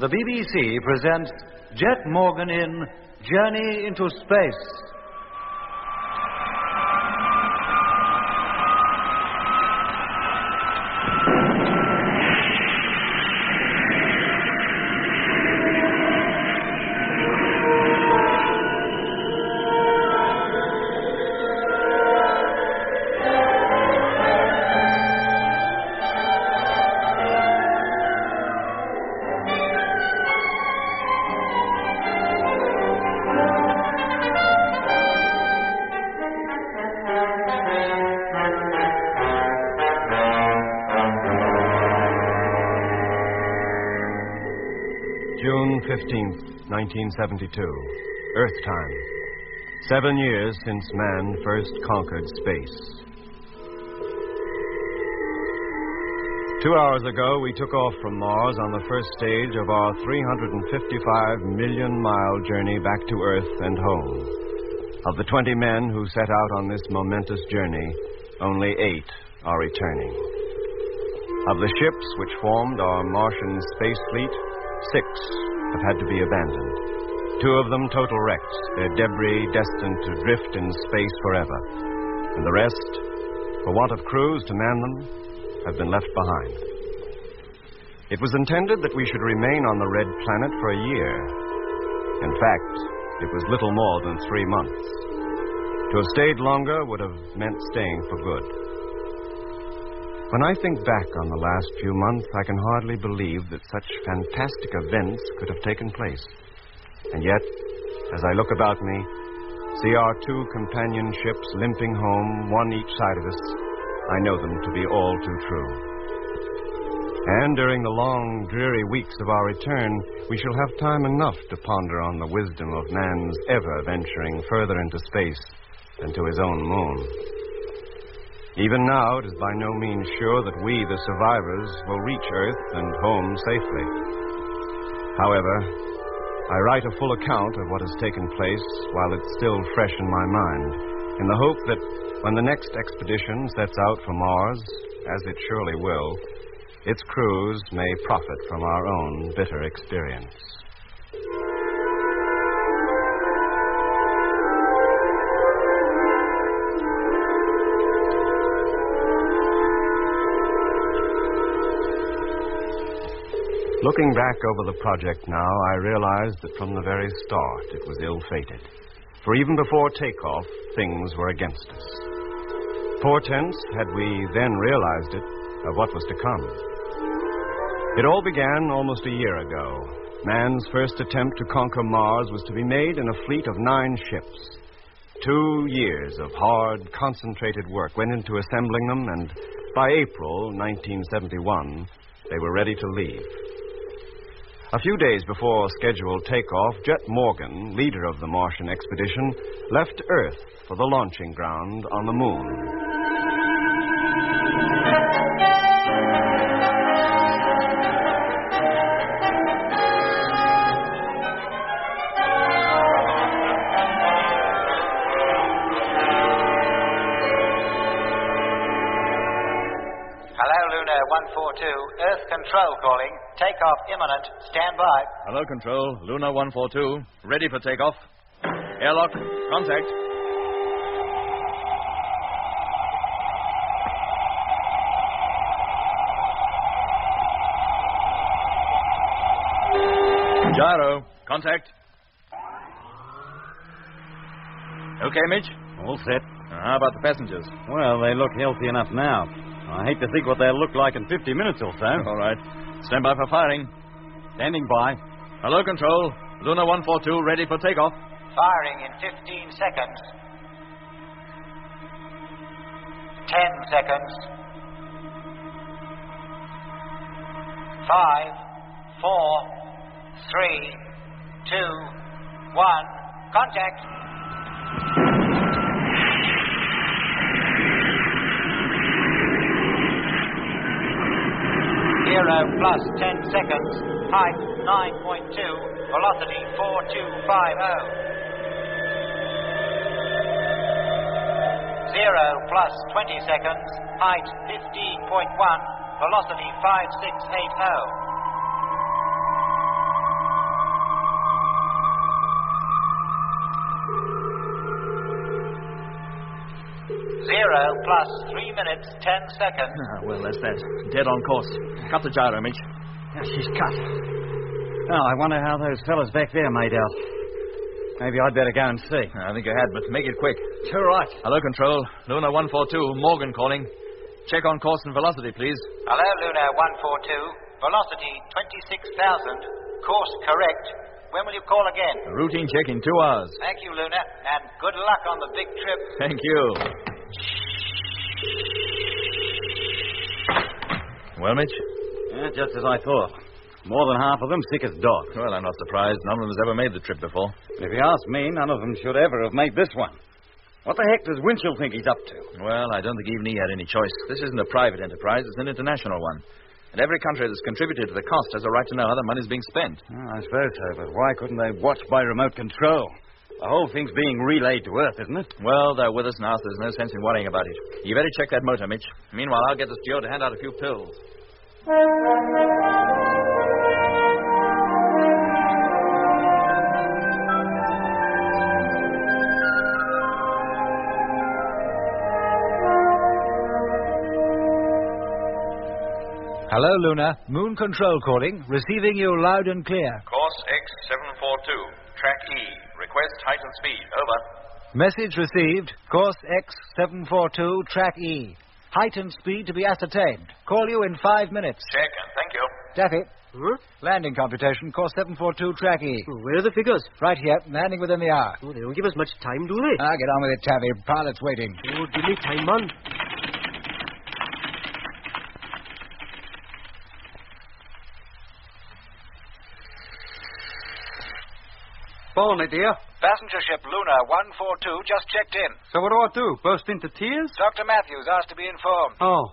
The BBC presents Jet Morgan in Journey into Space. June 15th, 1972. Earth time. 7 years since man first conquered space. 2 hours ago, we took off from Mars on the first stage of our 355 million-mile journey back to Earth and home. Of the 20 men who set out on this momentous journey, only 8 are returning. Of the ships which formed our Martian space fleet, 6 have had to be abandoned. 2 of them total wrecks, their debris destined to drift in space forever. And the rest, for want of crews to man them, have been left behind. It was intended that we should remain on the red planet for a year. In fact, it was little more than 3 months. To have stayed longer would have meant staying for good. When I think back on the last few months, I can hardly believe that such fantastic events could have taken place. And yet, as I look about me, see our 2 companion ships limping home, one each side of us, I know them to be all too true. And during the long, dreary weeks of our return, we shall have time enough to ponder on the wisdom of man's ever venturing further into space than to his own moon. Even now, it is by no means sure that we, the survivors, will reach Earth and home safely. However, I write a full account of what has taken place while it's still fresh in my mind, in the hope that when the next expedition sets out for Mars, as it surely will, its crews may profit from our own bitter experience. Looking back over the project now, I realized that from the very start it was ill-fated. For even before takeoff, things were against us. Portents, had we then realized it, of what was to come. It all began almost a year ago. Man's first attempt to conquer Mars was to be made in a fleet of 9 ships. 2 years of hard, concentrated work went into assembling them, and by April 1971, they were ready to leave. A few days before scheduled takeoff, Jet Morgan, leader of the Martian expedition, left Earth for the launching ground on the moon. Hello, Luna 142. Earth Control calling. Takeoff imminent. Stand by. Hello, Control. Luna 142. Ready for takeoff. Airlock. Contact. Gyro. Contact. Okay, Mitch? All set. How about the passengers? Well, they look healthy enough now. I hate to think what they'll look like in 50 minutes or so. All right. Stand by for firing. Standing by. Hello, Control. Luna 142, ready for takeoff. Firing in 15 seconds. 10 seconds. 5, 4, 3, 2, 1. Contact. 0 plus 10 seconds. Height 9.2. Velocity 4250. 0 plus 20 seconds. Height 15.1. Velocity 5680. 0 plus 3 minutes, 10 seconds. Well, that's that. Dead on course. Cut the gyro, Mitch. Yeah, she's cut. Oh, I wonder how those fellas back there made out. Maybe I'd better go and see. I think you had, but make it quick. You're right. Hello, Control. Luna 142, Morgan calling. Check on course and velocity, please. Hello, Luna 142. Velocity 26,000. Course correct. When will you call again? A routine check in 2 hours. Thank you, Luna, and good luck on the big trip. Thank you. Well, Mitch? Yeah, just as I thought. More than half of them sick as dogs. Well, I'm not surprised. None of them has ever made the trip before. If you ask me, none of them should ever have made this one. What the heck does Winchell think he's up to? Well, I don't think even he had any choice. This isn't a private enterprise. It's an international one. And every country that's contributed to the cost has a right to know how the money's being spent. Oh, I suppose so, but why couldn't they watch by remote control? The whole thing's being relayed to Earth, isn't it? Well, they're with us now, so there's no sense in worrying about it. You better check that motor, Mitch. Meanwhile, I'll get the steward to hand out a few pills. Hello, Luna. Moon Control calling. Receiving you loud and clear. Course X742, track E. Request height and speed. Over. Message received. Course X742, track E. Height and speed to be ascertained. Call you in 5 minutes. Check, and thank you. Daffy. Huh? Landing computation. Course 742, track E. Where are the figures? Right here. Landing within the hour. Oh, they don't give us much time, do they? Get on with it, Taffy. Pilot's waiting. Oh, give me time, man. Barney, dear. Passenger ship Luna 142 just checked in. So what do I do? Burst into tears? Dr. Matthews asked to be informed. Oh,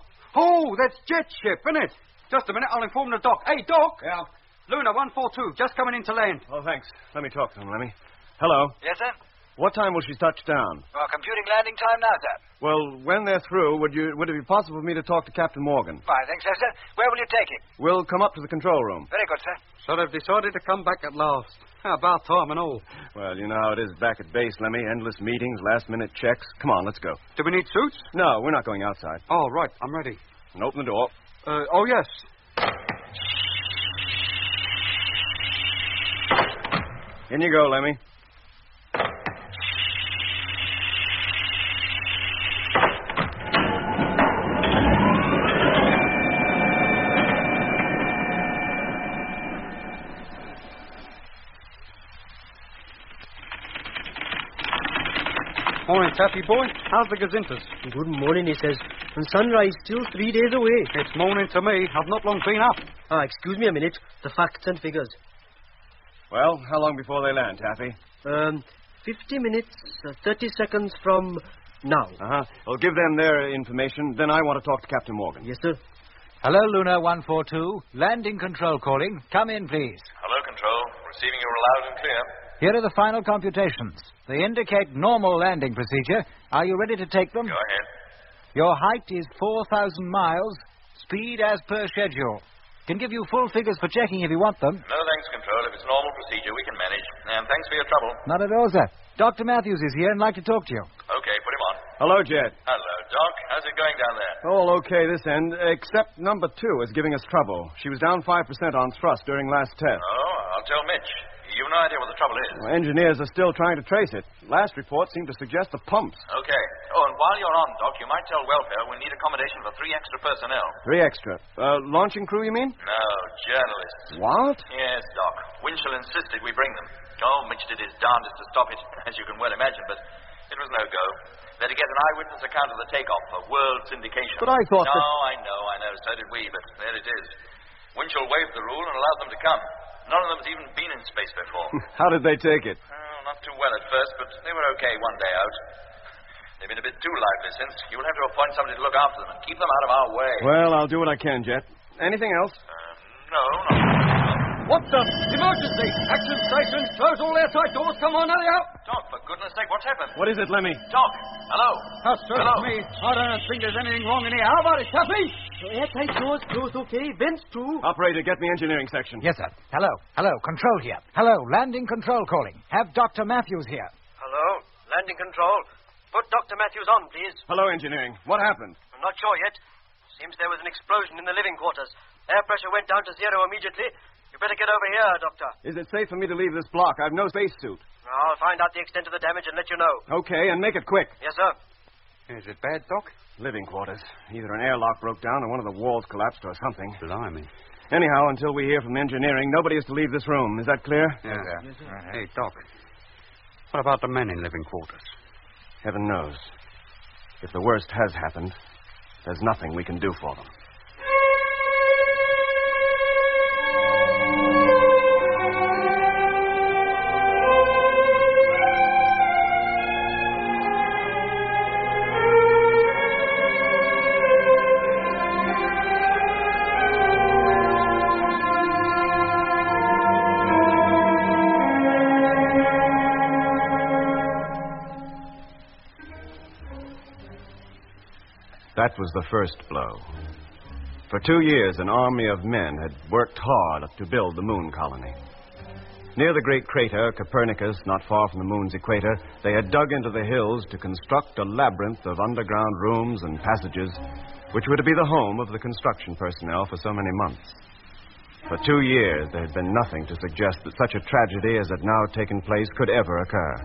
that's jet ship, isn't it? Just a minute, I'll inform the doc. Hey, Doc! Yeah? Luna 142, just coming in to land. Oh, thanks. Let me talk to him, Lemmy. Hello. Yes, sir? What time will she touch down? Well, computing landing time now, sir. Well, when they're through, would it be possible for me to talk to Captain Morgan? I think so, sir. Where will you take it? We'll come up to the control room. Very good, sir. So they've decided to come back at last. About time and all. Well, you know how it is back at base, Lemmy. Endless meetings, last-minute checks. Come on, let's go. Do we need suits? No, we're not going outside. Oh, right, I'm ready. And open the door. Oh, yes. In you go, Lemmy. Morning, Taffy boy. How's the gazintas? Good morning, he says. And sunrise still 3 days away. It's morning to me. I've not long been up. Excuse me a minute. The facts and figures. Well, how long before they land, Taffy? 50 minutes, 30 seconds from now. Uh-huh. Well, give them their information. Then I want to talk to Captain Morgan. Yes, sir. Hello, Luna 142. Landing control calling. Come in, please. Hello, Control. Receiving you loud and clear. Here are the final computations. They indicate normal landing procedure. Are you ready to take them? Go ahead. Your height is 4,000 miles. Speed as per schedule. Can give you full figures for checking if you want them. No thanks, Control. If it's normal procedure, we can manage. And thanks for your trouble. Not at all, sir. Dr. Matthews is here and like to talk to you. Okay, put him on. Hello, Jed. Hello, Doc. How's it going down there? All okay this end, except number 2 is giving us trouble. She was down 5% on thrust during last test. Oh, I'll tell Mitch. You've no idea what the trouble is. Well, engineers are still trying to trace it. Last report seemed to suggest the pumps. Okay. Oh, and while you're on, Doc, you might tell welfare we need accommodation for 3 extra personnel. 3 extra. Launching crew, you mean? No, journalists. What? Yes, Doc. Winchell insisted we bring them. Oh, Mitch did his darndest to stop it, as you can well imagine, but it was no go. They're to get an eyewitness account of the takeoff for world syndication. But I thought No, that... I know. So did we, but there it is. Winchell waived the rule and allowed them to come. None of them has even been in space before. How did they take it? Not too well at first, but they were okay one day out. They've been a bit too lively since. You'll have to appoint somebody to look after them and keep them out of our way. Well, I'll do what I can, Jet. Anything else? No, not... What the? Emergency! Action stations! Close all airtight doors! Come on, hurry up! Doc, for goodness sake, what's happened? What is it, Lemmy? Doc, hello? Hello. Me. I don't think there's anything wrong in here. How about it, Taffy? Airtight doors closed, okay. Vents too. Operator, get me engineering section. Yes, sir. Hello. Control here. Hello. Landing control calling. Have Dr. Matthews here. Hello, landing control. Put Dr. Matthews on, please. Hello, engineering. What happened? I'm not sure yet. Seems there was an explosion in the living quarters. Air pressure went down to zero immediately. You better get over here, Doctor. Is it safe for me to leave this block? I have no spacesuit. I'll find out the extent of the damage and let you know. Okay, and make it quick. Yes, sir. Is it bad, Doc? Living quarters. Either an airlock broke down or one of the walls collapsed or something. Blimey. Anyhow, until we hear from engineering, nobody is to leave this room. Is that clear? Yeah. Yes, hey, Doc. What about the men in living quarters? Heaven knows. If the worst has happened, there's nothing we can do for them. That was the first blow. For 2 years, an army of men had worked hard to build the moon colony. Near the great crater, Copernicus, not far from the moon's equator, they had dug into the hills to construct a labyrinth of underground rooms and passages, which were to be the home of the construction personnel for so many months. For 2 years, there had been nothing to suggest that such a tragedy as had now taken place could ever occur.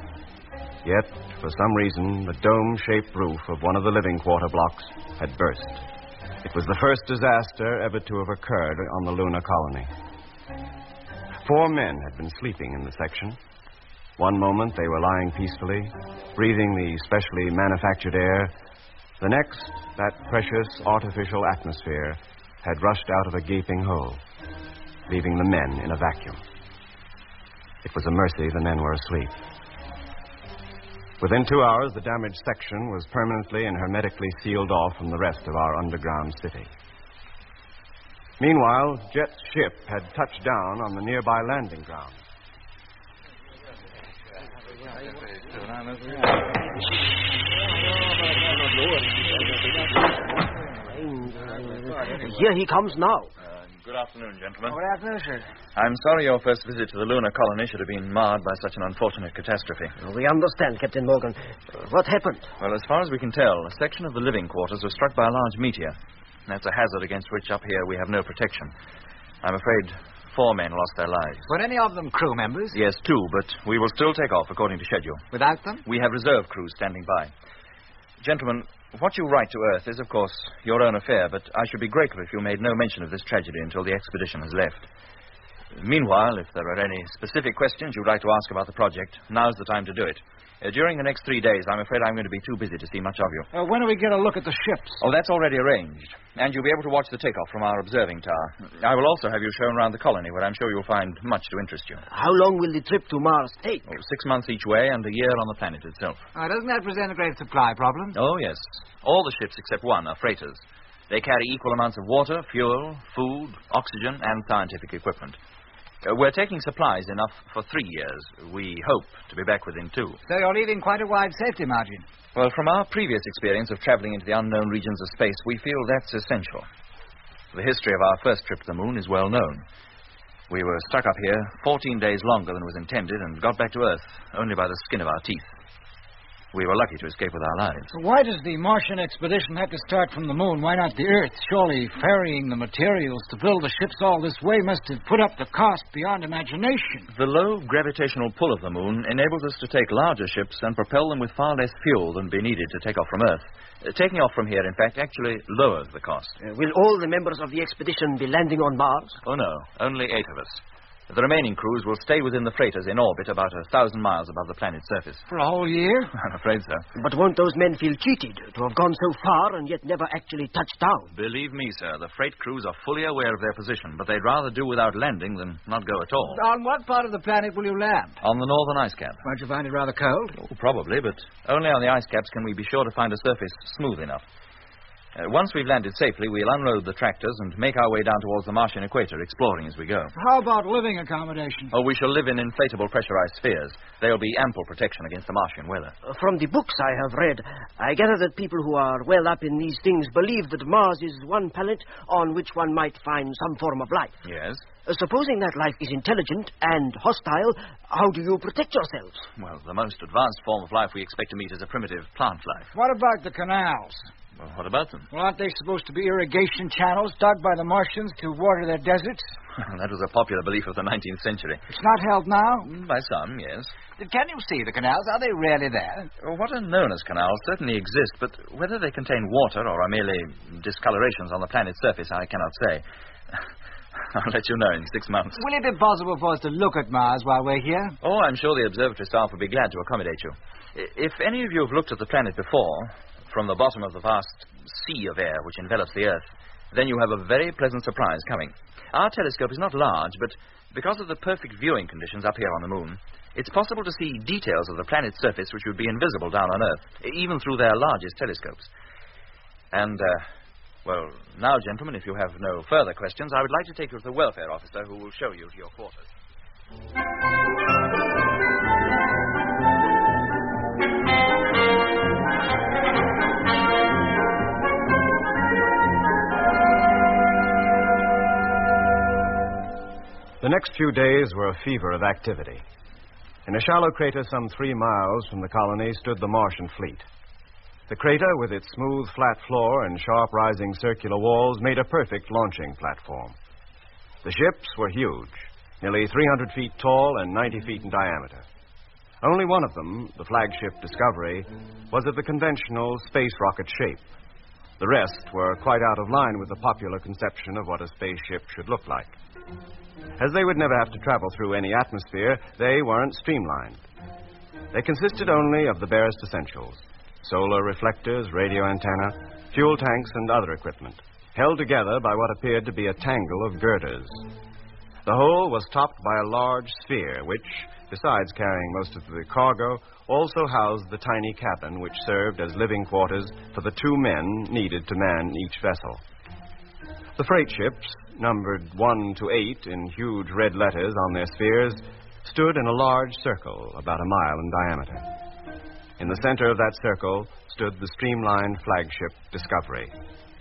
Yet, for some reason, the dome-shaped roof of one of the living quarter blocks had burst. It was the first disaster ever to have occurred on the lunar colony. 4 men had been sleeping in the section. One moment they were lying peacefully, breathing the specially manufactured air. The next, that precious artificial atmosphere had rushed out of a gaping hole, leaving the men in a vacuum. It was a mercy the men were asleep. Within 2 hours, the damaged section was permanently and hermetically sealed off from the rest of our underground city. Meanwhile, Jet's ship had touched down on the nearby landing ground. Here he comes now. Good afternoon, gentlemen. Good afternoon, sir. I'm sorry your first visit to the lunar colony should have been marred by such an unfortunate catastrophe. We understand, Captain Morgan. What happened? Well, as far as we can tell, a section of the living quarters was struck by a large meteor. That's a hazard against which up here we have no protection. I'm afraid 4 men lost their lives. Were any of them crew members? Yes, 2, but we will still take off according to schedule. Without them? We have reserve crews standing by. Gentlemen, what you write to Earth is, of course, your own affair, but I should be grateful if you made no mention of this tragedy until the expedition has left. Meanwhile, if there are any specific questions you'd like to ask about the project, now's the time to do it. During the next 3 days, I'm afraid I'm going to be too busy to see much of you. When do we get a look at the ships? Oh, that's already arranged. And you'll be able to watch the takeoff from our observing tower. I will also have you shown around the colony, where I'm sure you'll find much to interest you. How long will the trip to Mars take? 6 months each way and a year on the planet itself. Doesn't that present a great supply problem? Oh, yes. All the ships except one are freighters. They carry equal amounts of water, fuel, food, oxygen, and scientific equipment. We're taking supplies enough for 3 years. We hope to be back within 2. So you're leaving quite a wide safety margin. Well, from our previous experience of traveling into the unknown regions of space, we feel that's essential. The history of our first trip to the moon is well known. We were stuck up here 14 days longer than was intended and got back to Earth only by the skin of our teeth. We were lucky to escape with our lives. Why does the Martian expedition have to start from the moon? Why not the Earth? Surely ferrying the materials to build the ships all this way must have put up the cost beyond imagination. The low gravitational pull of the moon enables us to take larger ships and propel them with far less fuel than be needed to take off from Earth. Taking off from here, in fact, actually lowers the cost. Will all the members of the expedition be landing on Mars? Oh, no. Only 8 of us. The remaining crews will stay within the freighters in orbit about 1,000 miles above the planet's surface. For a whole year? I'm afraid so. But won't those men feel cheated to have gone so far and yet never actually touched down? Believe me, sir, the freight crews are fully aware of their position, but they'd rather do without landing than not go at all. On what part of the planet will you land? On the northern ice cap. Won't you find it rather cold? Oh, probably, but only on the ice caps can we be sure to find a surface smooth enough. Once we've landed safely, we'll unload the tractors and make our way down towards the Martian equator, exploring as we go. How about living accommodation? Oh, we shall live in inflatable pressurized spheres. There'll be ample protection against the Martian weather. From the books I have read, I gather that people who are well up in these things believe that Mars is one planet on which one might find some form of life. Yes? Supposing that life is intelligent and hostile, how do you protect yourselves? Well, the most advanced form of life we expect to meet is a primitive plant life. What about the canals? Well, what about them? Well, aren't they supposed to be irrigation channels dug by the Martians to water their deserts? That was a popular belief of the 19th century. It's not held now? By some, yes. Can you see the canals? Are they really there? Well, what are known as canals certainly exist, but whether they contain water or are merely discolorations on the planet's surface, I cannot say. I'll let you know in 6 months. Will it be possible for us to look at Mars while we're here? Oh, I'm sure the observatory staff will be glad to accommodate you. If any of you have looked at the planet before, from the bottom of the vast sea of air which envelops the Earth, then you have a very pleasant surprise coming. Our telescope is not large, but because of the perfect viewing conditions up here on the Moon, it's possible to see details of the planet's surface which would be invisible down on Earth, even through their largest telescopes. And, well, now, gentlemen, if you have no further questions, I would like to take you to the welfare officer who will show you to your quarters. The next few days were a fever of activity. In a shallow crater some 3 miles from the colony stood the Martian fleet. The crater, with its smooth, flat floor and sharp rising circular walls, made a perfect launching platform. The ships were huge, nearly 300 feet tall and 90 feet in diameter. Only one of them, the flagship Discovery, was of the conventional space rocket shape. The rest were quite out of line with the popular conception of what a spaceship should look like. As they would never have to travel through any atmosphere, they weren't streamlined. They consisted only of the barest essentials: solar reflectors, radio antenna, fuel tanks, and other equipment, held together by what appeared to be a tangle of girders. The whole was topped by a large sphere, which, besides carrying most of the cargo, also housed the tiny cabin which served as living quarters for the 2 men needed to man each vessel. The freight ships, numbered 1 to 8 in huge red letters on their spheres, stood in a large circle about a mile in diameter. In the center of that circle stood the streamlined flagship Discovery,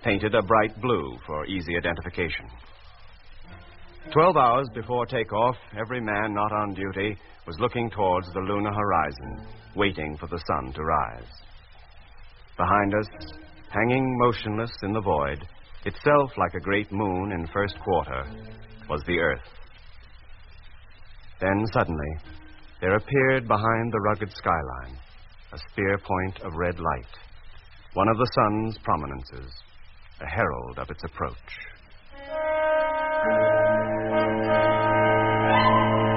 painted a bright blue for easy identification. 12 hours before takeoff, every man not on duty was looking towards the lunar horizon, waiting for the sun to rise. Behind us, hanging motionless in the void, itself like a great moon in first quarter, was the Earth. Then suddenly, there appeared behind the rugged skyline a spear point of red light, one of the sun's prominences, a herald of its approach.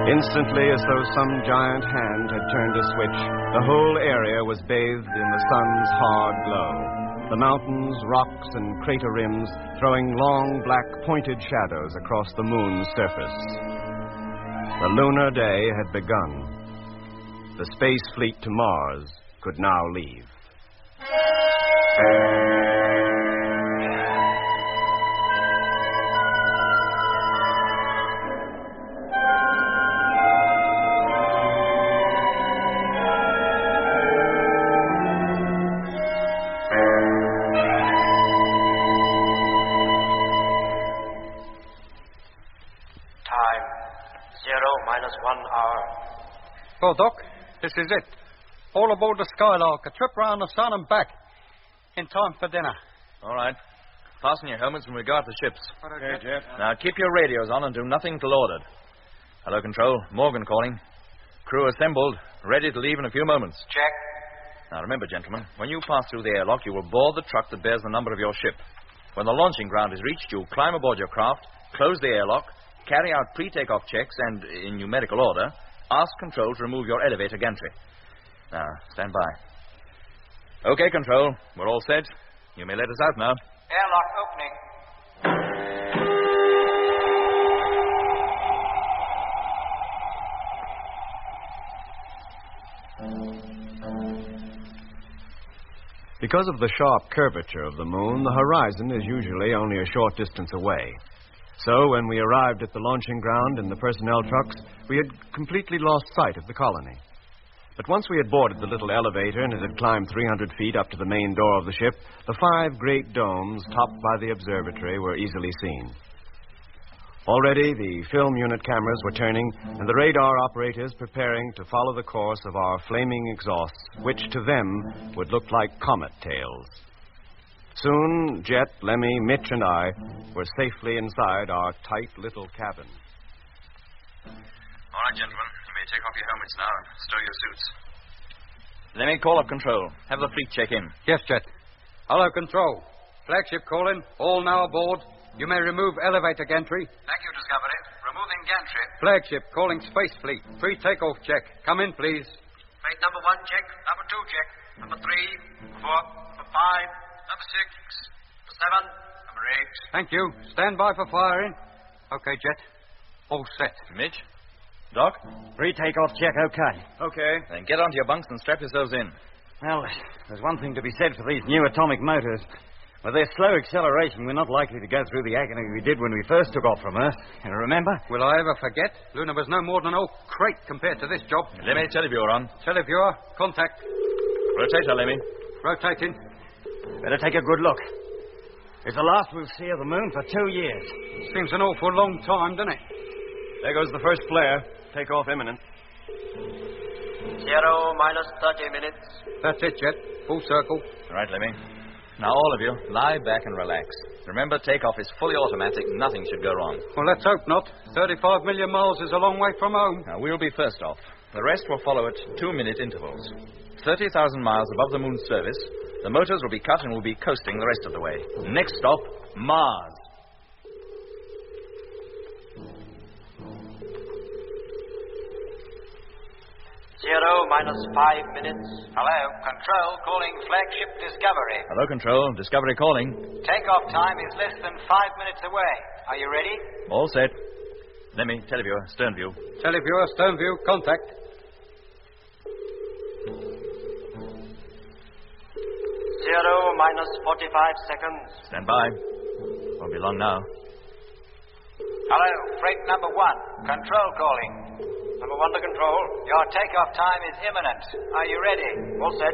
Instantly, as though some giant hand had turned a switch, the whole area was bathed in the sun's hard glow. The mountains, rocks, and crater rims throwing long, black, pointed shadows across the moon's surface. The lunar day had begun. The space fleet to Mars could now leave. Oh, Doc, this is it. All aboard the Skylark, a trip round the sun and back. In time for dinner. All right. Fasten your helmets and regard the ships. Okay, Jeff. Now, keep your radios on and do nothing till ordered. Hello, Control. Morgan calling. Crew assembled, ready to leave in a few moments. Check. Now, remember, gentlemen, when you pass through the airlock, you will board the truck that bears the number of your ship. When the launching ground is reached, you climb aboard your craft, close the airlock, carry out pre-takeoff checks, and, in numerical order, ask Control to remove your elevator gantry. Now, stand by. Okay, Control. We're all set. You may let us out now. Airlock opening. Because of the sharp curvature of the moon, the horizon is usually only a short distance away. So, when we arrived at the launching ground in the personnel trucks, we had completely lost sight of the colony. But once we had boarded the little elevator and it had climbed 300 feet up to the main door of the ship, the 5 great domes topped by the observatory were easily seen. Already, the film unit cameras were turning, and the radar operators preparing to follow the course of our flaming exhausts, which to them would look like comet tails. Soon, Jet, Lemmy, Mitch, and I were safely inside our tight little cabin. All right, gentlemen. You may take off your helmets now and stow your suits. Let me call up control. Have the fleet check in. Yes, Jet. Hello, Control. Flagship calling. All now aboard. You may remove elevator gantry. Thank you, Discovery. Removing gantry. Flagship calling Space Fleet. Pre-takeoff check. Come in, please. Flight number 1, check. Number 2, check. Number 3, 4, number 5, number 6, number 7, number 8. Thank you. Stand by for firing. Okay, Jet. All set. Mitch? Doc? Pre-takeoff check, okay. Okay. Then get onto your bunks and strap yourselves in. Well, there's one thing to be said for these new atomic motors. With their slow acceleration, we're not likely to go through the agony we did when we first took off from Earth. You remember? Will I ever forget? Luna was no more than an old crate compared to this job. Lemmy, televiewer on. Televiewer, contact. Rotator, Lemmy. Rotating. Better take a good look. It's the last we'll see of the moon for 2 years. Seems an awful long time, doesn't it? There goes the first flare. Takeoff imminent. 0 minus 30 minutes. That's it, Jet. Full circle. Right, Lemmy. Now, all of you, lie back and relax. Remember, takeoff is fully automatic. Nothing should go wrong. Well, let's hope not. 35 million miles is a long way from home. Now, we'll be first off. The rest will follow at 2-minute intervals. 30,000 miles above the moon's surface, the motors will be cut and we'll be coasting the rest of the way. Next stop, Mars. Zero minus 5 minutes. Hello, Control calling Flagship Discovery. Hello, Control. Discovery calling. Takeoff time is less than 5 minutes away. Are you ready? All set. Lemmy, televiewer, stern view. Televiewer, stern view, contact. 0 minus 45 seconds. Stand by. Won't be long now. Hello, freight number 1. Control calling. Number 1 to Control. Your takeoff time is imminent. Are you ready? All set.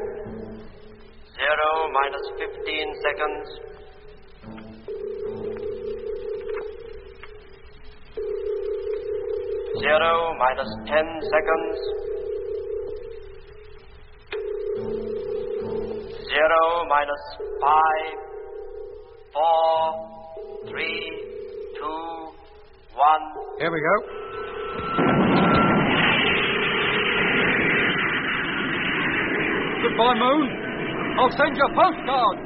0 minus 15 seconds. 0 minus 10 seconds. 0 minus 5, 4, 3, 2, 1. Here we go. Goodbye, Moon. I'll send you a postcard.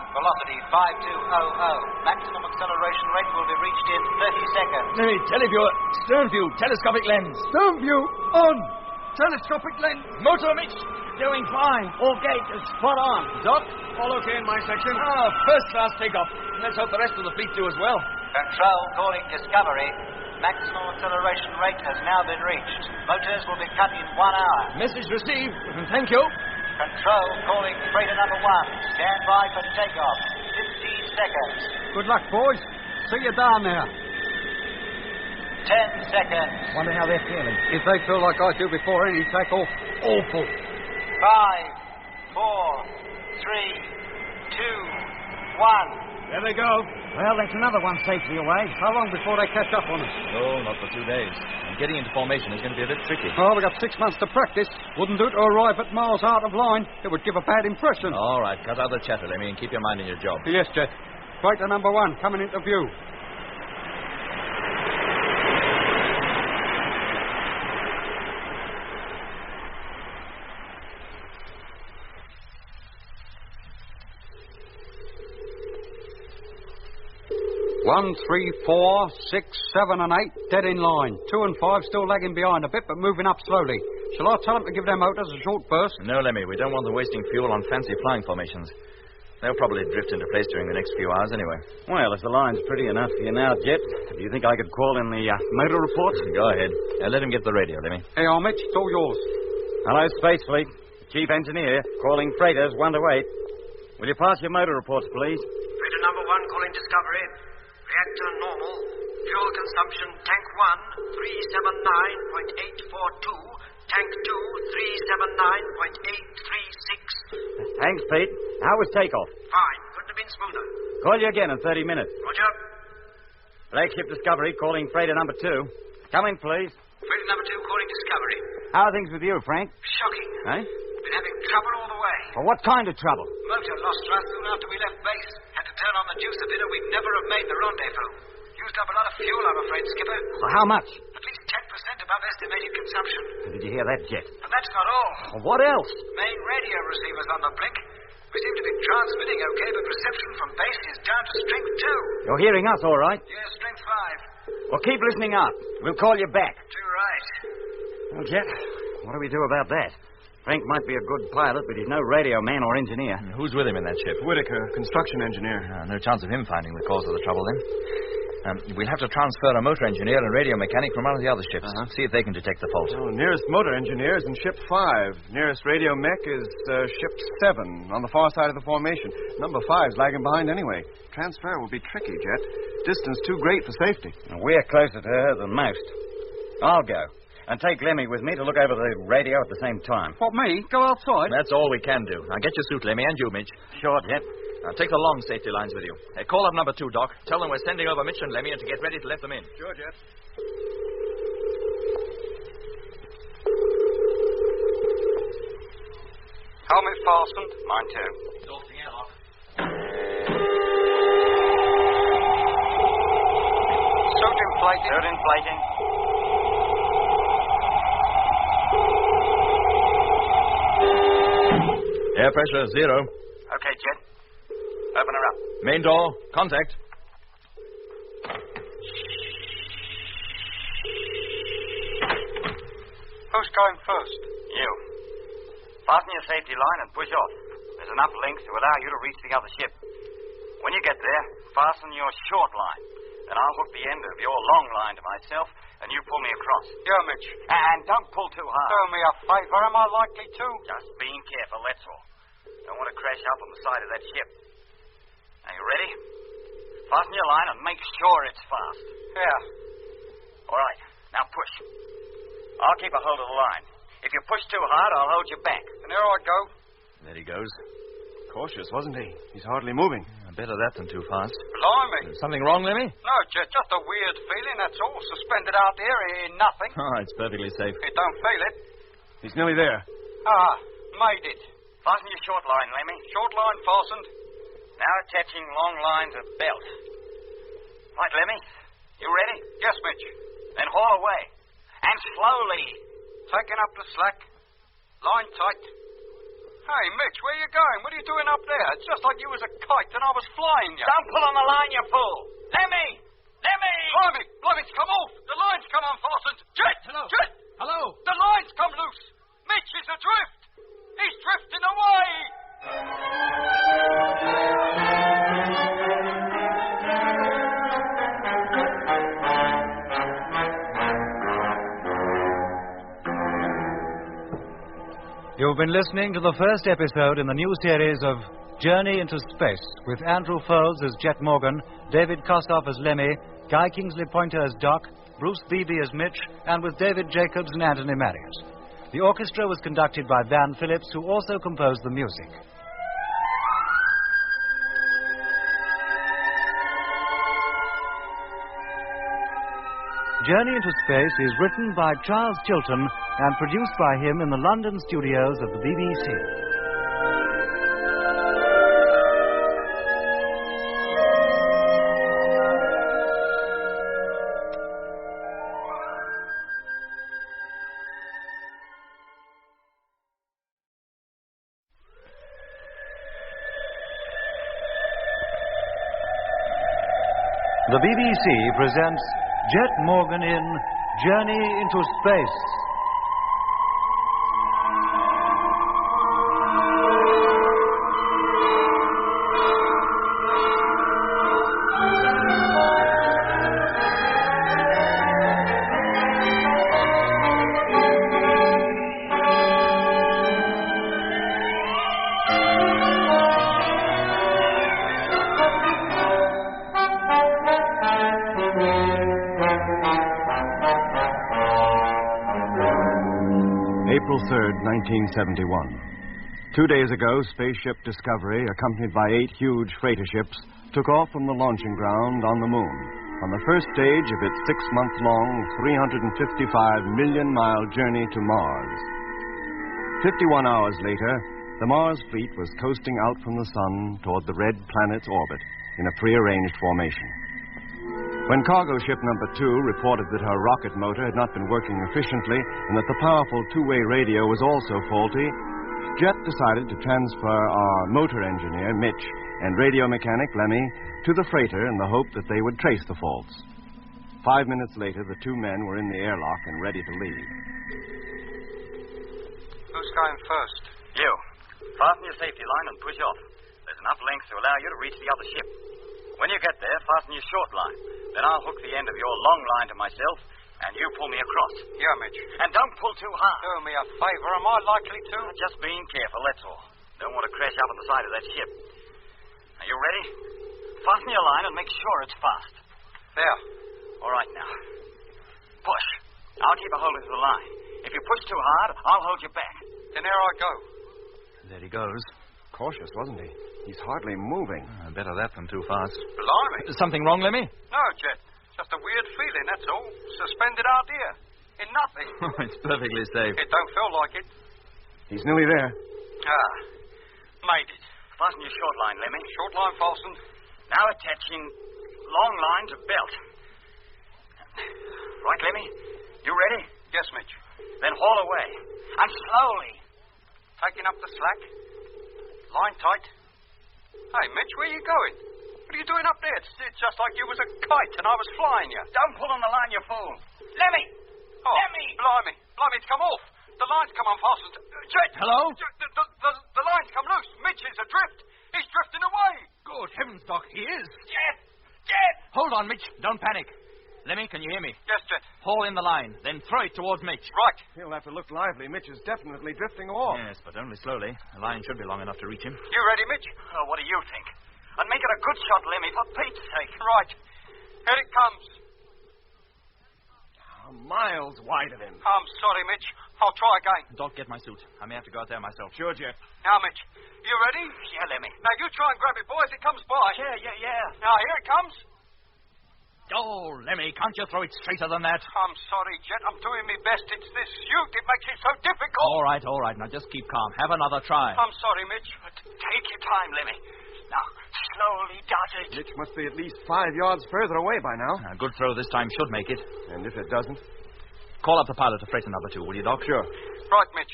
Velocity 5200. Maximum acceleration rate will be reached in 30 seconds. Lemmy, televiewer, stern view, telescopic lens. Stern view on. Telescopic lens. Motor, Mitch. Doing fine. All gauge is spot on. Doc? All okay in my section? First-class takeoff. Let's hope the rest of the fleet do as well. Control calling Discovery. Maximum acceleration rate has now been reached. Motors will be cut in 1 hour. Message received. Thank you. Control calling freighter number 1. Stand by for takeoff. 15 seconds. Good luck, boys. See you down there. 10 seconds. Wonder how they're feeling. If they feel like I do before any takeoff, awful. 5, 4, 3, 2, 1. There they go. Well, that's another one safely away. How long before they catch up on us? Oh, not for 2 days. And getting into formation is going to be a bit tricky. Oh, we got 6 months to practice. Wouldn't do to arrive at miles out of line. It would give a bad impression. All right, cut out the chatter, Lemmy, and keep your mind on your job. Yes, Jet. Freighter number 1 coming into view. One, 3, 4, 6, 7, and 8 dead in line. 2 and 5 still lagging behind a bit, but moving up slowly. Shall I tell them to give their motors a short burst? No, Lemmy, we don't want them wasting fuel on fancy flying formations. They'll probably drift into place during the next few hours anyway. Well, if the line's pretty enough for you now, Jet, do you think I could call in the motor reports? Go ahead. Let him get the radio, Lemmy. Hey, Mitch, it's all yours. Hello, Space Fleet. Chief Engineer, calling freighters 1 to 8. Will you pass your motor reports, please? Freighter number 1 calling Discovery. Reactor normal. Fuel consumption, tank 1, 379.842. Tank 2, 379.836. Thanks, Pete. How was takeoff? Fine. Couldn't have been smoother. Call you again in 30 minutes. Roger. Flagship Discovery calling freighter number 2. Come in, please. Freighter number 2 calling Discovery. How are things with you, Frank? Shocking. Eh? Been having trouble all the way. Well, what kind of trouble? Motor lost thrust soon after we left base. Had to turn on the juice a bit or we'd never have made the rendezvous. Used up a lot of fuel, I'm afraid, Skipper. Well, how much? At least 10% above estimated consumption. Did you hear that, Jet? And that's not all. Well, what else? Main radio receivers on the blink. We seem to be transmitting okay, but reception from base is down to strength 2. You're hearing us, all right? Yes, strength 5. Well, keep listening up. We'll call you back. Too right. Well, Jet, what do we do about that? Frank might be a good pilot, but he's no radio man or engineer. Who's with him in that ship? Whitaker, construction engineer. No chance of him finding the cause of the trouble, then. We'll have to transfer a motor engineer and radio mechanic from one of the other ships. See if they can detect the fault. Oh, nearest motor engineer is in ship 5. Nearest radio mech is ship 7 on the far side of the formation. Number 5's lagging behind anyway. Transfer will be tricky, Jet. Distance too great for safety. We're closer to her than most. I'll go. And take Lemmy with me to look over the radio at the same time. What, me? Go outside? That's all we can do. Now get your suit, Lemmy, and you, Mitch. Sure, Jet. Now take the long safety lines with you. Call up number 2, Doc. Tell them we're sending over Mitch and Lemmy and to get ready to let them in. Sure, Jet. Helmet fastened. Mine too. Dosing airlock. Suit inflated. Suit inflating. Air pressure 0. Okay, Jet. Open her up. Main door. Contact. Who's going first? You. Fasten your safety line and push off. There's enough length to allow you to reach the other ship. When you get there, fasten your short line. Then I'll hook the end of your long line to myself, and you pull me across. Yeah, Mitch. And don't pull too hard. Do me a favor. Am I likely to? Just being careful, that's all. Don't want to crash up on the side of that ship. Are you ready? Fasten your line and make sure it's fast. Yeah. All right. Now push. I'll keep a hold of the line. If you push too hard, I'll hold you back. And there I go. There he goes. Cautious, wasn't he? He's hardly moving. Better that than too fast. Blimey. Something wrong, Lemmy? No, just a weird feeling, that's all. Suspended out there in nothing. Oh, it's perfectly safe. You don't feel it. He's nearly there. Ah, made it. Fasten your short line, Lemmy. Short line fastened. Now attaching long lines of belt. Right, Lemmy. You ready? Yes, Mitch. Then haul away. And slowly. Taking up the slack. Line tight. Hey, Mitch, where you going? What are you doing up there? It's just like you was a kite and I was flying you. Don't pull on the line, you fool. Lemmy! Lemmy! Blimey, it's come off. The line's come unfastened. Jet! Hello. Jet! Hello. The line's come loose. Mitch is adrift. He's drifting away. You've been listening to the first episode in the new series of Journey into Space, with Andrew Foles as Jet Morgan, David Kossoff as Lemmy, Guy Kingsley Pointer as Doc, Bruce Beebe as Mitch, and with David Jacobs and Anthony Marius. The orchestra was conducted by Van Phillips, who also composed the music. Journey into Space is written by Charles Chilton and produced by him in the London studios of the BBC. The BBC presents Jet Morgan in Journey into Space. April 3rd, 1971. 2 days ago, Spaceship Discovery, accompanied by 8 huge freighter ships, took off from the launching ground on the moon on the first stage of its 6-month-long, 355-million-mile journey to Mars. 51 hours later, the Mars fleet was coasting out from the sun toward the red planet's orbit in a prearranged formation. When cargo ship number 2 reported that her rocket motor had not been working efficiently and that the powerful two-way radio was also faulty, Jet decided to transfer our motor engineer, Mitch, and radio mechanic, Lemmy, to the freighter in the hope that they would trace the faults. 5 minutes later, the two men were in the airlock and ready to leave. Who's going first? You. Fasten your safety line and push off. There's enough length to allow you to reach the other ship. When you get there, fasten your short line. Then I'll hook the end of your long line to myself, and you pull me across. Yeah, Mitch. And don't pull too hard. Do me a favor. Am I likely to? Just being careful, that's all. Don't want to crash up on the side of that ship. Are you ready? Fasten your line and make sure it's fast. There. All right, now. Push. I'll keep a hold of the line. If you push too hard, I'll hold you back. Then there I go. There he goes. Cautious, wasn't he? He's hardly moving. Better that than too fast. Blimey. Something wrong, Lemmy? No, Jet. Just a weird feeling, that's all. Suspended idea. In nothing. It's perfectly safe. It don't feel like it. He's nearly there. Ah. Made it. Fasten your short line, Lemmy. Short line fastened. Now attaching long line to belt. Right, Lemmy? You ready? Yes, Mitch. Then haul away. And slowly. Taking up the slack. Line tight. Hey, Mitch, where you going? What are you doing up there? It's just like you was a kite and I was flying you. Don't pull on the line, you fool. Lemmy! Oh, Lemmy! Blimey, it's come off. The line's come unfastened. Jet! Hello? The line's come loose. Mitch is adrift. He's drifting away. Good heavens, Doc, he is. Jet! Jet! Hold on, Mitch. Don't panic. Lemmy, can you hear me? Yes, Jet. Haul in the line, then throw it towards Mitch. Right. He'll have to look lively. Mitch is definitely drifting off. Yes, but only slowly. The line should be long enough to reach him. You ready, Mitch? Oh, what do you think? And make it a good shot, Lemmy, for Pete's sake. Right. Here it comes. Miles wide of him. I'm sorry, Mitch. I'll try again. Doc, get my suit. I may have to go out there myself. Sure, Jet. Now, Mitch, you ready? Yeah, Lemmy. Now, you try and grab it, boy, as it comes by. Yeah. Now, here it comes. Oh, Lemmy, can't you throw it straighter than that? I'm sorry, Jet. I'm doing my best. It's this suit. It makes it so difficult. All right. Now, just keep calm. Have another try. I'm sorry, Mitch. But take your time, Lemmy. Now, slowly dart it. Mitch must be at least 5 yards further away by now. A good throw this time should make it. And if it doesn't? Call up the pilot to freighter number 2, will you, Doc? Sure. Right, Mitch.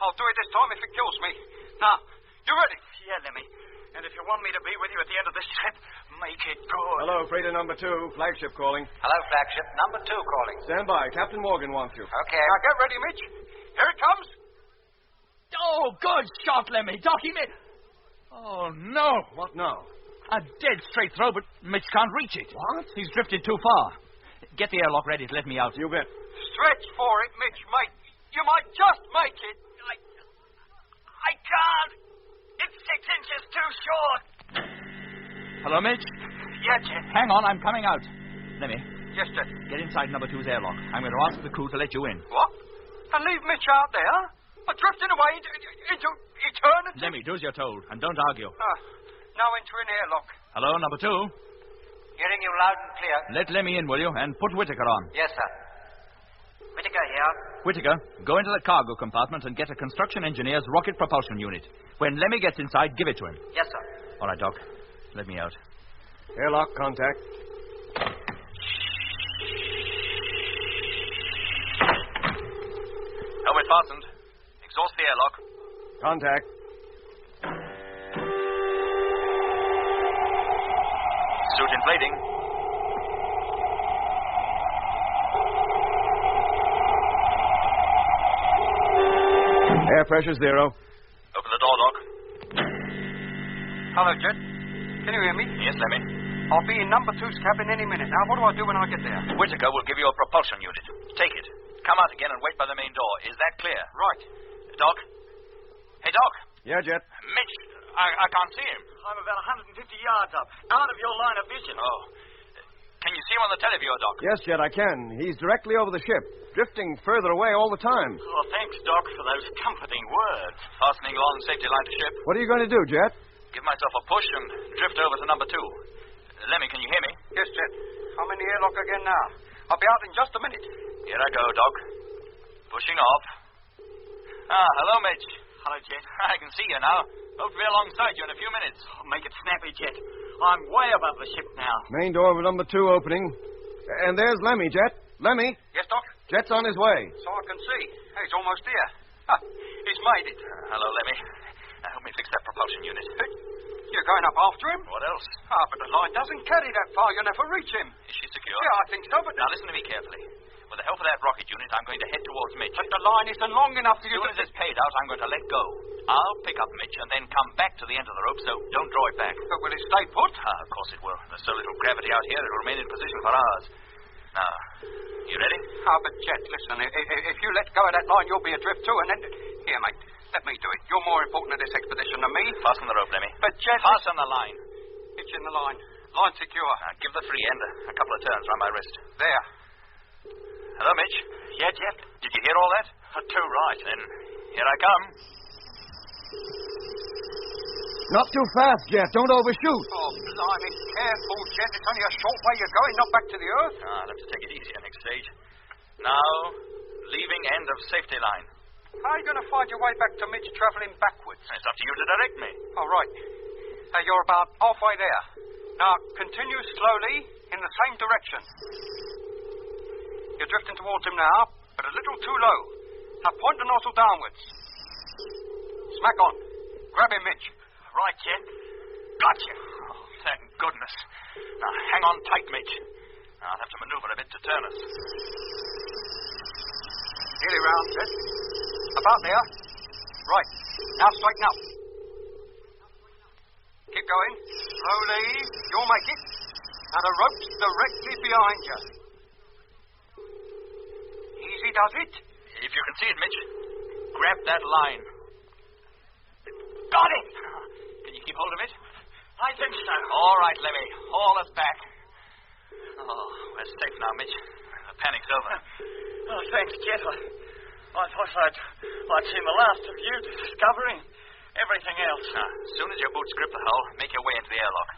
I'll do it this time if it kills me. Now, you ready? Yeah, Lemmy. And if you want me to be with you at the end of this trip, make it good. Hello, freighter number 2. Flagship calling. Hello, flagship. Number 2 calling. Stand by. Captain Morgan wants you. Okay. Now, get ready, Mitch. Here it comes. Oh, good shot, Lemmy. Doc, he made... Oh, no. What now? A dead straight throw, but Mitch can't reach it. What? He's drifted too far. Get the airlock ready to let me out. You bet. Stretch for it, Mitch, mate. You might just make it. I can't. It's 6 inches too short. Hello, Mitch? Yeah, Jet. Hang on, I'm coming out. Lemmy, Yes, Jet. get inside number 2's airlock. I'm going to ask the crew to let you in. What? And leave Mitch out there? Drifting away into eternity? Lemmy, do as you're told, and don't argue. Now entering airlock. Hello, number 2. Hearing you loud and clear. Let Lemmy in, will you? And put Whittaker on. Yes, sir. Whittaker here. Whittaker, go into the cargo compartment and get a construction engineer's rocket propulsion unit. When Lemmy gets inside, give it to him. Yes, sir. All right, Doc. Let me out. Airlock contact. Helmet fastened. Exhaust the airlock. Contact. Suit inflating. Air pressure 0. Open the door, Doc. Hello, Jet. Can you hear me? Yes, Lemmy. I'll be in number 2's cabin any minute. Now, what do I do when I get there? Whittaker will give you a propulsion unit. Take it. Come out again and wait by the main door. Is that clear? Right. Doc? Hey, Doc. Yeah, Jet. Mitch, I can't see him. I'm about 150 yards up, out of your line of vision. Oh. Can you see him on the teleview, Doc? Yes, Jet, I can. He's directly over the ship, drifting further away all the time. Oh, thanks, Doc, for those comforting words. Fastening long safety line to ship. What are you going to do, Jet? Give myself a push and drift over to number 2. Lemmy, can you hear me? Yes, Jet. I'm in the airlock again now. I'll be out in just a minute. Here I go, Doc. Pushing off. Hello, Mitch. Hello, Jet. I can see you now. Hope to be alongside you in a few minutes. Oh, make it snappy, Jet. I'm way above the ship now. Main door of number 2 opening. And there's Lemmy, Jet. Lemmy, Yes, Doc? Jet's on his way. So I can see. Hey, he's almost here. He's made it. Hello, Lemmy. Help me fix that propulsion unit. You're going up after him? What else? But the line doesn't carry that far. You'll never reach him. Is she secure? Yeah, I think so, but... Now, listen to me carefully. With the help of that rocket unit, I'm going to head towards Mitch. But the line isn't long enough for As you soon as it's paid out, I'm going to let go. I'll pick up Mitch and then come back to the end of the rope, so don't draw it back. But will it stay put? Of course it will. There's so little gravity out here, it'll remain in position for hours. Now, you ready? But Jet, listen, if you let go of that line, you'll be adrift too, and then... Here, mate, let me do it. You're more important to this expedition than me. Fasten the rope, Lemmy. But Jet... Fasten the line. It's in the line. Line secure. Give the free end a couple of turns round my wrist. There. Hello, Mitch. Yeah, Jet? Did you hear all that? Too right. Then here I come. Not too fast, Jet. Don't overshoot. Oh, blimey, careful, Jet. It's only a short way you're going, not back to the Earth. I'll have to take it easy at next stage. Now, leaving end of safety line. How are you going to find your way back to Mitch travelling backwards? It's up to you to direct me. All right. You're about halfway there. Now, continue slowly in the same direction. You're drifting towards him now, but a little too low. Now, point the nozzle downwards. Smack on. Grab him, Mitch. Right, Jet. Gotcha. Oh, thank goodness. Now, hang on tight, Mitch. I'll have to maneuver a bit to turn us. Nearly round, Jet. About there. Right. Now straighten up. Keep going. Slowly. You'll make it. Now the rope's directly behind you. Easy does it. If you can see it, Mitch, grab that line. Got it! Can you keep hold of it? I think so. All right, Lemmy. Haul us back. Oh, we're safe now, Mitch. The panic's over. Oh, thanks, Jet. I thought I'd seen the last of you discovering everything else. As soon as your boots grip the hull, make your way into the airlock.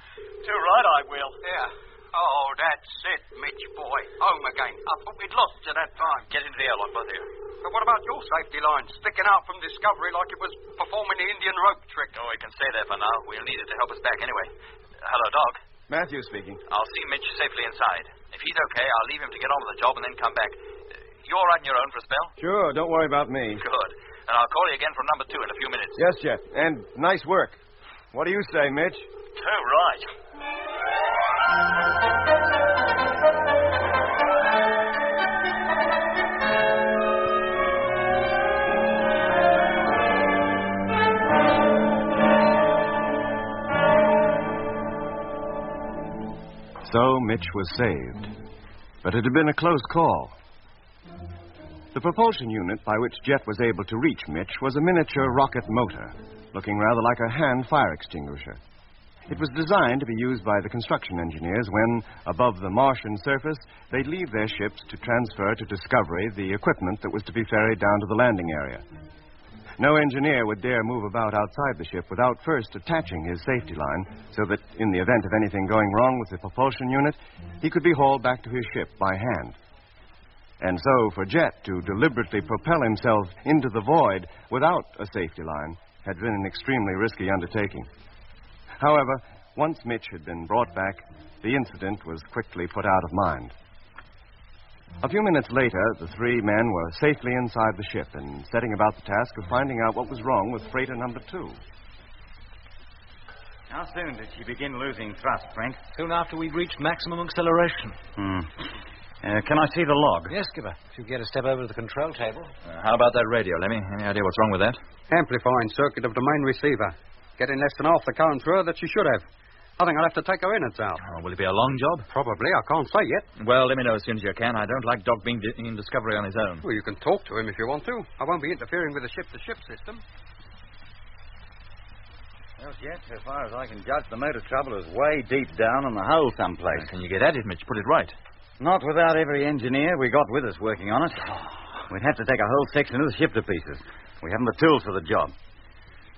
Too right, I will. Yeah. Oh, that's it, Mitch, boy. Home again. I thought we'd lost you that time. Get into the airlock, both of you. But what about your safety line, sticking out from Discovery like it was performing the Indian rope trick? Oh, we can stay there for now. We'll need it to help us back anyway. Hello, Doc. Matthew speaking. I'll see Mitch safely inside. If he's okay, I'll leave him to get on with the job and then come back. You all right on your own for a spell? Sure, don't worry about me. Good. And I'll call you again from number 2 in a few minutes. Yes, Jet. And nice work. What do you say, Mitch? Too right. So Mitch was saved. But it had been a close call. The propulsion unit by which Jet was able to reach Mitch was a miniature rocket motor, looking rather like a hand fire extinguisher. It was designed to be used by the construction engineers when, above the Martian surface, they'd leave their ships to transfer to Discovery the equipment that was to be ferried down to the landing area. No engineer would dare move about outside the ship without first attaching his safety line so that, in the event of anything going wrong with the propulsion unit, he could be hauled back to his ship by hand. And so, for Jet to deliberately propel himself into the void without a safety line had been an extremely risky undertaking. However, once Mitch had been brought back, the incident was quickly put out of mind. A few minutes later, the 3 men were safely inside the ship and setting about the task of finding out what was wrong with freighter number 2. How soon did she begin losing thrust, Frank? Soon after we reached maximum acceleration. Can I see the log? Yes, Skipper. If you get a step over to the control table. How about that radio, Lemmy? Any idea what's wrong with that? Amplifying circuit of the main receiver. Getting less than half the current through her that she should have. I think I'll have to take her innards out. Oh, will it be a long job? Probably. I can't say yet. Well, let me know as soon as you can. I don't like Doc being in Discovery on his own. Well, you can talk to him if you want to. I won't be interfering with the ship-to-ship system. Well, Jet, so far as I can judge, the motor trouble is way deep down in the hull someplace. Can you get at it, Mitch? Put it right. Not without every engineer we got with us working on it. We'd have to take a whole section of the ship to pieces. We haven't the tools for the job.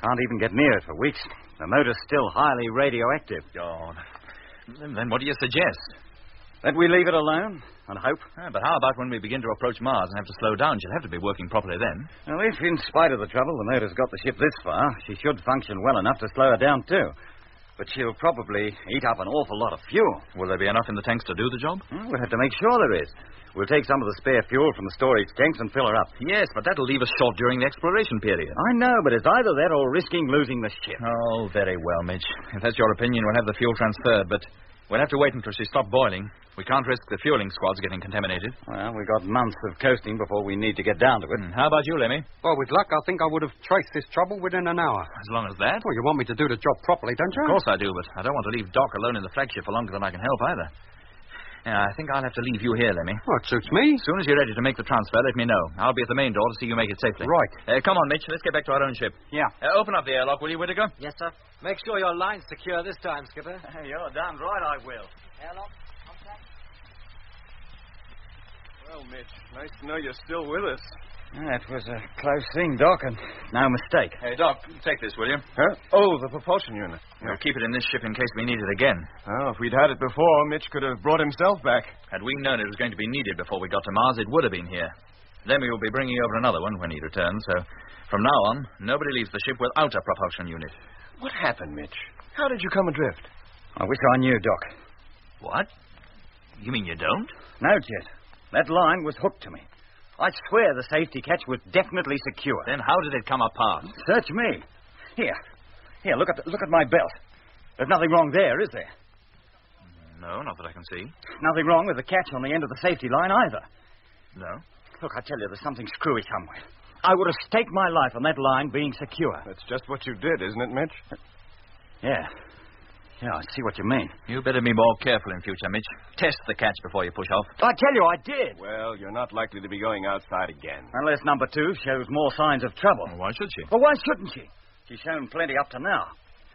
Can't even get near it for weeks. The motor's still highly radioactive. God. Then what do you suggest? That we leave it alone and hope. But how about when we begin to approach Mars and have to slow down? She'll have to be working properly then. Well, if, in spite of the trouble, the motor's got the ship this far, she should function well enough to slow her down, too. But she'll probably eat up an awful lot of fuel. Will there be enough in the tanks to do the job? We'll have to make sure there is. We'll take some of the spare fuel from the storage tanks and fill her up. Yes, but that'll leave us short during the exploration period. I know, but it's either that or risking losing the ship. Oh, very well, Mitch. If that's your opinion, we'll have the fuel transferred, but we'll have to wait until she stops boiling. We can't risk the fueling squads getting contaminated. Well, we've got months of coasting before we need to get down to it. How about you, Lemmy? Well, with luck, I think I would have traced this trouble within an hour. As long as that? Well, you want me to do the job properly, don't you? Of course I do, but I don't want to leave Doc alone in the flagship for longer than I can help either. Yeah, I think I'll have to leave you here, Lemmy. Well, it suits me. As soon as you're ready to make the transfer, let me know. I'll be at the main door to see you make it safely. Right. Come on, Mitch. Let's get back to our own ship. Yeah. Open up the airlock, will you, Whittaker? Yes, sir. Make sure your line's secure this time, Skipper. You're damn right I will. Airlock. Well, Mitch, nice to know you're still with us. That was a close thing, Doc, and no mistake. Hey, Doc, take this, will you? Huh? Oh, the propulsion unit. We'll keep it in this ship in case we need it again. Well, if we'd had it before, Mitch could have brought himself back. Had we known it was going to be needed before we got to Mars, it would have been here. Then we will be bringing over another one when he returns, so from now on, nobody leaves the ship without a propulsion unit. What happened, Mitch? How did you come adrift? I wish I knew, Doc. What? You mean you don't? No, Jet. That line was hooked to me. I swear the safety catch was definitely secure. Then how did it come apart? Search me. Here, look at my belt. There's nothing wrong there, is there? No, not that I can see. Nothing wrong with the catch on the end of the safety line either. No? Look, I tell you, there's something screwy somewhere. I would have staked my life on that line being secure. That's just what you did, isn't it, Mitch? Yeah, I see what you mean. You better be more careful in future, Mitch. Test the catch before you push off. I tell you, I did. Well, you're not likely to be going outside again. Unless number 2 shows more signs of trouble. Well, why should she? Well, why shouldn't she? She's shown plenty up to now.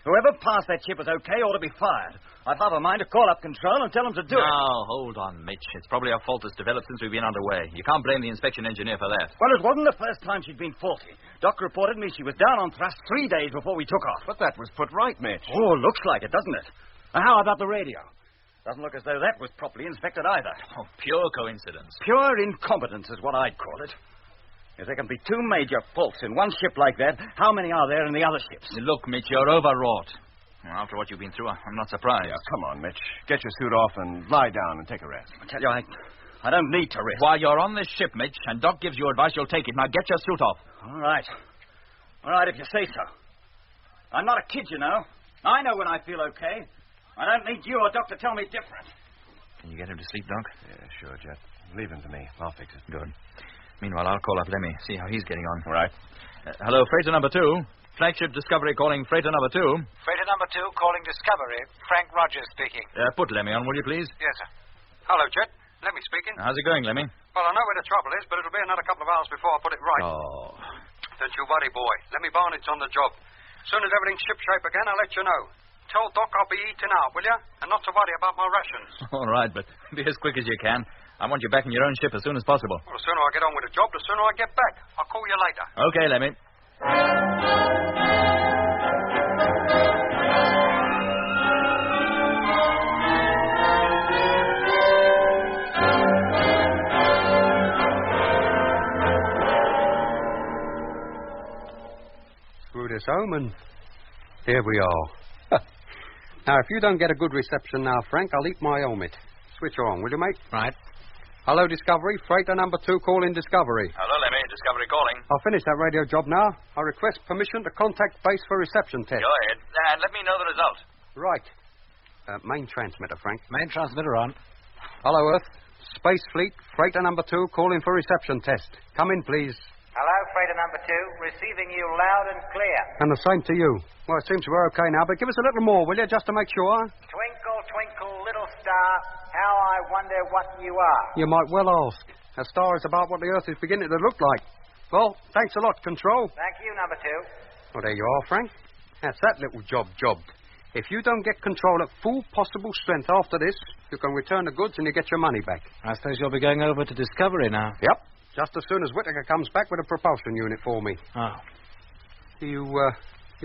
Whoever passed that ship is okay ought to be fired. I've half a mind to call up control and tell them to do it. Now, hold on, Mitch. It's probably a fault that's developed since we've been underway. You can't blame the inspection engineer for that. Well, it wasn't the first time she'd been faulty. Doc reported me she was down on thrust 3 days before we took off. But that was put right, Mitch. Oh, looks like it, doesn't it? Now, how about the radio? Doesn't look as though that was properly inspected either. Oh, pure coincidence. Pure incompetence is what I'd call it. If there can be 2 major faults in one ship like that, how many are there in the other ships? Look, Mitch, you're overwrought. After what you've been through, I'm not surprised. Yeah, come on, Mitch. Get your suit off and lie down and take a rest. I tell you, I don't need to rest. While you're on this ship, Mitch, and Doc gives you advice, you'll take it. Now get your suit off. All right, if you say so. I'm not a kid, you know. I know when I feel okay. I don't need you or Doc to tell me different. Can you get him to sleep, Doc? Yeah, sure, Jet. Leave him to me. I'll fix it. Good. Meanwhile, I'll call up Lemmy, see how he's getting on. All right. Hello, freighter number 2. Flagship Discovery calling freighter number 2. Freighter number 2 calling Discovery. Frank Rogers speaking. Put Lemmy on, will you, please? Yes, sir. Hello, Jet. Lemmy speaking. How's it going, Lemmy? Well, I know where the trouble is, but it'll be another couple of hours before I put it right. Oh. Don't you worry, boy. Lemmy Barnett's on the job. As soon as everything's shipshape again, I'll let you know. Tell Doc I'll be eating out, will you? And not to worry about my rations. All right, but be as quick as you can. I want you back in your own ship as soon as possible. Well, the sooner I get on with the job, the sooner I get back. I'll call you later. Okay, Lemmy. Screw this home, and here we are. Now, if you don't get a good reception now, Frank, I'll eat my helmet. Switch on, will you, mate? Right. Hello, Discovery. Freighter number 2 calling Discovery. Hello, Lemmy. Discovery calling. I'll finish that radio job now. I request permission to contact base for reception test. Go ahead. And let me know the result. Right. Main transmitter, Frank. Main transmitter on. Hello, Earth. Space Fleet, freighter number 2 calling for reception test. Come in, please. Hello, freighter number 2. Receiving you loud and clear. And the same to you. Well, it seems we're okay now, but give us a little more, will you, just to make sure? Twinkle, twinkle, little star, how I wonder what you are. You might well ask. A star is about what the Earth is beginning to look like. Well, thanks a lot, Control. Thank you, number 2. Well, there you are, Frank. That's that little job jobbed. If you don't get control at full possible strength after this, you can return the goods and you get your money back. I suppose you'll be going over to Discovery now. Yep. Just as soon as Whittaker comes back with a propulsion unit for me. Oh. You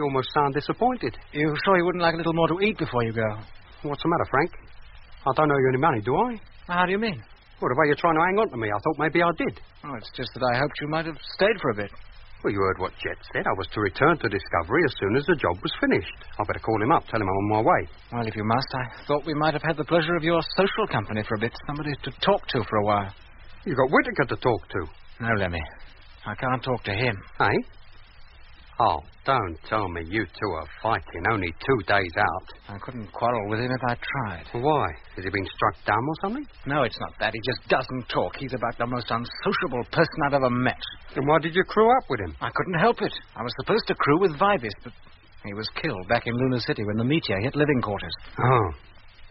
almost sound disappointed. You sure you wouldn't like a little more to eat before you go? What's the matter, Frank? I don't owe you any money, do I? How do you mean? Well, the way you're trying to hang on to me, I thought maybe I did. Oh, it's just that I hoped you might have stayed for a bit. Well, you heard what Jet said. I was to return to Discovery as soon as the job was finished. I better call him up, tell him I'm on my way. Well, if you must, I thought we might have had the pleasure of your social company for a bit. Somebody to talk to for a while. You got Whittaker to talk to. No, Lemmy. I can't talk to him. Hey? Oh, don't tell me you two are fighting only 2 days out. I couldn't quarrel with him if I tried. Why? Has he been struck dumb or something? No, it's not that. He just doesn't talk. He's about the most unsociable person I've ever met. Then why did you crew up with him? I couldn't help it. I was supposed to crew with Vivis, but he was killed back in Luna City when the meteor hit living quarters. Oh.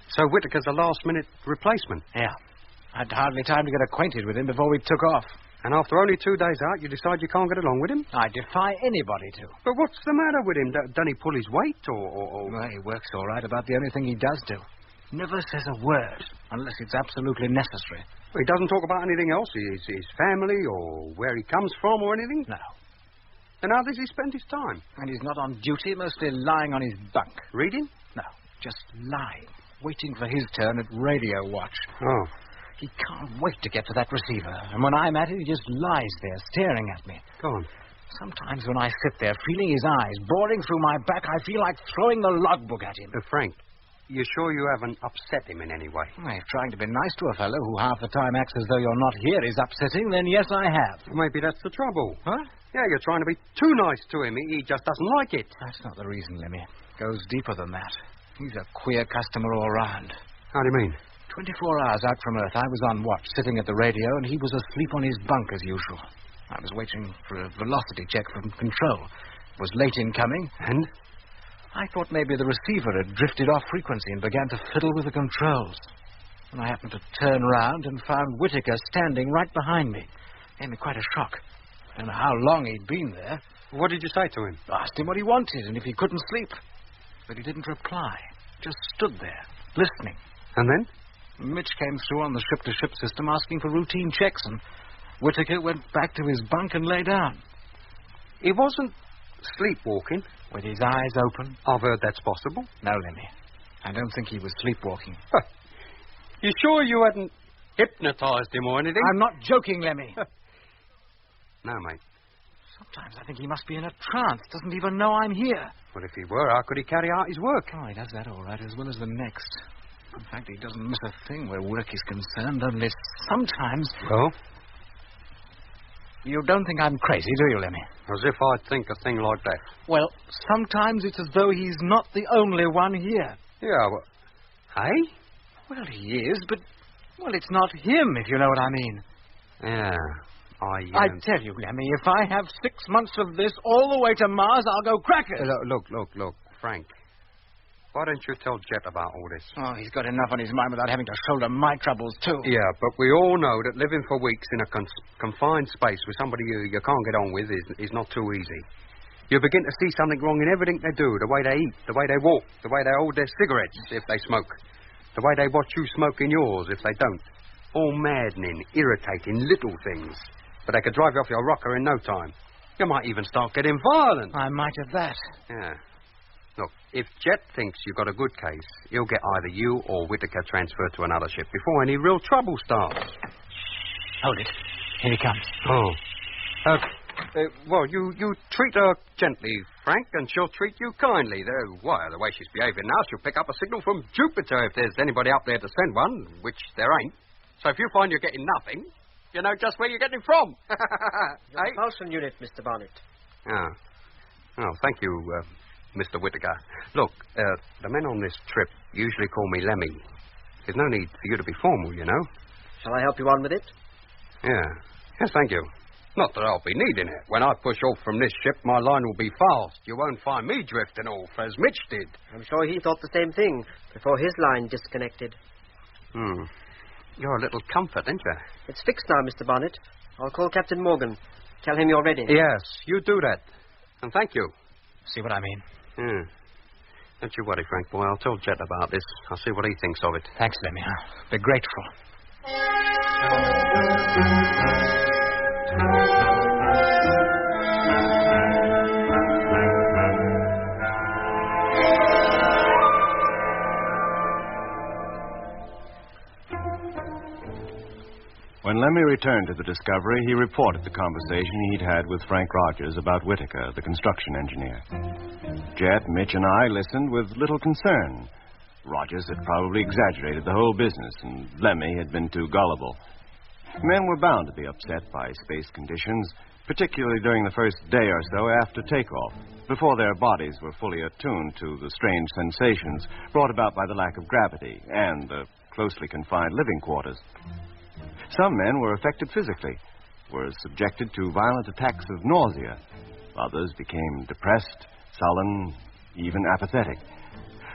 So Whittaker's a last-minute replacement? Yeah. I'd hardly time to get acquainted with him before we took off. And after only 2 days out, you decide you can't get along with him? I defy anybody to. But what's the matter with him? Doesn't he pull his weight, or... Well, he works all right about the only thing he does do. Never says a word, unless it's absolutely necessary. Well, he doesn't talk about anything else? His family, or where he comes from, or anything? No. Then how does he spend his time? And he's not on duty, mostly lying on his bunk. Reading? No, just lying, waiting for his turn at radio watch. Oh. He can't wait to get to that receiver. And when I'm at it, he just lies there, staring at me. Go on. Sometimes when I sit there, feeling his eyes boring through my back, I feel like throwing the logbook at him. Frank, you sure you haven't upset him in any way? Well, if trying to be nice to a fellow who half the time acts as though you're not here is upsetting, then yes, I have. Maybe that's the trouble. Huh? Yeah, you're trying to be too nice to him. He just doesn't like it. That's not the reason, Lemmy. It goes deeper than that. He's a queer customer all round. How do you mean? 24 hours out from Earth, I was on watch, sitting at the radio, and he was asleep on his bunk as usual. I was waiting for a velocity check from control. It was late in coming. And? I thought maybe the receiver had drifted off frequency and began to fiddle with the controls. And I happened to turn round and found Whittaker standing right behind me. Gave me quite a shock. I don't know how long he'd been there. What did you say to him? I asked him what he wanted and if he couldn't sleep. But he didn't reply. Just stood there, listening. And then? Mitch came through on the ship-to-ship system asking for routine checks, and Whittaker went back to his bunk and lay down. He wasn't sleepwalking? With his eyes open? I've heard that's possible. No, Lemmy. I don't think he was sleepwalking. You sure you hadn't hypnotized him or anything? I'm not joking, Lemmy. No, mate. Sometimes I think he must be in a trance. Doesn't even know I'm here. Well, if he were, how could he carry out his work? Oh, he does that all right, as well as the next. In fact, he doesn't miss a thing where work is concerned, only sometimes... Well? You don't think I'm crazy, do you, Lemmy? As if I'd think a thing like that. Well, sometimes it's as though he's not the only one here. Yeah, well... Hey? Well, he is, but... Well, it's not him, if you know what I mean. Yeah, I tell you, Lemmy, if I have 6 months of this all the way to Mars, I'll go crackers. Look, Frank. Why don't you tell Jet about all this? Oh, he's got enough on his mind without having to shoulder my troubles, too. Yeah, but we all know that living for weeks in a confined space with somebody you can't get on with is not too easy. You begin to see something wrong in everything they do, the way they eat, the way they walk, the way they hold their cigarettes if they smoke, the way they watch you smoking yours if they don't. All maddening, irritating little things. But they could drive you off your rocker in no time. You might even start getting violent. I might have that. Yeah. Look, if Jet thinks you've got a good case, he'll get either you or Whittaker transferred to another ship before any real trouble starts. Hold it. Here he comes. Oh. Well, you treat her gently, Frank, and she'll treat you kindly. The way she's behaving now, she'll pick up a signal from Jupiter if there's anybody up there to send one, which there ain't. So if you find you're getting nothing, you know just where you're getting it from. Your propulsion unit, Mr. Bonnet. Oh, thank you, Mr. Whittaker. Look, the men on this trip usually call me Lemmy. There's no need for you to be formal, you know. Shall I help you on with it? Yeah. Yes, thank you. Not that I'll be needing it. When I push off from this ship, my line will be fast. You won't find me drifting off, as Mitch did. I'm sure he thought the same thing before his line disconnected. You're a little comfort, ain't you? It's fixed now, Mr. Bonnet. I'll call Captain Morgan. Tell him you're ready. Yes, you do that. And thank you. See what I mean? Yeah. Don't you worry, Frank, boy. I'll tell Jet about this. I'll see what he thinks of it. Thanks, Lemmy. I'll be grateful. When Lemmy returned to the Discovery, he reported the conversation he'd had with Frank Rogers about Whitaker, the construction engineer. Jet, Mitch, and I listened with little concern. Rogers had probably exaggerated the whole business, and Lemmy had been too gullible. Men were bound to be upset by space conditions, particularly during the first day or so after takeoff, before their bodies were fully attuned to the strange sensations brought about by the lack of gravity and the closely confined living quarters. Some men were affected physically, were subjected to violent attacks of nausea. Others became depressed, sullen, even apathetic.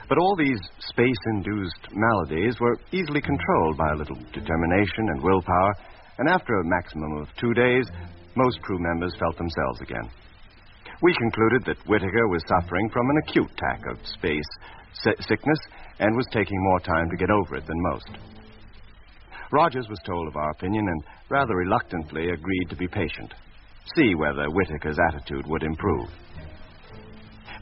But all these space-induced maladies were easily controlled by a little determination and willpower, and after a maximum of 2 days, most crew members felt themselves again. We concluded that Whitaker was suffering from an acute attack of space sickness and was taking more time to get over it than most. Rogers was told of our opinion and rather reluctantly agreed to be patient, see whether Whitaker's attitude would improve.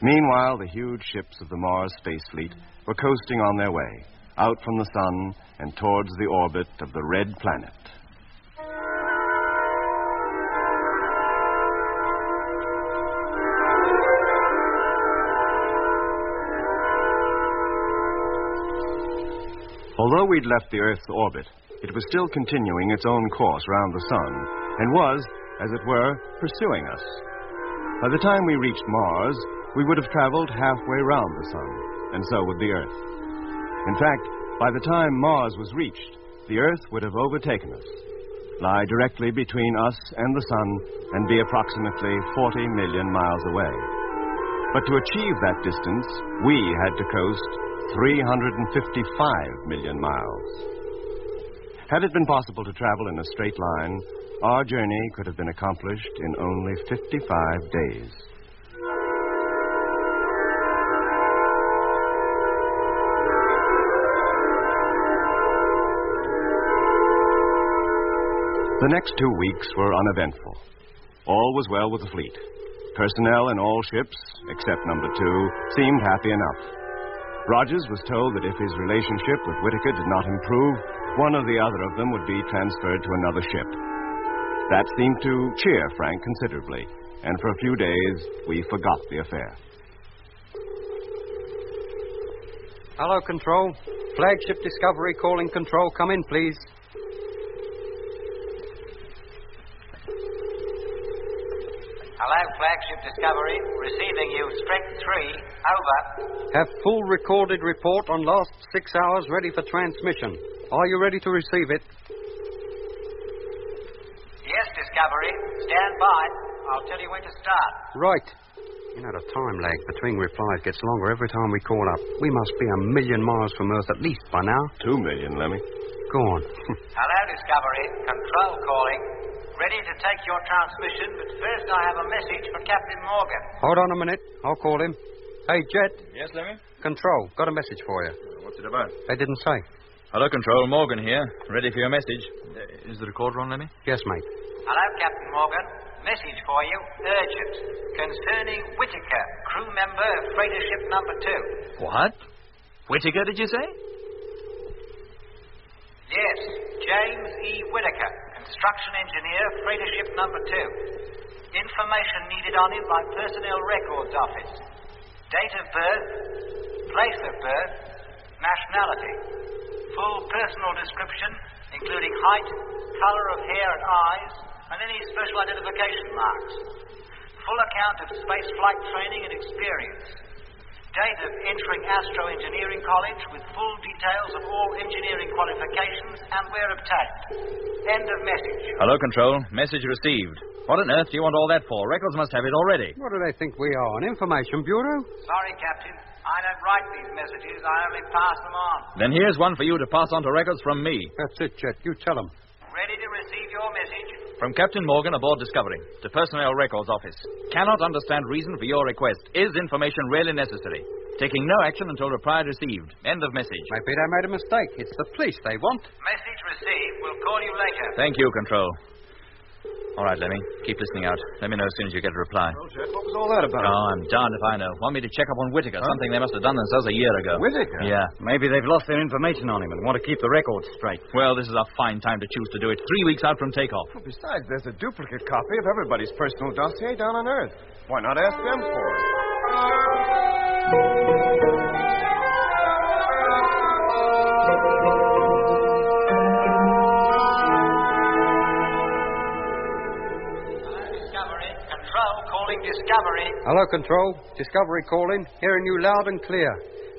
Meanwhile, the huge ships of the Mars Space Fleet were coasting on their way, out from the sun and towards the orbit of the Red Planet. Although we'd left the Earth's orbit, it was still continuing its own course round the sun and was, as it were, pursuing us. By the time we reached Mars, we would have traveled halfway round the sun, and so would the Earth. In fact, by the time Mars was reached, the Earth would have overtaken us, lie directly between us and the sun, and be approximately 40 million miles away. But to achieve that distance, we had to coast 355 million miles. Had it been possible to travel in a straight line, our journey could have been accomplished in only 55 days. The next 2 weeks were uneventful. All was well with the fleet. Personnel in all ships, except number 2, seemed happy enough. Rogers was told that if his relationship with Whitaker did not improve, one or the other of them would be transferred to another ship. That seemed to cheer Frank considerably, and for a few days we forgot the affair. Hello, Control. Flagship Discovery calling Control. Come in, please. Hello, Flagship Discovery. Receiving you, Strength 3. Over. Have full recorded report on last 6 hours ready for transmission. Are you ready to receive it? Yes, Discovery. Stand by. I'll tell you when to start. Right. You know, the time lag between replies gets longer every time we call up. We must be 1,000,000 miles from Earth at least by now. 2 million, Lemmy. Go on. Hello, Discovery. Control calling. Ready to take your transmission, but first I have a message for Captain Morgan. Hold on a minute. I'll call him. Hey, Jet. Yes, Lemmy? Control. Got a message for you. What's it about? They didn't say. Hello, Control. Morgan here. Ready for your message. Is the recorder on, Lemmy? Yes, mate. Hello, Captain Morgan. Message for you, urgent, concerning Whitaker, crew member of freighter ship number 2. What? Whitaker, did you say? Yes, James E. Whitaker, construction engineer, freighter ship number 2. Information needed on him by Personnel Records Office. Date of birth, place of birth, nationality. Full personal description, including height, color of hair and eyes, and any special identification marks. Full account of space flight training and experience. Date of entering Astro Engineering College with full details of all engineering qualifications and where obtained. End of message. Hello, Control. Message received. What on earth do you want all that for? Records must have it already. What do they think we are, an information bureau? Sorry, Captain. I don't write these messages. I only pass them on. Then here's one for you to pass on to Records from me. That's it, Jet. You tell them. Ready to receive your message. From Captain Morgan aboard Discovery to Personnel Records Office. Cannot understand reason for your request. Is information really necessary? Taking no action until reply received. End of message. Maybe they made a mistake. It's the police they want. Message received. We'll call you later. Thank you, Control. All right, Lemmy. Keep listening out. Let me know as soon as you get a reply. Well, Jet, what was all that about? Oh, I'm darned if I know. Want me to check up on Whittaker, something they must have done themselves a year ago. Whittaker? Yeah. Maybe they've lost their information on him and want to keep the records straight. Well, this is a fine time to choose to do it. 3 weeks out from takeoff. Well, besides, there's a duplicate copy of everybody's personal dossier down on Earth. Why not ask them for it? Discovery. Hello, Control. Discovery calling. Hearing you loud and clear.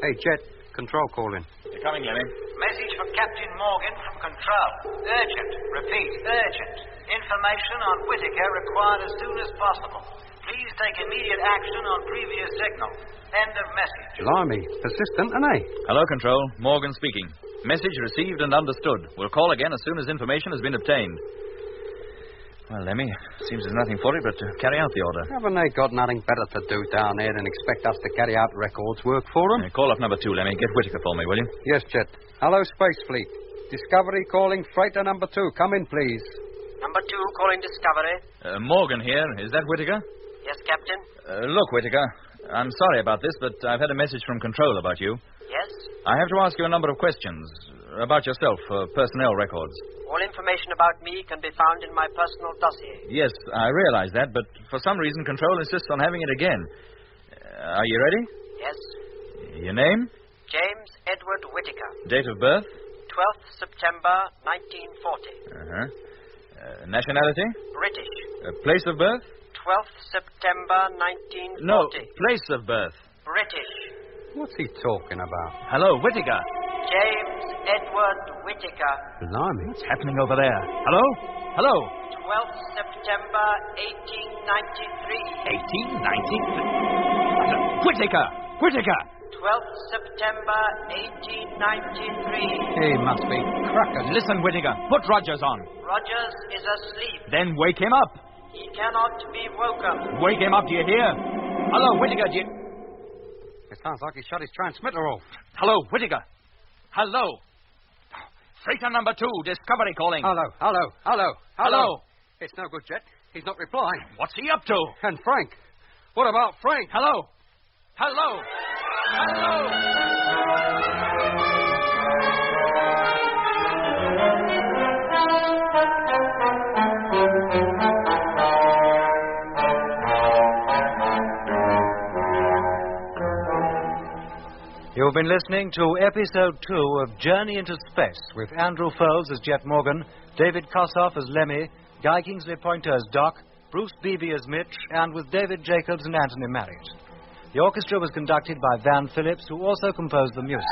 Hey, Jet. Control calling. You're coming, Lemmy. Message for Captain Morgan from Control. Urgent. Repeat, urgent. Information on Whittaker required as soon as possible. Please take immediate action on previous signal. End of message. Blimey. Persistent, ain't they? Hello, Control. Morgan speaking. Message received and understood. We'll call again as soon as information has been obtained. Well, Lemmy, seems there's nothing for it but to carry out the order. Haven't they got nothing better to do down there than expect us to carry out records work for them? Call up number 2, Lemmy. Get Whittaker for me, will you? Yes, Jet. Hello, Space Fleet. Discovery calling freighter number 2. Come in, please. Number 2 calling Discovery. Morgan here. Is that Whittaker? Yes, Captain. Look, Whittaker, I'm sorry about this, but I've had a message from Control about you. Yes? I have to ask you a number of questions about yourself for personnel records. All information about me can be found in my personal dossier. Yes, I realize that, but for some reason Control insists on having it again. Are you ready? Yes? Your name? James Edward Whittaker. Date of birth? 12th September 1940. Uh-huh. Nationality? British. Place of birth? 12th September 1940. No, place of birth. British. What's he talking about? Hello, Whittaker. James Edward Whittaker. Blimey. What's happening over there? Hello? Hello? 12th September 1893. 1893? Whittaker! Whittaker! 12th September 1893. He must be crackers. Listen, Whittaker. Put Rogers on. Rogers is asleep. Then wake him up. He cannot be woken. Wake him up, do you hear? Hello, Whittaker, do you... It sounds like he shut his transmitter off. Hello, Whittaker. Hello. Freighter number 2, Discovery calling. Hello. It's no good, Jet. He's not replying. What's he up to? And Frank. What about Frank? Hello. Hello. You've been listening to Episode 2 of Journey into Space with Andrew Foles as Jet Morgan, David Kossoff as Lemmy, Guy Kingsley Pointer as Doc, Bruce Beebe as Mitch, and with David Jacobs and Anthony Marriott. The orchestra was conducted by Van Phillips, who also composed the music.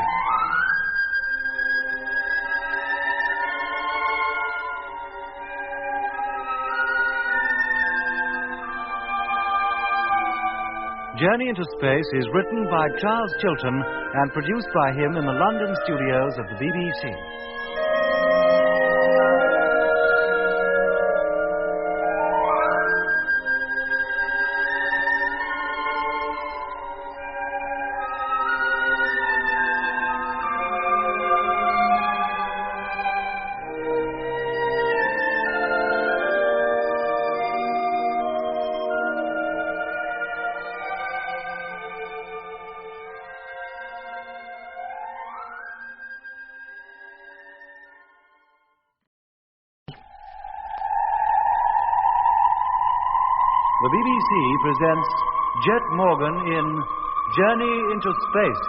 Journey into Space is written by Charles Chilton and produced by him in the London studios of the BBC. The BBC presents Jet Morgan in Journey into Space.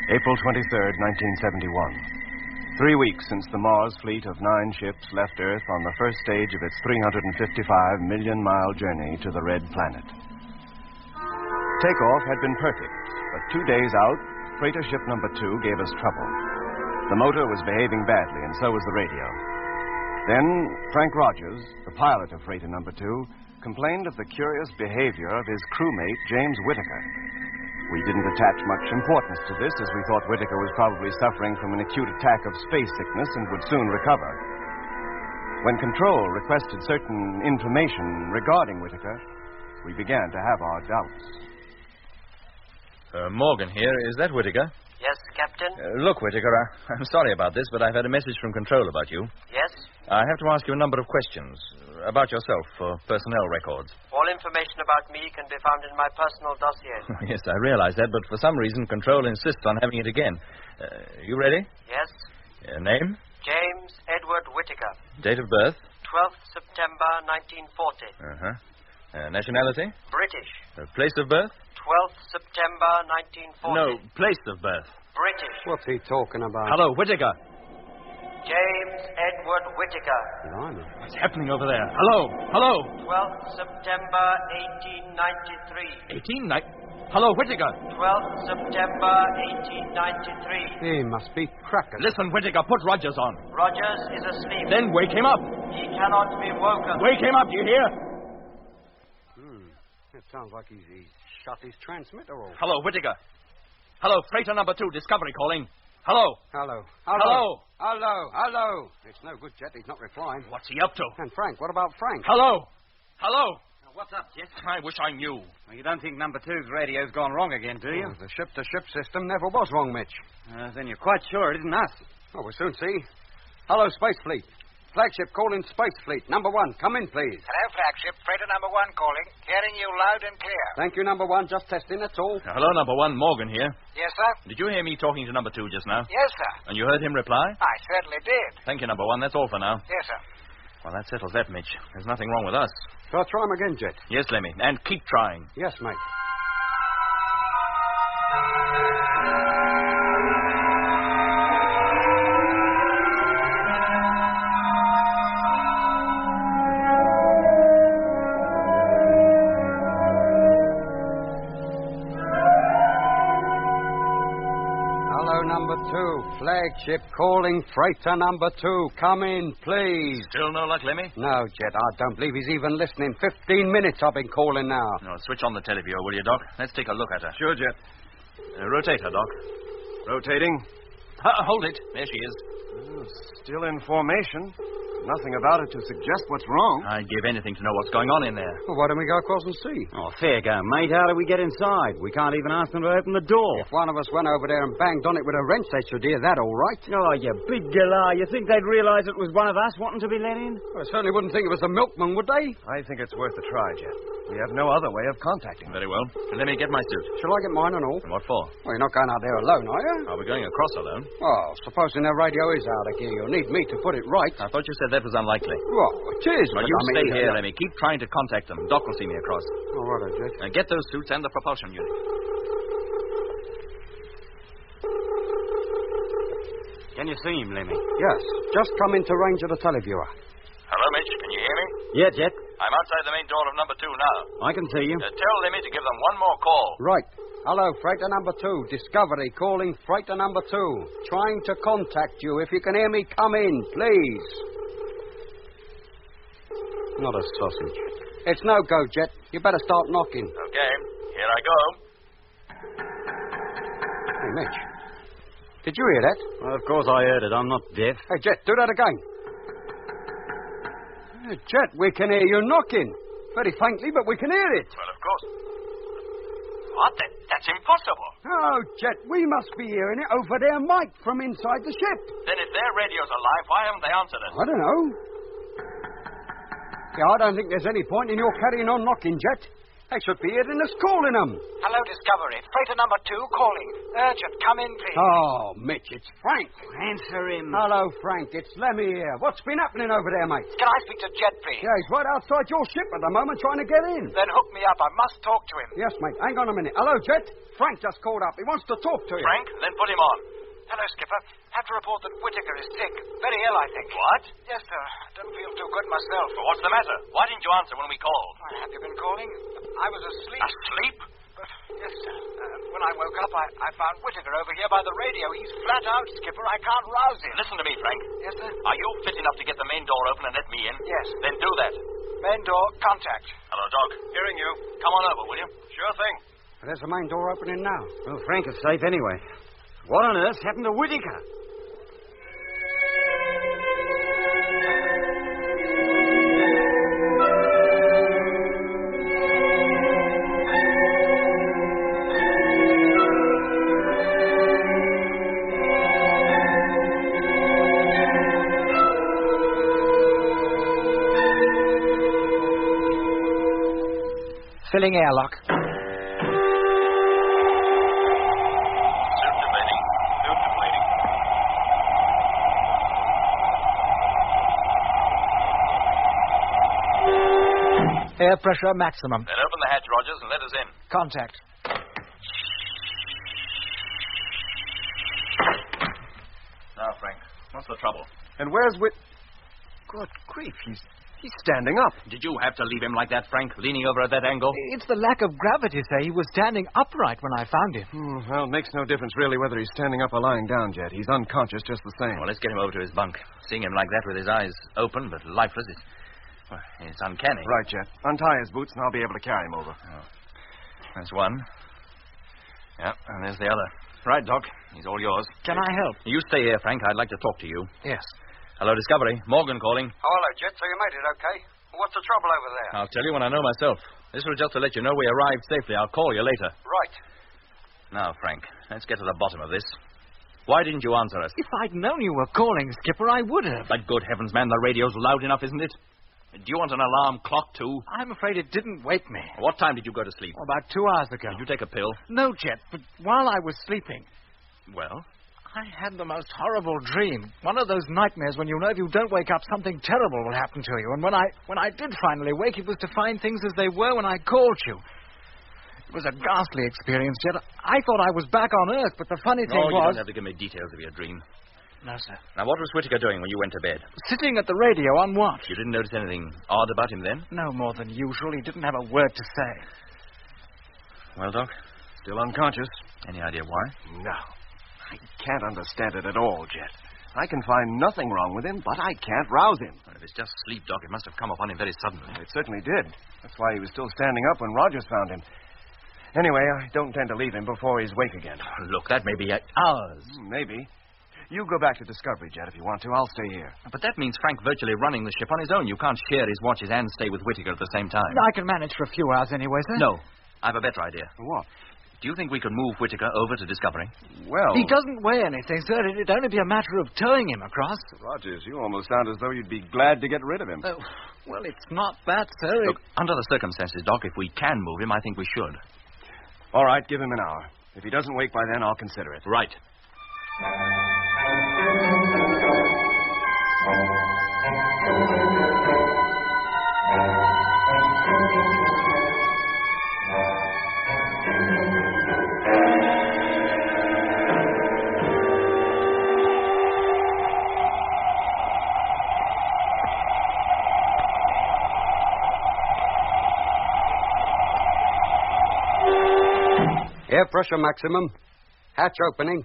April 23rd, 1971. 3 weeks since the Mars fleet of 9 ships left Earth on the first stage of its 355-million-mile journey to the Red Planet. Takeoff had been perfect, but 2 days out, freighter ship number 2 gave us trouble. The motor was behaving badly, and so was the radio. Then, Frank Rogers, the pilot of freighter number 2, complained of the curious behavior of his crewmate, James Whittaker. We didn't attach much importance to this, as we thought Whittaker was probably suffering from an acute attack of space sickness and would soon recover. When Control requested certain information regarding Whittaker, we began to have our doubts. Morgan here. Is that Whittaker? Yes, Captain? Look, Whittaker, I'm sorry about this, but I've had a message from Control about you. Yes? I have to ask you a number of questions about yourself for personnel records. All information about me can be found in my personal dossier. Yes, I realize that, but for some reason, Control insists on having it again. You ready? Yes? Name? James Edward Whittaker. Date of birth? 12th September 1940. Uh-huh. Nationality? British. Place of birth? 12th September 1940. No, place of birth. British. What's he talking about? Hello, Whittaker. James Edward Whittaker. Blimey. What's happening over there? Hello, hello. 12th September 1893. Hello, Whittaker. 12th September 1893. He must be crackers. Listen, Whittaker, put Rogers on. Rogers is asleep. Then wake him up. He cannot be woken. Wake him up, do you hear? It sounds like he's shut his transmitter off. Hello, Whittaker. Hello, freighter number 2, Discovery calling. Hello. Hello. It's no good, Jet. He's not replying. What's he up to? And Frank, what about Frank? Hello. What's up, Jet? I wish I knew. Well, you don't think number 2's radio's gone wrong again, do you? Oh, the ship-to-ship system never was wrong, Mitch. Then you're quite sure it isn't us. Oh, we'll soon see. Hello, Space Fleet. Flagship calling Space Fleet. Number 1, come in, please. Hello, flagship. Freighter number 1 calling. Hearing you loud and clear. Thank you, number 1. Just testing, that's all. Hello, number 1, Morgan here. Yes, sir? Did you hear me talking to number 2 just now? Yes, sir. And you heard him reply? I certainly did. Thank you, number 1. That's all for now. Yes, sir. Well, that settles that, Mitch. There's nothing wrong with us. Shall I try him again, Jet? Yes, Lemmy. And keep trying. Yes, mate. Number 2, flagship calling freighter number 2. Come in, please. Still no luck, Lemmy? No, Jet, I don't believe he's even listening. 15 minutes I've been calling now. No, switch on the teleview, will you, Doc? Let's take a look at her. Sure, Jet. Rotate her, Doc. Rotating. Hold it. There she is. Still in formation. Nothing about it to suggest what's wrong. I'd give anything to know what's going on in there. Well, why don't we go across and see? Oh, fair go, mate. How do we get inside? We can't even ask them to open the door. If one of us went over there and banged on it with a wrench, they should hear that all right. Oh, you big galah. You think they'd realize it was one of us wanting to be let in? Well, I certainly wouldn't think it was a milkman, would they? I think it's worth a try, Jet. We have no other way of contacting them. Very well. Let me get my suit. Shall I get mine and all? And what for? Well, you're not going out there alone, are you? Are we going across alone? Well, supposing their radio is out of gear, you'll need me to put it right. I thought you said that was unlikely. Well, it is. Well, you stay here, Lemmy. Keep trying to contact them. Doc will see me across. All right, Jet. And get those suits and the propulsion unit. Can you see him, Lemmy? Yes. Just come into range of the televiewer. Hello, Mitch. Can you hear me? Yeah, Jet. I'm outside the main door of number 2 now. I can see you. Tell Lemmy to give them one more call. Right. Hello, freighter number 2. Discovery calling freighter number 2. Trying to contact you. If you can hear me, come in, please. Not a sausage. It's no go, Jet. You better start knocking. Okay. Here I go. Hey, Mitch. Did you hear that? Well, of course I heard it. I'm not deaf. Hey, Jet, do that again. Hey, Jet, we can hear you knocking. Very faintly, but we can hear it. Well, of course. What? That's impossible. Oh, Jet, we must be hearing it over their mic from inside the ship. Then if their radio's alive, why haven't they answered us? I don't know. Yeah, I don't think there's any point in your carrying on knocking, Jet. They should be hitting us calling them. Hello, Discovery. Freighter number 2 calling. Urgent. Come in, please. Oh, Mitch, it's Frank. Answer him. Hello, Frank. It's Lemmy here. What's been happening over there, mate? Can I speak to Jet, please? Yeah, he's right outside your ship at the moment trying to get in. Then hook me up. I must talk to him. Yes, mate. Hang on a minute. Hello, Jet. Frank just called up. He wants to talk to you. Frank, then put him on. Hello, Skipper. Have to report that Whittaker is sick. Very ill, I think. What? Yes, sir. Don't feel too good myself. Well, what's the matter? Why didn't you answer when we called? Have you been calling? I was asleep. Asleep? But, yes, sir. When I woke up, I found Whittaker over here by the radio. He's flat out, Skipper. I can't rouse him. Listen to me, Frank. Yes, sir? Are you fit enough to get the main door open and let me in? Yes. Then do that. Main door, contact. Hello, Doc. Hearing you. Come on over, will you? Sure thing. There's the main door opening now. Well, Frank is safe anyway. What on earth happened to Whittaker? Filling airlock. Air pressure maximum. Then open the hatch, Rogers, and let us in. Contact. Now, Frank, what's the trouble? And where's Whit... Good grief, he's standing up. Did you have to leave him like that, Frank, leaning over at that angle? It's the lack of gravity, sir. He was standing upright when I found him. Well, it makes no difference really whether he's standing up or lying down, Jet. He's unconscious just the same. Well, let's get him over to his bunk. Seeing him like that with his eyes open but lifeless, it's uncanny. Right, Jet. Untie his boots and I'll be able to carry him over. Oh. That's one. Yeah, and there's the other. Right, Doc. He's all yours. Can I help? You stay here, Frank. I'd like to talk to you. Yes. Hello, Discovery. Morgan calling. Oh, hello, Jet. So you made it okay? What's the trouble over there? I'll tell you when I know myself. This was just to let you know we arrived safely. I'll call you later. Right. Now, Frank, let's get to the bottom of this. Why didn't you answer us? If I'd known you were calling, Skipper, I would have. But good heavens, man, the radio's loud enough, isn't it? Do you want an alarm clock, too? I'm afraid it didn't wake me. What time did you go to sleep? About 2 hours ago. Did you take a pill? No, Jet, but while I was sleeping... Well? I had the most horrible dream. One of those nightmares when you know if you don't wake up, something terrible will happen to you. And when I did finally wake, it was to find things as they were when I called you. It was a ghastly experience, Jet. I thought I was back on Earth, but the funny thing was... you don't have to give me details of your dream. No, sir. Now, what was Whittaker doing when you went to bed? Sitting at the radio on watch. You didn't notice anything odd about him then? No more than usual. He didn't have a word to say. Well, Doc? Still unconscious. Any idea why? No. I can't understand it at all, Jet. I can find nothing wrong with him, but I can't rouse him. Well, if it's just sleep, Doc, it must have come upon him very suddenly. It certainly did. That's why he was still standing up when Rogers found him. Anyway, I don't intend to leave him before he's awake again. Look, that may be hours. Maybe. You go back to Discovery, Jet, if you want to. I'll stay here. But that means Frank virtually running the ship on his own. You can't share his watches and stay with Whittaker at the same time. I can manage for a few hours anyway, sir. No. I have a better idea. What? Do you think we could move Whittaker over to Discovery? Well... He doesn't weigh anything, sir. It'd only be a matter of towing him across. Rogers, you almost sound as though you'd be glad to get rid of him. Well, it's not that, sir. Look, under the circumstances, Doc, if we can move him, I think we should. All right, give him an hour. If he doesn't wake by then, I'll consider it. Right. Air pressure maximum. Hatch opening.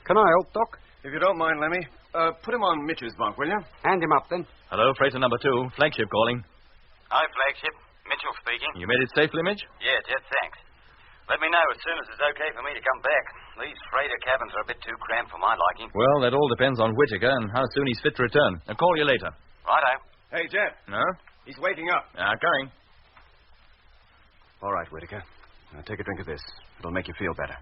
Can I help, Doc? If you don't mind, Lemmy, put him on Mitch's bunk, will you? Hand him up, then. Hello, freighter number 2. Flagship calling. Hi, Flagship. Mitchell speaking. You made it safely, Mitch? Yeah, Jet, thanks. Let me know as soon as it's okay for me to come back. These freighter cabins are a bit too cramped for my liking. Well, that all depends on Whittaker and how soon he's fit to return. I'll call you later. Righto. Hey, Jet. No? He's waking up. Coming. All right, Whittaker. Now take a drink of this. It'll make you feel better.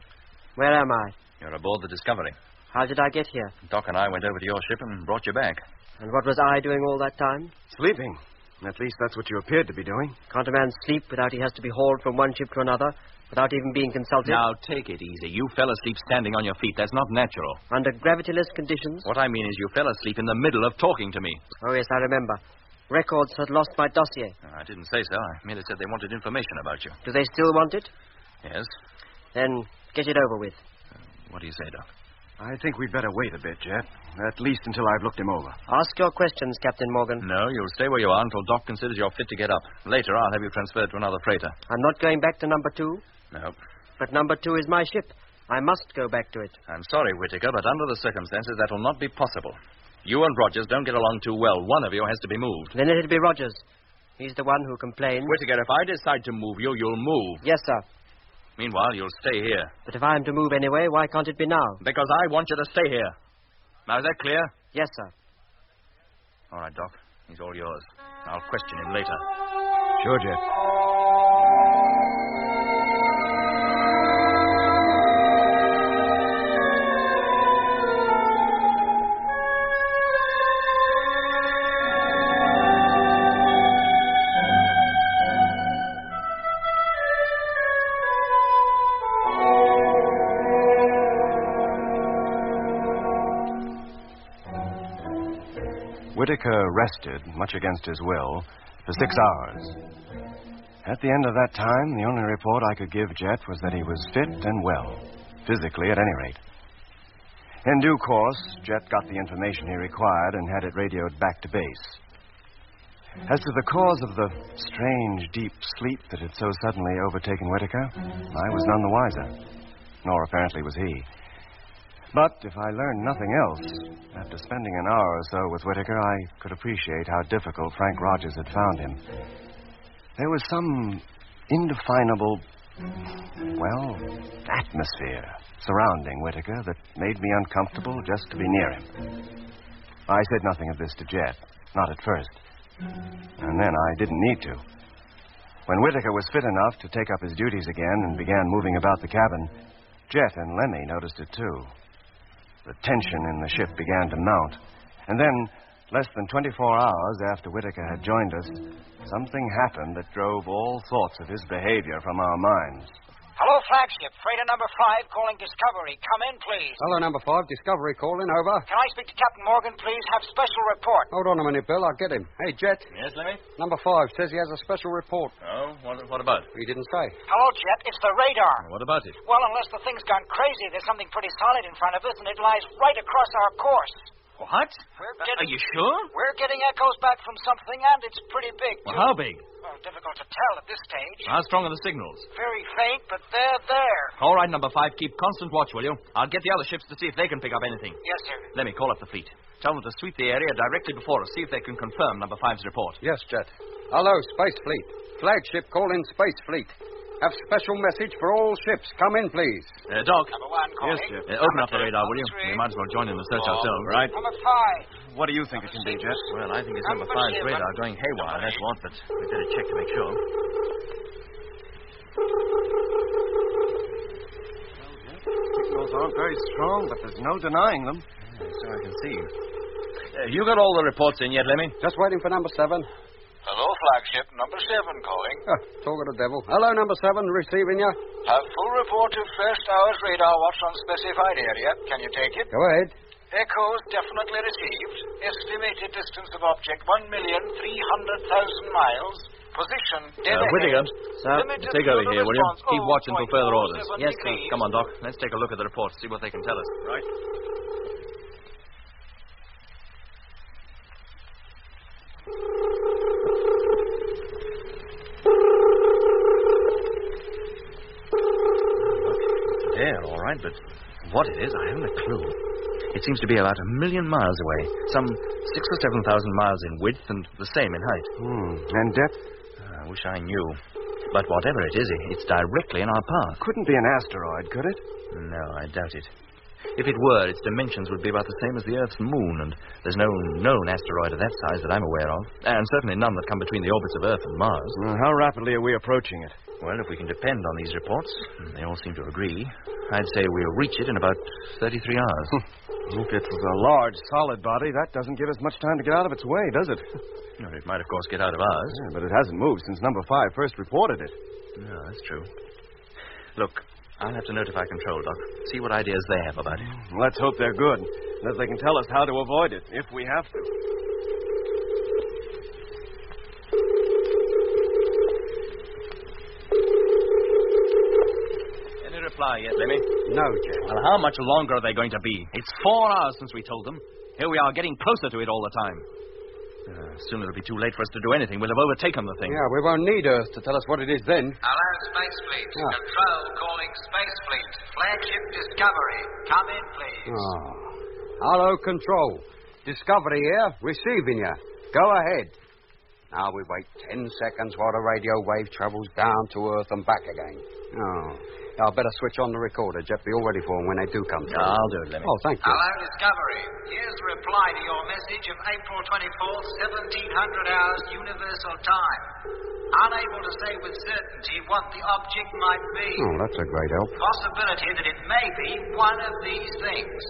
Where am I? You're aboard the Discovery. How did I get here? Doc and I went over to your ship and brought you back. And what was I doing all that time? Sleeping. At least that's what you appeared to be doing. Can't a man sleep without he has to be hauled from one ship to another, without even being consulted? Now, take it easy. You fell asleep standing on your feet. That's not natural. Under gravityless conditions? What I mean is you fell asleep in the middle of talking to me. Oh, yes, I remember. Records had lost my dossier. I didn't say so. I merely said they wanted information about you. Do they still want it? Yes. Then get it over with. What do you say, Doc? I think we'd better wait a bit, Jet. At least until I've looked him over. Ask your questions, Captain Morgan. No, you'll stay where you are until Doc considers you're fit to get up. Later, I'll have you transferred to another freighter. I'm not going back to number 2. No. But number 2 is my ship. I must go back to it. I'm sorry, Whittaker, but under the circumstances, that will not be possible. You and Rogers don't get along too well. One of you has to be moved. Then it'll be Rogers. He's the one who complains. Whittaker, if I decide to move you, you'll move. Yes, sir. Meanwhile, you'll stay here. But if I am to move anyway, why can't it be now? Because I want you to stay here. Now, is that clear? Yes, sir. All right, Doc. He's all yours. I'll question him later. Sure, Jet. Whittaker rested, much against his will, for 6 hours. At the end of that time, the only report I could give Jet was that he was fit and well, physically at any rate. In due course, Jet got the information he required and had it radioed back to base. As to the cause of the strange, deep sleep that had so suddenly overtaken Whittaker, I was none the wiser, nor apparently was he. But if I learned nothing else, after spending an hour or so with Whittaker, I could appreciate how difficult Frank Rogers had found him. There was some indefinable, atmosphere surrounding Whittaker that made me uncomfortable just to be near him. I said nothing of this to Jet, not at first. And then I didn't need to. When Whittaker was fit enough to take up his duties again and began moving about the cabin, Jet and Lemmy noticed it too. The tension in the ship began to mount. And then, less than 24 hours after Whittaker had joined us, something happened that drove all thoughts of his behavior from our minds. Hello, flagship. Freighter number 5 calling Discovery. Come in, please. Hello, number 5. Discovery calling. Over. Can I speak to Captain Morgan, please? Have special report. Hold on a minute, Bill. I'll get him. Hey, Jet. Yes, Lemmy? Number 5 says he has a special report. Oh, what about? He didn't say. Hello, Jet. It's the radar. What about it? Well, unless the thing's gone crazy, there's something pretty solid in front of us, and it lies right across our course. What? Are you sure? We're getting echoes back from something, and it's pretty big, too. Well, how big? Well, difficult to tell at this stage. How strong are the signals? Very faint, but they're there. All right, number 5, keep constant watch, will you? I'll get the other ships to see if they can pick up anything. Yes, sir. Let me call up the fleet. Tell them to sweep the area directly before us, see if they can confirm number 5's report. Yes, Jet. Hello, Space Fleet. Flagship calling Space Fleet. Have special message for all ships. Come in, please. Doc. Number 1 calling. Yes, Jet. Open up the radar, will you? We might as well join in the search ourselves. Right. Number 5. What do you think it can be, Jet? Well, I think it's number 5's radar going haywire, that's what, but we'd better check to make sure. Signals aren't very strong, but there's no denying them. So I can see. You got all the reports in yet, Lemmy? Just waiting for number 7. Hello, flagship. Number 7 calling. Talk of the devil. Hello, number 7. Receiving you. Have full report of first hour's radar watch on specified area. Can you take it? Go ahead. Echoes definitely received. Estimated distance of object 1,300,000 miles. Position dead ahead. Whittaker. Sir? Limited Take over here, will you? response, Keep watch until further orders. 0.47 Yes, sir. degrees. Come on, Doc. Let's take a look at the report, see what they can tell us. Right. There, all right, but what it is, I haven't a clue. It seems to be about 1,000,000 miles away, some 6,000 or 7,000 miles in width and the same in height. And depth? I wish I knew. But whatever it is, it's directly in our path. Couldn't be an asteroid, could it? No, I doubt it. If it were, its dimensions would be about the same as the Earth's moon, and there's no known asteroid of that size that I'm aware of, and certainly none that come between the orbits of Earth and Mars. How rapidly are we approaching it? Well, if we can depend on these reports, they all seem to agree, I'd say we'll reach it in about 33 hours. If it's a large, solid body, that doesn't give us much time to get out of its way, does it? No, it might, of course, get out of ours. Yeah, but it hasn't moved since number 5 first reported it. No, that's true. Look, I'll have to notify Control, Doc. See what ideas they have about it. Let's hope they're good, and that they can tell us how to avoid it, if we have to. Any reply yet, Lemmy? No, Jet. Well, how much longer are they going to be? It's 4 hours since we told them. Here we are, getting closer to it all the time. Soon it'll be too late for us to do anything. We'll have overtaken the thing. Yeah, we won't need Earth to tell us what it is then. Hello, Space Fleet. Yeah. Control calling Space Fleet. Flagship Discovery. Come in, please. Oh. Hello, Control. Discovery here, receiving you. Go ahead. Now we wait 10 seconds while the radio wave travels down to Earth and back again. Oh. I'll better switch on the recorder. Jet, be all ready for them when they do come through. I'll do it, Lemmy. Oh, thank you. Hello, Discovery. Here's a reply to your message of April 24th, 1700 hours Universal Time. Unable to say with certainty what the object might be. Oh, that's a great help. Possibility that it may be one of these things.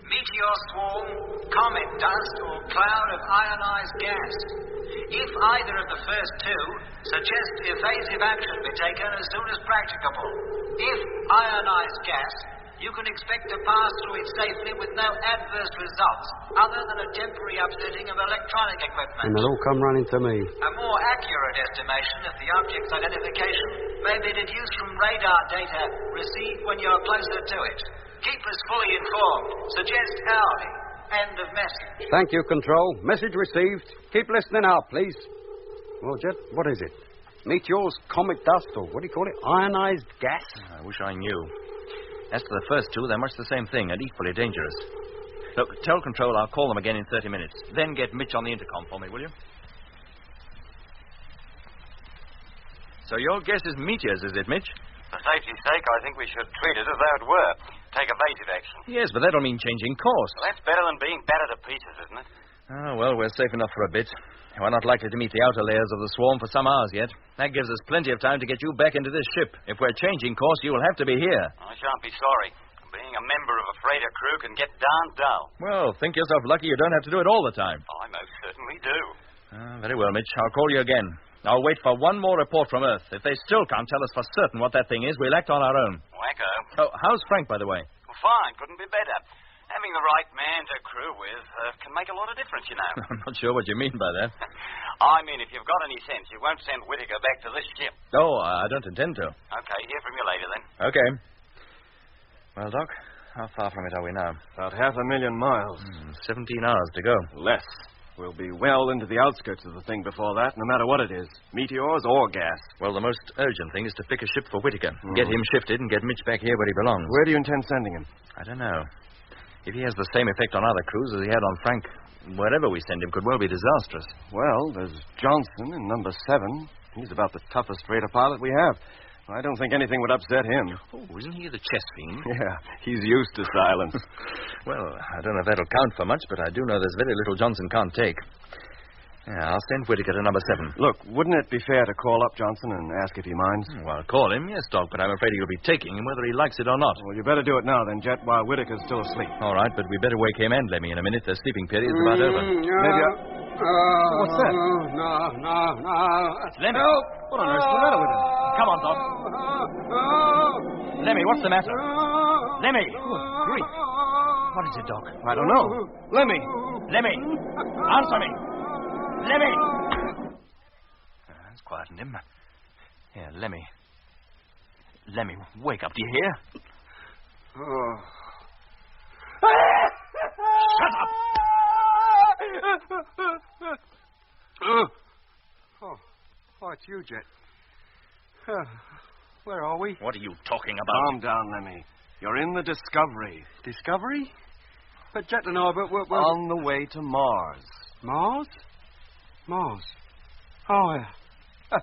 Meteor swarm, comet dust, or cloud of ionized gas. If either of the first two, suggest evasive action be taken as soon as practicable. If ionized gas, you can expect to pass through it safely with no adverse results, other than a temporary upsetting of electronic equipment. And they'll all come running to me. A more accurate estimation of the object's identification may be deduced from radar data received when you're closer to it. Keep us fully informed. Suggest howdy. End of message. Thank you, Control. Message received. Keep listening out, please. Well, Jet, what is it? Meteors, comet dust, or what do you call it? Ionized gas? I wish I knew. As to the first two, they're much the same thing and equally dangerous. Look, tell Control I'll call them again in 30 minutes. Then get Mitch on the intercom for me, will you? So your guess is meteors, is it, Mitch? For safety's sake, I think we should treat it as though it were. Take evasive action. Yes, but that'll mean changing course. Well, that's better than being battered to pieces, isn't it? Oh, well, we're safe enough for a bit. We're not likely to meet the outer layers of the swarm for some hours yet. That gives us plenty of time to get you back into this ship. If we're changing course, you'll have to be here. I shan't be sorry. Being a member of a freighter crew can get darn dull. Well, think yourself lucky you don't have to do it all the time. I most certainly do. Very well, Mitch. I'll call you again. I'll wait for one more report from Earth. If they still can't tell us for certain what that thing is, we'll act on our own. Wacko. Oh, how's Frank, by the way? Well, fine. Couldn't be better. Having the right man to crew with can make a lot of difference, you know. I'm not sure what you mean by that. I mean, if you've got any sense, you won't send Whittaker back to this ship. Oh, I don't intend to. Okay, hear from you later, then. Okay. Well, Doc, how far from it are we now? About 500,000 miles. 17 hours to go. Less. We'll be well into the outskirts of the thing before that, no matter what it is. Meteors or gas. Well, the most urgent thing is to pick a ship for Whittaker. Get him shifted and get Mitch back here where he belongs. Where do you intend sending him? I don't know. If he has the same effect on other crews as he had on Frank, wherever we send him could well be disastrous. Well, there's Johnson in number 7. He's about the toughest freighter pilot we have. I don't think anything would upset him. Oh, isn't he the chess fiend? Yeah, he's used to silence. Well, I don't know if that'll count for much, but I do know there's very little Johnson can't take. Yeah, I'll send Whittaker to number 7. Look, wouldn't it be fair to call up Johnson and ask if he minds? Well, call him, yes, Doc, but I'm afraid he'll be taking him whether he likes it or not. Well, you better do it now then, Jet, while Whittaker's still asleep. All right, but we better wake him and Lemmy in a minute. Their sleeping period's about over. Maybe what's that? No. It's Lemmy. Help! What on earth's the matter with him? Come on, Doc. Lemmy, what's the matter? Lemmy! Good grief. What is it, Doc? I don't know. Lemmy! Lemmy! Answer me! Lemmy! That's quietened him. Here, Lemmy. Lemmy, wake up, do you hear? Shut up! Oh, it's you, Jet. Where are we? What are you talking about? Calm down, Lemmy. You're in the Discovery. Discovery? But Jet and I, we're on the way to Mars. Mars? Mars. Oh, yeah.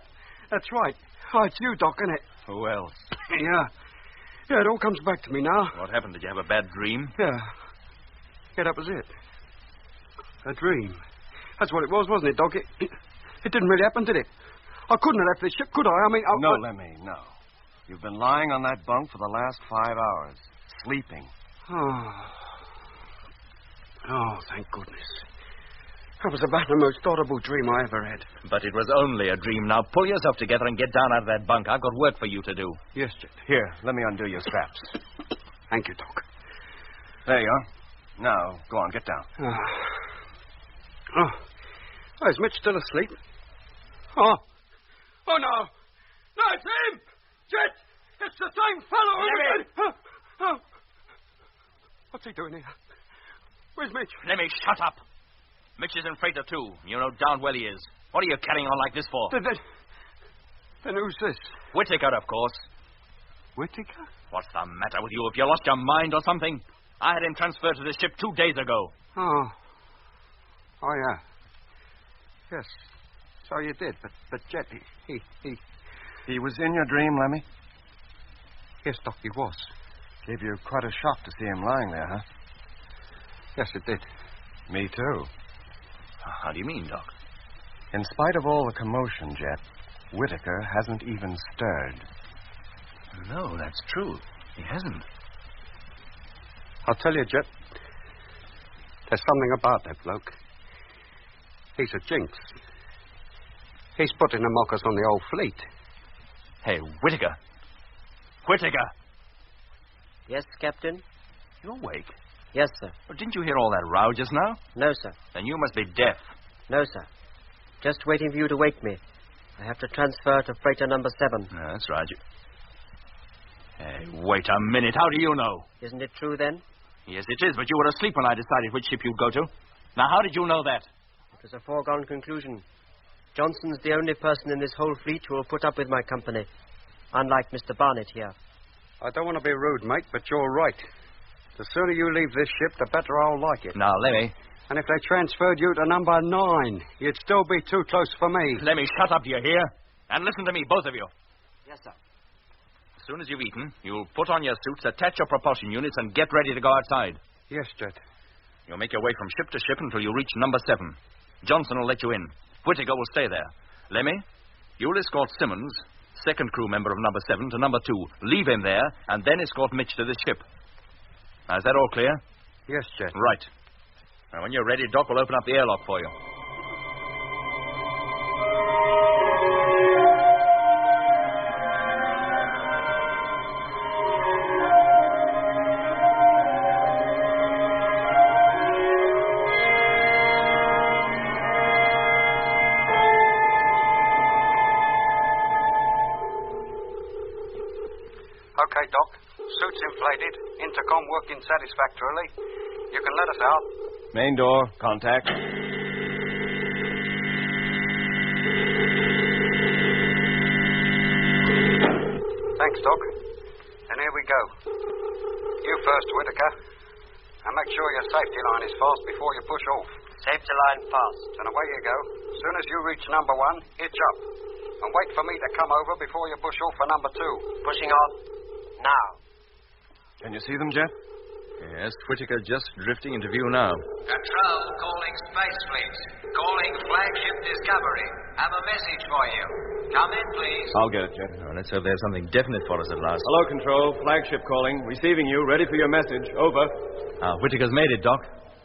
That's right. Oh, it's you, Doc, isn't it? Who else? Yeah, it all comes back to me now. What happened? Did you have a bad dream? Yeah, that was it. A dream. That's what it was, wasn't it, Doc? It didn't really happen, did it? I couldn't have left this ship, could I? I mean... No, Lemmy, no. You've been lying on that bunk for the last 5 hours, sleeping. Oh, thank goodness. That was about the most horrible dream I ever had. But it was only a dream. Now pull yourself together and get down out of that bunk. I've got work for you to do. Yes, Jet. Here, let me undo your straps. Thank you, Doc. There you are. Now, go on, get down. Oh, is Mitch still asleep? Oh, no. No, it's him! Jet! It's the same fellow! What's he doing here? Where's Mitch? Lemmy, shut up. Mitch is in freighter too. You know darn well he is. What are you carrying on like this for? Then who's this? Whittaker, of course. Whittaker? What's the matter with you? Have you lost your mind or something? I had him transferred to the ship 2 days ago. Oh, yeah. Yes. So you did, but Jet, He was in your dream, Lemmy? Yes, Doc, he was. Gave you quite a shock to see him lying there, huh? Yes, it did. Me too. How do you mean, Doc? In spite of all the commotion, Jet, Whittaker hasn't even stirred. No, that's true. He hasn't. I'll tell you, Jet, there's something about that bloke. He's a jinx. He's putting the mockers on the old fleet. Hey, Whittaker. Whittaker! Yes, Captain? You're awake. Yes, sir. Well, didn't you hear all that row just now? No, sir. Then you must be deaf. No, sir. Just waiting for you to wake me. I have to transfer to freighter number 7. That's right. Hey, wait a minute. How do you know? Isn't it true, then? Yes, it is, but you were asleep when I decided which ship you'd go to. Now, how did you know that? It was a foregone conclusion. Johnson's the only person in this whole fleet who will put up with my company, unlike Mr. Barnett here. I don't want to be rude, mate, but you're right. The sooner you leave this ship, the better I'll like it. Now, Lemmy. And if they transferred you to number 9, you'd still be too close for me. Lemmy, shut up, do you hear? And listen to me, both of you. Yes, sir. As soon as you've eaten, you'll put on your suits, attach your propulsion units, and get ready to go outside. Yes, Jet. You'll make your way from ship to ship until you reach number 7. Johnson will let you in. Whittaker will stay there. Lemmy, you'll escort Simmons, second crew member of number 7, to number 2. Leave him there, and then escort Mitch to this ship. Now, is that all clear? Yes, Jet. Right. Now, when you're ready, Doc will open up the airlock for you. Okay, Doc. Suits inflated. Intercom working satisfactorily. You can let us out. Main door, contact. Thanks, Doc. And here we go. You first, Whittaker. And make sure your safety line is fast before you push off. Safety line fast. And away you go. As soon as you reach number 1, hitch up. And wait for me to come over before you push off for number 2. Pushing off now. Can you see them, Jet? Yes, Whittaker just drifting into view now. Control calling Space Fleet. Calling Flagship Discovery. Have a message for you. Come in, please. I'll get it, Jet. Oh, let's hope there's something definite for us at last. Hello, Control. Flagship calling. Receiving you. Ready for your message. Over. Whittaker's made it, Doc.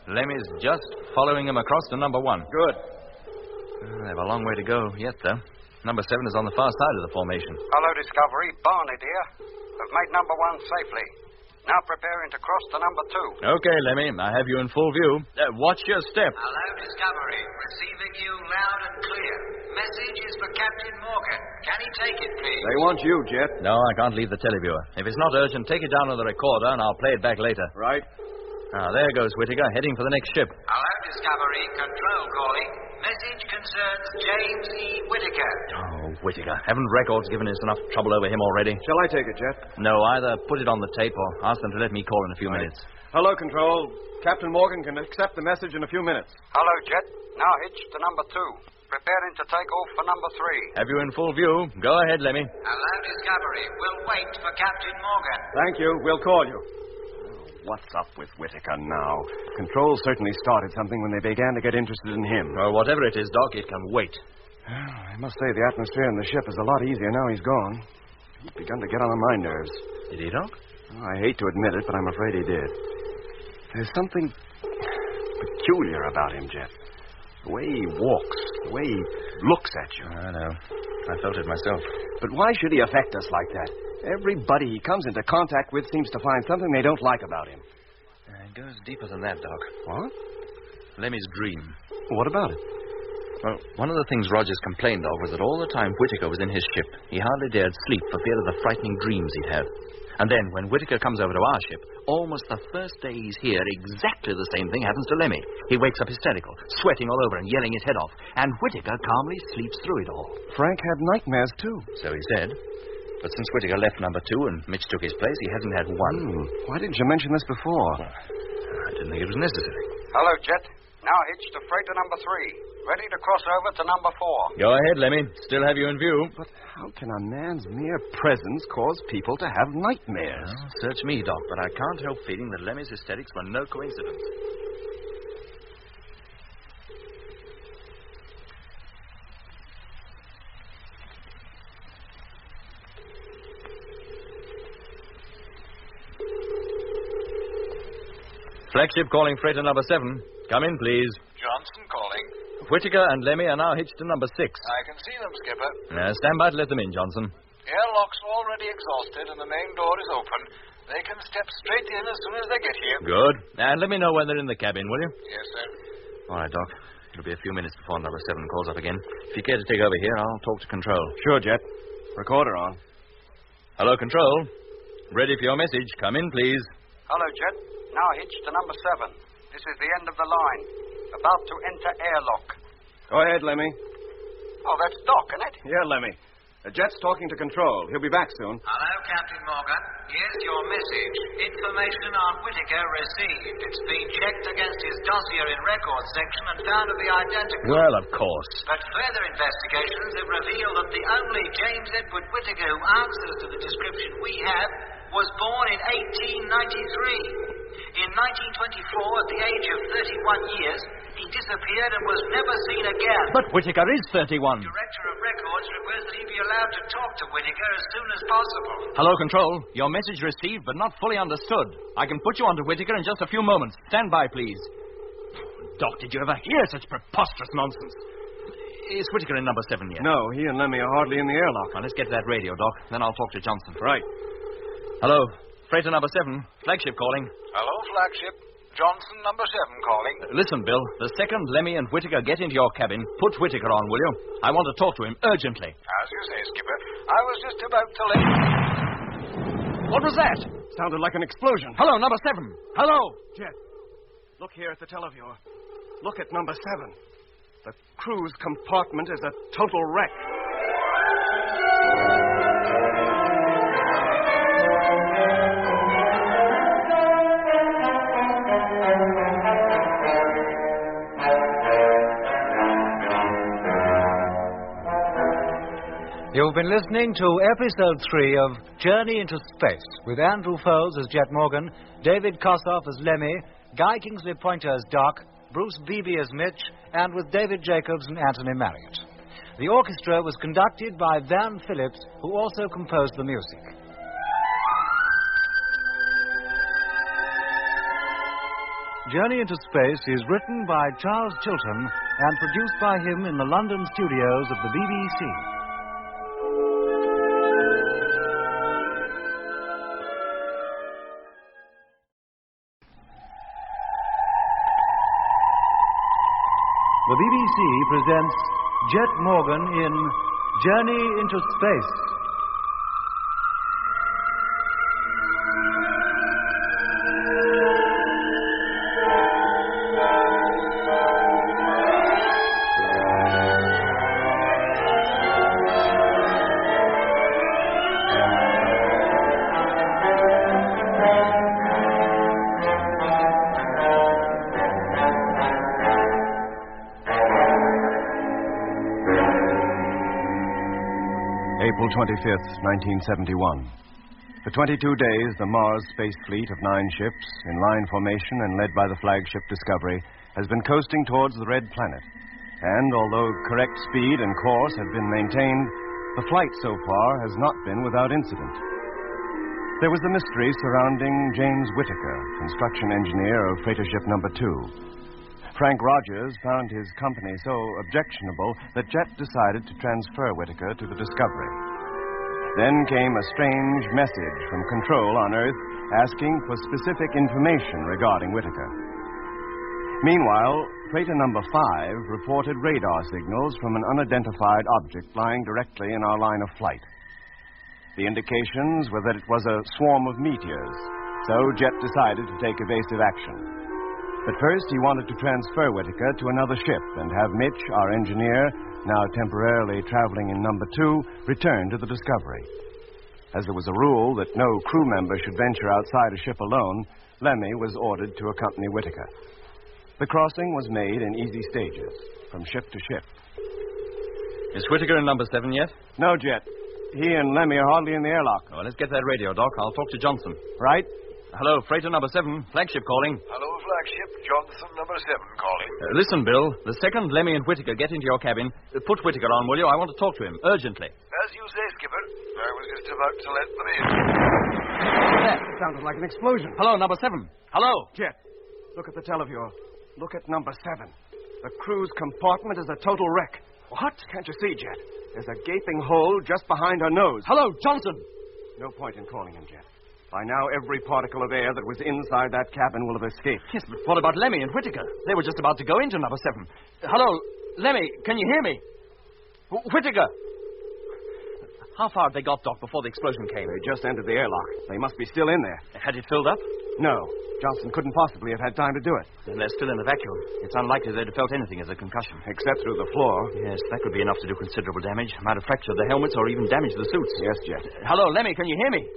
Lemmy's just following him across to number 1. Good. They have a long way to go yet, though. Number 7 is on the far side of the formation. Hello, Discovery. Barnett here. I've made number 1 safely. Now preparing to cross to number 2. Okay, Lemmy. I have you in full view. Watch your step. Hello, Discovery. Receiving you loud and clear. Message is for Captain Morgan. Can he take it, please? They want you, Jet. No, I can't leave the televiewer. If it's not urgent, take it down on the recorder and I'll play it back later. Right. Now, there goes Whittaker, heading for the next ship. Hello, Discovery. Control calling. Message concerns James E. Whittaker. Oh, Whittaker. Haven't records given us enough trouble over him already? Shall I take it, Jet? No, either put it on the tape or ask them to let me call in a few minutes. Hello, Control. Captain Morgan can accept the message in a few minutes. Hello, Jet. Now hitch to number 2. Preparing to take off for number 3. Have you in full view? Go ahead, Lemmy. Hello, Discovery. We'll wait for Captain Morgan. Thank you. We'll call you. What's up with Whittaker now? Control certainly started something when they began to get interested in him. Well, whatever it is, Doc, it can wait. I must say the atmosphere in the ship is a lot easier now he's gone. He'd begun to get on my nerves. Did he, Doc? I hate to admit it, but I'm afraid he did. There's something peculiar about him, Jet. The way he walks, the way he looks at you. I know. I felt it myself. But why should he affect us like that? Everybody he comes into contact with seems to find something they don't like about him. It goes deeper than that, Doc. What? Lemmy's dream. What about it? Well, one of the things Rogers complained of was that all the time Whittaker was in his ship, he hardly dared sleep for fear of the frightening dreams he'd have. And then, when Whittaker comes over to our ship, almost the first day he's here, exactly the same thing happens to Lemmy. He wakes up hysterical, sweating all over and yelling his head off. And Whittaker calmly sleeps through it all. Frank had nightmares, too. So he said. But since Whittaker left number 2 and Mitch took his place, he hasn't had one. Why didn't you mention this before? Well, I didn't think it was necessary. Hello, Jet. Now hitched to freighter number 3. Ready to cross over to number 4. Go ahead, Lemmy. Still have you in view. But how can a man's mere presence cause people to have nightmares? Well, search me, Doc, but I can't help feeling that Lemmy's hysterics were no coincidence. Flagship calling freighter number 7. Come in, please. Johnson calling. Whittaker and Lemmy are now hitched to number 6. I can see them, Skipper. Stand by to let them in, Johnson. Airlock's already exhausted and the main door is open. They can step straight in as soon as they get here. Good. And let me know when they're in the cabin, will you? Yes, sir. All right, Doc. It'll be a few minutes before number 7 calls up again. If you care to take over here, I'll talk to Control. Sure, Jet. Recorder on. Hello, Control. Ready for your message. Come in, please. Hello, Jet. Now hitched to number 7. This is the end of the line. About to enter airlock. Go ahead, Lemmy. Oh, that's Doc, isn't it? Yeah, Lemmy. Jet's talking to Control. He'll be back soon. Hello, Captain Morgan. Here's your message. Information on Whittaker received. It's been checked against his dossier in records section and found to be identical. Well, of course. But further investigations have revealed that the only James Edward Whittaker who answers to the description we have was born in 1893. In 1924, at the age of 31 years, he disappeared and was never seen again. But Whittaker is 31. Director of Records requests that he be allowed to talk to Whittaker as soon as possible. Hello, Control. Your message received, but not fully understood. I can put you on to Whittaker in just a few moments. Stand by, please. Doc, did you ever hear such preposterous nonsense? Is Whittaker in number 7 yet? No, he and Lemmy are hardly in the airlock. Now, let's get to that radio, Doc. Then I'll talk to Johnson. Right. Hello. Freighter number 7. Flagship calling. Hello, Flagship. Johnson, number 7 calling. Listen, Bill. The second Lemmy and Whittaker get into your cabin, put Whittaker on, will you? I want to talk to him urgently. As you say, Skipper. I was just about to let... What was that? Sounded like an explosion. Hello, number 7. Hello. Jet, look here at the televiewer. Look at number 7. The crew's compartment is a total wreck. You've been listening to Episode 3 of Journey into Space with Andrew Foles as Jet Morgan, David Kossoff as Lemmy, Guy Kingsley Pointer as Doc, Bruce Beebe as Mitch, and with David Jacobs and Anthony Marriott. The orchestra was conducted by Van Phillips, who also composed the music. Journey into Space is written by Charles Chilton and produced by him in the London studios of the BBC. The BBC presents Jet Morgan in Journey into Space. April 25th, 1971. For 22 days, the Mars Space Fleet of 9 ships, in line formation and led by the flagship Discovery, has been coasting towards the Red Planet. And although correct speed and course have been maintained, The flight so far has not been without incident. There was the mystery surrounding James Whittaker, construction engineer of freighter ship number 2. Frank Rogers found his company so objectionable that Jet decided to transfer Whittaker to the Discovery. Then came a strange message from Control on Earth asking for specific information regarding Whittaker. Meanwhile, freighter number 5 reported radar signals from an unidentified object lying directly in our line of flight. The indications were that it was a swarm of meteors, so Jet decided to take evasive action. But first, he wanted to transfer Whittaker to another ship and have Mitch, our engineer, now temporarily traveling in number 2, return to the Discovery. As there was a rule that no crew member should venture outside a ship alone, Lemmy was ordered to accompany Whittaker. The crossing was made in easy stages, from ship to ship. Is Whittaker in number 7 yet? No, Jet. He and Lemmy are hardly in the airlock. Oh, let's get that radio, Doc. I'll talk to Johnson. Right. Hello, freighter number 7, flagship calling. Hello, flagship. Johnson, number 7 calling. Listen, Bill. The second Lemmy and Whittaker get into your cabin, put Whittaker on, will you? I want to talk to him, urgently. As you say, Skipper. I was just about to let them in. That sounded like an explosion. Hello, number 7. Hello. Jet, look at the televiewer. Look at number 7. The crew's compartment is a total wreck. What? Can't you see, Jet? There's a gaping hole just behind her nose. Hello, Johnson. No point in calling him, Jet. By now, every particle of air that was inside that cabin will have escaped. Yes, but what about Lemmy and Whittaker? They were just about to go into number 7. Hello, Lemmy, can you hear me? Whittaker! How far had they got, Doc, before the explosion came? They just entered the airlock. They must be still in there. Had it filled up? No. Johnson couldn't possibly have had time to do it. Then they're still in the vacuum. It's unlikely they'd have felt anything as a concussion. Except through the floor. Yes, that could be enough to do considerable damage. Might have fractured the helmets or even damaged the suits. Yes, Jet. Hello, Lemmy, can you hear me?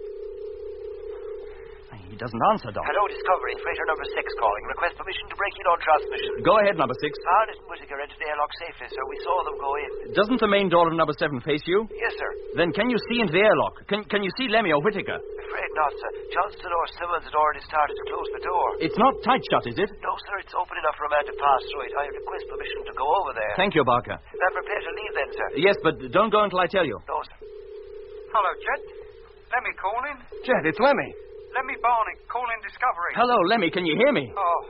He doesn't answer, Doc. Hello, Discovery. Freighter number 6 calling. Request permission to break in on transmission. Go ahead, number 6. Arnott and Whittaker entered the airlock safely, sir. We saw them go in. Doesn't the main door of number 7 face you? Yes, sir. Then can you see into the airlock? Can you see Lemmy or Whittaker? Afraid not, sir. Johnston or Simmons had already started to close the door. It's not tight shut, is it? No, sir. It's open enough for a man to pass through it. I request permission to go over there. Thank you, Barker. I'm prepared to leave then, sir. Yes, but don't go until I tell you. No, sir. Hello, Jet. Lemmy calling. Jet, it's Lemmy. Lemmy Barney, calling Discovery. Hello, Lemmy. Can you hear me? Oh,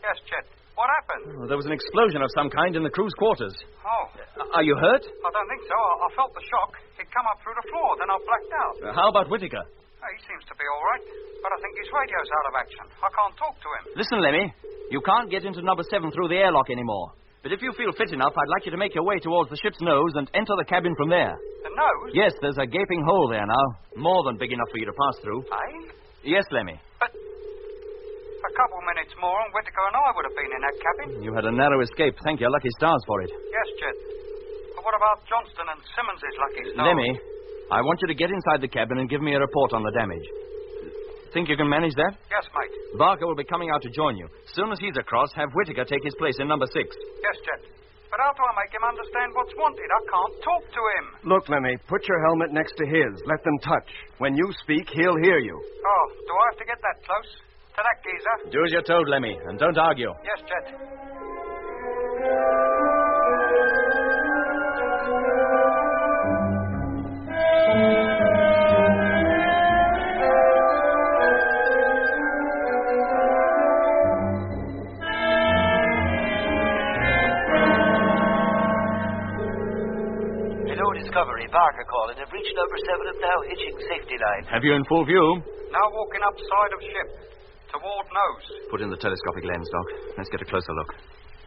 yes, Jet. What happened? Oh, there was an explosion of some kind in the crew's quarters. Oh. Are you hurt? I don't think so. I felt the shock. It come up through the floor, then I blacked out. How about Whittaker? He seems to be all right, but I think his radio's out of action. I can't talk to him. Listen, Lemmy. You can't get into number 7 through the airlock anymore. But if you feel fit enough, I'd like you to make your way towards the ship's nose and enter the cabin from there. The nose? Yes, there's a gaping hole there now. More than big enough for you to pass through. Aye? Yes, Lemmy. But a couple minutes more and Whittaker and I would have been in that cabin. You had a narrow escape. Thank your lucky stars for it. Yes, Jet. But what about Johnston and Simmons' lucky stars? Lemmy, I want you to get inside the cabin and give me a report on the damage. Think you can manage that? Yes, mate. Barker will be coming out to join you. As soon as he's across, have Whittaker take his place in number 6. Yes, Jet. But how do I make him understand what's wanted? I can't talk to him. Look, Lemmy, put your helmet next to his. Let them touch. When you speak, he'll hear you. Oh, do I have to get that close? To that geezer? Do as you're told, Lemmy, and don't argue. Yes, Jet. Discovery, Barker calling. I've reached number 7 and now hitching safety line. Have you in full view? Now walking up side of ship. Toward nose. Put in the telescopic lens, Doc. Let's get a closer look.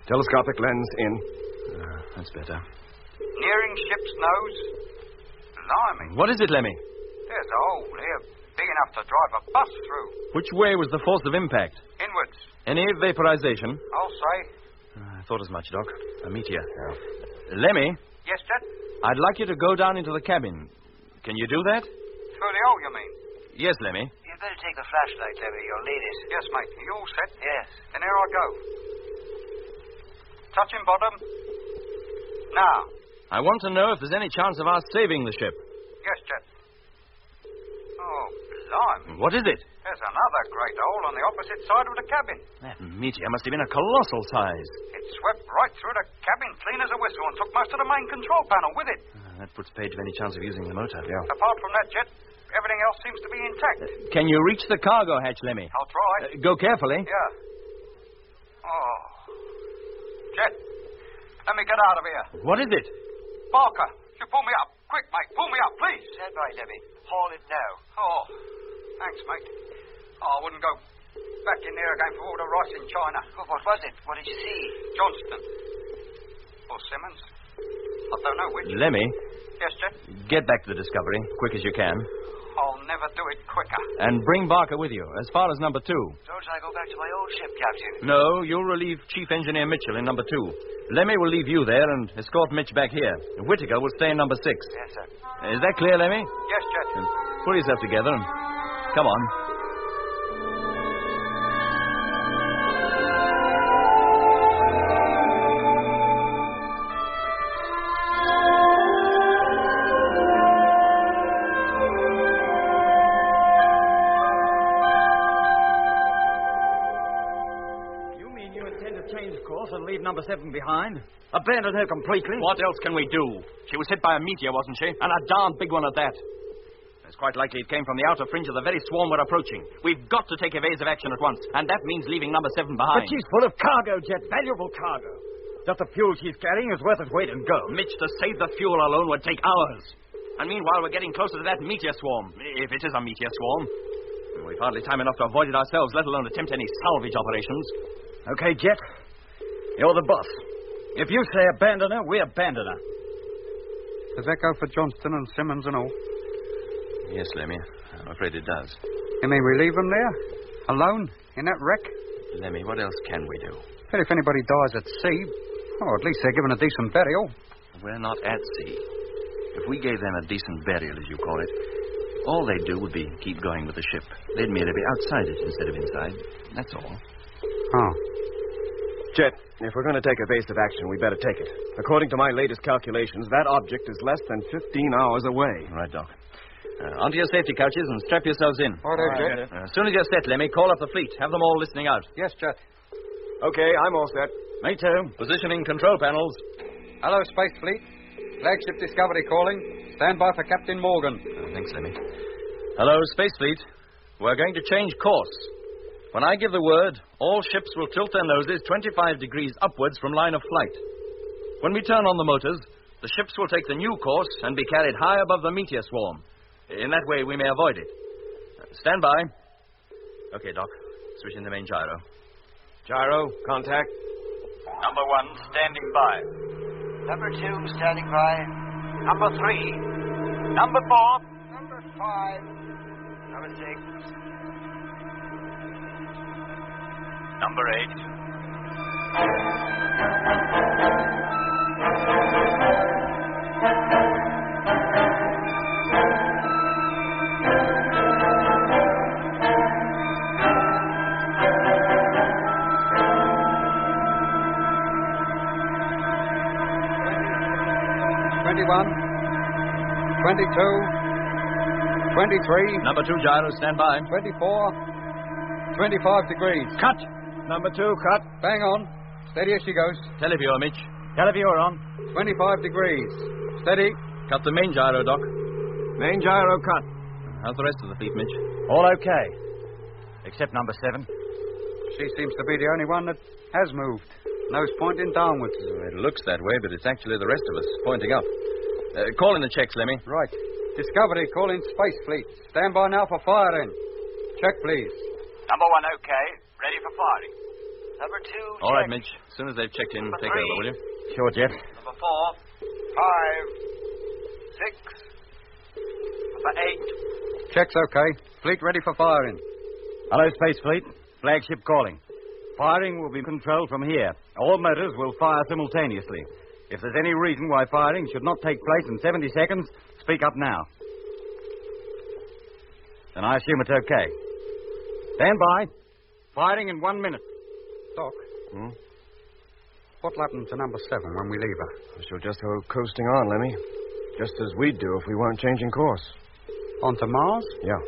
Telescopic lens in. That's better. Nearing ship's nose. Blimey. What is it, Lemmy? There's a hole here. Big enough to drive a bus through. Which way was the force of impact? Inwards. Any vaporization? I'll say. I thought as much, Doc. A meteor. Lemmy? Yes, Jet? I'd like you to go down into the cabin. Can you do that? Through the hole, you mean? Yes, Lemmy. You'd better take the flashlight, Lemmy. You'll need it. Yes, mate. Are you all set? Yes. Then here I go. Touching bottom. Now. I want to know if there's any chance of our saving the ship. Yes, Jet. Oh, blimey. What is it? There's another great hole on the opposite side of the cabin. That meteor must have been a colossal size. It swept right through the cabin clean as a whistle and took most of the main control panel with it. That puts paid to any chance of using the motor. Yeah. Apart from that, Jet, everything else seems to be intact. Can you reach the cargo hatch, Lemmy? I'll try. Go carefully. Yeah. Oh. Jet, let me get out of here. What is it? Barker, you pull me up. Quick, mate, pull me up, please. Stand by, Lemmy. Haul it now. Oh, thanks, mate. Oh, I wouldn't go back in there again for all the rice in China. Well, what was it? What did you see? Johnston. Or Simmons. I don't know which. Lemmy, Yes, Jet? get back to the Discovery, quick as you can. I'll never do it quicker. And bring Barker with you, as far as number 2. Don't I go back to my old ship, Captain? No, you'll relieve Chief Engineer Mitchell in number 2. Lemmy will leave you there and escort Mitch back here. Whittaker will stay in number 6. Yes, sir. Is that clear, Lemmy? Yes, Jet. Pull yourself together and come on. And leave number 7 behind? Abandon her completely? What else can we do? She was hit by a meteor, wasn't she? And a darn big one at that. It's quite likely it came from the outer fringe of the very swarm we're approaching. We've got to take evasive action at once, and that means leaving number 7 behind. But she's full of cargo, Jet. Valuable cargo. Just the fuel she's carrying is worth its weight in gold. Mitch, to save the fuel alone would take hours. And meanwhile, we're getting closer to that meteor swarm. If it is a meteor swarm. We've hardly time enough to avoid it ourselves, let alone attempt any salvage operations. Okay, Jet. You're the boss. If you say abandon her, we abandon her. Does that go for Johnston and Simmons and all? Yes, Lemmy. I'm afraid it does. You mean we leave them there? Alone? In that wreck? Lemmy, what else can we do? But if anybody dies at sea, at least they're given a decent burial. We're not at sea. If we gave them a decent burial, as you call it, all they'd do would be keep going with the ship. They'd merely be outside it instead of inside. That's all. Oh. Jet, if we're going to take evasive action, we better take it. According to my latest calculations, that object is less than 15 hours away. Right, Doc. Onto your safety couches and strap yourselves in. All right, Jet. As soon as you're set, Lemmy, call up the fleet. Have them all listening out. Yes, Jet. Okay, I'm all set. Me too. Positioning control panels. Hello, Space Fleet. Flagship Discovery calling. Stand by for Captain Morgan. Thanks, Lemmy. Hello, Space Fleet. We're going to change course. When I give the word, all ships will tilt their noses 25 degrees upwards from line of flight. When we turn on the motors, the ships will take the new course and be carried high above the meteor swarm. In that way, we may avoid it. Stand by. Okay, Doc. Switch in the main gyro. Gyro, contact. Number 1, standing by. Number 2, standing by. Number 3. Number 4. Number 5. Number 6. Number 21, 22, 23. Number 2 gyro, stand by. 24, 25 degrees. Cut. Number 2, cut. Bang on. Steady as she goes. Televiewer, Mitch. Televiewer on. 25 degrees. Steady. Cut the main gyro, Doc. Main gyro cut. How's the rest of the fleet, Mitch? All okay. Except number 7. She seems to be the only one that has moved. Nose pointing downwards. It looks that way, but it's actually the rest of us pointing up. Call in the checks, Lemmy. Right. Discovery calling Space Fleet. Stand by now for firing. Check, please. Number 1, okay. Ready for firing. Number 2, All right, check. Mitch. As soon as they've checked in, Number take 3. over, will you? Sure, Jet. Number 4. 5. 6. Number 8. Check's okay. Fleet ready for firing. Hello, Space Fleet. Flagship calling. Firing will be controlled from here. All motors will fire simultaneously. If there's any reason why firing should not take place in 70 seconds, speak up now. Then I assume it's okay. Stand by. Firing in 1 minute. Doc. What'll happen to number 7 when we leave her? She'll just go coasting on, Lemmy. Just as we'd do if we weren't changing course. On to Mars? Yeah.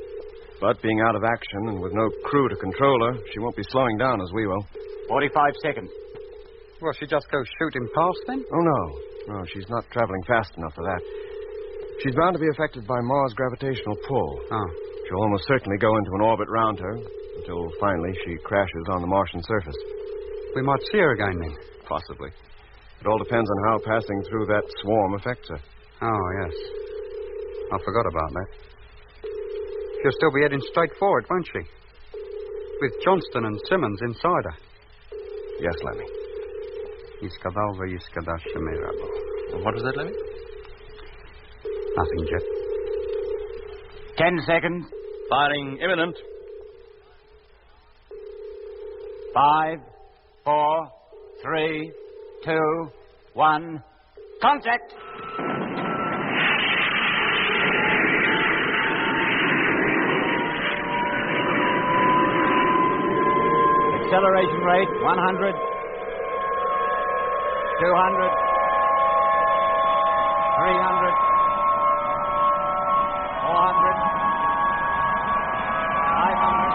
But being out of action and with no crew to control her, she won't be slowing down as we will. 45 seconds. Will she just go shooting past then? Oh, no. No, she's not traveling fast enough for that. She's bound to be affected by Mars' gravitational pull. Oh. She'll almost certainly go into an orbit round her until finally she crashes on the Martian surface. We might see her again, then. Possibly. It all depends on how passing through that swarm affects her. Oh, yes. I forgot about that. She'll still be heading straight for it, won't she? With Johnston and Simmons inside her. Yes, Lemmy. What was that, Lemmy? Nothing, Jet. 10 seconds. Firing imminent. 5, 4, 3, 2, 1. Contact! Acceleration rate 100, 200, 300, 400, 500.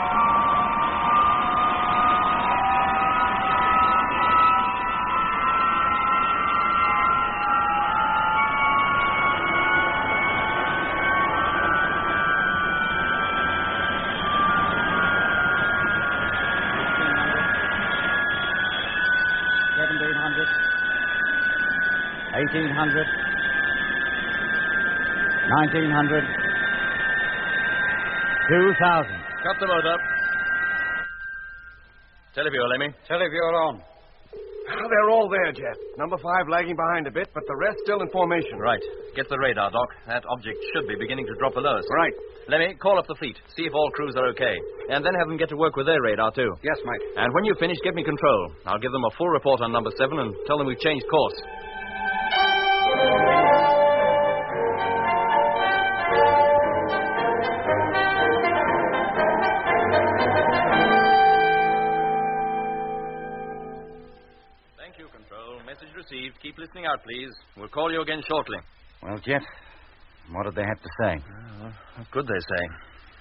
$1,800, 1,900, 2,000. Cut the motor. Televiewer, Lemmy. Televiewer on. They're all there, Jet. Number 5 lagging behind a bit, but the rest still in formation. Right. Get the radar, Doc. That object should be beginning to drop below us. Right. Lemmy, call up the fleet. See if all crews are okay. And then have them get to work with their radar, too. Yes, mate. And when you finish, give me control. I'll give them a full report on number 7 and tell them we've changed course. Thank you, Control. Message received. Keep listening out, please. We'll call you again shortly. Well, Jet, what did they have to say? What could they say?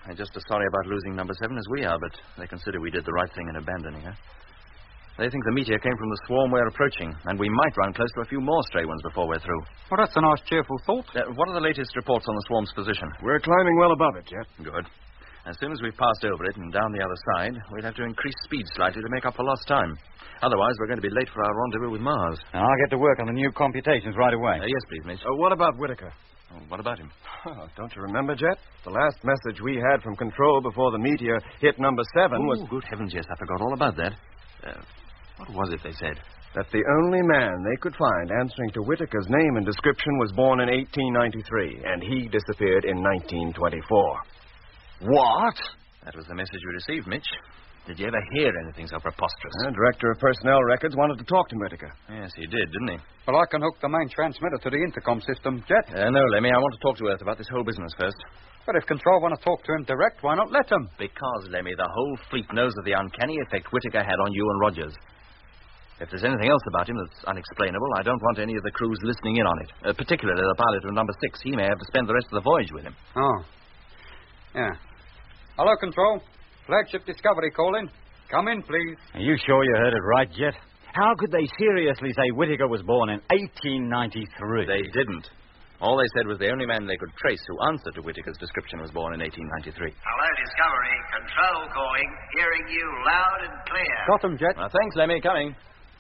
They're just as sorry about losing number 7 as we are, but they consider we did the right thing in abandoning her. They think the meteor came from the swarm we're approaching, and we might run close to a few more stray ones before we're through. Well, that's a nice, cheerful thought. What are the latest reports on the swarm's position? We're climbing well above it, Jet. Good. As soon as we've passed over it and down the other side, we'll have to increase speed slightly to make up for lost time. Otherwise, we're going to be late for our rendezvous with Mars. Now, I'll get to work on the new computations right away. Yes, please, Mitch. What about Whitaker? What about him? Oh, don't you remember, Jet? The last message we had from Control before the meteor hit number 7 was... Good heavens, yes, I forgot all about that. What was it they said? That the only man they could find answering to Whitaker's name and description was born in 1893, and he disappeared in 1924. What? That was the message we received, Mitch. Did you ever hear anything so preposterous? The Director of Personnel Records wanted to talk to Whitaker. Yes, he did, didn't he? Well, I can hook the main transmitter to the intercom system, Jet. No, Lemmy, I want to talk to Earth about this whole business first. But if Control want to talk to him direct, why not let him? Because, Lemmy, the whole fleet knows of the uncanny effect Whitaker had on you and Rogers. If there's anything else about him that's unexplainable, I don't want any of the crews listening in on it. Particularly the pilot of number 6. He may have to spend the rest of the voyage with him. Oh. Yeah. Hello, Control. Flagship Discovery calling. Come in, please. Are you sure you heard it right, Jet? How could they seriously say Whitaker was born in 1893? They didn't. All they said was the only man they could trace who answered to Whitaker's description was born in 1893. Hello, Discovery. Control calling. Hearing you loud and clear. Got him, Jet. Thanks, Lemmy. Coming.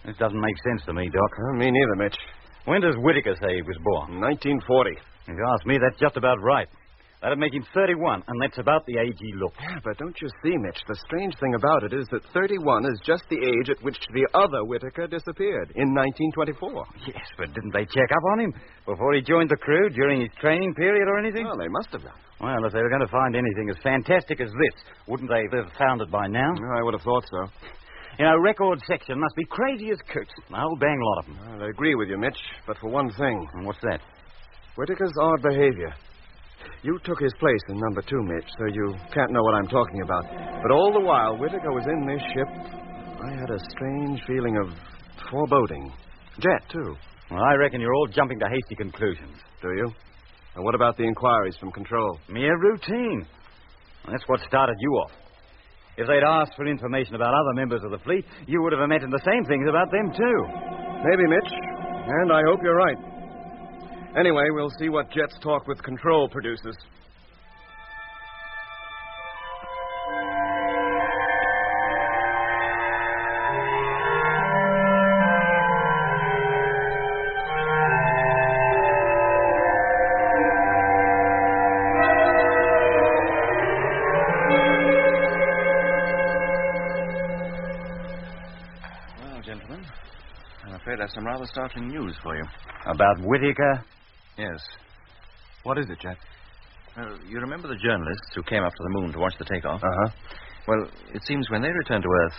This doesn't make sense to me, Doc. Me neither, Mitch. When does Whitaker say he was born? 1940. If you ask me, that's just about right. That'd make him 31, and that's about the age he looked. Yeah, but don't you see, Mitch, the strange thing about it is that 31 is just the age at which the other Whitaker disappeared, in 1924. Yes, but didn't they check up on him before he joined the crew during his training period or anything? Well, they must have done. Well, if they were going to find anything as fantastic as this, wouldn't they have found it by now? I would have thought so. You know, record section must be crazy as coots. A whole dang lot of them. Well, I agree with you, Mitch, but for one thing. And what's that? Whitaker's odd behavior. You took his place in number 2, Mitch, so you can't know what I'm talking about. But all the while Whitaker was in this ship, I had a strange feeling of foreboding. Jet, too. Well, I reckon you're all jumping to hasty conclusions. Do you? And what about the inquiries from Control? Mere routine. Well, that's what started you off. If they'd asked for information about other members of the fleet, you would have imagined the same things about them, too. Maybe, Mitch. And I hope you're right. Anyway, we'll see what Jet's talk with Control produces. Some rather startling news for you. About Whittaker? Yes. What is it, Jet? You remember the journalists who came up to the moon to watch the takeoff? Uh-huh. Well, it seems when they returned to Earth,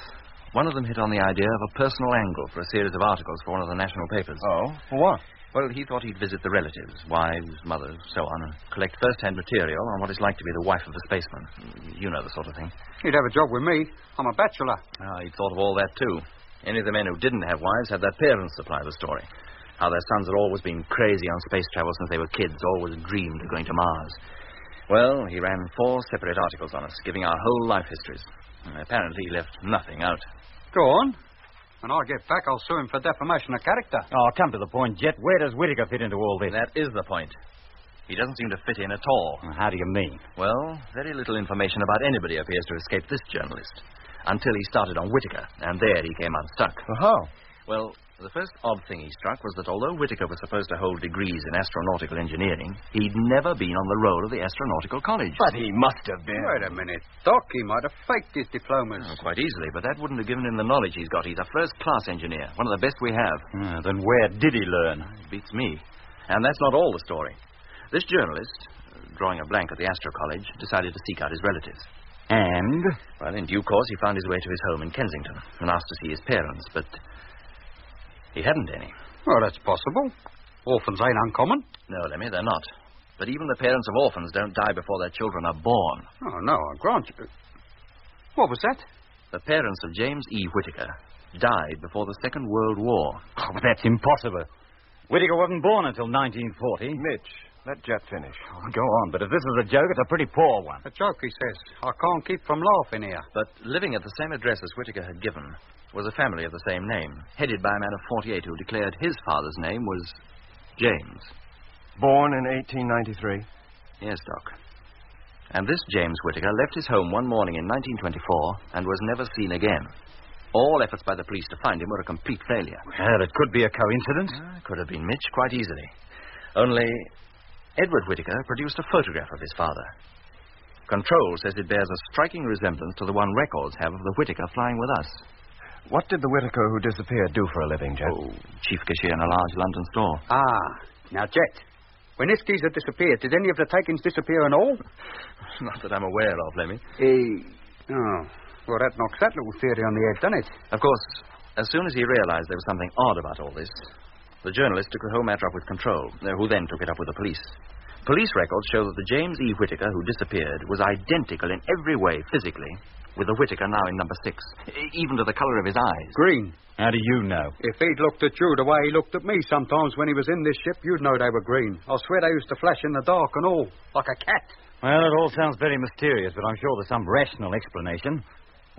one of them hit on the idea of a personal angle for a series of articles for one of the national papers. Oh? For what? Well, he thought he'd visit the relatives, wives, mothers, so on, and collect first-hand material on what it's like to be the wife of a spaceman. You know the sort of thing. He'd have a job with me. I'm a bachelor. He'd thought of all that, too. Any of the men who didn't have wives had their parents supply the story. How their sons had always been crazy on space travel since they were kids, always dreamed of going to Mars. Well, he ran 4 separate articles on us, giving our whole life histories. And apparently he left nothing out. Go on. When I get back, I'll sue him for defamation of character. Oh, come to the point, Jet. Where does Whittaker fit into all this? That is the point. He doesn't seem to fit in at all. How do you mean? Well, very little information about anybody appears to escape this journalist. Until he started on Whittaker, and there he came unstuck. How? Well, the first odd thing he struck was that although Whittaker was supposed to hold degrees in astronautical engineering, he'd never been on the roll of the Astronautical College. But he must have been. Wait a minute. Doc, he might have faked his diplomas. Oh, quite easily, but that wouldn't have given him the knowledge he's got. He's a first-class engineer, one of the best we have. Then where did he learn? It beats me. And that's not all the story. This journalist, drawing a blank at the Astro College, decided to seek out his relatives. And? Well, in due course, he found his way to his home in Kensington and asked to see his parents, but he hadn't any. Well, that's possible. Orphans ain't uncommon. No, Lemmy, they're not. But even the parents of orphans don't die before their children are born. Oh, no, I grant you. What was that? The parents of James E. Whittaker died before the Second World War. Oh, that's impossible. Whittaker wasn't born until 1940. Mitch, let Jet finish. Oh, go on, but if this is a joke, it's a pretty poor one. A joke, he says. I can't keep from laughing here. But living at the same address as Whittaker had given was a family of the same name, headed by a man of 48 who declared his father's name was James. Born in 1893? Yes, Doc. And this James Whittaker left his home one morning in 1924 and was never seen again. All efforts by the police to find him were a complete failure. Well, it could be a coincidence. Could have been, Mitch, quite easily. Only Edward Whittaker produced a photograph of his father. Control says it bears a striking resemblance to the one records have of the Whittaker flying with us. What did the Whittaker who disappeared do for a living, Jet? Oh, chief cashier in a large London store. Now, Jet, when this geezer disappeared, did any of the takings disappear and all? Not that I'm aware of, Lemmy. Well, that knocks that little theory on the head, doesn't it? Of course, as soon as he realized there was something odd about all this, the journalist took the whole matter up with Control, who then took it up with the police. Police records show that the James E. Whittaker who disappeared was identical in every way, physically, with the Whittaker now in number 6, even to the color of his eyes. Green. How do you know? If he'd looked at you the way he looked at me sometimes when he was in this ship, you'd know they were green. I swear they used to flash in the dark and all, like a cat. Well, it all sounds very mysterious, but I'm sure there's some rational explanation.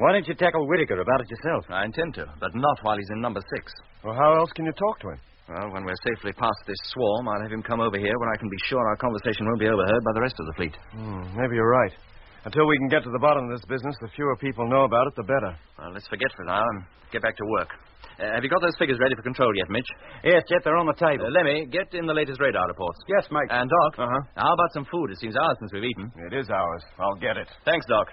Why don't you tackle Whittaker about it yourself? I intend to, but not while he's in number 6. Well, how else can you talk to him? Well, when we're safely past this swarm, I'll have him come over here where I can be sure our conversation won't be overheard by the rest of the fleet. Maybe you're right. Until we can get to the bottom of this business, the fewer people know about it, the better. Well, let's forget for now and get back to work. Have you got those figures ready for Control yet, Mitch? Yes, Jet, they're on the table. Lemmy, get in the latest radar reports. Yes, mate. And, Doc, how about some food? It seems hours since we've eaten. It is ours. I'll get it. Thanks, Doc.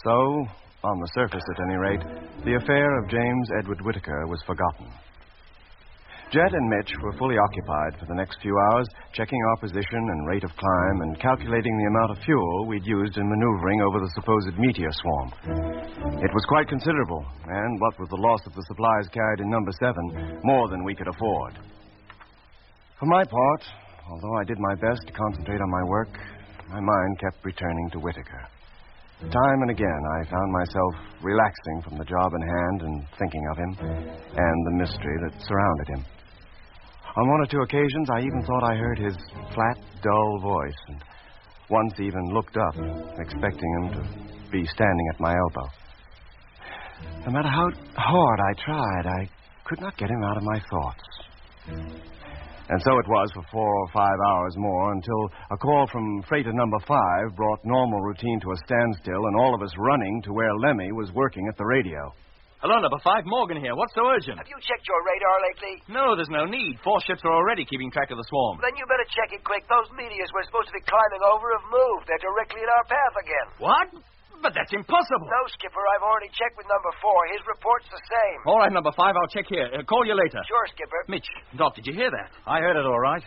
So, on the surface at any rate, the affair of James Edward Whittaker was forgotten. Jet and Mitch were fully occupied for the next few hours, checking our position and rate of climb and calculating the amount of fuel we'd used in maneuvering over the supposed meteor swarm. It was quite considerable, and what with the loss of the supplies carried in number 7, more than we could afford. For my part, although I did my best to concentrate on my work, my mind kept returning to Whittaker. Time and again, I found myself relaxing from the job in hand and thinking of him and the mystery that surrounded him. On one or two occasions, I even thought I heard his flat, dull voice, and once even looked up, expecting him to be standing at my elbow. No matter how hard I tried, I could not get him out of my thoughts. And so it was for 4 or 5 hours more until a call from freighter number 5 brought normal routine to a standstill and all of us running to where Lemmy was working at the radio. Hello, number 5, Morgan here. What's so urgent? Have you checked your radar lately? No, there's no need. 4 ships are already keeping track of the swarm. Then you better check it quick. Those meteors we're supposed to be climbing over have moved. They're directly in our path again. What? But that's impossible. No, Skipper. I've already checked with number 4. His report's the same. All right, number 5. I'll check here. Call you later. Sure, Skipper. Mitch, Doc, did you hear that? I heard it all right.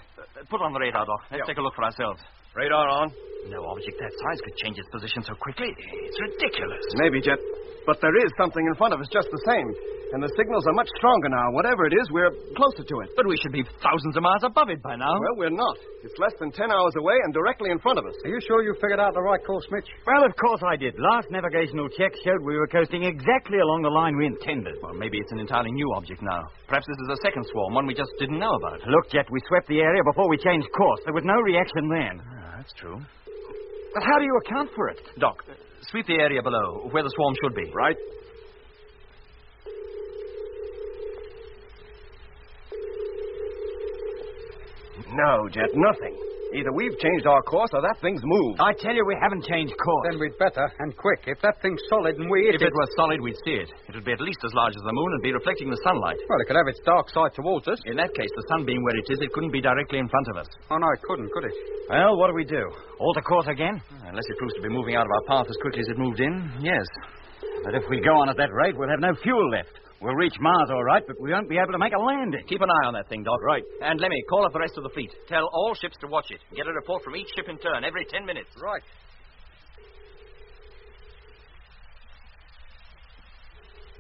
Put on the radar, Doc. Let's take a look for ourselves. Radar on? No object that size could change its position so quickly. It's ridiculous. Maybe, Jet. But there is something in front of us just the same. And the signals are much stronger now. Whatever it is, we're closer to it. But we should be thousands of miles above it by now. Well, we're not. It's less than 10 hours away and directly in front of us. Are you sure you figured out the right course, Mitch? Well, of course I did. Last navigational check showed we were coasting exactly along the line we intended. Well, maybe it's an entirely new object now. Perhaps this is a second swarm, one we just didn't know about. Look, Jet, we swept the area before we changed course. There was no reaction then. That's true. But how do you account for it? Doc, sweep the area below, where the swarm should be. Right. No, Jet, nothing. Either we've changed our course or that thing's moved. I tell you, we haven't changed course. Then we'd better, and quick. If that thing's solid and we hit If it was solid, we'd see it. It would be at least as large as the moon and be reflecting the sunlight. Well, it could have its dark side towards us. In that case, the sun being where it is, it couldn't be directly in front of us. Oh, no, it couldn't, could it? Well, what do we do? Alter course again? Unless it proves to be moving out of our path as quickly as it moved in, yes. But if we go on at that rate, we'll have no fuel left. We'll reach Mars all right, but we won't be able to make a landing. Keep an eye on that thing, Doc. Right. And Lemmy, call up the rest of the fleet. Tell all ships to watch it. Get a report from each ship in turn every 10 minutes. Right.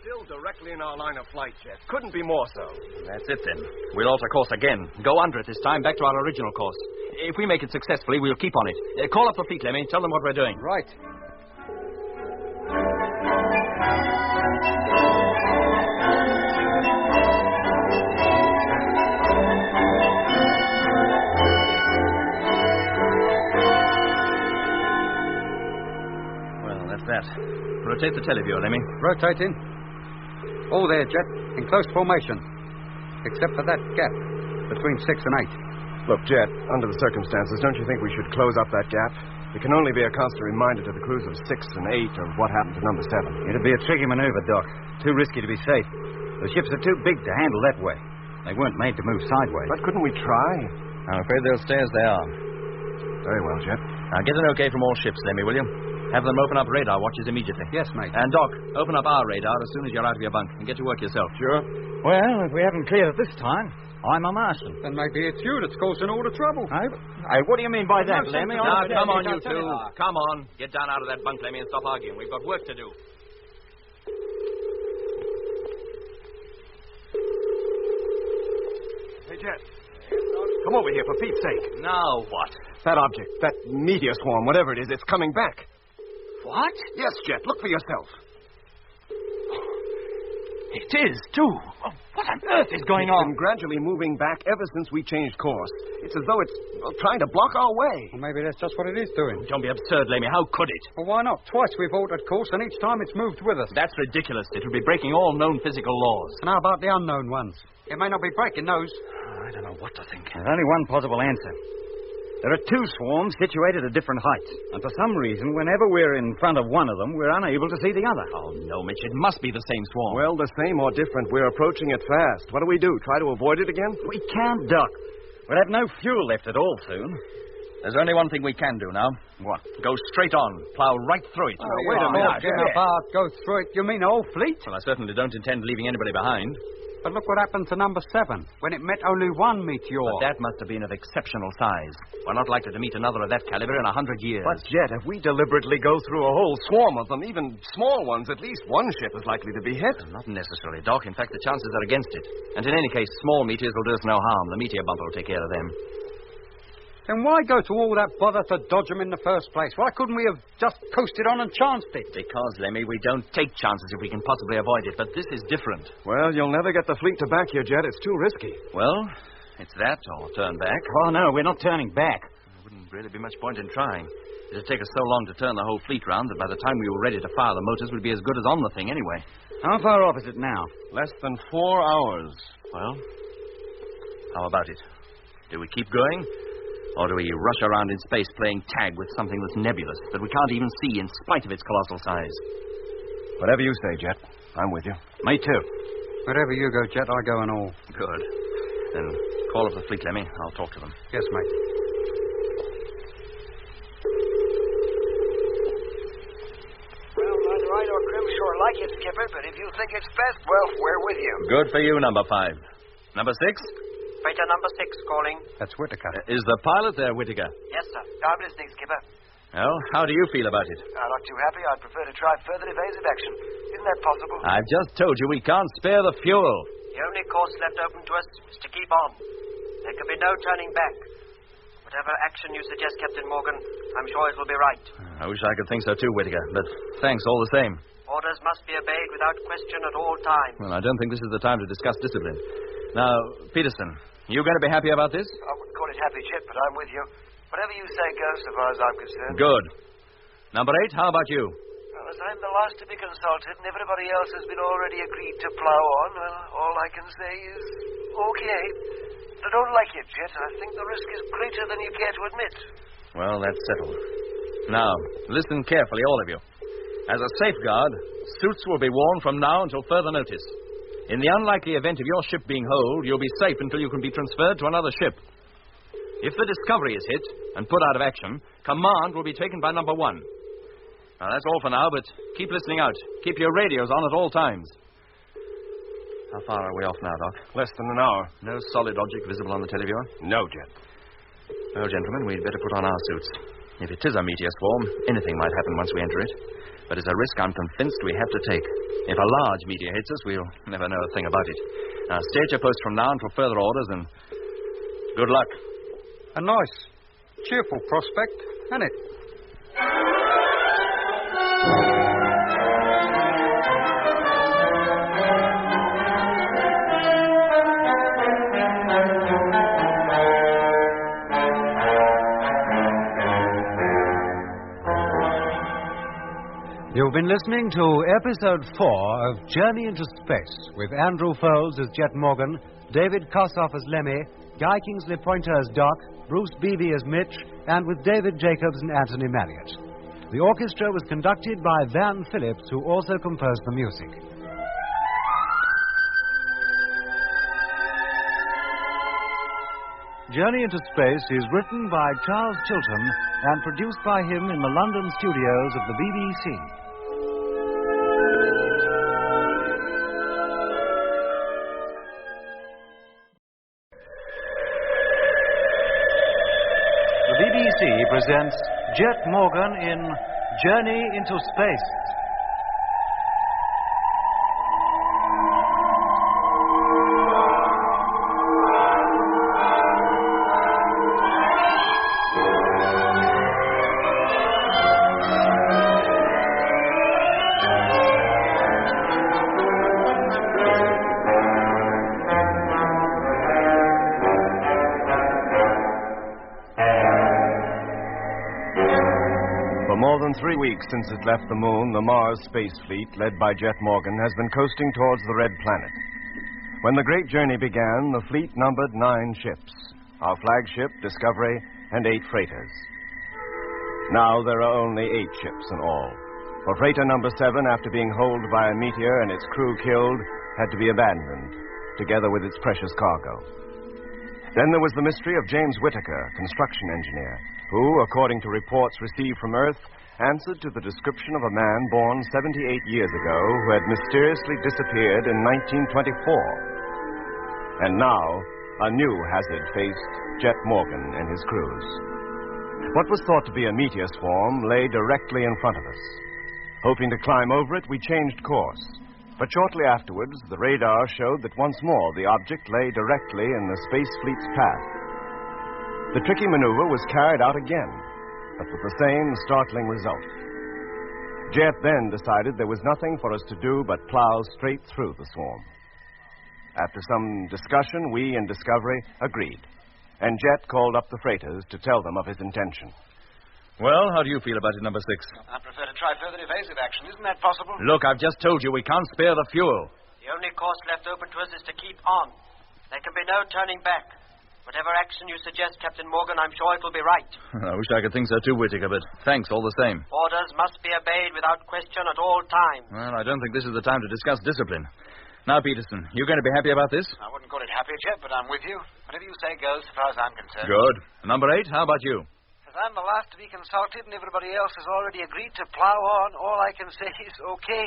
Still directly in our line of flight, Jet. Couldn't be more so. That's it, then. We'll alter course again. Go under it this time, back to our original course. If we make it successfully, we'll keep on it. Call up the fleet, Lemmy. Tell them what we're doing. Right. That. Rotate the televiewer, Lemmy. Rotating. Oh, there, Jet. In close formation. Except for that gap between 6 and 8. Look, Jet, under the circumstances, don't you think we should close up that gap? It can only be a constant reminder to the crews of 6 and 8 of what happened to number 7. It'd be a tricky maneuver, Doc. Too risky to be safe. The ships are too big to handle that way. They weren't made to move sideways. But couldn't we try? I'm afraid they'll stay as they are. Very well, Jet. Now, get an okay from all ships, Lemmy, will you? Have them open up radar watches immediately. Yes, mate. And, Doc, open up our radar as soon as you're out of your bunk and get to work yourself. Sure. Well, if we haven't cleared it this time, I'm a Martian. Then maybe it's you that's causing all the trouble. What do you mean by that, Lemmy? Now, come on, you two. Come on. Get down out of that bunk, Lemmy, and stop arguing. We've got work to do. Hey, Jet. Come over here, for Pete's sake. Now what? That object, that meteor swarm, whatever it is, it's coming back. What? Yes, Jet. Look for yourself. It is, too. What on earth is going on? It's been gradually moving back ever since we changed course. It's as though it's trying to block our way. Well, maybe that's just what it is doing. Don't be absurd, Lemmy. How could it? Well, why not? Twice we've altered course, and each time it's moved with us. That's ridiculous. It would be breaking all known physical laws. And how about the unknown ones? It may not be breaking those. I don't know what to think. There's only one possible answer. There are 2 swarms situated at different heights. And for some reason, whenever we're in front of one of them, we're unable to see the other. Oh, no, Mitch. It must be the same swarm. Well, the same or different. We're approaching it fast. What do we do? Try to avoid it again? We can't, Doc. We'll have no fuel left at all soon. There's only one thing we can do now. What? Go straight on. Plow right through it. Oh, wait a minute. Go through it. You mean the whole fleet? Well, I certainly don't intend leaving anybody behind. But look what happened to number 7, when it met only one meteor. But that must have been of exceptional size. We're not likely to meet another of that caliber in 100 years. But, Jet, if we deliberately go through a whole swarm of them, even small ones, at least one ship is likely to be hit. Not necessarily, Doc. In fact, the chances are against it. And in any case, small meteors will do us no harm. The meteor bumper will take care of them. Then why go to all that bother to dodge them in the first place? Why couldn't we have just coasted on and chanced it? Because, Lemmy, we don't take chances if we can possibly avoid it. But this is different. Well, you'll never get the fleet to back you, Jet. It's too risky. Well, it's that or turn back. Oh, no, we're not turning back. There wouldn't really be much point in trying. It'd take us so long to turn the whole fleet round that by the time we were ready to fire the motors, we'd be as good as on the thing anyway. How far off is it now? Less than 4 hours. Well, how about it? Do we keep going? Or do we rush around in space playing tag with something that's nebulous, that we can't even see in spite of its colossal size? Whatever you say, Jet. I'm with you. Me too. Wherever you go, Jet, I go and all. Good. Then call up the fleet, Lemmy. I'll talk to them. Yes, mate. Well, neither I nor crew sure like it, Skipper, but if you think it's best, well, we're with you. Good for you, number 5. Number 6? Freighter number 6 calling. That's Whitaker. Is the pilot there, Whitaker? Yes, sir. I'm listening, Skipper. Well, how do you feel about it? I'm not too happy. I'd prefer to try further evasive action. Isn't that possible? I've just told you we can't spare the fuel. The only course left open to us is to keep on. There can be no turning back. Whatever action you suggest, Captain Morgan, I'm sure it will be right. I wish I could think so too, Whitaker, but thanks all the same. Orders must be obeyed without question at all times. Well, I don't think this is the time to discuss discipline. Now, Peterson, you going to be happy about this? I wouldn't call it happy, Jet, but I'm with you. Whatever you say goes, so far as I'm concerned. Good. Number 8, how about you? Well, as I'm the last to be consulted and everybody else has been already agreed to plow on, well, all I can say is, okay. I don't like it, Jet. I think the risk is greater than you care to admit. Well, that's settled. Now, listen carefully, all of you. As a safeguard, suits will be worn from now until further notice. In the unlikely event of your ship being holed, you'll be safe until you can be transferred to another ship. If the Discovery is hit and put out of action, command will be taken by number 1. Now, that's all for now, but keep listening out. Keep your radios on at all times. How far are we off now, Doc? Less than an hour. No solid object visible on the televiewer? No, Jet. Well, gentlemen, we'd better put on our suits. If it is a meteor swarm, anything might happen once we enter it. But it's a risk I'm convinced we have to take. If a large meteor hits us, we'll never know a thing about it. Now, stay at your post from now until further orders, and good luck. A nice, cheerful prospect, isn't it? You've been listening to Episode 4 of Journey into Space with Andrew Foles as Jet Morgan, David Kossoff as Lemmy, Guy Kingsley Pointer as Doc, Bruce Beebe as Mitch, and with David Jacobs and Anthony Marriott. The orchestra was conducted by Van Phillips, who also composed the music. Journey into Space is written by Charles Chilton and produced by him in the London studios of the BBC. The BBC presents Jet Morgan in Journey into Space. For more than 3 weeks since it left the moon, the Mars Space Fleet, led by Jet Morgan, has been coasting towards the Red Planet. When the great journey began, the fleet numbered 9 ships, our flagship, Discovery, and 8 freighters. Now there are only 8 ships in all. For freighter number 7, after being holed by a meteor and its crew killed, had to be abandoned, together with its precious cargo. Then there was the mystery of James Whitaker, construction engineer, who, according to reports received from Earth, answered to the description of a man born 78 years ago who had mysteriously disappeared in 1924. And now, a new hazard faced Jet Morgan and his crews. What was thought to be a meteor swarm lay directly in front of us. Hoping to climb over it, we changed course. But shortly afterwards, the radar showed that once more the object lay directly in the Space Fleet's path. The tricky maneuver was carried out again, but with the same startling result. Jet then decided there was nothing for us to do but plow straight through the swarm. After some discussion, we in Discovery agreed, and Jet called up the freighters to tell them of his intention. Well, how do you feel about it, number 6? I prefer to try further evasive action. Isn't that possible? Look, I've just told you we can't spare the fuel. The only course left open to us is to keep on. There can be no turning back. Whatever action you suggest, Captain Morgan, I'm sure it will be right. I wish I could think so too, Whittaker, but thanks all the same. Orders must be obeyed without question at all times. Well, I don't think this is the time to discuss discipline. Now, Peterson, you going to be happy about this? I wouldn't call it happy, Jet, but I'm with you. Whatever you say goes, as far as I'm concerned. Good. Number 8, how about you? As I'm the last to be consulted and everybody else has already agreed to plow on, all I can say is okay.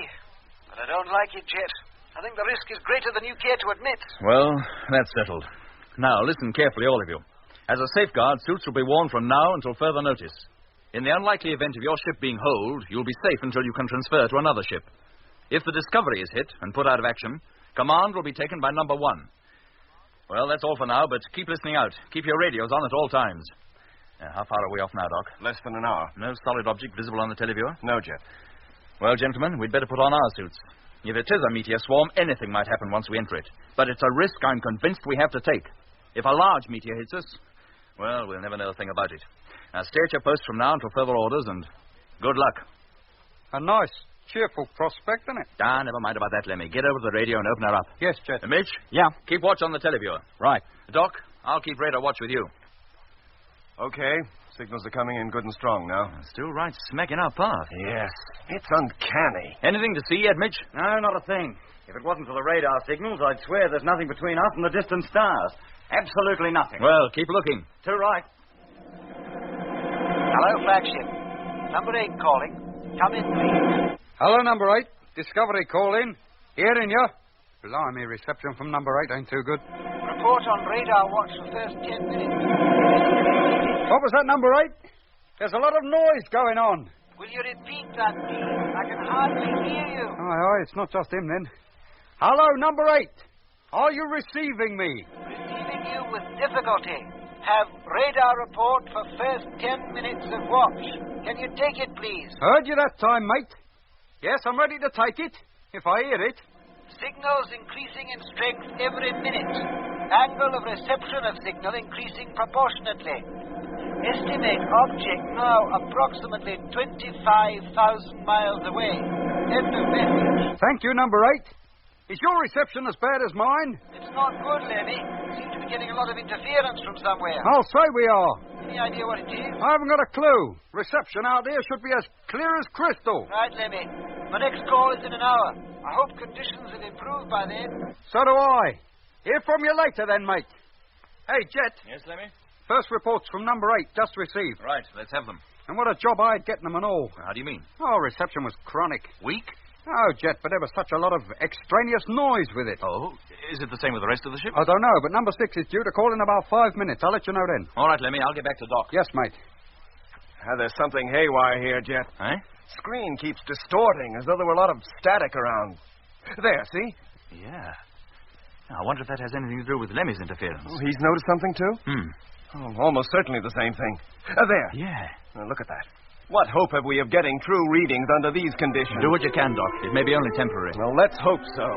But I don't like it, Jet. I think the risk is greater than you care to admit. Well, that's settled. Now, listen carefully, all of you. As a safeguard, suits will be worn from now until further notice. In the unlikely event of your ship being holed, you'll be safe until you can transfer to another ship. If the Discovery is hit and put out of action, command will be taken by number 1. Well, that's all for now, but keep listening out. Keep your radios on at all times. How far are we off now, Doc? Less than an hour. No solid object visible on the televiewer? No, Jet. Well, gentlemen, we'd better put on our suits. If it is a meteor swarm, anything might happen once we enter it. But it's a risk I'm convinced we have to take. If a large meteor hits us, well, we'll never know a thing about it. Now, stay at your post from now until further orders, and good luck. A nice, cheerful prospect, isn't it? Never mind about that, Lemmy. Get over to the radio and open her up. Yes, Jet. Mitch? Yeah? Keep watch on the televiewer. Right. Doc, I'll keep radar watch with you. Okay. Signals are coming in good and strong now. Still right smack in our path. Yes. It's uncanny. Anything to see yet, Mitch? No, not a thing. If it wasn't for the radar signals, I'd swear there's nothing between us and the distant stars. Absolutely nothing. Well, keep looking. Too right. Hello, flagship. Number 8 calling. Come in, please. Hello, number 8. Discovery call in. Hearing you. Blimey, reception from number 8 ain't too good. Report on radar watch for first 10 minutes. What was that, number 8? There's a lot of noise going on. Will you repeat that, please? I can hardly hear you. Aye, it's not just him, then. Hello, number 8. Are you receiving me? Receiving you with difficulty. Have radar report for first 10 minutes of watch. Can you take it, please? Heard you that time, mate. Yes, I'm ready to take it, if I hear it. Signals increasing in strength every minute. Angle of reception of signal increasing proportionately. Estimate object now approximately 25,000 miles away. End of message. Thank you, number 8. Is your reception as bad as mine? It's not good, Lemmy. Seem to be getting a lot of interference from somewhere. I'll say we are. Any idea what it is? I haven't got a clue. Reception out there should be as clear as crystal. Right, Lemmy. My next call is in an hour. I hope conditions have improved by then. So do I. Hear from you later, then, mate. Hey, Jet. Yes, Lemmy? First reports from number 8, just received. Right, let's have them. And what a job I had getting them and all. How do you mean? Oh, reception was chronic. Weak? Oh, Jet, but there was such a lot of extraneous noise with it. Oh, is it the same with the rest of the ship? I don't know, but number 6 is due to call in about 5 minutes. I'll let you know then. All right, Lemmy, I'll get back to Doc. Yes, mate. There's something haywire here, Jet. Eh? Screen keeps distorting, as though there were a lot of static around. There, see? Yeah. Now, I wonder if that has anything to do with Lemmy's interference. Oh, he's noticed something, too? Oh, almost certainly the same thing. There. Yeah. Look at that. What hope have we of getting true readings under these conditions? Do what you can, Doc. It may be only temporary. Well, let's hope so.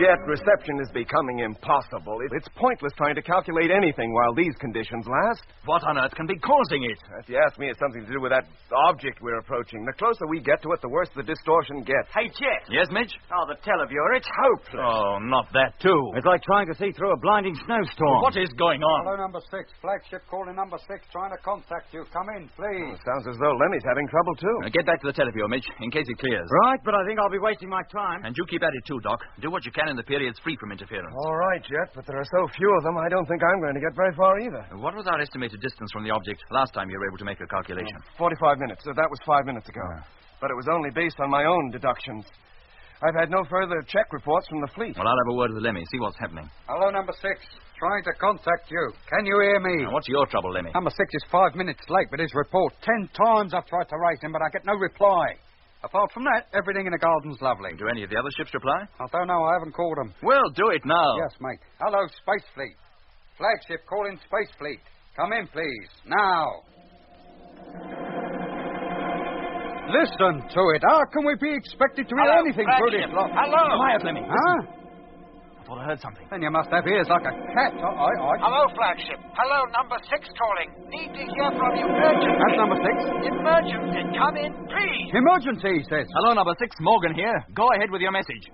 Jet, reception is becoming impossible. It's pointless trying to calculate anything while these conditions last. What on earth can be causing it? If you ask me, it's something to do with that object we're approaching. The closer we get to it, the worse the distortion gets. Hey, Jet. Yes, Mitch? Oh, the televiewer, it's hopeless. Oh, not that, too. It's like trying to see through a blinding snowstorm. What is going on? Hello, number 6. Flagship calling number 6, trying to contact you. Come in, please. Sounds as though Lemmy's having trouble, too. Get back to the televiewer, Mitch, in case it clears. Right, but I think I'll be wasting my time. And you keep at it, too, Doc. Do what you can in the periods free from interference. All right, Jet, but there are so few of them, I don't think I'm going to get very far either. What was our estimated distance from the object last time you were able to make a calculation? 45 minutes. That was 5 minutes ago. But it was only based on my own deductions. I've had no further check reports from the fleet. Well, I'll have a word with Lemmy, see what's happening. Hello, number 6. Trying to contact you. Can you hear me? Now, what's your trouble, Lemmy? Number 6 is 5 minutes late with his report. 10 times I've tried to raise him, but I get no reply. Apart from that, everything in the garden's lovely. Do any of the other ships reply? I don't know. I haven't called them. Well, do it now. Yes, mate. Hello, Space Fleet. Flagship calling Space Fleet. Come in, please. Now. Listen to it. How can we be expected to hear anything through this lot? Hello. Quiet, Lemmy. Huh? I thought I heard something. Then you must have ears like a cat. Hello, Flagship. Hello, number 6 calling. Need to hear from you urgently. That's number 6. Emergency. Come in, please. Emergency, he says. Hello, number 6. Morgan here. Go ahead with your message.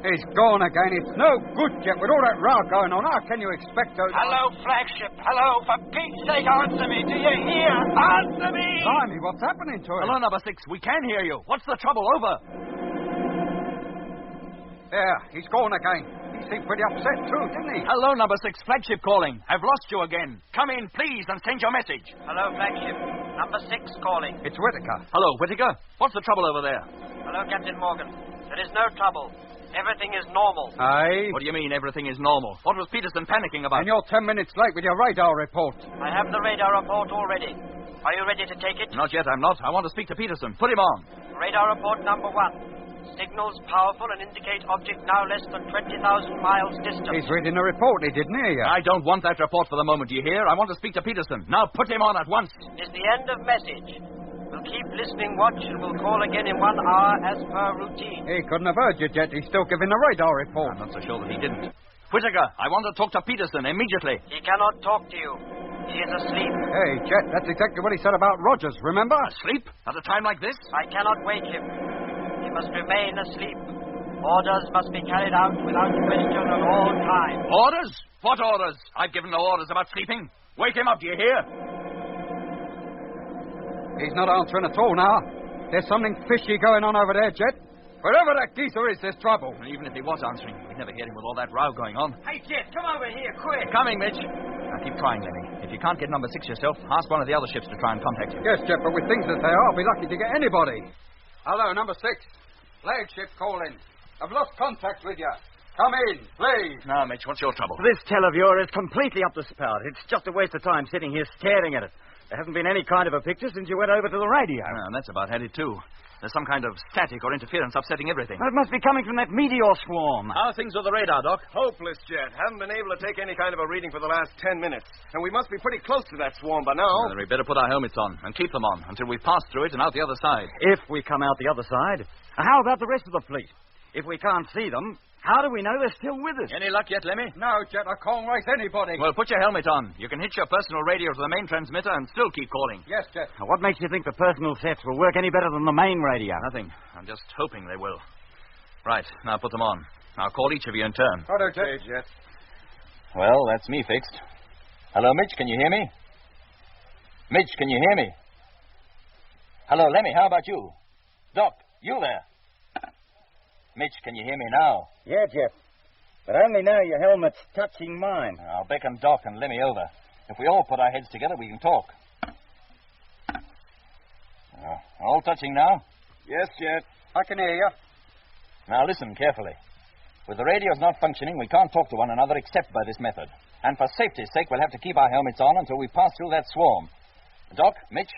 He's gone again. It's no good, Jet. With all that row going on, how can you expect to... Hello, Flagship. Hello. For Pete's sake, answer me. Do you hear? Answer me. Blimey, what's happening to him? Hello, number 6. We can hear you. What's the trouble? Over. There, he's gone again. He seemed pretty upset, too, didn't he? Hello, number 6. Flagship calling. I've lost you again. Come in, please, and send your message. Hello, Flagship. Number 6 calling. It's Whittaker. Hello, Whittaker. What's the trouble over there? Hello, Captain Morgan. There is no trouble. Everything is normal. Aye? What do you mean, everything is normal? What was Peterson panicking about? And you're 10 minutes late with your radar report. I have the radar report already. Are you ready to take it? Not yet, I'm not. I want to speak to Peterson. Put him on. Radar report number 1. Signals powerful and indicate object now less than 20,000 miles distant. He's reading the report. He didn't hear you. I don't want that report for the moment, do you hear? I want to speak to Peterson. Now put him on at once. Is the end of message. We'll keep listening watch and we'll call again in 1 hour as per routine. He couldn't have heard you, Jet. He's still giving the radar report. I'm not so sure that he didn't. Whittaker, I want to talk to Peterson immediately. He cannot talk to you. He is asleep. Hey, Jet, that's exactly what he said about Rogers, remember? Asleep? At a time like this? I cannot wake him. He must remain asleep. Orders must be carried out without question at all times. Orders? What orders? I've given no orders about sleeping. Wake him up, do you hear? He's not answering at all now. There's something fishy going on over there, Jet. Wherever that geezer is, there's trouble. And even if he was answering, we'd never hear him with all that row going on. Hey, Jet, come over here, quick. Coming, Mitch. Now keep trying, Lemmy. If you can't get number 6 yourself, ask one of the other ships to try and contact you. Yes, Jet, but with things as they are, I'll be lucky to get anybody. Hello, number 6. Flagship calling. I've lost contact with you. Come in, please. Now, Mitch, what's your trouble? This tel of yours is completely up the spout. It's just a waste of time sitting here staring at it. There hasn't been any kind of a picture since you went over to the radio. And that's about had it, too. There's some kind of static or interference upsetting everything. Well, it must be coming from that meteor swarm. How are things with the radar, Doc? Hopeless, Jet. Haven't been able to take any kind of a reading for the last 10 minutes. And we must be pretty close to that swarm by now. Then we better put our helmets on and keep them on until we pass through it and out the other side. If we come out the other side. How about the rest of the fleet? If we can't see them, how do we know they're still with us? Any luck yet, Lemmy? No, Jet, I can't race anybody. Well, put your helmet on. You can hitch your personal radio to the main transmitter and still keep calling. Yes, Jet. Now, what makes you think the personal sets will work any better than the main radio? Nothing. I'm just hoping they will. Right, now put them on. I'll call each of you in turn. Righto, Jet. Hey, Jet. Well, that's me fixed. Hello, Mitch, can you hear me? Mitch, can you hear me? Hello, Lemmy, how about you? Doc, you there? Mitch, can you hear me now? Yeah, Jet. But only now your helmet's touching mine. I'll beckon Doc and Lemmy over. If we all put our heads together, we can talk. All touching now? Yes, Jet. I can hear you. Now listen carefully. With the radios not functioning, we can't talk to one another except by this method. And for safety's sake, we'll have to keep our helmets on until we pass through that swarm. Doc, Mitch,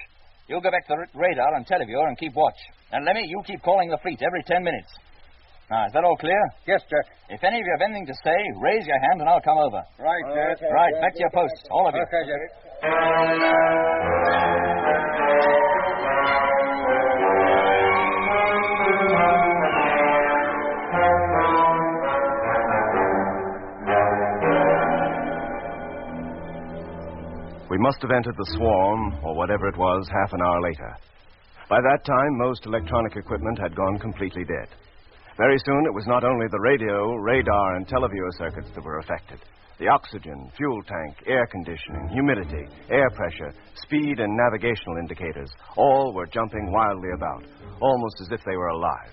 you'll go back to the radar and televiewer and keep watch. And Lemmy, you keep calling the fleet every 10 minutes. Now, is that all clear? Yes, Jet. If any of you have anything to say, raise your hand and I'll come over. Right, Jet. Right, back to your posts, all of you. Okay, Jet. We must have entered the swarm, or whatever it was, half an hour later. By that time, most electronic equipment had gone completely dead. Very soon, it was not only the radio, radar, and televiewer circuits that were affected. The oxygen, fuel tank, air conditioning, humidity, air pressure, speed, and navigational indicators all were jumping wildly about, almost as if they were alive.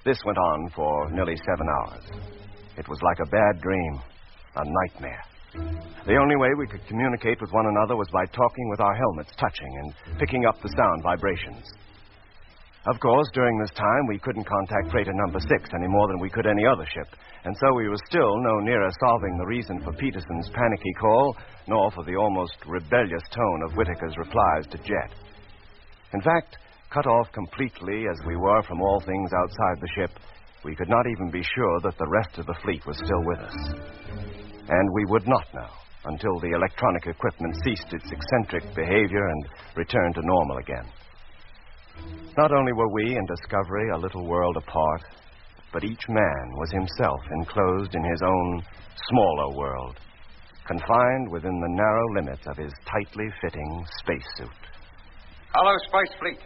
This went on for nearly 7 hours. It was like a bad dream, a nightmare. The only way we could communicate with one another was by talking with our helmets touching and picking up the sound vibrations. Of course, during this time, we couldn't contact freighter number 6 any more than we could any other ship, and so we were still no nearer solving the reason for Peterson's panicky call, nor for the almost rebellious tone of Whitaker's replies to Jet. In fact, cut off completely as we were from all things outside the ship, we could not even be sure that the rest of the fleet was still with us. And we would not know until the electronic equipment ceased its eccentric behavior and returned to normal again. Not only were we and Discovery a little world apart, but each man was himself enclosed in his own smaller world, confined within the narrow limits of his tightly fitting spacesuit. Hello, Space Fleet.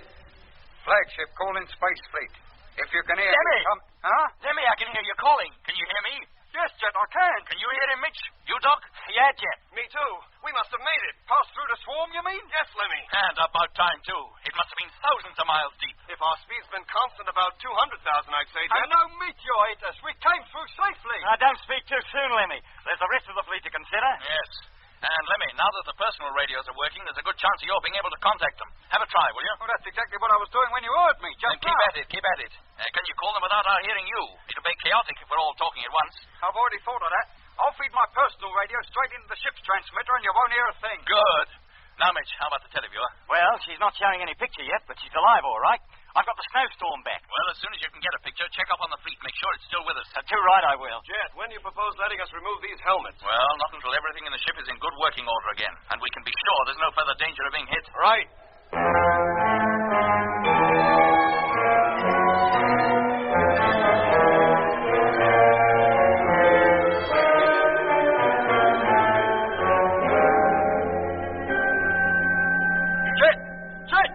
Flagship calling Space Fleet. If you can hear Lemmy! me, come... Huh? Lemmy, I can hear you calling. Can you hear me? Yes, Jet, I can. Can you hear him, Mitch? You, Doc? Yeah, Jet. Me too. We must have made it. Passed through the swarm, you mean? Yes, Lemmy. And about time, too. It must have been thousands of miles deep. If our speed's been constant, about 200,000, I'd say, Jet. And no meteor hit us. We came through safely. Don't speak too soon, Lemmy. There's the rest of the fleet to consider. Yes. And, Lemmy, now that the personal radios are working, there's a good chance of your being able to contact them. Have a try, will you? Oh, that's exactly what I was doing when you heard me, just Then keep at it, keep at it. Can you call them without our hearing you? It'll be chaotic if we're all talking at once. I've already thought of that. I'll feed my personal radio straight into the ship's transmitter and you won't hear a thing. Good. Now, Mitch, how about the televiewer? Well, she's not showing any picture yet, but she's alive, all right. I've got the snowstorm back. Well, as soon as you can get a picture, check up on the fleet. Make sure it's still with us. Too right, I will. Jet, when do you propose letting us remove these helmets? Well, not until everything in the ship is in good working order again, and we can be sure there's no further danger of being hit. Right.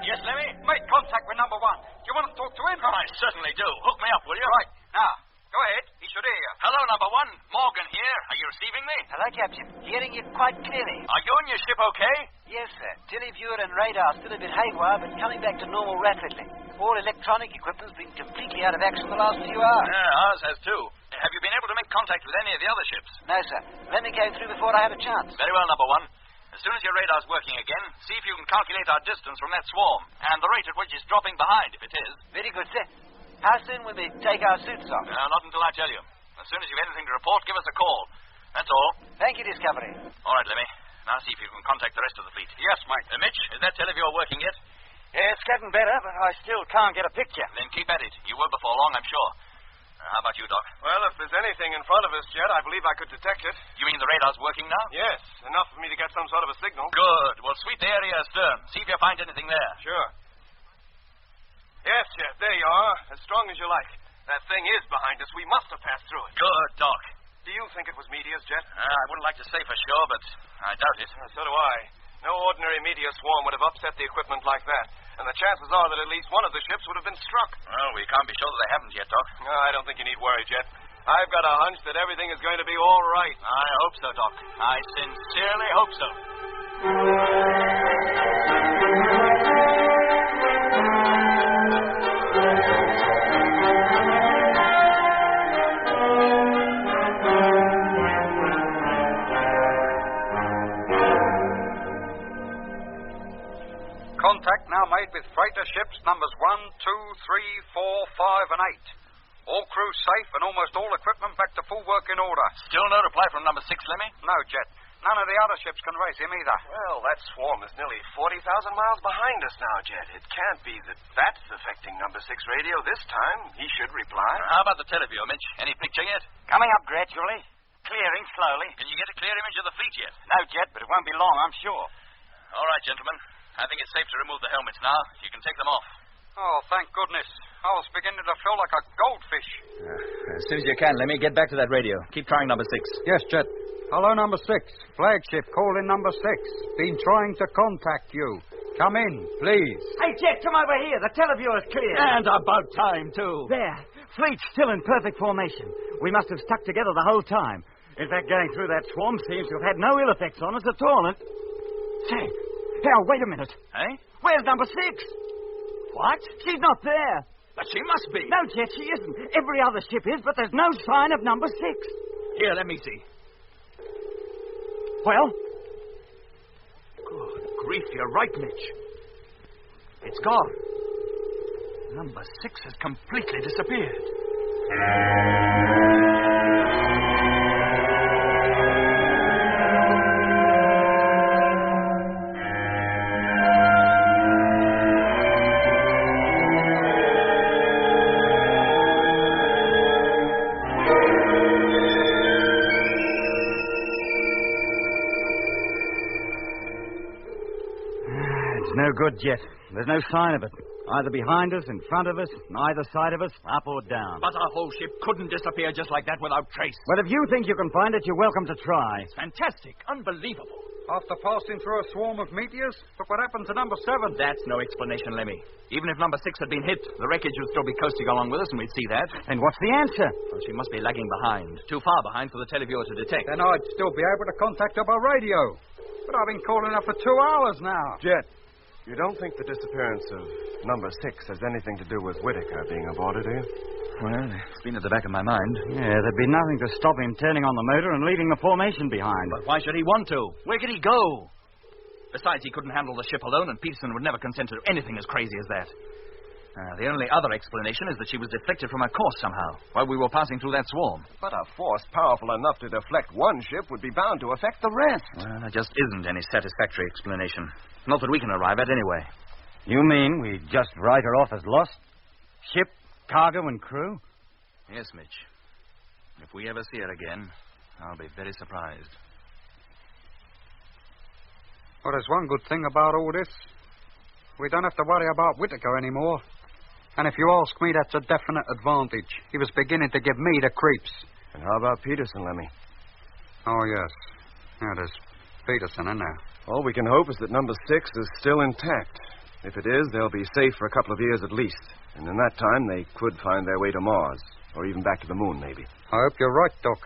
Yes, Lemmy? Make contact with number 1. Do you want to talk to him? I certainly do. Hook me up, will you? Right. Now, go ahead. He should hear you. Hello, number 1. Morgan here. Are you receiving me? Hello, Captain. Hearing you quite clearly. Are you and your ship okay? Yes, sir. Televiewer and radar still a bit haywire, but coming back to normal rapidly. All electronic equipment's been completely out of action the last few hours. Yeah, ours has too. Have you been able to make contact with any of the other ships? No, sir. Lemmy came through before I had a chance. Very well, number 1. As soon as your radar's working again, see if you can calculate our distance from that swarm, and the rate at which it's dropping behind, if it is. Very good, sir. How soon will we take our suits off? Not until I tell you. As soon as you've anything to report, give us a call. That's all. Thank you, Discovery. All right, Lemmy. Now see if you can contact the rest of the fleet. Yes, mate. Mitch, is that televiewer working yet? Yeah, it's getting better, but I still can't get a picture. Then keep at it. You will before long, I'm sure. How about you, Doc? Well, if there's anything in front of us, Jet, I believe I could detect it. You mean the radar's working now? Yes, enough for me to get some sort of a signal. Good. Well, sweep the area astern. See if you find anything there. Sure. Yes, Jet, there you are. As strong as you like. That thing is behind us. We must have passed through it. Good, Doc. Do you think it was meteors, Jet? I wouldn't like to say for sure, but I doubt it. So do I. No ordinary meteor swarm would have upset the equipment like that. And the chances are that at least one of the ships would have been struck. Well, we can't be sure that they haven't yet, Doc. No, I don't think you need worry, Jet. I've got a hunch that everything is going to be all right. I hope so, Doc. I sincerely hope so. Contact now made with freighter ships numbers 1, 2, 3, 4, 5, and 8. All crew safe and almost all equipment back to full working order. Still no reply from number 6, Lemmy? No, Jet. None of the other ships can raise him either. Well, that swarm is nearly 40,000 miles behind us now, Jet. It can't be that that's affecting number 6 radio this time. He should reply. How about the televiewer, Mitch? Any picture yet? Coming up gradually. Clearing slowly. Can you get a clear image of the fleet yet? No, Jet, but it won't be long, I'm sure. All right, gentlemen. I think it's safe to remove the helmets now. You can take them off. Oh, thank goodness. I was beginning to feel like a goldfish. As soon as you can, Lemmy, get back to that radio. Keep trying number 6. Yes, Jet. Hello, number 6. Flagship calling number 6. Been trying to contact you. Come in, please. Hey, Jet, come over here. The televiewer's clear. And about time, too. There. Fleet's still in perfect formation. We must have stuck together the whole time. In fact, going through that swarm seems to have had no ill effects on us at all. And... Say, Hal, wait a minute. Eh? Where's number 6? What? She's not there. But she must be. No, Jet, she isn't. Every other ship is, but there's no sign of number 6. Here, let me see. Well? Good grief, you're right, Mitch. It's gone. Number 6 has completely disappeared. No good, Jet. There's no sign of it. Either behind us, in front of us, on either side of us, up or down. But our whole ship couldn't disappear just like that without trace. Well, if you think you can find it, you're welcome to try. It's fantastic. Unbelievable. After passing through a swarm of meteors, look what happened to number 7. That's no explanation, Lemmy. Even if number 6 had been hit, the wreckage would still be coasting along with us, and we'd see that. And what's the answer? Well, she must be lagging behind. Too far behind for the televiewer to detect. Then I'd still be able to contact her by radio. But I've been calling her for 2 hours now. Jet, you don't think the disappearance of number 6 has anything to do with Whitaker being aboard, do you? Well, it's been at the back of my mind. Yeah, there'd be nothing to stop him turning on the motor and leaving the formation behind. But why should he want to? Where could he go? Besides, he couldn't handle the ship alone, and Peterson would never consent to anything as crazy as that. The only other explanation is that she was deflected from her course somehow while we were passing through that swarm. But a force powerful enough to deflect one ship would be bound to affect the rest. Well, there just isn't any satisfactory explanation. Not that we can arrive at, anyway. You mean we just write her off as lost? Ship, cargo, and crew? Yes, Mitch. If we ever see her again, I'll be very surprised. Well, there's one good thing about all this. We don't have to worry about Whitaker anymore. And if you ask me, that's a definite advantage. He was beginning to give me the creeps. And how about Peterson, Lemmy? Oh, yes. Yeah, there's Peterson in there. All we can hope is that number 6 is still intact. If it is, they'll be safe for a couple of years at least. And in that time, they could find their way to Mars. Or even back to the moon, maybe. I hope you're right, Doc.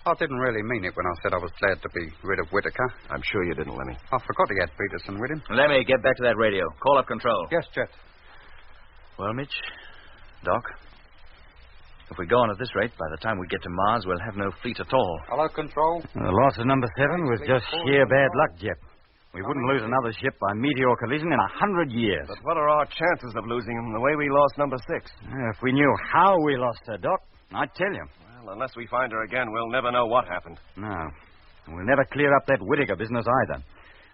I didn't really mean it when I said I was glad to be rid of Whitaker. I'm sure you didn't, Lemmy. I forgot he had Peterson with him. Lemmy, get back to that radio. Call up control. Yes, Jet. Well, Mitch, Doc, if we go on at this rate, by the time we get to Mars, we'll have no fleet at all. Hello, control. The loss of number 7 was just sheer bad luck, Jet. We wouldn't lose another ship by meteor collision in 100 years. But what are our chances of losing him the way we lost number 6? If we knew how we lost her, Doc, I'd tell you. Well, unless we find her again, we'll never know what happened. No. We'll never clear up that Whitaker business either.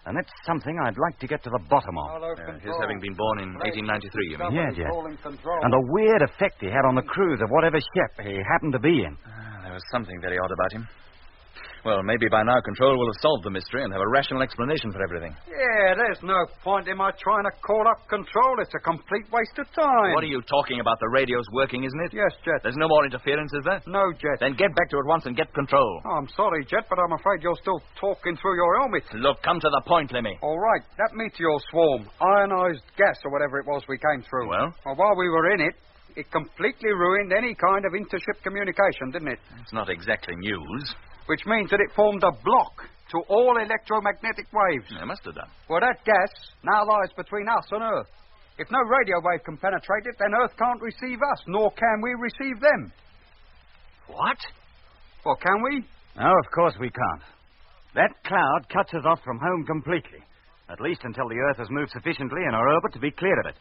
And that's something I'd like to get to the bottom of. His having been born in 1893, you mean? Yeah, Jet. And the weird effect he had on the crews of whatever ship he happened to be in. There was something very odd about him. Well, maybe by now Control will have solved the mystery and have a rational explanation for everything. Yeah, there's no point in my trying to call up Control. It's a complete waste of time. What are you talking about? The radio's working, isn't it? Yes, Jet. There's no more interference, is there? No, Jet. Then get back to it once and get Control. Oh, I'm sorry, Jet, but I'm afraid you're still talking through your helmet. Look, come to the point, Lemmy. All right, that meteor swarm, ionized gas or whatever it was we came through. Well, while we were in it, it completely ruined any kind of intership communication, didn't it? It's not exactly news. Which means that it formed a block to all electromagnetic waves. It must have done. Well, that gas now lies between us and Earth. If no radio wave can penetrate it, then Earth can't receive us, nor can we receive them. What? Well, can we? No, of course we can't. That cloud cuts us off from home completely. At least until the Earth has moved sufficiently in our orbit to be clear of it.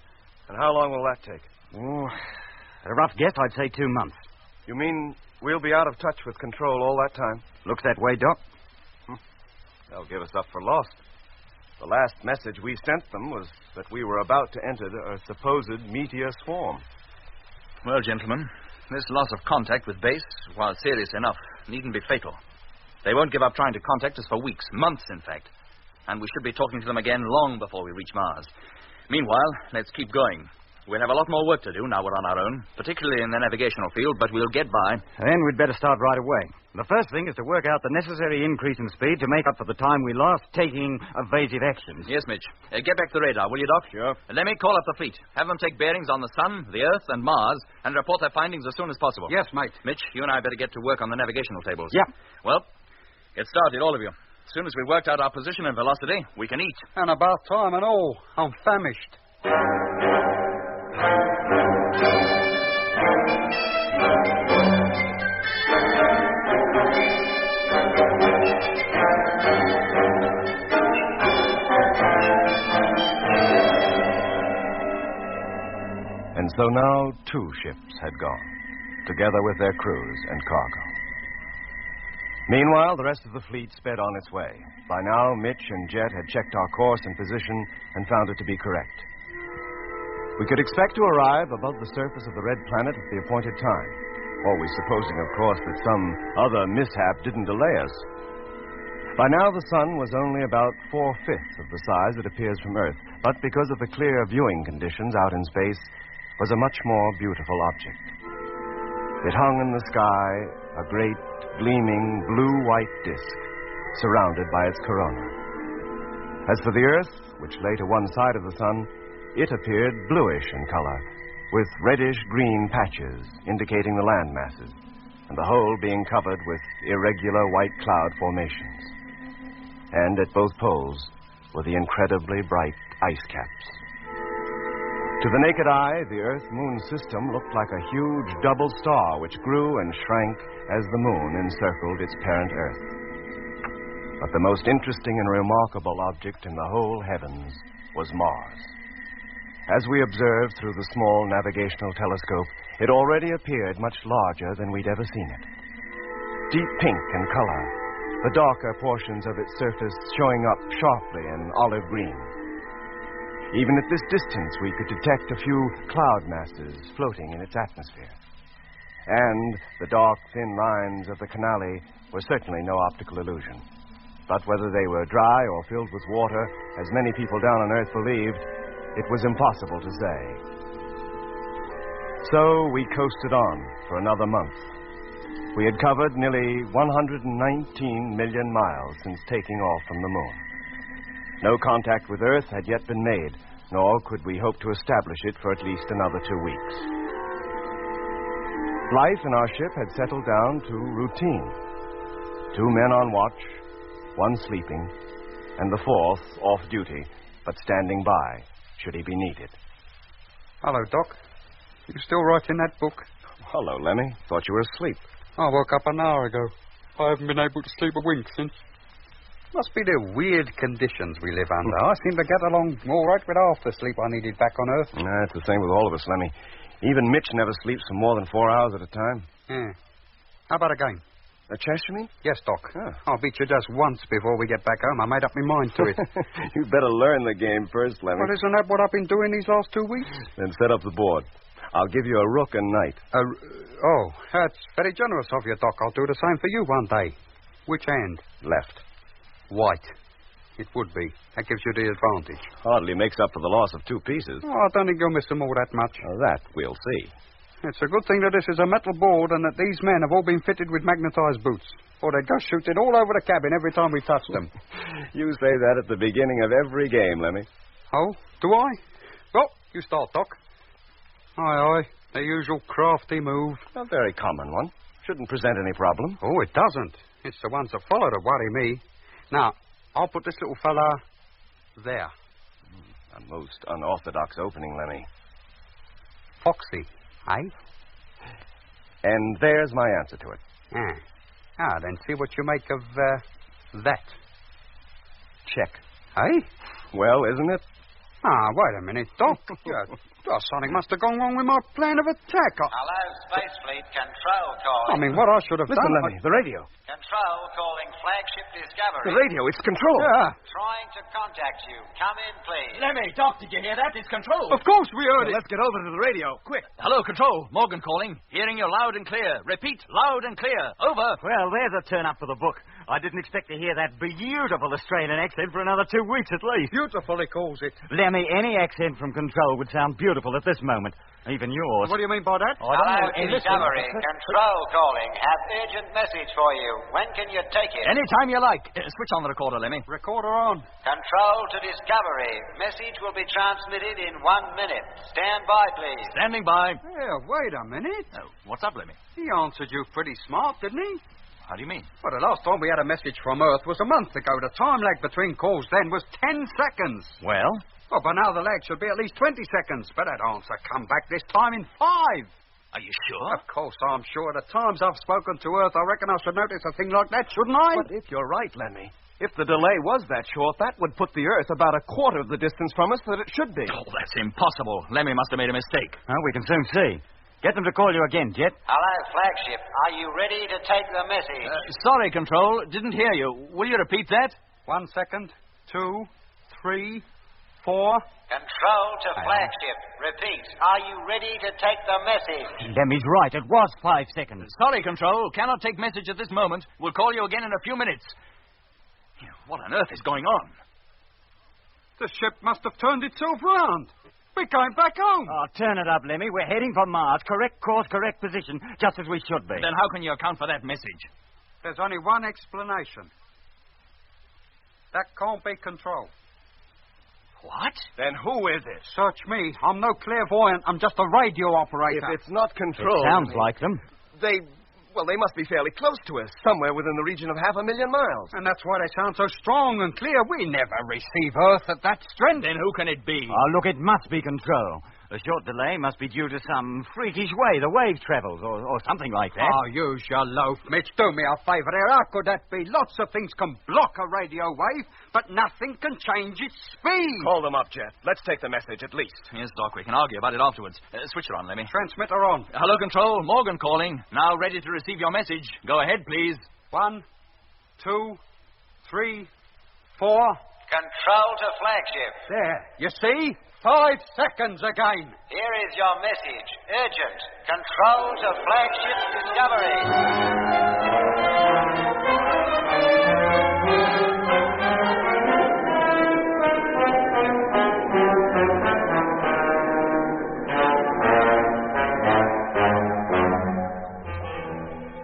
And how long will that take? Oh, a rough guess, I'd say 2 months. You mean we'll be out of touch with Control all that time? Looks that way, Doc. They'll give us up for lost. The last message we sent them was that we were about to enter a supposed meteor swarm. Well, gentlemen, this loss of contact with base, while serious enough, needn't be fatal. They won't give up trying to contact us for weeks, months, in fact. And we should be talking to them again long before we reach Mars. Meanwhile, let's keep going. We'll have a lot more work to do now we're on our own, particularly in the navigational field, but we'll get by. Then we'd better start right away. The first thing is to work out the necessary increase in speed to make up for the time we lost taking evasive actions. Yes, Mitch. Get back to the radar, will you, Doc? Sure. Let me call up the fleet. Have them take bearings on the Sun, the Earth, and Mars, and report their findings as soon as possible. Yes, mate. Mitch, you and I better get to work on the navigational tables. Yeah. Well, get started, all of you. As soon as we've worked out our position and velocity, we can eat. And about time and all. I'm famished. though now 2 ships had gone, together with their crews and cargo. Meanwhile, the rest of the fleet sped on its way. By now, Mitch and Jet had checked our course and position and found it to be correct. We could expect to arrive above the surface of the red planet at the appointed time, always supposing, of course, that some other mishap didn't delay us. By now, the sun was only about 4/5 of the size it appears from Earth, but because of the clear viewing conditions out in space, was a much more beautiful object. It hung in the sky, a great, gleaming, blue-white disk, surrounded by its corona. As for the Earth, which lay to one side of the sun, it appeared bluish in color, with reddish-green patches indicating the land masses, and the whole being covered with irregular white cloud formations. And at both poles were the incredibly bright ice caps. To the naked eye, the Earth-Moon system looked like a huge double star which grew and shrank as the moon encircled its parent Earth. But the most interesting and remarkable object in the whole heavens was Mars. As we observed through the small navigational telescope, it already appeared much larger than we'd ever seen it. Deep pink in color, the darker portions of its surface showing up sharply in olive green. Even at this distance, we could detect a few cloud masses floating in its atmosphere. And the dark, thin lines of the canali were certainly no optical illusion. But whether they were dry or filled with water, as many people down on Earth believed, it was impossible to say. So we coasted on for another month. We had covered nearly 119 million miles since taking off from the moon. No contact with Earth had yet been made, nor could we hope to establish it for at least another 2 weeks. Life in our ship had settled down to routine. 2 men on watch, 1 sleeping, and the 4th off duty, but standing by, should he be needed. Hello, Doc. You still writing that book? Hello, Lemmy. Thought you were asleep. I woke up an hour ago. I haven't been able to sleep a wink since. Must be the weird conditions we live under. I seem to get along all right with half the sleep I needed back on Earth. It's the same with all of us, Lemmy. Even Mitch never sleeps for more than 4 hours at a time. Yeah. How about a game? A chess, you mean? Yes, Doc. I'll beat you just once before we get back home. I made up my mind to it. You better learn the game first, Lemmy. Well, isn't that what I've been doing these last 2 weeks? Then set up the board. I'll give you a rook and knight. Oh, that's very generous of you, Doc. I'll do the same for you one day. Which hand? Left. White. It would be. That gives you the advantage. Hardly makes up for the loss of 2 pieces. Oh, I don't think you'll miss them all that much. That we'll see. It's a good thing that this is a metal board and that these men have all been fitted with magnetized boots. Or they'd go shooting all over the cabin every time we touched them. You say that at the beginning of every game, Lemmy. Oh, do I? Well, you start, Doc. Aye. The usual crafty move. A very common one. Shouldn't present any problem. Oh, it doesn't. It's the ones that follow that worry me. Now, I'll put this little fella there. A most unorthodox opening, Lemmy. Foxy, eh? And there's my answer to it. Then see what you make of that. Check. Eh? Well, isn't it? Wait a minute, Doc. Something must have gone wrong with my plan of attack. Hello, Space Fleet. Control calling. I mean, what I should have Listen, done... Lemmy, the radio. Control calling Flagship Discovery. The radio, it's Control. Yeah. Trying to contact you. Come in, please. Lemmy, Doc, did you hear that? It's Control. Of course we heard it. Let's get over to the radio, quick. Hello, Control. Morgan calling. Hearing you loud and clear. Repeat, loud and clear. Over. Well, there's a turn-up for the book. I didn't expect to hear that beautiful Australian accent for another 2 weeks at least. Beautiful, he calls it. Lemmy, any accent from Control would sound beautiful at this moment. Even yours. What do you mean by that? Hello, Discovery. Control calling. Have urgent message for you. When can you take it? Anytime you like. Switch on the recorder, Lemmy. Recorder on. Control to Discovery. Message will be transmitted in 1 minute. Stand by, please. Standing by. Yeah, wait a minute. What's up, Lemmy? He answered you pretty smart, didn't he? How do you mean? Well, the last time we had a message from Earth was a month ago. The time lag between calls then was 10 seconds. Well? Well, by now the lag should be at least 20 seconds. But that answer come back this time in 5. Are you sure? Of course I'm sure. The times I've spoken to Earth, I reckon I should notice a thing like that, shouldn't I? But if you're right, Lemmy, If the delay was that short, that would put the Earth about a quarter of the distance from us that it should be. Oh, that's impossible. Lemmy must have made a mistake. We can soon see. Get them to call you again, Jet. Hello, flagship. Are you ready to take the message? Sorry, Control. Didn't hear you. Will you repeat that? 1 second. 2, 3, 4. Control to flagship. Repeat. Are you ready to take the message? Lemmy's right. It was 5 seconds. Sorry, Control. Cannot take message at this moment. We'll call you again in a few minutes. What on earth is going on? The ship must have turned itself round. We're going back home. Oh, turn it up, Lemmy. We're heading for Mars. Correct course, correct position, just as we should be. Then how can you account for that message? There's only one explanation. That can't be Control. What? Then who is it? Search me. I'm no clairvoyant. I'm just a radio operator. If it's not Control... It sounds like them. They must be fairly close to us, somewhere within the region of 500,000 miles. And that's why they sound so strong and clear. We never receive Earth at that strength. Then who can it be? Oh, look, it must be Control. The short delay must be due to some freakish way the wave travels, or something like that. Oh, use your loaf, Mitch. Do me a favour there. How could that be? Lots of things can block a radio wave, but nothing can change its speed. Call them up, Jet. Let's take the message, at least. Yes, Doc. We can argue about it afterwards. Switch her on, Lemmy. Transmitter on. Hello, Control. Morgan calling. Now ready to receive your message. Go ahead, please. 1, 2, 3, 4. Control to flagship. There. You see? 5 seconds again. Here is your message. Urgent. Control to flagship Discovery.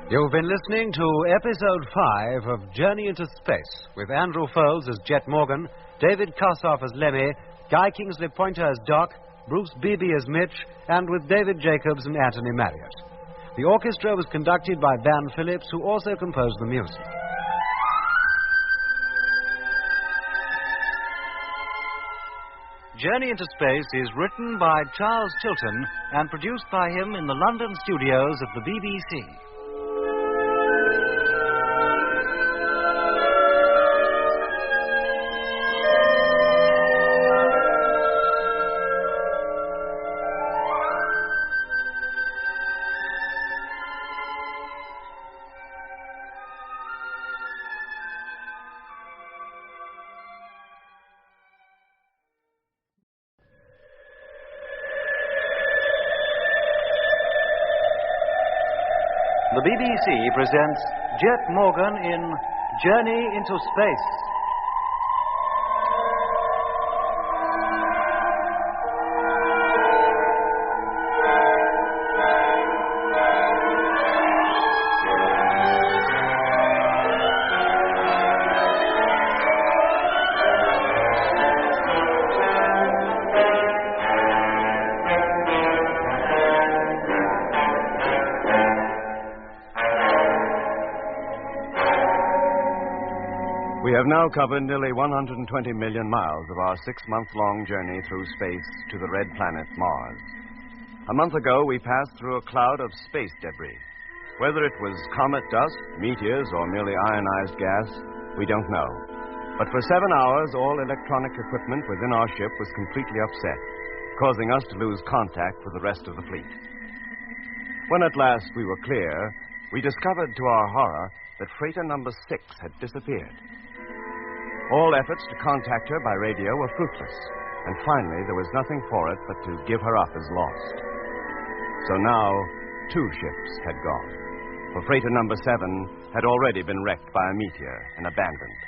You've been listening to Episode 5 of Journey into Space, with Andrew Foles as Jet Morgan, David Kossoff as Lemmy, Guy Kingsley Pointer as Doc, Bruce Beebe as Mitch, and with David Jacobs and Anthony Marriott. The orchestra was conducted by Van Phillips, who also composed the music. Journey into Space is written by Charles Chilton and produced by him in the London studios of the BBC. The BBC presents Jet Morgan in Journey into Space. We have now covered nearly 120 million miles of our 6-month-long journey through space to the red planet Mars. A month ago, we passed through a cloud of space debris. Whether it was comet dust, meteors, or merely ionized gas, we don't know. But for 7 hours, all electronic equipment within our ship was completely upset, causing us to lose contact with the rest of the fleet. When at last we were clear, we discovered to our horror that freighter number 6 had disappeared. All efforts to contact her by radio were fruitless, and finally there was nothing for it but to give her up as lost. So now, 2 ships had gone, for freighter number 7 had already been wrecked by a meteor and abandoned.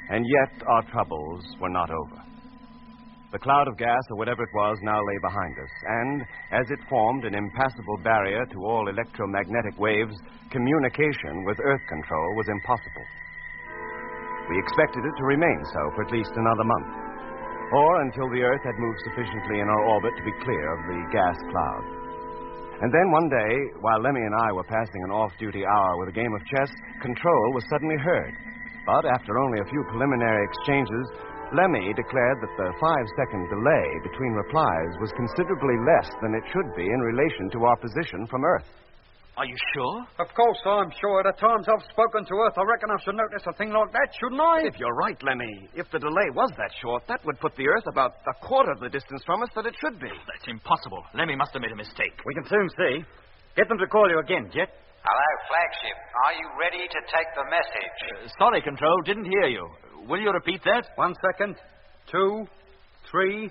And yet our troubles were not over. The cloud of gas, or whatever it was, now lay behind us, and, as it formed an impassable barrier to all electromagnetic waves, communication with Earth control was impossible. We expected it to remain so for at least another month, or until the Earth had moved sufficiently in our orbit to be clear of the gas cloud. And then one day, while Lemmy and I were passing an off-duty hour with a game of chess, control was suddenly heard. But after only a few preliminary exchanges, Lemmy declared that the 5-second delay between replies was considerably less than it should be in relation to our position from Earth. Are you sure? Of course I'm sure. The times I've spoken to Earth, I reckon I should notice a thing like that, shouldn't I? If you're right, Lemmy, if the delay was that short, that would put the Earth about a quarter of the distance from us that it should be. That's impossible. Lemmy must have made a mistake. We can soon see. Get them to call you again, Jet. Hello, flagship. Are you ready to take the message? Sorry, Control. Didn't hear you. Will you repeat that? 1 second. 2, 3,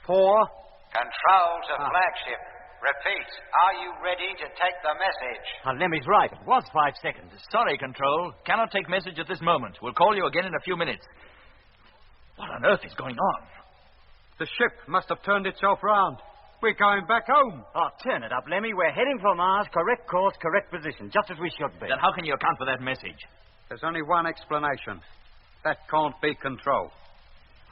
4. Control to flagship. Repeat. Are you ready to take the message? Lemmy's right. It was 5 seconds. Sorry, Control. Cannot take message at this moment. We'll call you again in a few minutes. What on earth is going on? The ship must have turned itself round. We're going back home. Oh, turn it up, Lemmy. We're heading for Mars. Correct course, correct position. Just as we should be. Then how can you account for that message? There's only one explanation. That can't be Control.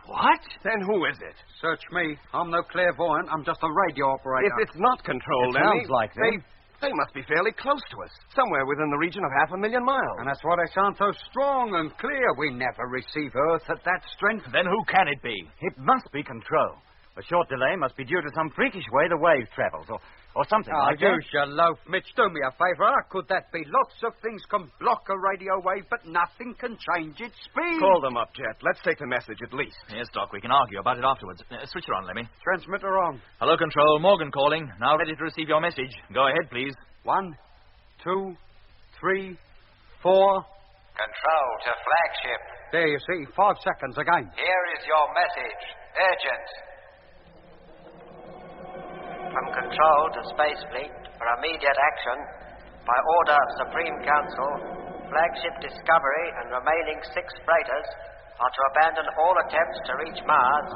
What? Then who is it? Search me. I'm no clairvoyant. I'm just a radio operator. If it's not Control, It Lemmy, sounds like them. they must be fairly close to us. Somewhere within the region of 500,000 miles. And that's why they sound so strong and clear. We never receive Earth at that strength. Then who can it be? It must be Control. A short delay must be due to some freakish way the wave travels, or something like that. Use your loaf, Mitch. Do me a favour. How could that be? Lots of things can block a radio wave, but nothing can change its speed. Call them up, Jet. Let's take the message at least. Yes, Doc. We can argue about it afterwards. Switch her on, Lemmy. Transmitter on. Hello, Control. Morgan calling. Now ready to receive your message. Go ahead, please. 1, 2, 3, 4. Control to flagship. There, you see. 5 seconds again. Here is your message. Urgent. From Control to Space Fleet for immediate action, by order of Supreme Council, flagship Discovery and remaining 6 freighters are to abandon all attempts to reach Mars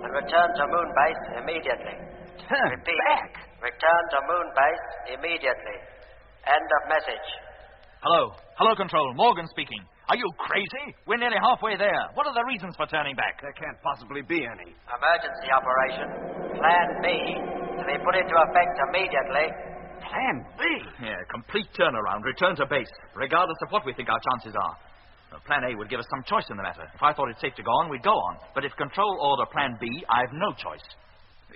and return to Moon Base immediately. Repeat. Return to Moon Base immediately. End of message. Hello. Hello, Control. Morgan speaking. Are you crazy? We're nearly halfway there. What are the reasons for turning back? There can't possibly be any. Emergency operation. Plan B to be put into effect immediately. Plan B? Yeah, complete turnaround. Return to base, regardless of what we think our chances are. Plan A would give us some choice in the matter. If I thought it safe to go on, we'd go on. But if Control order Plan B, I have no choice.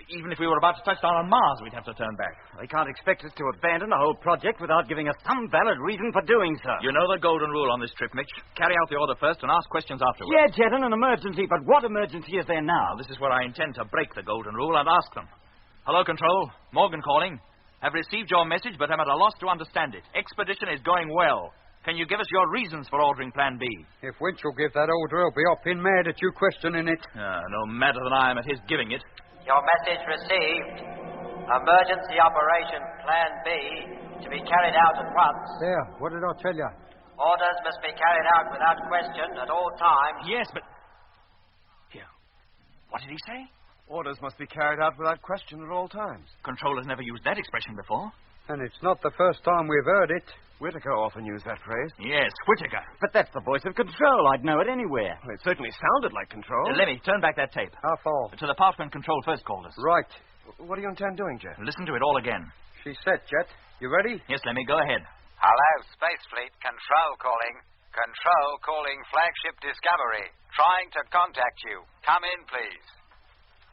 Even if we were about to touch down on Mars, we'd have to turn back. They can't expect us to abandon the whole project without giving us some valid reason for doing so. You know the golden rule on this trip, Mitch. Carry out the order first and ask questions afterwards. Yeah, Jet, in an emergency, but what emergency is there now? Well, this is where I intend to break the golden rule and ask them. Hello, Control. Morgan calling. Have received your message, but am at a loss to understand it. Expedition is going well. Can you give us your reasons for ordering Plan B? If Winch will give that order, he'll be hopping mad at you questioning it. No madder than I am at his giving it. Your message received. Emergency operation Plan B to be carried out at once. There, what did I tell you? Orders must be carried out without question at all times. Yes, but... Here. What did he say? Orders must be carried out without question at all times. Control has never used that expression before. And it's not the first time we've heard it. Whitaker often used that phrase. Yes, Whitaker. But that's the voice of Control. I'd know it anywhere. Well, it certainly sounded like Control. Lemmy, turn back that tape. How far? To the part when Control first called us. Right. What do you intend doing, Jet? Listen to it all again. She's set, Jet. You ready? Yes, Lemmy, go ahead. Hello, Space Fleet. Control calling. Control calling flagship Discovery. Trying to contact you. Come in, please.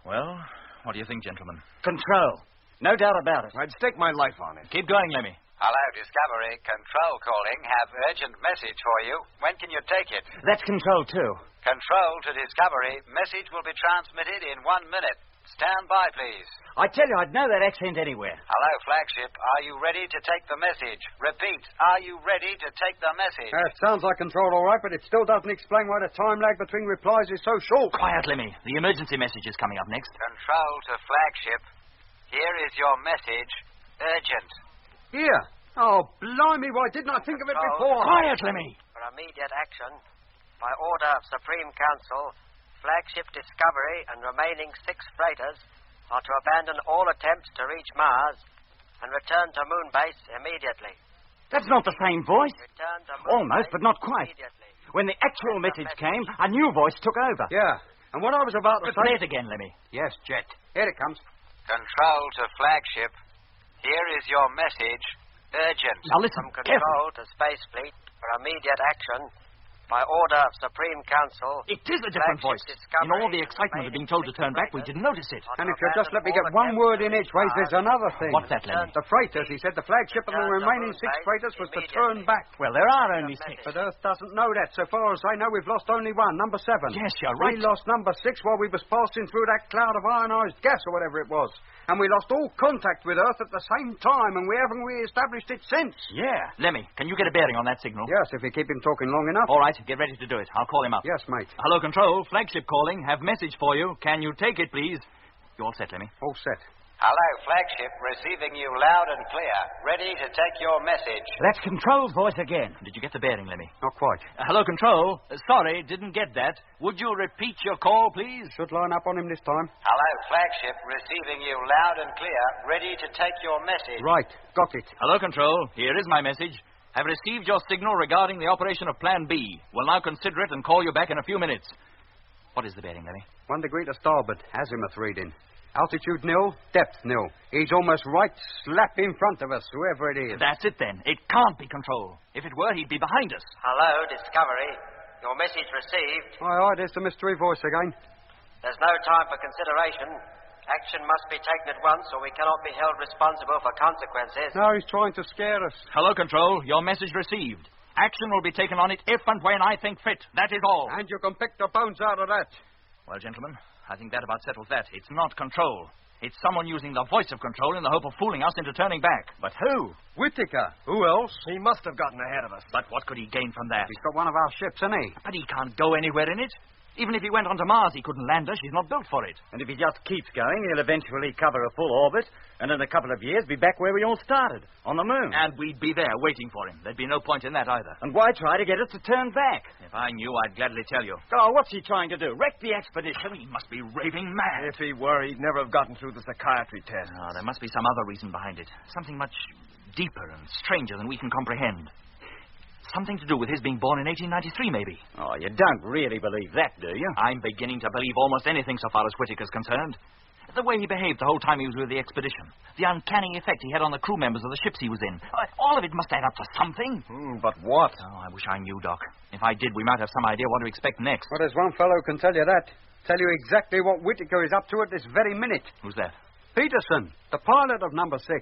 Well, what do you think, gentlemen? Control. No doubt about it. I'd stake my life on it. Keep going, Lemmy. Hello, Discovery. Control calling. Have urgent message for you. When can you take it? That's Control, too. Control to Discovery. Message will be transmitted in 1 minute. Stand by, please. I tell you, I'd know that accent anywhere. Hello, flagship. Are you ready to take the message? Repeat. Are you ready to take the message? It sounds like Control all right, but it still doesn't explain why the time lag between replies is so short. Quiet, Lemmy. The emergency message is coming up next. Control to flagship. Here is your message. Urgent. Here. Oh, blimey, why didn't I think of it before? Quiet, Lemmy. For immediate action, by order of Supreme Council, flagship Discovery and remaining 6 freighters are to abandon all attempts to reach Mars and return to Moon Base immediately. That's not the same voice. Return to Moon Almost, Base but not quite. immediately. When the actual message came, a new voice took over. Yeah, and what I was about to Play say... it again, Lemmy. Yes, Jet. Here it comes. Control to flagship. Here is your message. Urgent. Now listen, From Control to Space Fleet for immediate action, By order of Supreme Council... It is a different voice. In all the excitement of being told to turn back, we didn't notice it. And if you'll just let me get one word in edgeways, there's another thing. What's that, Lemmy? The freighters. He said the flagship and the remaining 6 freighters was to turn back. Well, there are only 6. But Earth doesn't know that. So far as I know, we've lost only one, number 7. Yes, you're right. We lost number 6 while we was passing through that cloud of ionized gas or whatever it was. And we lost all contact with Earth at the same time, and we haven't re-established it since. Yeah. Lemmy, can you get a bearing on that signal? Yes, if you keep him talking long enough. All right, get ready to do it. I'll call him up. Yes, mate. Hello, Control. Flagship calling. Have message for you. Can you take it, please? You all set, Lemmy? All set. Hello, Flagship. Receiving you loud and clear. Ready to take your message. That's Control's voice again. Did you get the bearing, Lemmy? Not quite. Hello, Control. Sorry, didn't get that. Would you repeat your call, please? Should line up on him this time. Hello, Flagship. Receiving you loud and clear. Ready to take your message. Right. Got it. Hello, Control. Here is my message. Have received your signal regarding the operation of Plan B. Will now consider it and call you back in a few minutes. What is the bearing, Lemmy? 1 degree to starboard. Azimuth reading. Altitude nil, depth nil. He's almost right slap in front of us, whoever it is. That's it, then. It can't be Control. If it were, he'd be behind us. Hello, Discovery. Your message received. Aye, there's the mystery voice again. There's no time for consideration. Action must be taken at once, or we cannot be held responsible for consequences. No, he's trying to scare us. Hello, Control. Your message received. Action will be taken on it if and when I think fit. That is all. And you can pick the bones out of that. Well, gentlemen, I think that about settles that. It's not Control. It's someone using the voice of Control in the hope of fooling us into turning back. But who? Whittaker. Who else? He must have gotten ahead of us. But what could he gain from that? He's got one of our ships, hasn't he? But he can't go anywhere in it. Even if he went onto Mars, he couldn't land her. She's not built for it. And if he just keeps going, he'll eventually cover a full orbit, and in a couple of years be back where we all started, on the moon. And we'd be there waiting for him. There'd be no point in that either. And why try to get us to turn back? If I knew, I'd gladly tell you. Oh, what's he trying to do? Wreck the expedition? He must be raving mad. If he were, he'd never have gotten through the psychiatry test. Oh, there must be some other reason behind it. Something much deeper and stranger than we can comprehend. Something to do with his being born in 1893, maybe. Oh, you don't really believe that, do you? I'm beginning to believe almost anything so far as Whittaker's concerned. The way he behaved the whole time he was with the expedition. The uncanny effect he had on the crew members of the ships he was in. All of it must add up to something. But what? Oh, I wish I knew, Doc. If I did, we might have some idea what to expect next. Well, there's one fellow who can tell you that. Tell you exactly what Whittaker is up to at this very minute. Who's that? Peterson, the pilot of number 6.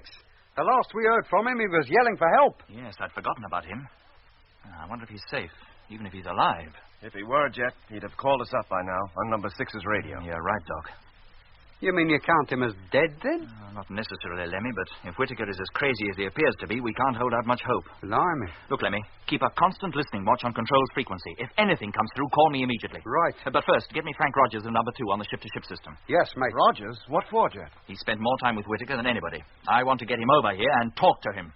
The last we heard from him, he was yelling for help. Yes, I'd forgotten about him. I wonder if he's safe, even if he's alive. If he were, Jet, he'd have called us up by now on number 6's radio. You're right, Doc. You mean you count him as dead, then? Not necessarily, Lemmy, but if Whittaker is as crazy as he appears to be, we can't hold out much hope. Blimey. Look, Lemmy, keep a constant listening watch on Control's frequency. If anything comes through, call me immediately. Right. But first, get me Frank Rogers in number 2 on the ship-to-ship system. Yes, mate. Rogers? What for, Jet? He spent more time with Whittaker than anybody. I want to get him over here and talk to him.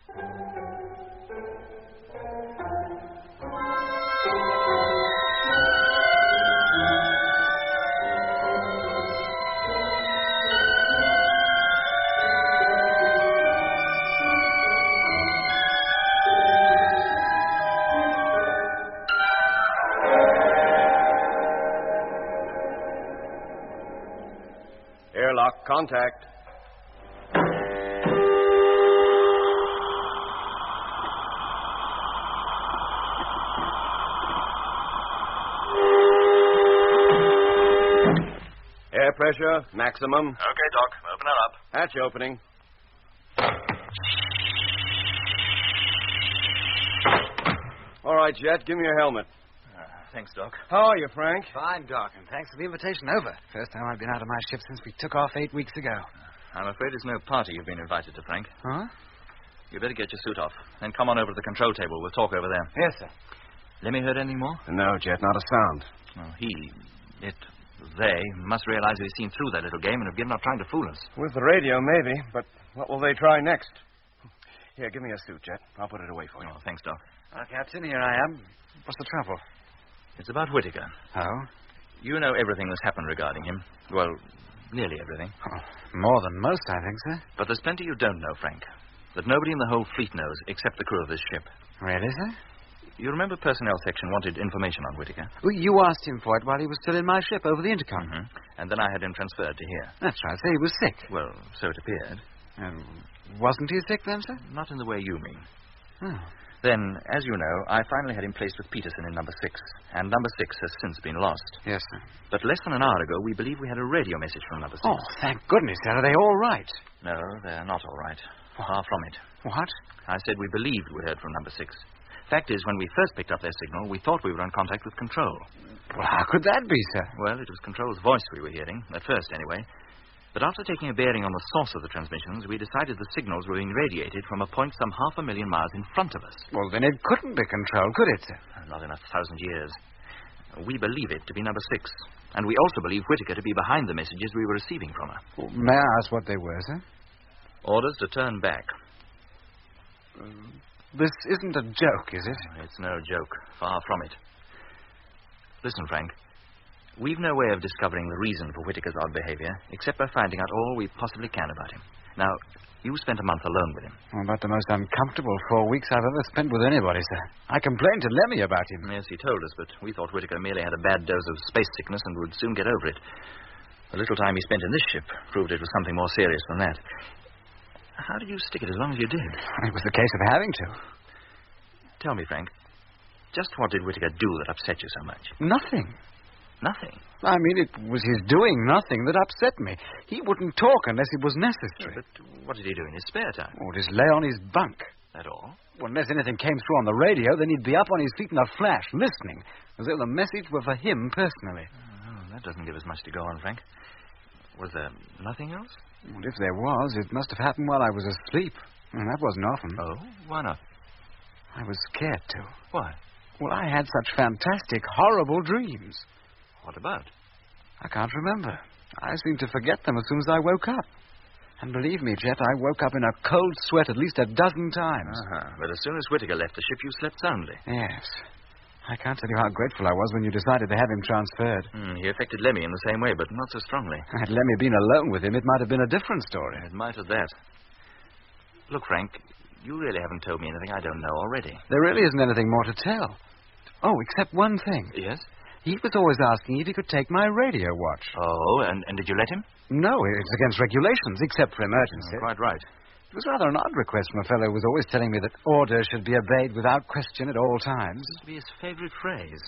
Airlock, contact. Air pressure, maximum. Okay, Doc. Open it up. Hatch opening. All right, Jet, give me your helmet. Thanks, Doc. How are you, Frank? Fine, Doc, and thanks for the invitation over. First time I've been out of my ship since we took off 8 weeks ago. I'm afraid it's no party you've been invited to, Frank. Huh? You better get your suit off. Then come on over to the control table. We'll talk over there. Yes, sir. Lemmy heard anything more? No, Jet, not a sound. Oh, they must realize we've seen through that little game and have given up trying to fool us. With the radio, maybe, but what will they try next? Here, give me your suit, Jet. I'll put it away for you. Oh, thanks, Doc. Captain, here I am. What's the trouble? It's about Whittaker. Oh? You know everything that's happened regarding him. Well, nearly everything. Oh, more than most, I think, sir. But there's plenty you don't know, Frank. That nobody in the whole fleet knows except the crew of this ship. Really, sir? You remember Personnel Section wanted information on Whittaker? Well, you asked him for it while he was still in my ship over the intercom. Mm-hmm. And then I had him transferred to here. That's right, sir. He was sick. Well, so it appeared. Wasn't he sick then, sir? Not in the way you mean. Oh. Then, as you know, I finally had him placed with Peterson in number 6, and number 6 has since been lost. Yes, sir. But less than an hour ago, we believe we had a radio message from number 6. Oh, thank goodness, sir. Are they all right? No, they're not all right. Far from it. What? I said we believed we heard from number 6. Fact is, when we first picked up their signal, we thought we were in contact with Control. Well, how could that be, sir? Well, it was Control's voice we were hearing, at first anyway. But after taking a bearing on the source of the transmissions, we decided the signals were being radiated from a point some 500,000 miles in front of us. Well, then it couldn't be Control, could it, sir? Not in 1,000 years. We believe it to be number 6. And we also believe Whittaker to be behind the messages we were receiving from her. Well, may I ask what they were, sir? Orders to turn back. This isn't a joke, is it? It's no joke. Far from it. Listen, Frank. We've no way of discovering the reason for Whittaker's odd behavior, except by finding out all we possibly can about him. Now, you spent a month alone with him. Well, about the most uncomfortable 4 weeks I've ever spent with anybody, sir. I complained to Lemmy about him. Yes, he told us, but we thought Whittaker merely had a bad dose of space sickness and would soon get over it. The little time he spent in this ship proved it was something more serious than that. How did you stick it as long as you did? It was the case of having to. Tell me, Frank, just what did Whittaker do that upset you so much? Nothing. Nothing? I mean, it was his doing nothing that upset me. He wouldn't talk unless it was necessary. But what did he do in his spare time? Oh, just lay on his bunk. That all? Well, unless anything came through on the radio, then he'd be up on his feet in a flash, listening, as though the message were for him personally. Oh, that doesn't give us much to go on, Frank. Was there nothing else? Well, if there was, it must have happened while I was asleep. And that wasn't often. Oh? Why not? I was scared to. Why? Well, I had such fantastic, horrible dreams. What about? I can't remember. I seemed to forget them as soon as I woke up. And believe me, Jet, I woke up in a cold sweat at least a dozen times. But as soon as Whittaker left the ship, you slept soundly. Yes. I can't tell you how grateful I was when you decided to have him transferred. He affected Lemmy in the same way, but not so strongly. Had Lemmy been alone with him, it might have been a different story. It might at that. Look, Frank, you really haven't told me anything I don't know already. There really isn't anything more to tell. Oh, except one thing. Yes? He was always asking if he could take my radio watch. Oh, and did you let him? No, it's against regulations, except for emergency. Quite right. It was rather an odd request from a fellow who was always telling me that orders should be obeyed without question at all times. This would be his favorite phrase.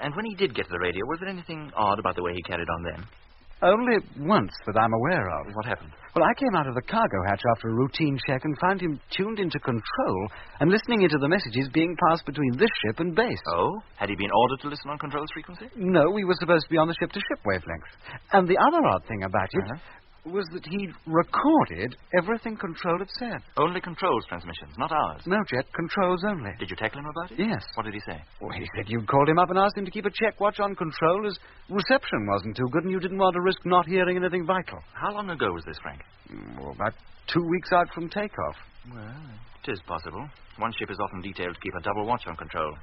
And when he did get to the radio, was there anything odd about the way he carried on then? Only once that I'm aware of. What happened? Well, I came out of the cargo hatch after a routine check and found him tuned into control and listening into the messages being passed between this ship and base. Oh? Had he been ordered to listen on control's frequency? No, we were supposed to be on the ship-to-ship wavelength. And the other odd thing about it was that he'd recorded everything Control had said. Only Control's transmissions, not ours? No, Jet, Control's only. Did you tackle him about it? Yes. What did he say? Well, he said you'd called him up and asked him to keep a check watch on Control as reception wasn't too good and you didn't want to risk not hearing anything vital. How long ago was this, Frank? Well, about 2 weeks out from takeoff. Well, it is possible. One ship is often detailed to keep a double watch on Control.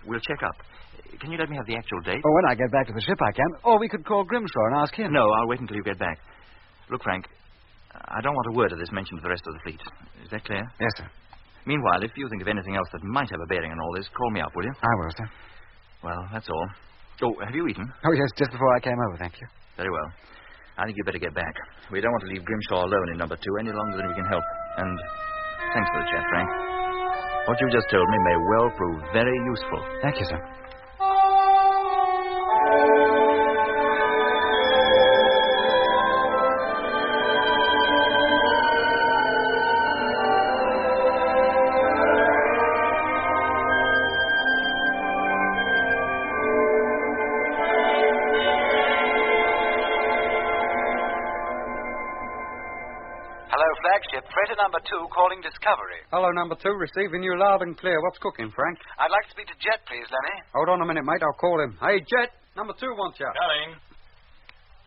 We'll check up. Can you let me have the actual date? Oh, when I get back to the ship I can. Or we could call Grimshaw and ask him. No, I'll wait until you get back. Look, Frank, I don't want a word of this mentioned to the rest of the fleet. Is that clear? Yes, sir. Meanwhile, if you think of anything else that might have a bearing on all this, call me up, will you? I will, sir. Well, that's all. Oh, have you eaten? Oh, yes, just before I came over, thank you. Very well. I think you'd better get back. We don't want to leave Grimshaw alone in number 2 any longer than we can help. And thanks for the chat, Frank. What you just told me may well prove very useful. Thank you, sir. Freighter number 2 calling Discovery. Hello, number 2. Receiving you loud and clear. What's cooking, Frank? I'd like to speak to Jet, please, Lemmy. Hold on a minute, mate. I'll call him. Hey, Jet. Number 2 wants you. Coming.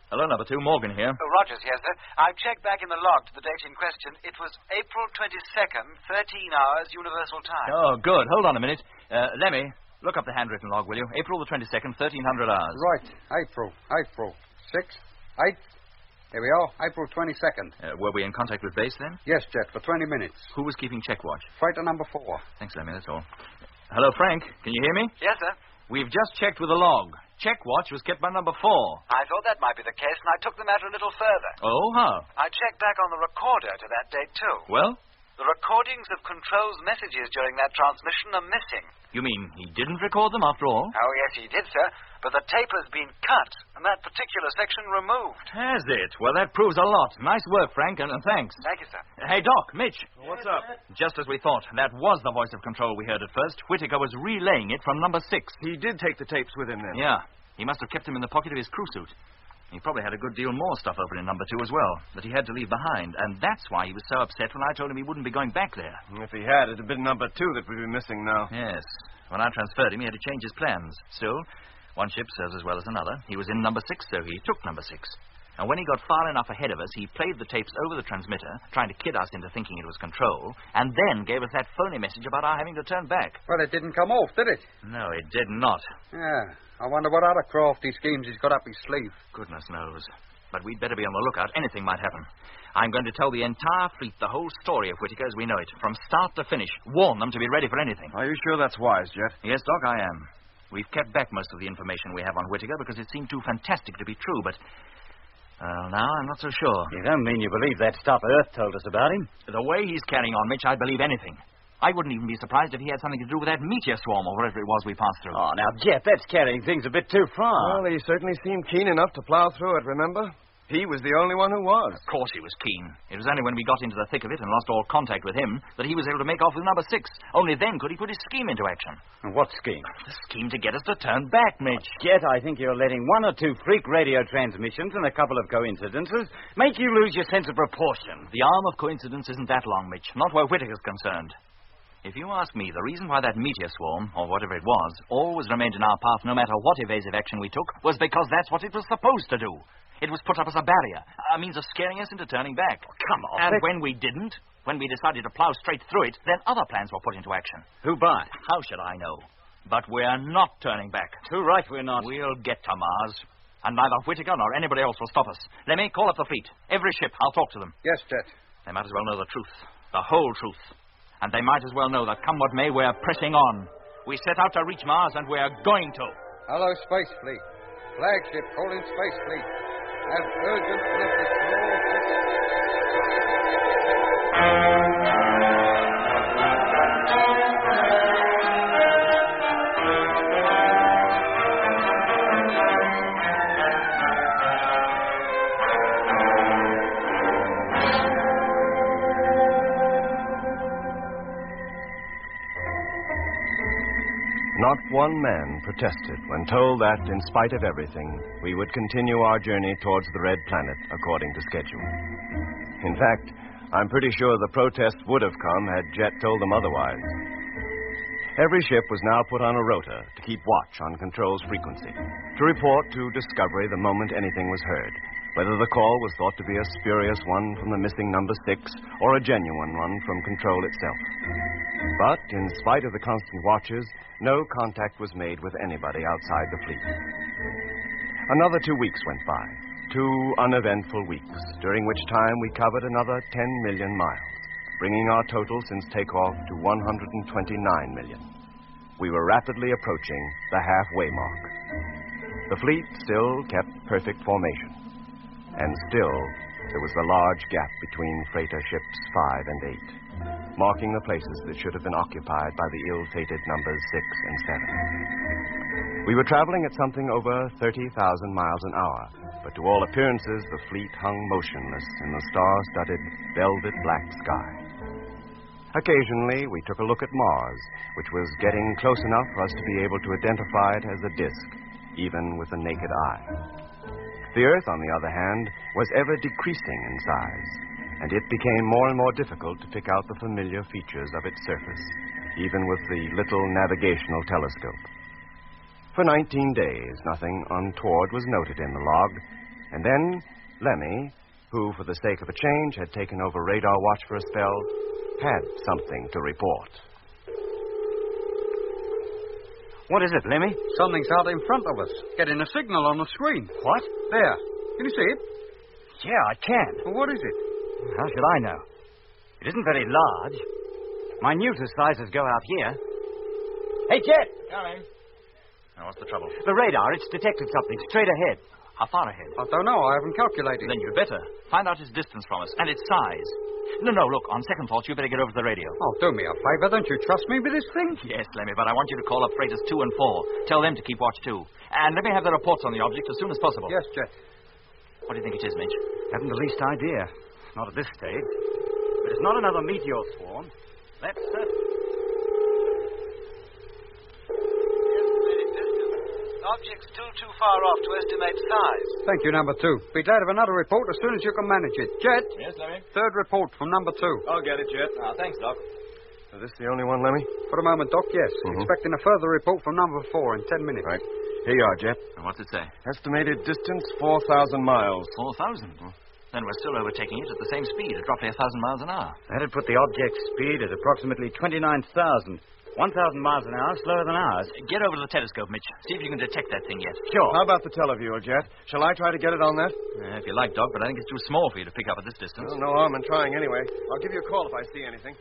Hello, number 2. Morgan here. Oh, Rogers here, sir. I've checked back in the log to the date in question. It was April 22nd, 13 hours, Universal Time. Oh, good. Hold on a minute. Lemmy, look up the handwritten log, will you? April the 22nd, 1300 hours. Right. April. 6, 8. Here we are, April 22nd. Were we in contact with base then? Yes, Jet, for 20 minutes. Who was keeping check watch? Freighter number 4. Thanks, Lemmy, that's all. Hello, Frank. Can you hear me? Yes, sir. We've just checked with the log. Check watch was kept by number 4. I thought that might be the case, and I took the matter a little further. Oh, how? I checked back on the recorder to that date, too. Well? The recordings of Control's messages during that transmission are missing. You mean he didn't record them after all? Oh, yes, he did, sir. But the tape has been cut, and that particular section removed. Has it? Well, that proves a lot. Nice work, Frank, and thanks. Thank you, sir. Hey, Doc, Mitch. What's up? Just as we thought. That was the voice of Control we heard at first. Whittaker was relaying it from number 6. He did take the tapes with him then? Yeah. He must have kept them in the pocket of his crew suit. He probably had a good deal more stuff open in number 2 as well that he had to leave behind, and that's why he was so upset when I told him he wouldn't be going back there. If he had, it'd have been number 2 that would be missing now. Yes. When I transferred him, he had to change his plans. Still, one ship serves as well as another. He was in number 6, so he took number 6. And when he got far enough ahead of us, he played the tapes over the transmitter, trying to kid us into thinking it was Control, and then gave us that phony message about our having to turn back. Well, it didn't come off, did it? No, it did not. Yeah. I wonder what other crafty schemes he's got up his sleeve. Goodness knows. But we'd better be on the lookout. Anything might happen. I'm going to tell the entire fleet the whole story of Whittaker as we know it, from start to finish. Warn them to be ready for anything. Are you sure that's wise, Jet? Yes, Doc, I am. We've kept back most of the information we have on Whittaker because it seemed too fantastic to be true, but... now I'm not so sure. You don't mean you believe that stuff Earth told us about him? The way he's carrying on, Mitch, I'd believe anything. I wouldn't even be surprised if he had something to do with that meteor swarm or whatever it was we passed through. Oh, now, Jet, that's carrying things a bit too far. Well, he certainly seemed keen enough to plow through it, remember? He was the only one who was. Of course he was keen. It was only when we got into the thick of it and lost all contact with him that he was able to make off with number 6. Only then could he put his scheme into action. And what scheme? The scheme to get us to turn back, Mitch. Jet, I think you're letting 1 or 2 freak radio transmissions and a couple of coincidences make you lose your sense of proportion. The arm of coincidence isn't that long, Mitch. Not where Whittaker's concerned. If you ask me, the reason why that meteor swarm, or whatever it was, always remained in our path no matter what evasive action we took, was because that's what it was supposed to do. It was put up as a barrier, a means of scaring us into turning back. Oh, come on. And when we didn't, when we decided to plow straight through it, then other plans were put into action. Who by? How should I know? But we're not turning back. Too right we're not. We'll get to Mars. And neither Whittaker nor anybody else will stop us. Let me call up the fleet. Every ship. I'll talk to them. Yes, Jet. They might as well know the truth. The whole truth. And they might as well know that come what may, we're pressing on. We set out to reach Mars, and we're going to. Hello, Space Fleet. Flagship calling Space Fleet. Have urgent message for all Not one man protested when told that, in spite of everything, we would continue our journey towards the Red Planet according to schedule. In fact, I'm pretty sure the protest would have come had Jet told them otherwise. Every ship was now put on a rota to keep watch on Control's frequency, to report to Discovery the moment anything was heard, whether the call was thought to be a spurious one from the missing number 6 or a genuine one from Control itself. But, in spite of the constant watches, no contact was made with anybody outside the fleet. Another 2 weeks went by, 2 uneventful weeks, during which time we covered another 10 million miles, bringing our total since takeoff to 129 million. We were rapidly approaching the halfway mark. The fleet still kept perfect formation, and still there was the large gap between freighter ships 5 and 8, marking the places that should have been occupied by the ill-fated numbers 6 and 7. We were traveling at something over 30,000 miles an hour, but to all appearances the fleet hung motionless in the star-studded, velvet black sky. Occasionally, we took a look at Mars, which was getting close enough for us to be able to identify it as a disk, even with the naked eye. The Earth, on the other hand, was ever decreasing in size, and it became more and more difficult to pick out the familiar features of its surface, even with the little navigational telescope. For 19 days, nothing untoward was noted in the log, and then Lemmy, who, for the sake of a change, had taken over radar watch for a spell, had something to report. What is it, Lemmy? Something's out in front of us, getting a signal on the screen. What? There. Can you see it? Yeah, I can. Well, what is it? How should I know? It isn't very large. Minute as sizes go out here. Hey, Jet! Coming. Now, what's the trouble? The radar, it's detected something straight ahead. How far ahead? I don't know. I haven't calculated. Then you'd better. Find out its distance from us and its size. No, look, on second thought, you better get over to the radio. Oh, do me a favor. Don't you trust me with this thing? Yes, Lemmy, but I want you to call up freighters 2 and 4. Tell them to keep watch, too. And let me have the reports on the object as soon as possible. Yes, Jet. What do you think it is, Mitch? Haven't the least idea. Not at this stage. But it's not another meteor swarm. That's certain. Object's still too far off to estimate size. Thank you, number 2. Be glad of another report as soon as you can manage it. Jet. Yes, Lemmy? Third report from number 2. I'll get it, Jet. Thanks, Doc. Is this the only one, Lemmy? For the moment, Doc, yes. Expecting a further report from number 4 in 10 minutes. Right. Here you are, Jet. And what's it say? Estimated distance 4,000 miles. 4,000? Then we're still overtaking it at the same speed, at roughly 1,000 miles an hour. That'd put the object's speed at approximately 29,000. 1,000 miles an hour slower than ours. Get over to the telescope, Mitch. See if you can detect that thing yet. Sure. How about the televiewer, Jet? Shall I try to get it on that? If you like, Doc, but I think it's too small for you to pick up at this distance. Well, no harm in trying anyway. I'll give you a call if I see anything.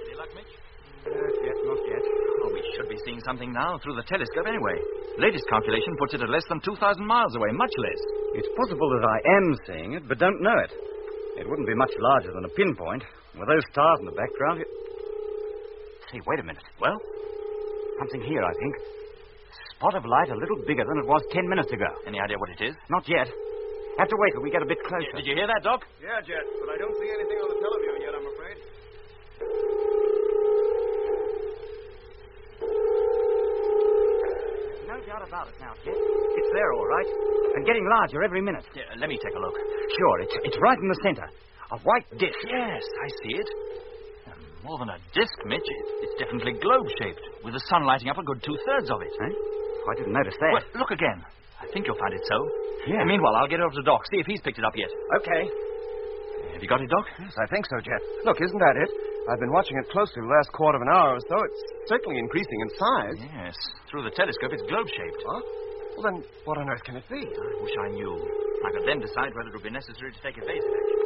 Any luck, Mitch? Not yet. Oh, we should be seeing something now through the telescope anyway. Latest calculation puts it at less than 2,000 miles away, much less. It's possible that I am seeing it, but don't know it. It wouldn't be much larger than a pinpoint. With those stars in the background, Say, wait a minute. Well? Something here, I think. Spot of light a little bigger than it was 10 minutes ago. Any idea what it is? Not yet. Have to wait till we get a bit closer. Did you hear that, Doc? Yeah, Jet, but I don't see anything on the televiewer yet, I'm afraid. No doubt about it now, Jet. It's there, all right. And getting larger every minute. Yeah, let me take a look. Sure, it's right in the center. A white disc. Yes, I see it. More than a disc, Mitch. It's definitely globe-shaped, with the sun lighting up a good 2/3 of it. Huh? I didn't notice that. Well, look again. I think you'll find it so. Yeah. And meanwhile, I'll get over to Doc, see if he's picked it up yet. Okay. Have you got it, Doc? Yes, I think so, Jet. Look, isn't that it? I've been watching it closely the last quarter of an hour or so. It's certainly increasing in size. Yes. Through the telescope, it's globe-shaped. Huh? Well, then, what on earth can it be? I wish I knew. I could then decide whether it would be necessary to take evasive action.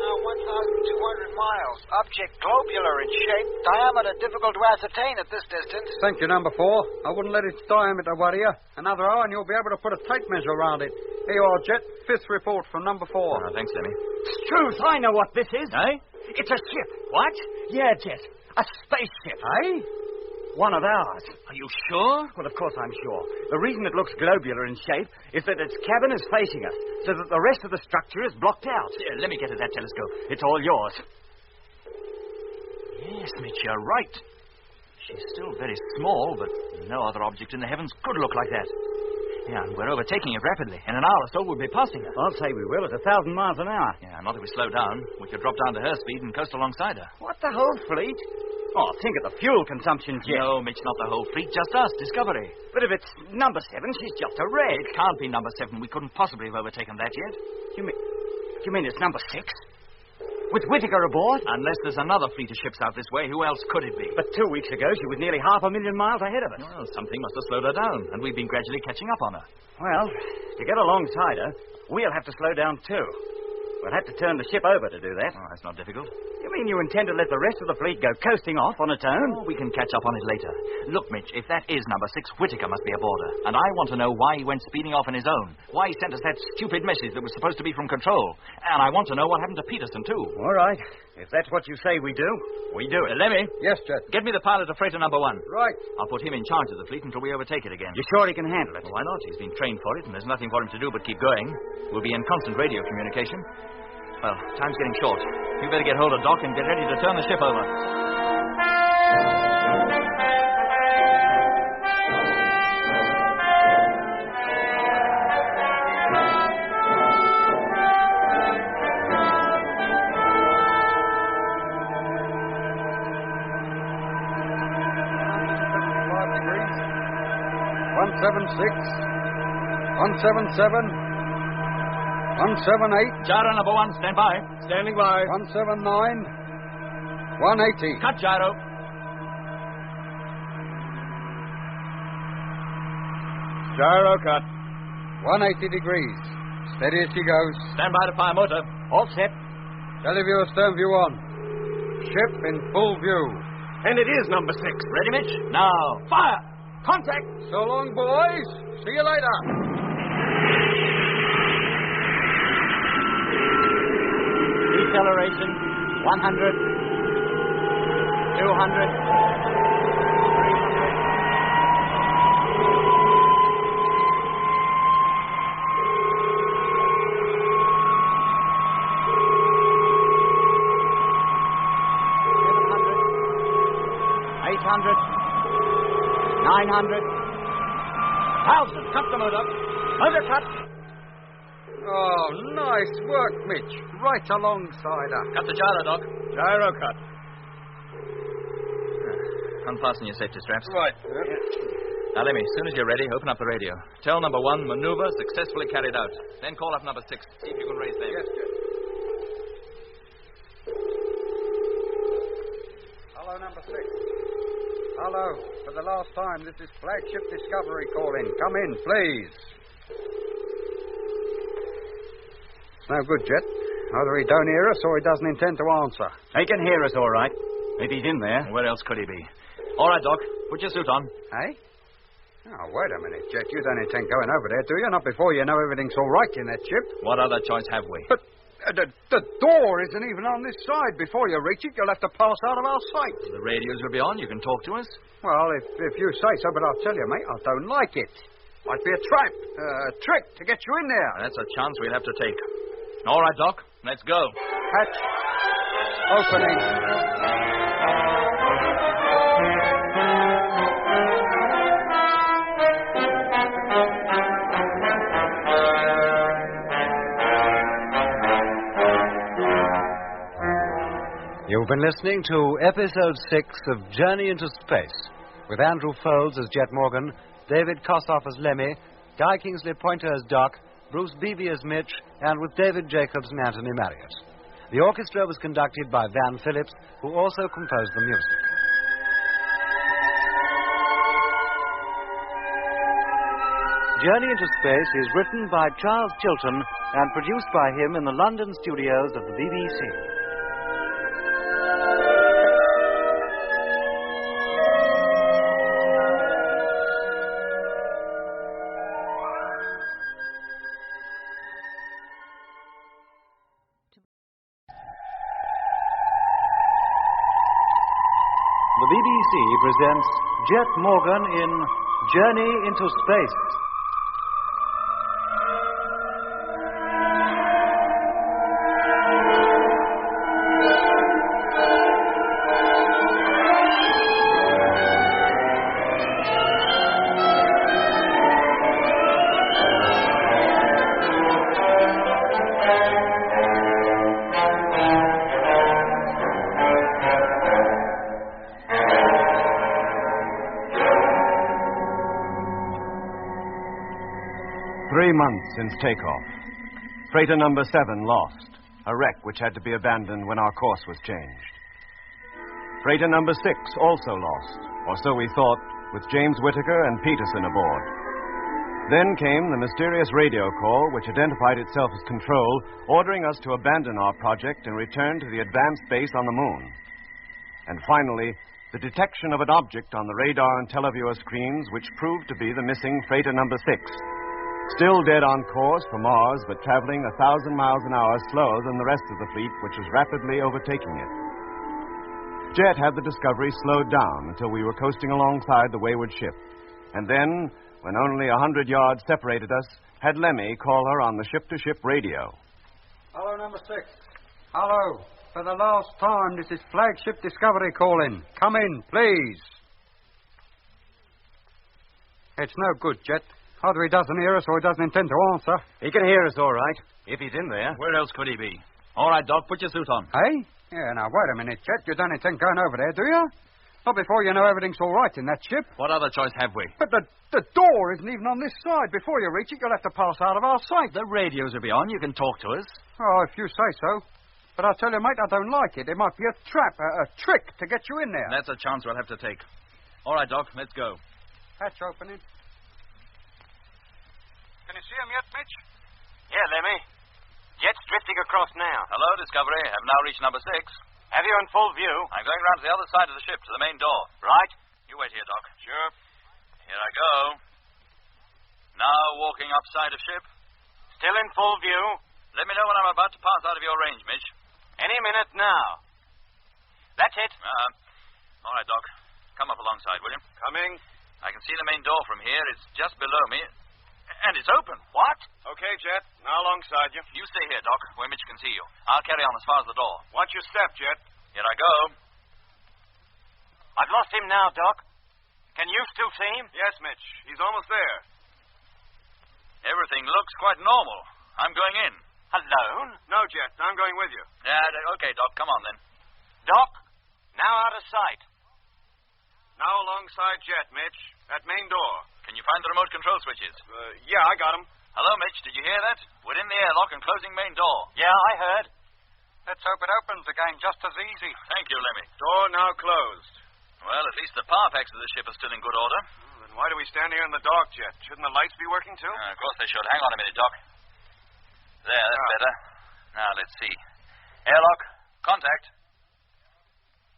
Now 1,200 miles. Object globular in shape. Diameter difficult to ascertain at this distance. Thank you, number 4. I wouldn't let its diameter worry you. Another hour and you'll be able to put a tape measure around it. Here you are, Jet. 5th report from number 4. Thanks, Lemmy. Struth, I know what this is. Eh? It's a ship. What? Yeah, Jet. A spaceship. Eh? One of ours. Are you sure? Well, of course I'm sure. The reason it looks globular in shape is that its cabin is facing us, so that the rest of the structure is blocked out. Here, let me get at that telescope. It's all yours. Yes, Mitch, you're right. She's still very small, but no other object in the heavens could look like that. Yeah, and we're overtaking it rapidly. In an hour or so, we'll be passing her. I'll say we will at 1,000 miles an hour. Yeah, not if we slow down. We could drop down to her speed and coast alongside her. What, the whole fleet? Oh, think of the fuel consumption, Jet. No, Mitch, not the whole fleet, just us, Discovery. But if it's number 7, she's just a wreck. It can't be number 7. We couldn't possibly have overtaken that yet. You mean it's number 6? With Whittaker aboard? Unless there's another fleet of ships out this way, who else could it be? But 2 weeks ago, she was nearly 500,000 miles ahead of us. Well, something must have slowed her down, and we've been gradually catching up on her. Well, to get alongside her, we'll have to slow down too. We'll have to turn the ship over to do that. Oh, that's not difficult. You mean you intend to let the rest of the fleet go coasting off on its own? Oh, we can catch up on it later. Look, Mitch, if that is number 6, Whittaker must be aboard her. And I want to know why he went speeding off on his own. Why he sent us that stupid message that was supposed to be from control. And I want to know what happened to Peterson, too. All right. If that's what you say we do, we do it. Lemmy? Yes, Jet. Get me the pilot of freighter number 1. Right. I'll put him in charge of the fleet until we overtake it again. You sure he can handle it? Well, why not? He's been trained for it, and there's nothing for him to do but keep going. We'll be in constant radio communication. Well, time's getting short. You better get hold of Doc and get ready to turn the ship over. Degrees. 176. 177. 178. Gyro number 1, stand by. Standing by. 179. 180. Cut gyro. Gyro cut. 180 degrees. Steady as she goes. Stand by to fire motor. All set. Televiewer stern view on. Ship in full view. And it is number 6. Ready, Mitch? Now, fire! Contact! So long, boys. See you later. Deceleration, 100, 200, 800, 900, 1,000. Cut the motor. Undercut. Oh, nice work, Mitch. Right alongside her. Cut the gyro, Doc. Gyro cut. Unfasten your safety straps. Right. Now, Lemmy, as soon as you're ready, open up the radio. Tell number 1, maneuver successfully carried out. Then call up number 6. See if you can raise them. Yes, Jet. Hello, number 6. Hello. For the last time, this is Flagship Discovery calling. Come in, please. It's no good, Jet. Either he don't hear us or he doesn't intend to answer. He can hear us all right. If he's in there. Where else could he be? All right, Doc. Put your suit on. Hey? Oh, wait a minute, Jet. You don't intend going over there, do you? Not before you know everything's all right in that ship. What other choice have we? But the door isn't even on this side. Before you reach it, you'll have to pass out of our sight. The radios will be on. You can talk to us. Well, if you say so, but I'll tell you, mate, I don't like it. Might be a trap, a trick to get you in there. That's a chance we'll have to take. All right, Doc. Let's go. Hatch opening. You've been listening to Episode 6 of Journey into Space, with Andrew Foulds as Jet Morgan, David Kossoff as Lemmy, Guy Kingsley Pointer as Doc, Bruce Beebe as Mitch, and with David Jacobs and Anthony Marriott. The orchestra was conducted by Van Phillips, who also composed the music. Journey into Space is written by Charles Chilton and produced by him in the London studios of the BBC. The BBC presents Jet Morgan in Journey into Space. Months since takeoff. Freighter number 7 lost, a wreck which had to be abandoned when our course was changed. Freighter number 6 also lost, or so we thought, with James Whittaker and Peterson aboard. Then came the mysterious radio call which identified itself as Control, ordering us to abandon our project and return to the advanced base on the moon. And finally, the detection of an object on the radar and televiewer screens which proved to be the missing Freighter number 6. Still dead on course for Mars, but traveling 1,000 miles an hour slower than the rest of the fleet, which was rapidly overtaking it. Jet had the Discovery slowed down until we were coasting alongside the wayward ship. And then, when only 100 yards separated us, had Lemmy call her on the ship-to-ship radio. Hello, number 6. Hello. For the last time, this is Flagship Discovery calling. Come in, please. It's no good, Jet. Either he doesn't hear us or he doesn't intend to answer. He can hear us all right, if he's in there. Where else could he be? All right, Doc, put your suit on. Hey? Yeah, now, wait a minute, Chet. You don't intend going over there, do you? Not before you know everything's all right in that ship. What other choice have we? But the door isn't even on this side. Before you reach it, you'll have to pass out of our sight. The radios will be on. You can talk to us. Oh, if you say so. But I tell you, mate, I don't like it. It might be a trap, a trick to get you in there. That's a chance we'll have to take. All right, Doc, let's go. Hatch opening. Can you see him yet, Mitch? Yeah, Lemmy. Jet's drifting across now. Hello, Discovery. I've now reached number 6. Have you in full view? I'm going round to the other side of the ship, to the main door. Right. You wait here, Doc. Sure. Here I go. Now walking upside of ship. Still in full view. Let me know when I'm about to pass out of your range, Mitch. Any minute now. That's it. All right, Doc. Come up alongside, will you? Coming. I can see the main door from here. It's just below me. And it's open. What? Okay, Jet. Now alongside you. You stay here, Doc, where Mitch can see you. I'll carry on as far as the door. Watch your step, Jet. Here I go. I've lost him now, Doc. Can you still see him? Yes, Mitch. He's almost there. Everything looks quite normal. I'm going in. Alone? No, Jet. I'm going with you. Yeah, okay, Doc. Come on, then. Doc, now out of sight. Now alongside Jet, Mitch. That main door. Can you find the remote control switches? Yeah, I got them. Hello, Mitch. Did you hear that? We're in the airlock and closing main door. Yeah, I heard. Let's hope it opens again just as easy. Thank you, Lemmy. Door now closed. Well, at least the power packs of the ship are still in good order. Then why do we stand here in the dark, Jet? Shouldn't the lights be working, too? Of course they should. Hang on a minute, Doc. There, that's better. Now, let's see. Airlock, contact.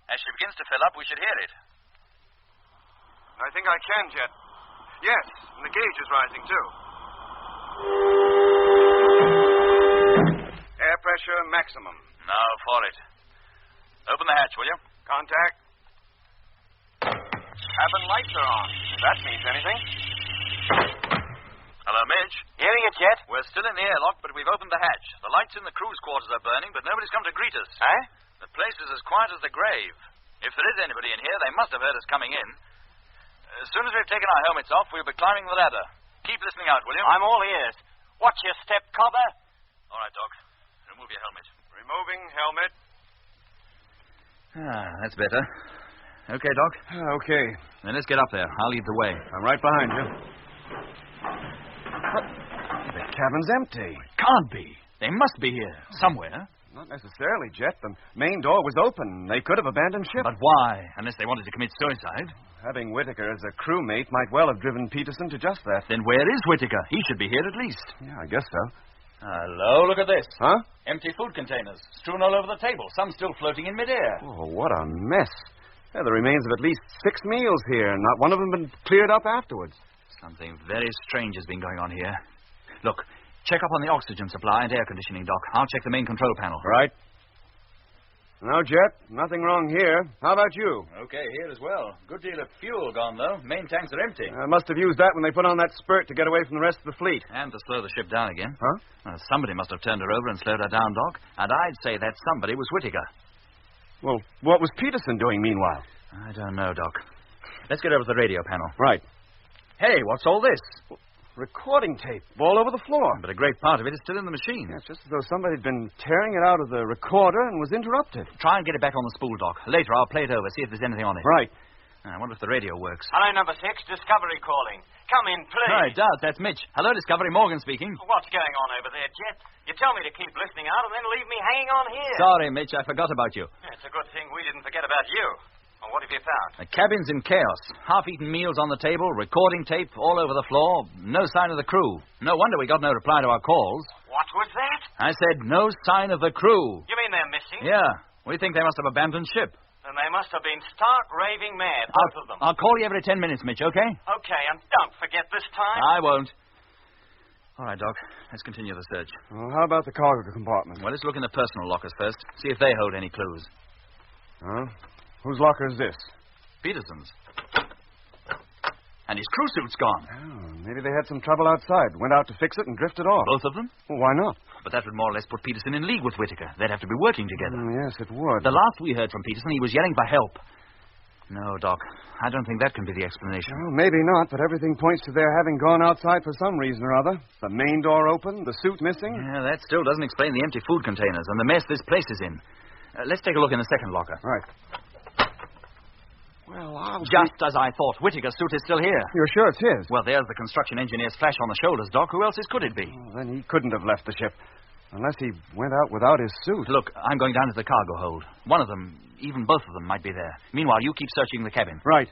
As she begins to fill up, we should hear it. I think I can, Jet. Yes, and the gauge is rising, too. Air pressure maximum. Now for it. Open the hatch, will you? Contact. Cabin lights are on. If that means anything. Hello, Mitch. Hearing it, Jet? We're still in the airlock, but we've opened the hatch. The lights in the crew's quarters are burning, but nobody's come to greet us. Eh? The place is as quiet as the grave. If there is anybody in here, they must have heard us coming in. As soon as we've taken our helmets off, we'll be climbing the ladder. Keep listening out, will you? I'm all ears. Watch your step, Cobber. All right, Doc. Remove your helmet. Removing helmet. That's better. Okay, Doc? Okay. Then let's get up there. I'll lead the way. I'm right behind you. What? The cabin's empty. Can't be. They must be here, somewhere. Not necessarily, Jet. The main door was open. They could have abandoned ship. But why? Unless they wanted to commit suicide. Having Whittaker as a crewmate might well have driven Peterson to just that. Then where is Whittaker? He should be here at least. Yeah, I guess so. Hello, look at this. Huh? Empty food containers, strewn all over the table, some still floating in midair. Oh, what a mess. There are the remains of at least 6 meals here, and not one of them been cleared up afterwards. Something very strange has been going on here. Look, check up on the oxygen supply and air conditioning, Doc. I'll check the main control panel. Right. No, Jet, nothing wrong here. How about you? Okay, here as well. Good deal of fuel gone, though. Main tanks are empty. Must have used that when they put on that spurt to get away from the rest of the fleet. And to slow the ship down again. Huh? Well, somebody must have turned her over and slowed her down, Doc. And I'd say that somebody was Whittaker. Well, what was Peterson doing meanwhile? I don't know, Doc. Let's get over to the radio panel. Right. Hey, what's all this? Recording tape all over the floor. But a great part of it is still in the machine. Yeah, it's just as though somebody had been tearing it out of the recorder and was interrupted. Try and get it back on the spool, Doc. Later, I'll play it over, see if there's anything on it. Right. I wonder if the radio works. Hello, number 6. Discovery calling. Come in, please. Right, Dad, that's Mitch. Hello, Discovery. Morgan speaking. What's going on over there, Jet? You tell me to keep listening out and then leave me hanging on here. Sorry, Mitch. I forgot about you. It's a good thing we didn't forget about you. Well, what have you found? The cabin's in chaos. Half-eaten meals on the table, recording tape all over the floor, no sign of the crew. No wonder we got no reply to our calls. What was that? I said no sign of the crew. You mean they're missing? Yeah. We think they must have abandoned ship. Then they must have been stark raving mad, both of them. I'll call you every 10 minutes, Mitch, okay? Okay, and don't forget this time. I won't. All right, Doc. Let's continue the search. Well, how about the cargo compartment? Well, let's look in the personal lockers first. See if they hold any clues. Huh? Whose locker is this? Peterson's. And his crew suit's gone. Oh, maybe they had some trouble outside. Went out to fix it and drifted off. Both of them? Well, why not? But that would more or less put Peterson in league with Whittaker. They'd have to be working together. Yes, it would. The last we heard from Peterson, he was yelling for help. No, Doc. I don't think that can be the explanation. Well, maybe not, but everything points to their having gone outside for some reason or other. The main door open, the suit missing. Yeah, that still doesn't explain the empty food containers and the mess this place is in. Let's take a look in the second locker. Right. Well, Just as I thought. Whittaker's suit is still here. You're sure it's his? Well, there's the construction engineer's flash on the shoulders, Doc. Who else could it be? Well, then he couldn't have left the ship. Unless he went out without his suit. Look, I'm going down to the cargo hold. One of them, even both of them, might be there. Meanwhile, you keep searching the cabin. Right.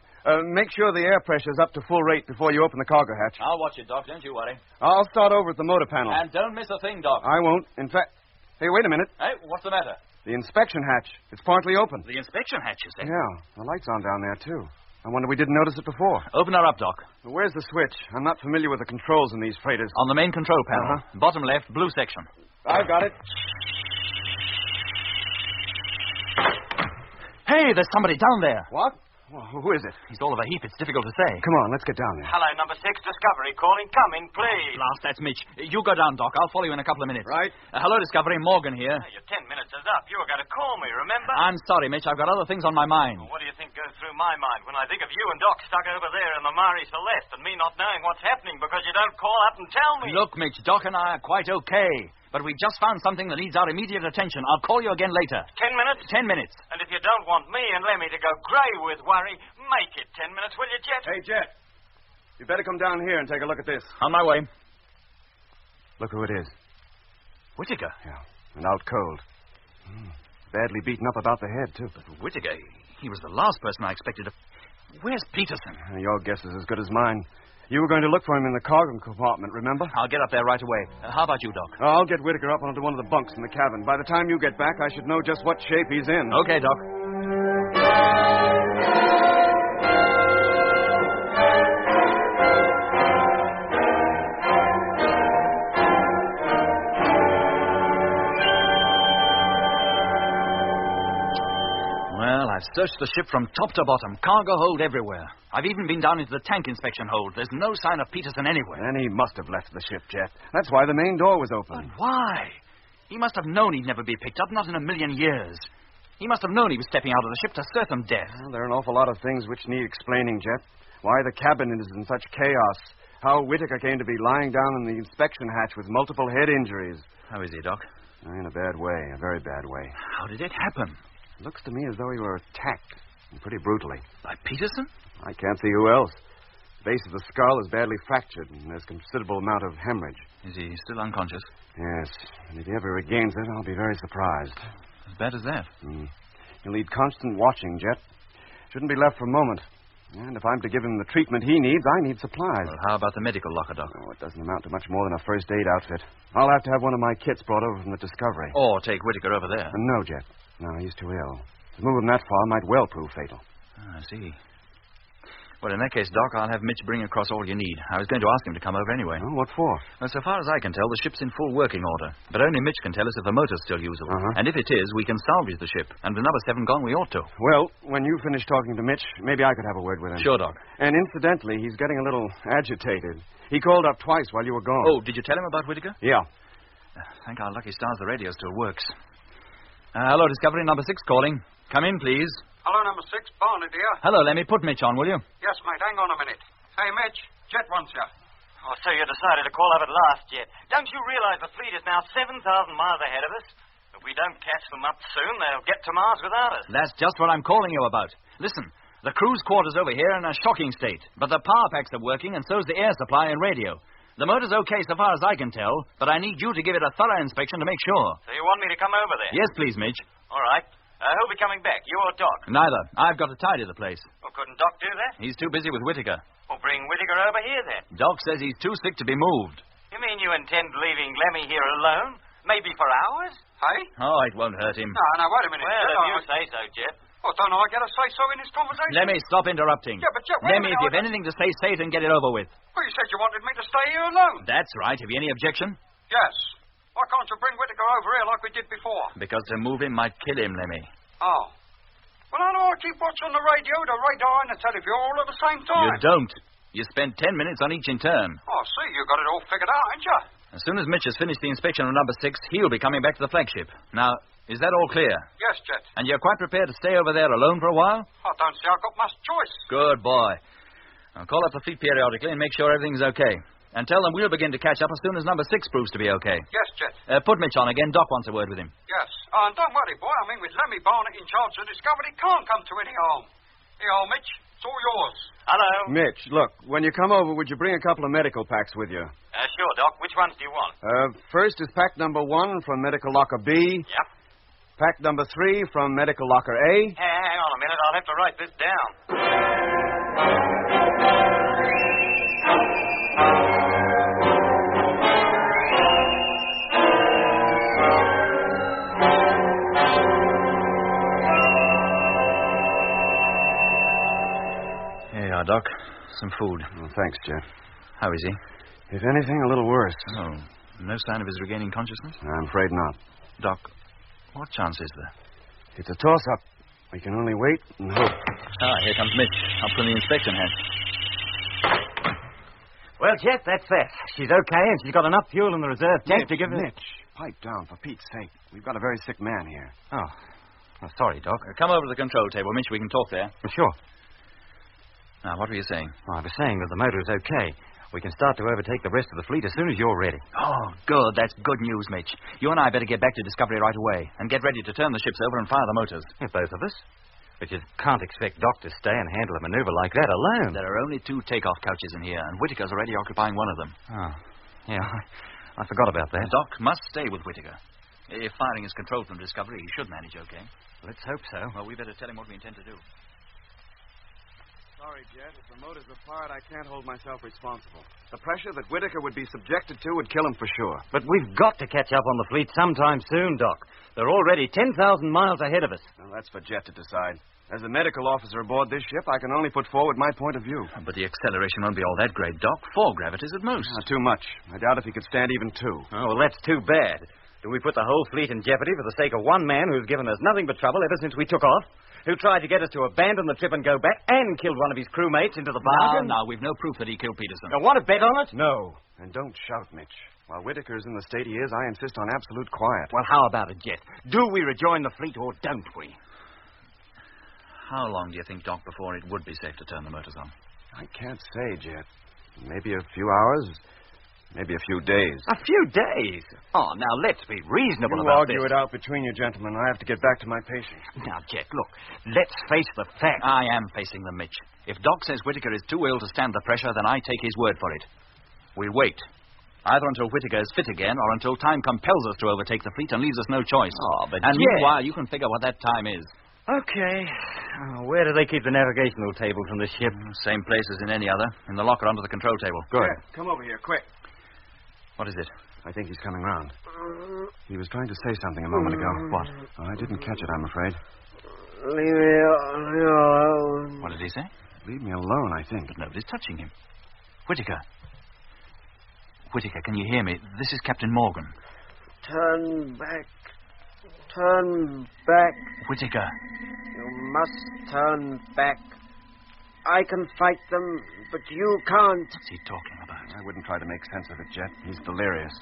Make sure the air pressure's up to full rate before you open the cargo hatch. I'll watch it, Doc. Don't you worry. I'll start over at the motor panel. And don't miss a thing, Doc. I won't. In fact, Hey, wait a minute. Hey, what's the matter? The inspection hatch. It's partly open. The inspection hatch, you say? Yeah, the light's on down there, too. I wonder we didn't notice it before. Open her up, Doc. Well, where's the switch? I'm not familiar with the controls in these freighters. On the main control panel. Bottom left, blue section. I've got it. Hey, there's somebody down there. What? Well, who is it? He's all of a heap. It's difficult to say. Come on, let's get down there. Hello, number 6, Discovery calling. Come in, please. Blast, that's Mitch. You go down, Doc. I'll follow you in a couple of minutes. Right. Hello, Discovery. Morgan here. Your 10 minutes is up. You were going to call me, remember? I'm sorry, Mitch. I've got other things on my mind. Well, what do you think goes through my mind when I think of you and Doc stuck over there in the Mare Celeste and me not knowing what's happening because you don't call up and tell me? Look, Mitch, Doc and I are quite okay. But we just found something that needs our immediate attention. I'll call you again later. 10 minutes? 10 minutes. And if you don't want me and Lemmy to go grey with worry, make it 10 minutes, will you, Jet? Hey, Jet. You better come down here and take a look at this. On my way. Look who it is. Whittaker? Yeah, and out cold. Badly beaten up about the head, too. But Whittaker, he was the last person I expected to... Where's Peterson? Your guess is as good as mine. You were going to look for him in the cargo compartment, remember? I'll get up there right away. How about you, Doc? I'll get Whittaker up onto one of the bunks in the cabin. By the time you get back, I should know just what shape he's in. Okay, Doc. Well, I've searched the ship from top to bottom, cargo hold everywhere. I've even been down into the tank inspection hold. There's no sign of Peterson anywhere. Then he must have left the ship, Jet. That's why the main door was open. But why? He must have known he'd never be picked up, not in a million years. He must have known he was stepping out of the ship to certain death. Well, there are an awful lot of things which need explaining, Jet. Why the cabin is in such chaos. How Whittaker came to be lying down in the inspection hatch with multiple head injuries. How is he, Doc? In a bad way, a very bad way. How did it happen? Looks to me as though he were attacked, and pretty brutally. By Peterson? I can't see who else. The base of the skull is badly fractured, and there's considerable amount of hemorrhage. Is he still unconscious? Yes, and if he ever regains it, I'll be very surprised. As bad as that? He'll need constant watching, Jet. Shouldn't be left for a moment. And if I'm to give him the treatment he needs, I need supplies. Well, how about the medical locker, Doc? Oh, it doesn't amount to much more than a first aid outfit. I'll have to have one of my kits brought over from the Discovery. Or take Whittaker over there. No, Jet. No, he's too ill. To move him that far might well prove fatal. I see. Well, in that case, Doc, I'll have Mitch bring across all you need. I was going to ask him to come over anyway. Oh, what for? Well, so far as I can tell, the ship's in full working order. But only Mitch can tell us if the motor's still usable. And if it is, we can salvage the ship. And with number 7 gone, we ought to. Well, when you finish talking to Mitch, maybe I could have a word with him. Sure, Doc. And incidentally, he's getting a little agitated. He called up twice while you were gone. Oh, did you tell him about Whittaker? Yeah. Thank our lucky stars the radio still works. Hello, Discovery, number 6 calling. Come in, please. Hello, number 6. Barney, dear. Hello, Lemmy. Put Mitch on, will you? Yes, mate. Hang on a minute. Hey, Mitch. Jet wants you. Oh, so you decided to call up at last, Jet. Don't you realize the fleet is now 7,000 miles ahead of us? If we don't catch them up soon, they'll get to Mars without us. That's just what I'm calling you about. Listen, the crew's quarters over here are in a shocking state, but the power packs are working, and so's the air supply and radio. The motor's okay so far as I can tell, but I need you to give it a thorough inspection to make sure. So you want me to come over there? Yes, please, Mitch. All right. Who'll be coming back, you or Doc? Neither. I've got to tidy the place. Well, couldn't Doc do that? He's too busy with Whittaker. Well, bring Whittaker over here, then. Doc says he's too sick to be moved. You mean you intend leaving Lemmy here alone? Maybe for hours? Hey? Oh, it won't hurt him. No, wait a minute. Well, Jet, if you say so, Jet. Oh, don't I get a say-so in this conversation? Lemmy, stop interrupting. Yeah, but Jet, wait a Lemmy, minute. if you've anything to say it and get it over with. Well, you said you wanted me to stay here alone. That's right. Have you any objection? Yes. Why can't you bring Whittaker over here like we did before? Because to move him might kill him, Lemmy. Oh. Well, I know I keep watching the radio, the radar, and the television all at the same time. You don't. You spend 10 minutes on each in turn. Oh, see, you got it all figured out, ain't you? As soon as Mitch has finished the inspection of number 6, he'll be coming back to the flagship. Now, is that all clear? Yes, Jet. And you're quite prepared to stay over there alone for a while? I don't see I've got much choice. Good boy. I'll call up the fleet periodically and make sure everything's okay. And tell them we'll begin to catch up as soon as number 6 proves to be okay. Yes, Jet. Put Mitch on again. Doc wants a word with him. Yes. And don't worry, boy. I mean, with Lemmy Barnett in charge of Discovery, can't come to any harm. Here, old Mitch. It's all yours. Hello. Mitch, look, when you come over, would you bring a couple of medical packs with you? Sure, Doc. Which ones do you want? First is pack number 1 from medical locker B. Yep. Pack number 3 from medical locker A. Hang on a minute. I'll have to write this down. are, Doc. Some food. Well, thanks, Jet. How is he? If anything, a little worse. Oh, no sign of his regaining consciousness? I'm afraid not. Doc, what chance is there? It's a toss-up. We can only wait and hope. Here comes Mitch, up from the inspection hatch. Well, Jet, that's that. She's okay, and she's got enough fuel in the reserve tank to give her... Mitch, pipe down, for Pete's sake. We've got a very sick man here. Oh, sorry, Doc. Come over to the control table, Mitch. We can talk there. Sure. Now, what were you saying? Well, I was saying that the motor is okay. We can start to overtake the rest of the fleet as soon as you're ready. Oh, good. That's good news, Mitch. You and I better get back to Discovery right away and get ready to turn the ships over and fire the motors. Yeah, both of us. But you can't expect Doc to stay and handle a maneuver like that alone. There are only 2 takeoff couches in here, and Whittaker's already occupying one of them. Oh, yeah, I forgot about that. Doc must stay with Whittaker. If firing is controlled from Discovery, he should manage okay. Let's hope so. Well, we better tell him what we intend to do. Sorry, Jet. If the motors are fired, I can't hold myself responsible. The pressure that Whittaker would be subjected to would kill him for sure. But we've got to catch up on the fleet sometime soon, Doc. They're already 10,000 miles ahead of us. Well, that's for Jet to decide. As a medical officer aboard this ship, I can only put forward my point of view. But the acceleration won't be all that great, Doc. 4 gravities at most. Not too much. I doubt if he could stand even 2. Oh, well, that's too bad. Do we put the whole fleet in jeopardy for the sake of one man who's given us nothing but trouble ever since we took off? Who tried to get us to abandon the trip and go back and killed one of his crewmates into the bargain? No, we've no proof that he killed Peterson. I want to bet on it? No. And don't shout, Mitch. While Whittaker's in the state he is, I insist on absolute quiet. Well, how about it, Jet? Do we rejoin the fleet or don't we? How long do you think, Doc, before it would be safe to turn the motors on? I can't say, Jet. Maybe a few hours. Maybe a few days. A few days? Oh, now let's be reasonable you about this. argue it out between you gentlemen. I have to get back to my patients. Now, Jet, look. Let's face the facts. I am facing them, Mitch. If Doc says Whittaker is too ill to stand the pressure, then I take his word for it. We wait. Either until Whittaker is fit again or until time compels us to overtake the fleet and leaves us no choice. Oh, but and meanwhile, you can figure what that time is. Okay. Where do they keep the navigational tables on this ship? Same place as in any other. In the locker under the control table. Good. Come over here, quick. What is it? I think he's coming round. He was trying to say something a moment ago. What? Oh, I didn't catch it, I'm afraid. Leave me alone. What did he say? Leave me alone, I think. But nobody's touching him. Whittaker. Whittaker, can you hear me? This is Captain Morgan. Turn back. Turn back. Whittaker. You must turn back. I can fight them, but you can't. What's he talking about? I wouldn't try to make sense of it, Jet. He's delirious.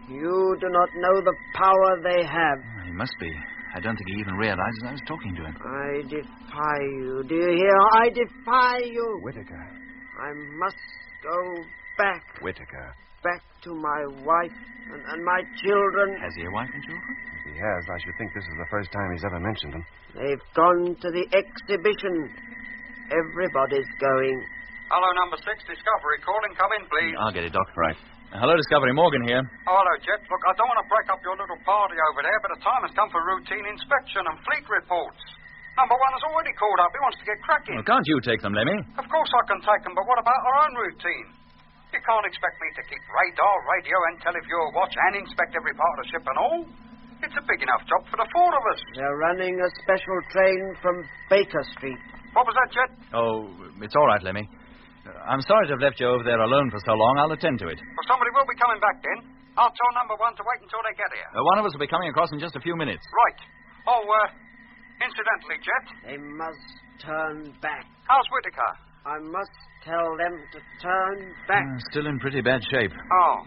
You do not know the power they have. He must be. I don't think he even realizes I was talking to him. I defy you. Do you hear? I defy you. Whittaker. I must go back. Whittaker. Back to my wife and my children. Has he a wife and children? If he has, I should think this is the first time he's ever mentioned them. They've gone to the exhibition. Everybody's going. Hello, number 6, Discovery. Calling. Come in, please. I'll get it, Doc. Right. Hello, Discovery. Morgan here. Oh, hello, Jet. Look, I don't want to break up your little party over there, but the time has come for routine inspection and fleet reports. Number 1 has already called up. He wants to get cracking. Well, can't you take them, Lemmy? Of course I can take them, but what about our own routine? You can't expect me to keep radar, radio, and televiewer watch and inspect every part of the ship and all. It's a big enough job for the 4 of us. They're running a special train from Baker Street. What was that, Jet? Oh, it's all right, Lemmy. I'm sorry to have left you over there alone for so long. I'll attend to it. Well, somebody will be coming back then. I'll tell number 1 to wait until they get here. One of us will be coming across in just a few minutes. Right. Oh, incidentally, Jet. They must turn back. How's Whittaker? I must tell them to turn back. Still in pretty bad shape. Oh.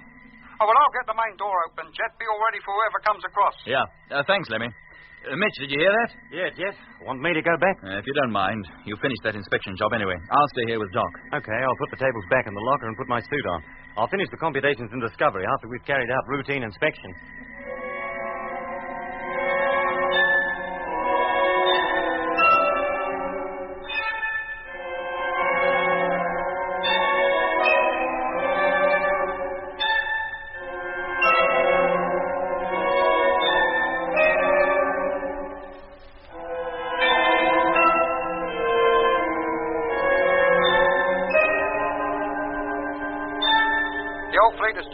Oh, well, I'll get the main door open, Jet. Be all ready for whoever comes across. Yeah. Thanks, Lemmy. Mitch, did you hear that? Yeah, Jet. Want me to go back? If you don't mind. You finished that inspection job anyway. I'll stay here with Doc. Okay, I'll put the tables back in the locker and put my suit on. I'll finish the computations in Discovery after we've carried out routine inspection.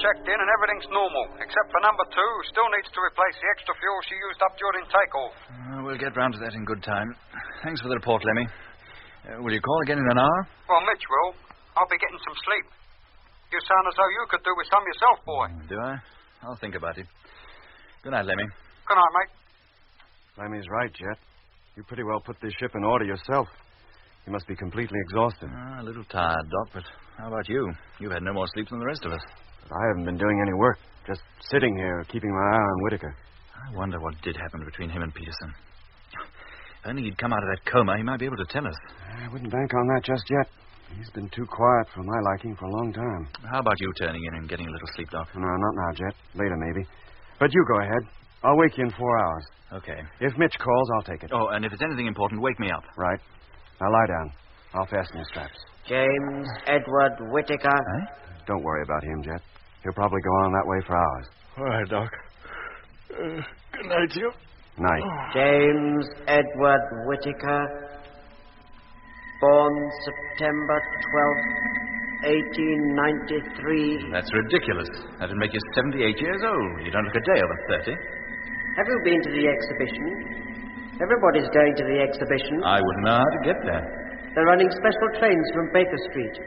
Checked in and everything's normal, except for number 2, who still needs to replace the extra fuel she used up during takeoff. We'll get round to that in good time. Thanks for the report, Lemmy. Will you call again in an hour? Well, Mitch will. I'll be getting some sleep. You sound as though you could do with some yourself, boy. Do I? I'll think about it. Good night, Lemmy. Good night, mate. Lemmy's right, Jet. You pretty well put this ship in order yourself. You must be completely exhausted. A little tired, Doc, but how about you? You've had no more sleep than the rest of us. But I haven't been doing any work. Just sitting here, keeping my eye on Whitaker. I wonder what did happen between him and Peterson. If only he'd come out of that coma, he might be able to tell us. I wouldn't bank on that just yet. He's been too quiet for my liking for a long time. How about you turning in and getting a little sleep, Doc? No, not now, Jet. Later, maybe. But you go ahead. I'll wake you in 4 hours. Okay. If Mitch calls, I'll take it. Oh, and if it's anything important, wake me up. Right. Now lie down. I'll fasten your straps. James Edward Whitaker. Don't worry about him, Jet. He'll probably go on that way for hours. All right, Doc. Good night to you. Night. James Edward Whitaker. Born September 12th, 1893. That's ridiculous. That'd make you 78 years old. You don't look a day over 30. Have you been to the exhibition? Everybody's going to the exhibition. I wouldn't know how to get there. They're running special trains from Baker Street.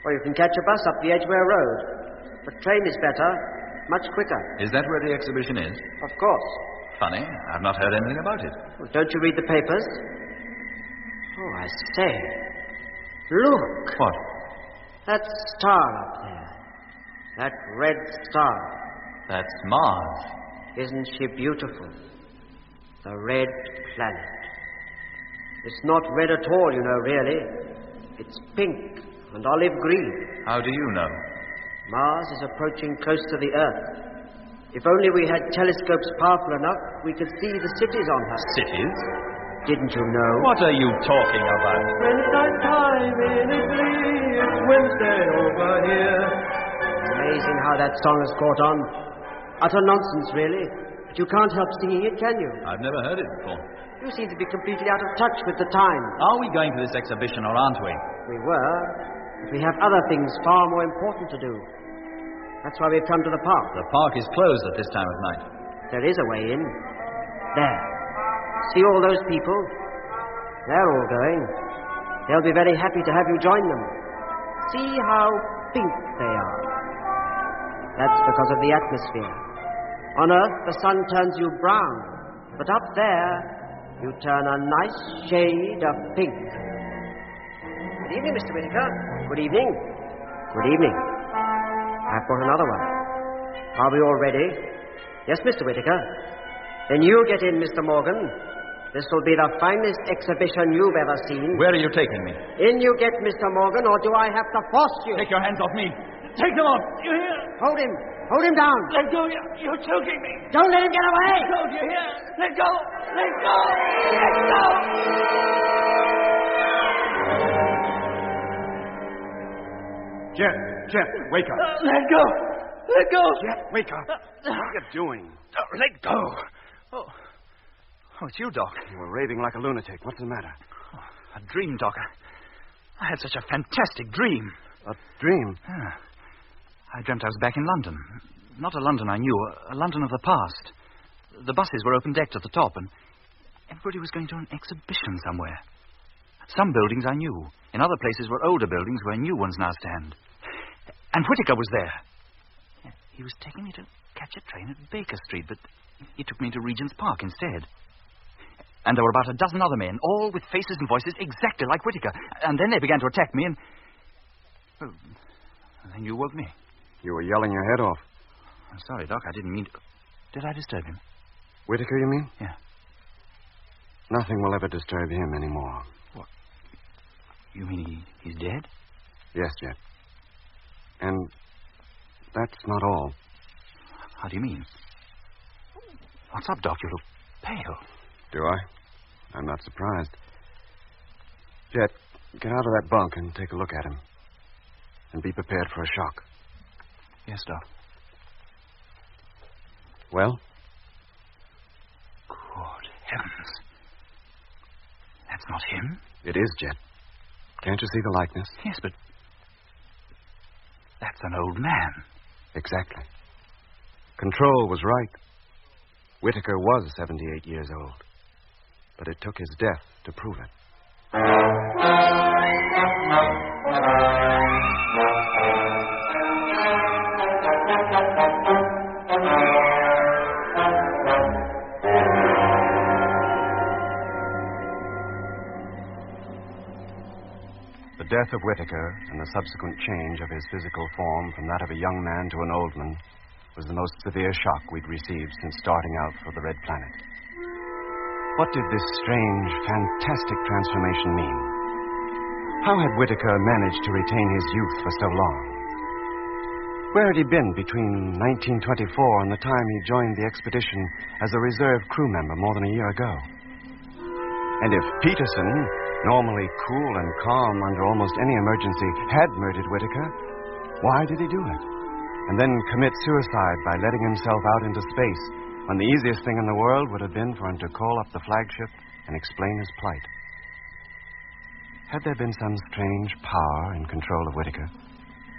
Or you can catch a bus up the Edgware Road. The train is better, much quicker. Is that where the exhibition is? Of course. Funny. I've not heard anything about it. Well, don't you read the papers? Oh, I say. Look. What? That star up there. That red star. That's Mars. Isn't she beautiful? The red planet. It's not red at all, you know, really. It's pink and olive green. How do you know? Mars is approaching close to the Earth. If only we had telescopes powerful enough, we could see the cities on her. Cities? Didn't you know? What are you talking about? When it's night time in Italy, it's Wednesday over here. Amazing how that song has caught on. Utter nonsense, really. But you can't help singing it, can you? I've never heard it before. You seem to be completely out of touch with the time. Are we going to this exhibition, or aren't we? We were, but we have other things far more important to do. That's why we've come to the park. The park is closed at this time of night. There is a way in. There. See all those people? They're all going. They'll be very happy to have you join them. See how pink they are. That's because of the atmosphere. On Earth, the sun turns you brown. But up there, you turn a nice shade of pink. Good evening, Mr. Whitaker. Good evening. Good evening. I've brought another one. Are we all ready? Yes, Mr. Whitaker. Then you get in, Mr. Morgan. This will be the finest exhibition you've ever seen. Where are you taking me? In you get, Mr. Morgan, or do I have to force you? Take your hands off me. Take them off. You hear? Hold him. Hold him down. Let go. You're choking me. Don't let him get away. Let go. Do you hear? Let go. Let go. Let go. Jet, wake up. Let go. Let go. Jet, wake up. What are you doing? Let go. Oh, it's you, Doc. You were raving like a lunatic. What's the matter? A dream, Doc. I had such a fantastic dream. A dream? Yeah. I dreamt I was back in London. Not a London I knew, a London of the past. The buses were open-decked at the top, and everybody was going to an exhibition somewhere. Some buildings I knew. In other places were older buildings where new ones now stand. And Whitaker was there. He was taking me to catch a train at Baker Street, but he took me to Regent's Park instead. And there were about a dozen other men, all with faces and voices exactly like Whitaker. And then they began to attack me, and... Well, then you woke me. You were yelling your head off. I'm sorry, Doc. I didn't mean to... Did I disturb him? Whitaker, you mean? Yeah. Nothing will ever disturb him anymore. What? You mean he's dead? Yes, Jet. And that's not all. How do you mean? What's up, Doc? You look pale. Do I? I'm not surprised. Jet, get out of that bunk and take a look at him. And be prepared for a shock. Yes, Doc. Well? Good heavens. That's not him? It is, Jet. Can't you see the likeness? Yes, but... That's an old man. Exactly. Control was right. Whitaker was 78 years old. But it took his death to prove it. The death of Whittaker and the subsequent change of his physical form from that of a young man to an old man was the most severe shock we'd received since starting out for the Red Planet. What did this strange, fantastic transformation mean? How had Whittaker managed to retain his youth for so long? Where had he been between 1924 and the time he joined the expedition as a reserve crew member more than a year ago? And if Peterson, normally cool and calm under almost any emergency, had murdered Whittaker, why did he do it? And then commit suicide by letting himself out into space when the easiest thing in the world would have been for him to call up the flagship and explain his plight. Had there been some strange power in control of Whittaker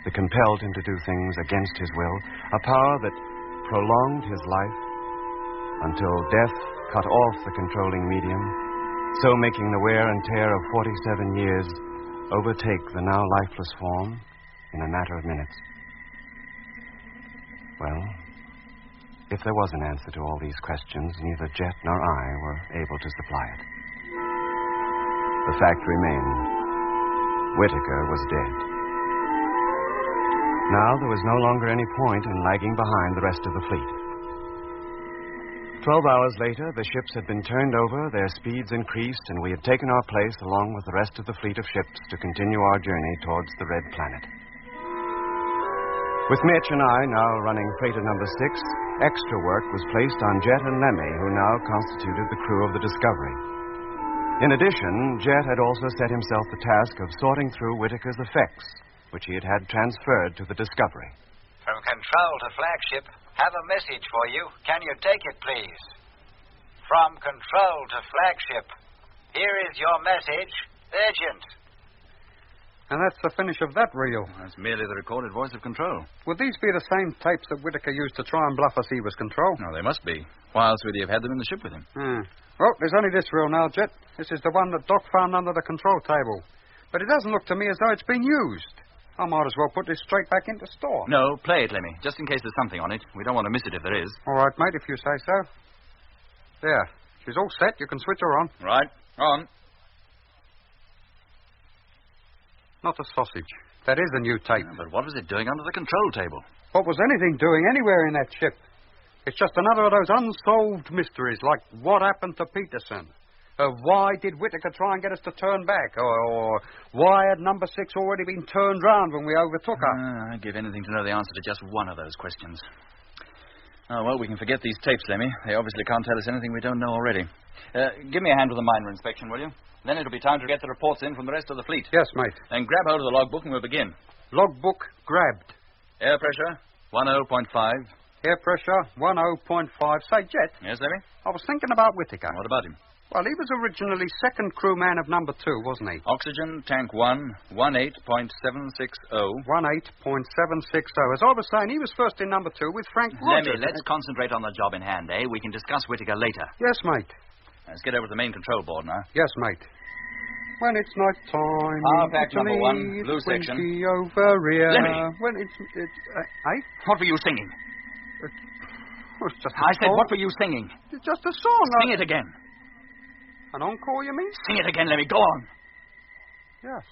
that compelled him to do things against his will, a power that prolonged his life until death cut off the controlling medium, so making the wear and tear of 47 years overtake the now lifeless form in a matter of minutes? Well, if there was an answer to all these questions, neither Jet nor I were able to supply it. The fact remained, Whittaker was dead. Now there was no longer any point in lagging behind the rest of the fleet. 12 hours later, the ships had been turned over, their speeds increased, and we had taken our place along with the rest of the fleet of ships to continue our journey towards the Red Planet. With Mitch and I now running freighter number 6, extra work was placed on Jet and Lemmy, who now constituted the crew of the Discovery. In addition, Jet had also set himself the task of sorting through Whittaker's effects, which he had had transferred to the Discovery. From Control to Flagship, have a message for you. Can you take it, please? From Control to Flagship, here is your message. Urgent. And that's the finish of that reel. That's merely the recorded voice of Control. Would these be the same tapes that Whittaker used to try and bluff us he was Control? No, they must be. Why else would he have had them in the ship with him? Well, there's only this reel now, Jet. This is the one that Doc found under the control table. But it doesn't look to me as though it's been used. I might as well put this straight back into store. No, play it, Lemmy, just in case there's something on it. We don't want to miss it if there is. All right, mate, if you say so. There. She's all set. You can switch her on. Right. On. Not a sausage. That is a new tape. Yeah, but what was it doing under the control table? What was anything doing anywhere in that ship? It's just another of those unsolved mysteries, like what happened to Peterson. Why did Whittaker try and get us to turn back? Or why had number 6 already been turned round when we overtook her? I'd give anything to know the answer to just one of those questions. Oh, well, we can forget these tapes, Lemmy. They obviously can't tell us anything we don't know already. Give me a hand with the minor inspection, will you? Then it'll be time to get the reports in from the rest of the fleet. Yes, mate. Then grab hold of the logbook and we'll begin. Logbook grabbed. Air pressure, 10.5. Air pressure, 10.5. Say, Jet. Yes, Lemmy? I was thinking about Whittaker. What about him? Well, he was originally second crewman of number 2, wasn't he? Oxygen, tank 1, 18.760. 18.760. As I was saying, he was first in number 2 with Frank Rogers. Lemmy, let's concentrate on the job in hand, eh? We can discuss Whittaker later. Yes, mate. Let's get over to the main control board now. Yes, mate. When it's night time. Power pack number 1, blue section. Over here. Lemmy. When it's What were you singing? It's just I said, what were you singing? It's just a song. Sing it again. An encore, you mean? Sing it again, Lemmy. Go on. Yes.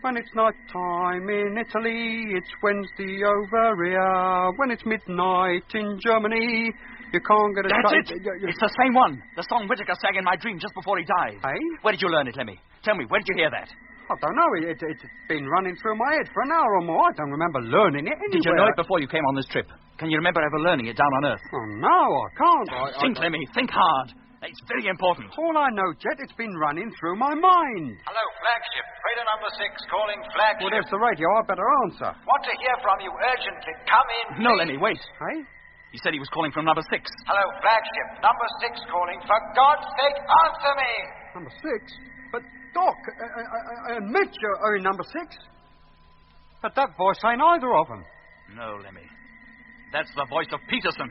When it's night time in Italy, it's Wednesday over here. When it's midnight in Germany, you can't get a... That's it. It's the same one. The song Whittaker sang in my dream just before he died. Hey? Where did you learn it, Lemmy? Tell me, where did you hear that? I don't know. It's been running through my head for an hour or more. I don't remember learning it anywhere. Did you know it before you came on this trip? Can you remember ever learning it down on Earth? Oh, no, I can't. Think, Lemmy. Think hard. It's very important. All I know, Jet, it's been running through my mind. Hello, Flagship. Freighter number 6 calling Flagship. Well, there's the radio. I better answer. Want to hear from you urgently. Come in, please. No, Lemmy, wait. Hey? He said he was calling from number 6. Hello, Flagship. Number 6 calling. For God's sake, answer me. Number 6? But, Doc, and Mitch are in number 6. But that voice ain't either of them. No, Lemmy. That's the voice of Peterson.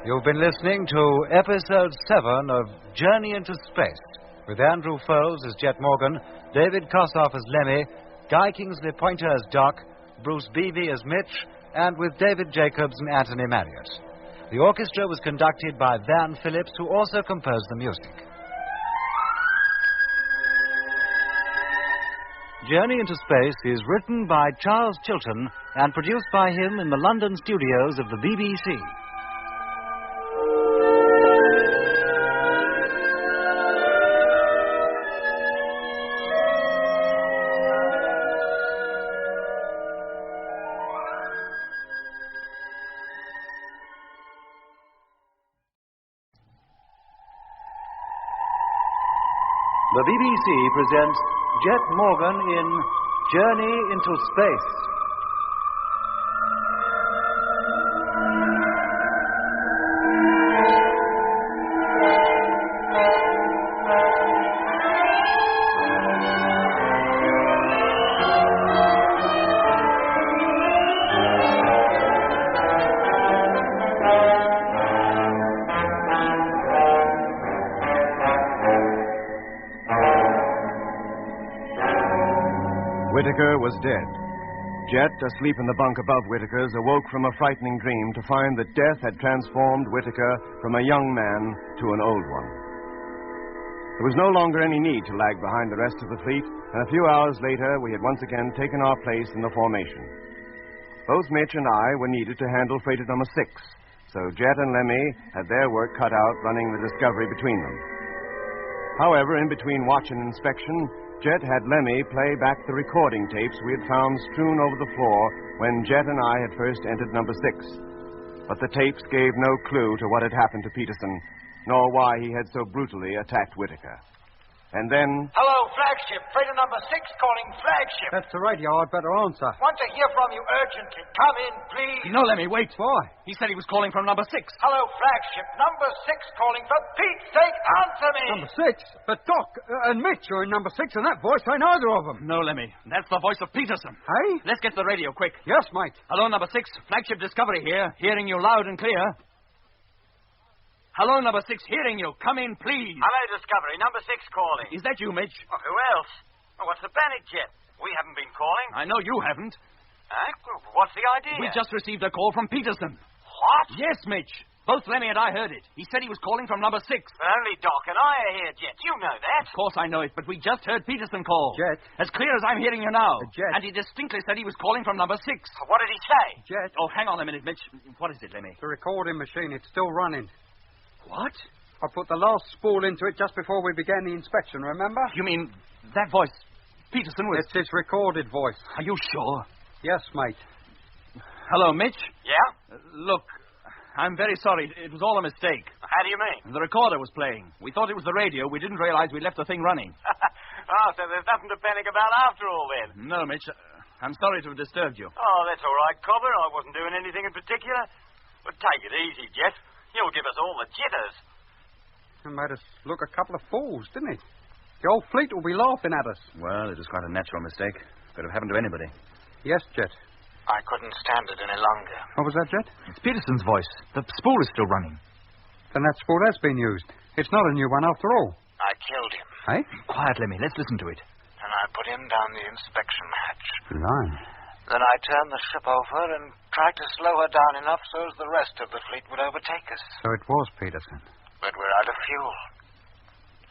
You've been listening to Episode 7 of Journey into Space, with Andrew Foles as Jet Morgan, David Kossoff as Lemmy, Guy Kingsley Pointer as Doc, Bruce Beebe as Mitch, and with David Jacobs and Anthony Marriott. The orchestra was conducted by Van Phillips, who also composed the music. Journey into Space is written by Charles Chilton and produced by him in the London studios of the BBC. The BBC presents Jet Morgan in Journey into Space. Whittaker was dead. Jet, asleep in the bunk above Whittaker's, awoke from a frightening dream to find that death had transformed Whittaker from a young man to an old one. There was no longer any need to lag behind the rest of the fleet, and a few hours later we had once again taken our place in the formation. Both Mitch and I were needed to handle freighter number 6, so Jet and Lemmy had their work cut out running the Discovery between them. However, in between watch and inspection, Jet had Lemmy play back the recording tapes we had found strewn over the floor when Jet and I had first entered number 6. But the tapes gave no clue to what had happened to Peterson, nor why he had so brutally attacked Whittaker. And then... Hello, flagship. Freighter number 6 calling flagship. That's the radio. I'd better answer. Want to hear from you urgently. Come in, please. No, Lemmy, wait. Why? He said he was calling from number 6. Hello, flagship. Number 6 calling. For Pete's sake, answer me. Number 6? But Doc and Mitch are in number 6, and that voice ain't either of them. No, Lemmy. That's the voice of Peterson. Hey? Let's get the radio, quick. Yes, mate. Hello, number 6. Flagship Discovery here. Hearing you loud and clear. Hello, number 6. Hearing you. Come in, please. Hello, Discovery. Number 6 calling. Is that you, Mitch? Well, who else? Well, what's the panic, Jet? We haven't been calling. I know you haven't. Well, what's the idea? We just received a call from Peterson. What? Yes, Mitch. Both Lemmy and I heard it. He said he was calling from number 6. But only Doc and I are here, Jet. You know that. Of course I know it, but we just heard Peterson call. Jet. As clear as I'm hearing you now. Jet. And he distinctly said he was calling from number 6. What did he say? Jet. Oh, hang on a minute, Mitch. What is it, Lemmy? The recording machine. It's still running. What? I put the last spool into it just before we began the inspection, remember? You mean that voice, Peterson was... It's his recorded voice. Are you sure? Yes, mate. Hello, Mitch? Yeah? Look, I'm very sorry. It was all a mistake. How do you mean? The recorder was playing. We thought it was the radio. We didn't realize we'd left the thing running. Oh, so there's nothing to panic about after all, then? No, Mitch. I'm sorry to have disturbed you. Oh, that's all right, Cobber. I wasn't doing anything in particular. But take it easy, Jet. You'll give us all the jitters. It made us look a couple of fools, didn't it? The whole fleet will be laughing at us. Well, it was quite a natural mistake. Could have happened to anybody. Yes, Jet. I couldn't stand it any longer. What was that, Jet? It's Peterson's voice. The spool is still running. Then that spool has been used. It's not a new one after all. I killed him. Hey? Quiet, Lemmy. Let's listen to it. And I put him down the inspection hatch. Blimey. Then I turned the ship over and tried to slow her down enough so as the rest of the fleet would overtake us. So it was Peterson. But we're out of fuel.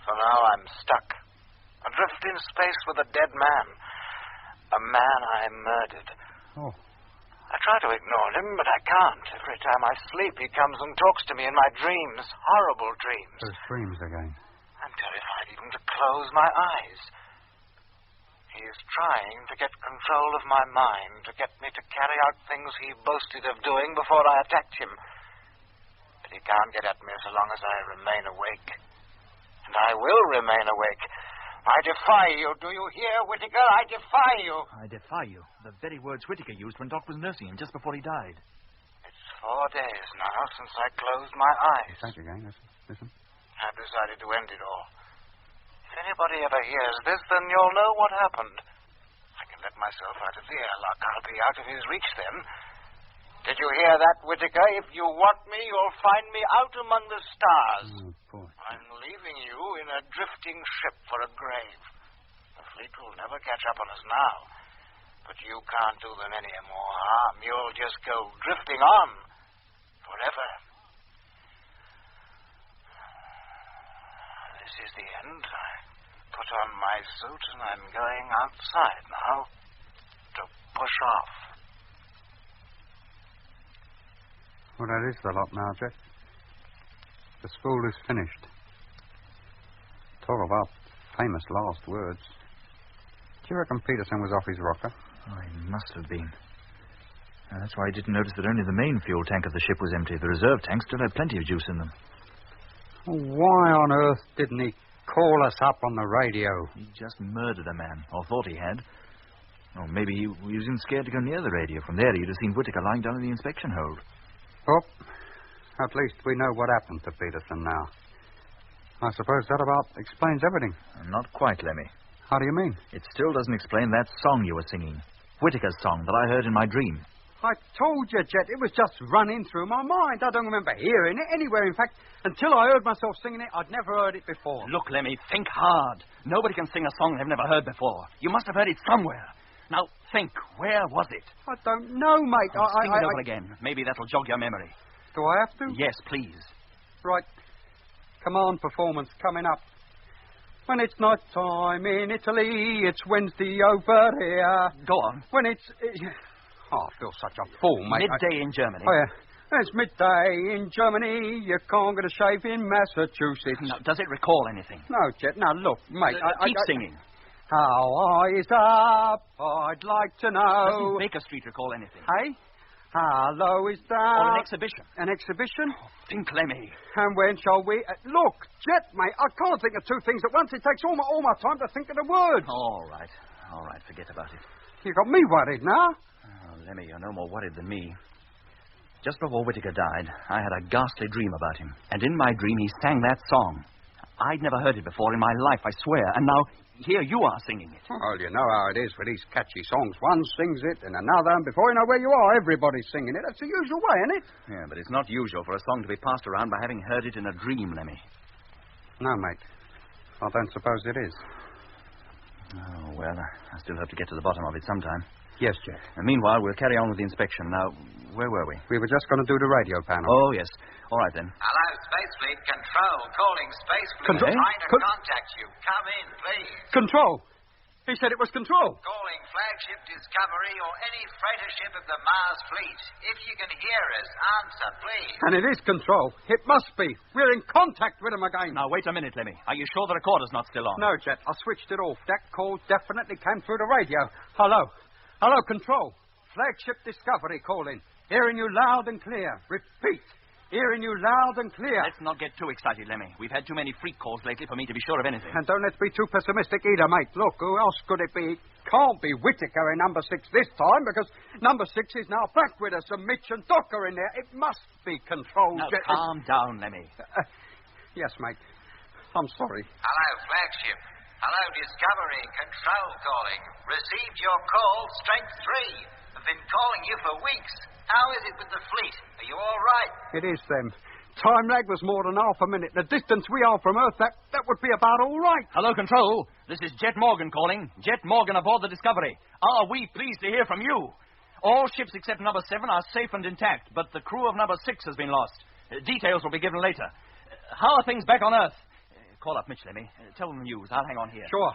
So now I'm stuck. Adrift in space with a dead man. A man I murdered. Oh. I try to ignore him, but I can't. Every time I sleep, he comes and talks to me in my dreams. Horrible dreams. Those dreams again. I'm terrified even to close my eyes. He is trying to get control of my mind, to get me to carry out things he boasted of doing before I attacked him. But he can't get at me so long as I remain awake. And I will remain awake. I defy you. Do you hear, Whittaker? I defy you. I defy you. The very words Whittaker used when Doc was nursing him just before he died. It's 4 days now since I closed my eyes. Thank you, gang. Listen. I've decided to end it all. If anybody ever hears this, then you'll know what happened. I can let myself out of the airlock. I'll be out of his reach then. Did you hear that, Whittaker? If you want me, you'll find me out among the stars. Oh, boy. I'm leaving you in a drifting ship for a grave. The fleet will never catch up on us now. But you can't do them any more harm. You'll just go drifting on forever. This is the end. I put on my suit and I'm going outside now to push off. Well, that is the lot now, Jet. The school is finished. Talk about famous last words. Do you reckon Peterson was off his rocker? Oh, he must have been. That's why I didn't notice that only the main fuel tank of the ship was empty. The reserve tanks still had plenty of juice in them. Why on earth didn't he call us up on the radio? He just murdered a man, or thought he had. Or maybe he wasn't scared to go near the radio. From there, he'd have seen Whittaker lying down in the inspection hold. Oh, at least we know what happened to Peterson now. I suppose that about explains everything. Not quite, Lemmy. How do you mean? It still doesn't explain that song you were singing. Whittaker's song that I heard in my dream. I told you, Jet, it was just running through my mind. I don't remember hearing it anywhere. In fact, until I heard myself singing it, I'd never heard it before. Look, Lemmy, think hard. Nobody can sing a song they've never heard before. You must have heard it somewhere. Now, think, where was it? I don't know, mate. Sing it over again. Maybe that'll jog your memory. Do I have to? Yes, please. Right. Come on, performance coming up. When it's night time in Italy, it's Wednesday over here. Go on. When it's... Oh, I feel such a fool, mate. Midday in Germany. Oh, yeah. It's midday in Germany. You can't get a shave in Massachusetts. Now, does it recall anything? No, Jet. Now, look, mate. Keep singing. How is up? I'd like to know. Doesn't Baker Street recall anything? Hey? How low is that? Or an exhibition. An exhibition? Oh, think, Lemmy. And when shall we... look, Jet, mate, I can't think of two things at once. It takes all my time to think of the words. All right. All right, forget about it. You got me worried now. Oh, Lemmy, you're no more worried than me. Just before Whittaker died, I had a ghastly dream about him. And in my dream, he sang that song. I'd never heard it before in my life, I swear. And now, here you are singing it. Well, you know how it is for these catchy songs. One sings it and another, and before you know where you are, everybody's singing it. That's the usual way, isn't it? Yeah, but it's not usual for a song to be passed around by having heard it in a dream, Lemmy. No, mate. I don't suppose it is. Oh, well, I still hope to get to the bottom of it sometime. Yes, Jack. And meanwhile, we'll carry on with the inspection. Now, where were we? We were just going to do the radio panel. Oh, yes. All right, then. Hello, Space Fleet. Control. Calling Space Fleet. Control? Trying to contact you. Come in, please. Control. He said it was Control. Calling Flagship Discovery or any freighter ship of the Mars Fleet. If you can hear us, answer, please. And it is Control. It must be. We're in contact with him again. Now, wait a minute, Lemmy. Are you sure the recorder's not still on? No, Jet. I switched it off. That call definitely came through the radio. Hello. Hello, Control. Flagship Discovery calling. Hearing you loud and clear. Repeat. Hearing you loud and clear. Let's not get too excited, Lemmy. We've had too many freak calls lately for me to be sure of anything. And don't let's be too pessimistic either, mate. Look, who else could it be? Can't be Whittaker in number 6 this time, because number 6 is now back with us, and Mitch and Doc are in there. It must be Control. Now, calm down, Lemmy. Yes, mate. I'm sorry. Hello, Flagship. Hello, Discovery. Control calling. Received your call, strength 3. I've been calling you for weeks. How is it with the fleet? Are you all right? It is, then. Time lag was more than half a minute. The distance we are from Earth, that would be about all right. Hello, Control. This is Jet Morgan calling. Jet Morgan aboard the Discovery. Are we pleased to hear from you? All ships except number 7 are safe and intact, but the crew of number 6 has been lost. Details will be given later. How are things back on Earth? Call up Mitch, Lemmy. Tell them the news. I'll hang on here. Sure.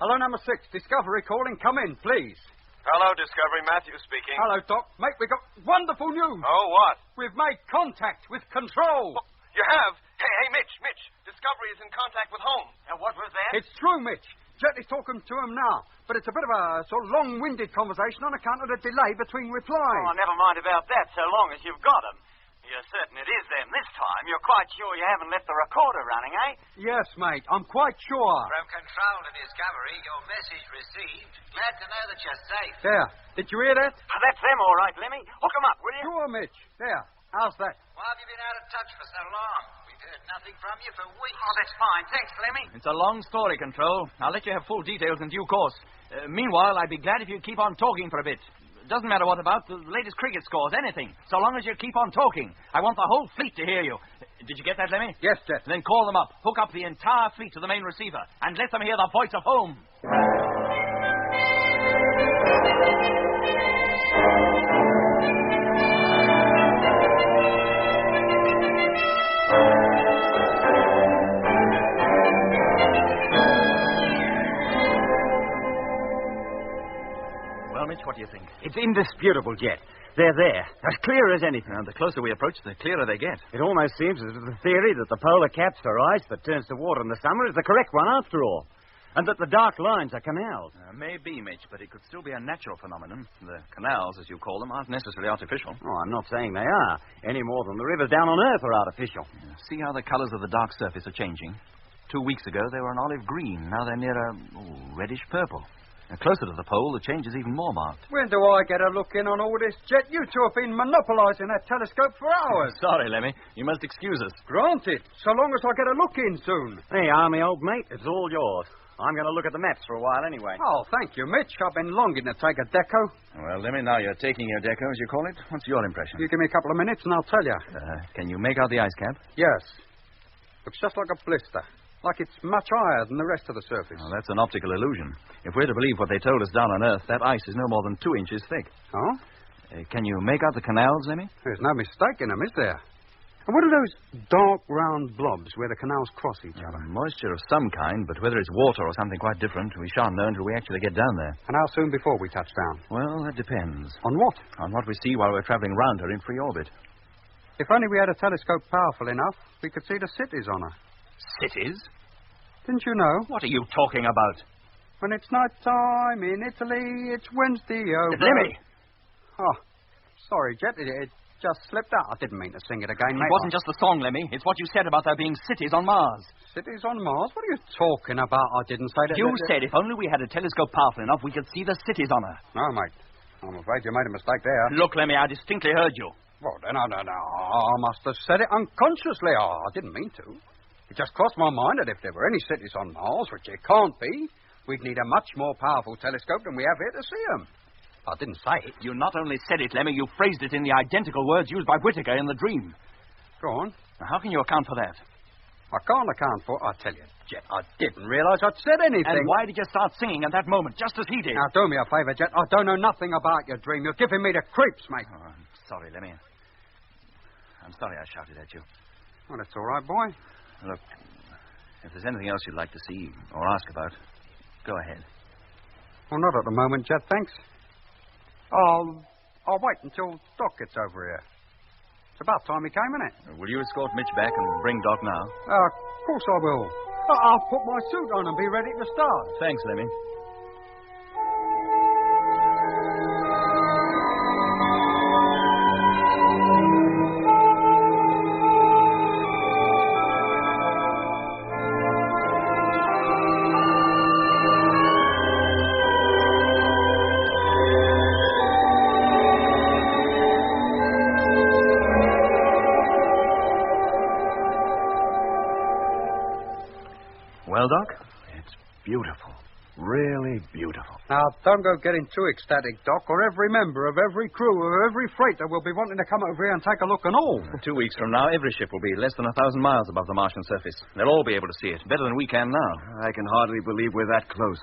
Hello, number 6. Discovery calling. Come in, please. Hello, Discovery. Matthew speaking. Hello, Doc. Mate, we got wonderful news. Oh, what? We've made contact with Control. Oh, you have? Hey, Mitch. Discovery is in contact with home. And what was that? It's true, Mitch. Jet is talking to him now. But it's a bit of a sort of long-winded conversation on account of the delay between replies. Oh, never mind about that, so long as you've got them. You're certain it is them this time. You're quite sure you haven't left the recorder running, eh? Yes, mate. I'm quite sure. From Control to Discovery, your message received. Glad to know that you're safe. There. Did you hear that? Oh, that's them, all right, Lemmy. Hook them up, will you? Sure, Mitch. There. How's that? Why have you been out of touch for so long? We've heard nothing from you for weeks. Oh, that's fine. Thanks, Lemmy. It's a long story, Control. I'll let you have full details in due course. Meanwhile, I'd be glad if you'd keep on talking for a bit. Doesn't matter what about, the latest cricket scores, anything. So long as you keep on talking. I want the whole fleet to hear you. Did you get that, Lemmy? Yes, Jet. Then call them up. Hook up the entire fleet to the main receiver. And let them hear the voice of home. Well, Mitch, what do you think? It's indisputable, Jet. They're there, as clear as anything. And the closer we approach, the clearer they get. It almost seems as if the theory that the polar caps are ice that turns to water in the summer is the correct one after all. And that the dark lines are canals. Maybe, Mitch, but it could still be a natural phenomenon. The canals, as you call them, aren't necessarily artificial. Oh, I'm not saying they are, any more than the rivers down on Earth are artificial. See how the colors of the dark surface are changing? 2 weeks ago, they were an olive green. Now they're near a reddish purple. And closer to the pole, the change is even more marked. When do I get a look in on all this, Jet? You two have been monopolising that telescope for hours. Sorry, Lemmy. You must excuse us. Granted, so long as I get a look in soon. Hey, Army, old mate, it's all yours. I'm going to look at the maps for a while anyway. Oh, thank you, Mitch. I've been longing to take a deco. Well, Lemmy, now you're taking your deco, as you call it. What's your impression? You give me a couple of minutes and I'll tell you. Can you make out the ice cap? Yes. Looks just like a blister. Like it's much higher than the rest of the surface. Well, that's an optical illusion. If we're to believe what they told us down on Earth, that ice is no more than 2 inches thick. Oh? Can you make out the canals, Lemmy? There's no mistake in them, is there? And what are those dark, round blobs where the canals cross each other? Moisture of some kind, but whether it's water or something quite different, we shan't know until we actually get down there. And how soon before we touch down? Well, that depends. On what? On what we see while we're traveling round her in free orbit. If only we had a telescope powerful enough, we could see the cities on her. Cities? Didn't you know? What are you talking about? When it's night time in Italy, it's Wednesday over... Lemmy! Oh, sorry, Jet. It just slipped out. I didn't mean to sing it again, mate. It wasn't just the song, Lemmy. It's what you said about there being cities on Mars. Cities on Mars? What are you talking about? I didn't say that... You said if only we had a telescope powerful enough, we could see the cities on her. No, mate. I'm afraid you made a mistake there. Look, Lemmy, I distinctly heard you. Well, no. I must have said it unconsciously. I didn't mean to. It just crossed my mind that if there were any cities on Mars, which there can't be, we'd need a much more powerful telescope than we have here to see them. I didn't say it. You not only said it, Lemmy, you phrased it in the identical words used by Whittaker in the dream. Go on. Now, how can you account for that? I can't account for it. I tell you, Jet, I didn't realise I'd said anything. And why did you start singing at that moment, just as he did? Now, do me a favour, Jet. I don't know nothing about your dream. You're giving me the creeps, mate. Oh, I'm sorry, Lemmy. I'm sorry I shouted at you. Well, that's all right, boy. Look, if there's anything else you'd like to see or ask about, go ahead. Well, not at the moment, Jet, thanks. I'll wait until Doc gets over here. It's about time he came, isn't it? Will you escort Mitch back and bring Doc now? Of course I will. I'll put my suit on and be ready to start. Thanks, Lemmy. Well, Doc? It's beautiful. Really beautiful. Now, don't go getting too ecstatic, Doc, or every member of every crew of every freighter will be wanting to come over here and take a look and all. 2 weeks from now, every ship will be less than 1,000 miles above the Martian surface. They'll all be able to see it, better than we can now. I can hardly believe we're that close.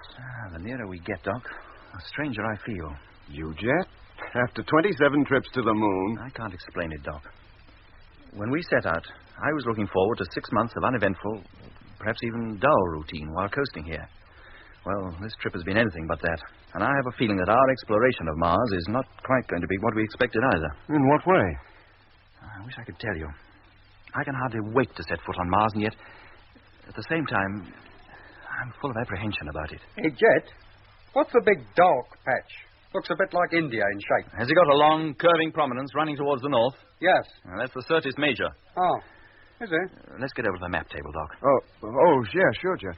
The nearer we get, Doc, the stranger I feel. You, Jet? After 27 trips to the moon... I can't explain it, Doc. When we set out, I was looking forward to 6 months of uneventful, perhaps even dull routine while coasting here. Well, this trip has been anything but that. And I have a feeling that our exploration of Mars is not quite going to be what we expected either. In what way? I wish I could tell you. I can hardly wait to set foot on Mars, and yet, at the same time, I'm full of apprehension about it. Hey, Jet, what's the big dark patch? Looks a bit like India in shape. Has it got a long, curving prominence running towards the north? Yes. That's the Syrtis Major. Oh, is it? Let's get over to the map table, Doc. Yeah, sure, Jet.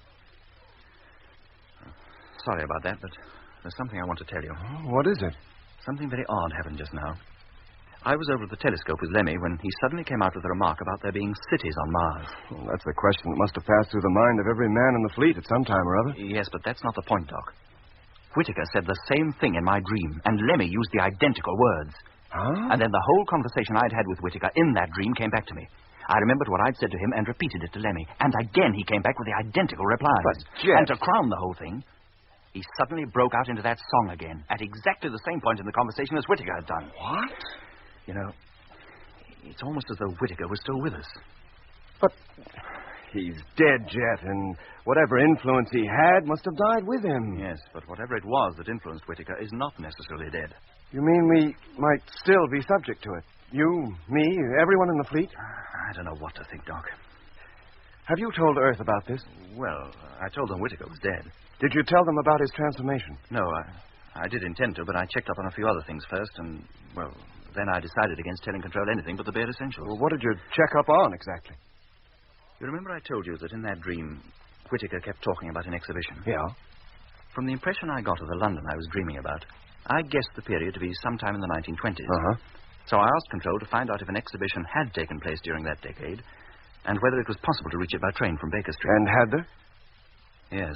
Sorry about that, but there's something I want to tell you. What is it? Something very odd happened just now. I was over at the telescope with Lemmy when he suddenly came out with a remark about there being cities on Mars. Well, that's the question that must have passed through the mind of every man in the fleet at some time or other. Yes, but that's not the point, Doc. Whittaker said the same thing in my dream, and Lemmy used the identical words. Huh? And then the whole conversation I'd had with Whittaker in that dream came back to me. I remembered what I'd said to him and repeated it to Lemmy. And again he came back with the identical replies. But, Jet... And to crown the whole thing, he suddenly broke out into that song again, at exactly the same point in the conversation as Whittaker had done. What? You know, it's almost as though Whittaker was still with us. But he's dead, Jet, and whatever influence he had must have died with him. Yes, but whatever it was that influenced Whittaker is not necessarily dead. You mean we might still be subject to it? You, me, everyone in the fleet? I don't know what to think, Doc. Have you told Earth about this? Well, I told them Whittaker was dead. Did you tell them about his transformation? No, I did intend to, but I checked up on a few other things first, and, well, then I decided against telling Control anything but the bare essentials. Well, what did you check up on, exactly? You remember I told you that in that dream, Whittaker kept talking about an exhibition? Yeah. From the impression I got of the London I was dreaming about, I guessed the period to be sometime in the 1920s. Uh-huh. So I asked Control to find out if an exhibition had taken place during that decade, and whether it was possible to reach it by train from Baker Street. And had there? Yes.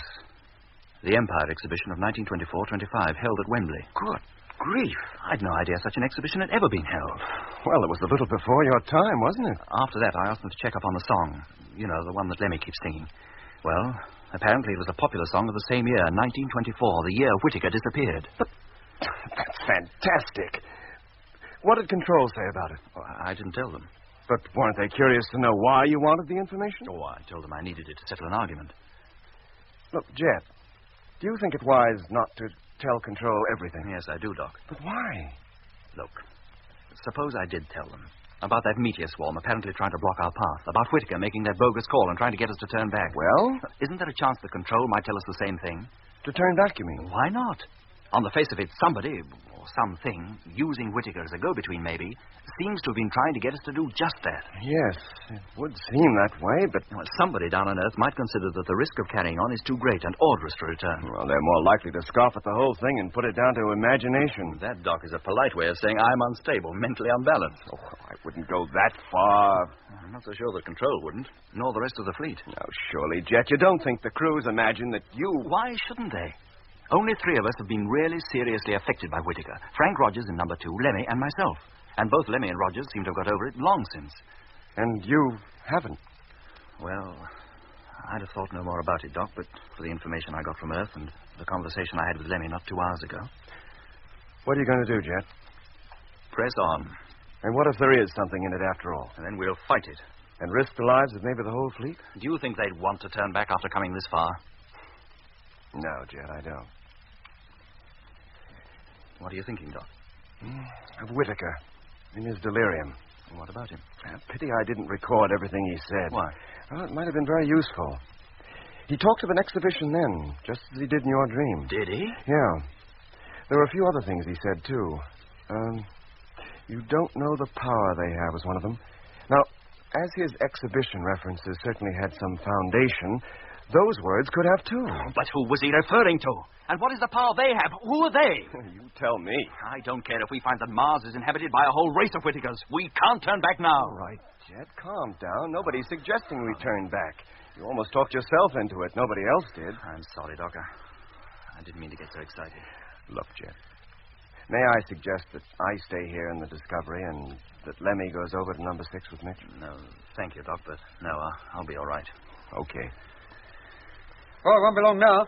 The Empire exhibition of 1924-25, held at Wembley. Good grief. I'd no idea such an exhibition had ever been held. Well, it was a little before your time, wasn't it? After that, I asked them to check up on the song. You know, the one that Lemmy keeps singing. Well, apparently it was a popular song of the same year, 1924, the year Whittaker disappeared. But that's fantastic. What did Control say about it? Well, I didn't tell them. But weren't they curious to know why you wanted the information? Oh, I told them I needed it to settle an argument. Look, Jet, do you think it wise not to tell Control everything? Yes, I do, Doc. But why? Look, suppose I did tell them. About that meteor swarm apparently trying to block our path. About Whittaker making that bogus call and trying to get us to turn back. Well? Isn't there a chance that Control might tell us the same thing? To turn back, you mean? Why not? On the face of it, somebody, or something, using Whittaker as a go-between maybe, seems to have been trying to get us to do just that. Yes, it would seem that way, but... Well, somebody down on Earth might consider that the risk of carrying on is too great and order us to return. Well, they're more likely to scoff at the whole thing and put it down to imagination. That, Doc, is a polite way of saying I'm unstable, mentally unbalanced. Oh, I wouldn't go that far. I'm not so sure that Control wouldn't, nor the rest of the fleet. Now, surely, Jet, you don't think the crews imagine that you... Why shouldn't they? Only three of us have been really seriously affected by Whittaker. Frank Rogers in number 2, Lemmy, and myself. And both Lemmy and Rogers seem to have got over it long since. And you haven't? Well, I'd have thought no more about it, Doc, but for the information I got from Earth and the conversation I had with Lemmy not 2 hours ago. What are you going to do, Jet? Press on. And what if there is something in it after all? And then we'll fight it. And risk the lives of maybe the whole fleet? Do you think they'd want to turn back after coming this far? No, Jet, I don't. What are you thinking, Doc? Of Whittaker, in his delirium. What about him? Pity I didn't record everything he said. Why? Well, it might have been very useful. He talked of an exhibition then, just as he did in your dream. Did he? Yeah. There were a few other things he said, too. You don't know the power they have was one of them. Now, as his exhibition references certainly had some foundation, those words could have, too. But who was he referring to? And what is the power they have? Who are they? You tell me. I don't care if we find that Mars is inhabited by a whole race of Whittakers. We can't turn back now. All right, Jet, calm down. Nobody's suggesting we turn back. You almost talked yourself into it. Nobody else did. I'm sorry, Doctor. I didn't mean to get so excited. Look, Jet, may I suggest that I stay here in the Discovery and that Lemmy goes over to number 6 with Mitch? No, thank you, Doc, but no, I'll be all right. Okay. Well, it won't be long now,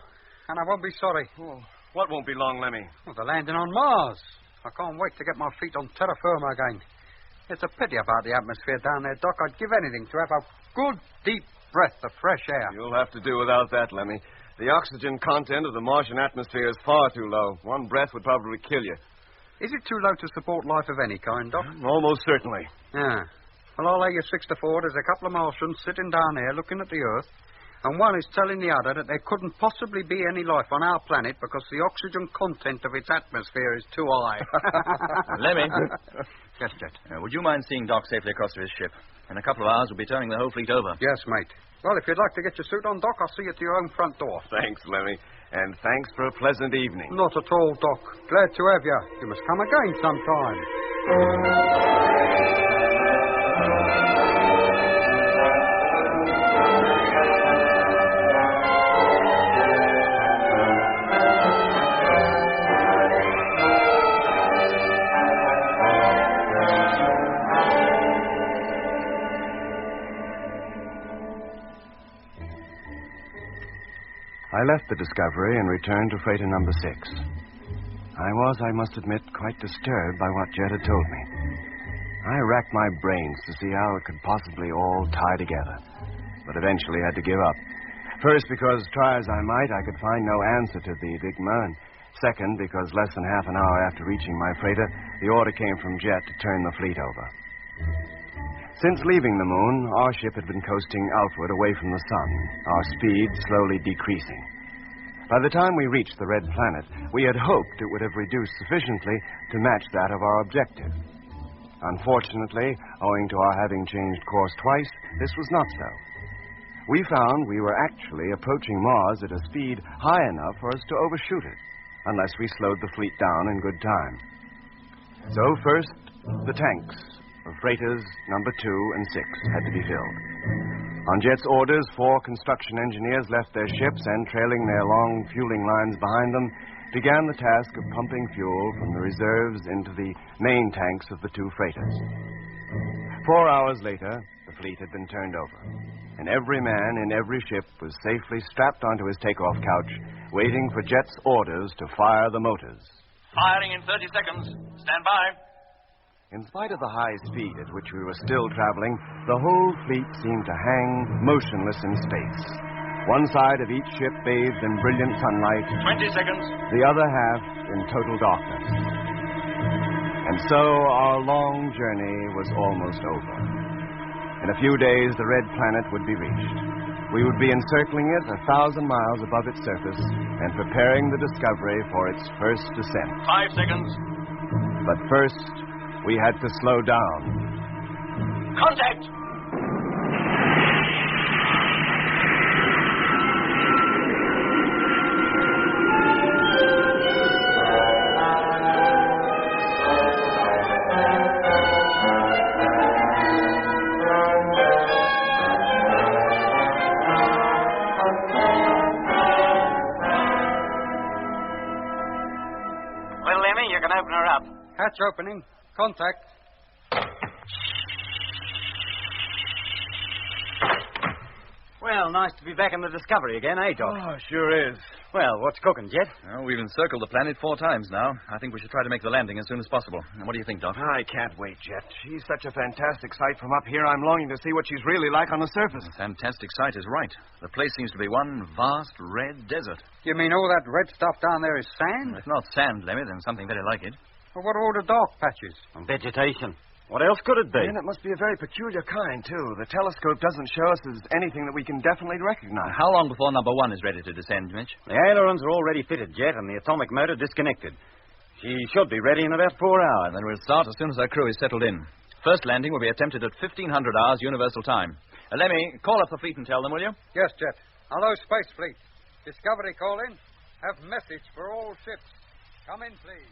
and I won't be sorry. Well, what won't be long, Lemmy? Well, the landing on Mars. I can't wait to get my feet on terra firma again. It's a pity about the atmosphere down there, Doc. I'd give anything to have a good, deep breath of fresh air. You'll have to do without that, Lemmy. The oxygen content of the Martian atmosphere is far too low. One breath would probably kill you. Is it too low to support life of any kind, Doc? Almost certainly. Yeah. Well, I'll lay you 6 to 4. There's a couple of Martians sitting down here looking at the Earth, and one is telling the other that there couldn't possibly be any life on our planet because the oxygen content of its atmosphere is too high. Lemmy. Yes, Jet. Would you mind seeing Doc safely across to his ship? In a couple of hours, we'll be turning the whole fleet over. Yes, mate. Well, if you'd like to get your suit on, Doc, I'll see you to your own front door. Thanks, Lemmy. And thanks for a pleasant evening. Not at all, Doc. Glad to have you. You must come again sometime. left the Discovery and returned to freighter number 6. I must admit, quite disturbed by what Jet had told me. I racked my brains to see how it could possibly all tie together, but eventually had to give up. First, because, try as I might, I could find no answer to the enigma, and second, because less than half an hour after reaching my freighter, the order came from Jet to turn the fleet over. Since leaving the moon, our ship had been coasting outward away from the sun, our speed slowly decreasing. By the time we reached the red planet, we had hoped it would have reduced sufficiently to match that of our objective. Unfortunately, owing to our having changed course twice, this was not so. We found we were actually approaching Mars at a speed high enough for us to overshoot it, unless we slowed the fleet down in good time. So first, the tanks of freighters number 2 and 6 had to be filled. On Jet's orders, 4 construction engineers left their ships and, trailing their long fueling lines behind them, began the task of pumping fuel from the reserves into the main tanks of the 2 freighters. 4 hours later, the fleet had been turned over, and every man in every ship was safely strapped onto his takeoff couch, waiting for Jet's orders to fire the motors. Firing in 30 seconds. Stand by. In spite of the high speed at which we were still traveling, the whole fleet seemed to hang motionless in space. One side of each ship bathed in brilliant sunlight. 20 seconds. The other half in total darkness. And so our long journey was almost over. In a few days, the red planet would be reached. We would be encircling it 1,000 miles above its surface and preparing the Discovery for its first descent. 5 seconds. But first, we had to slow down. Contact! Well, Lemmy, you can open her up. Hatch opening. Contact. Well, nice to be back in the Discovery again, eh, Doc? Oh, sure is. Well, what's cooking, Jet? Well, we've encircled the planet 4 times now. I think we should try to make the landing as soon as possible. What do you think, Doc? I can't wait, Jet. She's such a fantastic sight from up here. I'm longing to see what she's really like on the surface. The fantastic sight is right. The place seems to be one vast red desert. You mean all that red stuff down there is sand? If not sand, Lemmy, then something very like it. Well, what are all the dark patches? Vegetation. What else could it be? And it must be a very peculiar kind, too. The telescope doesn't show us as anything that we can definitely recognize. How long before number 1 is ready to descend, Mitch? The ailerons are already fitted, Jet, and the atomic motor disconnected. She should be ready in about 4 hours. Then we'll start as soon as our crew is settled in. First landing will be attempted at 1500 hours Universal Time. Lemmy, call up the fleet and tell them, will you? Yes, Jet. Hello, Space Fleet. Discovery calling. Have message for all ships. Come in, please.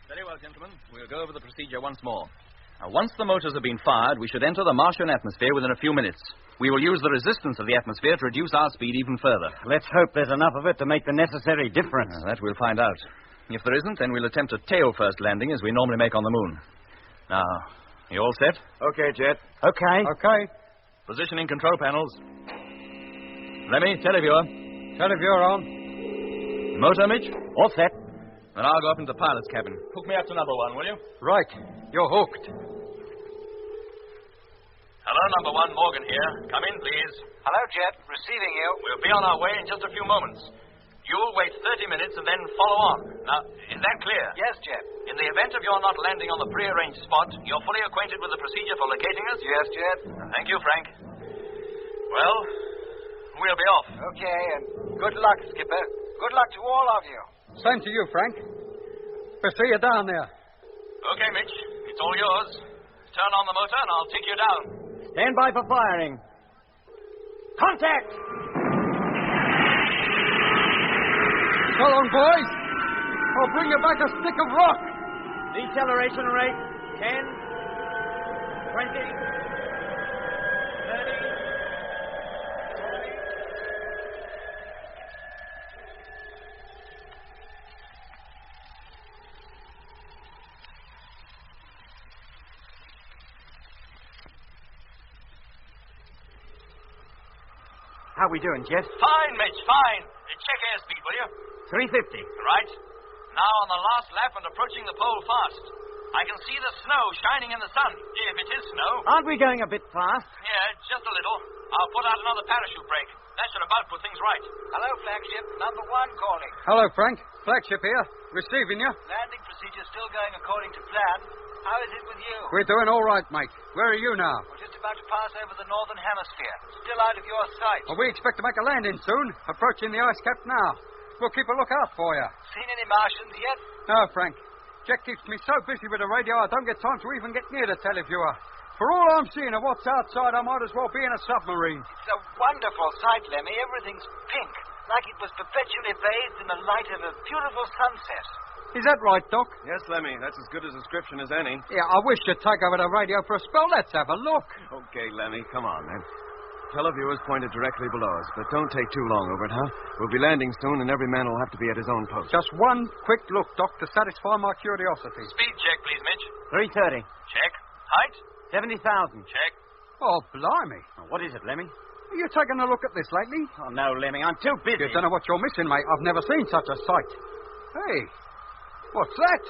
Very well, gentlemen. We'll go over the procedure once more. Now, once the motors have been fired, we should enter the Martian atmosphere within a few minutes. We will use the resistance of the atmosphere to reduce our speed even further. Let's hope there's enough of it to make the necessary difference. That we'll find out. If there isn't, then we'll attempt a tail-first landing as we normally make on the moon. Now, you all set? Okay, Jet. Okay. Okay. Positioning control panels. Lemmy, televiewer. Televiewer on. Motor, Mitch? All set. Then I'll go up into the pilot's cabin. Hook me up to number 1, will you? Right. You're hooked. Hello, number 1, Morgan here. Come in, please. Hello, Jet. Receiving you. We'll be on our way in just a few moments. You'll wait 30 minutes and then follow on. Now, is that clear? Yes, Jet. In the event of your not landing on the prearranged spot, you're fully acquainted with the procedure for locating us? Yes, Jet. Thank you, Frank. Well, we'll be off. Okay, and good luck, Skipper. Good luck to all of you. Same to you, Frank. We'll see you down there. Okay, Mitch. It's all yours. Turn on the motor and I'll take you down. Stand by for firing. Contact! So long, boys. I'll bring you back a stick of rock. Deceleration rate 10, 20, 30. How we doing, Jet? Fine, Mitch, fine. Check airspeed, will you? 350. Right. Now on the last lap and approaching the pole fast. I can see the snow shining in the sun, if it is snow. Aren't we going a bit fast? Yeah, just a little. I'll put out another parachute brake. That should about put things right. Hello, flagship. Number 1 calling. Hello, Frank. Flagship here. Receiving you. Landing procedure still going according to plan. How is it with you? We're doing all right, mate. Where are you now? We're just about to pass over the northern hemisphere. Still out of your sight. Well, we expect to make a landing soon. Approaching the ice cap now. We'll keep a lookout for you. Seen any Martians yet? No, Frank. Jack keeps me so busy with the radio I don't get time to even get near the televiewer. For all I'm seeing of what's outside, I might as well be in a submarine. It's a wonderful sight, Lemmy. Everything's pink, like it was perpetually bathed in the light of a beautiful sunset. Is that right, Doc? Yes, Lemmy. That's as good a description as any. Yeah, I wish you'd take over the radio for a spell. Let's have a look. Okay, Lemmy. Come on, then. Televiewers pointed directly below us, but don't take too long over it, huh? We'll be landing soon, and every man will have to be at his own post. Just one quick look, Doc, to satisfy my curiosity. Speed check, please, Mitch. 330. Check. Height? 70,000. Check. Oh, blimey. Oh, what is it, Lemmy? Are you taking a look at this lately? Oh, no, Lemmy. I'm too busy. You don't know what you're missing, mate. I've never seen such a sight. Hey, what's that?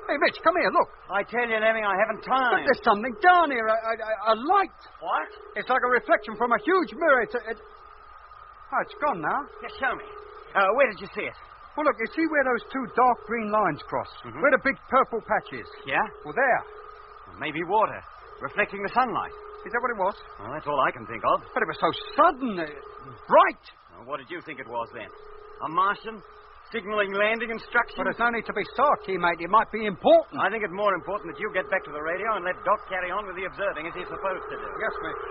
Hey, Mitch, come here, look. I tell you, Lemmy, I haven't time. Look, there's something down here, a light. What? It's like a reflection from a huge mirror. Oh, it's gone now. Yeah, show me. Where did you see it? Well, look, you see where those 2 dark green lines cross? Mm-hmm. Where the big purple patch is? Yeah? Well, there. Well, maybe water, reflecting the sunlight. Is that what it was? Well, that's all I can think of. But it was so sudden, bright. Well, what did you think it was, then? A Martian? Signaling landing instructions? But it's no need to be starky, mate. It might be important. I think it's more important that you get back to the radio and let Doc carry on with the observing as he's supposed to do. Yes, mate.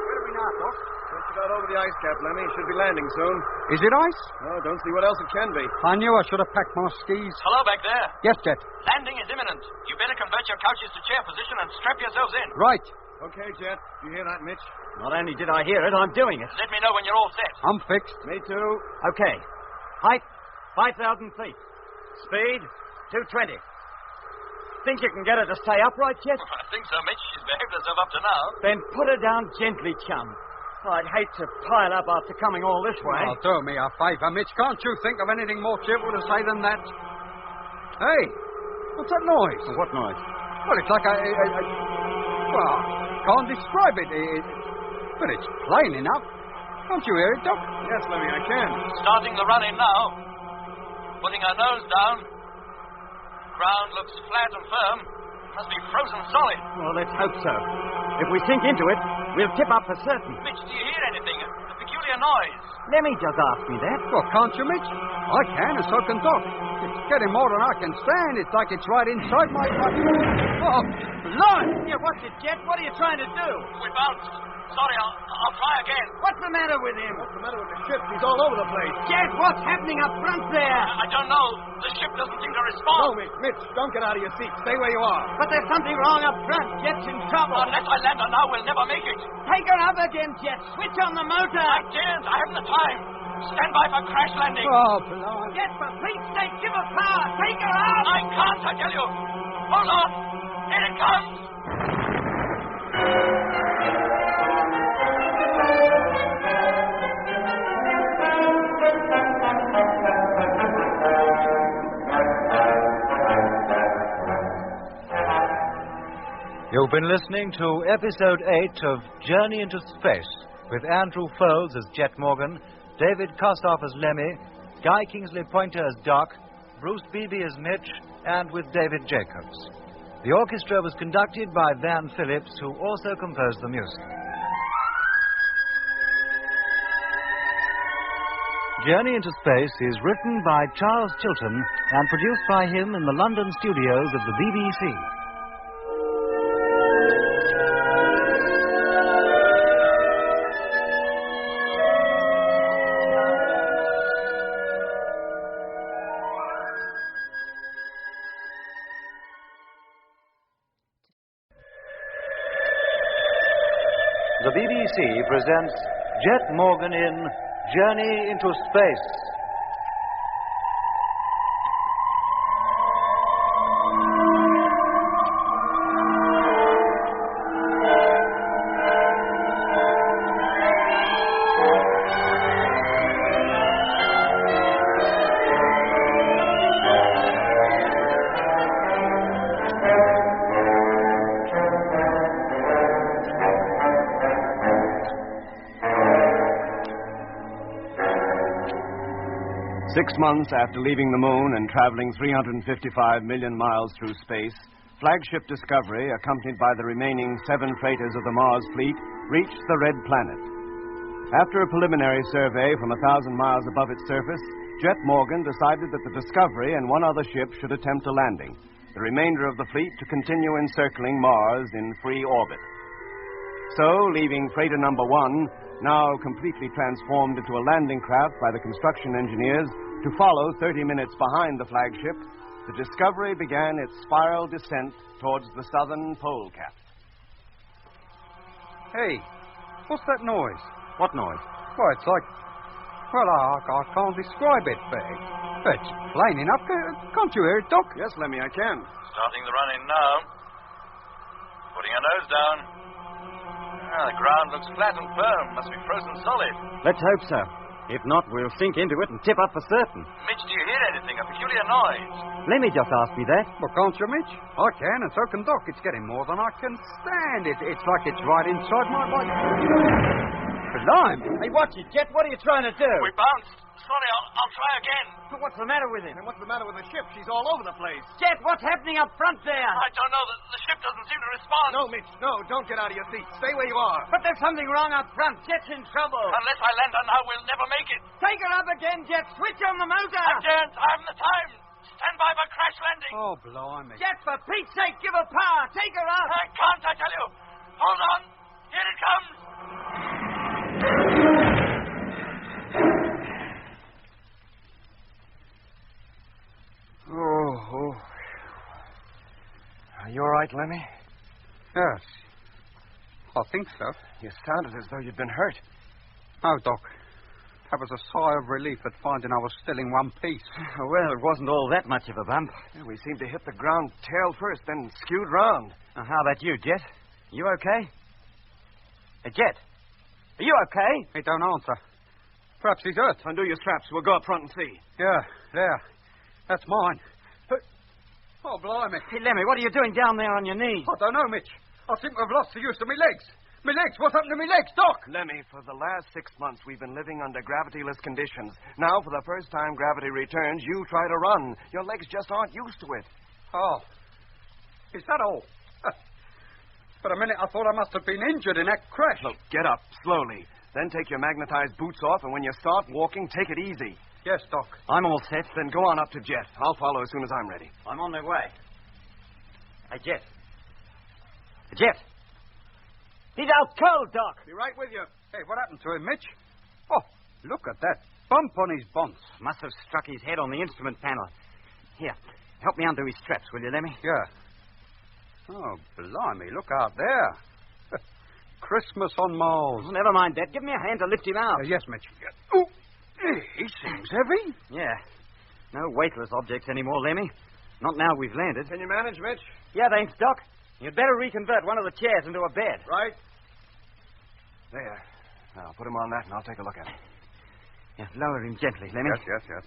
Where are we now, Doc? Just about over the ice cap, Lemmy. Should be landing soon. Is it ice? Oh, don't see what else it can be. I knew I should have packed my skis. Hello back there. Yes, Jet. Landing is imminent. You better convert your couches to chair position and strap yourselves in. Right. Okay, Jet. You hear that, Mitch? Not only did I hear it, I'm doing it. Let me know when you're all set. I'm fixed. Me too. Okay. Height, 5,000 feet. Speed, 220. Think you can get her to stay upright, Jet? I think so, Mitch. She's behaved herself up to now. Then put her down gently, chum. I'd hate to pile up after coming all this way. Oh, do me a favor, Mitch. Can't you think of anything more cheerful to say than that? Hey, what's that noise? What noise? Well, it's like well, can't describe it. But it's plain enough. Can't you hear it, Doc? Yes, Lemmy, I can. Starting the run-in now. Putting her nose down. Ground looks flat and firm. Must be frozen solid. Well, let's hope so. If we sink into it, we'll tip up for certain. Mitch, do you hear anything? A peculiar noise. Lemmy just asked me that. Well, can't you, Mitch? I can, and so can Doc. It's getting more than I can stand. It's like it's right inside my... Oh, Lord! Yeah, what's it, Jet? What are you trying to do? We bounced. Sorry, I'll try again. What's the matter with him? What's the matter with the ship? He's all over the place. Jet, what's happening up front there? I don't know. The ship doesn't seem to respond. No, Mitch, don't get out of your seat. Stay where you are. But there's something wrong up front. Jet's in trouble. Unless I land her now, we'll never make it. Take her up again, Jet. Switch on the motor. I daren't. I haven't the time. Stand by for crash landing. Oh, Blimey. Jet, for Pete's sake, give her power. Take her up. I can't, I tell you. Hold on. Here it comes. You've been listening to Episode 8 of Journey into Space with Andrew Foulds as Jet Morgan, David Kossoff as Lemmy, Guy Kingsley Pointer as Doc, Bruce Beebe as Mitch, and with David Jacobs. The orchestra was conducted by Van Phillips, who also composed the music. Journey into Space is written by Charles Chilton and produced by him in the London studios of the BBC. The BBC presents Jet Morgan in Journey into Space. 6 months after leaving the moon and traveling 355 million miles through space, flagship Discovery, accompanied by the remaining 7 freighters of the Mars fleet, reached the Red Planet. After a preliminary survey from 1,000 miles above its surface, Jet Morgan decided that the Discovery and one other ship should attempt a landing, the remainder of the fleet to continue encircling Mars in free orbit. So, leaving freighter number 1, now completely transformed into a landing craft by the construction engineers, to follow 30 minutes behind the flagship, the Discovery began its spiral descent towards the southern pole cap. Hey, what's that noise? What noise? Why, it's like... Well, I can't describe it, Beg. It's plain enough. Can't you hear it, Doc? Yes, Lemmy, I can. Starting the run-in now. Putting her nose down. The ground looks flat and firm. Must be frozen solid. Let's hope so. If not, we'll sink into it and tip up for certain. Mitch, do you hear anything? A peculiar noise. Lemmy just asked me that. Well, can't you, Mitch? I can, and so can Doc. It's getting more than I can stand. It's like it's right inside my body. Blimey. Hey, watch it, Jet. What are you trying to do? We bounced. Sorry, I'll try again. What's the matter with him? And what's the matter with the ship? She's all over the place. Jet, what's happening up front there? I don't know. The ship doesn't seem to respond. No, Mitch, no. Don't get out of your seat. Stay where you are. But there's something wrong up front. Jet's in trouble. Unless I land her now, we'll never make it. Take her up again, Jet. Switch on the motor. I can't. I haven't the time. Stand by for crash landing. Oh, blimey. Jet, for Pete's sake, give her power. Take her up. I can't, I tell you. Hold on. Here it comes. Oh. Are you all right, Lemmy? Yes. I think so. You sounded as though you'd been hurt. No, Doc. That was a sigh of relief at finding I was still in one piece. Well, it wasn't all that much of a bump. Yeah, we seemed to hit the ground tail first, then skewed round. Now, how about you, Jet? You okay? Hey, Jet. Are you okay? He don't answer. Perhaps he's hurt. Undo your straps. We'll go up front and see. Yeah, there. That's mine. Oh, blimey. Hey, Lemmy, what are you doing down there on your knees? I don't know, Mitch. I think I've lost the use of my legs. My legs? What's happened to my legs, Doc? Lemmy, for the last 6 months, we've been living under gravityless conditions. Now, for the first time gravity returns, you try to run. Your legs just aren't used to it. Oh. Is that all? For a minute, I thought I must have been injured in that crash. Look, get up, slowly. Then take your magnetized boots off, and when you start walking, take it easy. Yes, Doc. I'm all set. Then go on up to Jet. I'll follow as soon as I'm ready. I'm on my way. Hey, Jet. Jet. He's out cold, Doc. Be right with you. Hey, what happened to him, Mitch? Oh, look at that bump on his bonds. Must have struck his head on the instrument panel. Here, help me undo his straps, will you, Lemmy? Yeah. Oh, blimey, look out there. Christmas on Mars. Oh, never mind that. Give me a hand to lift him out. Yes, Mitch. Oh, he seems heavy. Yeah. No weightless objects anymore, Lemmy. Not now we've landed. Can you manage, Mitch? Yeah, thanks, Doc. You'd better reconvert one of the chairs into a bed. Right. There. Now, put him on that, and I'll take a look at him. Yeah, lower him gently, Lemmy. Yes.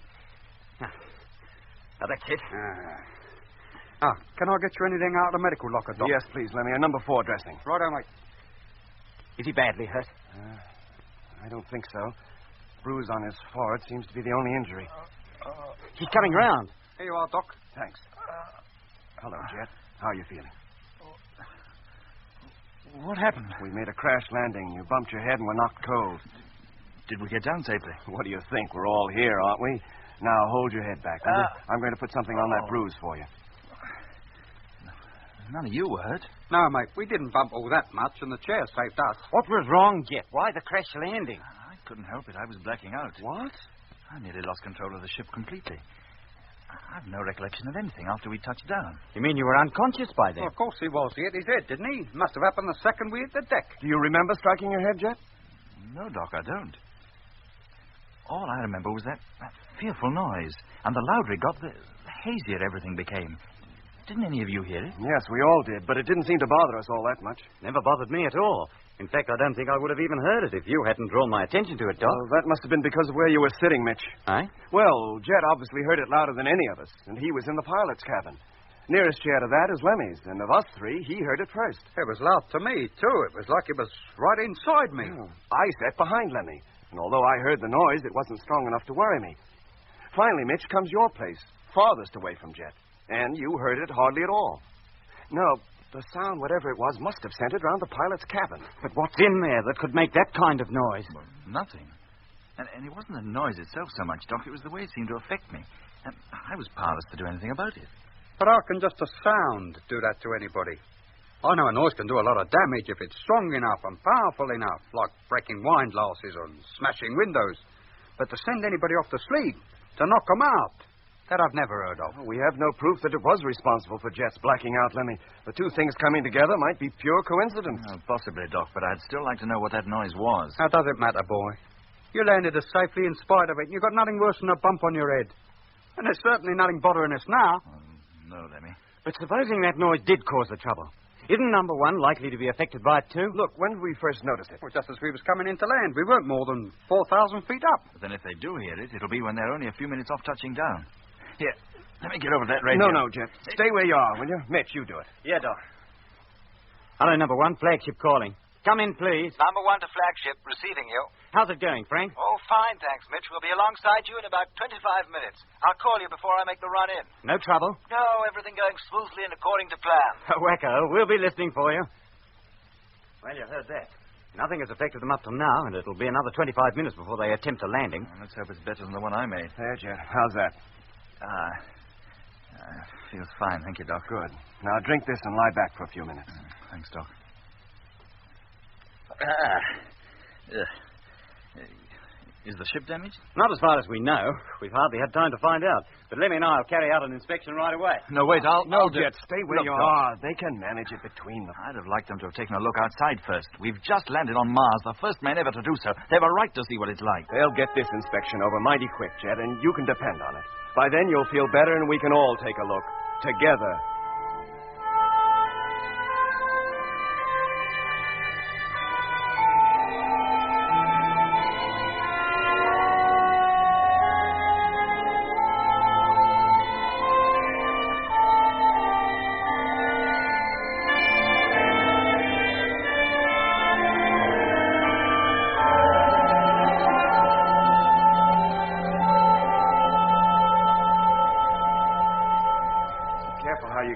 Now, that's it. Can I get you anything out of the medical locker, Doc? Yes, please, Lemmy. A number 4 dressing. Right on, mate. Is he badly hurt? I don't think so. Bruise on his forehead seems to be the only injury. He's coming round. Here you are, Doc. Thanks. Hello, Jet. How are you feeling? What happened? We made a crash landing. You bumped your head and were knocked cold. Did we get down safely? What do you think? We're all here, aren't we? Now, hold your head back, will you? I'm going to put something on that bruise for you. None of you were hurt. No, mate. We didn't bump all that much, and the chair saved us. What was wrong, Jet? Why the crash landing? I couldn't help it. I was blacking out. What? I nearly lost control of the ship completely. I've no recollection of anything after we touched down. You mean you were unconscious by then? Well, of course he was. He hit his head, didn't he? Must have happened the second we hit the deck. Do you remember striking your head, Jet? No, Doc, I don't. All I remember was that fearful noise. And the louder it got, the hazier everything became. Didn't any of you hear it? Yes, we all did, but it didn't seem to bother us all that much. Never bothered me at all. In fact, I don't think I would have even heard it if you hadn't drawn my attention to it, Doc. Well, that must have been because of where you were sitting, Mitch. Aye? Well, Jet obviously heard it louder than any of us, and he was in the pilot's cabin. Nearest chair to that is Lemmy's, and of us 3, he heard it first. It was loud to me, too. It was like it was right inside me. Oh. I sat behind Lemmy, and although I heard the noise, it wasn't strong enough to worry me. finally, Mitch, comes your place, farthest away from Jet. And you heard it hardly at all. No, the sound, whatever it was, must have centered round the pilot's cabin. But what's in there that could make that kind of noise? Well, nothing. And it wasn't the noise itself so much, Doc. It was the way it seemed to affect me. And I was powerless to do anything about it. But how can just a sound do that to anybody? I know a noise can do a lot of damage if it's strong enough and powerful enough, like breaking wine glasses and smashing windows. But to send anybody off to sleep, to knock them out, that I've never heard of. Well, we have no proof that it was responsible for Jet's blacking out, Lemmy. The two things coming together might be pure coincidence. Oh, possibly, Doc, but I'd still like to know what that noise was. How does it matter, boy? You landed us safely in spite of it, and you got nothing worse than a bump on your head. And there's certainly nothing bothering us now. No, Lemmy. But supposing that noise did cause the trouble, isn't number one likely to be affected by it too? Look, when did we first notice it? Well, just as we was coming into land. We weren't more than 4,000 feet up. But then if they do hear it, it'll be when they're only a few minutes off touching down. Here, let me get over that radio. No, Jet. Stay where you are, will you? Mitch, you do it. Yeah, Doc. Hello, number one. Flagship calling. Come in, please. Number one to flagship, receiving you. How's it going, Frank? Oh, fine, thanks, Mitch. We'll be alongside you in about 25 minutes. I'll call you before I make the run in. No trouble? No, everything going smoothly and according to plan. Wacko, we'll be listening for you. Well, you heard that. Nothing has affected them up till now, and it'll be another 25 minutes before they attempt a landing. Well, let's hope it's better than the one I made. There, Jet. How's that? Feels fine, thank you, Doc. Good. Now drink this and lie back for a few minutes. Thanks, Doc. Is the ship damaged? Not as far as we know. We've hardly had time to find out. But Lemmy and I will carry out an inspection right away. No, wait, I'll Jet, stay where you are. They can manage it between them. I'd have liked them to have taken a look outside first. We've just landed on Mars, the first man ever to do so. They have a right to see what it's like. They'll get this inspection over mighty quick, Jet, and you can depend on it. By then, you'll feel better, and we can all take a look. Together.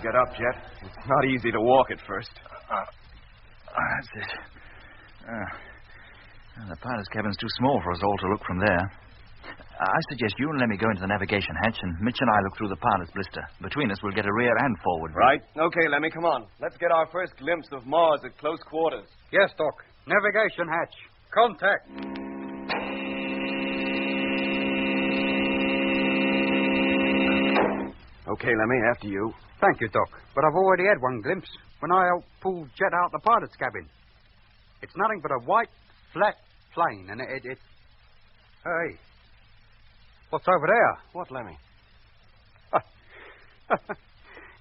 Get up, Jet. It's not easy to walk at first. That's it. The pilot's cabin's too small for us all to look from there. I suggest you and Lemmy go into the navigation hatch, and Mitch and I look through the pilot's blister. Between us, we'll get a rear and forward. Right. Okay, Lemmy, come on. Let's get our first glimpse of Mars at close quarters. Yes, Doc. Navigation hatch. Contact. Okay, Lemmy, after you. Thank you, Doc. But I've already had one glimpse when I helped pull Jet out the pilot's cabin. It's nothing but a white, flat plane, and it... Hey. What's over there? What, Lemmy?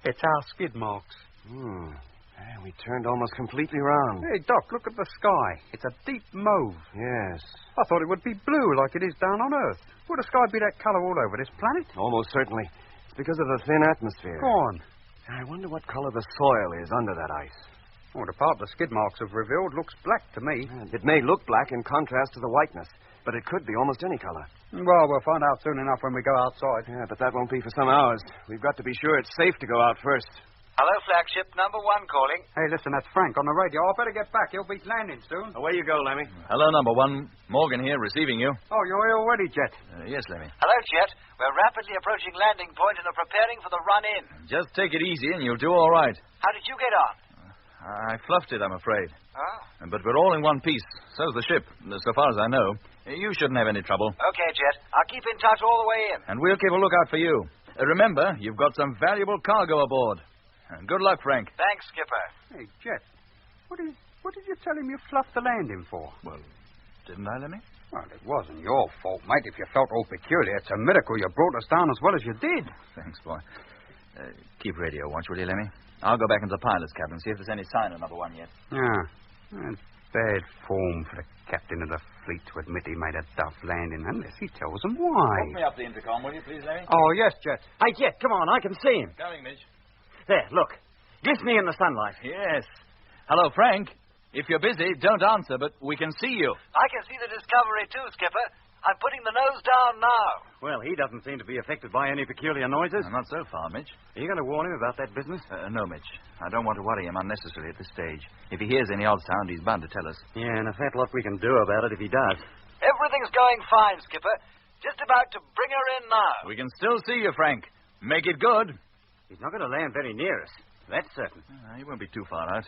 It's our skid marks. We turned almost completely round. Hey, Doc, look at the sky. It's a deep mauve. Yes. I thought it would be blue like it is down on Earth. Would the sky be that color all over this planet? Almost certainly. It's because of the thin atmosphere. Go on. I wonder what color the soil is under that ice. Well, the part the skid marks have revealed looks black to me. It may look black in contrast to the whiteness, but it could be almost any color. Well, we'll find out soon enough when we go outside. Yeah, but that won't be for some hours. We've got to be sure it's safe to go out first. Hello, flagship. Number one calling. Hey, listen, that's Frank on the radio. I better get back. He'll be landing soon. Away you go, Lemmy. Hello, number one. Morgan here, receiving you. Oh, you're here already, Jet? Yes, Lemmy. Hello, Jet. We're rapidly approaching landing point and are preparing for the run-in. Just take it easy and you'll do all right. How did you get on? I fluffed it, I'm afraid. Oh? But we're all in one piece. So's the ship, so far as I know. You shouldn't have any trouble. Okay, Jet. I'll keep in touch all the way in. And we'll keep a lookout for you. Remember, you've got some valuable cargo aboard. Good luck, Frank. Thanks, Skipper. Hey, Jet, what did you tell him you fluffed the landing for? Well, didn't I, Lemmy? Well, it wasn't your fault, mate. If you felt all peculiar, it's a miracle you brought us down as well as you did. Thanks, boy. Keep radio watch, will you, Lemmy? I'll go back into the pilot's cabin and see if there's any sign of number one yet. Yeah. It's bad form for the captain of the fleet to admit he made a duff landing unless he tells them why. Hook me up the intercom, will you, please, Lemmy? Oh, yes, Jet. Hey, Jet, come on. I can see him. Coming, Mitch. There, look. Glistening in the sunlight. Yes. Hello, Frank. If you're busy, don't answer, but we can see you. I can see the Discovery too, Skipper. I'm putting the nose down now. Well, he doesn't seem to be affected by any peculiar noises. Not so far, Mitch. Are you going to warn him about that business? No, Mitch. I don't want to worry him unnecessarily at this stage. If he hears any odd sound, he's bound to tell us. Yeah, and a fat lot we can do about it if he does. Everything's going fine, Skipper. Just about to bring her in now. We can still see you, Frank. Make it good. He's not going to land very near us. That's certain. He won't be too far out.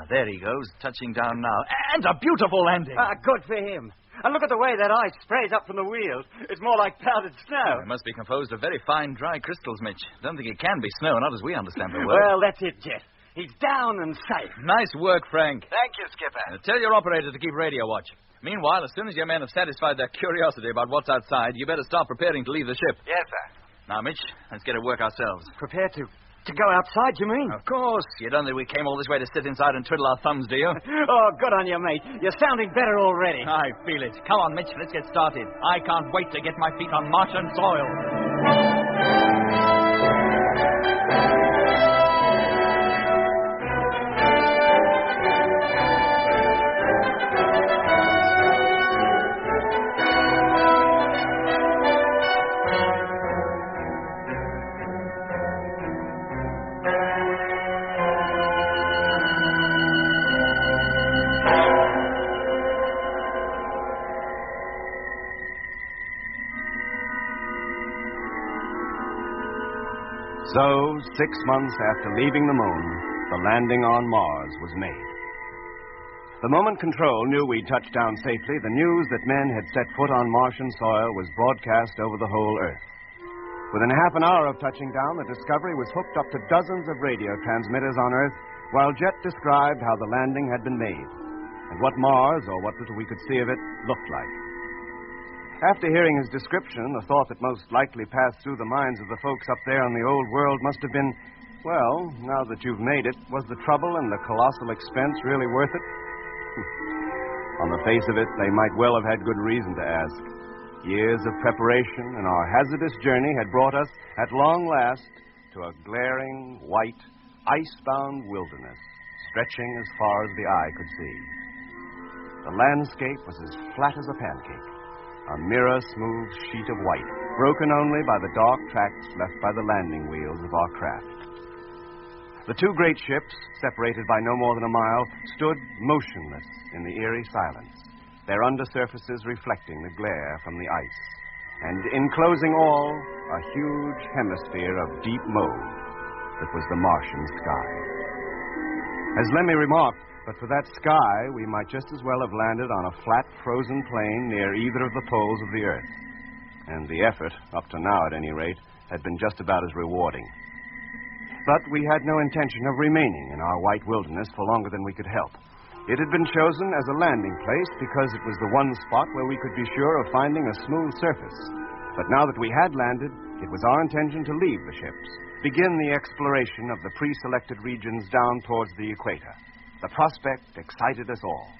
There he goes, touching down now. And a beautiful landing. Good for him. And look at the way that ice sprays up from the wheels. It's more like powdered snow. It must be composed of very fine, dry crystals, Mitch. Don't think it can be snow, not as we understand the word. Well, that's it, Jet. He's down and safe. Nice work, Frank. Thank you, Skipper. Tell your operator to keep radio watch. Meanwhile, as soon as your men have satisfied their curiosity about what's outside, you better start preparing to leave the ship. Yes, sir. Now, Mitch, let's get to work ourselves. Prepare to go outside, you mean? Of course. You don't think we came all this way to sit inside and twiddle our thumbs, do you? Oh, good on you, mate. You're sounding better already. I feel it. Come on, Mitch, let's get started. I can't wait to get my feet on Martian soil. So, 6 months after leaving the moon, the landing on Mars was made. The moment Control knew we'd touched down safely, the news that men had set foot on Martian soil was broadcast over the whole Earth. Within half an hour of touching down, the Discovery was hooked up to dozens of radio transmitters on Earth, while Jet described how the landing had been made, and what Mars, or what little we could see of it, looked like. After hearing his description, the thought that most likely passed through the minds of the folks up there on the old world must have been, well, now that you've made it, was the trouble and the colossal expense really worth it? On the face of it, they might well have had good reason to ask. Years of preparation and our hazardous journey had brought us, at long last, to a glaring, white, ice-bound wilderness, stretching as far as the eye could see. The landscape was as flat as a pancake, a mirror-smooth sheet of white, broken only by the dark tracks left by the landing wheels of our craft. The two great ships, separated by no more than a mile, stood motionless in the eerie silence, their undersurfaces reflecting the glare from the ice, and enclosing all, a huge hemisphere of deep mauve that was the Martian sky. As Lemmy remarked, but for that sky, we might just as well have landed on a flat, frozen plain near either of the poles of the Earth. And the effort, up to now at any rate, had been just about as rewarding. But we had no intention of remaining in our white wilderness for longer than we could help. It had been chosen as a landing place because it was the one spot where we could be sure of finding a smooth surface. But now that we had landed, it was our intention to leave the ships, begin the exploration of the pre-selected regions down towards the equator. The prospect excited us all.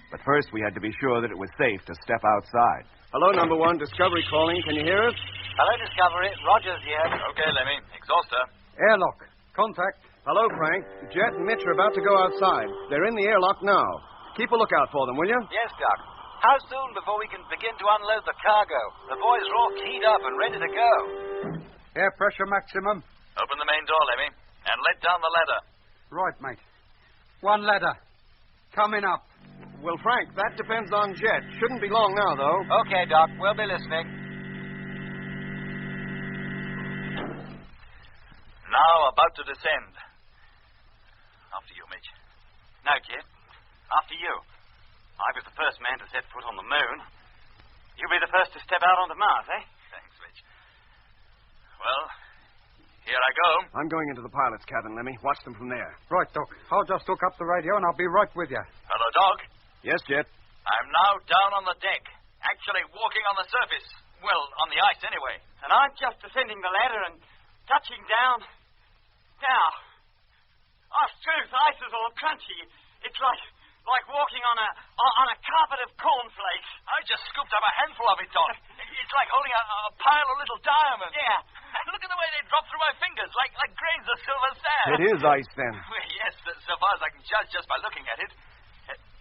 But first, we had to be sure that it was safe to step outside. Hello, number one. Discovery calling. Can you hear us? Hello, Discovery. Rogers here. Okay, Lemmy. Exhauster. Airlock. Contact. Hello, Frank. Jet and Mitch are about to go outside. They're in the airlock now. Keep a lookout for them, will you? Yes, Doc. How soon before we can begin to unload the cargo? The boys are all keyed up and ready to go. Air pressure maximum. Open the main door, Lemmy, and let down the ladder. Right, mate. One ladder. Coming up. Well, Frank, that depends on Jet. Shouldn't be long now, though. Okay, Doc. We'll be listening. Now about to descend. After you, Mitch. No, Jet. After you. I was the first man to set foot on the moon. You'll be the first to step out onto Mars, eh? Thanks, Mitch. Well, here I go. I'm going into the pilot's cabin, Lemmy. Watch them from there. Right, Doc. I'll just hook up the radio and I'll be right with you. Hello, Doc. Yes, Jet. I'm now down on the deck, actually walking on the surface. Well, on the ice anyway. And I'm just descending the ladder and touching down. Now, truth, ice is all crunchy. It's like walking on a carpet of cornflakes. I just scooped up a handful of it, Doc. It's like holding a pile of little diamonds. Yeah. And look at the way they drop through my fingers, like grains of silver sand. It is ice, then. Well, yes, so far as I can judge just by looking at it.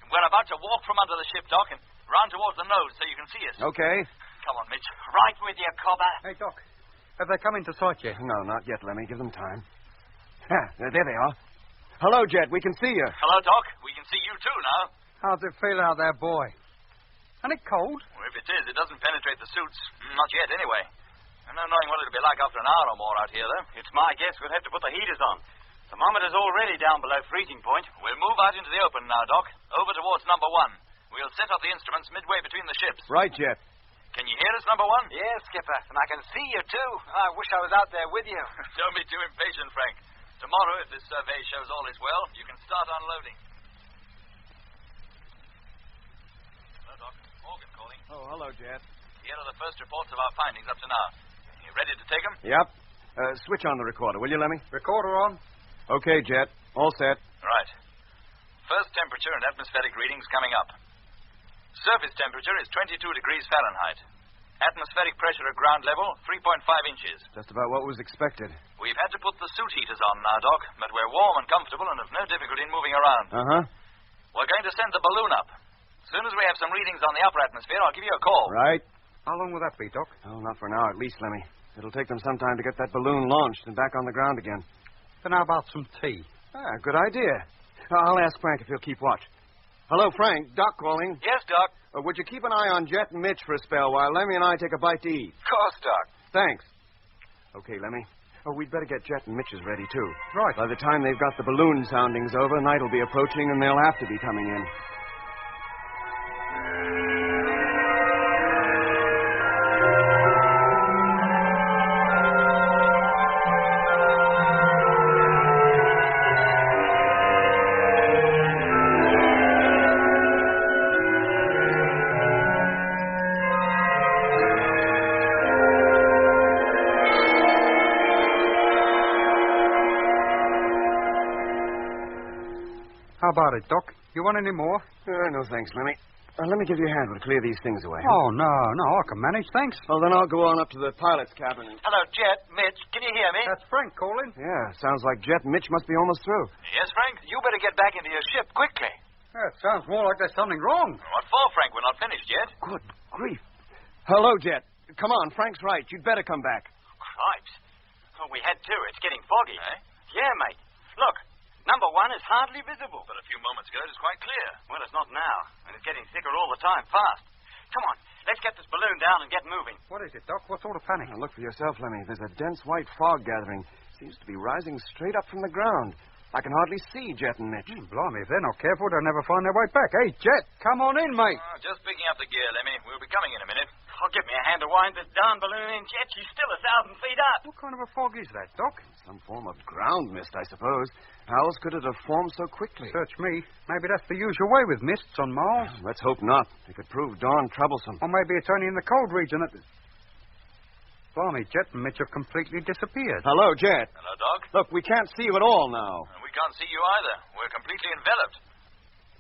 We're about to walk from under the ship, Doc, and Round towards the nose so you can see us. Okay. Come on, Mitch. Right with you, cobber. Hey, Doc. Have they come into sight yet? No, not yet, Lemmy. Give them time. There they are. Hello, Jet. We can see you. Hello, Doc. We can see you too now. How's it feel out there, boy? And it cold? Well, if it is, it doesn't penetrate the suits. Not yet, anyway. No knowing what it'll be like after an hour or more out here, though. It's my guess we'll have to put the heaters on. Thermometer's already down below freezing point. We'll move out into the open now, Doc. Over towards number 1. We'll set up the instruments midway between the ships. Right, Jet. Can you hear us, number 1? Yes, Skipper. And I can see you, too. I wish I was out there with you. Don't be too impatient, Frank. Tomorrow, if this survey shows all is well, you can start unloading. Hello, Doc. Morgan calling. Oh, hello, Jet. Here are the first reports of our findings up to now. You ready to take them? Yep. Switch on the recorder, will you, Lemmy? Recorder on. Okay, Jet. All set. Right. First temperature and atmospheric readings coming up. Surface temperature is 22 degrees Fahrenheit. Atmospheric pressure at ground level, 3.5 inches. Just about what was expected. We've had to put the suit heaters on now, Doc, but we're warm and comfortable and have no difficulty in moving around. Uh-huh. We're going to send the balloon up. As soon as we have some readings on the upper atmosphere, I'll give you a call. Right. How long will that be, Doc? Oh, not for an hour at least, Lemmy. It'll take them some time to get that balloon launched and back on the ground again. Then how about some tea? Good idea. I'll ask Frank if he'll keep watch. Hello, Frank. Doc calling. Yes, Doc. Would you keep an eye on Jet and Mitch for a spell while Lemmy and I take a bite to eat? Of course, Doc. Thanks. Okay, Lemmy. Oh, we'd better get Jet and Mitch's ready, too. Right. By the time they've got the balloon soundings over, night will be approaching and they'll have to be coming in. How about it, Doc? You want any more? No, thanks, Lemmy. Let me give you a hand. We'll clear these things away. Oh, no, I can manage, thanks. Well, then I'll go on up to the pilot's cabin and... Hello, Jet. Mitch, can you hear me? That's Frank calling. Yeah, sounds like Jet and Mitch must be almost through. Yes, Frank? You better get back into your ship quickly. That sounds more like there's something wrong. What for, Frank? We're not finished yet. Good grief. Hello, Jet. Come on, Frank's right. You'd better come back. Cripes. Oh, we had to. It's getting foggy. Eh? Yeah, mate. Look, number 1 is hardly visible. But a few moments ago, it was quite clear. Well, it's not now, and it's getting thicker all the time, fast. Come on, let's get this balloon down and get moving. What is it, Doc? What sort of panic? Now, look for yourself, Lemmy. There's a dense white fog gathering. Seems to be rising straight up from the ground. I can hardly see Jet and Mitch. Blimey, if they're not careful, they'll never find their way back. Hey, Jet, come on in, mate. Just picking up the gear, Lemmy. We'll be coming in a minute. I'll give me a hand to wind this darn balloon in, Jet. She's still 1,000 feet up. What kind of a fog is that, Doc? Some form of ground mist, I suppose. How else could it have formed so quickly? Search me. Maybe that's the usual way with mists on Mars. Let's hope not. It could prove darn troublesome. Or maybe it's only in the cold region that... Blimey, Jet and Mitch have completely disappeared. Hello, Jet. Hello, Doc. Look, we can't see you at all now. We can't see you either. We're completely enveloped.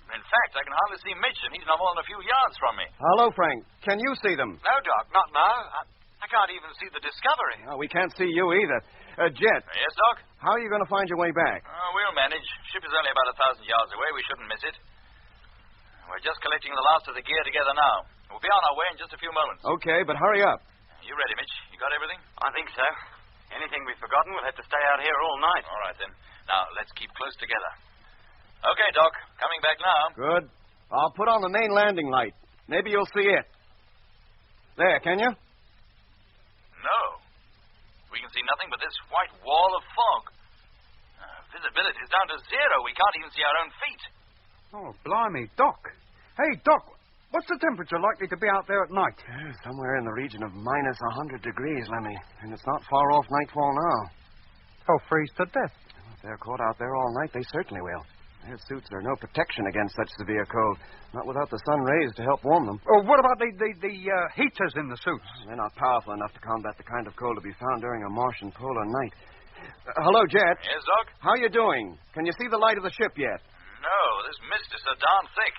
In fact, I can hardly see Mitch, and he's not more than a few yards from me. Hello, Frank. Can you see them? No, Doc, not now. I can't even see the Discovery. We can't see you either. Jet. Yes, Doc? How are you going to find your way back? We'll manage. Ship is only about 1,000 yards away. We shouldn't miss it. We're just collecting the last of the gear together now. We'll be on our way in just a few moments. Okay, but hurry up. You ready, Mitch? You got everything? I think so. Anything we've forgotten, we'll have to stay out here all night. All right, then. Now, let's keep close together. Okay, Doc. Coming back now. Good. I'll put on the main landing light. Maybe you'll see it. There, can you? No. We can see nothing but this white wall of fog. Visibility is down to 0. We can't even see our own feet. Oh, blimey, Doc. Hey, Doc, what's the temperature likely to be out there at night? Somewhere in the region of minus 100 degrees, Lemmy. And it's not far off nightfall now. They'll freeze to death. If they're caught out there all night, they certainly will. Their suits are no protection against such severe cold. Not without the sun rays to help warm them. Oh, what about the heaters in the suits? They're not powerful enough to combat the kind of cold to be found during a Martian polar night. Hello, Jet. Yes, Doc? How you doing? Can you see the light of the ship yet? No, this mist is so darn thick.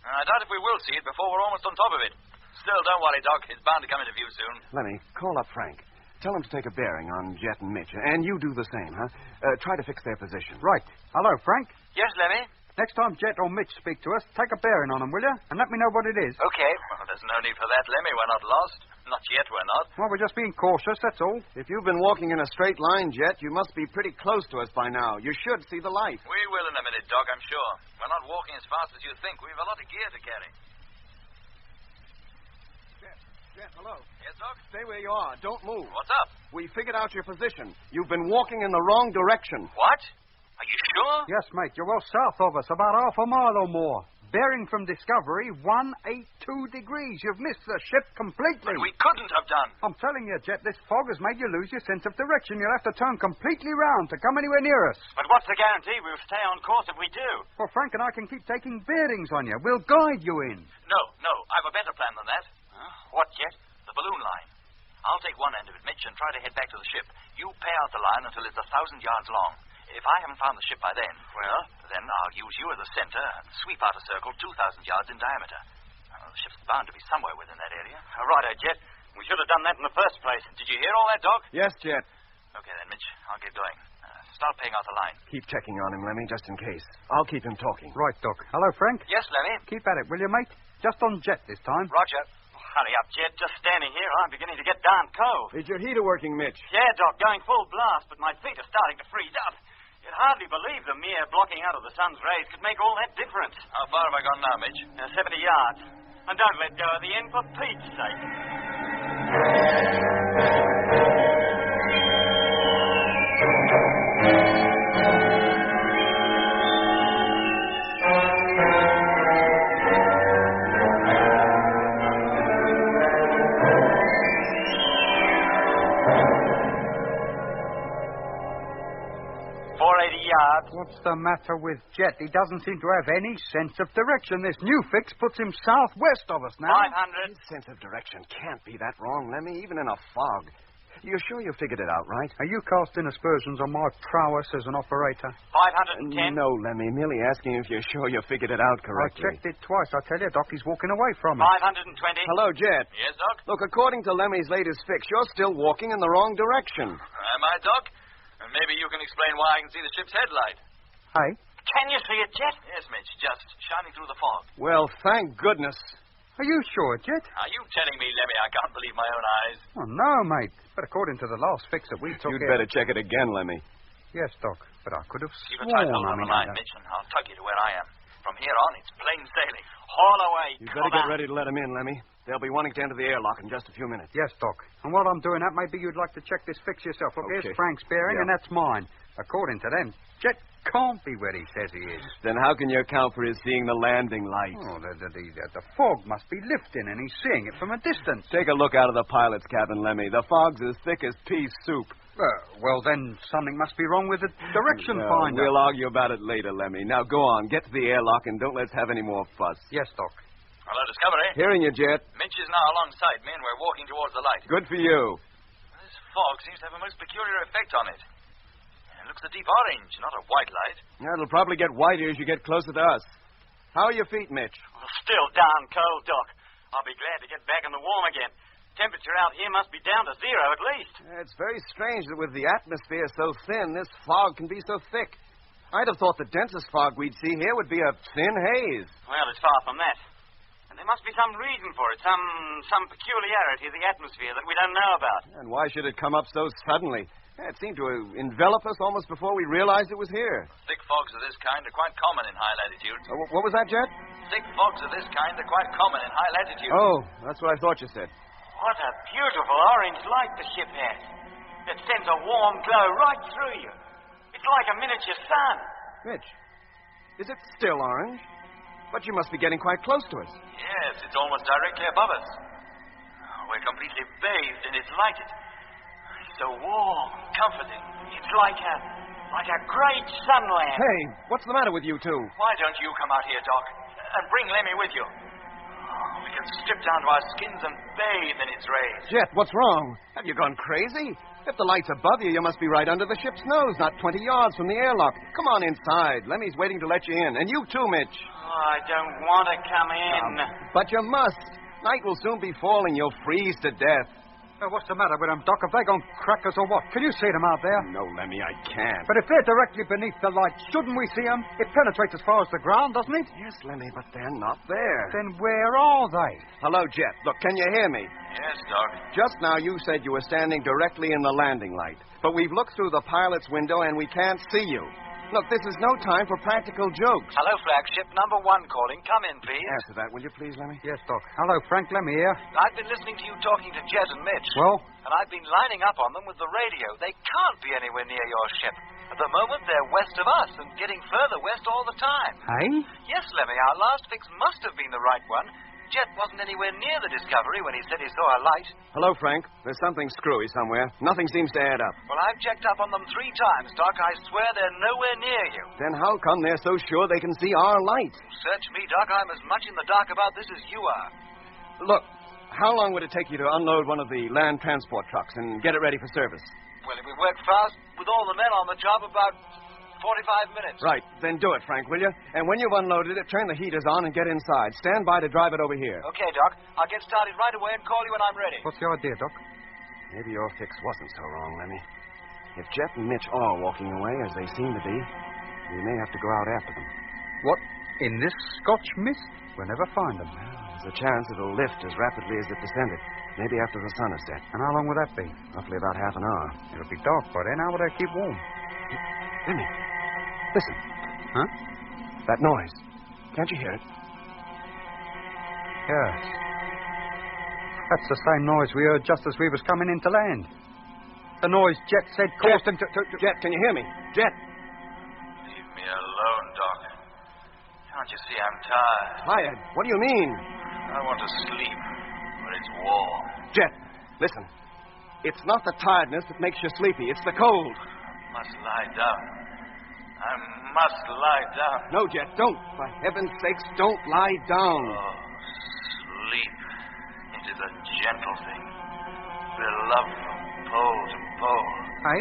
I doubt if we will see it before we're almost on top of it. Still, don't worry, Doc. It's bound to come into view soon. Lemmy, call up Frank. Tell him to take a bearing on Jet and Mitch. And you do the same, huh? Try to fix their position. Right. Hello, Frank. Yes, Lemmy? Next time Jet or Mitch speak to us, take a bearing on them, will you? And let me know what it is. Okay. Well, there's no need for that, Lemmy. We're not lost. Not yet, we're not. Well, we're just being cautious, that's all. If you've been walking in a straight line, Jet, you must be pretty close to us by now. You should see the light. We will in a minute, Doc, I'm sure. We're not walking as fast as you think. We've a lot of gear to carry. Jet, hello. Yes, Doc? Stay where you are. Don't move. What's up? We figured out your position. You've been walking in the wrong direction. What? Are you sure? Yes, mate. You're well south of us, about half a mile or more. Bearing from Discovery, 182 degrees. You've missed the ship completely. But we couldn't have done. I'm telling you, Jet, this fog has made you lose your sense of direction. You'll have to turn completely round to come anywhere near us. But what's the guarantee we'll stay on course if we do? Well, Frank and I can keep taking bearings on you. We'll guide you in. No. I've a better plan than that. What, Jet? The balloon line. I'll take one end of it, Mitch, and try to head back to the ship. You pay out the line until it's 1,000 yards long. If I haven't found the ship by then, well, then I'll use you as a center and sweep out a circle 2,000 yards in diameter. The ship's bound to be somewhere within that area. Righto, Jet. We should have done that in the first place. Did you hear all that, Doc? Yes, Jet. Okay, then, Mitch. I'll get going. Start paying out the line. Keep checking on him, Lemmy, just in case. I'll keep him talking. Right, Doc. Hello, Frank. Yes, Lemmy? Keep at it, will you, mate? Just on Jet this time. Roger. Hurry up, Jet. Just standing here, I'm beginning to get darn cold. Is your heater working, Mitch? Yeah, Doc, going full blast, but my feet are starting to freeze up. You'd hardly believe the mere blocking out of the sun's rays could make all that difference. How far have I gone now, Mitch? 70 yards. And don't let go of the end for Pete's sake. 480 yards. What's the matter with Jet? He doesn't seem to have any sense of direction. This new fix puts him southwest of us now. 500. His sense of direction can't be that wrong, Lemmy, even in a fog. You're sure you figured it out, right? Are you casting aspersions on my prowess as an operator? 510. No, Lemmy, merely asking if you're sure you figured it out correctly. I checked it twice. I tell you, Doc, he's walking away from it. 520. Hello, Jet. Yes, Doc? Look, according to Lemmy's latest fix, you're still walking in the wrong direction. Am I, Doc? And maybe you can explain why I can see the ship's headlight. Hey? Can you see it, Jet? Yes, Mitch, just shining through the fog. Well, thank goodness. Are you sure, Jet? Are you telling me, Lemmy, I can't believe my own eyes? Oh, no, mate. But according to the last fix that we took... You'd better check it again, Lemmy. Yes, Doc, but I could have Keep a sworn... tight hold on the line, Mitch, and I'll tug you to where I am. From here on, it's plain sailing. Haul away. You'd better get ready to let him in, Lemmy. They'll be wanting to enter the airlock in just a few minutes. Yes, Doc. And while I'm doing that, maybe you'd like to check this fix yourself. Look, Okay. here's Frank's bearing, and that's mine. According to them, Jet can't be where he says he is. Then how can you account for his seeing the landing light? Oh, the fog must be lifting, and he's seeing it from a distance. Take a look out of the pilot's cabin, Lemmy. The fog's as thick as pea soup. Well, then something must be wrong with the direction finder. We'll argue about it later, Lemmy. Now go on, get to the airlock, and don't let's have any more fuss. Yes, Doc. Hello, Discovery. Hearing you, Jet. Mitch is now alongside me, and we're walking towards the light. Good for you. This fog seems to have a most peculiar effect on it. It looks a deep orange, not a white light. Yeah, it'll probably get whiter as you get closer to us. How are your feet, Mitch? Still darn cold, Doc. I'll be glad to get back in the warm again. Temperature out here must be down to 0 at least. It's very strange that with the atmosphere so thin, this fog can be so thick. I'd have thought the densest fog we'd see here would be a thin haze. Well, it's far from that. And there must be some reason for it, some peculiarity of the atmosphere that we don't know about. And why should it come up so suddenly? It seemed to envelop us almost before we realized it was here. Thick fogs of this kind are quite common in high latitudes. What was that, Jet? Thick fogs of this kind are quite common in high latitudes. Oh, that's what I thought you said. What a beautiful orange light the ship has. It sends a warm glow right through you. It's like a miniature sun. Mitch, is it still orange? But you must be getting quite close to us. Yes, it's almost directly above us. We're completely bathed in its light. It's so warm, comforting. It's like a great sunland. Hey, what's the matter with you two? Why don't you come out here, Doc, and bring Lemmy with you? We can strip down to our skins and bathe in its rays. Jet, what's wrong? Have you gone crazy? If the light's above you, you must be right under the ship's nose, not 20 yards from the airlock. Come on inside. Lemmy's waiting to let you in. And you too, Mitch. Oh, I don't want to come in. But you must. Night will soon be falling. You'll freeze to death. What's the matter with them, Doc? Have they gone crackers or what? Can you see them out there? No, Lemmy, I can't. But if they're directly beneath the light, shouldn't we see them? It penetrates as far as the ground, doesn't it? Yes, Lemmy, but they're not there. Then where are they? Hello, Jet. Look, can you hear me? Yes, Doc. Just now you said you were standing directly in the landing light. But we've looked through the pilot's window and we can't see you. Look, this is no time for practical jokes. Hello, flagship. Number 1 calling. Come in, please. Answer that, will you please, Lemmy? Yes, Doc. Hello, Frank. Lemmy here. I've been listening to you talking to Jet and Mitch. Well? And I've been lining up on them with the radio. They can't be anywhere near your ship. At the moment, they're west of us and getting further west all the time. Hey? Yes, Lemmy, our last fix must have been the right one. Jet wasn't anywhere near the Discovery when he said he saw a light. Hello, Frank. There's something screwy somewhere. Nothing seems to add up. Well, I've checked up on them 3 times, Doc. I swear they're nowhere near you. Then how come they're so sure they can see our light? Search me, Doc. I'm as much in the dark about this as you are. Look, how long would it take you to unload one of the land transport trucks and get it ready for service? Well, if we work fast, with all the men on the job, about 45 minutes. Right. Then do it, Frank, will you? And when you've unloaded it, turn the heaters on and get inside. Stand by to drive it over here. Okay, Doc. I'll get started right away and call you when I'm ready. What's the idea, Doc? Maybe your fix wasn't so wrong, Lemmy. If Jet and Mitch are walking away, as they seem to be, we may have to go out after them. What? In this Scotch mist? We'll never find them. There's a chance it'll lift as rapidly as it descended. Maybe after the sun has set. And how long will that be? Roughly about half an hour. It'll be dark by then. How will they keep warm? Lemmy, listen. Huh? That noise. Can't you hear it? Yes. That's the same noise we heard just as we was coming into land. The noise Jet said caused him to... Jet, can you hear me? Jet! Leave me alone, Doc. Can't you see I'm tired? Tired? What do you mean? I want to sleep, but it's warm. Jet, listen. It's not the tiredness that makes you sleepy. It's the cold. I must lie down. I must lie down. No, Jet, don't. For heaven's sakes, don't lie down. Oh, sleep. It is a gentle thing. Beloved from pole to pole. Hey,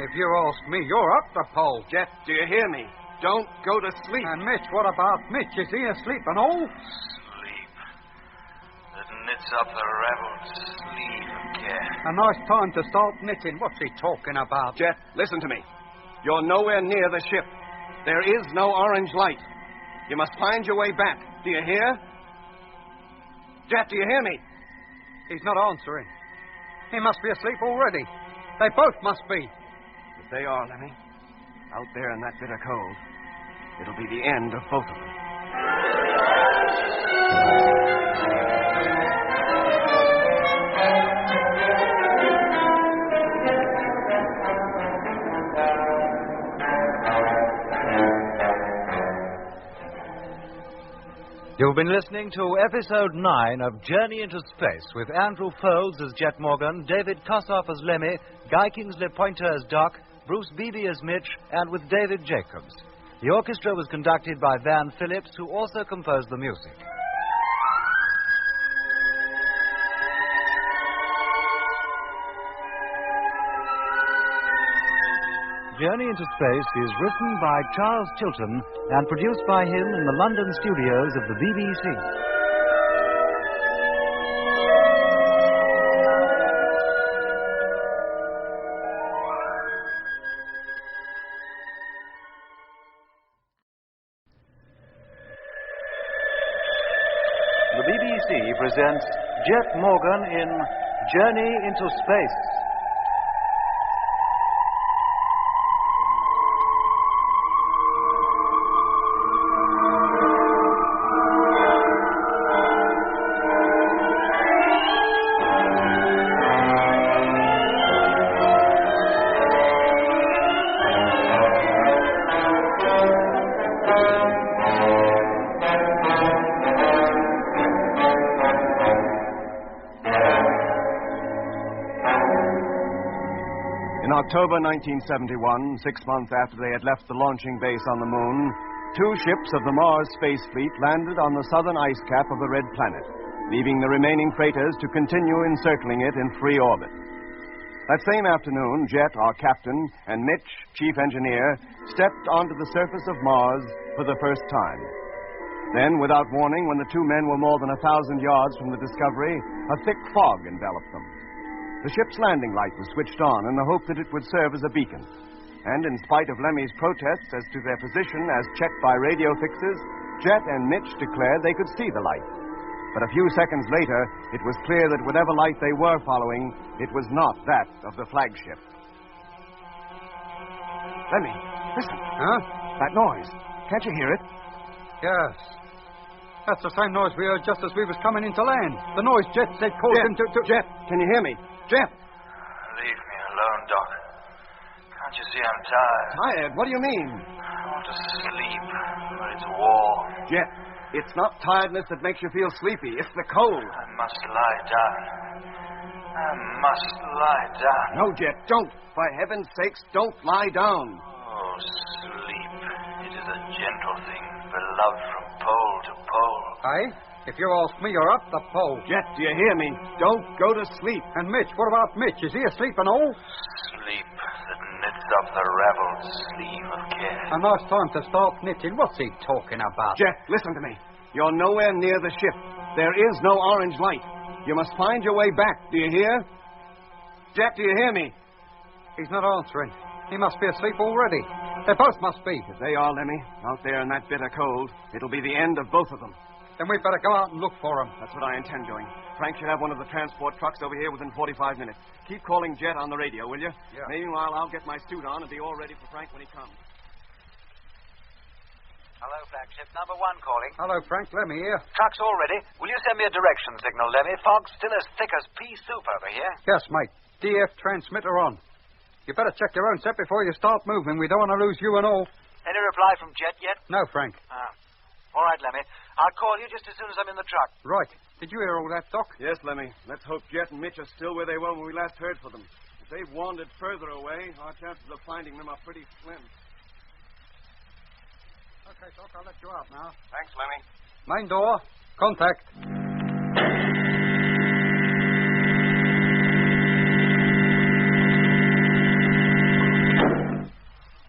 if you ask me, you're up the pole. Jet, do you hear me? Don't go to sleep. And Mitch, what about Mitch? Is he asleep and all? Sleep. That knits up the raveled sleeve of care. A nice time to start knitting. What's he talking about? Jet, listen to me. You're nowhere near the ship. There is no orange light. You must find your way back. Do you hear? Jet, do you hear me? He's not answering. He must be asleep already. They both must be. If they are, Lemmy, out there in that bitter cold, it'll be the end of both of them. You've been listening to Episode 9 of Journey into Space with Andrew Folds as Jet Morgan, David Kossoff as Lemmy, Guy Kingsley Pointer as Doc, Bruce Beebe as Mitch, and with David Jacobs. The orchestra was conducted by Van Phillips, who also composed the music. Journey into Space is written by Charles Chilton and produced by him in the London studios of the BBC. The BBC presents Jet Morgan in Journey into Space. In October 1971, 6 months after they had left the launching base on the moon, 2 ships of the Mars Space Fleet landed on the southern ice cap of the Red Planet, leaving the remaining freighters to continue encircling it in free orbit. That same afternoon, Jet, our captain, and Mitch, chief engineer, stepped onto the surface of Mars for the first time. Then, without warning, when the 2 men were more than 1,000 yards from the Discovery, a thick fog enveloped them. The ship's landing light was switched on in the hope that it would serve as a beacon. And in spite of Lemmy's protests as to their position as checked by radio fixers, Jet and Mitch declared they could see the light. But a few seconds later, it was clear that whatever light they were following, it was not that of the flagship. Lemmy, listen. Huh? That noise. Can't you hear it? Yes. That's the same noise we heard just as we was coming into land. The noise Jet said caused him to... Jet, can you hear me? Jet! Leave me alone, Doc. Can't you see I'm tired? Tired? What do you mean? I want to sleep where it's warm. Jet, it's not tiredness that makes you feel sleepy. It's the cold. I must lie down. I must lie down. No, Jet, don't. For heaven's sakes, don't lie down. Oh, sleep. It is a gentle thing, beloved from pole to pole. Aye? If you ask me, you're up the pole. Jet, do you hear me? Don't go to sleep. And Mitch, what about Mitch? Is he asleep and all? Sleep that knits up the raveled sleeve of care. A nice time to start knitting. What's he talking about? Jet, listen to me. You're nowhere near the ship. There is no orange light. You must find your way back. Do you hear? Jet, do you hear me? He's not answering. He must be asleep already. They both must be. If they are, Lemmy, out there in that bitter cold, it'll be the end of both of them. Then we'd better go out and look for him. That's what I intend doing. Frank should have one of the transport trucks over here within 45 minutes. Keep calling Jet on the radio, will you? Yeah. Meanwhile, I'll get my suit on and be all ready for Frank when he comes. Hello, flagship. Number 1 calling. Hello, Frank. Lemmy here. Truck's all ready. Will you send me a direction signal, Lemmy? Fog's still as thick as pea soup over here. Yes, mate. DF transmitter on. You better check your own set before you start moving. We don't want to lose you and all. Any reply from Jet yet? No, Frank. All right, Lemmy. I'll call you just as soon as I'm in the truck. Right. Did you hear all that, Doc? Yes, Lemmy. Let's hope Jet and Mitch are still where they were when we last heard from them. If they've wandered further away, our chances of finding them are pretty slim. Okay, Doc, I'll let you out now. Thanks, Lemmy. Main door. Contact.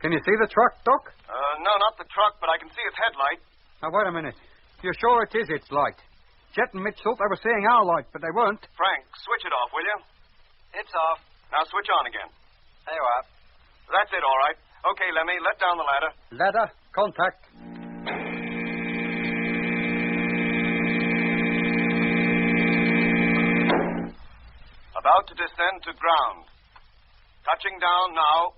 Can you see the truck, Doc? No, not the truck, but I can see its headlight. Now, wait a minute. You're sure it is its light? Jet and Mitch thought they were seeing our light, but they weren't. Frank, switch it off, will you? It's off. Now switch on again. There you are. That's it, all right. Okay, Lemmy, let down the ladder. Ladder. Contact. About to descend to ground. Touching down now.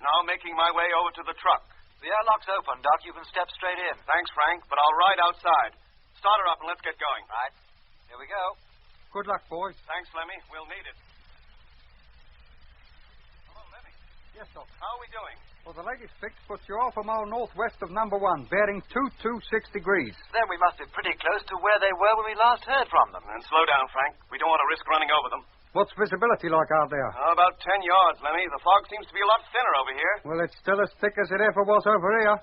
Now making my way over to the truck. The airlock's open, Doc. You can step straight in. Thanks, Frank, but I'll ride outside. Start her up and let's get going. Right. Here we go. Good luck, boys. Thanks, Lemmy. We'll need it. Hello, Lemmy. Yes, Doc. How are we doing? Well, the latest fix puts you half a mile northwest of number 1, bearing 226 degrees. Then we must be pretty close to where they were when we last heard from them. And slow down, Frank. We don't want to risk running over them. What's visibility like out there? About 10 yards, Lemmy. The fog seems to be a lot thinner over here. Well, it's still as thick as it ever was over here.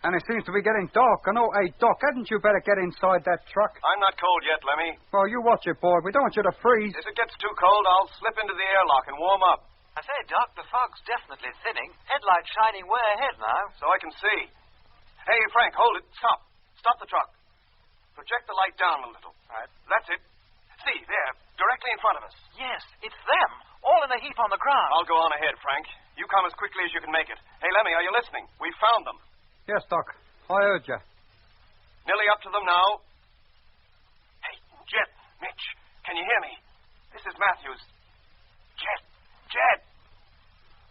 And it seems to be getting dark. And hey, Doc, hadn't you better get inside that truck? I'm not cold yet, Lemmy. Well, you watch it, boy. We don't want you to freeze. If it gets too cold, I'll slip into the airlock and warm up. I say, Doc, the fog's definitely thinning. Headlights shining way ahead now. So I can see. Hey, Frank, hold it. Stop. Stop the truck. Project the light down a little. Right. That's it. See, there, directly in front of us. Yes, it's them. All in a heap on the ground. I'll go on ahead, Frank. You come as quickly as you can make it. Hey, Lemmy, are you listening? We found them. Yes, Doc. I heard you. Nearly up to them now. Hey, Jet, Mitch, can you hear me? This is Matthews. Jet.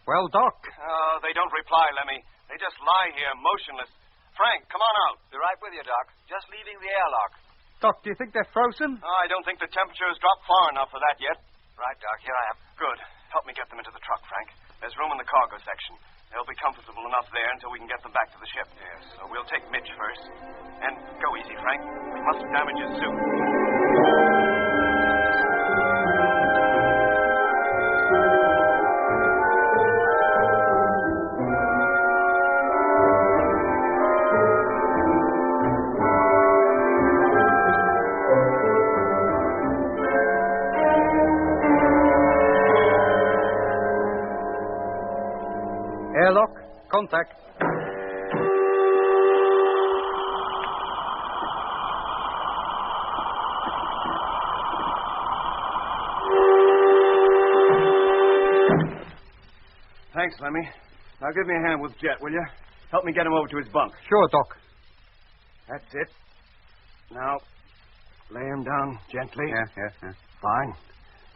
Well, Doc. Oh, they don't reply, Lemmy. They just lie here, motionless. Frank, come on out. Be right with you, Doc. Just leaving the airlock. Doc, do you think they're frozen? Oh, I don't think the temperature has dropped far enough for that yet. Right, Doc. Here I am. Good. Help me get them into the truck, Frank. There's room in the cargo section. They'll be comfortable enough there until we can get them back to the ship. Yes. So we'll take Mitch first. And go easy, Frank. We mustn't damage his suit. Airlock. Contact. Thanks, Lemmy. Now give me a hand with Jet, will you? Help me get him over to his bunk. Sure, Doc. That's it. Now, lay him down gently. Yeah. Fine.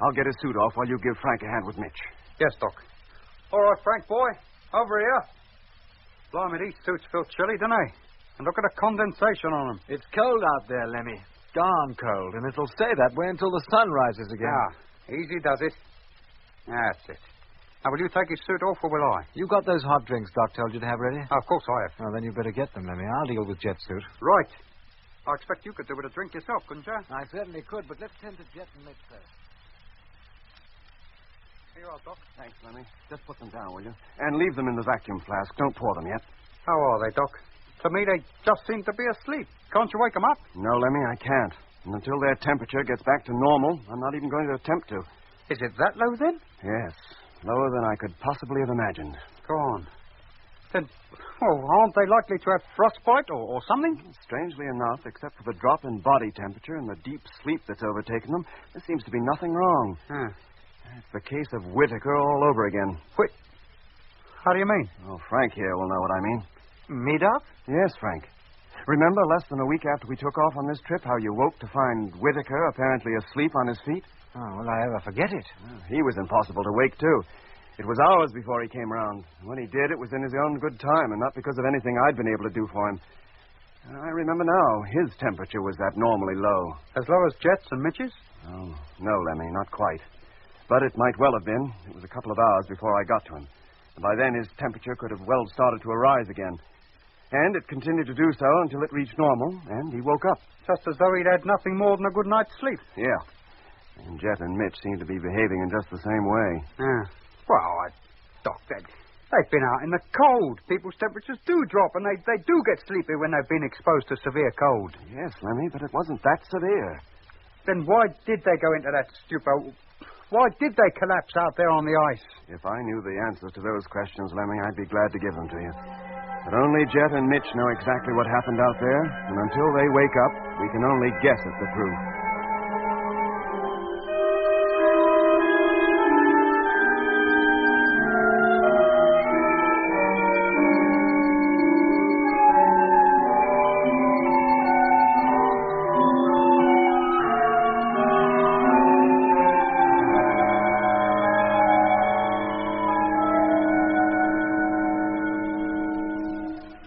I'll get his suit off while you give Frank a hand with Mitch. Yes, Doc. All right, Frank, boy. Over here. Blimey, these suits feel chilly, don't they? And look at the condensation on them. It's cold out there, Lemmy. Darn cold, and it'll stay that way until the sun rises again. Easy does it. That's it. Now, will you take his suit off, or will I? You got those hot drinks Doc told you to have ready? Of course I have. Well, then you better get them, Lemmy. I'll deal with Jet's suit. Right. I expect you could do with a drink yourself, couldn't you? I certainly could, but let's tend to Jet and Mitch first. Here you are, Doc. Thanks, Lemmy. Just put them down, will you? And leave them in the vacuum flask. Don't pour them yet. How are they, Doc? To me, they just seem to be asleep. Can't you wake them up? No, Lemmy, I can't. And until their temperature gets back to normal, I'm not even going to attempt to. Is it that low, then? Yes. Lower than I could possibly have imagined. Go on. Then, aren't they likely to have frostbite or something? Strangely enough, except for the drop in body temperature and the deep sleep that's overtaken them, there seems to be nothing wrong. It's the case of Whitaker all over again. How do you mean? Oh, Frank here will know what I mean. Me, Doc? Yes, Frank. Remember, less than a week after we took off on this trip, how you woke to find Whitaker apparently asleep on his feet? Oh, will I ever forget it? Well, he was impossible to wake, too. It was hours before he came around. When he did, it was in his own good time, and not because of anything I'd been able to do for him. I remember now, his temperature was abnormally low. As low as Jet's and Mitch's? Oh, no, Lemmy, not quite. But it might well have been. It was a couple of hours before I got to him. And by then, his temperature could have well started to arise again. And it continued to do so until it reached normal, and he woke up. Just as though he'd had nothing more than a good night's sleep. Yeah. And Jet and Mitch seem to be behaving in just the same way. Well, Doc, they've been out in the cold. People's temperatures do drop, and they do get sleepy when they've been exposed to severe cold. Yes, Lemmy, but it wasn't that severe. Then why did they go into that stupor? Why did they collapse out there on the ice? If I knew the answers to those questions, Lemmy, I'd be glad to give them to you. But only Jet and Mitch know exactly what happened out there, and until they wake up, we can only guess at the truth.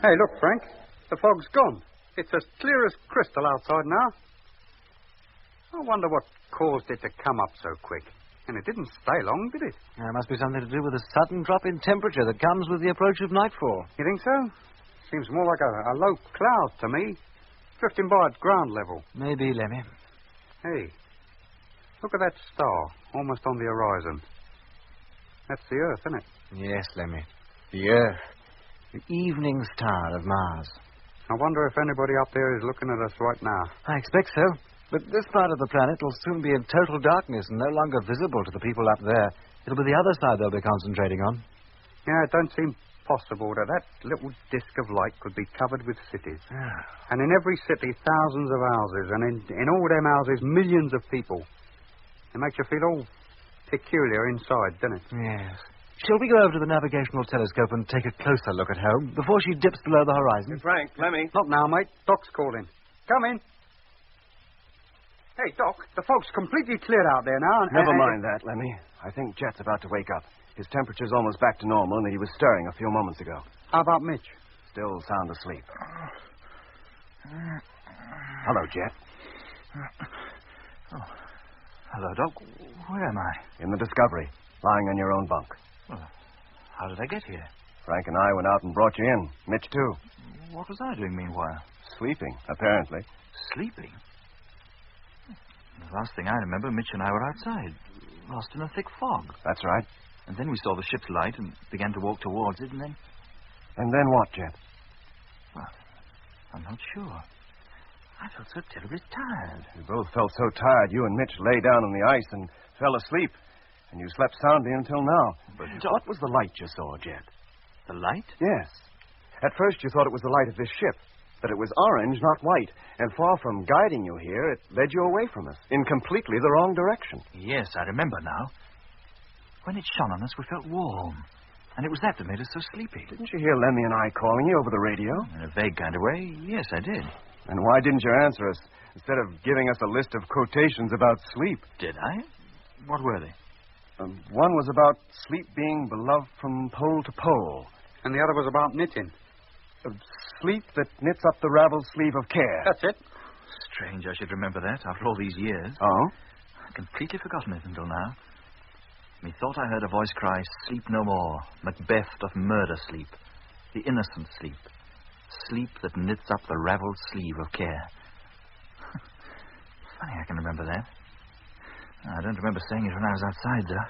Hey, look, Frank. The fog's gone. It's as clear as crystal outside now. I wonder what caused it to come up so quick. And it didn't stay long, did it? There must be something to do with the sudden drop in temperature that comes with the approach of nightfall. You think so? Seems more like a low cloud to me. Drifting by at ground level. Maybe, Lemmy. Hey, look at that star, almost on the horizon. That's the Earth, isn't it? Yes, Lemmy. The Earth. The evening star of Mars. I wonder if anybody up there is looking at us right now. I expect so. But this part of the planet will soon be in total darkness and no longer visible to the people up there. It'll be the other side they'll be concentrating on. Yeah, it don't seem possible that little disk of light could be covered with cities. And in every city, thousands of houses. And in all them houses, millions of people. It makes you feel all peculiar inside, doesn't it? Yes. Shall we go over to the navigational telescope and take a closer look at home before she dips below the horizon? Hey, Frank, Lemmy. Not now, mate. Doc's calling. Come in. Hey, Doc, the fog's completely cleared out there now. Never mind that, Lemmy. I think Jet's about to wake up. His temperature's almost back to normal, and he was stirring a few moments ago. How about Mitch? Still sound asleep. Hello, Jet. Oh. Hello, Doc. Where am I? In the Discovery, lying on your own bunk. Well, how did I get here? Frank and I went out and brought you in. Mitch, too. What was I doing meanwhile? Sleeping, apparently. Sleeping? The last thing I remember, Mitch and I were outside, lost in a thick fog. That's right. And then we saw the ship's light and began to walk towards it, and then... And then what, Jet? Well, I'm not sure. I felt so terribly tired. You both felt so tired, you and Mitch lay down on the ice and fell asleep. And you slept soundly until now. But what was the light you saw, Jet? The light? Yes. At first you thought it was the light of this ship. That it was orange, not white. And far from guiding you here, it led you away from us. In completely the wrong direction. Yes, I remember now. When it shone on us, we felt warm. And it was that made us so sleepy. Didn't you hear Lemmy and I calling you over the radio? In a vague kind of way, yes, I did. And why didn't you answer us instead of giving us a list of quotations about sleep? Did I? What were they? One was about sleep being beloved from pole to pole. And the other was about knitting. Sleep that knits up the raveled sleeve of care. That's it. Strange I should remember that after all these years. Oh? I'd completely forgotten it until now. Methought I heard a voice cry, "Sleep no more, Macbeth doth murder sleep, the innocent sleep, sleep that knits up the ravelled sleeve of care." Funny I can remember that. I don't remember saying it when I was outside, though.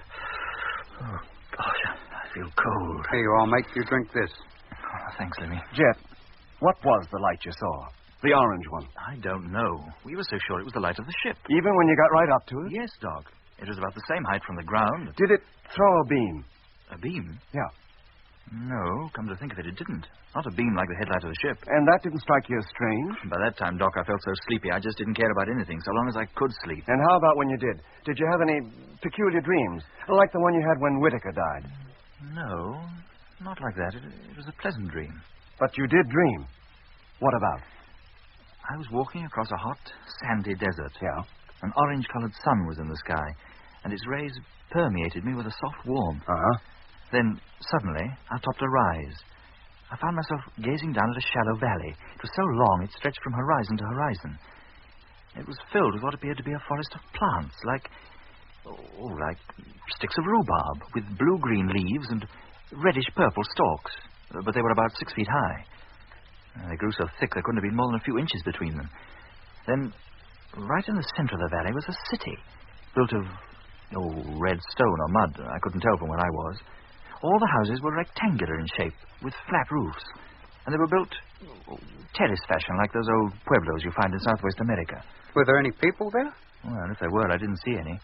Oh, gosh, I feel cold. Here you are, mate. You drink this. Oh, thanks, Lemmy. Jet, what was the light you saw? The orange one? I don't know. We were so sure it was the light of the ship. Even when you got right up to it? Yes, Doc. It was about the same height from the ground. Did it throw a beam? A beam? Yeah. No, come to think of it, it didn't. Not a beam like the headlight of the ship. And that didn't strike you as strange? By that time, Doc, I felt so sleepy I just didn't care about anything, so long as I could sleep. And how about when you did? Did you have any peculiar dreams? Like the one you had when Whitaker died? No, not like that. It was a pleasant dream. But you did dream. What about? I was walking across a hot, sandy desert. Yeah? An orange-colored sun was in the sky, and its rays permeated me with a soft warmth. Uh-huh. Then, suddenly, I topped a rise. I found myself gazing down at a shallow valley. It was so long, it stretched from horizon to horizon. It was filled with what appeared to be a forest of plants, like sticks of rhubarb, with blue-green leaves and reddish-purple stalks. But they were about 6 feet high. They grew so thick there couldn't have been more than a few inches between them. Then, right in the center of the valley was a city, built of, red stone or mud. I couldn't tell from where I was. All the houses were rectangular in shape, with flat roofs. And they were built terrace fashion, like those old pueblos you find in Southwest America. Were there any people there? Well, if there were, I didn't see any.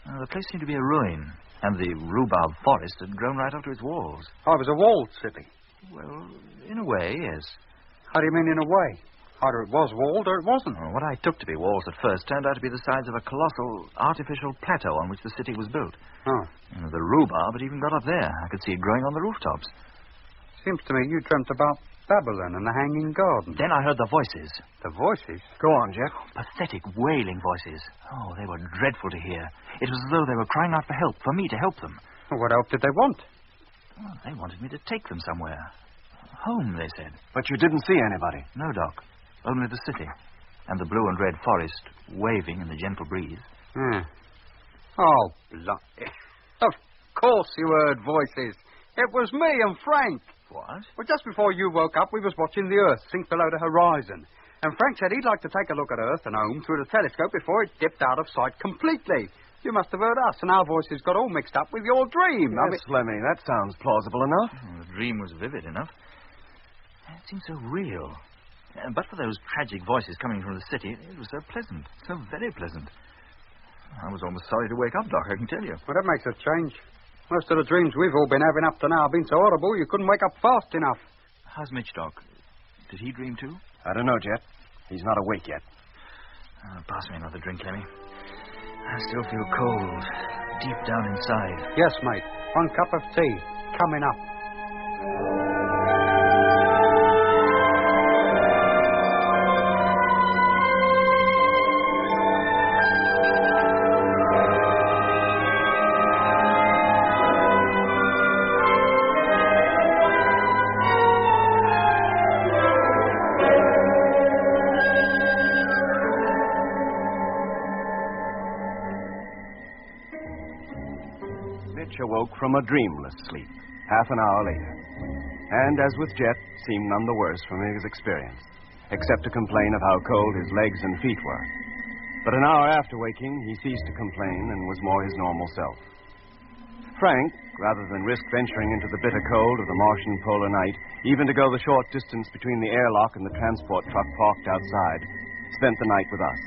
The place seemed to be a ruin, and the rhubarb forest had grown right up to its walls. Oh, it was a walled city. Well, in a way, yes. How do you mean in a way? Either it was walled or it wasn't. Well, what I took to be walls at first turned out to be the sides of a colossal artificial plateau on which the city was built. Oh. The rhubarb had even got up there. I could see it growing on the rooftops. Seems to me you dreamt about Babylon and the Hanging Garden. Then I heard the voices. The voices? Go on, Jeff. Pathetic, wailing voices. Oh, they were dreadful to hear. It was as though they were crying out for help, for me to help them. Well, what help did they want? Well, they wanted me to take them somewhere. Home, they said. But you didn't see anybody? No, Doc. Only the city. And the blue and red forest waving in the gentle breeze. Oh, bloody. Of course you heard voices. It was me and Frank. What? Well, just before you woke up, we was watching the Earth sink below the horizon. And Frank said he'd like to take a look at Earth and home through the telescope before it dipped out of sight completely. You must have heard us, and our voices got all mixed up with your dream. Yes, Lemmy, that sounds plausible enough. The dream was vivid enough. It seemed so real. But for those tragic voices coming from the city, it was so pleasant, so very pleasant. I was almost sorry to wake up, Doc, I can tell you. Well, that makes a change. Most of the dreams we've all been having up to now have been so horrible you couldn't wake up fast enough. How's Mitch, Doc? Did he dream too? I don't know, Jet. He's not awake yet. Pass me another drink, Lemmy. I still feel cold, deep down inside. Yes, mate. 1 cup of tea. Coming up. Awoke from a dreamless sleep half an hour later, and, as with Jet, seemed none the worse from his experience, except to complain of how cold his legs and feet were. But an hour after waking, he ceased to complain and was more his normal self. Frank, rather than risk venturing into the bitter cold of the Martian polar night, even to go the short distance between the airlock and the transport truck parked outside, spent the night with us.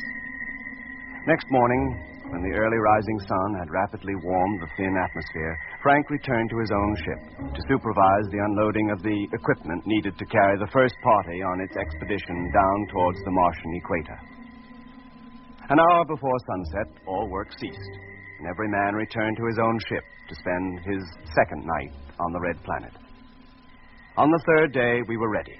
Next morning, when the early rising sun had rapidly warmed the thin atmosphere, Frank returned to his own ship to supervise the unloading of the equipment needed to carry the first party on its expedition down towards the Martian equator. An hour before sunset, all work ceased, and every man returned to his own ship to spend his second night on the Red Planet. On the third day, we were ready.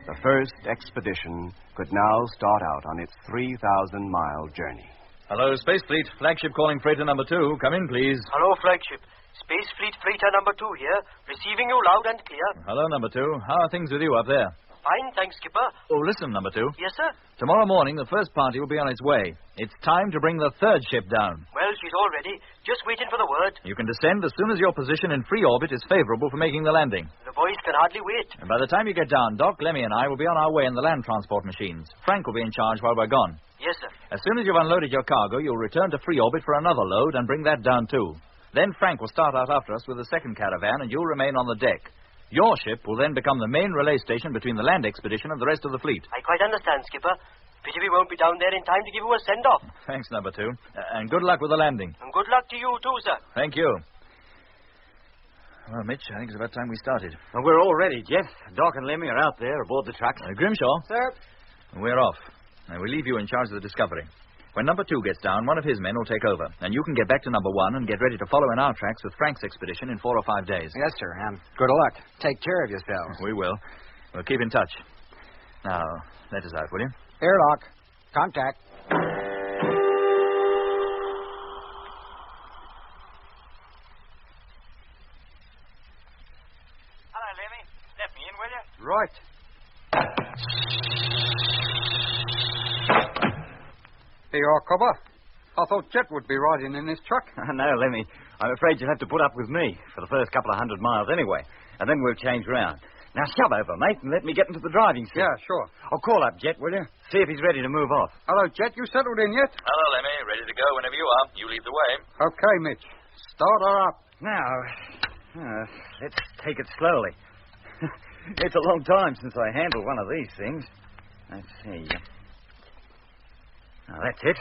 The first expedition could now start out on its 3,000-mile journey. Hello, Space Fleet. Flagship calling freighter number 2. Come in, please. Hello, Flagship. Space Fleet freighter number 2 here. Receiving you loud and clear. Hello, number 2. How are things with you up there? Fine, thanks, Skipper. Oh, listen, number 2. Yes, sir? Tomorrow morning, the first party will be on its way. It's time to bring the third ship down. Well, she's all ready. Just waiting for the word. You can descend as soon as your position in free orbit is favorable for making the landing. The boys can hardly wait. And by the time you get down, Doc, Lemmy, and I will be on our way in the land transport machines. Frank will be in charge while we're gone. Yes, sir. As soon as you've unloaded your cargo, you'll return to free orbit for another load and bring that down, too. Then Frank will start out after us with the second caravan, and you'll remain on the deck. Your ship will then become the main relay station between the land expedition and the rest of the fleet. I quite understand, Skipper. Pity we won't be down there in time to give you a send-off. Thanks, number 2. And good luck with the landing. And good luck to you, too, sir. Thank you. Well, Mitch, I think it's about time we started. Well, we're all ready, Jeff. Doc and Lemmy are out there aboard the trucks. Grimshaw. Sir. We're off. And we leave you in charge of the Discovery. When number 2 gets down, one of his men will take over. And you can get back to number 1 and get ready to follow in our tracks with Frank's expedition in 4 or 5 days. Yes, sir. And good luck. Take care of yourselves. We will. We'll keep in touch. Now, let us out, will you? Airlock. Contact. Hello, Lemmy. Step me in, will you? Right. Here you are, Cobber. I thought Jet would be riding in this truck. No, Lemmy. I'm afraid you'll have to put up with me for the first couple of 100 miles anyway, and then we'll change round. Now, shove over, mate, and let me get into the driving seat. Yeah, sure. I'll call up Jet, will you? See if he's ready to move off. Hello, Jet. You settled in yet? Hello, Lemmy. Ready to go whenever you are. You lead the way. Okay, Mitch. Start her up. Now, let's take it slowly. It's a long time since I handled one of these things. Let's see. Now, that's it.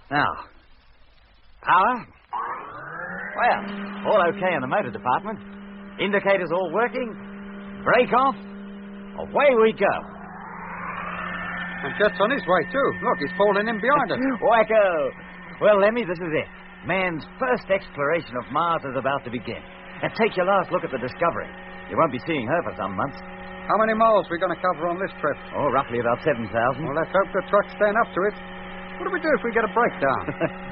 Now, power. Well, all okay in the motor department. Indicators all working. Brake off. Away we go. And Jet's on his way, too. Look, he's falling in behind us. Wacko. Well, Lemmy, this is it. Man's first exploration of Mars is about to begin. And take your last look at the Discovery. You won't be seeing her for some months. How many miles are we going to cover on this trip? Oh, roughly about 7,000. Well, let's hope the truck's staying up to it. What do we do if we get a breakdown?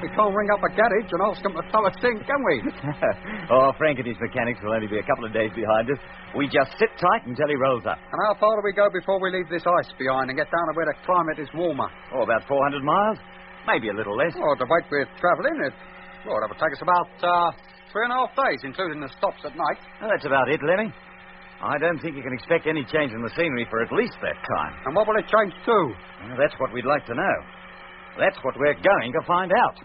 We can't ring up a garage and ask them to tow us in, can we? Oh, Frank and his mechanics will only be a couple of days behind us. We just sit tight until he rolls up. And how far do we go before we leave this ice behind and get down to where the climate is warmer? Oh, about 400 miles. Maybe a little less. Oh, the weight we're travelling, that would take us about 3.5 days, including the stops at night. Well, that's about it, Lemmy. I don't think you can expect any change in the scenery for at least that time. And what will it change to? Well, that's what we'd like to know. That's what we're going to find out.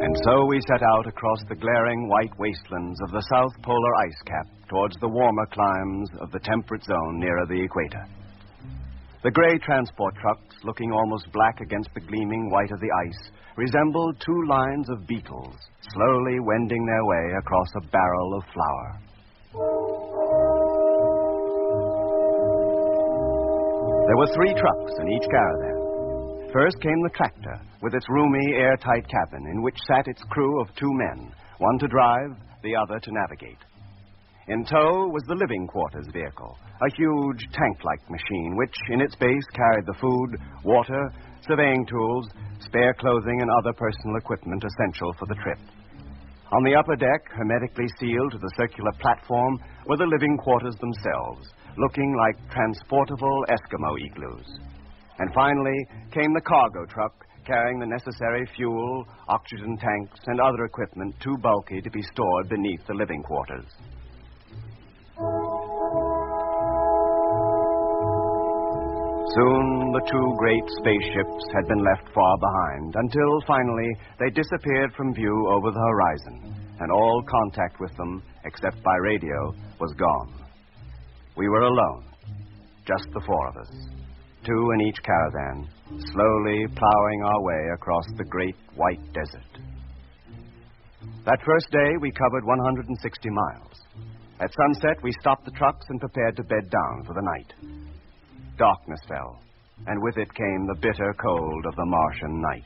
And so we set out across the glaring white wastelands of the South Polar ice cap towards the warmer climes of the temperate zone nearer the equator. The gray transport trucks, looking almost black against the gleaming white of the ice, resembled 2 lines of beetles, slowly wending their way across a barrel of flour. There were 3 trucks in each caravan. First came the tractor, with its roomy, airtight cabin, in which sat its crew of 2 men, one to drive, the other to navigate. In tow was the living quarters vehicle, a huge tank-like machine which, in its base, carried the food, water, surveying tools, spare clothing, and other personal equipment essential for the trip. On the upper deck, hermetically sealed to the circular platform, were the living quarters themselves, looking like transportable Eskimo igloos. And finally came the cargo truck, carrying the necessary fuel, oxygen tanks, and other equipment too bulky to be stored beneath the living quarters. Soon the 2 great spaceships had been left far behind, until finally they disappeared from view over the horizon, and all contact with them, except by radio, was gone. We were alone, just the 4 of us. two in each caravan, slowly plowing our way across the great white desert. That first day, we covered 160 miles. At sunset, we stopped the trucks and prepared to bed down for the night. Darkness fell, and with it came the bitter cold of the Martian night.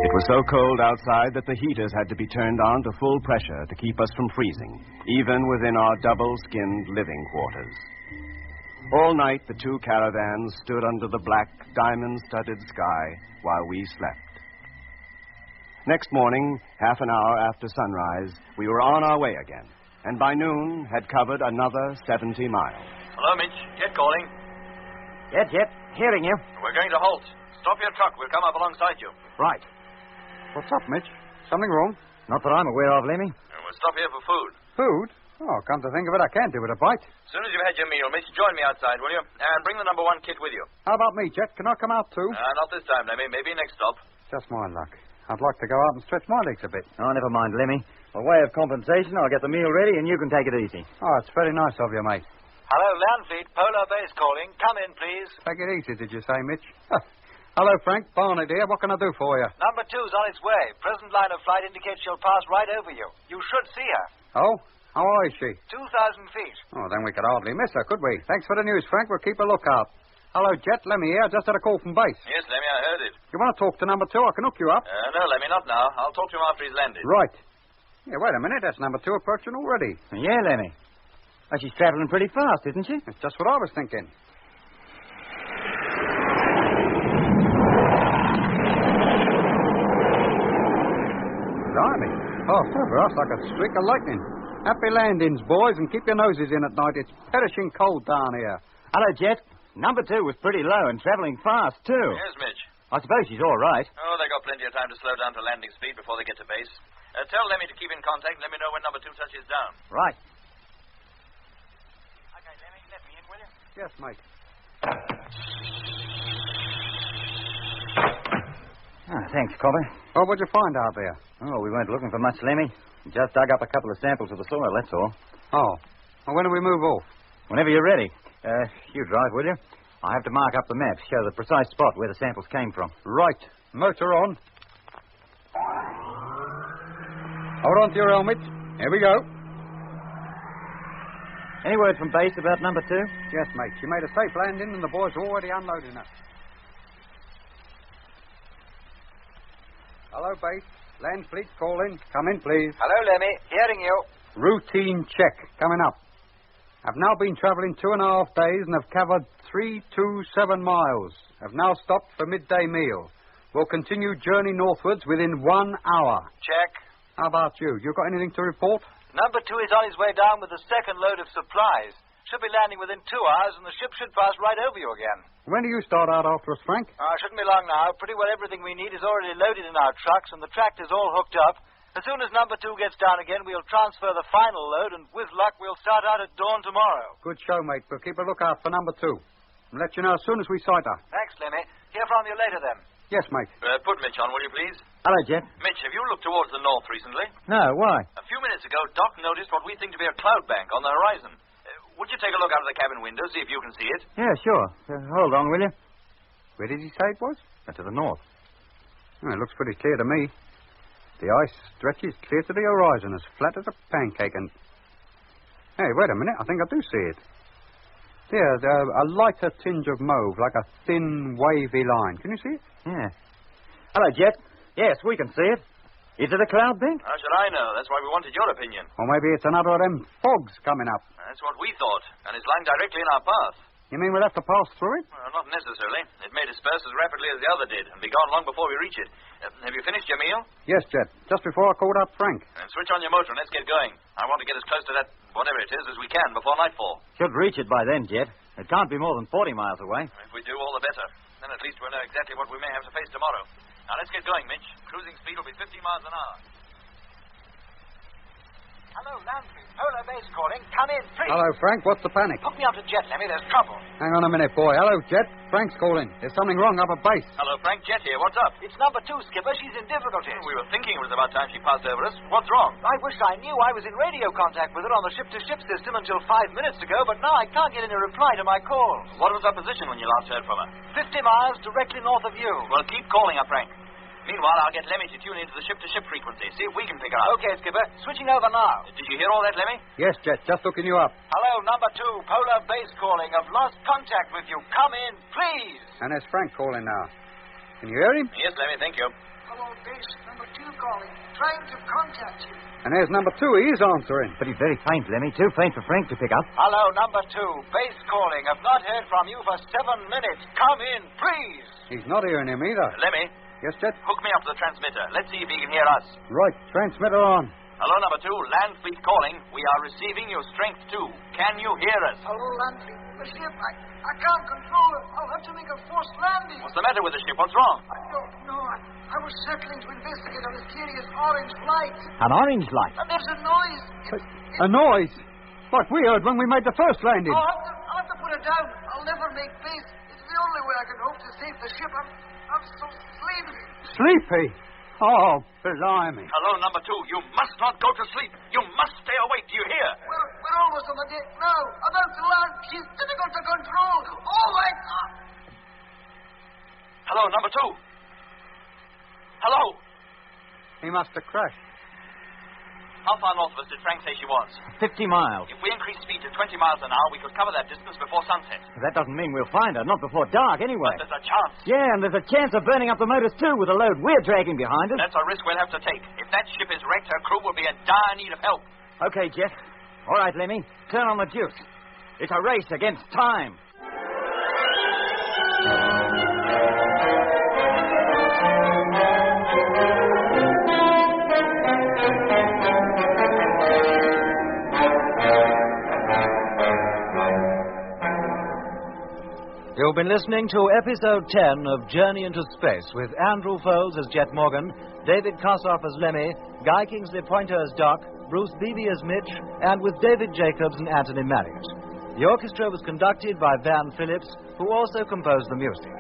It was so cold outside that the heaters had to be turned on to full pressure to keep us from freezing, even within our double-skinned living quarters. All night, the two caravans stood under the black, diamond-studded sky while we slept. Next morning, half an hour after sunrise, we were on our way again, and by noon had covered another 70 miles. Hello, Mitch. Jet calling. Jet, hearing you. We're going to halt. Stop your truck. We'll come up alongside you. Right. What's up, Mitch? Something wrong? Not that I'm aware of, Lemmy. We'll stop here for food. Food? Oh, come to think of it, I can't do with a bite. As soon as you've had your meal, Mitch, join me outside, will you? And bring the number 1 kit with you. How about me, Jet? Can I come out too? Not this time, Lemmy. Maybe next stop. Just my luck. I'd like to go out and stretch my legs a bit. Oh, never mind, Lemmy. By way of compensation, I'll get the meal ready and you can take it easy. Oh, it's very nice of you, mate. Hello, Landfleet. Polar Base calling. Come in, please. Take it easy, did you say, Mitch? Hello, Frank. Barnett here. What can I do for you? Number 2's on its way. Present line of flight indicates she'll pass right over you. You should see her. Oh? How high is she? 2,000 feet. Oh, then we could hardly miss her, could we? Thanks for the news, Frank. We'll keep a lookout. Hello, Jet. Lemmy here. I just had a call from base. Yes, Lemmy, I heard it. You want to talk to number 2? I can hook you up. No, Lemmy, not now. I'll talk to him after he's landed. Right. Yeah, wait a minute. That's number 2 approaching already. Yeah, Lemmy. Oh, she's traveling pretty fast, isn't she? That's just what I was thinking. Blimey. Passed over us like a streak of lightning. Happy landings, boys, and keep your noses in at night. It's perishing cold down here. Hello, Jet. Number 2 was pretty low and traveling fast, too. Yes, Mitch. I suppose she's all right. Oh, they got plenty of time to slow down to landing speed before they get to base. Tell Lemmy to keep in contact and let me know when number 2 touches down. Right. Okay, Lemmy, let me in, will you? Yes, mate. Thanks, Cobber. Well, what'd you find out there? Oh, we weren't looking for much, Lemmy. Just dug up a couple of samples of the soil, that's all. Oh. Well, when do we move off? Whenever you're ready. You drive, will you? I have to mark up the map, show the precise spot where the samples came from. Right. Motor on. Hold on to your helmet. Here we go. Any word from base about number 2? Yes, mate. She made a safe landing and the boys are already unloading her. Hello, base. Land fleet calling. Come in, please. Hello, Lemmy. Hearing you. Routine check. Coming up. I've now been travelling 2.5 days and have covered 327 miles. Have now stopped for midday meal. Will continue journey northwards within 1 hour. Check. How about you? You got anything to report? Number 2 is on his way down with the second load of supplies. Should be landing within 2 hours, and the ship should pass right over you again. When do you start out after us, Frank? Shouldn't be long now. Pretty well everything we need is already loaded in our trucks, and the tractor's all hooked up. As soon as number 2 gets down again, we'll transfer the final load, and with luck, we'll start out at dawn tomorrow. Good show, mate. We'll keep a lookout for number 2. And let you know as soon as we sight her. Thanks, Lemmy. Hear from you later, then. Yes, mate. Put Mitch on, will you, please? Hello, Jet. Mitch, have you looked towards the north recently? No, why? A few minutes ago, Doc noticed what we think to be a cloud bank on the horizon. Would you take a look out of the cabin window, see if you can see it? Yeah, sure. Hold on, will you? Where did he say it was? To the north. Oh, it looks pretty clear to me. The ice stretches clear to the horizon, as flat as a pancake, and... Hey, wait a minute. I think I do see it. There's a lighter tinge of mauve, like a thin, wavy line. Can you see it? Yeah. Hello, Jet. Yes, we can see it. Is it a cloud bank? How should I know? That's why we wanted your opinion. Or maybe it's another of them fogs coming up. That's what we thought, and it's lying directly in our path. You mean we'll have to pass through it? Well, not necessarily. It may disperse as rapidly as the other did, and be gone long before we reach it. Have you finished your meal? Yes, Jet. Just before I called up Frank. Then switch on your motor and let's get going. I want to get as close to that, whatever it is, as we can before nightfall. Should reach it by then, Jet. It can't be more than 40 miles away. If we do, all the better. Then at least we'll know exactly what we may have to face tomorrow. Now, let's get going, Mitch. Cruising speed will be 50 miles an hour. Hello, Landry. Polar base calling. Come in, please. Hello, Frank. What's the panic? Hook me up to Jet, Lemmy. There's trouble. Hang on a minute, boy. Hello, Jet. Frank's calling. There's something wrong up at base. Hello, Frank. Jet here. What's up? It's number 2, Skipper. She's in difficulties. We were thinking it was about time she passed over us. What's wrong? I wish I knew. I was in radio contact with her on the ship-to-ship system until 5 minutes ago, but now I can't get any reply to my calls. What was her position when you last heard from her? 50 miles directly north of you. Well, keep calling her, Frank. Meanwhile, I'll get Lemmy to tune into the ship-to-ship frequency. See if we can pick her up. Okay, Skipper. Switching over now. Did you hear all that, Lemmy? Yes, Jet. Just looking you up. Hello, number 2. Polar base calling. I've lost contact with you. Come in, please. And there's Frank calling now. Can you hear him? Yes, Lemmy. Thank you. Hello, base. Number 2 calling. Trying to contact you. And there's number 2. He is answering. But he's very faint, Lemmy. Too faint for Frank to pick up. Hello, number 2. Base calling. I've not heard from you for 7 minutes. Come in, please. He's not hearing him either. Lemmy. Yes, Jet? Hook me up to the transmitter. Let's see if he can hear us. Right. Transmitter on. Hello, number 2. Land fleet calling. We are receiving your strength 2. Can you hear us? Hello, Landry. The ship, I can't control it. I'll have to make a forced landing. What's the matter with the ship? What's wrong? I don't know. I was circling to investigate a mysterious orange light. An orange light? And there's a noise. A noise? Like we heard when we made the first landing. I'll have to put it down. I'll never make base. It's the only way I can hope to save the ship. I'm so sleepy. Sleepy? Oh, blimey. Hello, number 2. You must not go to sleep. You must stay awake. Do you hear? We're almost on the deck now. About to land. She's difficult to control. Oh, my God. Hello, number 2. Hello. He must have crashed. How far north of us did Frank say she was? 50 miles. If we increase speed to 20 miles an hour, we could cover that distance before sunset. That doesn't mean we'll find her. Not before dark, anyway. But there's a chance. Yeah, and there's a chance of burning up the motors, too, with the load we're dragging behind us. That's a risk we'll have to take. If that ship is wrecked, her crew will be in dire need of help. Okay, Jeff. All right, Lemmy. Turn on the juice. It's a race against time. You've been listening to episode 10 of Journey into Space with Andrew Foles as Jet Morgan, David Kossoff as Lemmy, Guy Kingsley Pointer as Doc, Bruce Beebe as Mitch, and with David Jacobs and Anthony Marriott. The orchestra was conducted by Van Phillips, who also composed the music.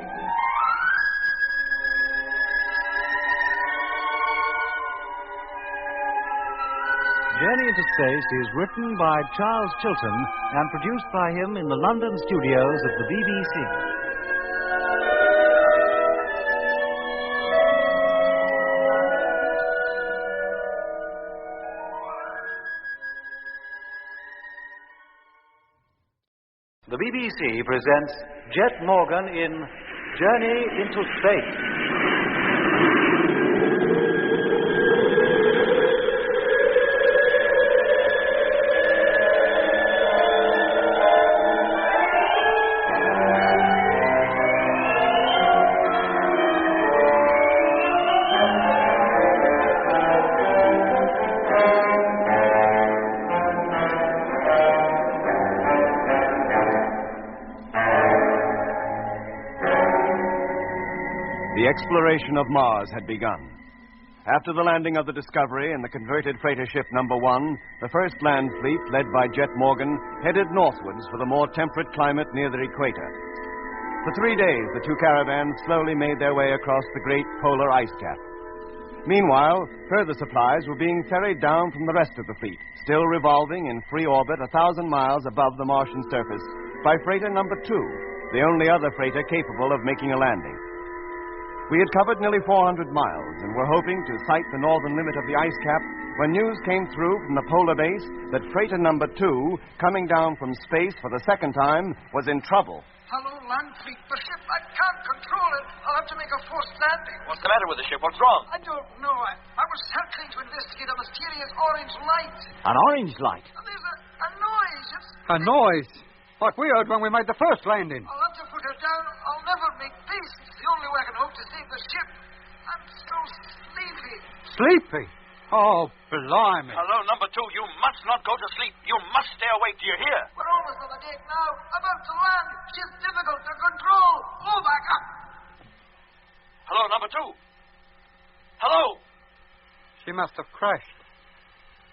Journey into Space is written by Charles Chilton and produced by him in the London studios of the BBC. The BBC presents Jet Morgan in Journey into Space. The exploration of Mars had begun. After the landing of the Discovery and the converted freighter ship number 1, the first land fleet, led by Jet Morgan, headed northwards for the more temperate climate near the equator. For 3 days, the two caravans slowly made their way across the great polar ice cap. Meanwhile, further supplies were being ferried down from the rest of the fleet, still revolving in free orbit 1,000 miles above the Martian surface, by freighter number 2, the only other freighter capable of making a landing. We had covered nearly 400 miles and were hoping to sight the northern limit of the ice cap when news came through from the polar base that freighter number 2, coming down from space for the second time, was in trouble. Hello, land fleet. The ship, I can't control it. I'll have to make a forced landing. What's the matter with the ship? What's wrong? I don't know. I was circling to investigate a mysterious orange light. An orange light? And there's a noise. A noise? Like we heard when we made the first landing. I'll have to put her down. I'll never make peace. It's the only way I can hope to save the ship. I'm so sleepy. Sleepy? Oh, blimey. Hello, number 2. You must not go to sleep. You must stay awake. Do you hear? We're almost on the deck now. About to land. She's difficult to control. Oh, my God. Hello, number 2. Hello. She must have crashed.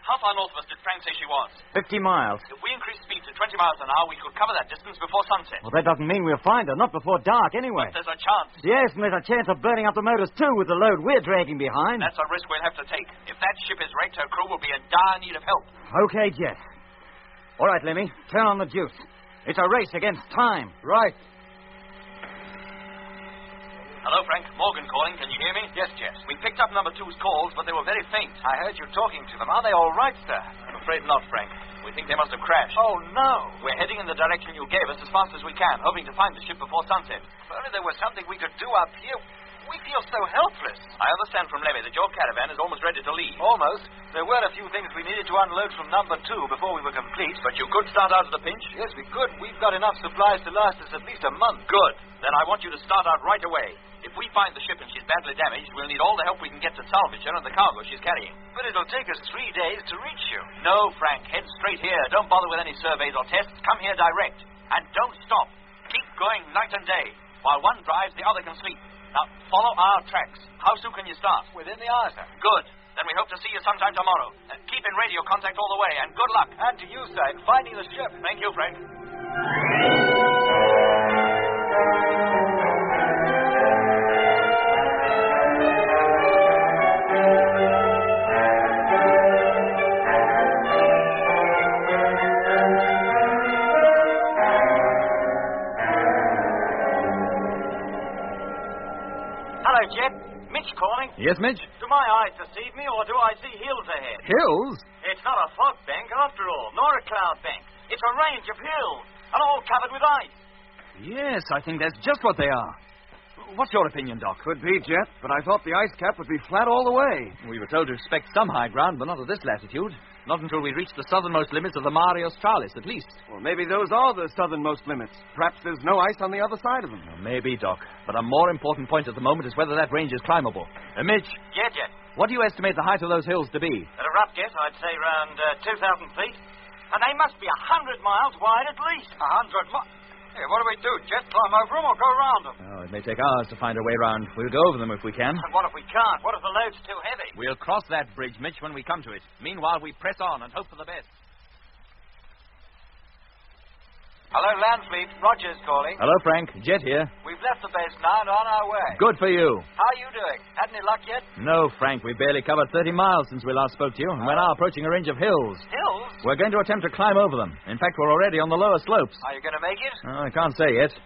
How far north of us did Frank say she was? 50 miles. If we increase speed to 20 miles an hour, we could cover that distance before sunset. Well, that doesn't mean we'll find her. Not before dark, anyway. But there's a chance. Yes, and there's a chance of burning up the motors, too, with the load we're dragging behind. That's a risk we'll have to take. If that ship is wrecked, her crew will be in dire need of help. Okay, Jet. All right, Lemmy. Turn on the juice. It's a race against time. Right. Hello, Frank. Morgan calling. Can you hear me? Yes, Jet. We picked up number 2's calls, but they were very faint. I heard you talking to them. Are they all right, sir? I'm afraid not, Frank. We think they must have crashed. Oh, no. We're heading in the direction you gave us as fast as we can, hoping to find the ship before sunset. If only there was something we could do up here. We feel so helpless. I understand from Lemmy that your caravan is almost ready to leave. Almost. There were a few things we needed to unload from number 2 before we were complete. But you could start out at a pinch? Yes, we could. We've got enough supplies to last us at least a month. Good. Then I want you to start out right away. If we find the ship and she's badly damaged, we'll need all the help we can get to salvage her and the cargo she's carrying. But it'll take us 3 days to reach you. No, Frank. Head straight here. Don't bother with any surveys or tests. Come here direct. And don't stop. Keep going night and day. While one drives, the other can sleep. Now, follow our tracks. How soon can you start? Within the hour, sir. Good. Then we hope to see you sometime tomorrow. Keep in radio contact all the way, and good luck. And to you, sir, in finding the ship. Thank you, Frank. Hello, Jet. Mitch calling. Yes, Mitch? Do my eyes deceive me, or do I see hills ahead? Hills? It's not a fog bank, after all, nor a cloud bank. It's a range of hills, and all covered with ice. Yes, I think that's just what they are. What's your opinion, Doc? Could be, Jet, but I thought the ice cap would be flat all the way. We were told to expect some high ground, but not at this latitude. Not until we reach the southernmost limits of the Mare Australis, at least. Well, maybe those are the southernmost limits. Perhaps there's no ice on the other side of them. Well, maybe, Doc. But a more important point at the moment is whether that range is climbable. Mitch. Yeah, Jet. What do you estimate the height of those hills to be? At a rough guess, I'd say around 2,000 feet. And they must be 100 miles wide at least. 100 miles? Hey, what do we do, Jet? Climb over them or go around them? Oh, it may take hours to find a way round. We'll go over them if we can. And what if we can't? What if the load's too heavy? We'll cross that bridge, Mitch, when we come to it. Meanwhile, we press on and hope for the best. Hello, Landfleet. Rogers calling. Hello, Frank. Jet here. We've left the base now and on our way. Good for you. How are you doing? Had any luck yet? No, Frank. We barely covered 30 miles since we last spoke to you, and we're now approaching a range of hills. Hills? We're going to attempt to climb over them. In fact, we're already on the lower slopes. Are you going to make it? I can't say yet.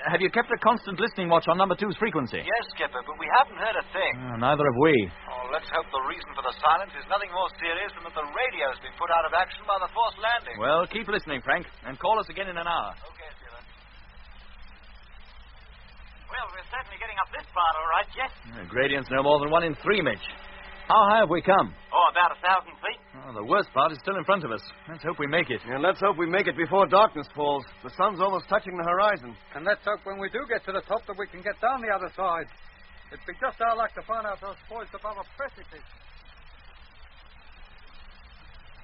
Have you kept a constant listening watch on number 2's frequency? Yes, Skipper, but we haven't heard a thing. Neither have we. Oh, let's hope the reason for the silence is nothing more serious than that the radio's been put out of action by the forced landing. Well, keep listening, Frank, and call us again in an hour. Okay, Skipper. Well, we're certainly getting up this far, all right, Jet. The gradient's no more than 1 in 3, Mitch. How high have we come? Oh, about 1,000 feet. Oh, the worst part is still in front of us. Let's hope we make it. And let's hope we make it before darkness falls. The sun's almost touching the horizon. And let's hope when we do get to the top that we can get down the other side. It'd be just our luck to find ourselves poised above a precipice.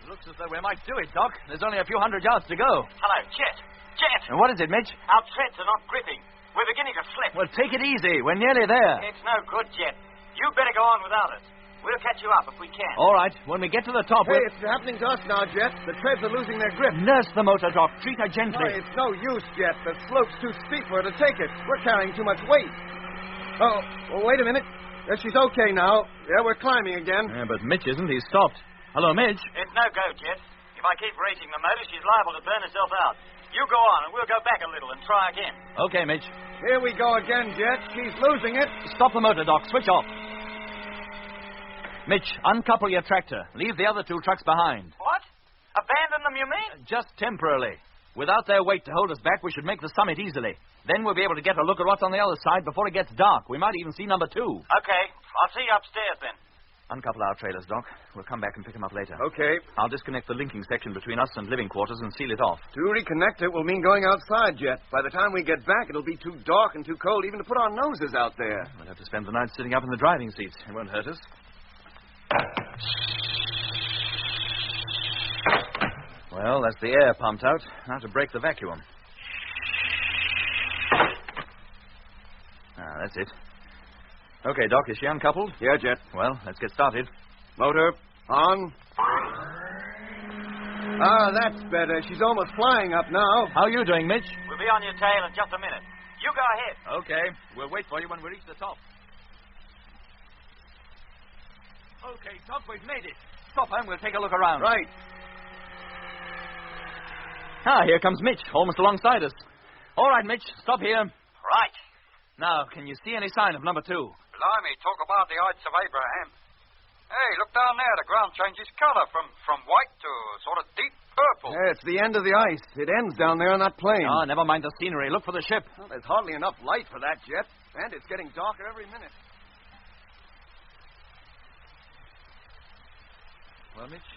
Looks as though we might do it, Doc. There's only a few hundred yards to go. Hello, Jet. Jet! And what is it, Mitch? Our treads are not gripping. We're beginning to slip. Well, take it easy. We're nearly there. It's no good, Jet. You better go on without us. We'll catch you up if we can. All right. When we get to the top, Hey, it's happening to us now, Jet. The treads are losing their grip. Nurse the motor, Doc. Treat her gently. No, it's no use, Jet. The slope's too steep for her to take it. We're carrying too much weight. Oh, well, wait a minute. She's okay now. Yeah, we're climbing again. Yeah, but Mitch isn't. He's stopped. Hello, Mitch. It's no go, Jet. If I keep racing the motor, she's liable to burn herself out. You go on, and we'll go back a little and try again. Okay, Mitch. Here we go again, Jet. She's losing it. Stop the motor, Doc. Switch off. Mitch, uncouple your tractor. Leave the other 2 trucks behind. What? Abandon them, you mean? Just temporarily. Without their weight to hold us back, we should make the summit easily. Then we'll be able to get a look at what's on the other side before it gets dark. We might even see number 2. Okay. I'll see you upstairs then. Uncouple our trailers, Doc. We'll come back and pick them up later. Okay. I'll disconnect the linking section between us and living quarters and seal it off. To reconnect it will mean going outside, Jet. By the time we get back, it'll be too dark and too cold even to put our noses out there. We'll have to spend the night sitting up in the driving seats. It won't hurt us. Well, that's the air pumped out. Now to break the vacuum. That's it. Okay, Doc, is she uncoupled? Yeah, Jet. Well, let's get started. Motor on. Ah, that's better. She's almost flying up now. How are you doing, Mitch? We'll be on your tail in just a minute. You go ahead. Okay. We'll wait for you when we reach the top. Okay, Doc, we've made it. Stop her and we'll take a look around. Right. Ah, here comes Mitch, almost alongside us. All right, Mitch, stop here. Right. Now, can you see any sign of number 2? Blimey, talk about the Ides of Abraham. Hey, look down there. The ground changes color from white to sort of deep purple. Yeah, it's the end of the ice. It ends down there on that plain. Ah, never mind the scenery. Look for the ship. Well, there's hardly enough light for that, Jet. And it's getting darker every minute. Well, Mitch?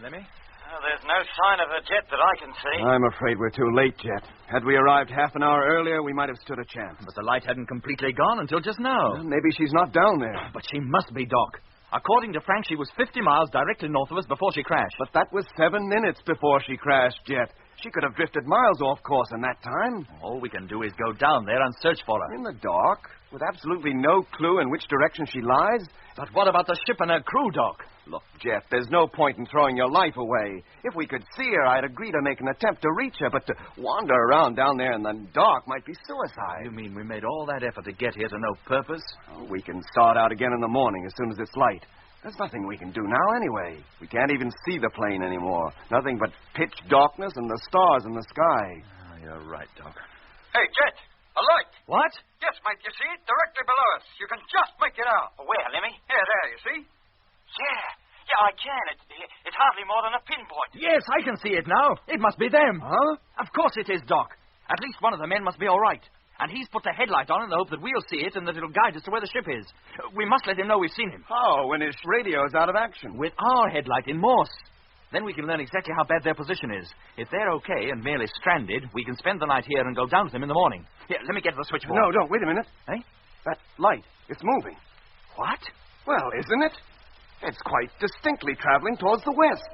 Lemmy? There's no sign of a jet that I can see. I'm afraid we're too late, Jet. Had we arrived half an hour earlier, we might have stood a chance. But the light hadn't completely gone until just now. Well, maybe she's not down there. But she must be, Doc. According to Frank, she was 50 miles directly north of us before she crashed. But that was 7 minutes before she crashed, Jet. She could have drifted miles off course in that time. All we can do is go down there and search for her. In the dark, with absolutely no clue in which direction she lies? But what about the ship and her crew, Doc? Look, Jet, there's no point in throwing your life away. If we could see her, I'd agree to make an attempt to reach her, but to wander around down there in the dark might be suicide. You mean we made all that effort to get here to no purpose? Oh, we can start out again in the morning as soon as it's light. There's nothing we can do now anyway. We can't even see the plane anymore. Nothing but pitch darkness and the stars in the sky. Oh, you're right, Doc. Hey, Jet, a light. What? Yes, mate, you see it? Directly below us. You can just make it out. Where, Lemmy? Here, there, you see? Yeah, I can. It's hardly more than a pinpoint. Yes, I can see it now. It must be them. Huh? Of course it is, Doc. At least one of the men must be all right. And he's put the headlight on in the hope that we'll see it and that it'll guide us to where the ship is. We must let him know we've seen him. How, when his radio's out of action? With our headlight in Morse. Then we can learn exactly how bad their position is. If they're okay and merely stranded, we can spend the night here and go down to them in the morning. Here, let me get to the switchboard. No, don't. Wait a minute. Eh? That light, it's moving. What? Well, isn't it? It's quite distinctly traveling towards the west.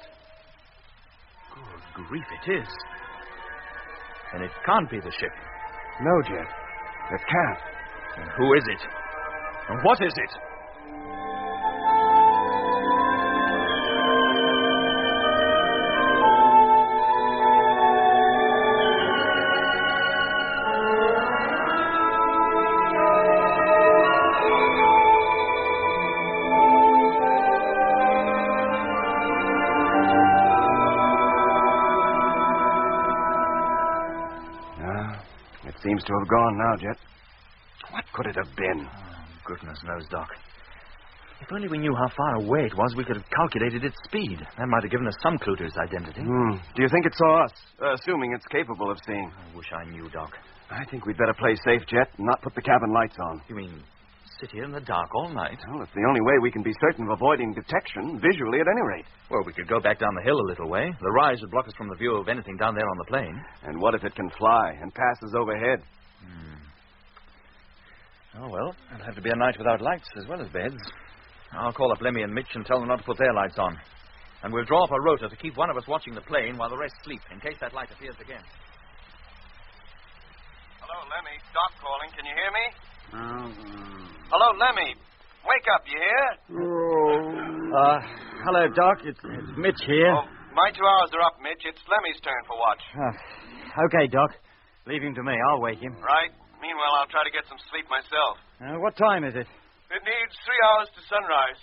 Good grief, it is. And it can't be the ship. No, Jet. It can't. And who is it? And what is it? Seems to have gone now, Jet. What could it have been? Oh, goodness knows, Doc. If only we knew how far away it was, we could have calculated its speed. That might have given us some clue to its identity. Do you think it saw us? Assuming it's capable of seeing. I wish I knew, Doc. I think we'd better play safe, Jet, and not put the cabin lights on. You mean sit here in the dark all night? Well, it's the only way we can be certain of avoiding detection, visually at any rate. Well, we could go back down the hill a little way. The rise would block us from the view of anything down there on the plain. And what if it can fly and passes overhead? Oh, well, it'll have to be a night without lights as well as beds. I'll call up Lemmy and Mitch and tell them not to put their lights on. And we'll draw up a rota to keep one of us watching the plane while the rest sleep, in case that light appears again. Hello, Lemmy. Doc calling. Can you hear me? Hello, Lemmy. Wake up, you hear? Hello, Doc. It's Mitch here. Oh, my 2 hours are up, Mitch. It's Lemmy's turn for watch. Okay, Doc. Leave him to me. I'll wake him. Right. Meanwhile, I'll try to get some sleep myself. What time is it? It needs 3 hours to sunrise.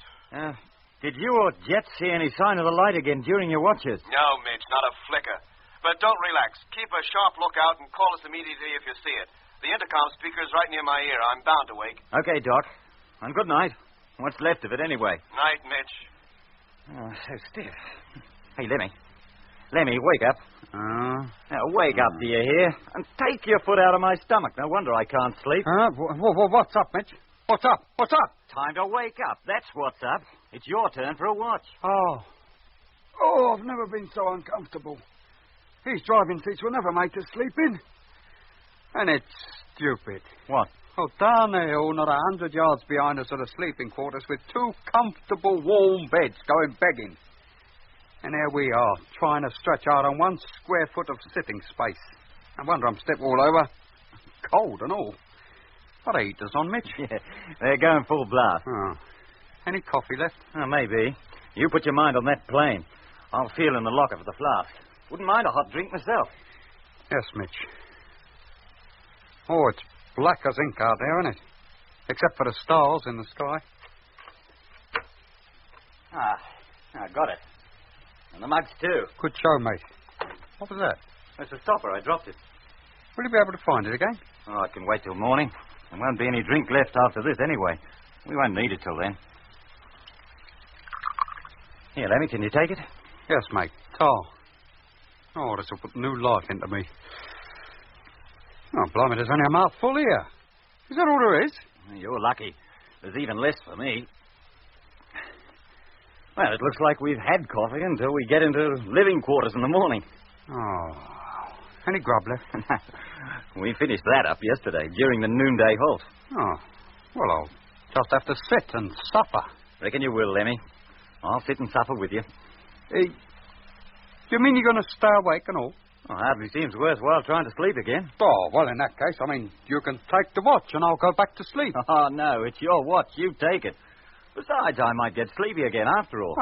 Did you or Jet see any sign of the light again during your watches? No, Mitch, not a flicker. But don't relax. Keep a sharp lookout and call us immediately if you see it. The intercom speaker's right near my ear. I'm bound to wake. Okay, Doc. And good night. What's left of it, anyway? Night, Mitch. Oh, so stiff. Hey, Lemmy. Lemmy, wake up. Now, wake up, do you hear? And take your foot out of my stomach. No wonder I can't sleep. What's up, Mitch? What's up? What's up? Time to wake up. That's what's up. It's your turn for a watch. Oh, I've never been so uncomfortable. These driving seats were never made to sleep in. And it's stupid. What? Oh, down the hill, not 100 yards behind us are the sleeping quarters with 2 comfortable, warm beds going begging. And there we are, trying to stretch out on 1 square foot of sitting space. I wonder I'm step all over. Cold and all. What are heaters on, Mitch? Yeah, they're going full blast. Any coffee left? Maybe. You put your mind on that plane. I'll feel in the locker for the flask. Wouldn't mind a hot drink myself. Yes, Mitch. Oh, it's black as ink out there, isn't it? Except for the stars in the sky. I got it. And the mugs, too. Good show, mate. What was that? It's a stopper. I dropped it. Will you be able to find it again? Oh, I can wait till morning. There won't be any drink left after this anyway. We won't need it till then. Here, Lemmy, can you take it? Yes, mate. Tar. Oh, this will put new life into me. Oh, blimey, there's only a mouthful here. Is that all there is? You're lucky. There's even less for me. Well, it looks like we've had coffee until we get into living quarters in the morning. Oh. Any grub left? We finished that up yesterday, during the noonday halt. Oh. Well, I'll just have to sit and suffer. Reckon you will, Lemmy. I'll sit and suffer with you. You mean you're going to stay awake and all? Well, hardly seems worthwhile trying to sleep again. Oh, well, in that case, you can take the watch and I'll go back to sleep. Oh, no, it's your watch. You take it. Besides, I might get sleepy again after all.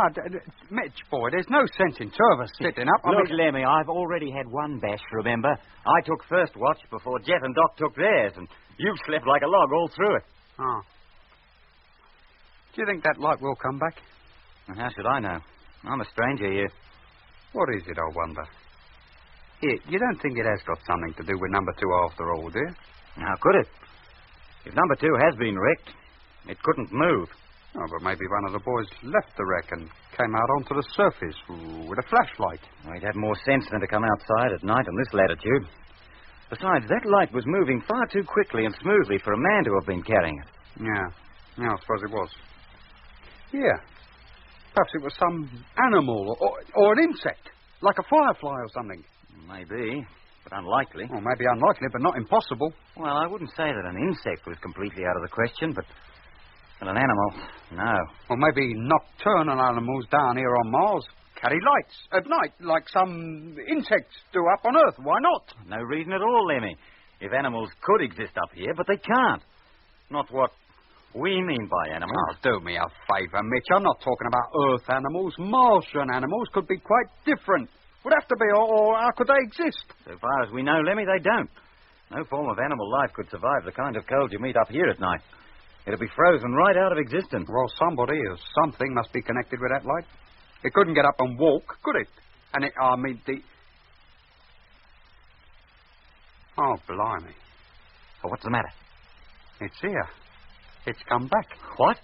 Mitch, boy, there's no sense in two of us sitting up. Look, Lemmy, I've already had one bash, remember? I took first watch before Jeff and Doc took theirs, and you slept like a log all through it. Oh. Do you think that light will come back? Well, how should I know? I'm a stranger here. What is it, I wonder? Here, you don't think it has got something to do with number 2 after all, do you? How could it? If number 2 has been wrecked, it couldn't move. Oh, but maybe one of the boys left the wreck and came out onto the surface with a flashlight. Well, he'd have more sense than to come outside at night in this latitude. Besides, that light was moving far too quickly and smoothly for a man to have been carrying it. Yeah, I suppose it was. Yeah. Perhaps it was some animal or an insect, like a firefly or something. Maybe, but unlikely. Well, maybe unlikely, but not impossible. Well, I wouldn't say that an insect was completely out of the question, but an animal, no. Or maybe nocturnal animals down here on Mars carry lights at night, like some insects do up on Earth. Why not? No reason at all, Lemmy. If animals could exist up here, but they can't. Not what we mean by animals. Oh, do me a favour, Mitch. I'm not talking about Earth animals. Martian animals could be quite different. Would have to be, or how could they exist? So far as we know, Lemmy, they don't. No form of animal life could survive the kind of cold you meet up here at night. It'll be frozen right out of existence. Well, somebody or something must be connected with that light. It couldn't get up and walk, could it? And Oh, blimey. Oh, what's the matter? It's here. It's come back. What?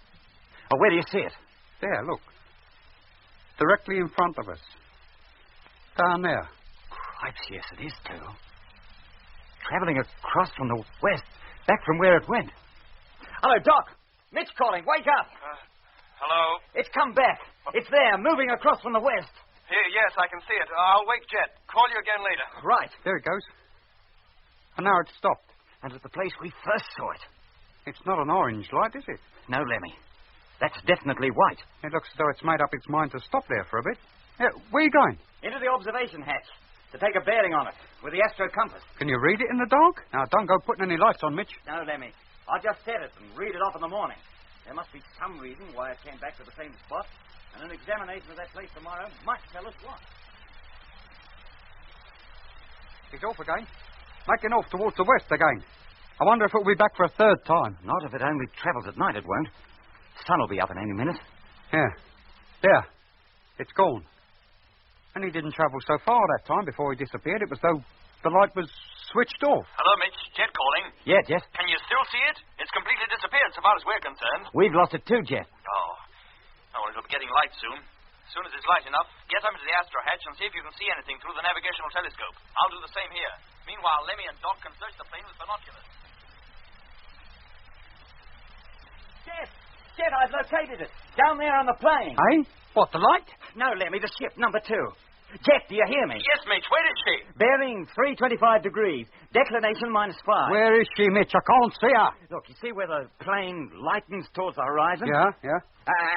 Oh, where do you see it? There, look. Directly in front of us. Down there. Cripes, yes, it is, too. Traveling across from the west, back from where it went. Hello, Doc. Mitch calling. Wake up. Hello? It's come back. It's there, moving across from the west. Here, yes, I can see it. I'll wake Jet. Call you again later. Right. There it goes. And now it's stopped. And at the place we first saw it. It's not an orange light, is it? No, Lemmy. That's definitely white. It looks as though it's made up its mind to stop there for a bit. Where are you going? Into the observation hatch. To take a bearing on it. With the astro compass. Can you read it in the dark? Now, don't go putting any lights on, Mitch. No, Lemmy. I'll just set it and read it off in the morning. There must be some reason why it came back to the same spot, and an examination of that place tomorrow might tell us what. He's off again. Making off towards the west again. I wonder if it'll be back for a third time. Not if it only travels at night, it won't. Sun will be up in any minute. Yeah. There. It's gone. And he didn't travel so far that time before he disappeared. It was though the light was switched off. Hello, Mitch. Jet calling. Yeah, Jet. Can you still see it? It's completely disappeared so far as we're concerned. We've lost it too, Jet. Oh, well, it'll be getting light soon. As soon as it's light enough, get up into the astro hatch and see if you can see anything through the navigational telescope. I'll do the same here. Meanwhile, Lemmy and Doc can search the plane with binoculars. Jet, I've located it. Down there on the plane. Eh? What, the light? No, Lemmy, the ship, number 2. Jet, do you hear me? Yes, Mitch. Where is she? Bearing 325 degrees. Declination -5. Where is she, Mitch? I can't see her. Look, you see where the plane lightens towards the horizon? Yeah.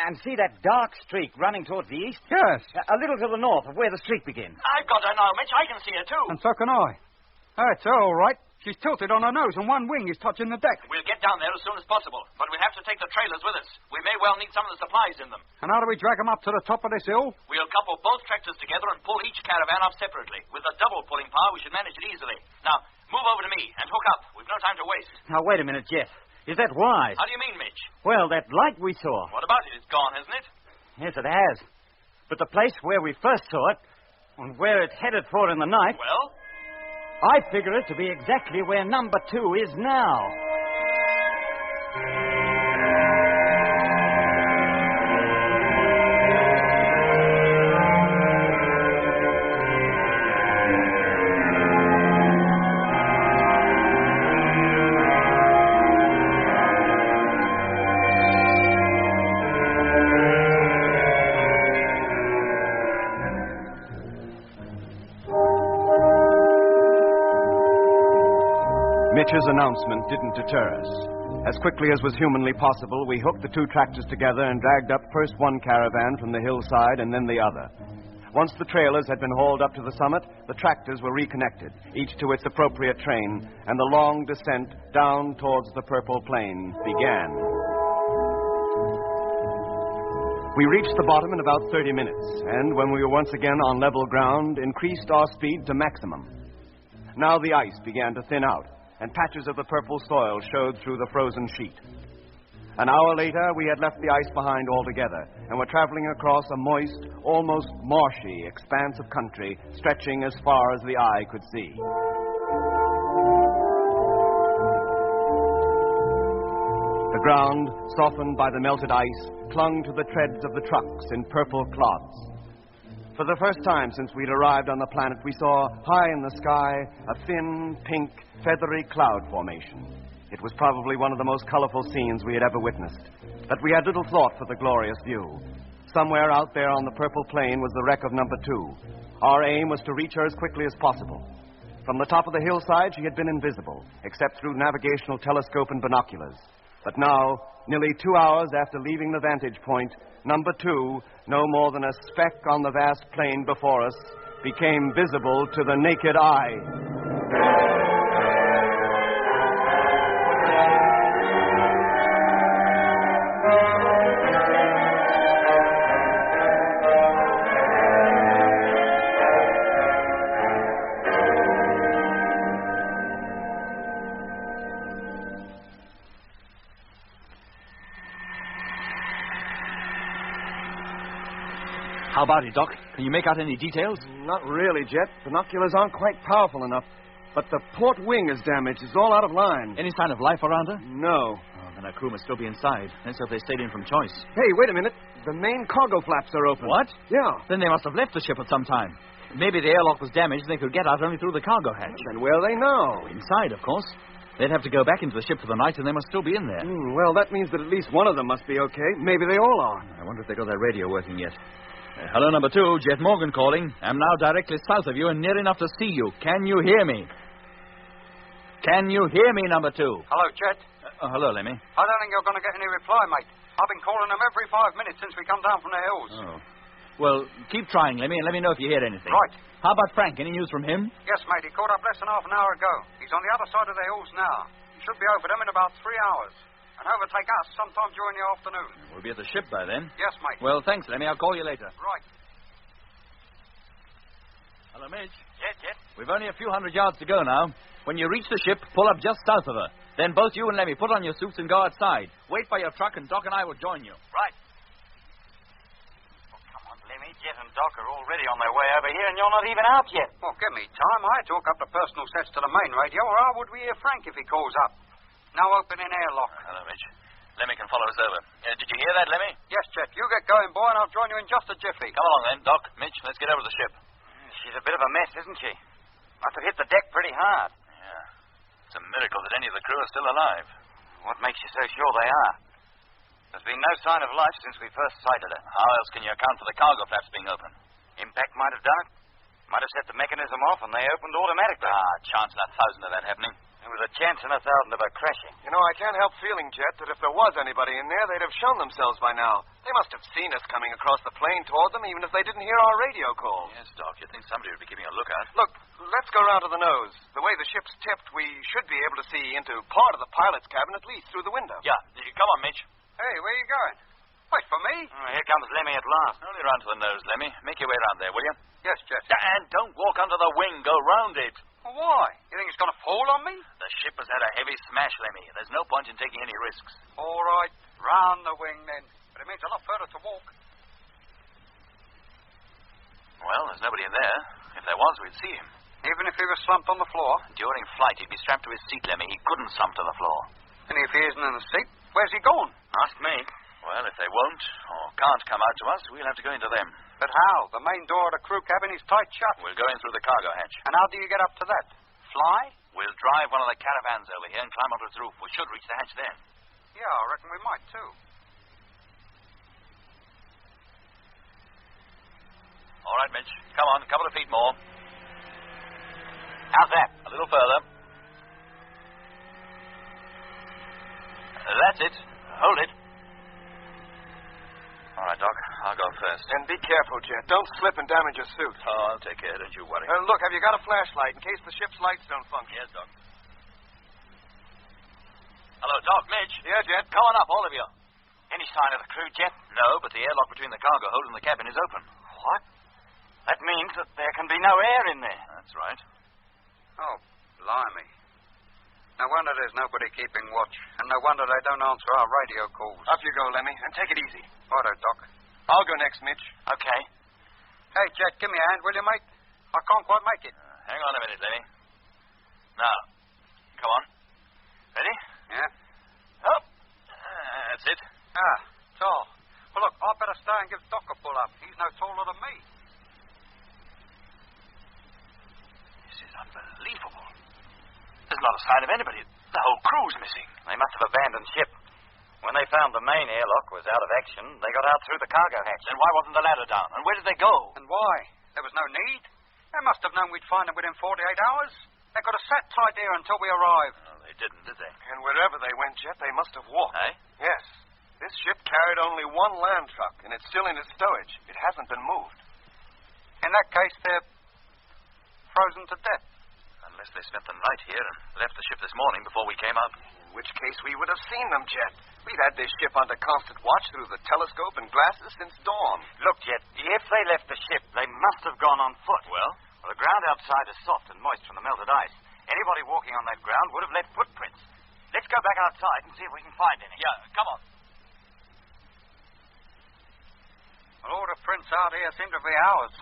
And see that dark streak running towards the east? Yes. A little to the north of where the streak begins. I've got her now, Mitch. I can see her, too. And so can I. Oh, it's her, all right. She's tilted on her nose and one wing is touching the deck. We'll get down there as soon as possible, but we have to take the trailers with us. We may well need some of the supplies in them. And how do we drag them up to the top of this hill? We'll couple both tractors together and pull each caravan up separately. With a double pulling power, we should manage it easily. Now, move over to me and hook up. We've no time to waste. Now, wait a minute, Jeff. Is that wise? How do you mean, Mitch? Well, that light we saw. What about it? It's gone, hasn't it? Yes, it has. But the place where we first saw it, and where it's headed for in the night... Well? I figure it to be exactly where number 2 is now. Mitch's announcement didn't deter us. As quickly as was humanly possible, we hooked the 2 tractors together and dragged up first one caravan from the hillside and then the other. Once the trailers had been hauled up to the summit, the tractors were reconnected, each to its appropriate train, and the long descent down towards the purple plain began. We reached the bottom in about 30 minutes, and when we were once again on level ground, increased our speed to maximum. Now the ice began to thin out, and patches of the purple soil showed through the frozen sheet. An hour later, we had left the ice behind altogether and were traveling across a moist, almost marshy expanse of country stretching as far as the eye could see. The ground, softened by the melted ice, clung to the treads of the trucks in purple clods. For the first time since we'd arrived on the planet, we saw high in the sky a thin, pink, feathery cloud formation. It was probably one of the most colorful scenes we had ever witnessed. But we had little thought for the glorious view. Somewhere out there on the purple plain was the wreck of number 2. Our aim was to reach her as quickly as possible. From the top of the hillside, she had been invisible, except through navigational telescope and binoculars. But now, nearly 2 hours after leaving the vantage point, number 2, no more than a speck on the vast plain before us, became visible to the naked eye. How about it, Doc? Can you make out any details? Not really, Jet. Binoculars aren't quite powerful enough. But the port wing is damaged. It's all out of line. Any sign of life around her? No. Oh, then our crew must still be inside. Let's hope they stayed in from choice. Hey, wait a minute. The main cargo flaps are open. What? Yeah. Then they must have left the ship at some time. Maybe the airlock was damaged and they could get out only through the cargo hatch. Then where'll they know? Inside, of course. They'd have to go back into the ship for the night and they must still be in there. Well, that means that at least one of them must be okay. Maybe they all are. I wonder if they got their radio working yet. Hello, number 2. Jet Morgan calling. I'm now directly south of you and near enough to see you. Can you hear me? Can you hear me, number 2? Hello, Jet. Hello, Lemmy. I don't think you're going to get any reply, mate. I've been calling them every 5 minutes since we come down from the hills. Oh. Well, keep trying, Lemmy, and let me know if you hear anything. Right. How about Frank? Any news from him? Yes, mate. He caught up less than half an hour ago. He's on the other side of the hills now. He should be over them in about 3 hours. And overtake us sometime during the afternoon. We'll be at the ship by then. Yes, mate. Well, thanks, Lemmy. I'll call you later. Right. Hello, Midge. Jet. We've only a few hundred yards to go now. When you reach the ship, pull up just south of her. Then both you and Lemmy put on your suits and go outside. Wait by your truck, and Doc and I will join you. Right. Oh, come on, Lemmy. Jet and Doc are already on their way over here, and you're not even out yet. Well, give me time. I had to hook up the personal sets to the main radio, or how would we hear Frank if he calls up? Now open in airlock. Hello, Midge. Lemmy can follow us over. Did you hear that, Lemmy? Yes, Jet. You get going, boy, and I'll join you in just a jiffy. Come along, then. Doc, Mitch, let's get over to the ship. She's a bit of a mess, isn't she? Must have hit the deck pretty hard. Yeah. It's a miracle that any of the crew are still alive. What makes you so sure they are? There's been no sign of life since we first sighted her. How else can you account for the cargo flaps being open? Impact might have done it. Might have set the mechanism off and they opened automatically. Chance in 1,000 of that happening. There was a chance in 1,000 of her crashing. You know, I can't help feeling, Jet, that if there was anybody in there, they'd have shown themselves by now. They must have seen us coming across the plain toward them, even if they didn't hear our radio call. Yes, Doc. You'd think somebody would be keeping a lookout. Look, let's go round to the nose. The way the ship's tipped, we should be able to see into part of the pilot's cabin, at least through the window. Yeah. Come on, Mitch. Hey, where you going? Wait for me. Here comes Lemmy at last. Only round to the nose, Lemmy. Make your way round there, will you? Yes, Jet. And don't walk under the wing. Go round it. Why? You think it's going to fall on me? The ship has had a heavy smash, Lemmy. There's no point in taking any risks. All right. Round the wing, then. But it means a lot further to walk. Well, there's nobody in there. If there was, we'd see him. Even if he was slumped on the floor? During flight, he'd be strapped to his seat, Lemmy. He couldn't slump to the floor. And if he isn't in the seat, where's he going? Ask me. Well, if they won't or can't come out to us, we'll have to go into them. But how? The main door of the crew cabin is tight shut. We'll go in through the cargo hatch. And how do you get up to that? Fly? We'll drive one of the caravans over here and climb onto its roof. We should reach the hatch then. Yeah, I reckon we might, too. All right, Mitch. Come on, a couple of feet more. How's that? A little further. That's it. Hold it. All right, Doc. I'll go first. And be careful, Jet. Don't slip and damage your suit. Oh, I'll take care. Don't you worry. Look, have you got a flashlight in case the ship's lights don't function? Yes, Doc. Hello, Doc. Mitch. Yeah, Jet? Come on up, all of you. Any sign of the crew, Jet? No, but the airlock between the cargo hold and the cabin is open. What? That means that there can be no air in there. That's right. Oh, blimey. No wonder there's nobody keeping watch. And no wonder they don't answer our radio calls. Up you go, Lemmy, and take it easy. Righto, Doc. I'll go next, Mitch. Okay. Hey, Jet, give me a hand, will you, mate? I can't quite make it. Hang on a minute, Lemmy. Now, come on. Ready? Yeah? Up. That's it. Ah, tall. Well, look, I better stay and give Doc a pull up. He's no taller than me. This is unbelievable. There's not a sign of anybody. The whole crew's missing. They must have abandoned ship. When they found the main airlock was out of action, they got out through the cargo hatch. Then why wasn't the ladder down? And where did they go? And why? There was no need. They must have known we'd find them within 48 hours. They could have sat tight here until we arrived. No, they didn't, did they? And wherever they went, Jet, they must have walked. Eh? Yes. This ship carried only one land truck, and it's still in its stowage. It hasn't been moved. In that case, they're frozen to death. Unless they spent the night here and left the ship this morning before we came up. In which case we would have seen them, Jet. We've had this ship under constant watch through the telescope and glasses since dawn. Look, Jet, if they left the ship, they must have gone on foot. Well, the ground outside is soft and moist from the melted ice. Anybody walking on that ground would have left footprints. Let's go back outside and see if we can find any. Yeah, come on. Well, all the prints out here seem to be ours.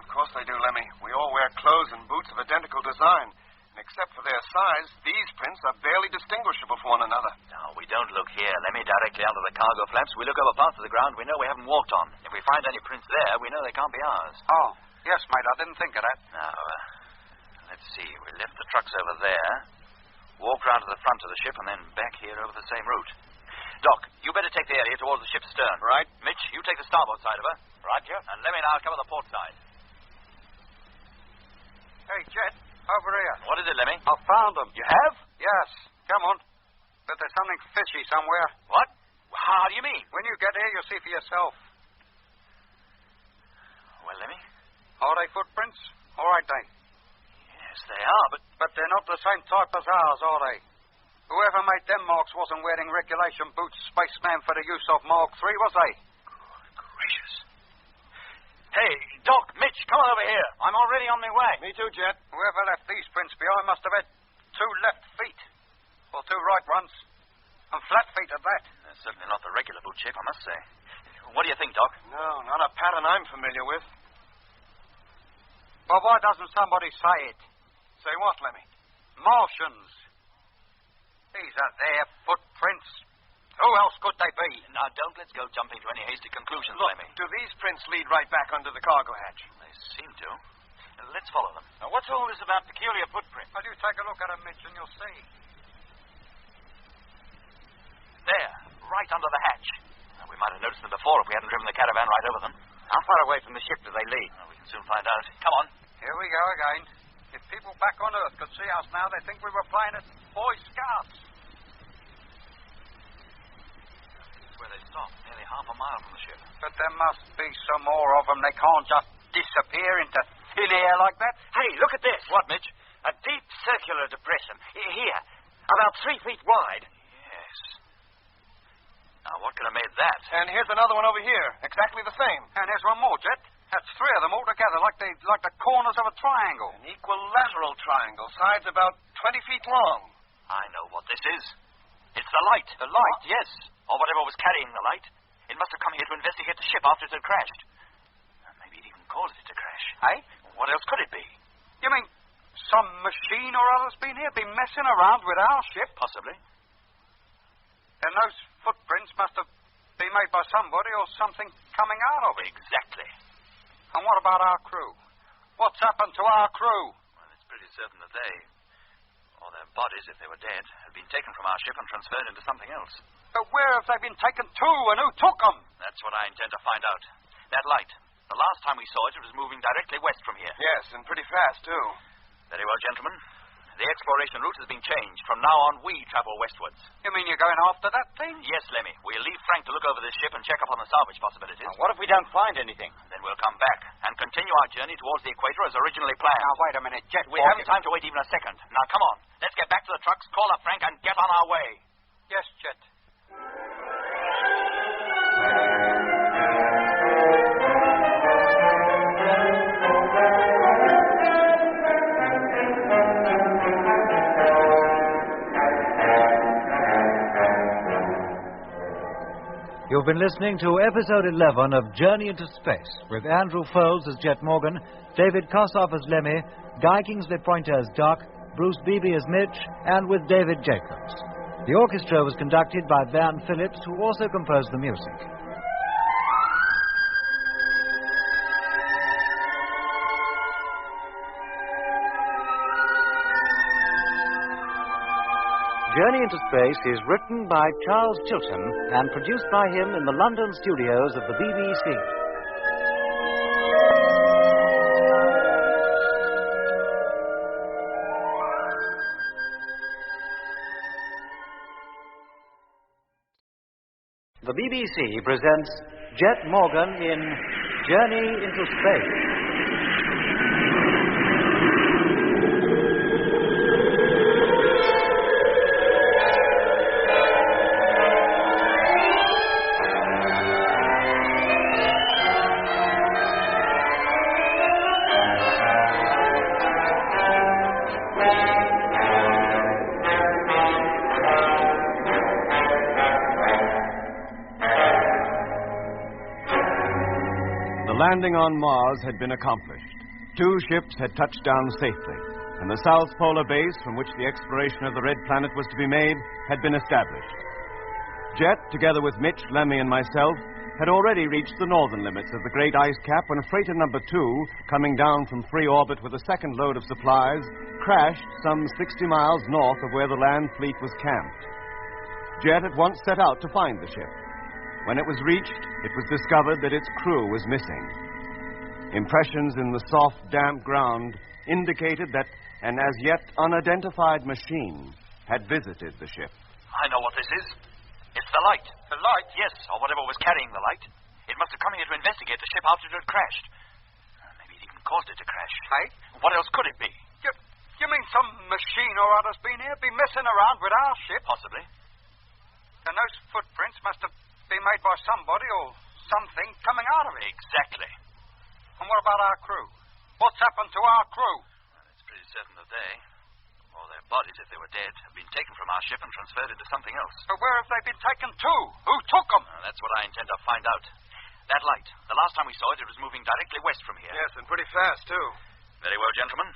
Of course they do, Lemmy. We all wear clothes and boots of identical design. And except for their size, these prints are barely distinguishable from one another. No, we don't look here. Let me directly under the cargo flaps. We look over parts of the ground we know we haven't walked on. If we find any prints there, we know they can't be ours. Oh, yes, mate. I didn't think of that. Now, let's see. We left the trucks over there, walked round to the front of the ship, and then back here over the same route. Doc, you better take the area towards the ship's stern. Right. Mitch, you take the starboard side of her. Roger. And let me now cover the port side. Hey, Jet, over here. What is it, Lemmy? I found them. You have? Yes. Come on. But there's something fishy somewhere. What? How do you mean? When you get here, you'll see for yourself. Well, Lemmy? Are they footprints? All right, they. Yes, they are, But they're not the same type as ours, are they? Whoever made them marks wasn't wearing regulation boots spaceman for the use of Mark III, was they? Good gracious. Hey, Doc, Mitch, come on over here. I'm already on my way. Me too, Jet. Whoever left these prints behind must have had 2 left feet. Or 2 right ones. And flat feet at that. That's certainly not the regular boot shape, I must say. What do you think, Doc? No, not a pattern I'm familiar with. Well, why doesn't somebody say it? Say what, Lemmy? Martians. These are their footprints. Who else could they be? Now, don't let's go jumping to any hasty conclusions, Look, Lemmy. do these prints lead right back under the cargo hatch? They seem to. Let's follow them. Now, what's all this about peculiar footprints? Well, you take a look at them, Mitch, and you'll see. There, right under the hatch. We might have noticed them before if we hadn't driven the caravan right over them. How far away from the ship do they lead? We can soon find out. Come on. Here we go again. If people back on Earth could see us now, they'd think we were playing it. Boy Scouts. This is where they stopped, nearly half a mile from the ship. But there must be some more of them. They can't just disappear into thin air like that. Hey, look at this. What, Mitch? A deep circular depression. Here, about 3 feet wide. Yes. Now, what could have made that? And here's another one over here, exactly the same. And there's one more, Jet. That's 3 of them all together, like the corners of a triangle. An equilateral triangle, sides about 20 feet long. I know what this is. It's the light. The light? Yes. Or whatever was carrying the light. It must have come here to investigate the ship after it had crashed. Maybe it even caused it to crash. Eh? What else could it be? You mean some machine or other's been here, been messing around with our ship? Possibly. Then those footprints must have been made by somebody or something coming out of it. Exactly. And what about our crew? What's happened to our crew? Well, it's pretty certain that they, or their bodies, if they were dead, had been taken from our ship and transferred into something else. But where have they been taken to, and who took them? That's what I intend to find out. That light. The last time we saw it, it was moving directly west from here. Yes, and pretty fast, too. Very well, gentlemen. The exploration route has been changed. From now on, we travel westwards. You mean you're going after that thing? Yes, Lemmy. We'll leave Frank to look over this ship and check up on the salvage possibilities. Now, what if we don't find anything? Then we'll come back and continue our journey towards the equator as originally planned. Now, wait a minute, Jet. We haven't time to wait even a second. Now, come on. Let's get back to the trucks, call up Frank, and get on our way. Yes, Jet. You've been listening to episode 11 of Journey into Space with Andrew Foles as Jet Morgan, David Kossoff as Lemmy, Guy Kingsley Pointer as Doc, Bruce Beebe as Mitch, and with David Jacobs. The orchestra was conducted by Van Phillips, who also composed the music. Journey into Space is written by Charles Chilton and produced by him in the London studios of the BBC. The BBC presents Jet Morgan in Journey into Space. The landing on Mars had been accomplished. 2 ships had touched down safely, and the South Polar Base from which the exploration of the Red Planet was to be made had been established. Jet, together with Mitch, Lemmy, and myself, had already reached the northern limits of the great ice cap when freighter number 2, coming down from free orbit with a second load of supplies, crashed some 60 miles north of where the land fleet was camped. Jet at once set out to find the ship. When it was reached, it was discovered that its crew was missing. Impressions in the soft, damp ground indicated that an as yet unidentified machine had visited the ship. I know what this is. It's the light. The light? Yes, or whatever was carrying the light. It must have come here to investigate the ship after it had crashed. Maybe it even caused it to crash. Hey? What else could it be? You mean some machine or other's been here, been messing around with our ship? Possibly. And those footprints must have been made by somebody or something coming out of it. Exactly. And what about our crew? What's happened to our crew? Well, it's pretty certain that they, or their bodies, if they were dead, have been taken from our ship and transferred into something else. But where have they been taken to? Who took them? That's what I intend to find out. That light. The last time we saw it, it was moving directly west from here. Yes, and pretty fast, too. Very well, gentlemen.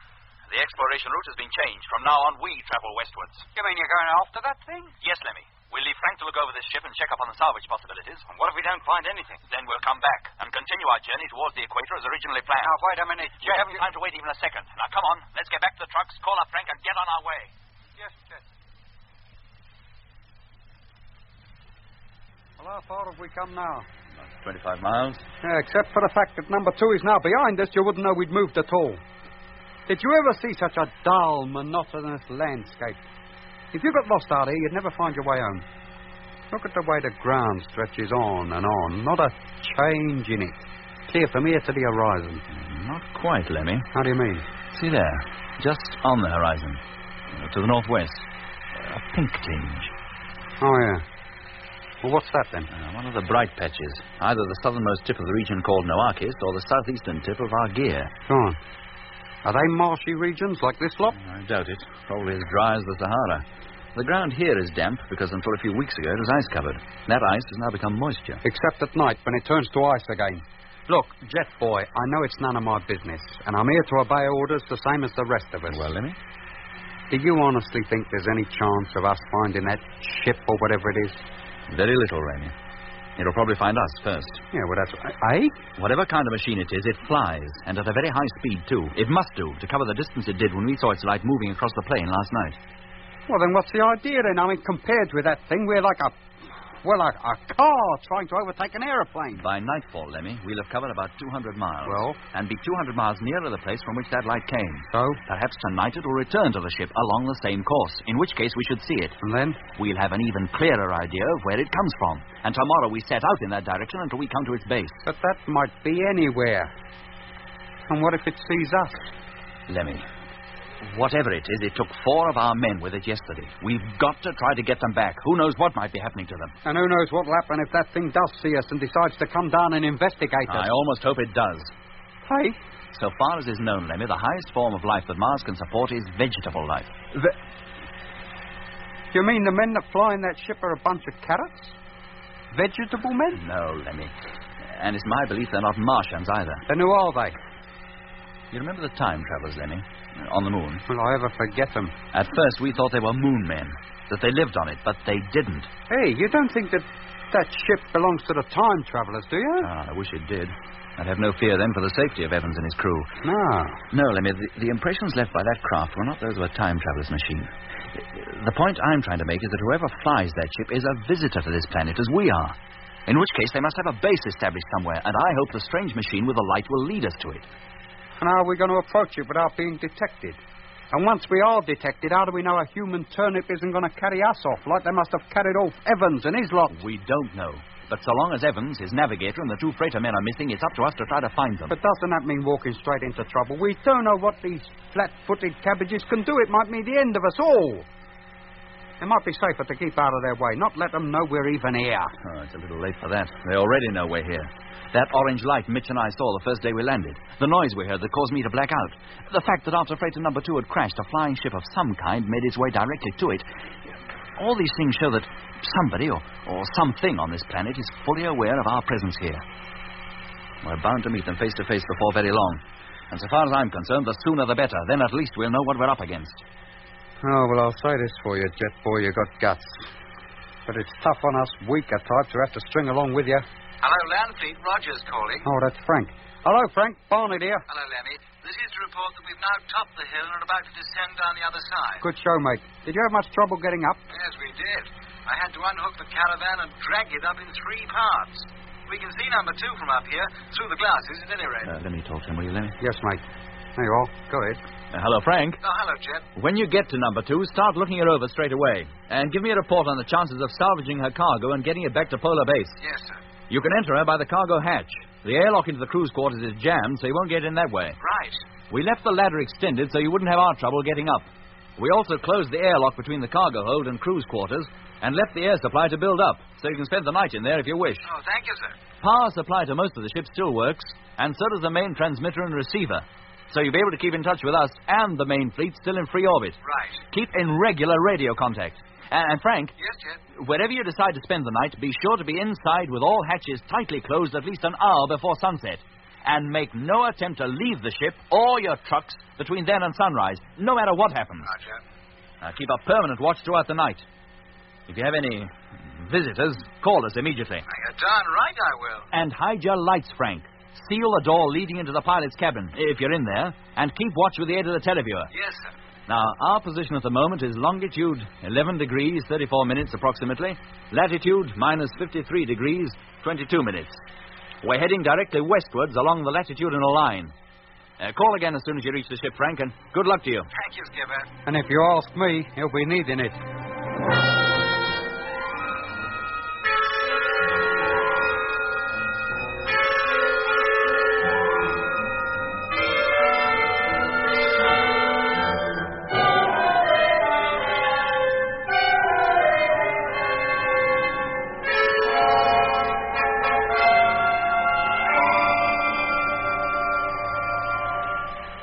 The exploration route has been changed. From now on, we travel westwards. You mean you're going after that thing? Yes, Lemmy. We'll leave Frank to look over this ship and check up on the salvage possibilities. And what if we don't find anything? Then we'll come back and continue our journey towards the equator as originally planned. Now, wait a minute. We haven't time to wait even a second. Now, come on. Let's get back to the trucks, call up Frank, and get on our way. Yes, Jet. Well, how far have we come now? 25 miles. Yeah, except for the fact that number 2 is now behind us, you wouldn't know we'd moved at all. Did you ever see such a dull, monotonous landscape? If you got lost out here, you'd never find your way home. Look at the way the ground stretches on and on. Not a change in it. Clear from here to the horizon. Not quite, Lemmy. How do you mean? See there, just on the horizon, to the northwest. A pink tinge. Oh, yeah. Well, what's that, then? One of the bright patches. Either the southernmost tip of the region called Noakis or the southeastern tip of Argeir. Go on. Are they marshy regions like this lot? I doubt it. Probably as dry as the Sahara. The ground here is damp because until a few weeks ago it was ice-covered. That ice has now become moisture. Except at night when it turns to ice again. Look, Jet Boy, I know it's none of my business, and I'm here to obey orders the same as the rest of us. Well, Lemmy? Do you honestly think there's any chance of us finding that ship or whatever it is? Very little, Lemmy. It'll probably find us first. Yeah, well, that's right. Eh? Whatever kind of machine it is, it flies, and at a very high speed, too. It must do, to cover the distance it did when we saw its light moving across the plain last night. Well, then what's the idea, then? I mean, compared with that thing, we're like a car trying to overtake an aeroplane. By nightfall, Lemmy, we'll have covered about 200 miles. Well? And be 200 miles nearer the place from which that light came. So? Perhaps tonight it will return to the ship along the same course, in which case we should see it. And then? We'll have an even clearer idea of where it comes from. And tomorrow we set out in that direction until we come to its base. But that might be anywhere. And what if it sees us? Lemmy, whatever it is, it took 4 of our men with it yesterday. We've got to try to get them back. Who knows what might be happening to them? And who knows what'll happen if that thing does see us and decides to come down and investigate us. I almost hope it does. Hey? So far as is known, Lemmy, the highest form of life that Mars can support is vegetable life. You mean the men that fly in that ship are a bunch of carrots? Vegetable men? No, Lemmy. And it's my belief they're not Martians either. Then who are they? You remember the time travelers, Lemmy? On the moon. Will I ever forget them? At first, we thought they were moon men, that they lived on it, but they didn't. Hey, you don't think that ship belongs to the time travelers, do you? I wish it did. I'd have no fear then for the safety of Evans and his crew. No. No, Lemmy, the impressions left by that craft were not those of a time traveler's machine. The point I'm trying to make is that whoever flies that ship is a visitor to this planet, as we are. In which case, they must have a base established somewhere, and I hope the strange machine with the light will lead us to it. And how are we going to approach it without being detected? And once we are detected, how do we know a human turnip isn't going to carry us off like they must have carried off Evans and his lot? We don't know. But so long as Evans, his navigator, and the 2 freighter men are missing, it's up to us to try to find them. But doesn't that mean walking straight into trouble? We don't know what these flat-footed cabbages can do. It might mean the end of us all. It might be safer to keep out of their way, not let them know we're even here. Oh, it's a little late for that. They already know we're here. That orange light Mitch and I saw the first day we landed. The noise we heard that caused me to black out. The fact that after freighter number 2 had crashed, a flying ship of some kind made its way directly to it. All these things show that somebody or something on this planet is fully aware of our presence here. We're bound to meet them face to face before very long. And so far as I'm concerned, the sooner the better. Then at least we'll know what we're up against. Oh, well, I'll say this for you, Jet Boy, you got guts. But it's tough on us weaker types who have to string along with you. Hello, Landfleet. Rogers calling. Oh, that's Frank. Hello, Frank. Barney here. Hello, Lemmy. This is to report that we've now topped the hill and are about to descend down the other side. Good show, mate. Did you have much trouble getting up? Yes, we did. I had to unhook the caravan and drag it up in 3 parts. We can see number 2 from up here, through the glasses at any rate. Let me talk to him, will you, Lemmy? Yes, mate. There you are. Go ahead. Hello, Frank. Oh, hello, Jet. When you get to number 2, start looking her over straight away. And give me a report on the chances of salvaging her cargo and getting it back to Polar Base. Yes, sir. You can enter her by the cargo hatch. The airlock into the crew's quarters is jammed, so you won't get in that way. Right. We left the ladder extended so you wouldn't have our trouble getting up. We also closed the airlock between the cargo hold and crew's quarters and left the air supply to build up, so you can spend the night in there if you wish. Oh, thank you, sir. Power supply to most of the ship still works, and so does the main transmitter and receiver. So you'll be able to keep in touch with us and the main fleet still in free orbit. Right. Keep in regular radio contact. And Frank... Yes, Jet? Wherever you decide to spend the night, be sure to be inside with all hatches tightly closed at least an hour before sunset. And make no attempt to leave the ship or your trucks between then and sunrise, no matter what happens. Roger. Now, keep a permanent watch throughout the night. If you have any visitors, call us immediately. You're darn right I will. And hide your lights, Frank. Seal the door leading into the pilot's cabin, if you're in there, and keep watch with the aid of the televiewer. Yes, sir. Now, our position at the moment is longitude 11 degrees, 34 minutes approximately, latitude minus 53 degrees, 22 minutes. We're heading directly westwards along the latitudinal line. Call again as soon as you reach the ship, Frank, and good luck to you. Thank you, Skipper. And if you ask me, he'll be needing it.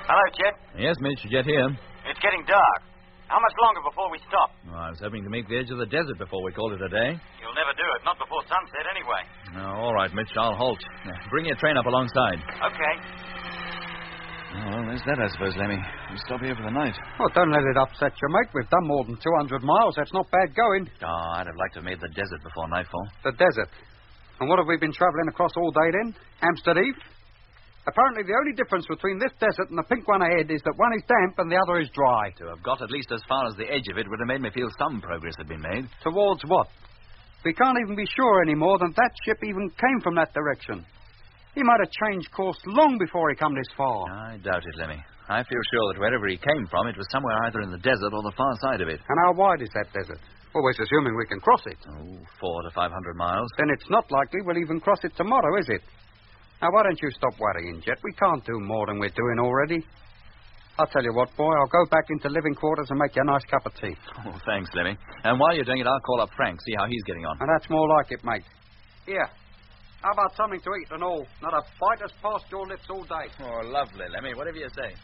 Hello, Jet. Yes, Mitch, Jet here. It's getting dark. How much longer before we stop? Well, I was hoping to make the edge of the desert before we called it a day. You'll never do it. Not before sunset, anyway. No, all right, Mitch, I'll halt. Bring your train up alongside. Okay. Well, there's that, I suppose, Lemmy. We'll stop here for the night. Oh, don't let it upset you, mate. We've done more than 200 miles. That's not bad going. Oh, I'd have liked to have made the desert before nightfall. The desert. And what have we been travelling across all day then? Amsterdam? Apparently the only difference between this desert and the pink one ahead is that one is damp and the other is dry. To have got at least as far as the edge of it would have made me feel some progress had been made. Towards what? We can't even be sure anymore that ship even came from that direction. He might have changed course long before he come this far. I doubt it, Lemmy. I feel sure that wherever he came from, it was somewhere either in the desert or the far side of it. And how wide is that desert? Always assuming we can cross it. Oh, 400 to 500 miles. Then it's not likely we'll even cross it tomorrow, is it? Now, why don't you stop worrying, Jet? We can't do more than we're doing already. I'll tell you what, boy, I'll go back into living quarters and make you a nice cup of tea. Oh, thanks, Lemmy. And while you're doing it, I'll call up Frank, see how he's getting on. And that's more like it, mate. Here, how about something to eat and all? Not a bite has passed your lips all day. Oh, lovely, Lemmy. Whatever you say.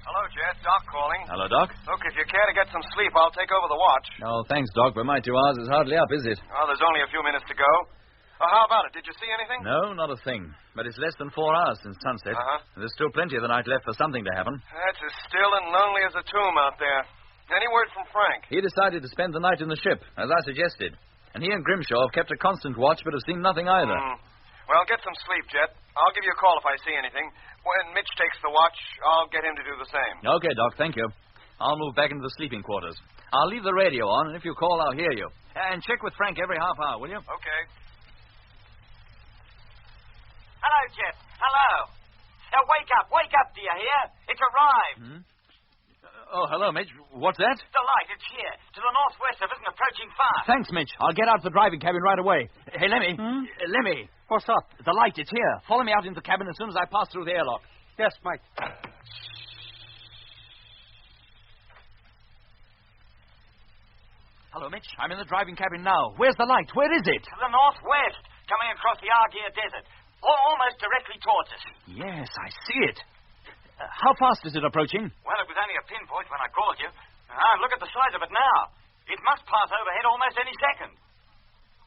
Hello, Jet. Doc calling. Hello, Doc. Look, if you care to get some sleep, I'll take over the watch. Oh, thanks, Doc, but my 2 hours is hardly up, is it? Oh, there's only a few minutes to go. How about it? Did you see anything? No, not a thing. But it's less than 4 hours since sunset. Uh-huh. There's still plenty of the night left for something to happen. That's as still and lonely as a tomb out there. Any word from Frank? He decided to spend the night in the ship, as I suggested. And he and Grimshaw have kept a constant watch, but have seen nothing either. Well, get some sleep, Jet. I'll give you a call if I see anything. When Mitch takes the watch, I'll get him to do the same. Okay, Doc, thank you. I'll move back into the sleeping quarters. I'll leave the radio on, and if you call, I'll hear you. And check with Frank every half hour, will you? Okay. Hello, Jet. Hello. Now, wake up, do you hear? It's arrived. Oh, hello, Mitch. What's that? The light, it's here. To the northwest of us and approaching fast. Thanks, Mitch. I'll get out of the driving cabin right away. Hey, Lemmy. Lemmy. What's up? The light, it's here. Follow me out into the cabin as soon as I pass through the airlock. Yes, mate. Hello, Mitch. I'm in the driving cabin now. Where's the light? Where is it? To the northwest, coming across the Argier Desert. Almost directly towards us. Yes, I see it. How fast is it approaching? Well, it was only a pinpoint when I called you. Look at the size of it now. It must pass overhead almost any second.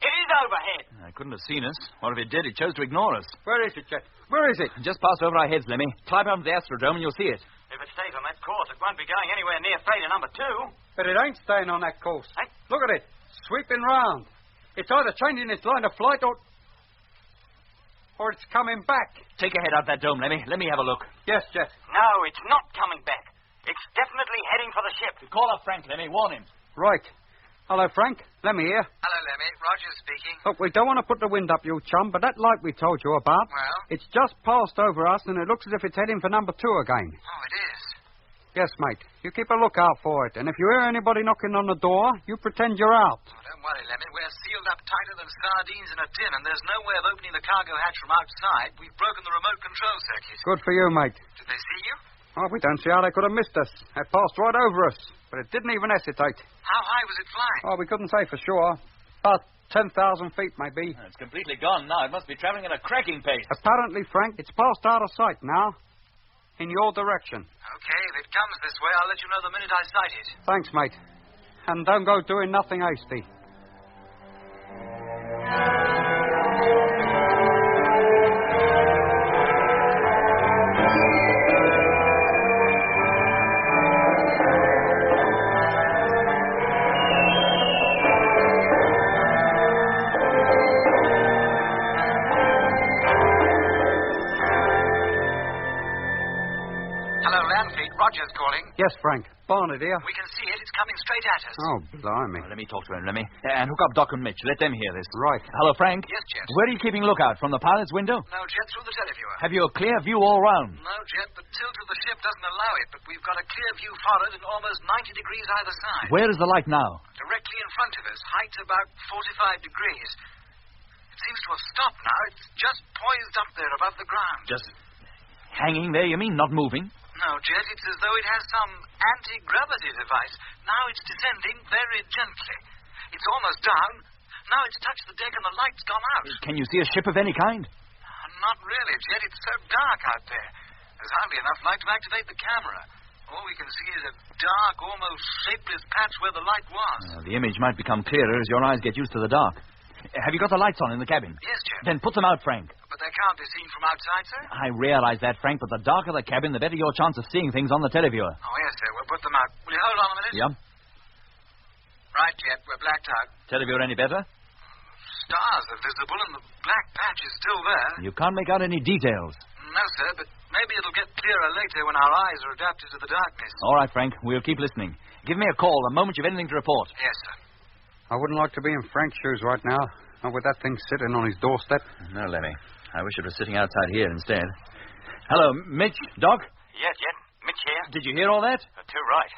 It is overhead. I couldn't have seen us. Or if it did, it chose to ignore us. Where is it, Jet? Where is it? Just passed over our heads, Lemmy. Climb up to the Astrodome and you'll see it. If it stays on that course, it won't be going anywhere near freighter number 2. But it ain't staying on that course. Look at it. Sweeping round. It's either changing its line of flight or it's coming back. Take your head out that dome, Lemmy. Let me have a look. Yes, Jet. No, it's not coming back. It's definitely heading for the ship. Call up Frank, Lemmy. Warn him. Right. Hello, Frank. Lemmy here. Hello, Lemmy. Rogers speaking. Look, we don't want to put the wind up, you chum, but that light we told you about, well, it's just passed over us, and it looks as if it's heading for number 2 again. Oh, it is? Yes, mate. You keep a lookout for it, and if you hear anybody knocking on the door, you pretend you're out. Oh, don't worry, Lemmy. We're sealed up tighter than sardines in a tin, and there's no way of opening the cargo hatch from outside. We've broken the remote control circuit. Good for you, mate. Did they see you? Oh, we don't see how they could have missed us. They passed right over us, but it didn't even hesitate. How high was it flying? Oh, we couldn't say for sure. About 10,000 feet, maybe. It's completely gone now. It must be traveling at a cracking pace. Apparently, Frank, it's passed out of sight now. In your direction. Okay, if it comes this way, I'll let you know the minute I sight it. Thanks, mate. And don't go doing nothing hasty. Rogers calling. Yes, Frank. Barnard here. We can see it. It's coming straight at us. Oh, blimey. Let me talk to him, Lemmy. And hook up Doc and Mitch. Let them hear this. Right. Hello, Frank. Yes, Jet. Where are you keeping lookout? From the pilot's window? No, Jet, through the televiewer. Have you a clear view all round? No, Jet, the tilt of the ship doesn't allow it, but we've got a clear view forward and almost 90 degrees either side. Where is the light now? Directly in front of us, height about 45 degrees. It seems to have stopped now. It's just poised up there above the ground. Just hanging there, you mean? Not moving? No, Jet, it's as though it has some anti-gravity device. Now it's descending very gently. It's almost down. Now it's touched the deck and the light's gone out. Can you see a ship of any kind? Not really, Jet. It's so dark out there. There's hardly enough light to activate the camera. All we can see is a dark, almost shapeless patch where the light was. The image might become clearer as your eyes get used to the dark. Have you got the lights on in the cabin? Yes, Jet. Then put them out, Frank. But they can't be seen from outside, sir? I realize that, Frank, but the darker the cabin, the better your chance of seeing things on the televiewer. Oh, yes, sir. We'll put them out. Will you hold on a minute? Yeah. Right, Jet. We're blacked out. Televiewer any better? Stars are visible and the black patch is still there. You can't make out any details. No, sir, but maybe it'll get clearer later when our eyes are adapted to the darkness. All right, Frank. We'll keep listening. Give me a call the moment you've anything to report. Yes, sir. I wouldn't like to be in Frank's shoes right now. Not with that thing sitting on his doorstep. No, Lemmy. I wish it was sitting outside here instead. Hello, Mitch, Doc? Yeah, Jet. Mitch here. Did you hear all that? Too right.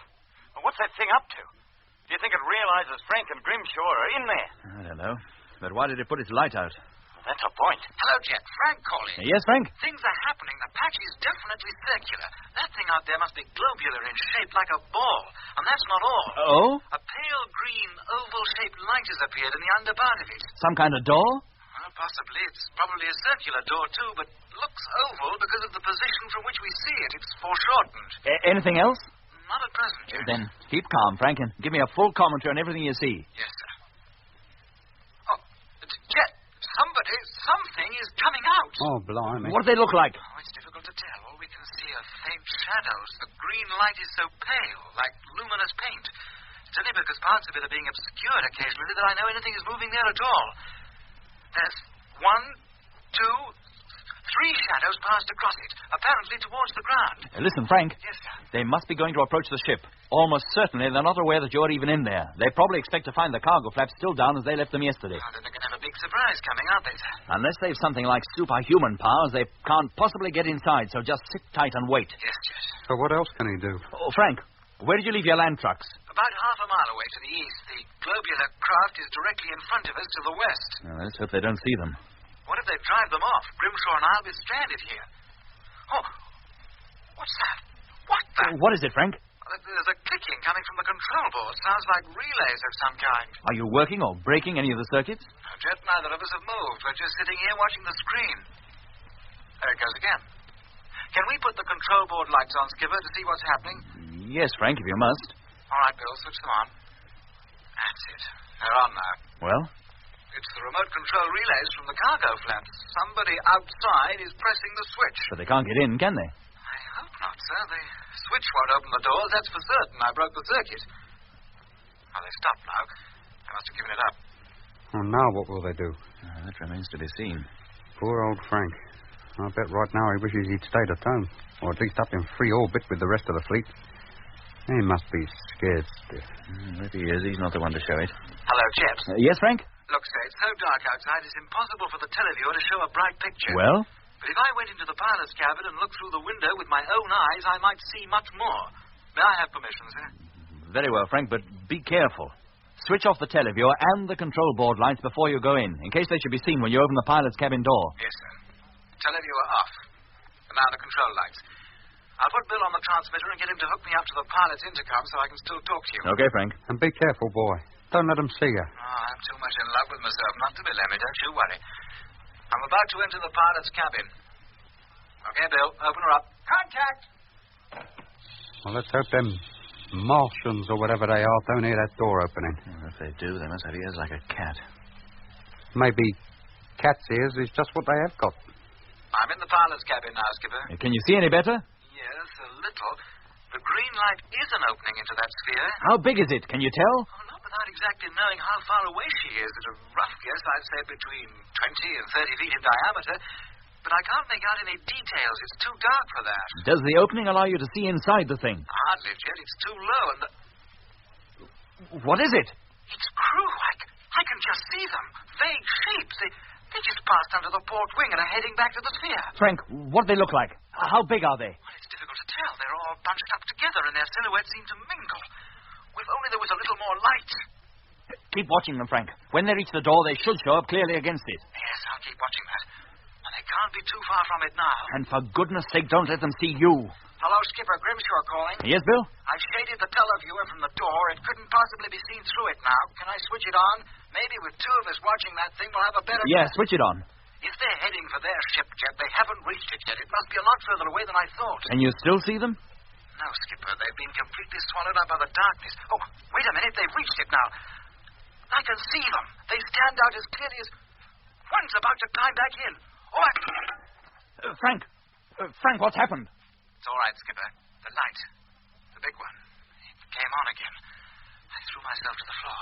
Well, what's that thing up to? Do you think it realizes Frank and Grimshaw are in there? I don't know. But why did it put its light out? That's a point. Hello, Jet. Frank calling. Yes, Frank? Things are happening. The patch is definitely circular. That thing out there must be globular in shape like a ball. And that's not all. Oh? A pale green oval-shaped light has appeared in the underpart of it. Some kind of door? Well, possibly. It's probably a circular door, too, but looks oval because of the position from which we see it. It's foreshortened. Anything else? Not at present, Jet. Then keep calm, Frank, and give me a full commentary on everything you see. Yes, sir. Oh, Jet, something is coming out. Oh, blimey. What do they look like? Oh, it's difficult to tell. All we can see are faint shadows. The green light is so pale, like luminous paint. It's only because parts of it are being obscured occasionally that I know anything is moving there at all. There's 1, 2, 3 shadows passed across it, apparently towards the ground. Listen, Frank. Yes, sir. They must be going to approach the ship. Almost certainly they're not aware that you're even in there. They probably expect to find the cargo flaps still down as they left them yesterday. Oh, then they're going to have a big surprise coming, aren't they, sir? Unless they've something like superhuman powers, they can't possibly get inside, so just sit tight and wait. Yes, Jet. So what else can he do? Oh, Frank, where did you leave your land trucks? About half a mile away to the east. The globular craft is directly in front of us to the west. Let's hope they don't see them. What if they drive them off? Grimshaw and I'll be stranded here. Oh, what's that? What is it, Frank? There's a clicking coming from the control board. Sounds like relays of some kind. Are you working or breaking any of the circuits? No, Jet, neither of us have moved. We're just sitting here watching the screen. There it goes again. Can we put the control board lights on, Skipper, to see what's happening? Yes, Frank, if you must. All right, Bill, switch them on. That's it. They're on now. Well? It's the remote control relays from the cargo flaps. Somebody outside is pressing the switch. But they can't get in, can they? I hope not, sir. The switch won't open the doors, that's for certain. I broke the circuit. Oh, they stopped now. They must have given it up. Well, now what will they do? That remains to be seen. Poor old Frank. I bet right now he wishes he'd stayed at home. Or at least up in free orbit with the rest of the fleet. He must be scared stiff. If he is, he's not the one to show it. Hello, Jet. Yes, Frank? Look, sir, it's so dark outside, it's impossible for the televiewer to show a bright picture. Well? But if I went into the pilot's cabin and looked through the window with my own eyes, I might see much more. May I have permission, sir? Very well, Frank, but be careful. Switch off the televiewer and the control board lights before you go in case they should be seen when you open the pilot's cabin door. Yes, sir. Televiewer off. And now the control lights. I'll put Bill on the transmitter and get him to hook me up to the pilot's intercom so I can still talk to you. Okay, Frank. And be careful, boy. Don't let them see you. Oh, I'm too much in love with myself not to be Lemmy. Don't you worry. I'm about to enter the pilot's cabin. Okay, Bill, open her up. Contact! Well, let's hope them Martians or whatever they are don't hear that door opening. Well, if they do, they must have ears like a cat. Maybe cat's ears is just what they have got. I'm in the pilot's cabin now, Skipper. Can you see any better? Yes, a little. The green light is an opening into that sphere. How big is it? Can you tell? Oh, not without exactly knowing how far away she is. At a rough guess, I'd say between 20 and 30 feet in diameter. But I can't make out any details. It's too dark for that. Does the opening allow you to see inside the thing? Hardly, Jet. It's too low and What is it? It's crew. I can just see them. Vague shapes. They just passed under the port wing and are heading back to the sphere. Frank, what do they look like? How big are they? Well, it's difficult to tell. They're all bunched up together and their silhouettes seem to mingle. If only there was a little more light. Keep watching them, Frank. When they reach the door, they should show up clearly against it. Yes, I'll keep watching that. And they can't be too far from it now. And for goodness sake, don't let them see you. Hello, Skipper. Grimshaw calling. Yes, Bill? I've shaded the televiewer from the door. It couldn't possibly be seen through it now. Can I switch it on? Maybe with two of us watching that thing, we'll have a better... Yeah, switch it on. If they're heading for their ship, Jet, they haven't reached it yet. It must be a lot further away than I thought. And you still see them? No, Skipper. They've been completely swallowed up by the darkness. Oh, wait a minute. They've reached it now. I can see them. They stand out as clearly as... One's about to climb back in. Oh, Frank, what's happened? It's all right, Skipper. The light. The big one. It came on again. I threw myself to the floor.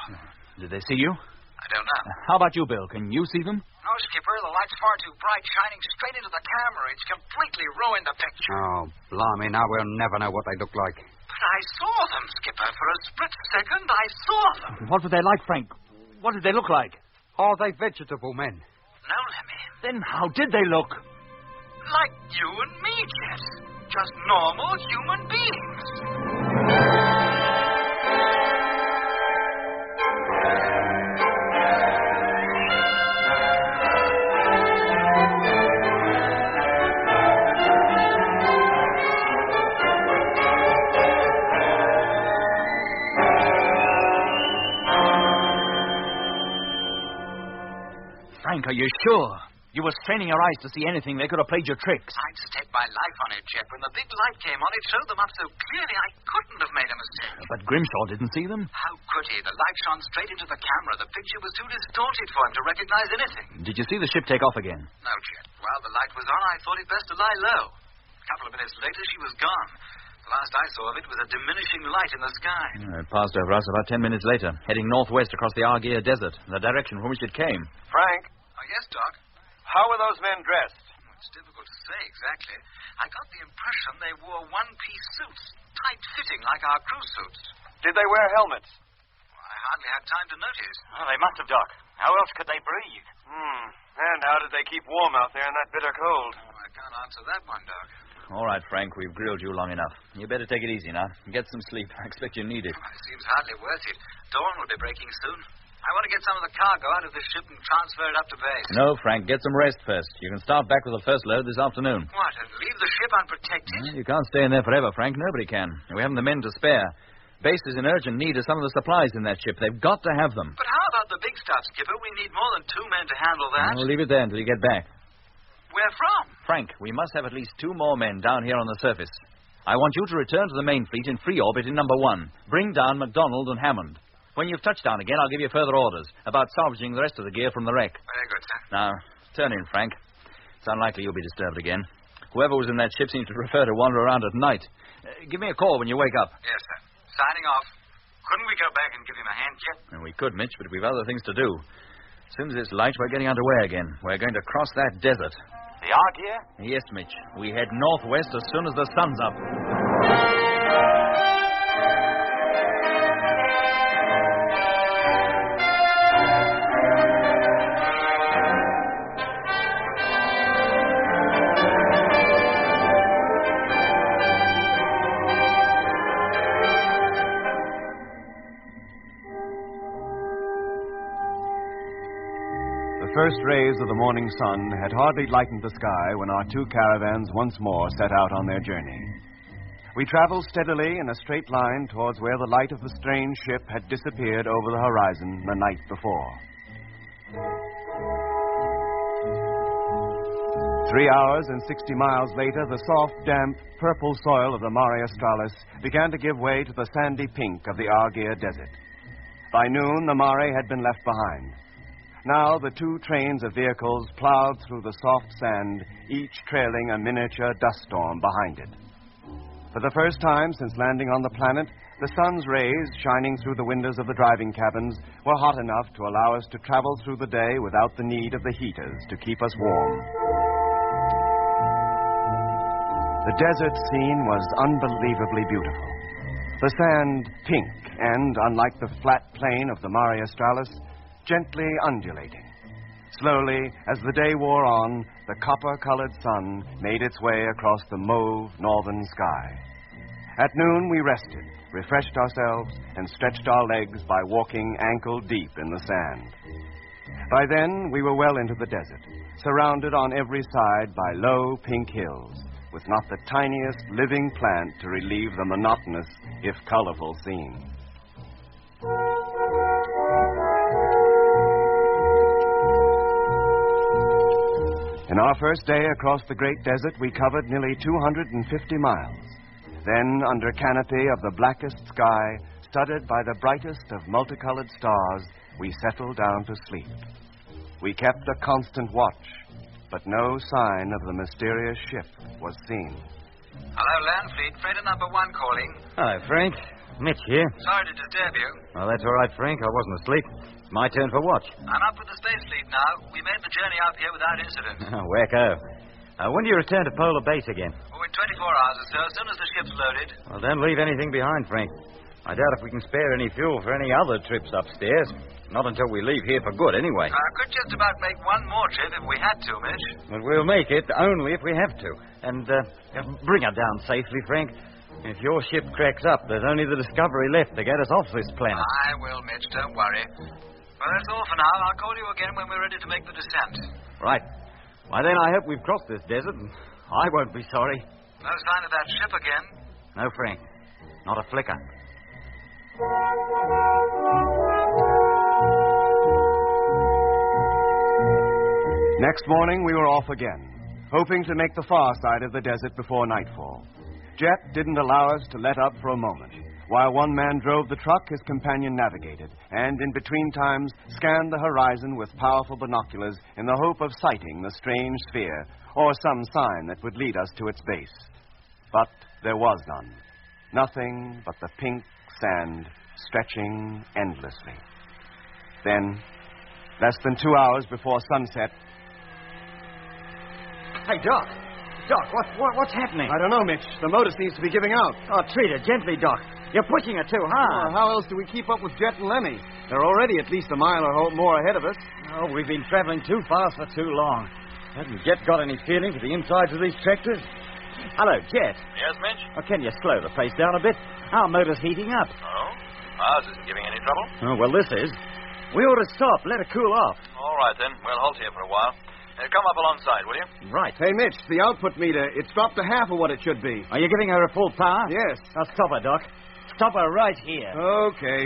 Did they see you? I don't know. How about you, Bill? Can you see them? No, Skipper. The light's far too bright, shining straight into the camera. It's completely ruined the picture. Oh, blimey, now we'll never know what they look like. But I saw them, Skipper. For a split second, I saw them. What were they like, Frank? What did they look like? Are they vegetable men? No, Lemmy. Then how did they look? Like you and me, Jet. Just normal human beings. Frank, are you sure? You were straining your eyes to see anything. They could have played your tricks. I'd stake my life on it, Jet. When the big light came on, it showed them up so clearly I couldn't have made a mistake. But Grimshaw didn't see them. How could he? The light shone straight into the camera. The picture was too distorted for him to recognize anything. Did you see the ship take off again? No, Jet. While the light was on, I thought it best to lie low. A couple of minutes later, she was gone. The last I saw of it was a diminishing light in the sky. It passed over us about 10 minutes later, heading northwest across the Argier Desert, the direction from which it came. Frank? Oh, yes, Doc? How were those men dressed? It's difficult to say exactly. I got the impression they wore one-piece suits, tight-fitting like our crew suits. Did they wear helmets? Well, I hardly had time to notice. Well, they must have, Doc. How else could they breathe? And how did they keep warm out there in that bitter cold? Oh, I can't answer that one, Doc. All right, Frank, we've grilled you long enough. You better take it easy now. Get some sleep. I expect you need it. Well, it seems hardly worth it. Dawn will be breaking soon. I want to get some of the cargo out of this ship and transfer it up to base. No, Frank, get some rest first. You can start back with the first load this afternoon. What, and leave the ship unprotected? Well, you can't stay in there forever, Frank. Nobody can. We haven't the men to spare. Base is in urgent need of some of the supplies in that ship. They've got to have them. But how about the big stuff, Skipper? We need more than 2 men to handle that. We'll leave it there until you get back. Where from? Frank, we must have at least 2 more men down here on the surface. I want you to return to the main fleet in free orbit in number 1. Bring down MacDonald and Hammond. When you've touched down again, I'll give you further orders about salvaging the rest of the gear from the wreck. Very good, sir. Now, turn in, Frank. It's unlikely you'll be disturbed again. Whoever was in that ship seems to prefer to wander around at night. Give me a call when you wake up. Yes, sir. Signing off. Couldn't we go back and give him a hand, Jet? We could, Mitch, but we've other things to do. As soon as it's light, we're getting underway again. We're going to cross that desert. The Argier? Yes, Mitch. We head northwest as soon as the sun's up. The first rays of the morning sun had hardly lightened the sky when our 2 caravans once more set out on their journey. We traveled steadily in a straight line towards where the light of the strange ship had disappeared over the horizon the night before. 3 hours and 60 miles later, the soft, damp, purple soil of the Mare Australis began to give way to the sandy pink of the Argier Desert. By noon, the Mare had been left behind. Now the 2 trains of vehicles plowed through the soft sand, each trailing a miniature dust storm behind it. For the first time since landing on the planet, the sun's rays, shining through the windows of the driving cabins, were hot enough to allow us to travel through the day without the need of the heaters to keep us warm. The desert scene was unbelievably beautiful. The sand pink and, unlike the flat plain of the Mare Australis, gently undulating. Slowly, as the day wore on, the copper-colored sun made its way across the mauve northern sky. At noon, we rested, refreshed ourselves, and stretched our legs by walking ankle-deep in the sand. By then, we were well into the desert, surrounded on every side by low pink hills, with not the tiniest living plant to relieve the monotonous, if colorful, scene. In our first day across the great desert, we covered nearly 250 miles. Then, under canopy of the blackest sky, studded by the brightest of multicolored stars, we settled down to sleep. We kept a constant watch, but no sign of the mysterious ship was seen. Hello, Landfleet. Freighter number 1 calling. Hi, Frank. Mitch here. Sorry to disturb you. Well, that's all right, Frank. I wasn't asleep. It's my turn for watch. I'm up with the Space Fleet now. We made the journey up here without incident. Oh, wacko. When do you return to Polar Base again? Oh, in 24 hours or so, as soon as the ship's loaded. Well, don't leave anything behind, Frank. I doubt if we can spare any fuel for any other trips upstairs. Not until we leave here for good, anyway. I could just about make one more trip if we had to, Mitch. But we'll make it only if we have to. And bring her down safely, Frank. If your ship cracks up, there's only the Discovery left to get us off this planet. I will, Mitch. Don't worry. Well, that's all for now. I'll call you again when we're ready to make the descent. Right. Why, then I hope we've crossed this desert, and I won't be sorry. No sign of that ship again? No, Frank. Not a flicker. Next morning, we were off again, hoping to make the far side of the desert before nightfall. Jet didn't allow us to let up for a moment. While one man drove the truck, his companion navigated, and in between times scanned the horizon with powerful binoculars in the hope of sighting the strange sphere or some sign that would lead us to its base. But there was none. Nothing but the pink sand stretching endlessly. Then, less than 2 hours before sunset... Hey, Doc. Doc, what's happening? I don't know, Mitch. The motor seems to be giving out. Oh, treat her gently, Doc. You're pushing it too hard. Well, how else do we keep up with Jet and Lemmy? They're already at least a mile or more ahead of us. Oh, we've been traveling too fast for too long. Hasn't Jet got any feeling for the insides of these tractors? Hello, Jet. Yes, Mitch? Oh, can you slow the pace down a bit? Our motor's heating up. Oh? Ours isn't giving any trouble? Oh, well, this is. We ought to stop. Let it cool off. All right, then. We'll halt here for a while. Come up alongside, will you? Right. Hey, Mitch, the output meter, it's dropped to half of what it should be. Are you giving her a full power? Yes. Now, stop her, Doc. Stop her right here. Okay.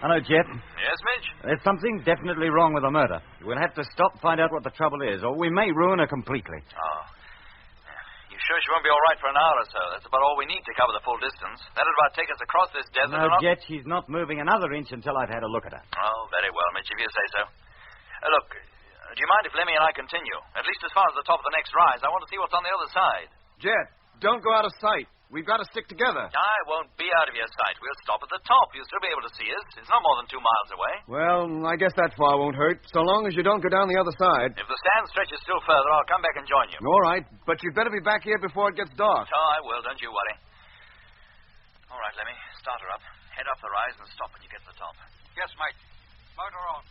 Hello, Jet. Yes, Mitch? There's something definitely wrong with the motor. We'll have to stop and find out what the trouble is, or we may ruin her completely. Oh. You sure she won't be all right for an hour or so? That's about all we need to cover the full distance. That'll about take us across this desert, No, or not? Jet, she's not moving another inch until I've had a look at her. Oh, very well, Mitch, if you say so. Look, do you mind if Lemmy and I continue? At least as far as the top of the next rise. I want to see what's on the other side. Jet, don't go out of sight. We've got to stick together. I won't be out of your sight. We'll stop at the top. You'll still be able to see us. It's not more than 2 miles away. Well, I guess that far won't hurt, so long as you don't go down the other side. If the stand stretches still further, I'll come back and join you. All right, but you'd better be back here before it gets dark. Oh, I will. Don't you worry. All right, Lemmy. Start her up. Head up the rise and stop when you get to the top. Yes, mate. Motor on.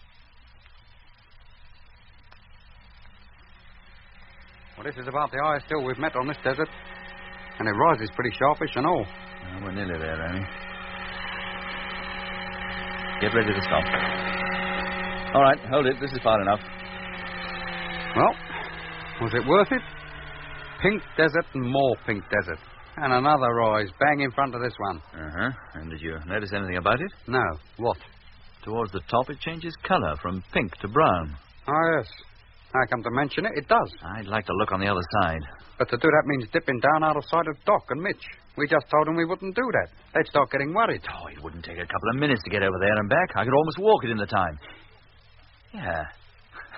Well, this is about the highest hill we've met on this desert. And it rises pretty sharpish and all. We're nearly there, Lemmy. Get ready to stop. All right, hold it. This is far enough. Well, was it worth it? Pink desert and more pink desert. And another rise bang in front of this one. Uh-huh. And did you notice anything about it? No. What? Towards the top, it changes color from pink to brown. Oh, yes. I come to mention it, it does. I'd like to look on the other side. But to do that means dipping down out of sight of Doc and Mitch. We just told them we wouldn't do that. They'd start getting worried. Oh, it wouldn't take a couple of minutes to get over there and back. I could almost walk it in the time. Yeah,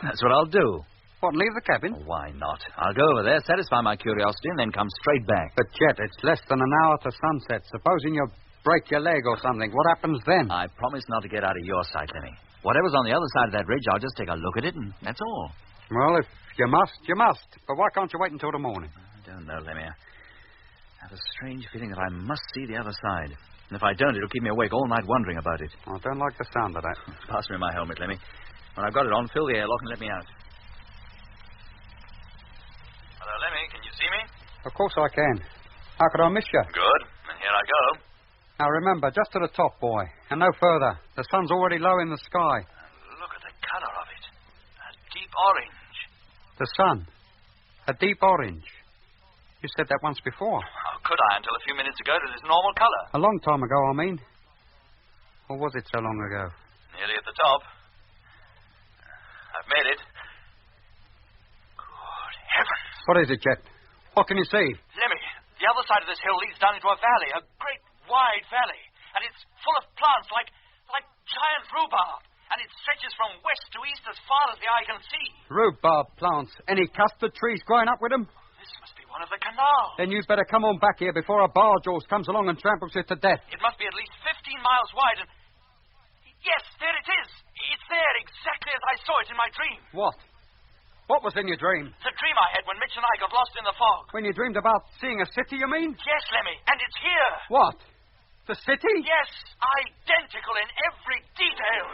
that's what I'll do. What, leave the cabin? Oh, why not? I'll go over there, satisfy my curiosity, and then come straight back. But, Jet, it's less than an hour to sunset. Supposing you break your leg or something, what happens then? I promise not to get out of your sight, Lemmy. Whatever's on the other side of that ridge, I'll just take a look at it, and that's all. Well, if you must, you must. But why can't you wait until the morning? I don't know, Lemmy. I have a strange feeling that I must see the other side. And if I don't, it'll keep me awake all night wondering about it. I don't like the sound of that. Pass me my helmet, Lemmy. When I've got it on, fill the airlock and let me out. Hello, Lemmy. Can you see me? Of course I can. How could I miss you? Good. And here I go. Now remember, just to the top, boy, and no further. The sun's already low in the sky. And look at the color of it. A deep orange. The sun. A deep orange. You said that once before. How could I until a few minutes ago to this normal color? A long time ago, I mean. Or was it so long ago? Nearly at the top. I've made it. Good heavens. What is it, Jet? What can you see? Lemmy, the other side of this hill leads down into a valley, a great wide valley. And it's full of plants like giant rhubarb. And it stretches from west to east as far as the eye can see. Rhubarb plants. Any custard trees growing up with them? This must be one of the canals. Then you'd better come on back here before a barge horse comes along and tramples you to death. It must be at least 15 miles wide and... Yes, there it is. It's there exactly as I saw it in my dream. What? What was in your dream? The dream I had when Mitch and I got lost in the fog. When you dreamed about seeing a city, you mean? Yes, Lemmy, and it's here. What? The city? Yes, identical in every detail.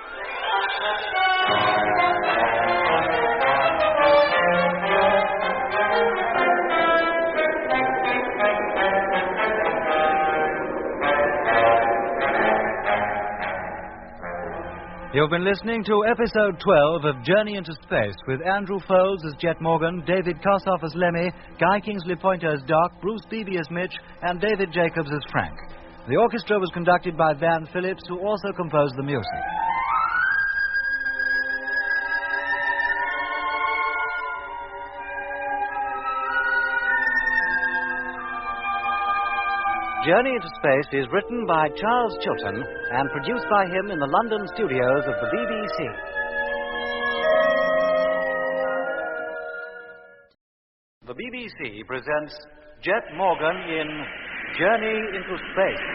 You've been listening to episode 12 of Journey into Space with Andrew Foulds as Jet Morgan, David Kossoff as Lemmy, Guy Kingsley Pointer as Doc, Bruce Beebe as Mitch, and David Jacobs as Frank. The orchestra was conducted by Van Phillips, who also composed the music. Journey into Space is written by Charles Chilton and produced by him in the London studios of the BBC. The BBC presents Jet Morgan in Journey into Space.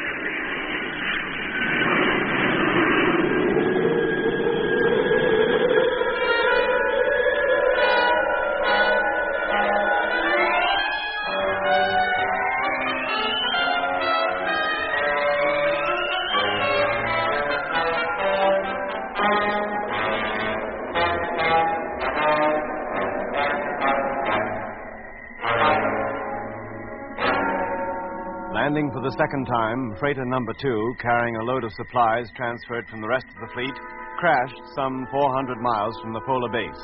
Landing for the second time, freighter number 2, carrying a load of supplies transferred from the rest of the fleet, crashed some 400 miles from the polar base.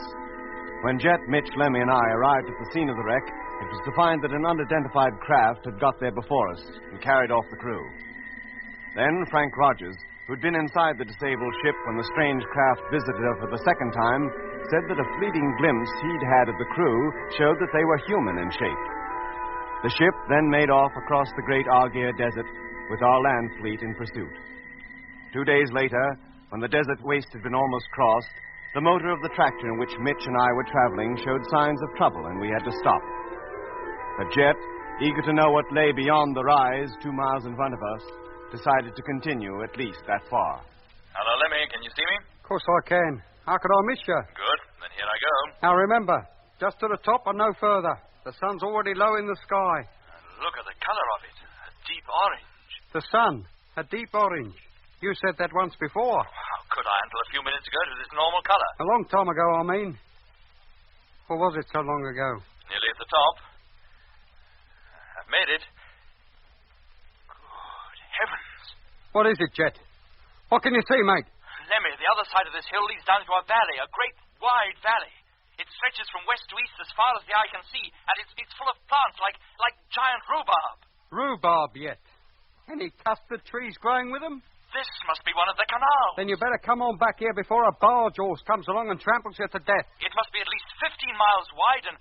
When Jet, Mitch, Lemmy, and I arrived at the scene of the wreck, it was to find that an unidentified craft had got there before us and carried off the crew. Then Frank Rogers, who'd been inside the disabled ship when the strange craft visited her for the second time, said that a fleeting glimpse he'd had of the crew showed that they were human in shape. The ship then made off across the great Argyre Desert with our land fleet in pursuit. 2 days later, when the desert waste had been almost crossed, the motor of the tractor in which Mitch and I were traveling showed signs of trouble, and we had to stop. But Jet, eager to know what lay beyond the rise 2 miles in front of us, decided to continue at least that far. Hello, Lemmy. Can you see me? Of course I can. How could I miss you? Good. Then here I go. Now remember, just to the top and no further. The sun's already low in the sky. And look at the color of it. A deep orange. The sun. A deep orange. You said that once before. How could I until a few minutes ago to this normal color? A long time ago, I mean. Or was it so long ago? Nearly at the top. I've made it. Good heavens. What is it, Jet? What can you see, mate? Lemmy, the other side of this hill leads down to a valley, a great wide valley. It stretches from west to east as far as the eye can see, and it's full of plants like giant rhubarb. Rhubarb yet? Any custard trees growing with them? This must be one of the canals. Then you better come on back here before a barge horse comes along and tramples you to death. It must be at least 15 miles wide and...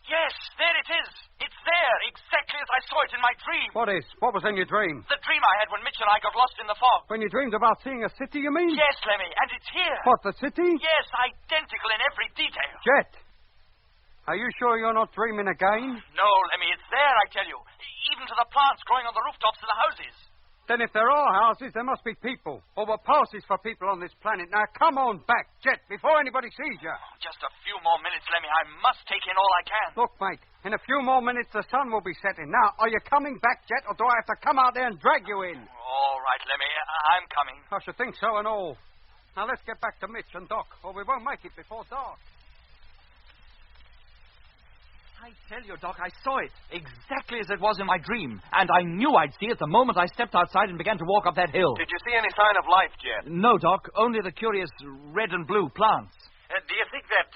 Yes, there it is. It's there, exactly as I saw it in my dream. What is? What was in your dream? The dream I had when Mitch and I got lost in the fog. When you dreamed about seeing a city, you mean? Yes, Lemmy, and it's here. What, the city? Yes, identical in every detail. Jet, are you sure you're not dreaming again? No, Lemmy, it's there, I tell you. Even to the plants growing on the rooftops of the houses. Then if there are houses, there must be people. Or passes for people on this planet. Now, come on back, Jet, before anybody sees you. Just a few more minutes, Lemmy. I must take in all I can. Look, mate, in a few more minutes the sun will be setting. Now, are you coming back, Jet, or do I have to come out there and drag you in? All right, Lemmy. I'm coming. I should think so and all. Now, let's get back to Mitch and Doc, or we won't make it before dark. I tell you, Doc, I saw it exactly as it was in my dream. And I knew I'd see it the moment I stepped outside and began to walk up that hill. Did you see any sign of life, Jet? No, Doc, only the curious red and blue plants. Do you think that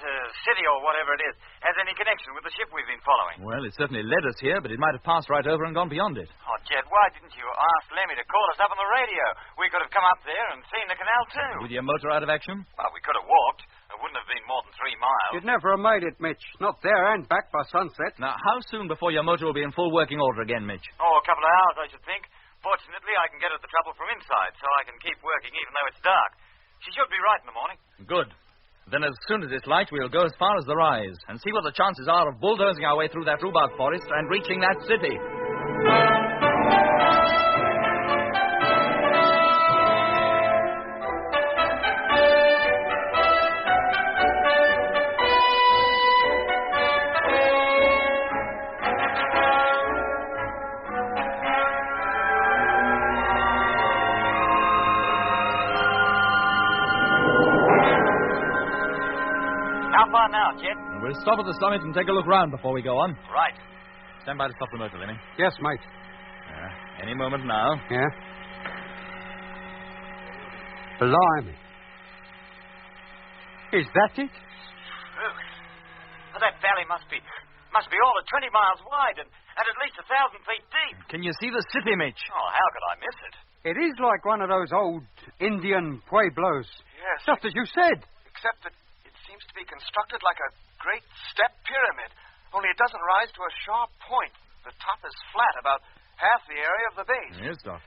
city or whatever it is has any connection with the ship we've been following? Well, it certainly led us here, but it might have passed right over and gone beyond it. Oh, Jet, why didn't you ask Lemmy to call us up on the radio? We could have come up there and seen the canal, too. With your motor out of action? Well, we could have walked. It wouldn't have been more than 3 miles. You'd never have made it, Mitch. Not there and back by sunset. Now, how soon before your motor will be in full working order again, Mitch? Oh, a couple of hours, I should think. Fortunately, I can get at the trouble from inside, so I can keep working even though it's dark. She should be right in the morning. Good. Then as soon as it's light, we'll go as far as the rise and see what the chances are of bulldozing our way through that rhubarb forest and reaching that city. How far now, Jet? We'll stop at the summit and take a look round before we go on. Right. Stand by to stop the motor, Lemmy. Yes, mate. Any moment now. Yeah? Blimey. Is that it? Well, that valley must be all of 20 miles wide and at least 1,000 feet deep. Can you see the city, Mitch? Oh, how could I miss it? It is like one of those old Indian pueblos. Yes. Just as you said. Except that it seems to be constructed like a great step pyramid, only it doesn't rise to a sharp point. The top is flat, about half the area of the base. Yes, Doc.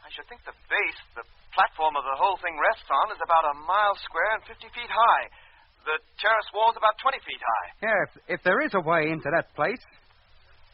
I should think the base, the platform of the whole thing rests on, is about a mile square and 50 feet high. The terrace wall's about 20 feet high. Yeah, if there is a way into that place,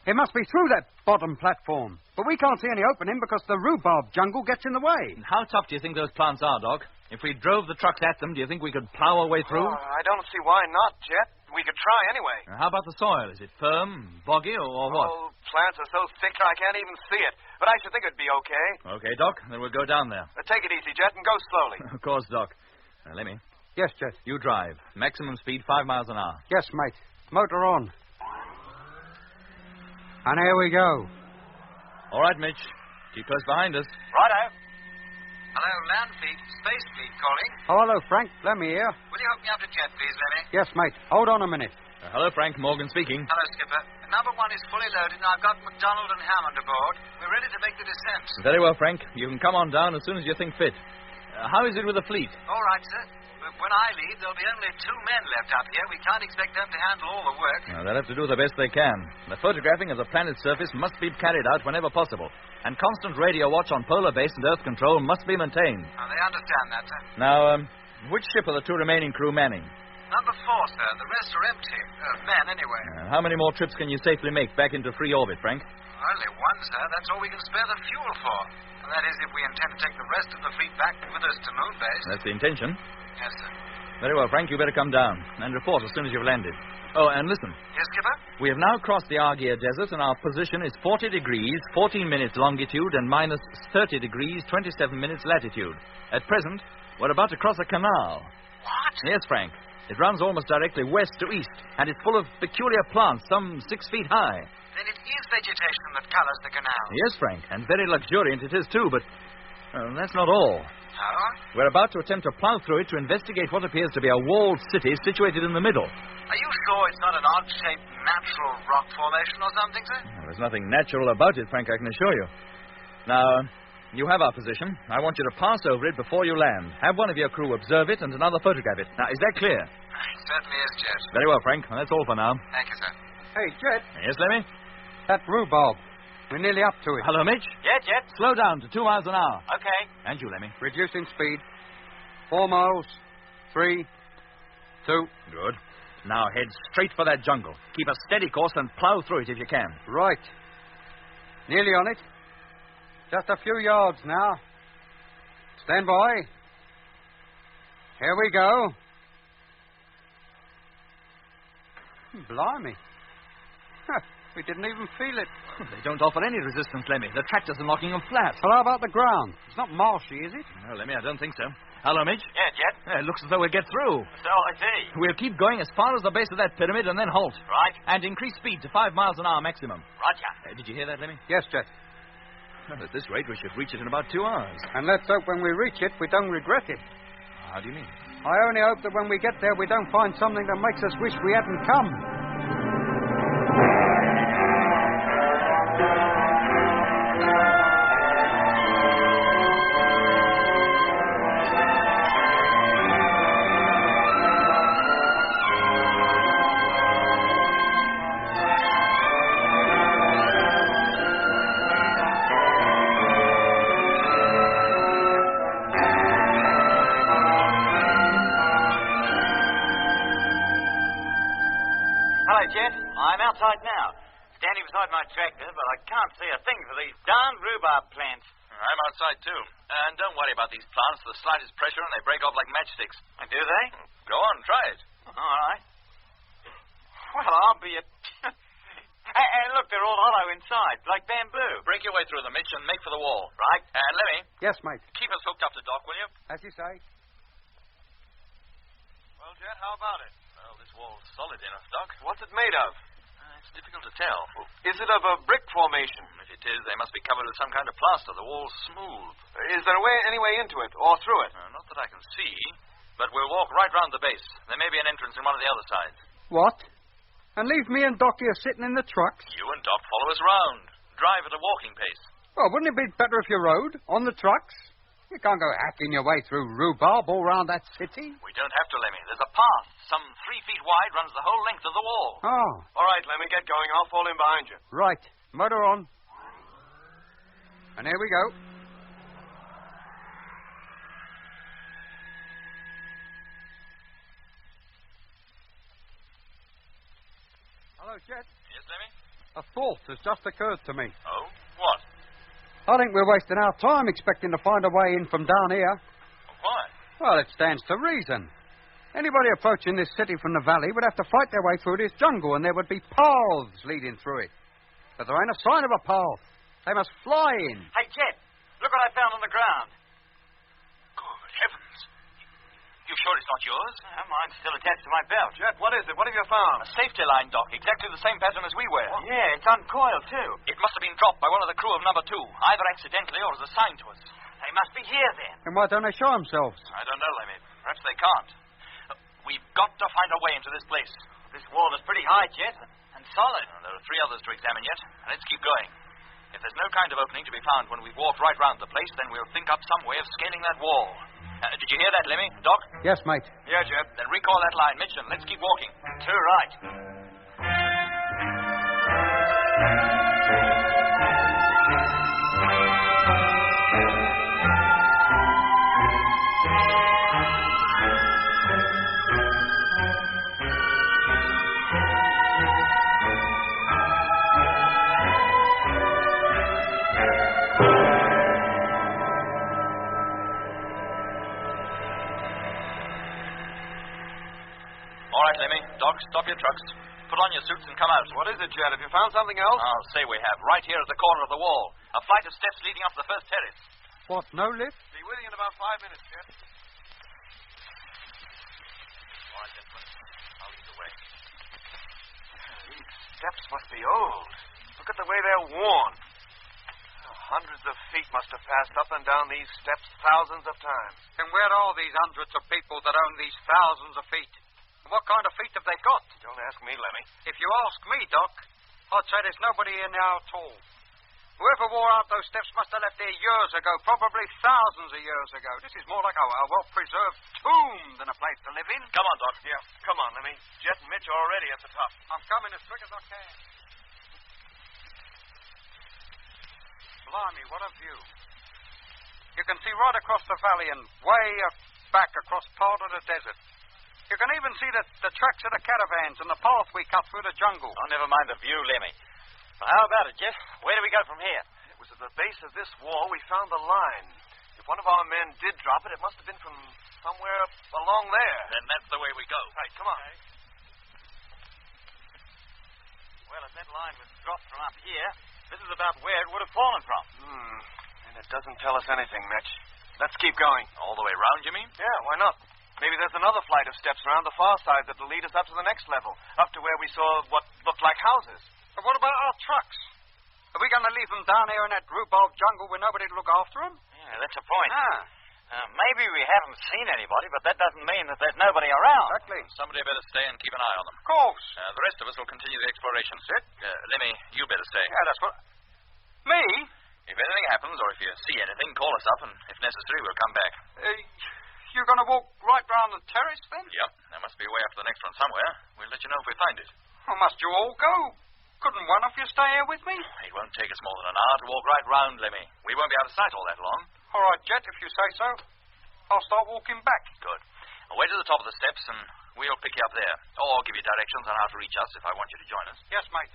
it must be through that bottom platform. But we can't see any opening because the rhubarb jungle gets in the way. And how tough do you think those plants are, Doc? If we drove the trucks at them, do you think we could plow our way through? I don't see why not, Jet. We could try anyway. How about the soil? Is it firm, boggy, or what? Oh, plants are so thick I can't even see it. But I should think it'd be okay. Okay, Doc. Then we'll go down there. Take it easy, Jet, and go slowly. Of course, Doc. Now, Lemmy. Yes, Jet. You drive. Maximum speed 5 miles an hour. Yes, mate. Motor on. And here we go. All right, Mitch. Keep close behind us. Righto. Hello, land fleet, space fleet calling. Oh, hello, Frank. Lemmy here. Will you hook me up to Jet, please, Lemmy? Yes, mate. Hold on a minute. Hello, Frank. Morgan speaking. Hello, Skipper. Number 1 is fully loaded, and I've got McDonald and Hammond aboard. We're ready to make the descent. Very well, Frank. You can come on down as soon as you think fit. How is it with the fleet? All right, sir. But when I leave, there'll be only 2 men left up here. We can't expect them to handle all the work. They'll have to do the best they can. The photographing of the planet's surface must be carried out whenever possible. And constant radio watch on polar base and Earth control must be maintained. Oh, they understand that, sir. Now, which ship are the 2 remaining crew manning? Number 4, sir. The rest are empty. Men, anyway. How many more trips can you safely make back into free orbit, Frank? Only 1, sir. That's all we can spare the fuel for. And that is if we intend to take the rest of the fleet back with us to Moon Base. That's the intention. Yes, sir. Very well, Frank. You better come down and report as soon as you've landed. Oh, and listen. Yes, Skipper? We have now crossed the Argier Desert, and our position is 40 degrees, 14 minutes longitude, and minus 30 degrees, 27 minutes latitude. At present, we're about to cross a canal. What? Yes, Frank. It runs almost directly west to east, and it's full of peculiar plants, some 6 feet high. Then it is vegetation that colors the canal. Yes, Frank, and very luxuriant it is, too, but that's not all. Oh? We're about to attempt to plow through it to investigate what appears to be a walled city situated in the middle. Are you sure it's not an odd-shaped natural rock formation or something, sir? Well, there's nothing natural about it, Frank, I can assure you. Now, you have our position. I want you to pass over it before you land. Have one of your crew observe it and another photograph it. Now, is that clear? It certainly is, Jet. Very well, Frank. Well, that's all for now. Thank you, sir. Hey, Jet. Yes, Lemmy? That rhubarb. We're nearly up to it. Hello, Mitch? Yeah, Jet. Slow down to 2 miles an hour. Okay. And you, Lemmy? Reducing speed. 4 miles. 3. 2. Good. Now head straight for that jungle. Keep a steady course and plow through it if you can. Right. Nearly on it. Just a few yards now. Stand by. Here we go. Blimey. We didn't even feel it. They don't offer any resistance, Lemmy. The tractors are knocking them flat. Well, how about the ground? It's not marshy, is it? No, Lemmy, I don't think so. Hello, Midge? Yeah, Jet? It looks as though we'll get through. So I see. We'll keep going as far as the base of that pyramid and then halt. Right. And increase speed to 5 miles an hour maximum. Roger. Did you hear that, Lemmy? Yes, Jet. Well, at this rate, we should reach it in about 2 hours. And let's hope when we reach it, we don't regret it. How do you mean? I only hope that when we get there, we don't find something that makes us wish we hadn't come. Jet. I'm outside now, standing beside my tractor, but I can't see a thing for these darn rhubarb plants. I'm outside, too. And don't worry about these plants. The slightest pressure and they break off like matchsticks. Do they? Go on, try it. All right. Well, I'll be a... Hey, look, they're all hollow inside, like bamboo. Break your way through them, Mitch, and make for the wall. Right. And Lemmy. Yes, mate. Keep us hooked up to Doc, will you? As you say. Well, Jet, how about it? Well, this wall's solid enough, Doc. What's it made of? It's difficult to tell. Is it of a brick formation? If it is, they must be covered with some kind of plaster. The wall's smooth. Is there any way into it, or through it? Not that I can see, but we'll walk right round the base. There may be an entrance in one of the other sides. What? And leave me and Doc here sitting in the trucks? You and Doc follow us round. Drive at a walking pace. Well, wouldn't it be better if you rode on the trucks? You can't go hacking your way through rhubarb all round that city. We don't have to, Lemmy. There's a path, some 3 feet wide, runs the whole length of the wall. Oh. All right, Lemmy, get going. I'll fall in behind you. Right. Motor on. And here we go. Hello, Jet. Yes, Lemmy? A thought has just occurred to me. Oh? What? I think we're wasting our time expecting to find a way in from down here. Why? Well, it stands to reason. Anybody approaching this city from the valley would have to fight their way through this jungle, and there would be paths leading through it. But there ain't a sign of a path. They must fly in. Hey, Jet, look what I found on the ground. Good heavens. You sure it's not yours? Mine's still attached to my belt. Jet, what is it? What have you found? A safety line, Doc. Exactly the same pattern as we wear. Yeah, it's uncoiled, too. It must have been dropped by one of the crew of number 2, either accidentally or as a sign to us. They must be here, then. And why don't they show themselves? I don't know, Lemmy. Perhaps they can't. We've got to find a way into this place. This wall is pretty high, Jet, and solid. There are 3 others to examine yet. Let's keep going. If there's no kind of opening to be found when we've walked right round the place, then we'll think up some way of scaling that wall. Did you hear that, Lemmy? Doc? Yes, mate. Yeah, Jet. Then recall that line, Mitch, and let's keep walking. Too right. All right, Lemmy. Doc, stop your trucks. Put on your suits and come out. What is it, Jet? Have you found something else? I'll say we have. Right here at the corner of the wall. A flight of steps leading up to the first terrace. What, no lift? Be with you in about 5 minutes, Jet. All right, gentlemen. I'll lead the way. These steps must be old. Look at the way they're worn. Hundreds of feet must have passed up and down these steps thousands of times. And where are all these hundreds of people that own these thousands of feet? And what kind of feet have they got? Don't ask me, Lemmy. If you ask me, Doc, I'd say there's nobody here now at all. Whoever wore out those steps must have left here years ago, probably thousands of years ago. This is more like a well-preserved tomb than a place to live in. Come on, Doc. Yeah, come on, Lemmy. Jet and Mitch are already at the top. I'm coming as quick as I can. Blimey, what a view. You can see right across the valley and way back across part of the desert. You can even see the tracks of the caravans and the path we cut through the jungle. Oh, never mind the view, Lemmy. Well, how about it, Jeff? Where do we go from here? was at the base of this wall we found the line. If one of our men did drop it, it must have been from somewhere along there. Then that's the way we go. Right, come on. Well, if that line was dropped from up here, this is about where it would have fallen from. And it doesn't tell us anything, Mitch. Let's keep going. All the way round, you mean? Yeah, why not? Maybe there's another flight of steps around the far side that'll lead us up to the next level, up to where we saw what looked like houses. But what about our trucks? Are we going to leave them down here in that rhubarb jungle with nobody to look after them? Yeah, that's a point. Maybe we haven't seen anybody, but that doesn't mean that there's nobody around. Exactly. Somebody better stay and keep an eye on them. Of course. The rest of us will continue the exploration. Lemmy, you better stay. Yeah, that's what... Me? If anything happens, or if you see anything, call us up, and if necessary, we'll come back. You're going to walk right round the terrace, then? Yep. There must be a way up to the next one somewhere. We'll let you know if we find it. Well, must you all go? Couldn't one of you stay here with me? It won't take us more than an hour to walk right round, Lemmy. We won't be out of sight all that long. All right, Jet, if you say so. I'll start walking back. Good. I'll wait at the top of the steps, and we'll pick you up there. Or give you directions on how to reach us if I want you to join us. Yes, mate.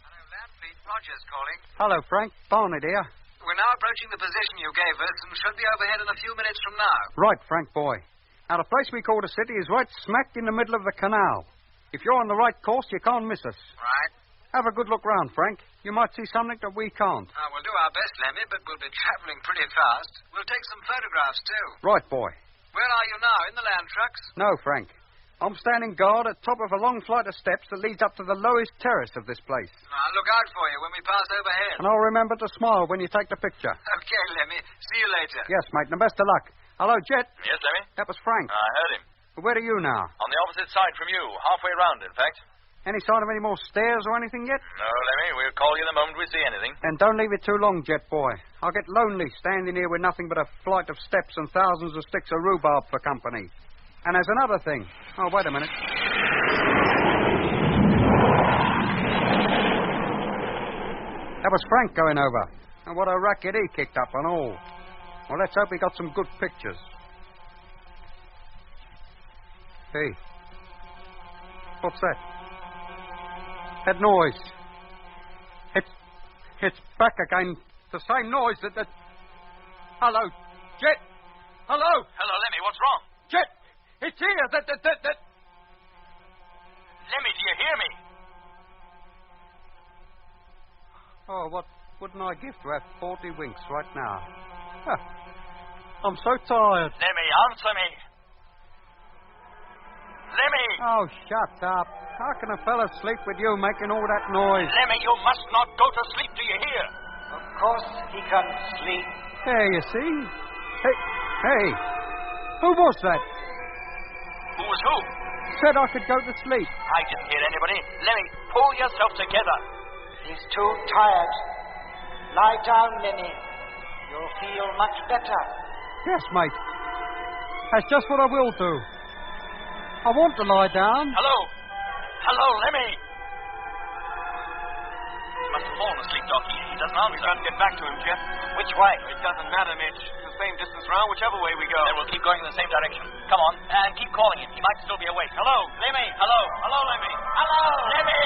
Hello, Landfleet. Rogers calling. Hello, Frank. Barney, dear. We're now approaching the position you gave us and should be overhead in a few minutes from now. Right, Frank, boy. Now, the place we call the city is right smack in the middle of the canal. If you're on the right course, you can't miss us. Right. Have a good look round, Frank. You might see something that we can't. We'll do our best, Lemmy, but we'll be travelling pretty fast. We'll take some photographs, too. Right, boy. Where are you now? In the land trucks? No, Frank. I'm standing guard at top of a long flight of steps that leads up to the lowest terrace of this place. I'll look out for you when we pass overhead. And I'll remember to smile when you take the picture. Okay, Lemmy. See you later. Yes, mate, and the best of luck. Hello, Jet. Yes, Lemmy? That was Frank. I heard him. Where are you now? On the opposite side from you. Halfway round, in fact. Any sign of any more stairs or anything yet? No, Lemmy. We'll call you the moment we see anything. Then don't leave it too long, Jet boy. I'll get lonely standing here with nothing but a flight of steps and thousands of sticks of rhubarb for company. And there's another thing. Oh, wait a minute. That was Frank going over. And what a racket he kicked up and all. Well, let's hope he got some good pictures. Hey. What's that? That noise. It's back again. The same noise that... Hello, Jet. Hello. Hello, Lemmy. What's wrong? Jet. It's here. That... Lemmy, do you hear me? Oh, what wouldn't I give to have 40 winks right now? Huh. I'm so tired. Lemmy, answer me. Lemmy! Oh, shut up. How can a fella sleep with you making all that noise? Lemmy, you must not go to sleep, do you hear? Of course he can sleep. There, you see? Hey. Who was that? Who was who? Said I could go to sleep. I didn't hear anybody. Lemmy, pull yourself together. He's too tired. Lie down, Lemmy. You'll feel much better. Yes, mate. That's just what I will do. I want to lie down. Hello, Lemmy. He must have fallen asleep, Doc. He doesn't answer. We've got to get back to him, Jeff. Which way? It doesn't matter, Mitch. It's the same distance round, whichever way we go. Then we'll keep going in the same direction. Come on, and keep calling him. He might still be awake. Hello, Lemmy. Hello, Lemmy. Hello, Lemmy.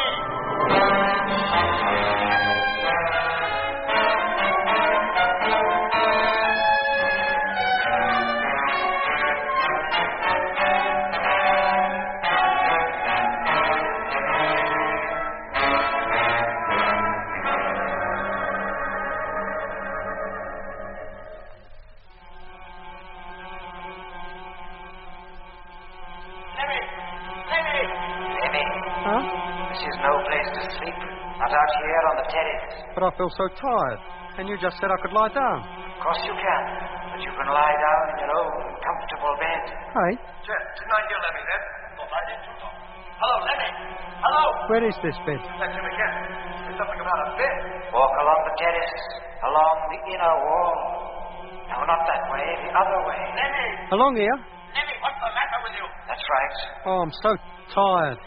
But I feel so tired. And you just said I could lie down. Of course you can. But you can lie down in your own comfortable bed. Hey? Jeff, didn't I hear Lemmy then? Thought I did too, Doc. Hello, Lemmy. Hello. Where is this bed? That's him again. There's something about a bed. Walk along the terrace, along the inner wall. No, not that way, the other way. Lemmy. Along here? Lemmy, what's the matter with you? That's right. Oh, I'm so tired.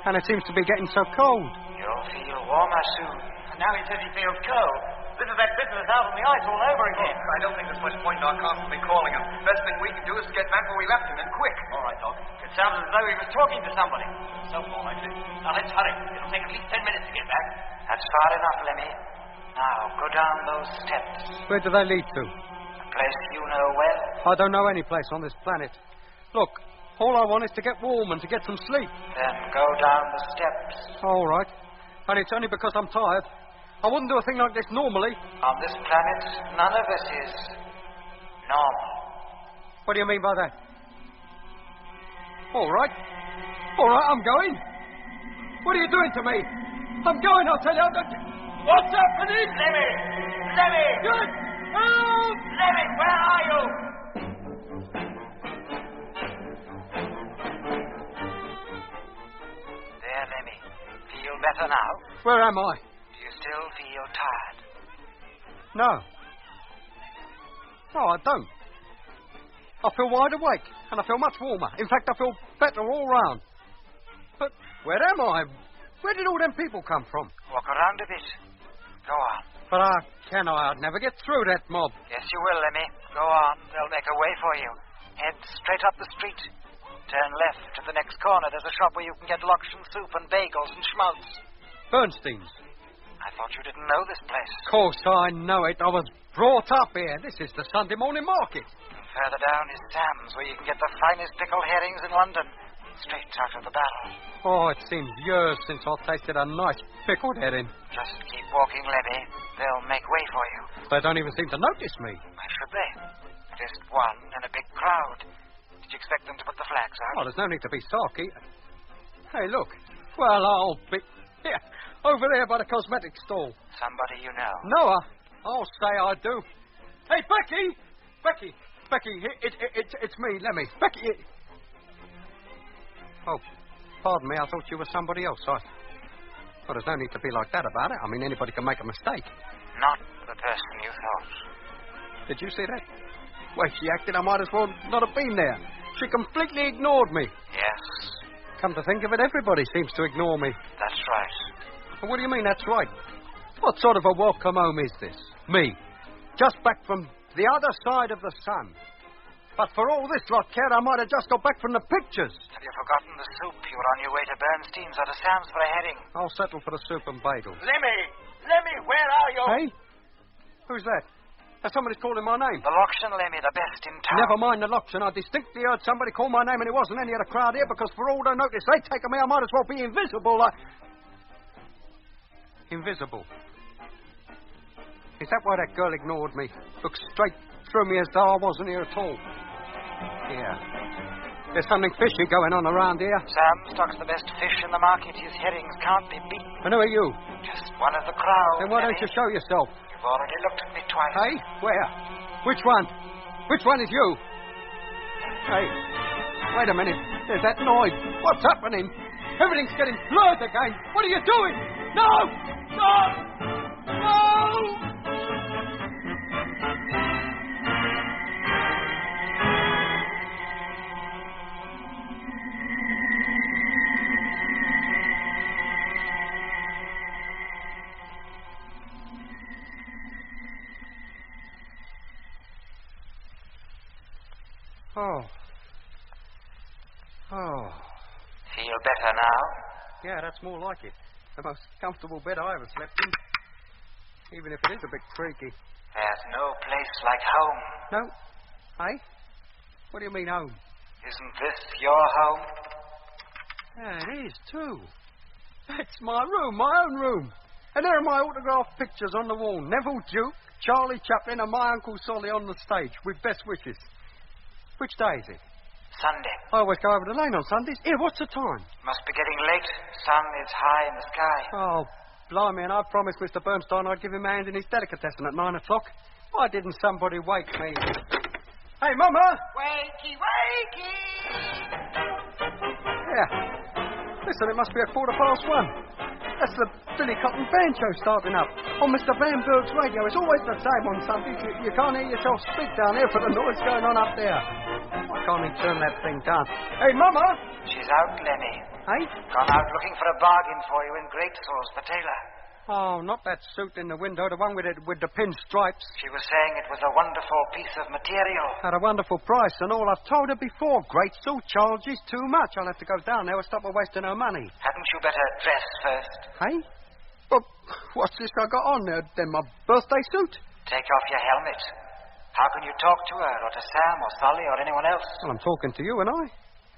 And it seems to be getting so cold. You'll feel warmer soon. Now he says he feels cold. This is that business out on the ice all over again. I don't think there's much point in our constantly calling him. Best thing we can do is to get back where we left him, and quick. All right, Doc. It sounded as though he was talking to somebody. So more likely. Now let's hurry. It'll take at least 10 minutes to get back. That's far enough, Lemmy. Now, go down those steps. Where do they lead to? A place you know well. I don't know any place on this planet. Look, all I want is to get warm and to get some sleep. Then go down the steps. All right. And it's only because I'm tired. I wouldn't do a thing like this normally. On this planet, none of us is normal. What do you mean by that? All right. All right, I'm going. What are you doing to me? I'm going, I'll tell you. What's happening? Lemmy! Lemmy! Good! Help! Lemmy, where are you? There, Lemmy. Feel better now? Where am I? Do you still feel tired? No. No, I don't. I feel wide awake, and I feel much warmer. In fact, I feel better all round. But where am I? Where did all them people come from? Walk around a bit. Go on. But I'd never get through that mob. Yes, you will, Lemmy. Go on. They'll make a way for you. Head straight up the street. Turn left to the next corner. There's a shop where you can get Lokshan soup and bagels and schmaltz. Bernstein's. I thought you didn't know this place. Of course I know it. I was brought up here. This is the Sunday morning market. And further down is Sam's, where you can get the finest pickled herrings in London. Straight out of the barrel. Oh, it seems years since I tasted a nice pickled herring. Just keep walking, Lemmy. They'll make way for you. They don't even seem to notice me. Why should they? Just one in a big crowd. Did you expect them to put the flags out? Oh, there's no need to be sulky. Hey, look. Well, I'll be... Here, over there by the cosmetic stall. Somebody you know? Noah? I'll say I do. Hey, Becky! Becky, it's me, Lemmy. Becky... Oh, pardon me, I thought you were somebody else. Well, there's no need to be like that about it. I mean, anybody can make a mistake. Not the person you thought. Did you see that? Way she acted, I might as well not have been there. She completely ignored me. Yes. Come to think of it, everybody seems to ignore me. That's right. Well, what do you mean, that's right? What sort of a welcome home is this? Me, just back from the other side of the sun. But for all this lot cared, I might have just got back from the pictures. Have you forgotten the soup? You were on your way to Bernstein's or to Sam's for a herring. I'll settle for the soup and bagels. Lemmy, where are you? Hey? Who's that? Somebody's calling my name. The Lokshan, Lemmy, the best in town. Never mind the Lokshan. I distinctly heard somebody call my name and it wasn't any of the crowd here because for all they notice they've taken me, I might as well be invisible. Invisible. Is that why that girl ignored me? Looked straight through me as though I wasn't here at all. Yeah. There's something fishy going on around here. Sam stocks the best fish in the market. His herrings can't be beaten. And who are you? Just one of the crowd. Then why don't you show yourself? You've already looked at me twice. Hey? Where? Which one? Which one is you? Hey, wait a minute. There's that noise. What's happening? Everything's getting blurred again. What are you doing? No! No! No! Oh. Feel better now? Yeah, that's more like it. The most comfortable bed I ever slept in. Even if it is a bit creaky. There's no place like home. No? Hey? What do you mean, home? Isn't this your home? Yeah, it is, too. That's my room, my own room. And there are my autographed pictures on the wall. Neville Duke, Charlie Chaplin, and my Uncle Solly on the stage with best wishes. Which day is it? Sunday. I always go over the lane on Sundays. Here, what's the time? Must be getting late. Sun is high in the sky. Oh, blimey, and I promised Mr. Bernstein I'd give him a hand in his delicatessen at 9 o'clock. Why didn't somebody wake me? Hey, Mama! Wakey, wakey! Yeah. Listen, it must be 1:15. That's the Billy Cotton Band show starting up. On Mr. Van Berg's radio. It's always the same on Sundays. You can't hear yourself speak down here for the noise going on up there. Why can't he turn that thing down? Hey, Mama! She's out, Lemmy. Hey? Gone out looking for a bargain for you in Great Sauce, the tailor. Oh, not that suit in the window, the one with the pinstripes. She was saying it was a wonderful piece of material. At a wonderful price, and all I've told her before. Great suit charges too much. I'll have to go down there and stop her wasting her money. Hadn't you better dress first? Hey? But what's this I got on there? Then my birthday suit? Take off your helmet. How can you talk to her, or to Sam, or Sully, or anyone else? Well, I'm talking to you and I.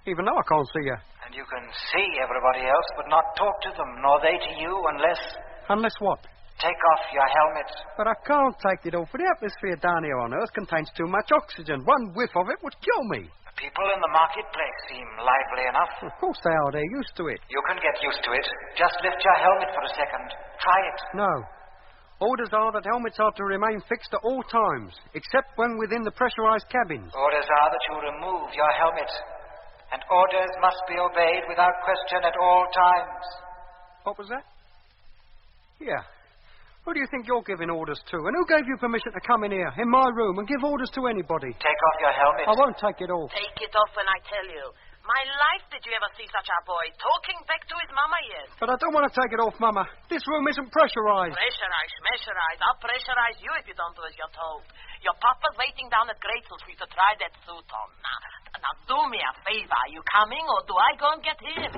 Even though I can't see you. And you can see everybody else, but not talk to them, nor they to you, unless... Unless what? Take off your helmet. But I can't take it off. The atmosphere down here on Earth contains too much oxygen. One whiff of it would kill me. The people in the marketplace seem lively enough. Of course they are. They're used to it. You can get used to it. Just lift your helmet for a second. Try it. No. Orders are that helmets are to remain fixed at all times, except when within the pressurized cabins. Orders are that you remove your helmet. And orders must be obeyed without question at all times. What was that? Yeah. Who do you think you're giving orders to? And who gave you permission to come in here, in my room, and give orders to anybody? Take off your helmet. I won't take it off. Take it off when I tell you. My life, did you ever see such a boy talking back to his mama yet? But I don't want to take it off, Mama. This room isn't pressurized. Pressurized. I'll pressurize you if you don't do as you're told. Your papa's waiting down at Gratzel's for you to try that suit on. Now, do me a favor. Are you coming, or do I go and get him?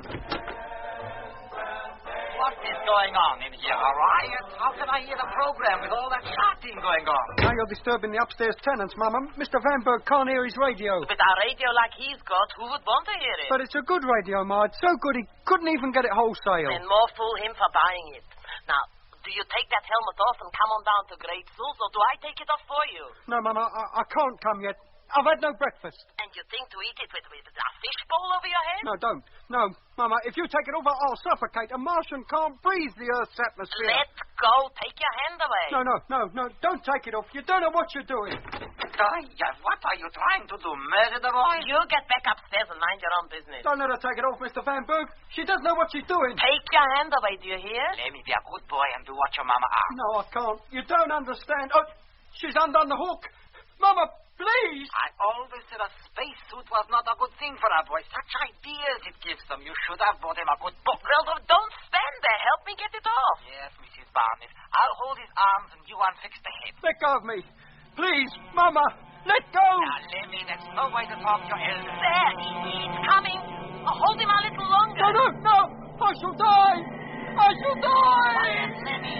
What is going on in here? A riot? How can I hear the program with all that shouting going on? Now you're disturbing the upstairs tenants, Mama. Mr. Van Berg can't hear his radio. With a radio like he's got, who would want to hear it? But it's a good radio, Ma. It's so good he couldn't even get it wholesale. Then more fool him for buying it. Now, do you take that helmet off and come on down to Great Souls, or do I take it off for you? No, Mama, I can't come yet. I've had no breakfast. And you think to eat it with a fishbowl over your head? No, don't. No, Mama, if you take it over, I'll suffocate. A Martian can't breathe the Earth's atmosphere. Let go. Take your hand away. No. Don't take it off. You don't know what you're doing. What are you trying to do? Murder the boy? You get back upstairs and mind your own business. Don't let her take it off, Mr. Van Berg. She doesn't know what she's doing. Take your hand away, do you hear? Let me be a good boy and do what your mama asks. No, I can't. You don't understand. Oh, she's undone the hook. Mama, please. I always said a spacesuit was not a good thing for a boy. Such ideas it gives them. You should have bought him a good book. Well, don't stand there. Help me get it off. Yes, Mrs. Barnett. I'll hold his arms and you unfix the head. Let go of me. Please, Mama, let go. Now, Lemmy, that's no way to talk to elders. There, he's coming. Hold him a little longer. No. I shall die. Quiet, Lemmy.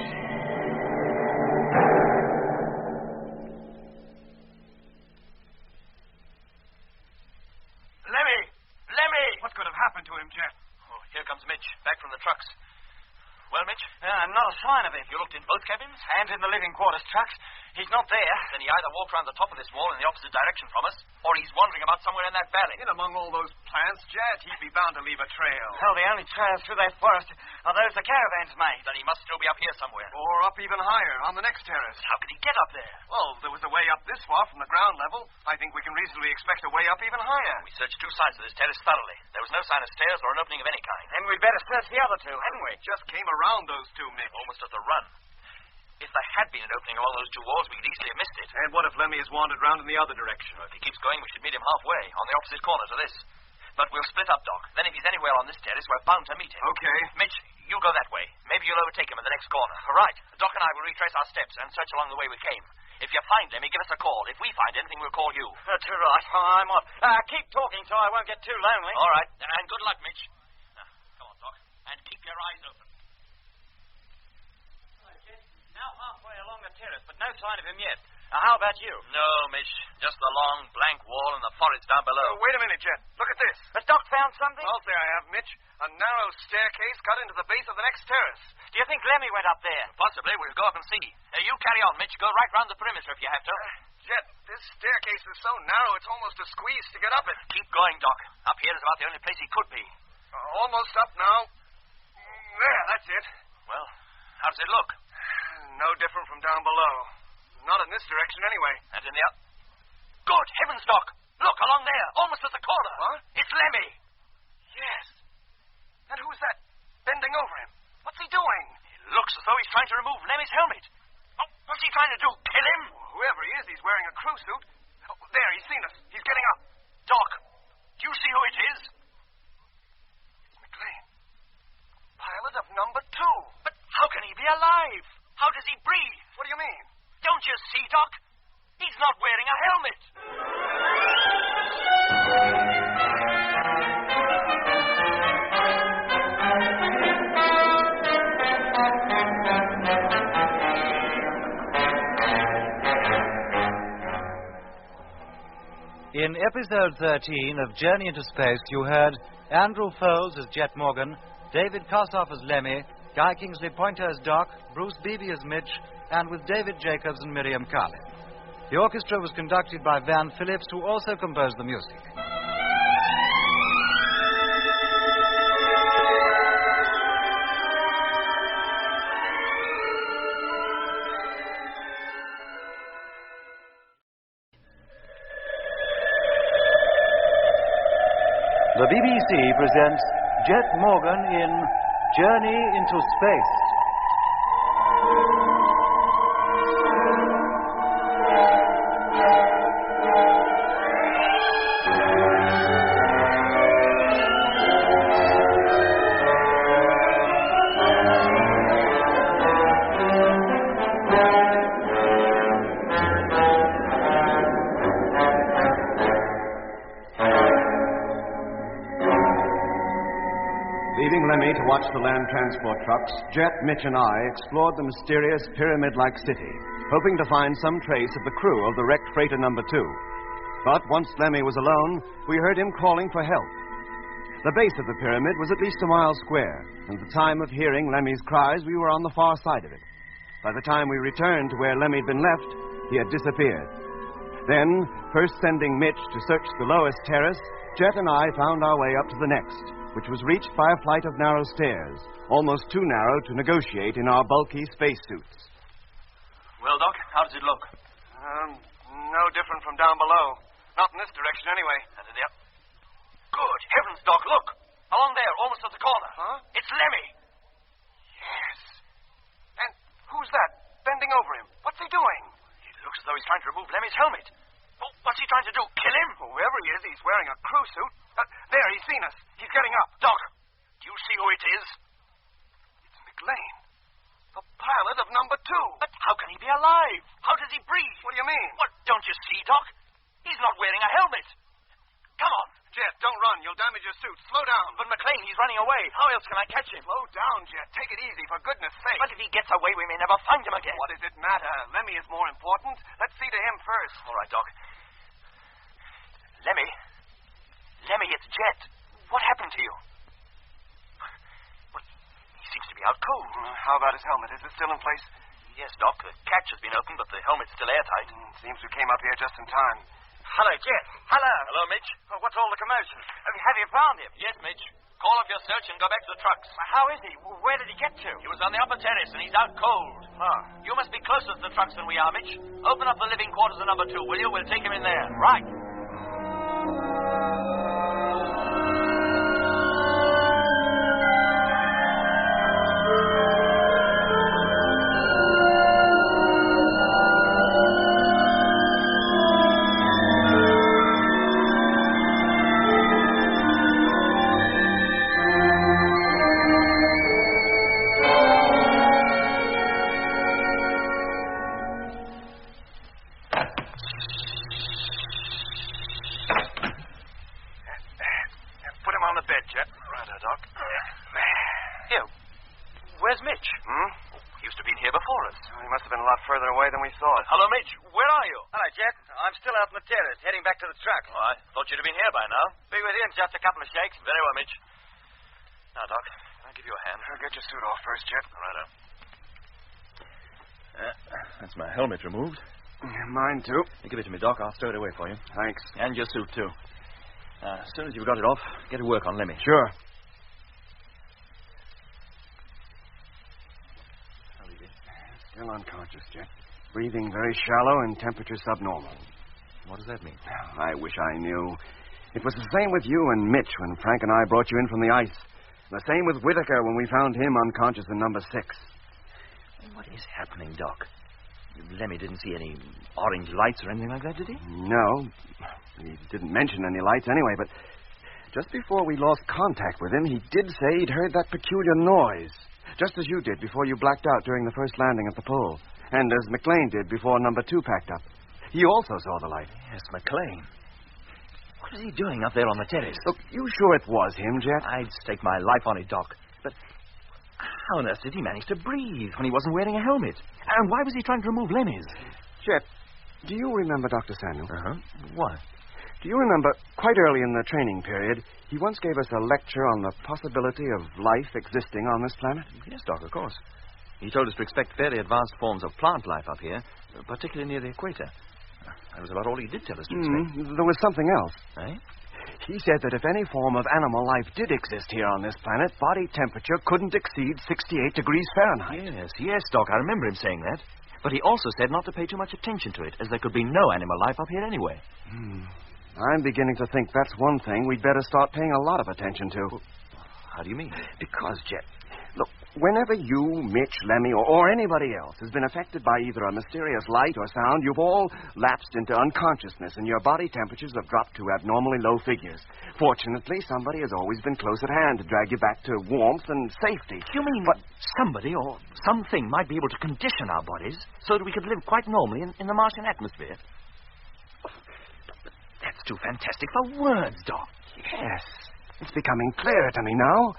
Lemmy! What could have happened to him, Jet? Oh, here comes Mitch, back from the trucks. Well, Mitch? Not a sign of him. You looked in both cabins? And in the living quarters trucks. He's not there. Then he either walked round the top of this wall in the opposite direction from us, or he's wandering about somewhere in that valley. In among all those plants, Jet, he'd be bound to leave a trail. Well, the only trails through that forest are those the caravans made. Then he must still be up here somewhere. Or up even higher, on the next terrace. How could he get up there? Well, there was a way up this far from the ground level. I think we can reasonably expect a way up even higher. We searched two sides of this terrace thoroughly. There was no sign of stairs or an opening of any kind. Then we'd better search the other two, hadn't we? Just came around those two, Mitch. Almost at the run. If there had been an opening along those two walls, we could easily have missed it. And what if Lemmy has wandered round in the other direction? Well, if he keeps going, we should meet him halfway, on the opposite corner to this. But we'll split up, Doc. Then if he's anywhere on this terrace, we're bound to meet him. Okay. Mitch, you go that way. Maybe you'll overtake him at the next corner. Right. Doc and I will retrace our steps and search along the way we came. If you find Lemmy, give us a call. If we find anything, we'll call you. That's right. I'm on. Keep talking so I won't get too lonely. All right. And good luck, Mitch. Now, come on, Doc. And keep your eyes open. Now halfway along the terrace, but no sign of him yet. How about you? No, Mitch. Just the long, blank wall and the forest down below. Wait a minute, Jet. Look at this. Has Doc found something? Oh, there I have, Mitch. A narrow staircase cut into the base of the next terrace. Do you think Lemmy went up there? Possibly. We'll go up and see. You carry on, Mitch. Go right round the perimeter if you have to. Jet, this staircase is so narrow it's almost a squeeze to get up it. Keep going, Doc. Up here is about the only place he could be. Almost up now. There, that's it. Well, how does it look? No different from down below. Not in this direction, anyway. And in the other... Good heavens, Doc! Look, along there, almost at the corner. What? It's Lemmy. Yes. And who's that? Bending over him. What's he doing? It looks as though he's trying to remove Lemmy's helmet. Oh, what's he trying to do? Kill him? Whoever he is, he's wearing a crew suit. Oh, there, he's seen us. He's getting up. Doc, do you see who it is? It's McLean. Pilot of number 2. But how can he be alive? How does he breathe? What do you mean? Don't you see, Doc? He's not wearing a helmet. In episode 13 of Journey into Space, you heard Andrew Foles as Jet Morgan, David Kossoff as Lemmy, Guy Kingsley Pointer as Doc, Bruce Beebe as Mitch, and with David Jacobs and Miriam Carlin. The orchestra was conducted by Van Phillips, who also composed the music. The BBC presents Jet Morgan in Journey into Space. Leaving Lemmy to watch the land transport trucks, Jet, Mitch, and I explored the mysterious pyramid-like city, hoping to find some trace of the crew of the wrecked freighter number 2. But once Lemmy was alone, we heard him calling for help. The base of the pyramid was at least a mile square, and at the time of hearing Lemmy's cries, we were on the far side of it. By the time we returned to where Lemmy had been left, he had disappeared. Then, first sending Mitch to search the lowest terrace, Jet and I found our way up to the next, which was reached by a flight of narrow stairs, almost too narrow to negotiate in our bulky spacesuits. Well, Doc, how does it look? No different from down below. Not in this direction, anyway. Yep. Good heavens, Doc, look! Along there, almost at the corner. Huh? It's Lemmy. Yes. And who's that? Bending over him. What's he doing? It looks as though he's trying to remove Lemmy's helmet. Oh, what's he trying to do? Kill him? Whoever he is, he's wearing a crew suit. There, he's seen us. He's getting up. Doc, do you see who it is? It's McLean. The pilot of number 2. But how can he be alive? How does he breathe? What do you mean? What, don't you see, Doc? He's not wearing a helmet. Come on. Jet, don't run. You'll damage your suit. Slow down. But McLean, he's running away. How else can I catch him? Slow down, Jet. Take it easy, for goodness sake. But if he gets away, we may never find him again. What does it matter? Lemmy is more important. Let's see to him first. All right, Doc. Lemmy, it's Jet. What happened to you? Well, he seems to be out cold. How about his helmet? Is it still in place? Yes, Doc. The catch has been opened, but the helmet's still airtight. Seems we came up here just in time. Hello, Jet. Hello. Hello, Mitch. What's all the commotion? Have you found him? Yes, Mitch. Call off your search and go back to the trucks. How is he? Where did he get to? He was on the upper terrace, and he's out cold. You must be closer to the trucks than we are, Mitch. Open up the living quarters of number 2, will you? We'll take him in there. Right. Further away than we thought. Hello, Mitch. Where are you? Hello, Jet. I'm still out on the terrace, heading back to the truck. Oh, I thought you'd have been here by now. Be with you in just a couple of shakes. Very well, Mitch. Now, Doc, I'll give you a hand. Get your suit off first, Jet. Righto. That's my helmet removed. Mine, too. You give it to me, Doc. I'll stow it away for you. Thanks. And your suit, too. As soon as you've got it off, get to work on Lemmy. Sure. Still unconscious, Jet. Breathing very shallow and temperature subnormal. What does that mean? I wish I knew. It was the same with you and Mitch when Frank and I brought you in from the ice. The same with Whitaker when we found him unconscious in number 6. What is happening, Doc? Lemmy didn't see any orange lights or anything like that, did he? No. He didn't mention any lights anyway, but just before we lost contact with him, he did say he'd heard that peculiar noise. Just as you did before you blacked out during the first landing at the pole. And as McLean did before number 2 packed up. He also saw the light. Yes, McLean. What is he doing up there on the terrace? Look, you sure it was him, Jet? I'd stake my life on it, Doc. But how on earth did he manage to breathe when he wasn't wearing a helmet? And why was he trying to remove Lemmy's? Jet, do you remember Dr. Samuel? Uh-huh. Why? Do you remember, quite early in the training period, he once gave us a lecture on the possibility of life existing on this planet? Yes, Doc, of course. He told us to expect fairly advanced forms of plant life up here, particularly near the equator. That was about all he did tell us to expect. There was something else. Eh? He said that if any form of animal life did exist here on this planet, body temperature couldn't exceed 68 degrees Fahrenheit. Yes, Doc, I remember him saying that. But he also said not to pay too much attention to it, as there could be no animal life up here anyway. I'm beginning to think that's one thing we'd better start paying a lot of attention to. How do you mean? Because, Jet, look, whenever you, Mitch, Lemmy, or anybody else has been affected by either a mysterious light or sound, you've all lapsed into unconsciousness and your body temperatures have dropped to abnormally low figures. Fortunately, somebody has always been close at hand to drag you back to warmth and safety. You mean somebody or something might be able to condition our bodies so that we could live quite normally in the Martian atmosphere? That's too fantastic for words, Doc. Yes, it's becoming clearer to me now.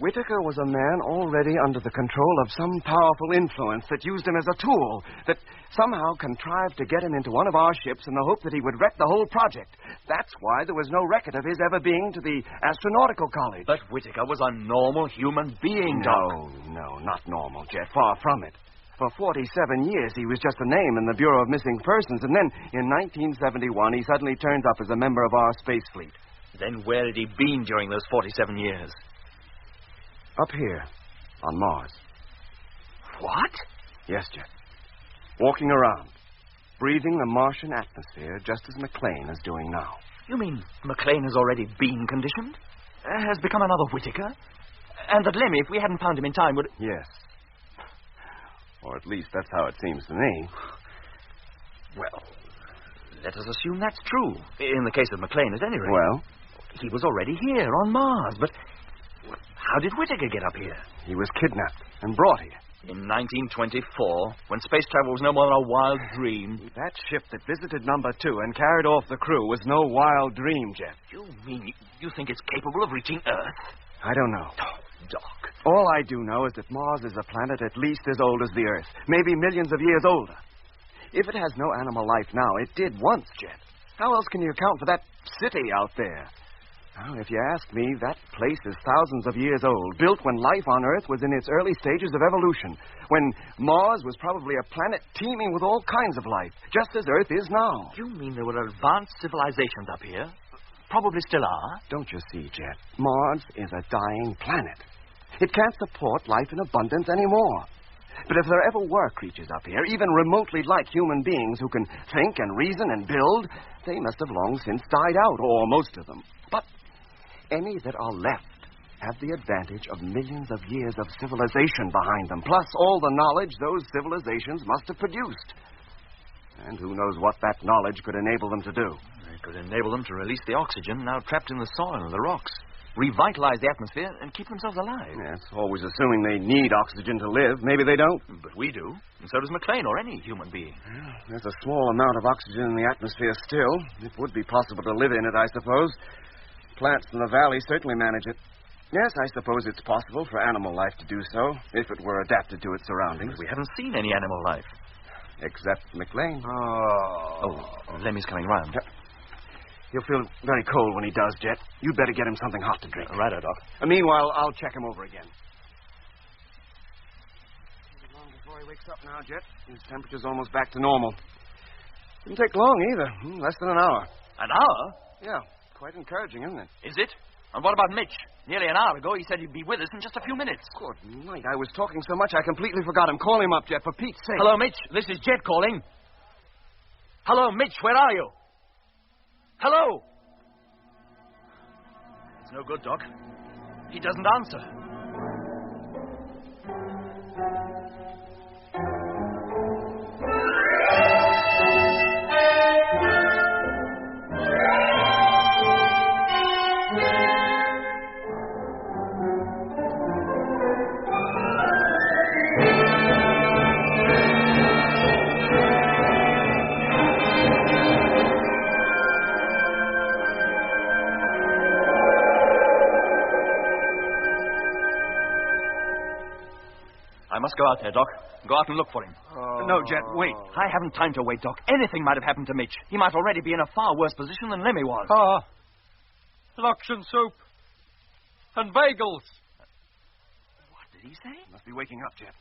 Whittaker was a man already under the control of some powerful influence that used him as a tool, that somehow contrived to get him into one of our ships in the hope that he would wreck the whole project. That's why there was no record of his ever being to the astronautical college. But Whittaker was a normal human being, Doc. No, not normal, Jet. Far from it. For 47 years, he was just a name in the Bureau of Missing Persons, and then, in 1971, he suddenly turns up as a member of our space fleet. Then where had he been during those 47 years? Up here, on Mars. What? Yes, Jet. Walking around, breathing the Martian atmosphere just as McLean is doing now. You mean McLean has already been conditioned? Has become another Whittaker? And that Lemmy, if we hadn't found him in time, would... Yes. Or at least that's how it seems to me. Well, let us assume that's true. In the case of McLean, at any rate. Well? He was already here, on Mars, but... How did Whittaker get up here? He was kidnapped and brought here. In 1924, when space travel was no more than a wild dream. That ship that visited number 2 and carried off the crew was no wild dream, Jeff. You mean you think it's capable of reaching Earth? I don't know. Oh, Doc. All I do know is that Mars is a planet at least as old as the Earth, maybe millions of years older. If it has no animal life now, it did once, Jet. How else can you account for that city out there? Well, if you ask me, that place is thousands of years old, built when life on Earth was in its early stages of evolution, when Mars was probably a planet teeming with all kinds of life, just as Earth is now. You mean there were advanced civilizations up here? Probably still are. Don't you see, Jet? Mars is a dying planet. It can't support life in abundance anymore. But if there ever were creatures up here, even remotely like human beings who can think and reason and build, they must have long since died out, or most of them. But any that are left have the advantage of millions of years of civilization behind them, plus all the knowledge those civilizations must have produced. And who knows what that knowledge could enable them to do. It could enable them to release the oxygen now trapped in the soil and the rocks, revitalize the atmosphere, and keep themselves alive. Yes, always assuming they need oxygen to live. Maybe they don't. But we do, and so does McLean or any human being. There's a small amount of oxygen in the atmosphere still. It would be possible to live in it, I suppose. Plants in the valley certainly manage it. Yes, I suppose it's possible for animal life to do so, if it were adapted to its surroundings. We haven't seen any animal life. Except McLean. Oh, Lemmy's coming round. Yep. He'll feel very cold when he does, Jet. You'd better get him something hot to drink. Righto, Doc. Meanwhile, I'll check him over again. Long before he wakes up now, Jet. His temperature's almost back to normal. Didn't take long either. Less than an hour. An hour? Yeah. Quite encouraging, isn't it? Is it? And what about Mitch? Nearly an hour ago, he said he'd be with us in just a few minutes. Good night. I was talking so much I completely forgot him. Call him up, Jet, for Pete's sake. Hello, Mitch. This is Jet calling. Hello, Mitch. Where are you? Hello. It's no good, Doc. He doesn't answer. must go out there, Doc. Go out and look for him. No, Jet, wait. I haven't time to wait, Doc. Anything might have happened to Mitch. He might already be in a far worse position than Lemmy was. Loction soup. And bagels. What did he say? Must be waking up, Jet.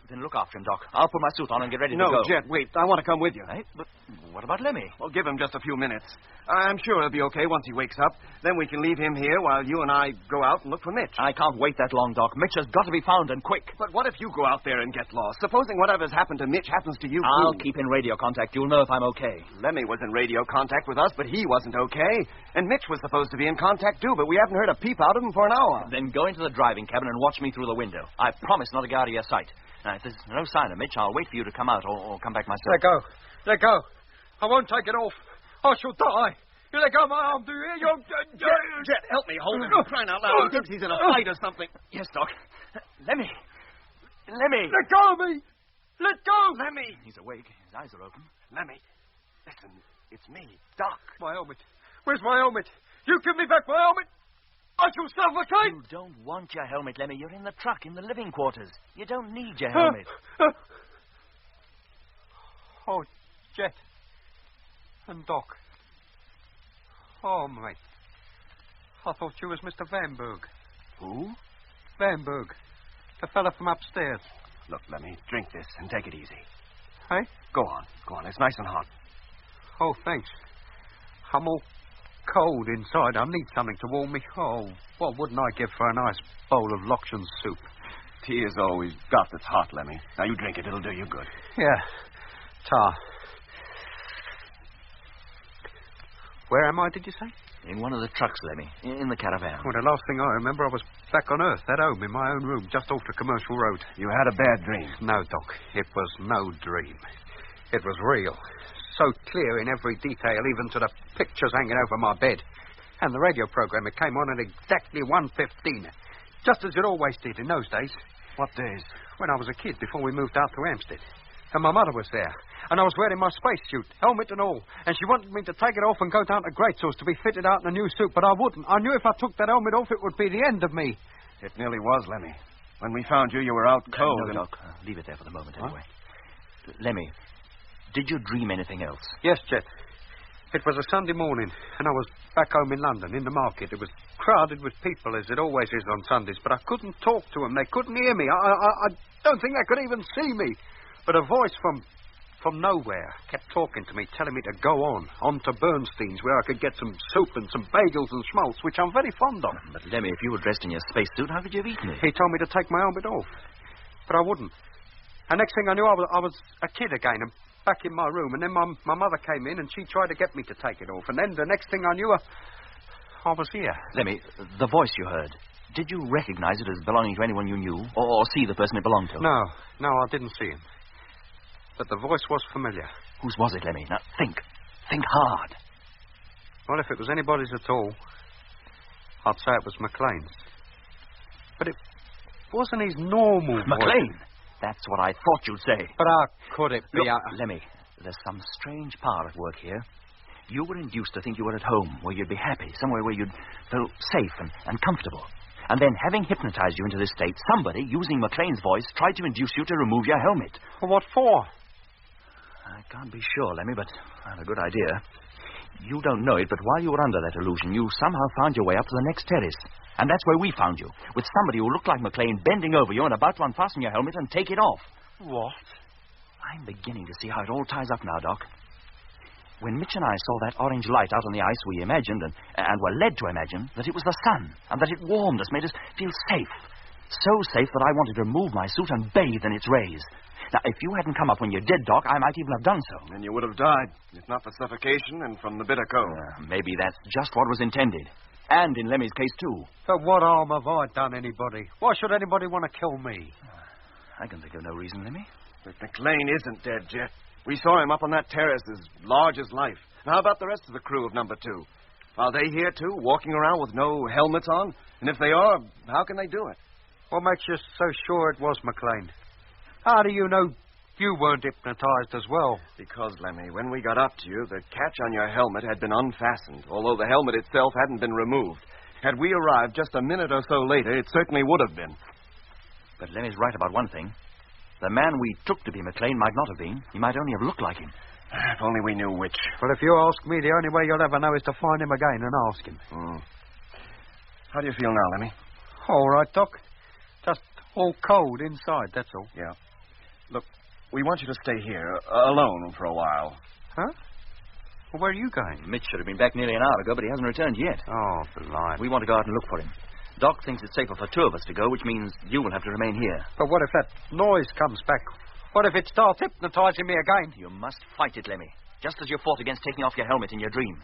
Then look after him, Doc. I'll put my suit on and get ready to go. No, Jet, wait. I want to come with you. Hey, but what about Lemmy? Well, give him just a few minutes. I'm sure he'll be okay once he wakes up. Then we can leave him here while you and I go out and look for Mitch. I can't wait that long, Doc. Mitch has got to be found, and quick. But what if you go out there and get lost? Supposing whatever's happened to Mitch happens to you, I'll too. keep in radio contact. You'll know if I'm okay. Lemmy was in radio contact with us, but he wasn't okay. And Mitch was supposed to be in contact, too, but we haven't heard a peep out of him for an hour. Then go into the driving cabin and watch me through the window. I promise not to get out of your sight. Now, if there's no sign of Mitch, I'll wait for you to come out or come back myself. Let go. I won't take it off. I shall die. You let go of my arm, do you hear? Jet, help me hold him. You're crying out loud. He thinks he's in a fight or something. Yes, Doc. Lemmy. Lemmy. Let go of me. Let go. Lemmy. He's awake. His eyes are open. Lemmy. Listen, it's me, Doc. My helmet. Where's my helmet? You give me back my helmet. I shall suffocate. You don't want your helmet, Lemmy. You're in the truck, in the living quarters. You don't need your helmet. Oh, Jet. And Doc. Oh, mate. I thought you was Mr. Vanberg. Who? Vanberg. The fella from upstairs. Look, Lemmy, drink this and take it easy. Hey? Go on. It's nice and hot. Oh, thanks. I'm all cold inside. I need something to warm me. Oh, what wouldn't I give for a nice bowl of Loction soup? Tea is always stuff that's hot, Lemmy. Now, you drink it. It'll do you good. Yeah. Tar. Where am I, did you say? In one of the trucks, Lemmy. In the caravan. Well, the last thing I remember, I was back on Earth, at home, in my own room, just off the commercial road. You had a bad dream. No, Doc. It was no dream. It was real. So clear in every detail, even to the pictures hanging over my bed. And the radio program, it came on at exactly 1:15. Just as it always did in those days. What days? When I was a kid, before we moved out to Hampstead. And my mother was there. And I was wearing my spacesuit, helmet and all. And she wanted me to take it off and go down to Great Sauce to be fitted out in a new suit, but I wouldn't. I knew if I took that helmet off, it would be the end of me. It nearly was, Lemmy. When we found you, you were out cold. No, Doc. Leave it there for the moment, anyway. Lemmy, did you dream anything else? Yes, Jet. It was a Sunday morning, and I was back home in London, in the market. It was crowded with people, as it always is on Sundays, but I couldn't talk to them. They couldn't hear me. I don't think they could even see me. But a voice from nowhere kept talking to me, telling me to go on to Bernstein's, where I could get some soup and some bagels and schmaltz, which I'm very fond of. But, Lemmy, if you were dressed in your spacesuit, how could you have eaten it? He told me to take my helmet off, but I wouldn't. And next thing I knew, I was a kid again, and back in my room. And then my mother came in, and she tried to get me to take it off. And then the next thing I knew, I was here. Lemmy, the voice you heard, did you recognize it as belonging to anyone you knew, or see the person it belonged to? No, I didn't see him. But the voice was familiar. Whose was it, Lemmy? Now, think. Think hard. Well, if it was anybody's at all, I'd say it was McLean's. But it wasn't his normal voice. McLean? That's what I thought you'd say. But how could it be? Look, Lemmy, there's some strange power at work here. You were induced to think you were at home, where you'd be happy, somewhere where you'd feel safe and comfortable. And then, having hypnotized you into this state, somebody, using McLean's voice, tried to induce you to remove your helmet. Well, what for? I can't be sure, Lemmy, but I have a good idea. You don't know it, but while you were under that illusion, you somehow found your way up to the next terrace. And that's where we found you, with somebody who looked like McLean bending over you and about to unfasten your helmet and take it off. What? I'm beginning to see how it all ties up now, Doc. When Mitch and I saw that orange light out on the ice, we imagined, and were led to imagine, that it was the sun, and that it warmed us, made us feel safe. So safe that I wanted to remove my suit and bathe in its rays. Now, if you hadn't come up when you did, Doc, I might even have done so. Then you would have died, if not for suffocation and from the bitter cold. Maybe that's just what was intended. And in Lemmy's case, too. But what harm have I done anybody? Why should anybody want to kill me? I can think of no reason, Lemmy. But McLean isn't dead, Jet. We saw him up on that terrace as large as life. Now, how about the rest of the crew of number 2? Are they here, too, walking around with no helmets on? And if they are, how can they do it? What makes you so sure it was McLean? How do you know you weren't hypnotized as well? Because, Lemmy, when we got up to you, the catch on your helmet had been unfastened, although the helmet itself hadn't been removed. Had we arrived just a minute or so later, it certainly would have been. But Lemmy's right about one thing. The man we took to be McLean might not have been. He might only have looked like him. If only we knew which. Well, if you ask me, the only way you'll ever know is to find him again and ask him. How do you feel now, Lemmy? All right, Doc. Just all cold inside, that's all. Yeah. Look, we want you to stay here, alone for a while. Huh? Well, where are you going? Mitch should have been back nearly an hour ago, but he hasn't returned yet. Oh, blind. We want to go out and look for him. Doc thinks it's safer for two of us to go, which means you will have to remain here. But what if that noise comes back? What if it starts hypnotizing me again? You must fight it, Lemmy. Just as you fought against taking off your helmet in your dream.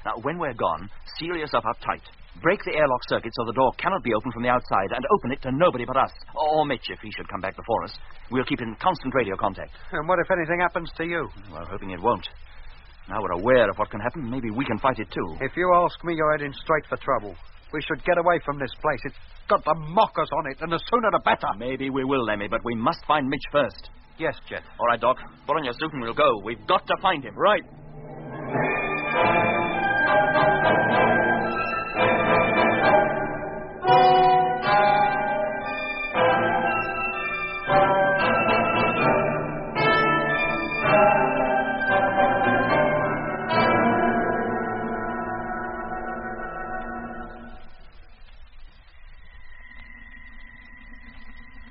Now, when we're gone, seal yourself up tight. Break the airlock circuit so the door cannot be opened from the outside, and open it to nobody but us. Or Mitch, if he should come back before us. We'll keep in constant radio contact. And what if anything happens to you? Well, hoping it won't. Now we're aware of what can happen, maybe we can fight it too. If you ask me, you're heading straight for trouble. We should get away from this place. It's got the mockers on it, and the sooner the better. Maybe we will, Lemmy, but we must find Mitch first. Yes, Jet. All right, Doc. Put on your suit and we'll go. We've got to find him. Right.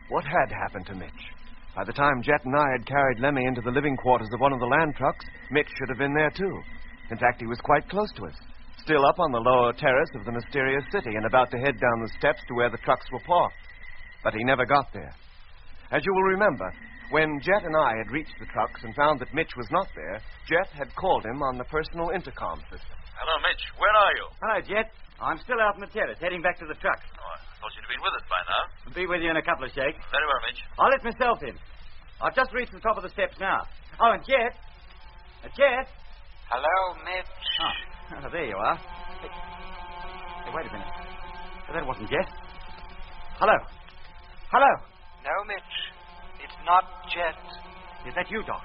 What had happened to Mitch? By the time Jet and I had carried Lemmy into the living quarters of one of the land trucks, Mitch should have been there, too. In fact, he was quite close to us, still up on the lower terrace of the mysterious city and about to head down the steps to where the trucks were parked. But he never got there. As you will remember, when Jet and I had reached the trucks and found that Mitch was not there, Jet had called him on the personal intercom system. Hello, Mitch. Where are you? Hello, Jet. I'm still out on the terrace, heading back to the trucks. Oh, I thought you'd have been with us by now. I'll be with you in a couple of shakes. Very well, Mitch. I'll let myself in. I've just reached the top of the steps now. Oh, and Jet. Jet. Hello, Mitch. Oh, there you are. Hey, wait a minute. That wasn't Jet. Hello. Hello. No, Mitch. It's not Jet. Is that you, Doc?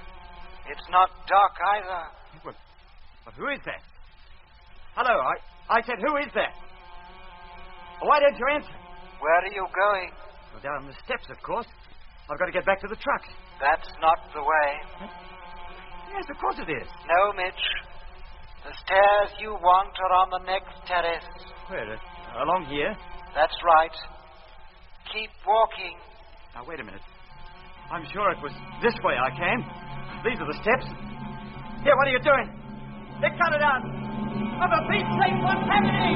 It's not Doc either. Well, who is that? Hello, I said, who is that? Why don't you answer? Where are you going? Well, down the steps, of course. I've got to get back to the trucks. That's not the way. Yes, of course it is. No, Mitch. The stairs you want are on the next terrace. Where? Along here? That's right. Keep walking. Now, wait a minute. I'm sure it was this way I came. These are the steps. Here, what are you doing? They cut it out. For the Pete's sake, what's happening?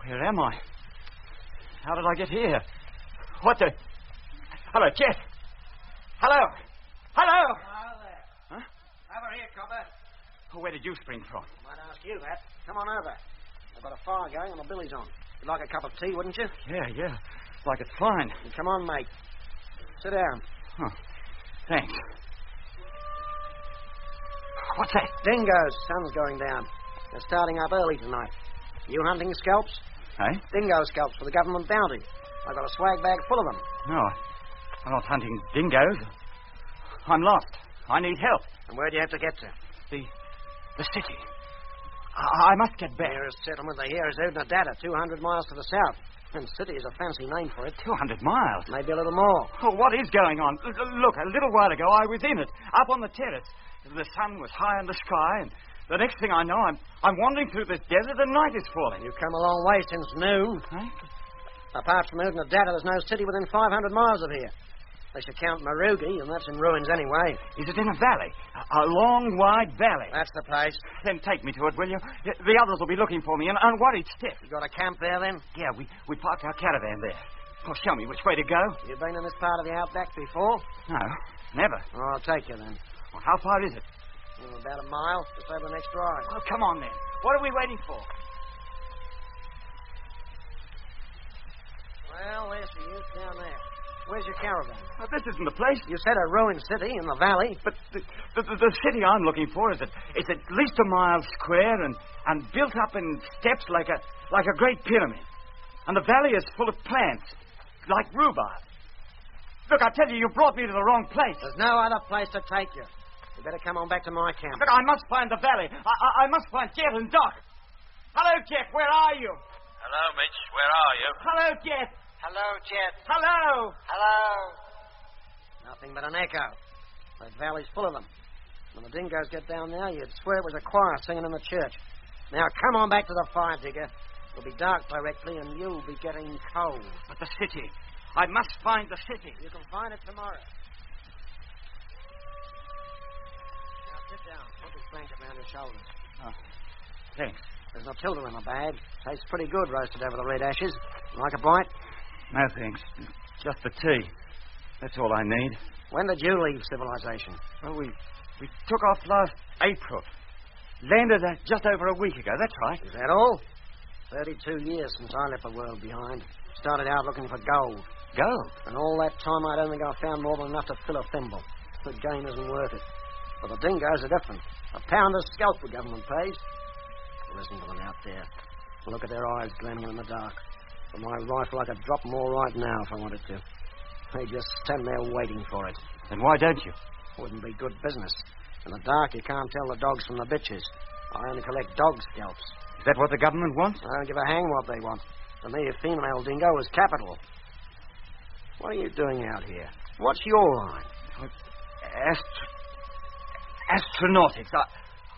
Where am I? How did I get here? What the... Hello, Jet. Hello. Hello. Hello there. Huh? Over here, copper. Oh, where did you spring from? Might ask you that. Come on over. I've got a fire going and the billy's on. You'd like a cup of tea, wouldn't you? Yeah. Like it's fine. Come on, mate. Sit down. Oh, thanks. What's that? Dingoes. Sun's going down. They're starting up early tonight. You hunting scalps? Hey? Dingo scalps for the government bounty. I've got a swag bag full of them. No, I'm not hunting dingoes. I'm lost. I need help. And where do you have to get to? The city. I must get back. The nearest settlement they hear is Udnadata, 200 miles to the south. And city is a fancy name for it. 200 miles? Maybe a little more. Oh, what is going on? Look, a little while ago I was in it, up on the terrace. The sun was high in the sky, and the next thing I know, I'm wandering through this desert and night is falling. You've come a long way since noon. Huh? Apart from Udnadata, there's no city within 500 miles of here. They should count Marugi, and that's in ruins anyway. Is it in a valley? A long, wide valley? That's the place. Then take me to it, will you? The others will be looking for me, and worried stiff. You got a camp there, then? Yeah, we parked our caravan there. Oh, show me which way to go. You've been in this part of the outback before? No, never. Oh, I'll take you, then. Well, how far is it? About a mile, just over the next drive. Oh, come on, then. What are we waiting for? Well, there she is, down there. Where's your caravan? Oh, this isn't the place. You said a ruined city in the valley. But the city I'm looking for is at least a mile square and built up in steps like a great pyramid. And the valley is full of plants, like rhubarb. Look, I tell you, you brought me to the wrong place. There's no other place to take you. You better come on back to my camp. But I must find the valley. I must find Jet and Doc. Hello, Jet. Where are you? Hello, Mitch. Where are you? Hello, Jet. Hello, Jet. Hello. Hello. Nothing but an echo. That valley's full of them. When the dingoes get down there, you'd swear it was a choir singing in the church. Now, come on back to the fire, Digger. It'll be dark directly, and you'll be getting cold. But the city. I must find the city. You can find it tomorrow. Now, sit down. Put this blanket around your shoulders. Oh, thanks. There's Matilda in the bag. Tastes pretty good roasted over the red ashes. Like a bite? No, thanks. Just the tea. That's all I need. When did you leave civilization? Well, we took off last April. Landed just over a week ago, that's right. Is that all? 32 years since I left the world behind. Started out looking for gold. Gold? And all that time I don't think I found more than enough to fill a thimble. The game isn't worth it. But the dingoes are different. £1 a scalp the government pays. Listen to them out there. Look at their eyes glamming in the dark. With my rifle, I could drop them all right now if I wanted to. They just stand there waiting for it. Then why don't you? Wouldn't be good business. In the dark, you can't tell the dogs from the bitches. I only collect dog scalps. Is that what the government wants? I don't give a hang what they want. To me, a female dingo is capital. What are you doing out here? What's your line? Astronautics.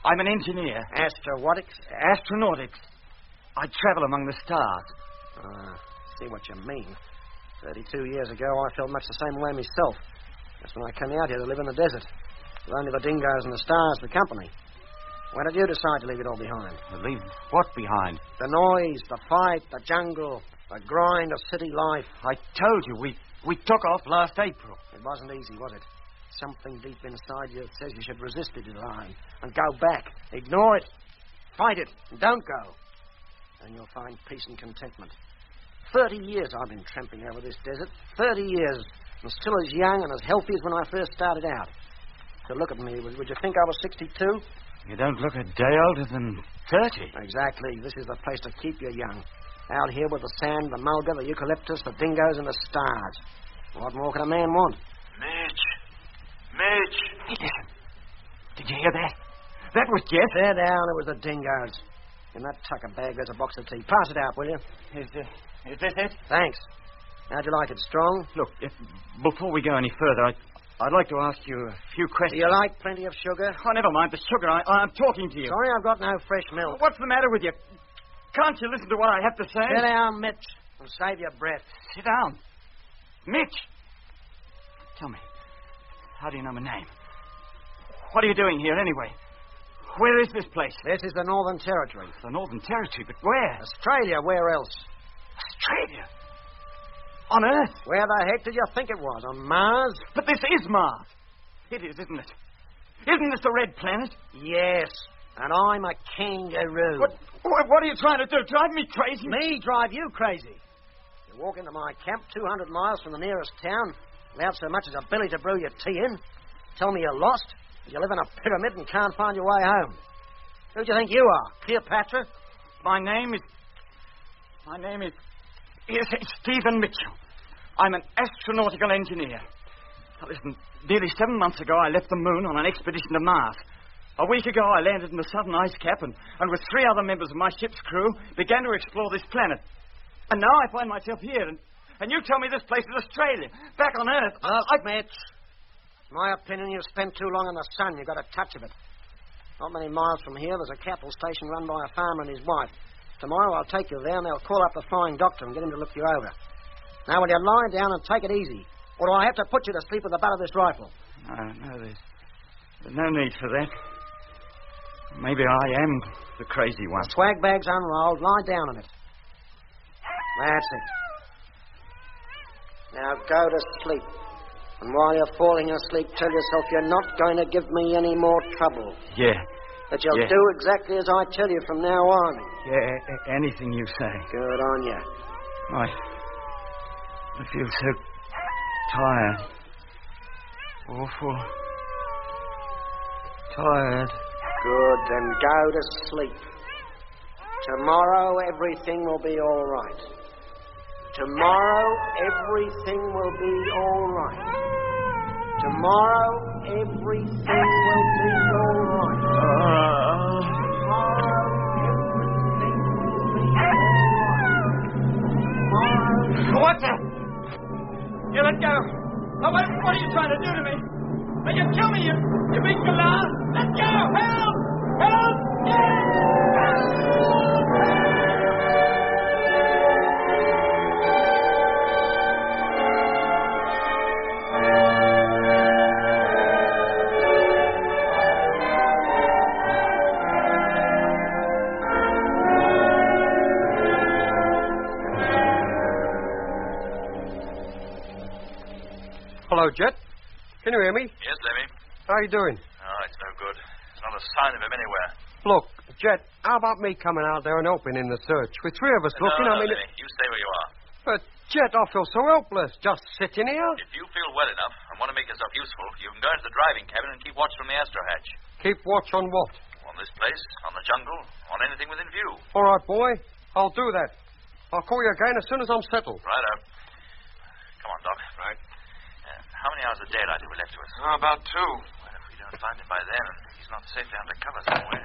I'm an engineer. Astronautics? Astronautics. I travel among the stars. See what you mean. 32 years ago, I felt much the same way myself. That's when I came out here to live in the desert. With only the dingoes and the stars for company. When did you decide to leave it all behind? Leave what behind? The noise, the fight, the jungle, the grind of city life. I told you, we took off last April. It wasn't easy, was it? Something deep inside you that says you should resist it, line, and go back. Ignore it. Fight it, and don't go. And you'll find peace and contentment. 30 years I've been tramping over this desert. 30 years. I'm still as young and as healthy as when I first started out. To look at me, would you think I was 62? You don't look a day older than 30. Exactly. This is the place to keep you young. Out here with the sand, the mulga, the eucalyptus, the dingoes, and the stars. What more can a man want? Mitch! Hey, listen. Did you hear that? That was Jeff. There down, it was the dingoes. In that tucker bag, there's a box of tea. Pass it out, will you? Is this it? Thanks. How'd you like it, strong? Look, before we go any further, I'd like to ask you a few questions. Do you like plenty of sugar? Oh, never mind the sugar. I'm talking to you. Sorry, I've got no fresh milk. What's the matter with you? Can't you listen to what I have to say? Sit down, Mitch, and save your breath. Sit down. Mitch! Tell me, how do you know my name? What are you doing here, anyway? Where is this place? This is the Northern Territory. The Northern Territory? But where? Australia. Where else? Australia? On Earth? Where the heck did you think it was? On Mars? But this is Mars. It is, isn't it? Isn't this the red planet? Yes. And I'm a kangaroo. What are you trying to do? Drive me crazy? Me drive you crazy? You walk into my camp 200 miles from the nearest town without so much as a billy to brew your tea in. Tell me you're lost. You live in a pyramid and can't find your way home. Who do you think you are? Cleopatra? My name is Stephen Mitchell. I'm an astronautical engineer. Now, listen, nearly 7 months ago, I left the moon on an expedition to Mars. A week ago, I landed in the southern ice cap and with 3 other members of my ship's crew, began to explore this planet. And now I find myself here, and you tell me this place is Australia, back on Earth. Look, Mitch. In my opinion, you've spent too long in the sun. You've got a touch of it. Not many miles from here, there's a cattle station run by a farmer and his wife. Tomorrow I'll take you there, and they'll call up the flying doctor and get him to look you over. Now, will you lie down and take it easy? Or do I have to put you to sleep with the butt of this rifle? No, there's no need for that. Maybe I am the crazy one. The swag bag's unrolled. Lie down on it. That's it. Now go to sleep. And while you're falling asleep, tell yourself you're not going to give me any more trouble. Yeah. That you'll do exactly as I tell you from now on. Yeah, anything you say. Good on you. I feel so tired. Awful tired. Good, then go to sleep. Tomorrow everything will be all right. Tomorrow everything will be all right. Tomorrow everything will be all right. Tomorrow everything will be all right. Hello, Jet. Can you hear me? Yes, Lemmy. How you doing? Oh, it's no good. There's not a sign of him anywhere. Look, Jet, how about me coming out there and helping in the search? With three of us looking, No, I mean... Lemmy. You stay where you are. But, Jet, I feel so helpless just sitting here. If you feel well enough and want to make yourself useful, you can go into the driving cabin and keep watch from the astro hatch. Keep watch on what? On this place, on the jungle, on anything within view. All right, boy. I'll do that. I'll call you again as soon as I'm settled. Righto. Come on, Doc. Right. How many hours of daylight have we left to us? About 2. Well, if we don't find him by then, he's not safely under cover somewhere.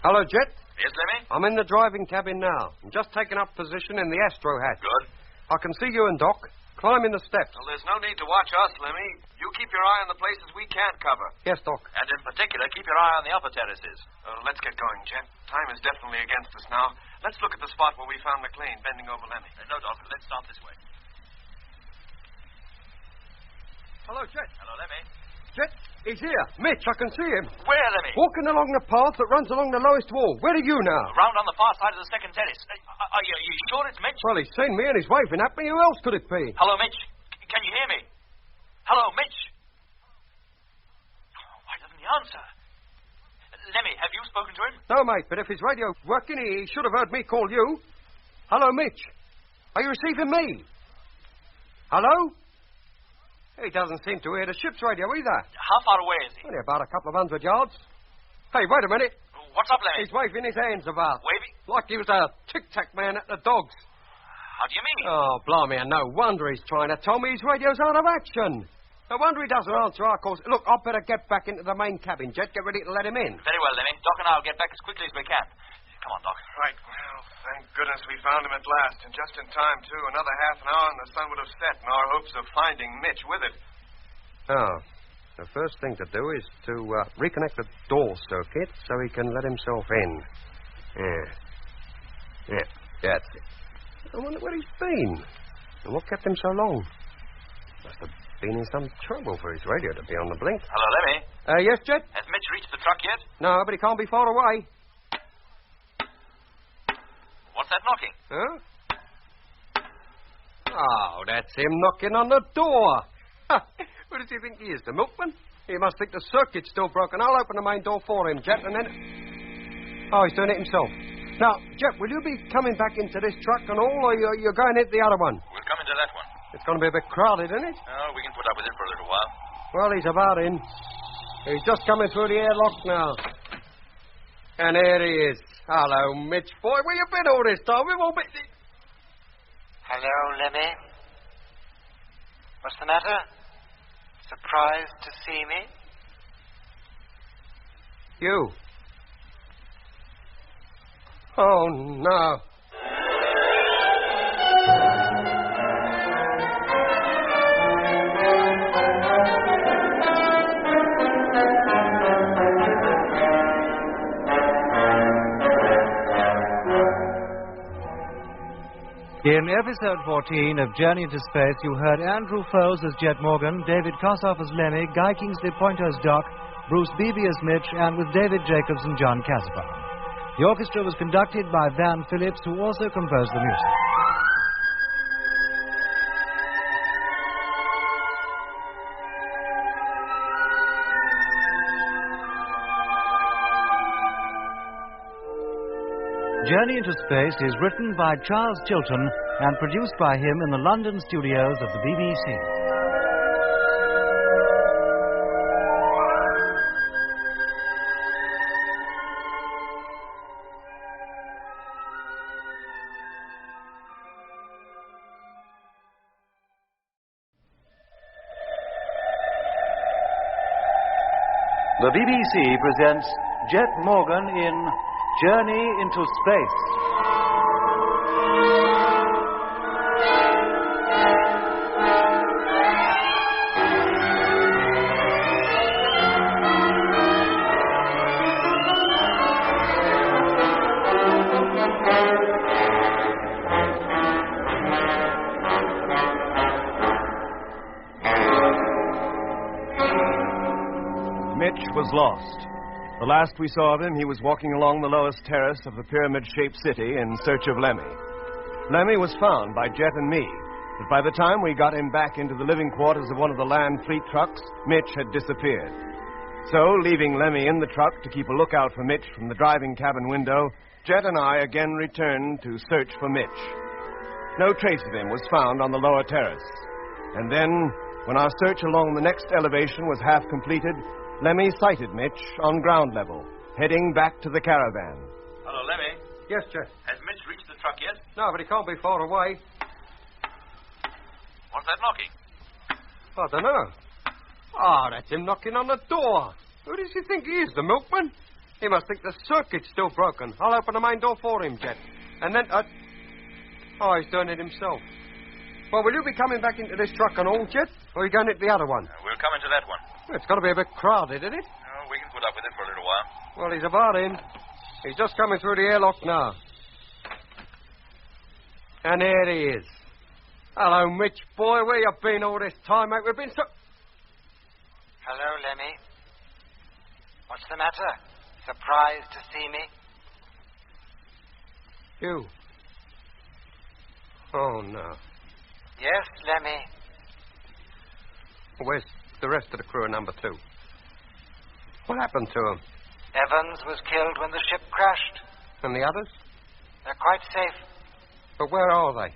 Hello, Jet. Yes, Lemmy? I'm in the driving cabin now. I'm just taking up position in the astro hatch. Good. I can see you and Doc. Climb in the steps. Well, there's no need to watch us, Lemmy. You keep your eye on the places we can't cover. Yes, Doc. And in particular, keep your eye on the upper terraces. Let's get going, Jet. Time is definitely against us now. Let's look at the spot where we found McLean bending over Lemmy. No, Doc. Let's start this way. Hello, Jet. Hello, Lemmy. Jet, he's here. Mitch, I can see him. Where, Lemmy? Walking along the path that runs along the lowest wall. Where are you now? Round on the far side of the second terrace. Are you sure it's Mitch? Well, he's seen me and he's waving at me. Who else could it be? Hello, Mitch. Can you hear me? Hello, Mitch. Why doesn't he answer? Lemmy, have you spoken to him? No, mate, but if his radio's working, he should have heard me call you. Hello, Mitch. Are you receiving me? Hello? He doesn't seem to hear the ship's radio either. How far away is he? Only about a couple of 100 yards. Hey, wait a minute. What's up, Lemmy? He's waving his hands about. Waving? Like he was a tic-tac man at the dogs. How do you mean? Oh, blimey, and no wonder he's trying to tell me his radio's out of action. No wonder he doesn't answer our calls. Look, I'd better get back into the main cabin, Jet. Get ready to let him in. Very well, Lemmy. Doc and I will get back as quickly as we can. Come on, Doc. Right. Well, thank goodness we found him at last. And just in time, too. Another half an hour and the sun would have set in our hopes of finding Mitch with it. Oh. The first thing to do is to reconnect the door circuit so he can let himself in. Yeah, that's it. I wonder where he's been. And what kept him so long? Must have been in some trouble for his radio to be on the blink. Hello, Lemmy. Yes, Jet? Has Mitch reached the truck yet? No, but he can't be far away. What's that knocking? Huh? Oh, that's him knocking on the door. Who does he think he is, the milkman? He must think the circuit's still broken. I'll open the main door for him, Jet, and then... Oh, he's doing it himself. Now, Jet, will you be coming back into this truck and all, or you're going into the other one? We'll come into that one. It's going to be a bit crowded, isn't it? Oh, we can put up with it for a little while. Well, he's about in. He's just coming through the airlock now. And there he is. Hello, Mitch, boy. Where you been all this time? We've all been... Hello, Lemmy. What's the matter? Surprised to see me? You. Oh, no. In episode 14 of Journey into Space, you heard Andrew Foles as Jet Morgan, David Kossoff as Lemmy, Guy Kingsley Pointer as Doc, Bruce Beebe as Mitch, and with David Jacobs and John Casapan. The orchestra was conducted by Van Phillips, who also composed the music. Journey into Space is written by Charles Chilton and produced by him in the London studios of the BBC. The BBC presents Jet Morgan in Journey into Space. Mitch was lost. The last we saw of him, he was walking along the lowest terrace of the pyramid-shaped city in search of Lemmy. Lemmy was found by Jet and me, But by the time we got him back into the living quarters of one of the land fleet trucks, Mitch had disappeared. So, leaving Lemmy in the truck to keep a lookout for Mitch from the driving cabin window, Jet and I again returned to search for Mitch. No trace of him was found on the lower terrace. And then, when our search along the next elevation was half completed, Lemmy sighted Mitch on ground level, heading back to the caravan. Hello, Lemmy. Yes, Jet. Has Mitch reached the truck yet? No, but he can't be far away. What's that knocking? I don't know. Ah, that's him knocking on the door. Who does he think he is, the milkman? He must think the circuit's still broken. I'll open the main door for him, Jet. And then... Oh, he's doing it himself. Well, will you be coming back into this truck and all, Jet? Or are you going into the other one? We'll come into that one. Well, it's got to be a bit crowded, isn't it? Oh, we can put up with it for a little while. Well, he's about in. He's just coming through the airlock now. And here he is. Hello, Mitch, boy. Where you been all this time, mate? We've been so... Hello, Lemmy. What's the matter? Surprised to see me? You? Oh, no. Yes, Lemmy. Where's the rest of the crew of number 2? What happened to them? Evans was killed when the ship crashed. And the others? They're quite safe. But where are they?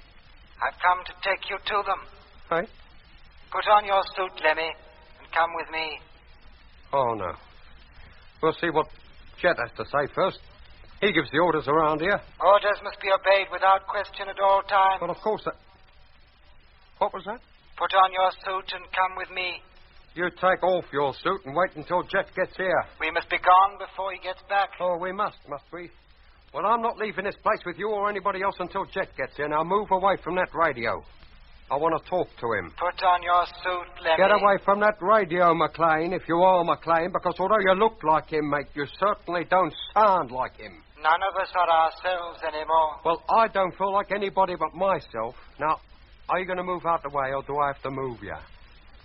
I've come to take you to them. Hey? Put on your suit, Lemmy, and come with me. Oh, no. We'll see what Chet has to say first. He gives the orders around here. Orders must be obeyed without question at all times. Well, of course that... What was that? Put on your suit and come with me. You take off your suit and wait until Jet gets here. We must be gone before he gets back. Oh, we must we? Well, I'm not leaving this place with you or anybody else until Jet gets here. Now move away from that radio. I want to talk to him. Put on your suit, Lemmy. Get away from that radio, McLean, if you are McLean, because although you look like him, mate, you certainly don't sound like him. None of us are ourselves anymore. Well, I don't feel like anybody but myself. Now, are you going to move out the way, or do I have to move you?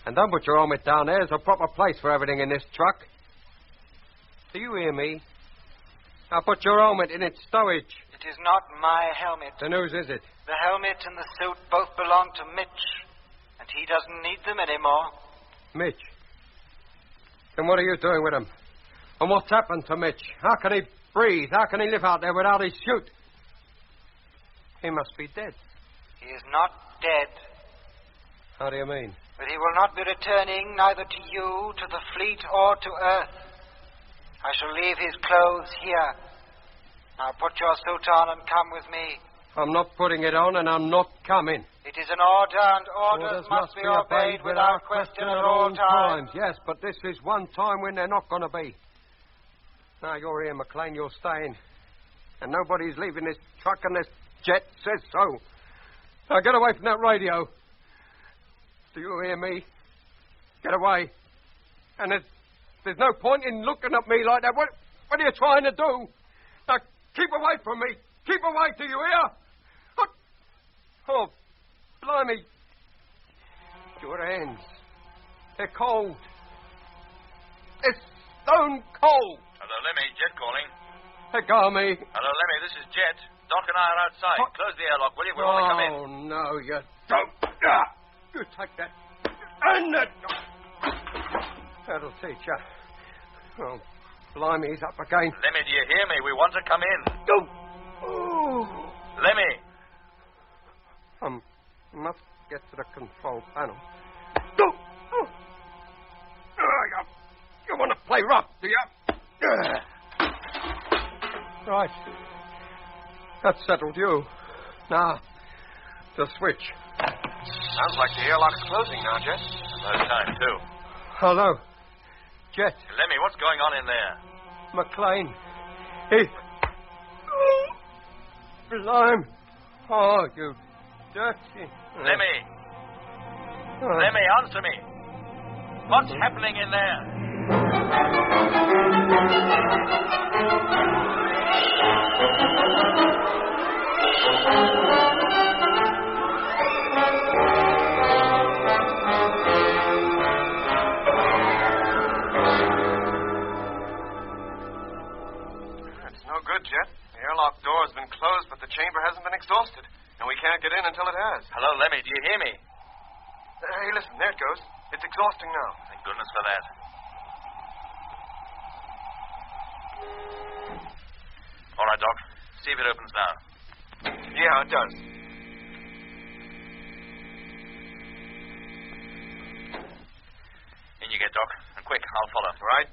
And don't put your helmet down there. There's a proper place for everything in this truck. Do you hear me? Now put your helmet in its stowage. It is not my helmet. Then whose is it? The helmet and the suit both belong to Mitch, and he doesn't need them anymore. Mitch? Then what are you doing with him? And what's happened to Mitch? How can he breathe? How can he live out there without his suit? He must be dead. He is not dead. How do you mean? But he will not be returning neither to you, to the fleet, or to Earth. I shall leave his clothes here. Now put your suit on and come with me. I'm not putting it on, and I'm not coming. It is an order, and orders must be obeyed without question at all times. Yes, but this is one time when they're not going to be. Now, you're here, McLean. You're staying. And nobody's leaving this truck, and this jet says so. Now, get away from that radio. Do you hear me? Get away. And there's no point in looking at me like that. What are you trying to do? Now, keep away from me. Keep away, do you hear? Oh, blimey. Your hands. They're cold. They're stone cold. Hello, Lemmy. Jet calling. Let go of me. Hello, Lemmy. This is Jet. Doc and I are outside. Close the airlock, will you? We want to come in. Oh, no, you don't. You take that. And that. That'll teach you. Oh, blimey, he's up again. Lemmy, do you hear me? We want to come in. Oh. Lemmy. Must get to the control panel. You want to play rough, do you? Right. That settled you. Now, the switch. Sounds like the airlock's closing now, Jet. About time, too. Hello. Jet. Lemmy, what's going on in there? McLean. He... Blimey. Oh, you dirty... Lemmy. Lemmy, answer me. What's happening in there? It's no good, Jet. The airlock door has been closed, but the chamber hasn't been exhausted. And we can't can't get in until it has. Hello, Lemmy. Do you hear me? Hey, listen, there it goes. It's exhausting now. Thank goodness for that. All right, Doc. See if it opens now. Yeah, it does. In you get, Doc. And quick, I'll follow. Right.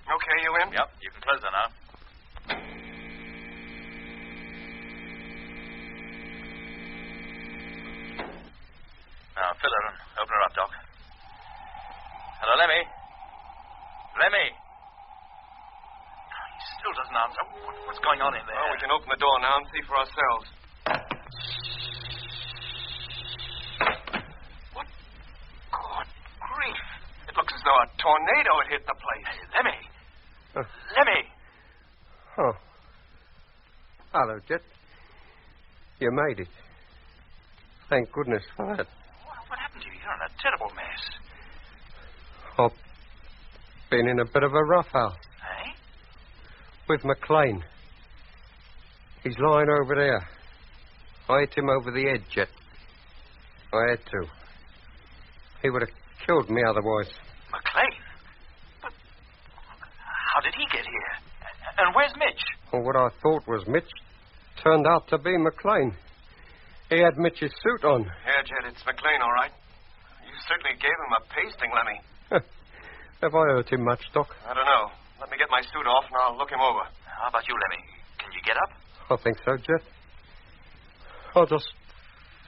Okay, you in? Yep, you can close her now. Now, fill her and open her up, Doc. Hello, Lemmy? Lemmy? He still doesn't answer. What's going on in there? Well, we can open the door now and see for ourselves. What? Good grief. It looks as though a tornado had hit the place. Hey, Lemmy! Lemmy! Oh. Hello, Jet. You made it. Thank goodness for that. What happened to you? You're in a terrible mess. I've been in a bit of a roughhouse. Eh? With McLean. He's lying over there. I hit him over the head, Jet. I had to. He would have killed me otherwise. McLean? But how did he get here? And where's Mitch? Well, what I thought was Mitch turned out to be McLean. He had Mitch's suit on. Yeah, Jed, it's McLean, all right. You certainly gave him a pasting, Lemmy. Have I hurt him much, Doc? I don't know. Let me get my suit off and I'll look him over. How about you, Lemmy? Can you get up? I think so, Jet. I'll just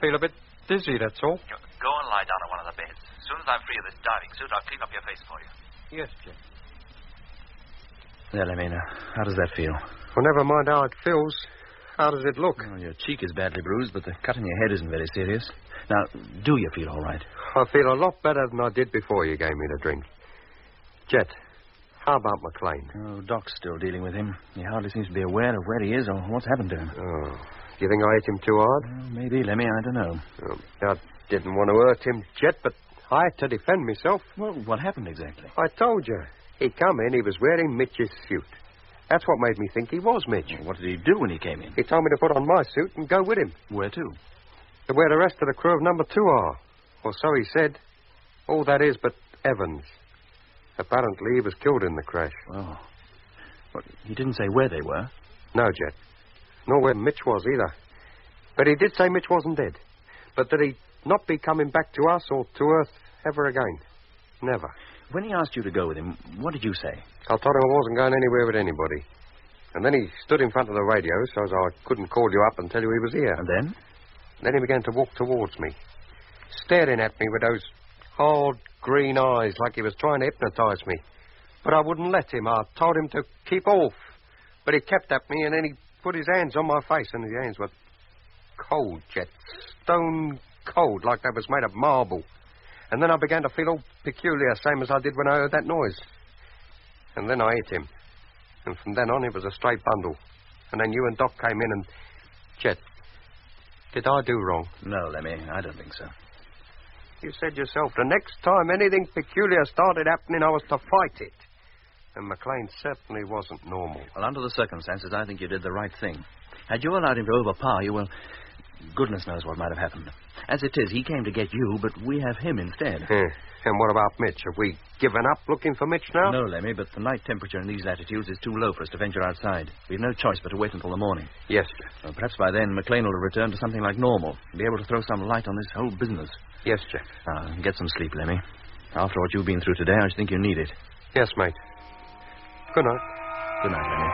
feel a bit dizzy, that's all. Go and lie down on one of the beds. As soon as I'm free of this diving suit, I'll clean up your face for you. Yes, Jet. There, Lemmy, now, how does that feel? Well, never mind how it feels. How does it look? Well, your cheek is badly bruised, but the cut in your head isn't very serious. Now, do you feel all right? I feel a lot better than I did before you gave me the drink. Jet, how about McLean? Oh, Doc's still dealing with him. He hardly seems to be aware of where he is or what's happened to him. Oh, you think I hit him too hard? Well, maybe, Lemmy, I don't know. I didn't want to hurt him, Jet, but I had to defend myself. Well, what happened exactly? I told you. He come in, he was wearing Mitch's suit. That's what made me think he was Mitch. Well, what did he do when he came in? He told me to put on my suit and go with him. Where to? To where the rest of the crew of number 2 are. Or so he said. All that is but Evans. Apparently he was killed in the crash. Oh. Well, he didn't say where they were? No, Jet. Nor where Mitch was either. But he did say Mitch wasn't dead. But that he'd not be coming back to us or to Earth ever again. Never. When he asked you to go with him, what did you say? I told him I wasn't going anywhere with anybody. And then he stood in front of the radio so as I couldn't call you up and tell you he was here. And then? Then he began to walk towards me, staring at me with those hard green eyes like he was trying to hypnotize me. But I wouldn't let him. I told him to keep off. But he kept at me, and then he put his hands on my face, and his hands were cold, Jet. Stone cold, like they was made of marble. And then I began to feel all peculiar, same as I did when I heard that noise. And then I hit him. And from then on, it was a straight bundle. And then you and Doc came in and... Chet, did I do wrong? No, Lemmy, I don't think so. You said yourself, the next time anything peculiar started happening, I was to fight it. And McLean certainly wasn't normal. Well, under the circumstances, I think you did the right thing. Had you allowed him to overpower you, well, goodness knows what might have happened. As it is, he came to get you, but we have him instead. And what about Mitch? Have we given up looking for Mitch now? No, Lemmy, but the night temperature in these latitudes is too low for us to venture outside. We've no choice but to wait until the morning. Yes, sir. Well, perhaps by then, McLean will have returned to something like normal, be able to throw some light on this whole business. Yes, sir. Now, get some sleep, Lemmy. After what you've been through today, I think you need it. Yes, mate. Good night. Good night, Lemmy.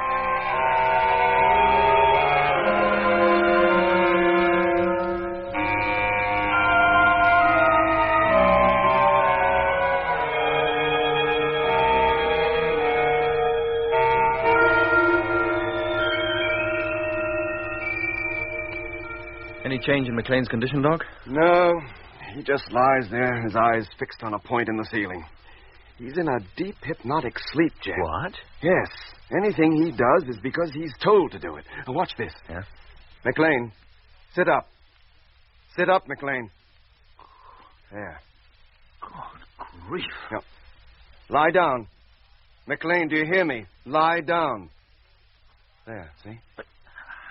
Any change in McLean's condition, Doc? No. He just lies there, his eyes fixed on a point in the ceiling. He's in a deep hypnotic sleep, Jack. What? Yes. Anything he does is because he's told to do it. Now, watch this. Yeah? McLean, sit up. Sit up, McLean. There. Good grief. Now, lie down. McLean, do you hear me? Lie down. There, see? But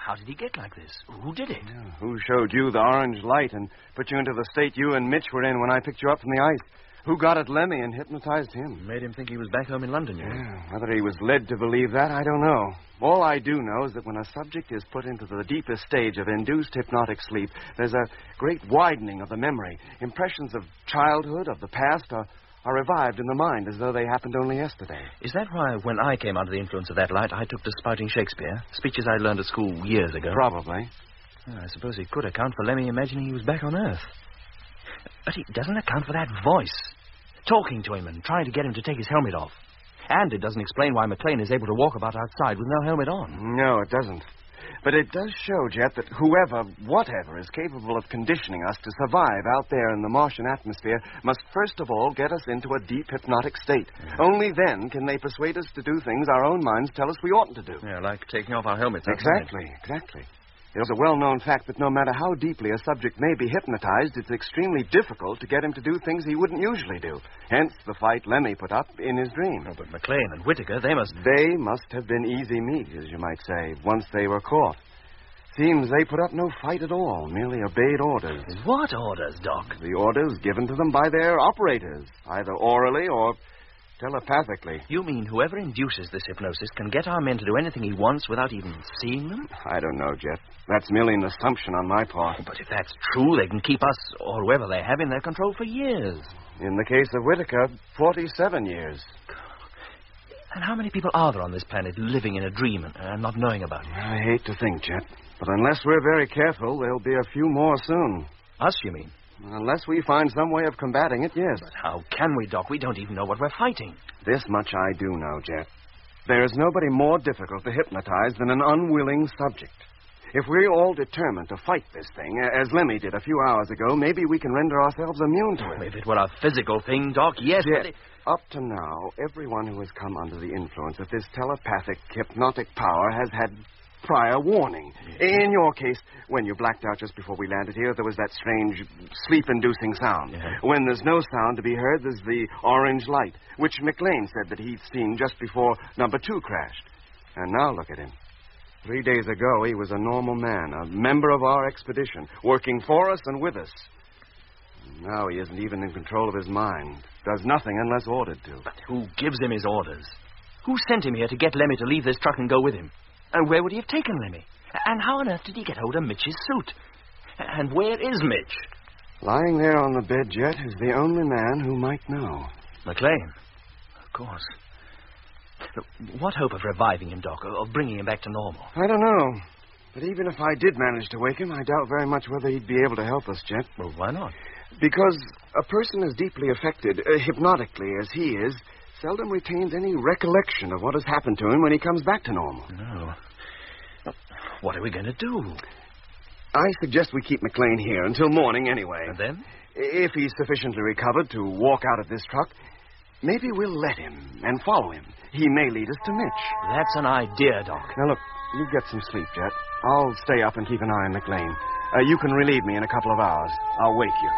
How did he get like this? Who did it? Yeah, who showed you the orange light and put you into the state you and Mitch were in when I picked you up from the ice? Who got at Lemmy and hypnotized him? Made him think he was back home in London, Yeah, whether he was led to believe that, I don't know. All I do know is that when a subject is put into the deepest stage of induced hypnotic sleep, there's a great widening of the memory. Impressions of childhood, of the past, are revived in the mind as though they happened only yesterday. Is that why, when I came under the influence of that light, I took to spouting Shakespeare? Speeches I learned at school years ago? Probably. I suppose it could account for Lemmy imagining he was back on Earth. But it doesn't account for that voice. Talking to him and trying to get him to take his helmet off. And it doesn't explain why McLean is able to walk about outside with no helmet on. No, it doesn't. But it does show, Jet, that whoever, whatever, is capable of conditioning us to survive out there in the Martian atmosphere must first of all get us into a deep hypnotic state. Only then can they persuade us to do things our own minds tell us we oughtn't to do. Yeah, like taking off our helmets. Exactly. It's a well-known fact that no matter how deeply a subject may be hypnotized, it's extremely difficult to get him to do things he wouldn't usually do. Hence the fight Lemmy put up in his dream. Oh, but McLean and Whittaker, they must have been easy meat, as you might say, once they were caught. Seems they put up no fight at all, merely obeyed orders. What orders, Doc? The orders given to them by their operators, either orally or telepathically. You mean whoever induces this hypnosis can get our men to do anything he wants without even seeing them? I don't know, Jet. That's merely an assumption on my part. But if that's true, they can keep us, or whoever they have, in their control for years. In the case of Whittaker, 47 years. And how many people are there on this planet living in a dream and not knowing about it? I hate to think, Jet. But unless we're very careful, there'll be a few more soon. Us, you mean? Unless we find some way of combating it, yes. But how can we, Doc? We don't even know what we're fighting. This much I do know, Jet. There's nobody more difficult to hypnotize than an unwilling subject. If we're all determined to fight this thing, as Lemmy did a few hours ago, maybe we can render ourselves immune to it. If it were a physical thing, Doc, yes, Jet, up to now, everyone who has come under the influence of this telepathic, hypnotic power has had prior warning. In your case, when you blacked out just before we landed here, there was that strange sleep-inducing sound. When there's no sound to be heard, there's the orange light, which McLean said that he'd seen just before number 2 crashed. And now look at him. 3 days ago, he was a normal man, a member of our expedition, working for us and with us. Now he isn't even in control of his mind. Does nothing unless ordered to. But who gives him his orders? Who sent him here to get Lemmy to leave this truck and go with him? And where would he have taken Lemmy? And how on earth did he get hold of Mitch's suit? And where is Mitch? Lying there on the bed, Jet, is the only man who might know. McLean. Of course. What hope of reviving him, Doc, of bringing him back to normal? I don't know. But even if I did manage to wake him, I doubt very much whether he'd be able to help us, Jet. Well, why not? Because a person as deeply affected, hypnotically as he is, seldom retains any recollection of what has happened to him when he comes back to normal. No. What are we going to do? I suggest we keep McLean here until morning anyway. And then? If he's sufficiently recovered to walk out of this truck, maybe we'll let him and follow him. He may lead us to Mitch. That's an idea, Doc. Now, look, you get some sleep, Jet. I'll stay up and keep an eye on McLean. You can relieve me in a couple of hours. I'll wake you.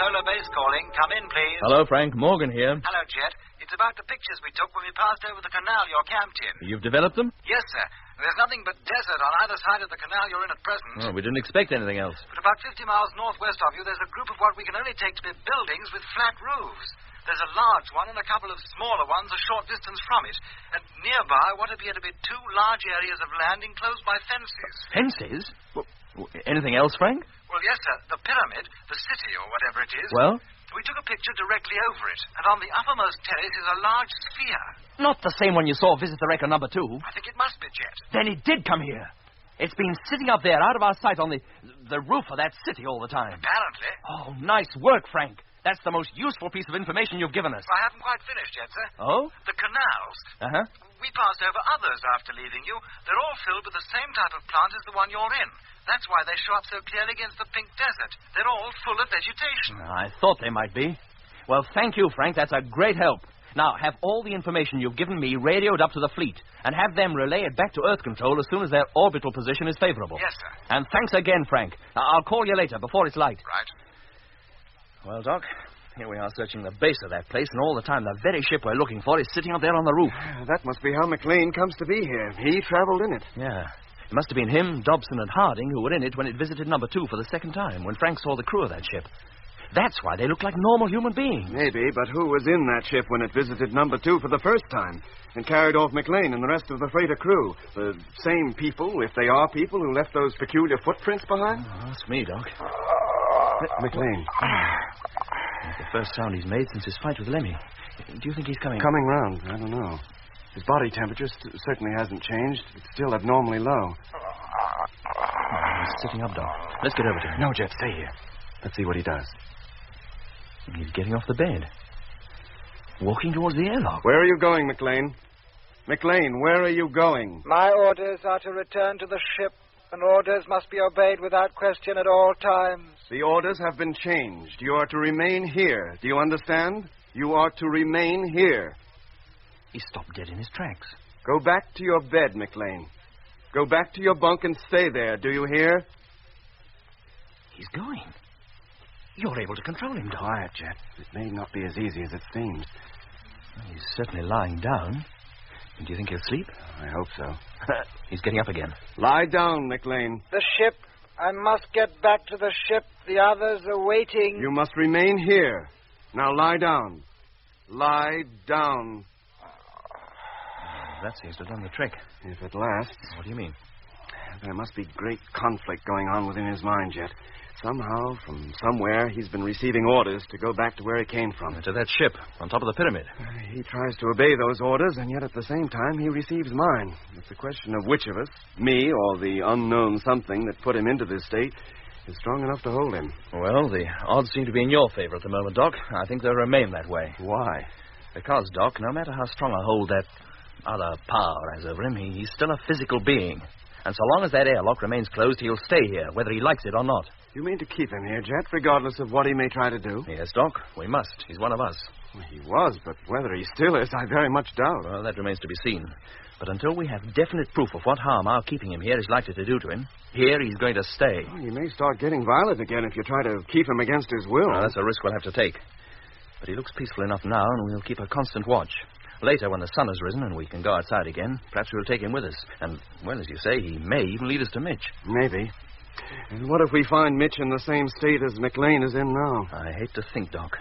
Polar Base calling. Come in, please. Hello, Frank. Morgan here. Hello, Jet. It's about the pictures we took when we passed over the canal you're camped in. You've developed them? Yes, sir. There's nothing but desert on either side of the canal you're in at present. Oh, we didn't expect anything else. But about 50 miles northwest of you, there's a group of what we can only take to be buildings with flat roofs. There's a large one and a couple of smaller ones a short distance from it. And nearby what appear to be 2 large areas of land enclosed by fences. Fences? Well, anything else, Frank? Well, yes, sir. The pyramid, the city or whatever it is. Well? We took a picture directly over it. And on the uppermost terrace is a large sphere. Not the same one you saw visit the wrecker number 2. I think it must be, Jet. Then it did come here. It's been sitting up there out of our sight on the roof of that city all the time. Apparently. Oh, nice work, Frank. That's the most useful piece of information you've given us. I haven't quite finished yet, sir. Oh? The canals. Uh-huh. We passed over others after leaving you. They're all filled with the same type of plant as the one you're in. That's why they show up so clearly against the pink desert. They're all full of vegetation. I thought they might be. Well, thank you, Frank. That's a great help. Now, have all the information you've given me radioed up to the fleet and have them relay it back to Earth Control as soon as their orbital position is favorable. Yes, sir. And thanks again, Frank. I'll call you later before it's light. Right. Well, Doc, here we are searching the base of that place, and all the time the very ship we're looking for is sitting up there on the roof. That must be how McLean comes to be here. He traveled in it. Yeah. It must have been him, Dobson, and Harding who were in it when it visited number 2 for the second time, when Frank saw the crew of that ship. That's why they look like normal human beings. Maybe, but who was in that ship when it visited number 2 for the first time and carried off McLean and the rest of the freighter crew? The same people, if they are people, who left those peculiar footprints behind? Oh, that's me, Doc. McLean. That's the first sound he's made since his fight with Lemmy. Do you think he's coming? Coming round. I don't know. His body temperature certainly hasn't changed. It's still abnormally low. He's sitting up, Doc. Let's get over to him. No, Jet, stay here. Let's see what he does. He's getting off the bed. Walking towards the airlock. Where are you going, McLean? McLean, where are you going? My orders are to return to the ship, and orders must be obeyed without question at all times. The orders have been changed. You are to remain here. Do you understand? You are to remain here. He stopped dead in his tracks. Go back to your bed, McLean. Go back to your bunk and stay there. Do you hear? He's going. You're able to control him, Doc. Quiet, Jet. It may not be as easy as it seems. Well, he's certainly lying down. Do you think he'll sleep? I hope so. He's getting up again. Lie down, McLean. The ship. I must get back to the ship. The others are waiting. You must remain here. Now lie down. Lie down. That seems to have done the trick. If it lasts. What do you mean? There must be great conflict going on within his mind, Jet. Somehow, from somewhere, he's been receiving orders to go back to where he came from. To that ship, on top of the pyramid. He tries to obey those orders, and yet at the same time, he receives mine. It's a question of which of us, me or the unknown something that put him into this state, is strong enough to hold him. Well, the odds seem to be in your favor at the moment, Doc. I think they'll remain that way. Why? Because, Doc, no matter how strong a hold that other power has over him, he's still a physical being. And so long as that airlock remains closed, he'll stay here, whether he likes it or not. You mean to keep him here, Jet, regardless of what he may try to do? Yes, Doc. We must. He's one of us. Well, he was, but whether he still is, I very much doubt. Well, that remains to be seen. But until we have definite proof of what harm our keeping him here is likely to do to him, here he's going to stay. Well, he may start getting violent again if you try to keep him against his will. Well, that's a risk we'll have to take. But he looks peaceful enough now, and we'll keep a constant watch. Later, when the sun has risen and we can go outside again, perhaps we'll take him with us. And, well, as you say, he may even lead us to Mitch. Maybe. And what if we find Mitch in the same state as McLean is in now? I hate to think, Doc.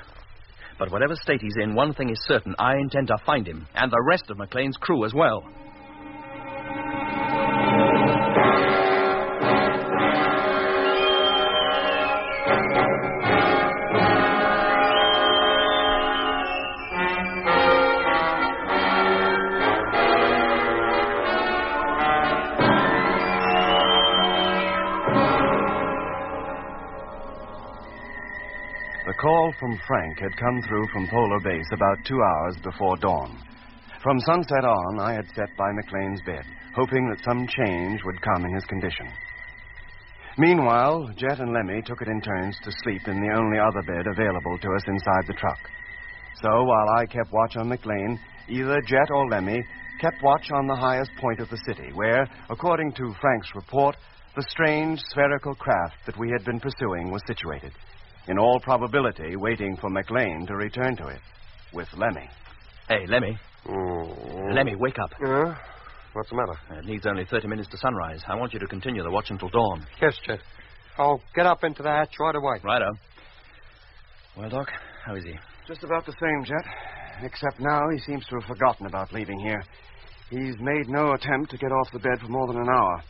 But whatever state he's in, one thing is certain. I intend to find him, and the rest of McLean's crew as well. The call from Frank had come through from Polar Base about 2 hours before dawn. From sunset on, I had sat by McLean's bed, hoping that some change would come in his condition. Meanwhile, Jet and Lemmy took it in turns to sleep in the only other bed available to us inside the truck. So while I kept watch on McLean, either Jet or Lemmy kept watch on the highest point of the city, where, according to Frank's report, the strange spherical craft that we had been pursuing was situated. In all probability, waiting for McLean to return to it, with Lemmy. Hey, Lemmy. Lemmy, wake up. Yeah? What's the matter? It needs only 30 minutes to sunrise. I want you to continue the watch until dawn. Yes, Jet. I'll get up into the hatch right away. Righto. Well, Doc, how is he? Just about the same, Jet. Except now he seems to have forgotten about leaving here. He's made no attempt to get off the bed for more than an hour.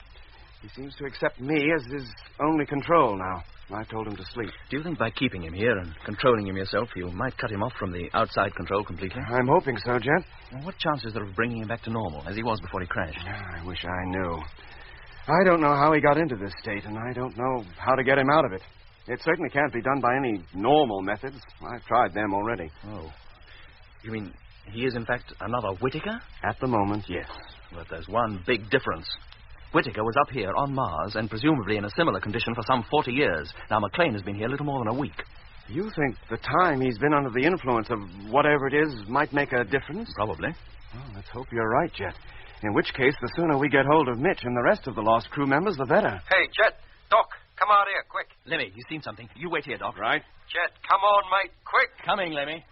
He seems to accept me as his only control now. I told him to sleep. Do you think by keeping him here and controlling him yourself, you might cut him off from the outside control completely? I'm hoping so, Jet. Well, what chance is there of bringing him back to normal, as he was before he crashed? I wish I knew. I don't know how he got into this state, and I don't know how to get him out of it. It certainly can't be done by any normal methods. I've tried them already. Oh. You mean He is, in fact, another Whittaker? At the moment, yes. But there's one big difference. Whittaker was up here on Mars and presumably in a similar condition for some 40 years. Now, McLean has been here a little more than a week. You think the time he's been under the influence of whatever it is might make a difference? Probably. Well, let's hope you're right, Jet. In which case, the sooner we get hold of Mitch and the rest of the lost crew members, the better. Hey, Jet, Doc, come out here, quick. Lemmy, you've seen something. You wait here, Doc. Right. Jet, come on, mate, quick. Coming, Lemmy.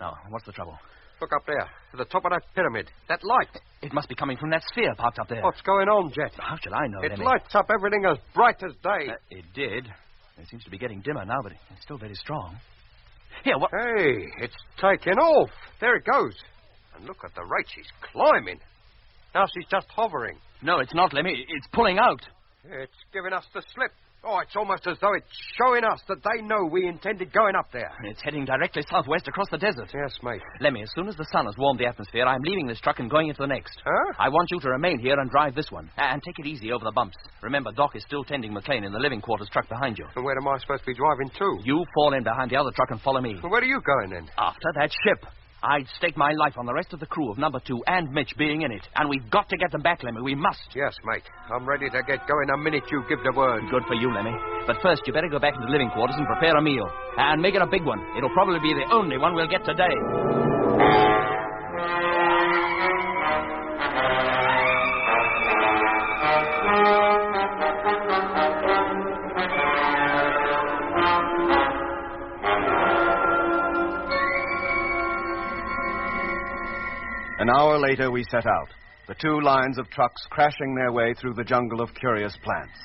Now, what's the trouble? Look up there, at the top of that pyramid. That light. It must be coming from that sphere parked up there. What's going on, Jet? How should I know, It Lemmy? lights up everything as bright as day. It did. It seems to be getting dimmer now, but it's still very strong. Here, what? Hey, it's taking off. There it goes. And look at the rate she's climbing. Now she's just hovering. No, it's not, Lemmy. It's pulling out. It's giving us the slip. Oh, it's almost as though it's showing us that they know we intended going up there. It's heading directly southwest across the desert. Yes, mate. Lemmy, as soon as the sun has warmed the atmosphere, I'm leaving this truck and going into the next. Huh? I want you to remain here and drive this one. And take it easy over the bumps. Remember, Doc is still tending McLean in the living quarters truck behind you. And where am I supposed to be driving to? You fall in behind the other truck and follow me. Well, where are you going, then? After that ship. I'd stake my life on the rest of the crew of number 2 and Mitch being in it. And we've got to get them back, Lemmy. We must. Yes, mate. I'm ready to get going the minute you give the word. Good for you, Lemmy. But first, you better go back into the living quarters and prepare a meal. And make it a big one. It'll probably be the only one we'll get today. An hour later, we set out, the 2 lines of trucks crashing their way through the jungle of curious plants.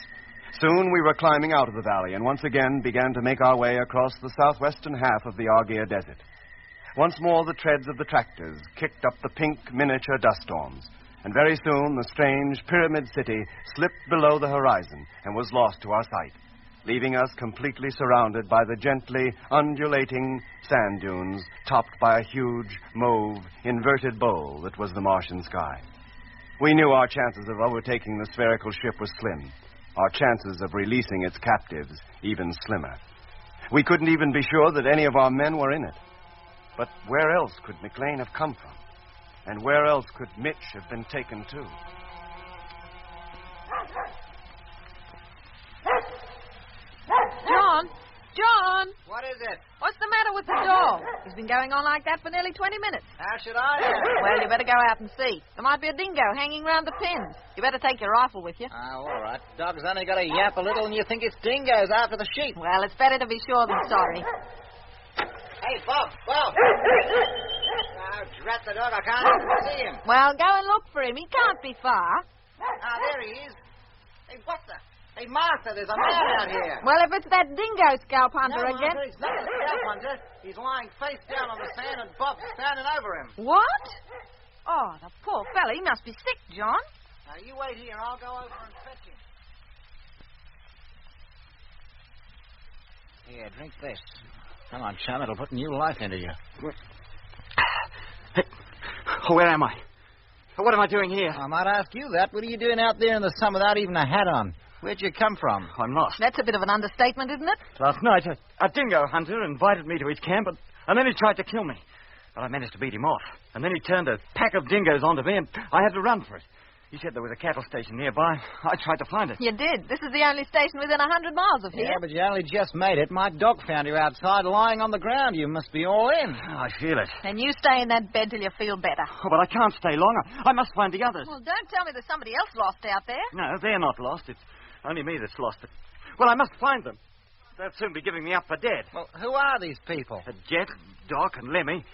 Soon we were climbing out of the valley and once again began to make our way across the southwestern half of the Argyre Desert. Once more, the treads of the tractors kicked up the pink miniature dust storms, and very soon the strange pyramid city slipped below the horizon and was lost to our sight, leaving us completely surrounded by the gently undulating sand dunes topped by a huge, mauve, inverted bowl that was the Martian sky. We knew our chances of overtaking the spherical ship was slim, our chances of releasing its captives even slimmer. We couldn't even be sure that any of our men were in it. But where else could McLean have come from? And where else could Mitch have been taken to? John! What is it? What's the matter with the dog? He's been going on like that for nearly 20 minutes. How should I know? Well, you better go out and see. There might be a dingo hanging round the pens. You better take your rifle with you. Oh, all right. Dog's only got to yap a little and you think it's dingoes after the sheep. Well, it's better to be sure than sorry. Hey, Bob! Oh, drat the dog, I can't even see him. Well, go and look for him. He can't be far. Ah, there he is. Hey, what the... Hey, Martha, there's a man out here. Well, if it's that dingo scalp hunter no, again... Martha, he's not a scalp hunter. He's lying face down on the sand and Bob's standing over him. What? Oh, the poor fella. He must be sick, John. Now, you wait here. I'll go over and fetch him. Here, drink this. Come on, chum. It'll put new life into you. Hey, where am I? What am I doing here? I might ask you that. What are you doing out there in the sun without even a hat on? Where'd you come from? I'm lost. That's a bit of an understatement, isn't it? Last night, a dingo hunter invited me to his camp, and then he tried to kill me. But I managed to beat him off. And then he turned a pack of dingoes onto me, and I had to run for it. He said there was a cattle station nearby. I tried to find it. You did. This is the only station within 100 miles of here. Yeah, but you only just made it. My dog found you outside lying on the ground. You must be all in. I feel it. And you stay in that bed till you feel better. Oh, but I can't stay long. I must find the others. Well, don't tell me there's somebody else lost out there. No, they're not lost. It's only me that's lost. Well, I must find them. They'll soon be giving me up for dead. Well, who are these people? Jet, Doc, and Lemmy.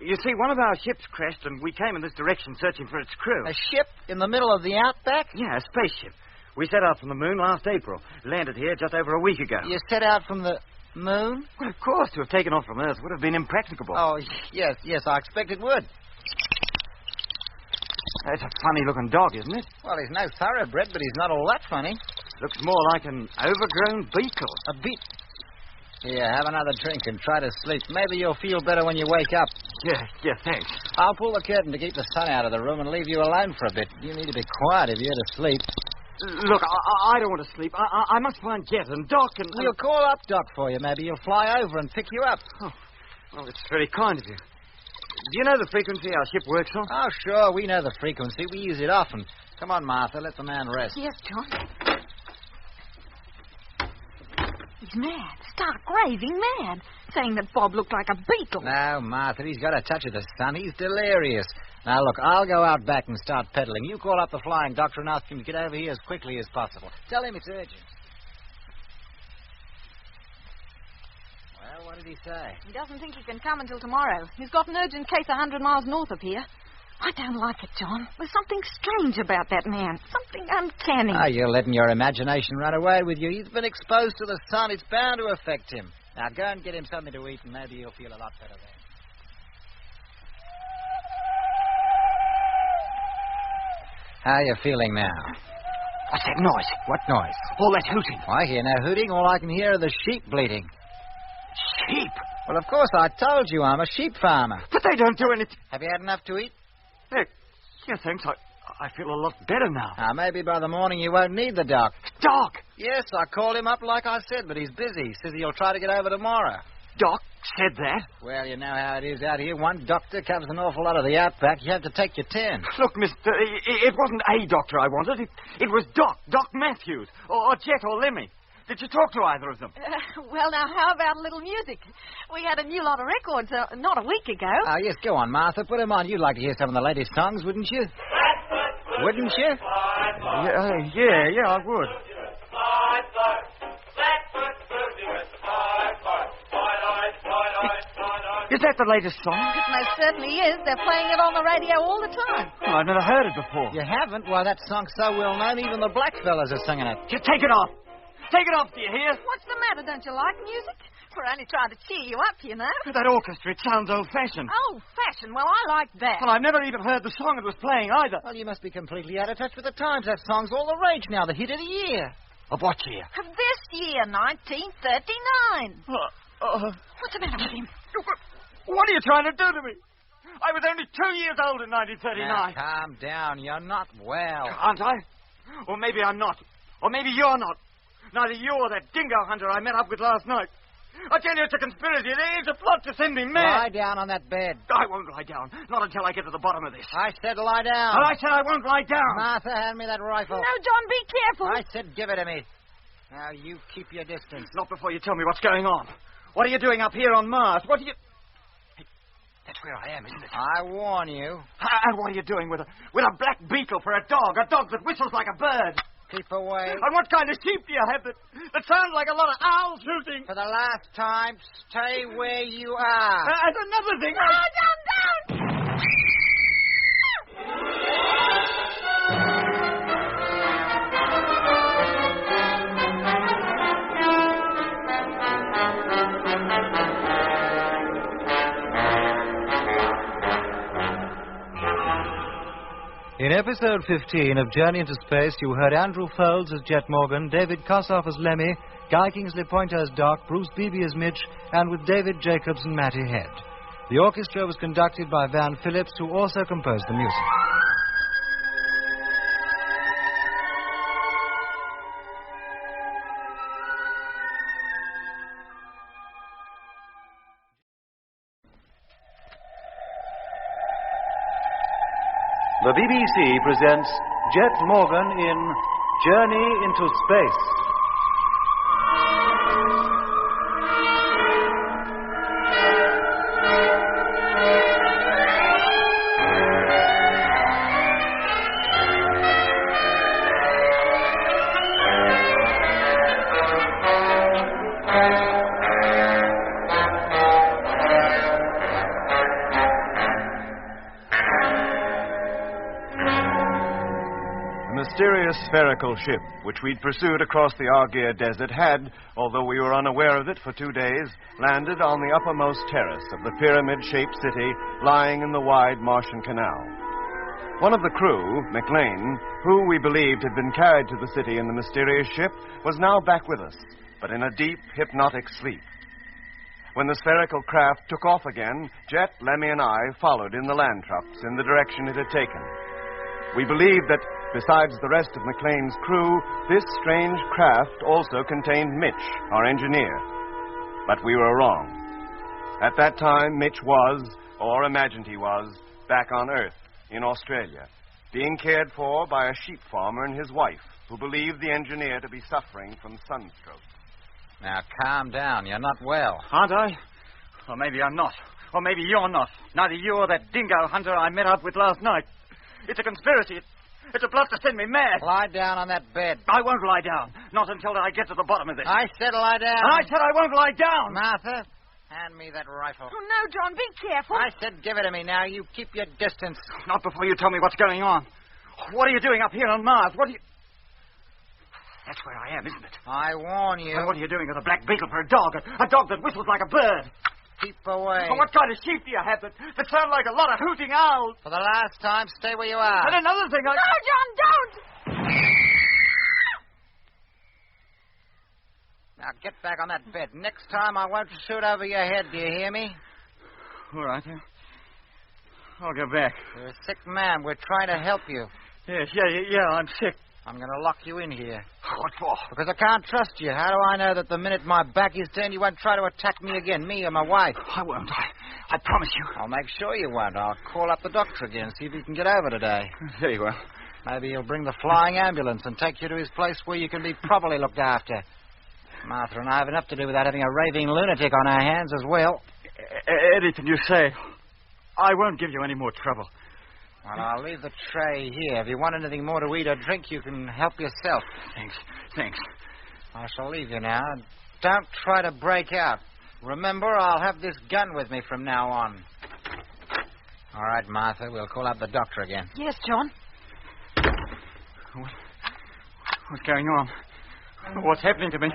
You see, one of our ships crashed, and we came in this direction searching for its crew. A ship in the middle of the outback? Yeah, a spaceship. We set out from the moon last April. Landed here just over a week ago. You set out from the moon? Well, of course. To have taken off from Earth would have been impracticable. Oh, yes, I expect it would. That's a funny-looking dog, isn't it? Well, he's no thoroughbred, but he's not all that funny. Looks more like an overgrown beagle. A bit. Here, have another drink and try to sleep. Maybe you'll feel better when you wake up. Yeah, thanks. I'll pull the curtain to keep the sun out of the room and leave you alone for a bit. You need to be quiet if you're to sleep. Look, I don't want to sleep. I must find Jet and Doc and... We'll call up Doc for you. Maybe he'll fly over and pick you up. Oh, well, it's very kind of you. Do you know the frequency our ship works on? Oh, sure. We know the frequency. We use it often. Come on, Martha. Let the man rest. Yes, John. He's mad. Stark raving mad. Saying that Bob looked like a beetle. No, Martha. He's got a touch of the sun. He's delirious. Now, look, I'll go out back and start peddling. You call up the flying doctor and ask him to get over here as quickly as possible. Tell him it's urgent. Well, what did he say? He doesn't think he can come until tomorrow. He's got an urgent case 100 miles north of here. I don't like it, John. There's something strange about that man. Something uncanny. Ah, you're letting your imagination run away with you. He's been exposed to the sun. It's bound to affect him. Now, go and get him something to eat, and maybe he'll feel a lot better then. How are you feeling now? What's that noise? What noise? All that hooting. I hear no hooting. All I can hear are the sheep bleating. Sheep? Well, of course, I told you I'm a sheep farmer. But they don't do anything. Have you had enough to eat? Yeah, thanks. I feel a lot better now. Maybe by the morning you won't need the doc. Doc? Yes, I called him up like I said, but he's busy. Says he'll try to get over tomorrow. Doc said that? Well, you know how it is out here. One doctor covers an awful lot of the outback. You have to take your 10. Look, mister, it wasn't a doctor I wanted. It was Doc Matthews, or Jet or Lemmy. Did you talk to either of them? Well, now, how about a little music? We had a new lot of records not a week ago. Yes, go on, Martha. Put them on. You'd like to hear some of the latest songs, wouldn't you? Wouldn't you? Yeah, I would. Is that the latest song? It most certainly is. They're playing it on the radio all the time. Oh, I've never heard it before. You haven't? Why, that song's so well known, even the black fellas are singing it. Just take it off. Take it off, do you hear? What's the matter? Don't you like music? We're only trying to cheer you up, you know. That orchestra, it sounds old-fashioned. Old-fashioned? Well, I like that. Well, I've never even heard the song it was playing either. Well, you must be completely out of touch with the times. That song's all the rage now, the hit of the year. Of what year? Of this year, 1939. What's the matter with him? What are you trying to do to me? I was only 2 years old in 1939. Now, calm down. You're not well. Aren't I? Or maybe I'm not. Or maybe you're not. Neither you or that dingo hunter I met up with last night. I tell you, it's a conspiracy. It's a plot to send me mad. Lie down on that bed. I won't lie down. Not until I get to the bottom of this. I said lie down. And I said I won't lie down. Martha, hand me that rifle. No, John, be careful. I said give it to me. Now, you keep your distance. Not before you tell me what's going on. What are you doing up here on Mars? What are you... Hey, that's where I am, isn't it? I warn you. And what are you doing with a black beetle for a dog that whistles like a bird? Keep away. And what kind of sheep do you have that sounds like a lot of owls hooting? For the last time, stay where you are. And another thing... Down! In episode 15 of Journey into Space, you heard Andrew Folds as Jet Morgan, David Kossoff as Lemmy, Guy Kingsley Pointer as Doc, Bruce Beebe as Mitch, and with David Jacobs and Matty Head. The orchestra was conducted by Van Phillips, who also composed the music. The BBC presents Jet Morgan in Journey into Space. Mysterious spherical ship, which we'd pursued across the Argeir Desert, had, although we were unaware of it for 2 days, landed on the uppermost terrace of the pyramid-shaped city lying in the wide Martian Canal. One of the crew, McLean, who we believed had been carried to the city in the mysterious ship, was now back with us, but in a deep, hypnotic sleep. When the spherical craft took off again, Jet, Lemmy, and I followed in the land trucks in the direction it had taken. We believed that, besides the rest of McLean's crew, this strange craft also contained Mitch, our engineer. But we were wrong. At that time, Mitch was, or imagined he was, back on Earth, in Australia, being cared for by a sheep farmer and his wife, who believed the engineer to be suffering from sunstroke. Now, calm down. You're not well. Aren't I? Or maybe I'm not. Or maybe you're not. Neither you or that dingo hunter I met up with last night. It's a conspiracy. It's a plot to send me mad. Lie down on that bed. I won't lie down. Not until I get to the bottom of this. I said lie down. I said I won't lie down. Martha, hand me that rifle. Oh, no, John, be careful. I said give it to me now. You keep your distance. Not before you tell me what's going on. What are you doing up here on Mars? What are you... That's where I am, isn't it? I warn you. Well, what are you doing with a black beetle for a dog? A dog that whistles like a bird. Keep away. Well, what kind of sheep do you have that sound like a lot of hooting owls? For the last time, stay where you are. And another thing, No, John, don't! Now, get back on that bed. Next time, I won't shoot over your head. Do you hear me? All right. I'll go back. You're a sick man. We're trying to help you. Yes, I'm sick. I'm going to lock you in here. What for? Because I can't trust you. How do I know that the minute my back is turned, you won't try to attack me again, me or my wife? I won't. I promise you. I'll make sure you won't. I'll call up the doctor again, see if he can get over today. Very well. Maybe he'll bring the flying ambulance and take you to his place where you can be properly looked after. Martha and I have enough to do without having a raving lunatic on our hands as well. Anything you say. I won't give you any more trouble. Well, I'll leave the tray here. If you want anything more to eat or drink, you can help yourself. Thanks. I shall leave you now. Don't try to break out. Remember, I'll have this gun with me from now on. All right, Martha, we'll call up the doctor again. Yes, John. What's going on? What's happening to me?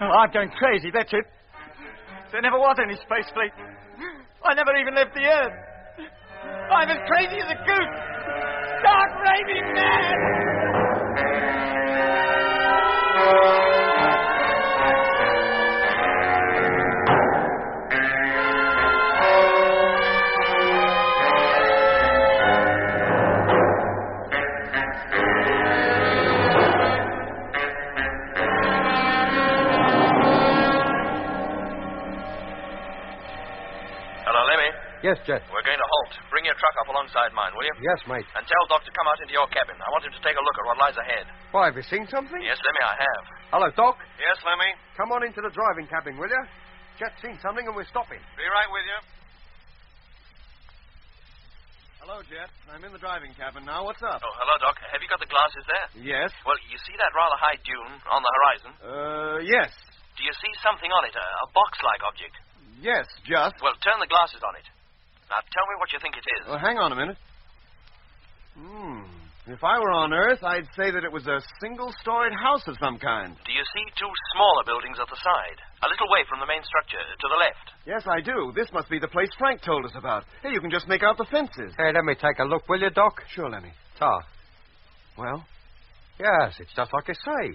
I'm going crazy, that's it. There never was any space fleet. I never even left the Earth. I'm as crazy as a goose. Stark raving mad! Yes, Jet. We're going to halt. Bring your truck up alongside mine, will you? Yes, mate. And tell Doc to come out into your cabin. I want him to take a look at what lies ahead. Why, have you seen something? Yes, Lemmy, I have. Hello, Doc. Yes, Lemmy? Come on into the driving cabin, will you? Jet's seen something and we're stopping. Be right with you. Hello, Jet. I'm in the driving cabin now. What's up? Oh, hello, Doc. Have you got the glasses there? Yes. Well, you see that rather high dune on the horizon? Yes. Do you see something on it, a box-like object? Yes, just. Well, turn the glasses on it. Now, tell me what you think it is. Well, hang on a minute. If I were on Earth, I'd say that it was a single-storied house of some kind. Do you see two smaller buildings at the side? A little way from the main structure, to the left. Yes, I do. This must be the place Frank told us about. Hey, you can just make out the fences. Hey, let me take a look, will you, Doc? Sure, Lemmy. Well? Yes, it's just like I say.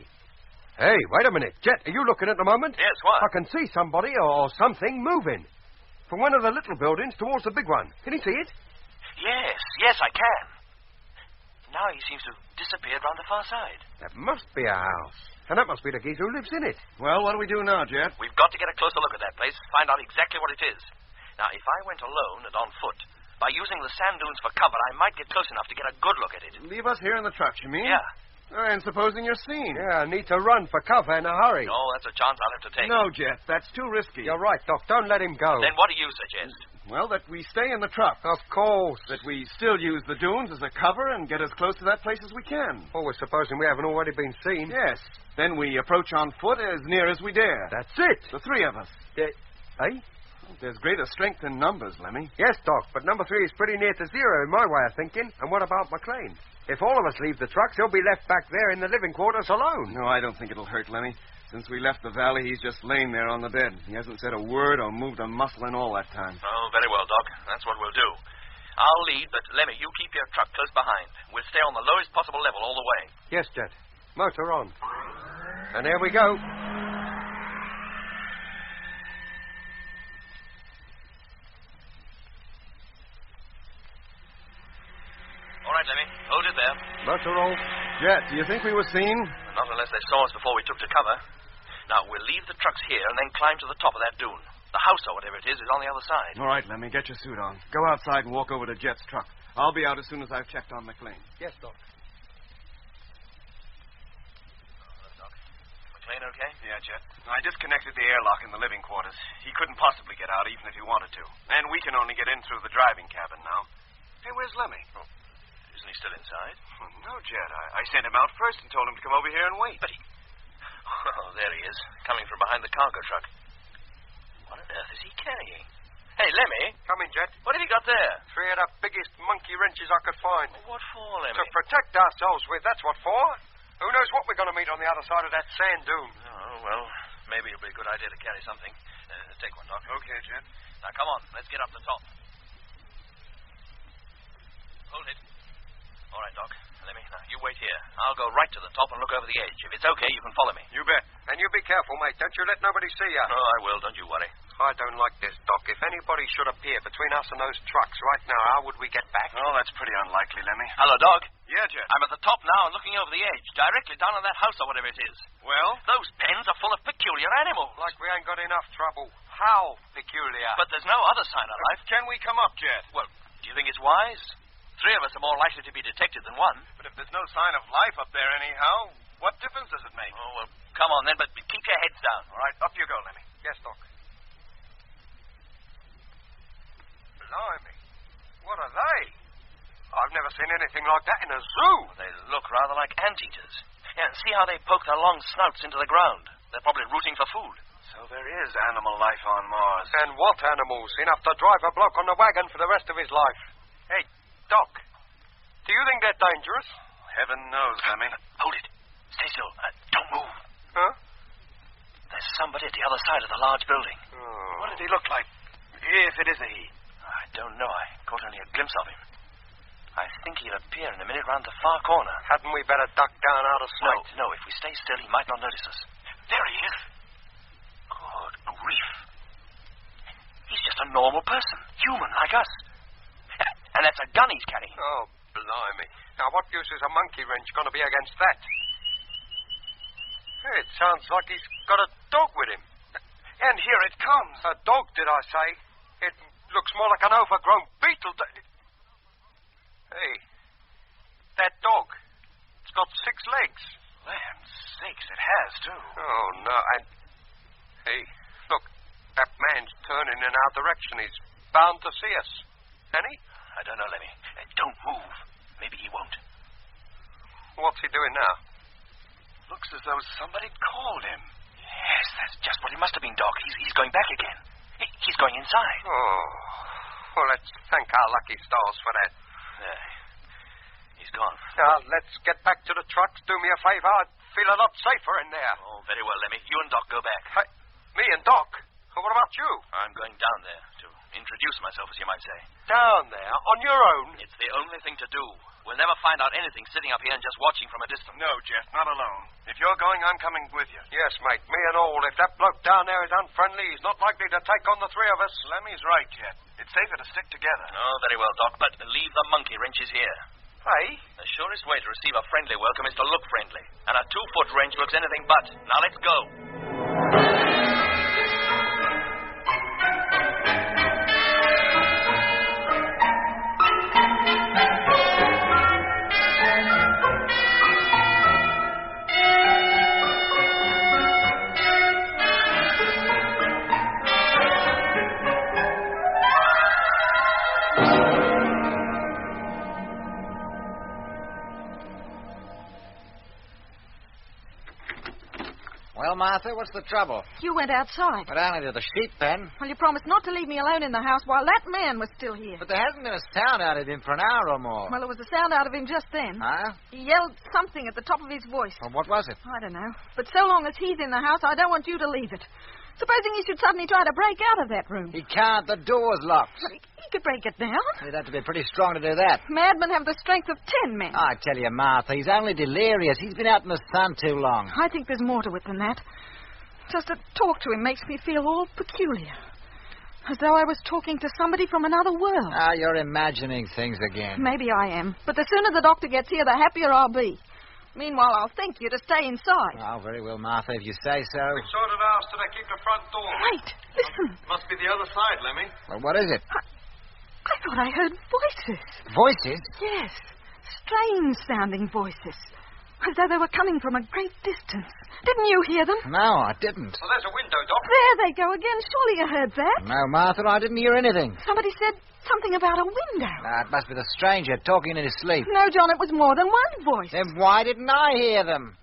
Hey, wait a minute. Jet, are you looking at the moment? Yes, what? I can see somebody or something moving. From one of the little buildings towards the big one. Can you see it? Yes, I can. Now he seems to have disappeared round the far side. That must be a house. And that must be the geezer who lives in it. Well, what do we do now, Jet? We've got to get a closer look at that place, find out exactly what it is. Now, if I went alone and on foot, by using the sand dunes for cover, I might get close enough to get a good look at it. Leave us here in the truck, you mean? Yeah. And supposing you're seen? Yeah, I need to run for cover in a hurry. No, that's a chance I'll have to take. No, Jet, that's too risky. You're right, Doc. Don't let him go. Then what do you suggest? Well, that we stay in the truck. Of course. That we still use the dunes as a cover and get as close to that place as we can. Oh, we're supposing we haven't already been seen. Yes. Then we approach on foot as near as we dare. That's it. The three of us. Eh? There's greater strength in numbers, Lemmy. Yes, Doc, but number 3 is pretty near to zero in my way of thinking. And what about McLean? If all of us leave the trucks, he'll be left back there in the living quarters alone. No, I don't think it'll hurt, Lemmy. Since we left the valley, he's just lain there on the bed. He hasn't said a word or moved a muscle in all that time. Oh, very well, Doc. That's what we'll do. I'll lead, but Lemmy, you keep your truck close behind. We'll stay on the lowest possible level all the way. Yes, Jet. Motor on. And there we go. All right, Lemmy. Hold it there. Motor off. Jet, do you think we were seen? Not unless they saw us before we took to cover. Now, we'll leave the trucks here and then climb to the top of that dune. The house or whatever it is on the other side. All right, Lemmy, get your suit on. Go outside and walk over to Jet's truck. I'll be out as soon as I've checked on McLean. Yes, Doc. Doc, McLean okay? Yeah, Jet. I disconnected the airlock in the living quarters. He couldn't possibly get out, even if he wanted to. And we can only get in through the driving cabin now. Hey, where's Lemmy? Oh, isn't he still inside? Oh, no, Jet. I sent him out first and told him to come over here and wait. But he... Oh, there he is, coming from behind the cargo truck. What on earth is he carrying? Hey, Lemmy. Come in, Jet. What have you got there? 3 of the biggest monkey wrenches I could find. What for, Lemmy? To protect ourselves with, that's what for. Who knows what we're going to meet on the other side of that sand dune? Oh, well, maybe it'll be a good idea to carry something. Take one, Doc. Okay, Jet. Now, come on. Let's get up the top. Hold it. All right, Doc. Lemmy, now, you wait here. I'll go right to the top and look over the edge. If it's okay, you can follow me. You bet. And you be careful, mate. Don't you let nobody see you. Oh, I will. Don't you worry. I don't like this, Doc. If anybody should appear between us and those trucks right now, how would we get back? Oh, that's pretty unlikely, Lemmy. Hello, Doc. Yeah, Jet. I'm at the top now and looking over the edge, directly down on that house or whatever it is. Well? Those pens are full of peculiar animals. Like we ain't got enough trouble. How peculiar? But there's no other sign of life. Can we come up, Jet? Well, do you think it's wise? 3 of us are more likely to be detected than one. But if there's no sign of life up there anyhow, what difference does it make? Oh, well, come on then, but keep your heads down. All right, up you go, Lemmy. Yes, Doc. Blimey. What are they? I've never seen anything like that in a zoo. They look rather like anteaters. Yeah, and see how they poke their long snouts into the ground. They're probably rooting for food. So there is animal life on Mars. And what animals? Enough to drive a bloke on the wagon for the rest of his life. Hey, Doc, do you think they're dangerous? Heaven knows, Lemmy. Hold it. Stay still. Don't move. Huh? There's somebody at the other side of the large building. Oh. What did he look like? If it is a he. I don't know. I caught only a glimpse of him. I think he'll appear in a minute round the far corner. Hadn't we better duck down out of sight? No. If we stay still, he might not notice us. There he is. Good grief. He's just a normal person. Human, like us. And that's a gun he's carrying. Oh, blimey. Now, what use is a monkey wrench going to be against that? It sounds like he's got a dog with him. And here it comes. A dog, did I say? It looks more like an overgrown beetle. Hey, that dog. It's got 6 legs. Land sakes, it has, too. Oh, no. And, hey, look, that man's turning in our direction. He's bound to see us. Ain't he? I don't know, Lemmy. Don't move. Maybe he won't. What's he doing now? Looks as though somebody called him. Yes, that's just what it must have been, Doc. He's going back again. He's going inside. Oh. Well, let's thank our lucky stars for that. Yeah. He's gone. Now, let's get back to the trucks. Do me a favor. I'd feel a lot safer in there. Oh, very well, Lemmy. You and Doc go back. Hey, me and Doc? Well, what about you? I'm going down there to introduce myself, as you might say. Down there? On your own? It's the only thing to do. We'll never find out anything sitting up here and just watching from a distance. No, Jeff, not alone. If you're going, I'm coming with you. Yes, mate, me and all. If that bloke down there is unfriendly, he's not likely to take on the 3 of us. Lemmy's right, Jeff. It's safer to stick together. Oh, very well, Doc, but leave the monkey wrenches here. Hey? The surest way to receive a friendly welcome is to look friendly. And a 2-foot wrench looks anything but. Now, let's go. Well, Martha, what's the trouble? You went outside. But only to the sheep pen. Well, you promised not to leave me alone in the house while that man was still here. But there hasn't been a sound out of him for an hour or more. Well, there was a sound out of him just then. Huh? He yelled something at the top of his voice. Well, what was it? I don't know. But so long as he's in the house, I don't want you to leave it. Supposing he should suddenly try to break out of that room. He can't. The door's locked. Well, he could break it down. He'd have to be pretty strong to do that. Madmen have the strength of 10 men. I tell you, Martha, he's only delirious. He's been out in the sun too long. I think there's more to it than that. Just to talk to him makes me feel all peculiar. As though I was talking to somebody from another world. Ah, you're imagining things again. Maybe I am. But the sooner the doctor gets here, the happier I'll be. Meanwhile, I'll thank you to stay inside. Oh, very well, Martha, if you say so. Which sort of house did I keep the front door? Wait, listen. Must be the other side, Lemmy. Well, what is it? I thought I heard voices. Voices? Yes, strange-sounding voices. As though they were coming from a great distance. Didn't you hear them? No, I didn't. Well, there's a window, Doc. There they go again. Surely you heard that. No, Martha, I didn't hear anything. Somebody said something about a window. It must be the stranger talking in his sleep. No, John, it was more than one voice. Then why didn't I hear them?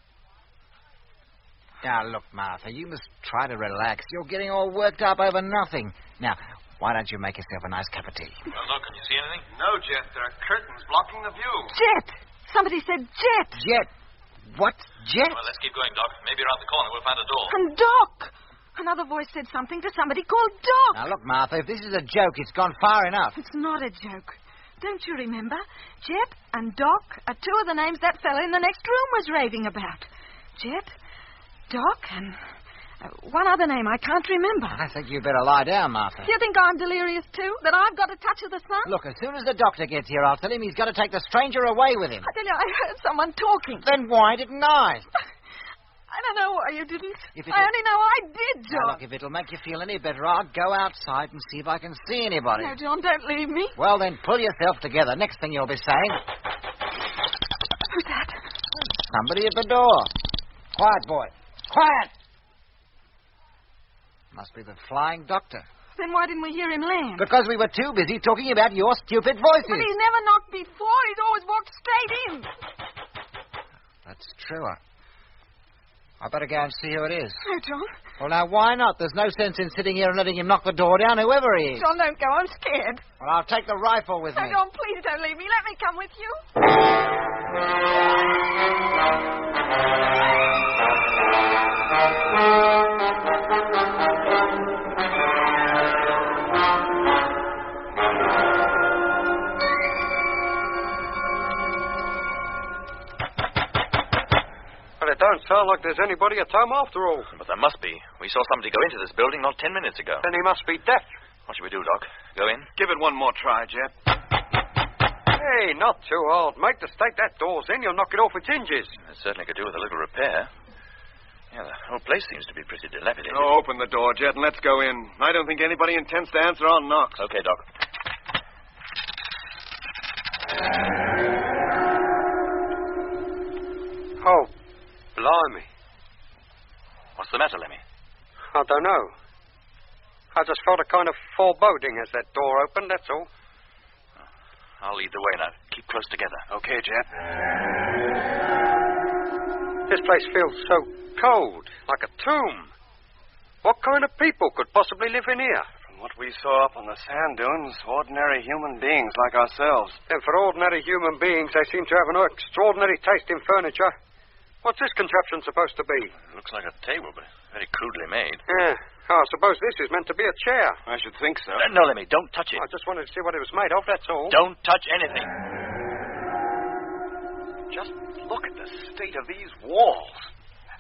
Now, look, Martha, you must try to relax. You're getting all worked up over nothing. Now, why don't you make yourself a nice cup of tea? Well, look, can you see anything? No, Jet. There are curtains blocking the view. Jet! Somebody said Jet. Jet? What? Jet? Well, let's keep going, Doc. Maybe around the corner we'll find a door. And Doc! Another voice said something to somebody called Doc. Now, look, Martha, if this is a joke, it's gone far enough. It's not a joke. Don't you remember? Jet and Doc are two of the names that fella in the next room was raving about. Jet, Doc, and one other name I can't remember. I think you'd better lie down, Martha. Do you think I'm delirious, too? That I've got a touch of the sun? Look, as soon as the doctor gets here, I'll tell him he's got to take the stranger away with him. I tell you, I heard someone talking. Then why didn't I? I don't know why you didn't. If I only know I did, John. Now, look, if it'll make you feel any better, I'll go outside and see if I can see anybody. No, John, don't leave me. Well, then, pull yourself together. Next thing you'll be saying... Who's that? Somebody at the door. Quiet, boy. Quiet! Must be the flying doctor. Then why didn't we hear him land? Because we were too busy talking about your stupid voices. But he's never knocked before. He's always walked straight in. That's true. I better go and see who it is. No, John. Well, now, why not? There's no sense in sitting here and letting him knock the door down, whoever he is. John, don't go. I'm scared. Well, I'll take the rifle with No, me. John, please don't leave me. Let me come with you. It don't sound like there's anybody at home after all. But there must be. We saw somebody go into this building not 10 minutes ago. Then he must be deaf. What should we do, Doc? Go in? Give it one more try, Jet. Hey, not too hard, mate. The stake that door's in, you'll knock it off its hinges. It certainly could do with a little repair. Yeah, the whole place seems to be pretty dilapidated. Oh, open the door, Jet, and let's go in. I don't think anybody intends to answer our knocks. Okay, Doc. Oh, blimey. What's the matter, Lemmy? I don't know. I just felt a kind of foreboding as that door opened, that's all. I'll lead the way now. Keep close together. Okay, Jet. This place feels so cold, like a tomb. What kind of people could possibly live in here? From what we saw up on the sand dunes, ordinary human beings like ourselves. And for ordinary human beings, they seem to have an extraordinary taste in furniture. What's this contraption supposed to be? It looks like a table, but very crudely made. Yeah. Oh, I suppose this is meant to be a chair. I should think so. No, Lemmy, don't touch it. I just wanted to see what it was made of, that's all. Don't touch anything. Just look at the state of these walls.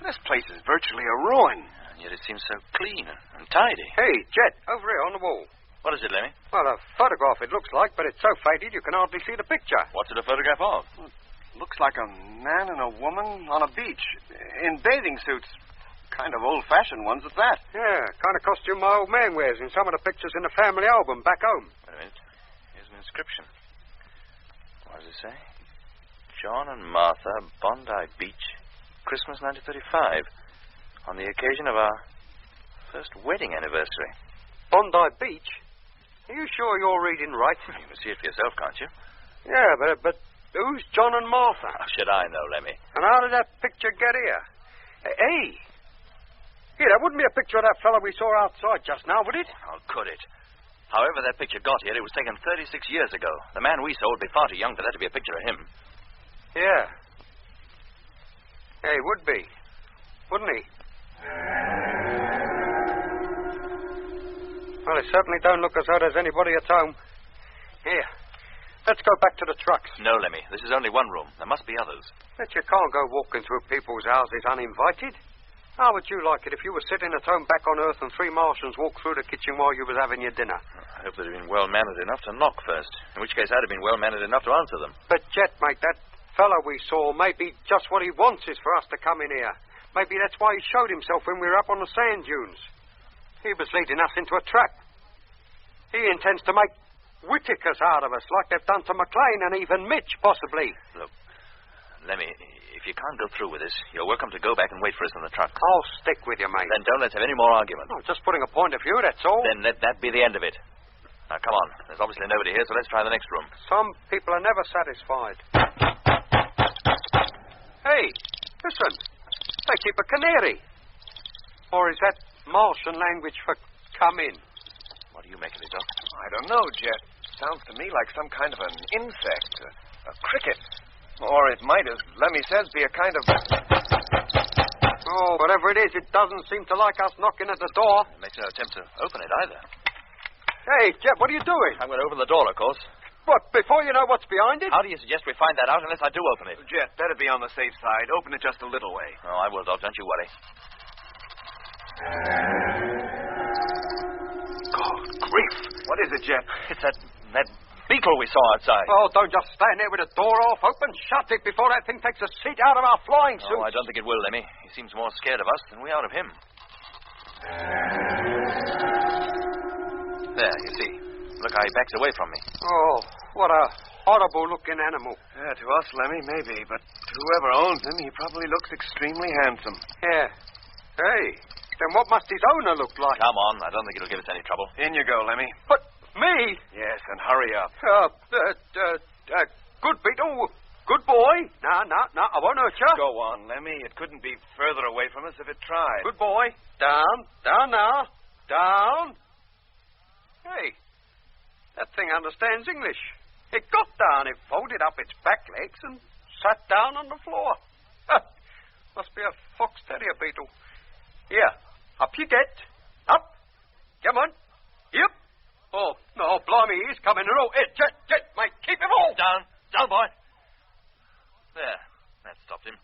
This place is virtually a ruin. And yet it seems so clean and tidy. Hey, Jet, over here on the wall. What is it, Lemmy? Well, a photograph it looks like, but it's so faded you can hardly see the picture. What's it a photograph of? Looks like a man and a woman on a beach in bathing suits. Kind of old-fashioned ones at that. Yeah, kind of costume my old man wears in some of the pictures in the family album back home. Wait a minute. Here's an inscription. What does it say? John and Martha, Bondi Beach, Christmas 1935, on the occasion of our first wedding anniversary. Bondi Beach? Are you sure you're reading right? You can see it for yourself, can't you? Yeah, but who's John and Martha? How should I know, Lemmy? And how did that picture get here? Hey! Here, that wouldn't be a picture of that fellow we saw outside just now, would it? How could it? However that picture got here, it was taken 36 years ago. The man we saw would be far too young for that to be a picture of him. Yeah. Yeah, he would be. Wouldn't he? Well, it certainly don't look as though there's anybody at home. Here. Let's go back to the trucks. No, Lemmy. This is only one room. There must be others. But you can't go walking through people's houses uninvited. How would you like it if you were sitting at home back on Earth and three Martians walked through the kitchen while you was having your dinner? I hope they'd have been well-mannered enough to knock first, in which case I'd have been well-mannered enough to answer them. But, Jet, mate, that fellow we saw, maybe just what he wants is for us to come in here. Maybe that's why he showed himself when we were up on the sand dunes. He was leading us into a trap. He intends to make Whitakers out of us, like they've done to McLean and even Mitch, possibly. Look, Lemmy, if you can't go through with this, you're welcome to go back and wait for us in the truck. I'll stick with you, mate. Then don't let's have any more argument. No, just putting a point of view, that's all. Then let that be the end of it. Now, come on. There's obviously nobody here, so let's try the next room. Some people are never satisfied. Hey, listen. They keep a canary. Or is that Martian language for come in? What do you make of it, Doc? I don't know, Jet. Sounds to me like some kind of an insect, a cricket. Or it might, as Lemmy says, be a kind of... Oh, whatever it is, it doesn't seem to like us knocking at the door. It makes no attempt to open it either. Hey, Jet, what are you doing? I'm going to open the door, of course. What, before you know what's behind it? How do you suggest we find that out unless I do open it? Jet, better be on the safe side. Open it just a little way. Oh, I will, Doc. Don't you worry. God, grief. What is it, Jet? It's that beetle we saw outside. Oh, don't just stand there with the door off open. Shut it before that thing takes a seat out of our flying suits. Oh, I don't think it will, Lemmy. He seems more scared of us than we are of him. There, you see. Look how he backs away from me. Oh, what a horrible-looking animal. Yeah, to us, Lemmy, maybe, but to whoever owns him, he probably looks extremely handsome. Yeah. Hey, then what must his owner look like? Come on, I don't think it'll give us any trouble. In you go, Lemmy. But me? Yes, and hurry up. Good beetle. Good boy. No, I won't hurt you. Go on, Lemmy. It couldn't be further away from us if it tried. Good boy. Down now. Down. Hey, that thing understands English. It got down, it folded up its back legs and sat down on the floor. Must be a fox terrier beetle. Here, up you get. Up. Come on. Yep. Oh, no, blimey, he's coming through. Hey, Jet, mate, keep him all. Down, boy. There, that stopped him.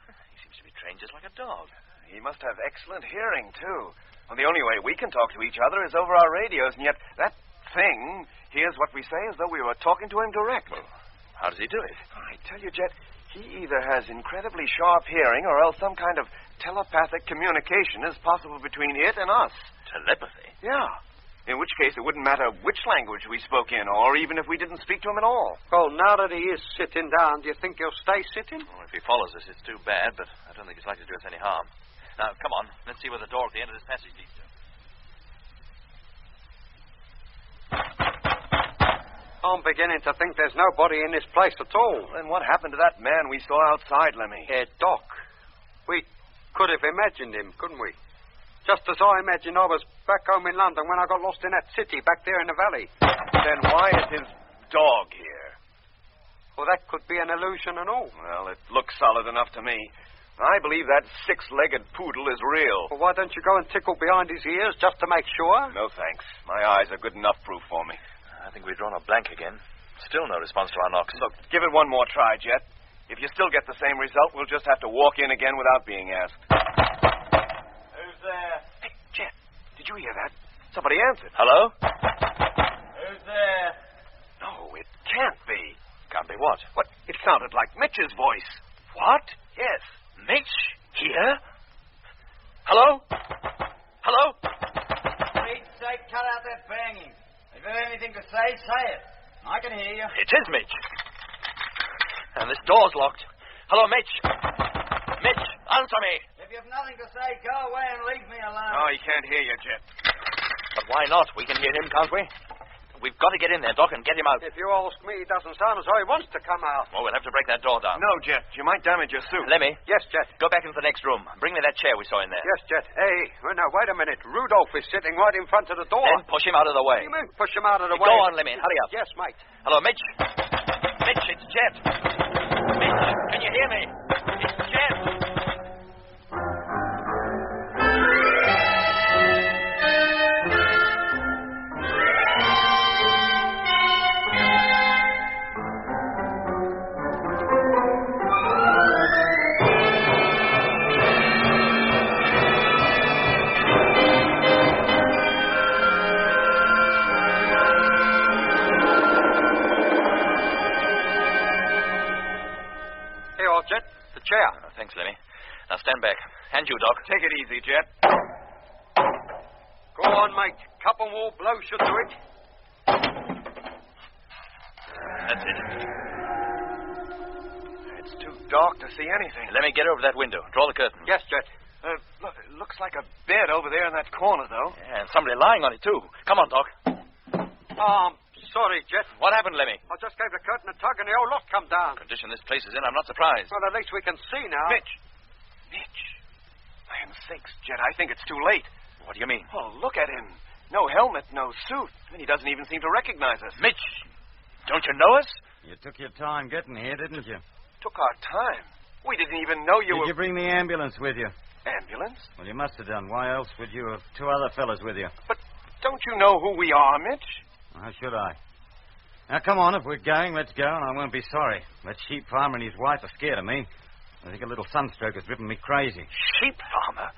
He seems to be trained just like a dog. He must have excellent hearing, too. Well, the only way we can talk to each other is over our radios, and yet that thing hears what we say as though we were talking to him direct. Well, how does he do it? I tell you, Jet, he either has incredibly sharp hearing or else some kind of telepathic communication is possible between it and us. Telepathy? Yeah. In which case, it wouldn't matter which language we spoke in, or even if we didn't speak to him at all. Well, now that he is sitting down, do you think he'll stay sitting? Well, if he follows us, it's too bad, but I don't think it's likely to do us any harm. Now, come on. Let's see where the door at the end of this passage leads to. I'm beginning to think there's nobody in this place at all. Then what happened to that man we saw outside, Lemmy? Doc. We could have imagined him, couldn't we? Just as I imagined I was back home in London when I got lost in that city back there in the valley. Then why is his dog here? Well, that could be an illusion and all. Well, it looks solid enough to me. I believe that six-legged poodle is real. Well, why don't you go and tickle behind his ears just to make sure? No, thanks. My eyes are good enough proof for me. I think we've drawn a blank again. Still no response to our knocks. Look, give it one more try, Jet. If you still get the same result, we'll just have to walk in again without being asked. Who's there? Hey, Jet, did you hear that? Somebody answered. Hello? Who's there? No, it can't be. Can't be what? What? It sounded like Mitch's voice. What? Yes. Mitch? Here? Hello? Hello? For Pete's sake, cut out that banging. If you have anything to say, say it. I can hear you. It is Mitch. And this door's locked. Hello, Mitch. Mitch, answer me. If you have nothing to say, go away and leave me alone. Oh, he can't hear you, Jet. But why not? We can hear him, can't we? We've got to get in there, Doc, and get him out. If you ask me, it doesn't sound as though he wants to come out. Well, we'll have to break that door down. No, Jet. You might damage your suit. Lemmy. Yes, Jet. Go back into the next room. Bring me that chair we saw in there. Yes, Jet. Hey, well, now, wait a minute. Rudolph is sitting right in front of the door. Then push him out of the way. What do you mean, push him out of the way? Go on, Lemmy. Hurry up. Yes, mate. Hello, Mitch. Mitch, it's Jet. Mitch, can you hear me? It's Jet. are, Jet. The chair. Thanks, Lemmy. Now stand back. And you, Doc. Take it easy, Jet. Go on, mate. Couple more blows should do it. That's it. It's too dark to see anything. Let me get over that window. Draw the curtain. Yes, Jet. Look, it looks like a bed over there in that corner, though. Yeah, and somebody lying on it, too. Come on, Doc. Sorry, Jet. What happened, Lemmy? I just gave the curtain a tug and the old lot come down. The condition this place is in, I'm not surprised. Well, at least we can see now. Mitch! Land sakes, Jet, I think it's too late. What do you mean? Oh, look at him. No helmet, no suit. And he doesn't even seem to recognize us. Mitch, don't you know us? You took your time getting here, didn't you? Took our time. We didn't even know you were... Did you bring the ambulance with you? Ambulance? Well, you must have done. Why else would you have two other fellas with you? But don't you know who we are, Mitch? How should I? Now, come on. If we're going, let's go, and I won't be sorry. That sheep farmer and his wife are scared of me. I think a little sunstroke has driven me crazy. Sheep farmer?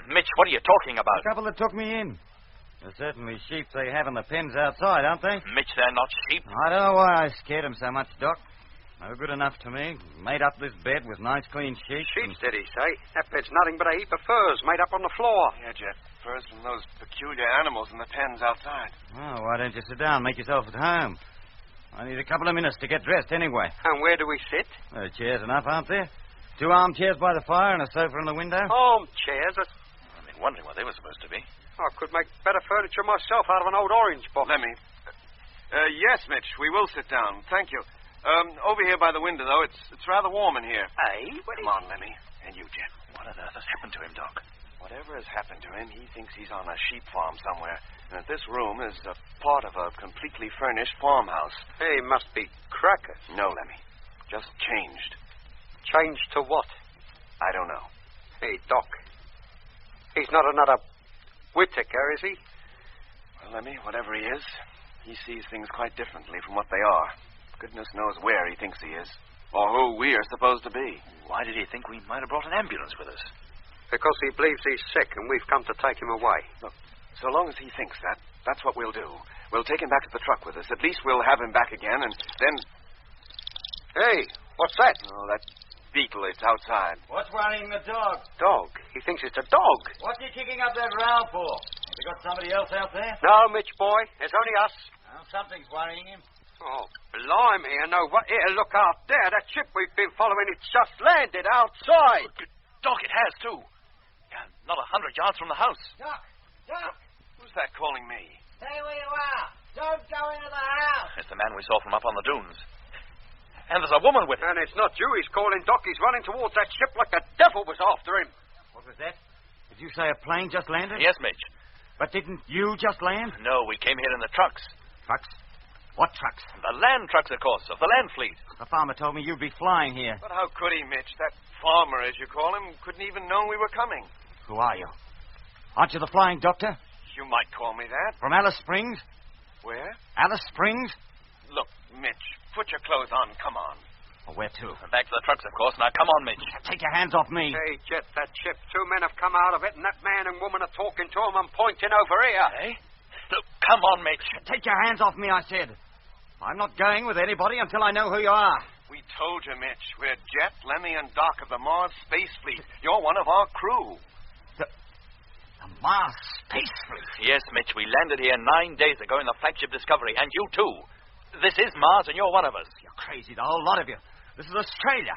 Mitch, what are you talking about? The couple that took me in. They're certainly sheep they have in the pens outside, aren't they? Mitch, they're not sheep. I don't know why I scared them so much, Doc. They were good enough to me. Made up this bed with nice clean sheets. Sheets, did he say? That bed's nothing but a heap of furs made up on the floor. Yeah, Jet. Furs from those peculiar animals in the pens outside. Oh, why don't you sit down and make yourself at home? I need a couple of minutes to get dressed anyway. And where do we sit? There are chairs enough, aren't there? 2 armchairs by the fire and a sofa in the window. Armchairs? I've been wondering what they were supposed to be. I could make better furniture myself out of an old orange box. Let me. Yes, Mitch, we will sit down. Thank you. Over here by the window, though, it's rather warm in here. Hey? Come on, Lemmy. And you, Jet. What on earth has happened to him, Doc? Whatever has happened to him, he thinks he's on a sheep farm somewhere. And that this room is a part of a completely furnished farmhouse. Hey, must be crackers. No, Lemmy. Just changed. Changed to what? I don't know. Hey, Doc. He's not another Whittaker, is he? Well, Lemmy, whatever he is, he sees things quite differently from what they are. Goodness knows where he thinks he is. Or who we are supposed to be. Why did he think we might have brought an ambulance with us? Because he believes he's sick and we've come to take him away. Look, so long as he thinks that, that's what we'll do. We'll take him back to the truck with us. At least we'll have him back again, and then... Hey, what's that? Oh, that beetle. It's outside. What's worrying the dog? Dog? He thinks it's a dog. What's he kicking up that row for? Have you got somebody else out there? No, Mitch, boy. There's only us. Well, something's worrying him. Oh, blimey. I know what. Here, look out there. That ship we've been following, it's just landed outside. Doc, it has, too. Yeah, not 100 yards from the house. Doc! Doc! Who's that calling me? Stay where you are. Don't go into the house. It's the man we saw from up on the dunes. And there's a woman with him. And it's not you he's calling, Doc. He's running towards that ship like the devil was after him. What was that? Did you say a plane just landed? Yes, Mitch. But didn't you just land? No, we came here in the trucks. Trucks? What trucks? The land trucks, of course, of the land fleet. The farmer told me you'd be flying here. But how could he, Mitch? That farmer, as you call him, couldn't even know we were coming. Who are you? Aren't you the flying doctor? You might call me that. From Alice Springs? Where? Alice Springs? Look, Mitch, put your clothes on. Come on. Well, where to? Back to the trucks, of course. Now, come on, Mitch. Take your hands off me. Hey, Jet, that ship. 2 men have come out of it, and that man and woman are talking to him and pointing over here. Hey? Look, come on, Mitch. Take your hands off me, I said. I'm not going with anybody until I know who you are. We told you, Mitch. We're Jet, Lemmy, and Doc of the Mars Space Fleet. You're one of our crew. The Mars Space Fleet? Yes, Mitch. We landed here 9 days ago in the flagship Discovery, and you, too. This is Mars, and you're one of us. You're crazy, the whole lot of you. This is Australia.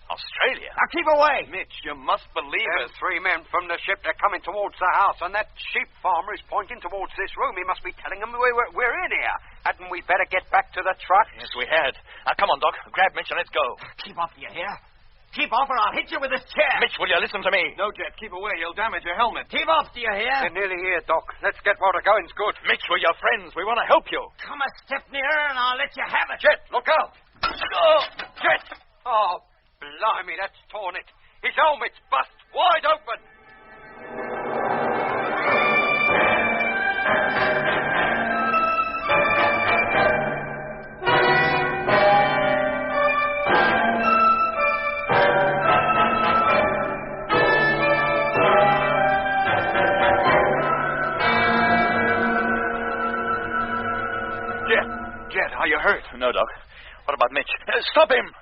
Australia? Now keep away. Mitch, you must believe There's us. 3 men from the ship. They're coming towards the house, and that sheep farmer is pointing towards this room. He must be telling them we're in here. Hadn't we better get back to the truck? Yes, we had. Now, come on, Doc. Grab Mitch and let's go. Keep off, you hear? Keep off or I'll hit you with this chair. Mitch, will you listen to me? No, Jet, keep away. You'll damage your helmet. Keep off, do you hear? They're nearly here, Doc. Let's get while the going's good. Mitch, we're your friends. We want to help you. Come a step nearer and I'll let you have it. Jet, look out. Oh, Jet! Oh, blimey, that's torn it. His helmet's bust wide open. Jet, are you hurt? No, Doc. What about Mitch? Stop him!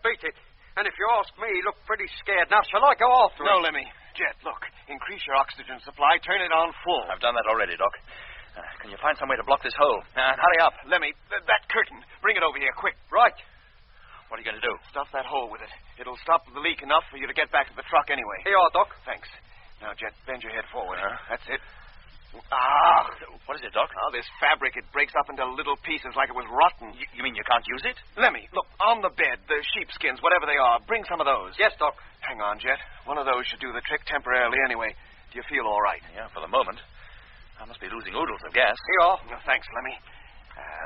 defeated. And if you ask me, he looked pretty scared. Now, shall I go after him? No, Lemmy. Jet, look. Increase your oxygen supply. Turn it on full. I've done that already, Doc. Can you find some way to block this hole? And hurry up. Lemmy, that curtain. Bring it over here, quick. Right. What are you going to do? Stuff that hole with it. It'll stop the leak enough for you to get back to the truck anyway. Here you are, Doc. Thanks. Now, Jet, bend your head forward. That's it. What is it, Doc? Oh, this fabric, it breaks up into little pieces like it was rotten. You mean you can't use it? Lemmy, look, on the bed, the sheepskins, whatever they are, bring some of those. Yes, Doc. Hang on, Jet. One of those should do the trick temporarily anyway. Do you feel all right? Yeah, for the moment. I must be losing oodles of gas. Here you are. No, thanks, Lemmy.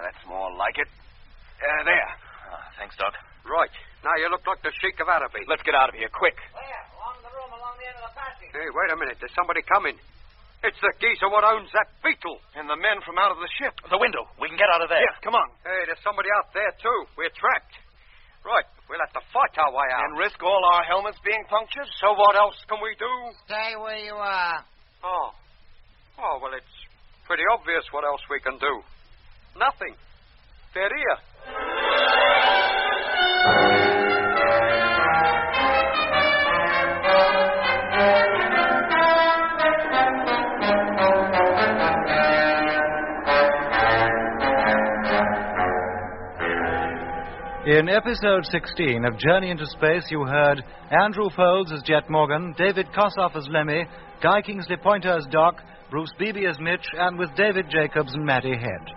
That's more like it. There. Thanks, Doc. Right. Now you look like the Sheik of Araby. Let's get out of here, quick. There, along the room, along the end of the passage. Hey, wait a minute. There's somebody coming. It's the geezer what owns that beetle. And the men from out of the ship. The window. We can get out of there. Yes, come on. Hey, there's somebody out there, too. We're trapped. Right. We'll have to fight our way out. And risk all our helmets being punctured? So what else can we do? Stay where you are. Oh, well, it's pretty obvious what else we can do. Nothing. They're here. In episode 16 of Journey into Space, you heard Andrew Folds as Jet Morgan, David Kossoff as Lemmy, Guy Kingsley Pointer as Doc, Bruce Beebe as Mitch, and with David Jacobs and Matty Head.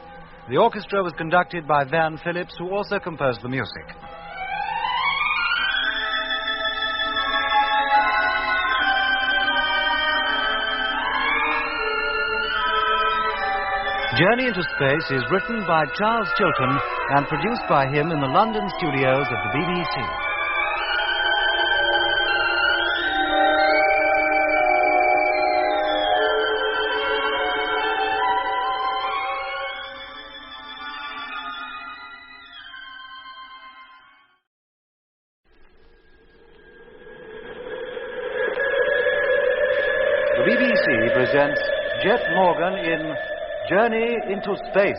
The orchestra was conducted by Van Phillips, who also composed the music. Journey into Space is written by Charles Chilton and produced by him in the London studios of the BBC. The BBC presents Jet Morgan in Journey into Space.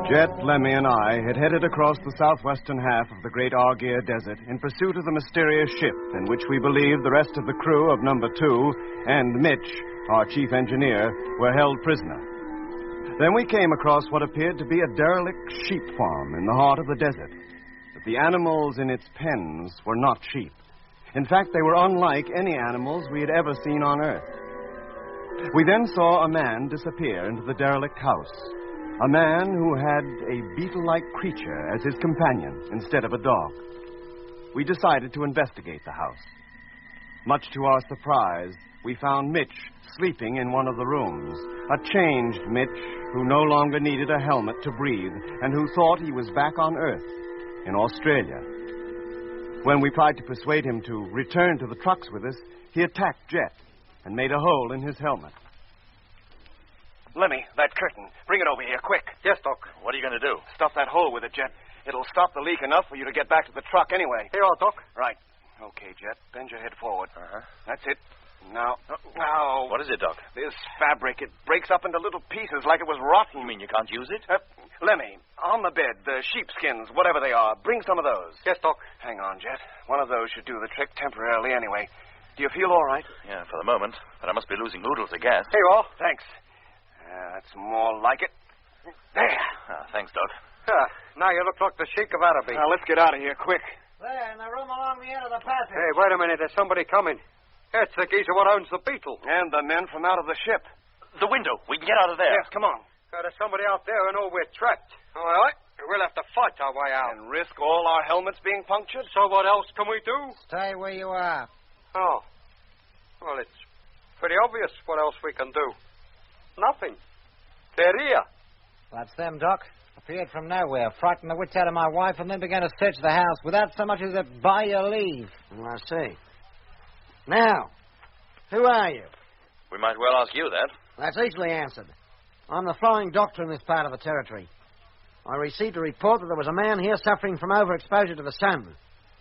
Jet, Lemmy, and I had headed across the southwestern half of the great Argier Desert in pursuit of the mysterious ship in which we believed the rest of the crew of number 2 and Mitch, our chief engineer, were held prisoner. Then we came across what appeared to be a derelict sheep farm in the heart of the desert. But the animals in its pens were not sheep. In fact, they were unlike any animals we had ever seen on Earth. We then saw a man disappear into the derelict house. A man who had a beetle-like creature as his companion instead of a dog. We decided to investigate the house. Much to our surprise, we found Mitch sleeping in one of the rooms. A changed Mitch who no longer needed a helmet to breathe and who thought he was back on Earth, in Australia. When we tried to persuade him to return to the trucks with us, he attacked Jet and made a hole in his helmet. Lemmy, that curtain. Bring it over here, quick. Yes, Doc. What are you going to do? Stuff that hole with it, Jet. It'll stop the leak enough for you to get back to the truck anyway. Here you are, Doc. Right. Okay, Jet. Bend your head forward. Uh-huh. That's it. Now. What is it, Doc? This fabric, it breaks up into little pieces like it was rotten. You mean you can't use it? Lemmy, on the bed, the sheepskins, whatever they are, bring some of those. Yes, Doc. Hang on, Jet. One of those should do the trick temporarily anyway. Do you feel all right? Yeah, for the moment. But I must be losing oodles of gas. Here you are. Thanks. That's more like it. There. Thanks, Doc. Now you look like the Sheik of Araby. Now, let's get out of here, quick. There, in the room along the end of the passage. Hey, wait a minute. There's somebody coming. It's the geezer what owns the beetle. And the men from out of the ship. The window. We can get out of there. Yes, come on. There's somebody out there and all we're trapped. All right. We'll have to fight our way out. And risk all our helmets being punctured? So what else can we do? Stay where you are. Oh. Well, it's pretty obvious what else we can do. Nothing. They're here. That's them, Doc. Appeared from nowhere, frightened the wits out of my wife, and then began to search the house without so much as a by your leave. I see. Now, Who are you? We might well ask you that. That's easily answered. I'm the flying doctor in this part of the territory. I received a report that there was a man here suffering from overexposure to the sun.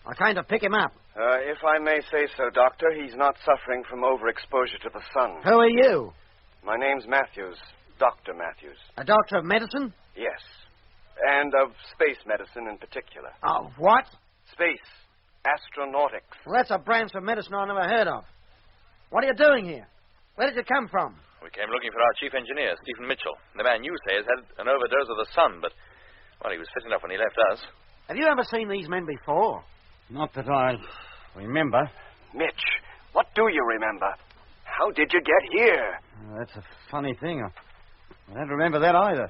I came to pick him up. If I may say so, Doctor, he's not suffering from overexposure to the sun. Who are you? My name's Matthews, Dr. Matthews. A doctor of medicine? Yes. And of space medicine in particular. Oh, what? Space. Astronautics. Well, that's a branch of medicine I never heard of. What are you doing here? Where did you come from? We came looking for our chief engineer, Stephen Mitchell. The man you say has had an overdose of the sun, but, well, he was fit enough when he left us. Have you ever seen these men before? Not that I remember. Mitch, what do you remember? How did you get here? That's a funny thing. I don't remember that either.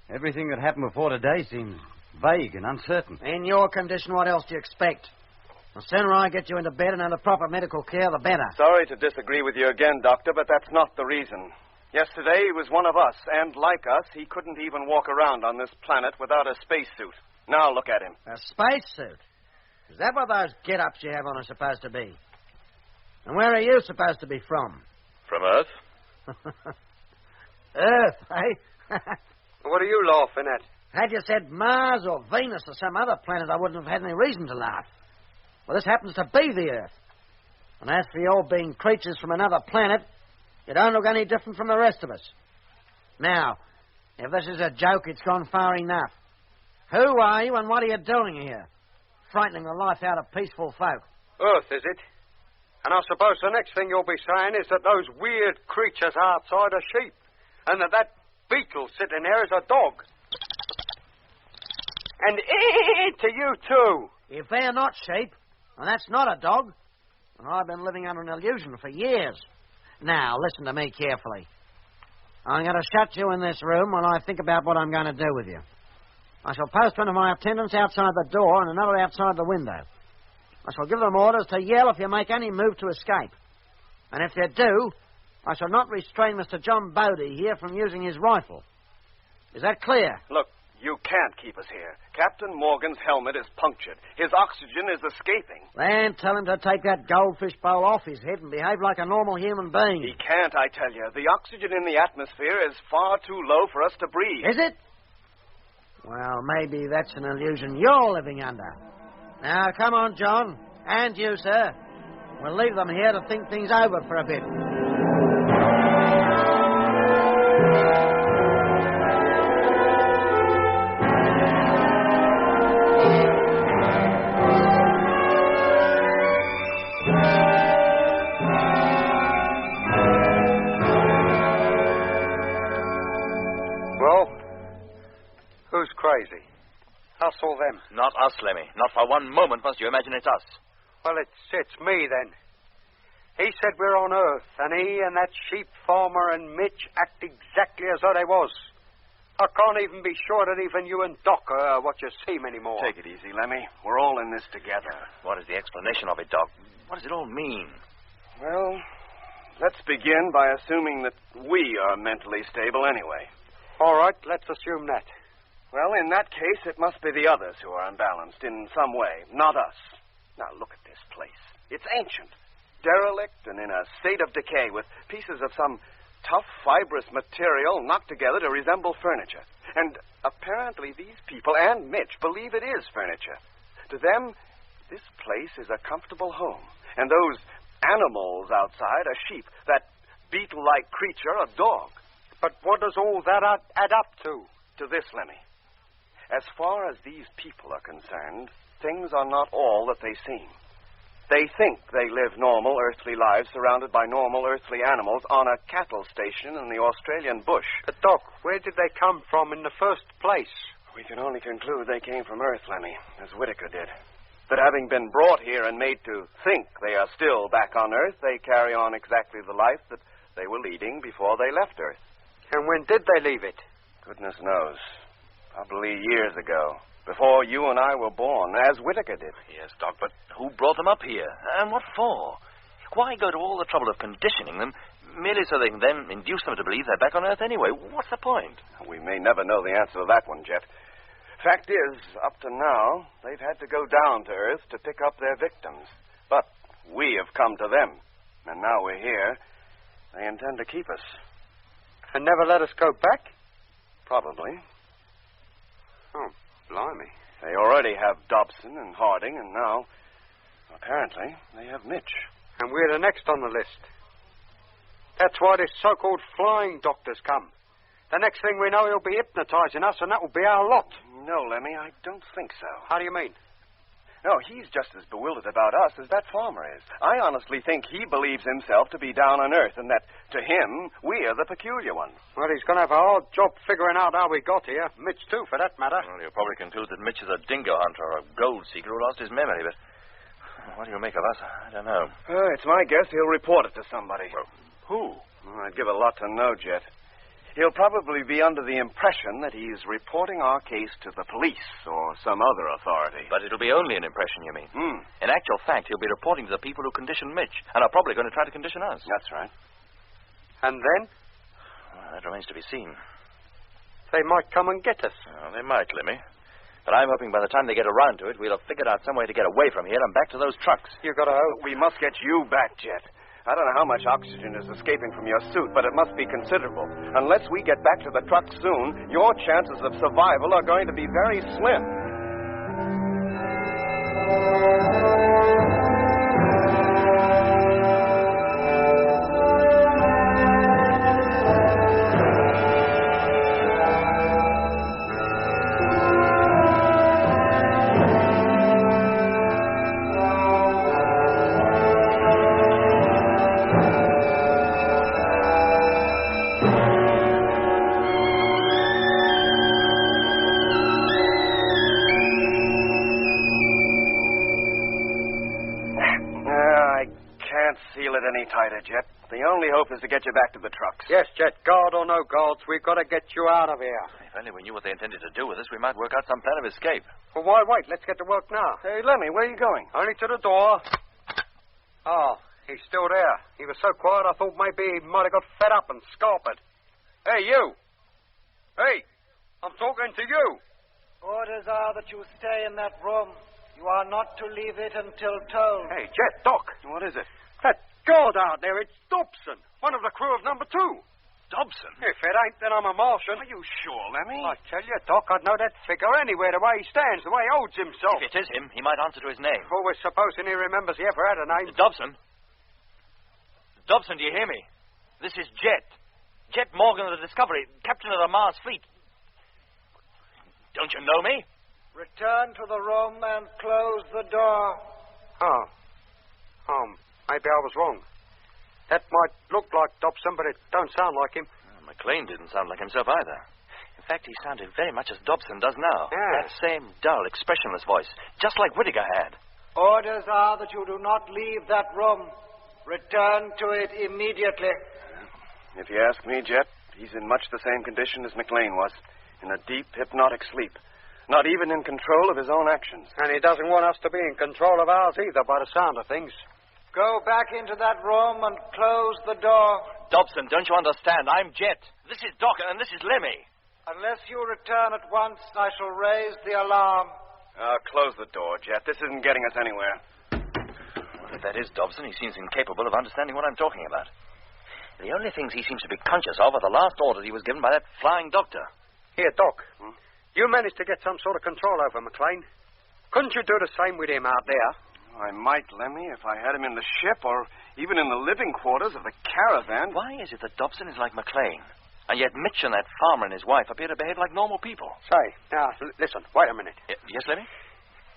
Everything that happened before today seems vague and uncertain. In your condition, what else do you expect? The sooner I get you into bed and under proper medical care, the better. Sorry to disagree with you again, Doctor, but that's not the reason. Yesterday, he was one of us, and like us, he couldn't even walk around on this planet without a spacesuit. Now look at him. A spacesuit? Is that what those get-ups you have on are supposed to be? And where are you supposed to be from? From Earth. Earth, eh? What are you laughing at? Had you said Mars or Venus or some other planet, I wouldn't have had any reason to laugh. Well, this happens to be the Earth. And as for your being creatures from another planet, you don't look any different from the rest of us. Now, if this is a joke, it's gone far enough. Who are you and what are you doing here? Frightening the life out of peaceful folk. Earth, is it? And I suppose the next thing you'll be saying is that those weird creatures outside are sheep, and that beetle sitting there is a dog. And to you, too. If they're not sheep, and that's not a dog, and I've been living under an illusion for years. Now, listen to me carefully. I'm going to shut you in this room while I think about what I'm going to do with you. I shall post one of my attendants outside the door and another outside the window. I shall give them orders to yell if you make any move to escape. And if you do, I shall not restrain Mr. John Bodie here from using his rifle. Is that clear? Look, you can't keep us here. Captain Morgan's helmet is punctured. His oxygen is escaping. Then tell him to take that goldfish bowl off his head and behave like a normal human being. He can't, I tell you. The oxygen in the atmosphere is far too low for us to breathe. Is it? Well, maybe that's an illusion you're living under. Now, come on, John. And you, sir. We'll leave them here to think things over for a bit. Who's crazy? Us or them? Not us, Lemmy. Not for one moment must you imagine it's us. Well, it's me, then. He said we're on Earth, and he and that sheep farmer and Mitch act exactly as though they was. I can't even be sure that even you and Doc are what you seem anymore. Take it easy, Lemmy. We're all in this together. What is the explanation of it, Doc? What does it all mean? Well, let's begin by assuming that we are mentally stable anyway. All right, let's assume that. Well, in that case, it must be the others who are unbalanced in some way, not us. Now, look at this place. It's ancient, derelict, and in a state of decay, with pieces of some tough, fibrous material knocked together to resemble furniture. And apparently these people and Mitch believe it is furniture. To them, this place is a comfortable home. And those animals outside are sheep, that beetle-like creature a dog. But what does all that add up to? To this, Lemmy. As far as these people are concerned, things are not all that they seem. They think they live normal earthly lives surrounded by normal earthly animals on a cattle station in the Australian bush. But, Doc, where did they come from in the first place? We can only conclude they came from Earth, Lemmy, as Whitaker did. That having been brought here and made to think they are still back on Earth, they carry on exactly the life that they were leading before they left Earth. And when did they leave it? Goodness knows. Probably years ago. Before you and I were born, as Whitaker did. Yes, Doc, but who brought them up here? And what for? Why go to all the trouble of conditioning them merely so they can then induce them to believe they're back on Earth anyway? What's the point? We may never know the answer to that one, Jet. Fact is, up to now, they've had to go down to Earth to pick up their victims. But we have come to them. And now we're here, they intend to keep us. And never let us go back? Probably. Oh, blimey. They already have Dobson and Harding, and now, apparently, they have Mitch. And we're the next on the list. That's why this so-called flying doctor's come. The next thing we know, he'll be hypnotizing us, and that will be our lot. No, Lemmy, I don't think so. How do you mean? No, he's just as bewildered about us as that farmer is. I honestly think he believes himself to be down on Earth, and that, to him, we're the peculiar ones. Well, he's going to have a hard job figuring out how we got here. Mitch, too, for that matter. Well, you'll probably conclude that Mitch is a dingo hunter or a gold seeker who lost his memory, but what do you make of us? I don't know. It's my guess he'll report it to somebody. Well, who? Well, I'd give a lot to know, Jet. He'll probably be under the impression that he's reporting our case to the police or some other authority. But it'll be only an impression, you mean? In actual fact, he'll be reporting to the people who conditioned Mitch, and are probably going to try to condition us. That's right. And then? Well, that remains to be seen. They might come and get us. Well, they might, Lemmy. But I'm hoping by the time they get around to it, we'll have figured out some way to get away from here and back to those trucks. You got to hope. We must get you back, Jet. I don't know how much oxygen is escaping from your suit, but it must be considerable. Unless we get back to the truck soon, your chances of survival are going to be very slim. Tighter, Jet. The only hope is to get you back to the trucks. Yes, Jet. Guard or no guards, we've got to get you out of here. If only we knew what they intended to do with us, we might work out some plan of escape. Well, why wait? Let's get to work now. Hey, Lemmy, where are you going? Only to the door. Oh, he's still there. He was so quiet I thought maybe he might have got fed up and scarpered. Hey, you. Hey, I'm talking to you. Orders are that you stay in that room. You are not to leave it until told. Hey, Jet, Doc. What is it? That guard out there, it's Dobson, one of the crew of number 2. Dobson? If it ain't, then I'm a Martian. Are you sure, Lemmy? I tell you, Doc, I'd know that figure anywhere, the way he stands, the way he holds himself. If it is him, he might answer to his name. Well, we're supposing he remembers he ever had a name. Dobson? Dobson, do you hear me? This is Jet. Jet Morgan of the Discovery, captain of the Mars fleet. Don't you know me? Return to the room and close the door. Oh. Maybe I was wrong. That might look like Dobson, but it don't sound like him. Well, McLean didn't sound like himself either. In fact, he sounded very much as Dobson does now. Yeah. That same dull, expressionless voice, just like Whittaker had. Orders are that you do not leave that room. Return to it immediately. If you ask me, Jet, he's in much the same condition as McLean was, in a deep, hypnotic sleep. Not even in control of his own actions. And he doesn't want us to be in control of ours either, by the sound of things. Go back into that room and close the door. Dobson, don't you understand? I'm Jet. This is Doc, and this is Lemmy. Unless you return at once, I shall raise the alarm. Close the door, Jet. This isn't getting us anywhere. Well, if that is Dobson, he seems incapable of understanding what I'm talking about. The only things he seems to be conscious of are the last orders he was given by that flying doctor. Here, Doc. You managed to get some sort of control over McLean. Couldn't you do the same with him out there? I might, Lemmy, if I had him in the ship or even in the living quarters of the caravan. Why is it that Dobson is like McLean, and yet Mitch and that farmer and his wife appear to behave like normal people? Say, now, listen, wait a minute. Yes, Lemmy?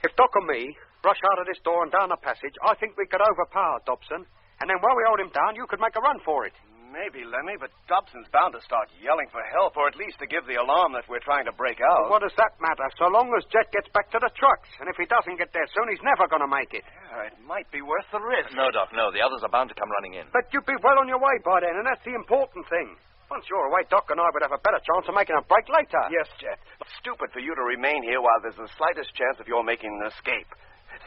If Doc and me rush out of this door and down the passage, I think we could overpower Dobson, and then while we hold him down, you could make a run for it. Maybe, Lemmy, but Dobson's bound to start yelling for help, or at least to give the alarm that we're trying to break out. Well, what does that matter, so long as Jet gets back to the trucks? And if he doesn't get there soon, he's never going to make it. Yeah, it might be worth the risk. No, Doc, no. The others are bound to come running in. But you'd be well on your way by then, and that's the important thing. Once you're away, Doc and I would have a better chance of making a break later. Yes, Jet. It's stupid for you to remain here while there's the slightest chance of your making an escape.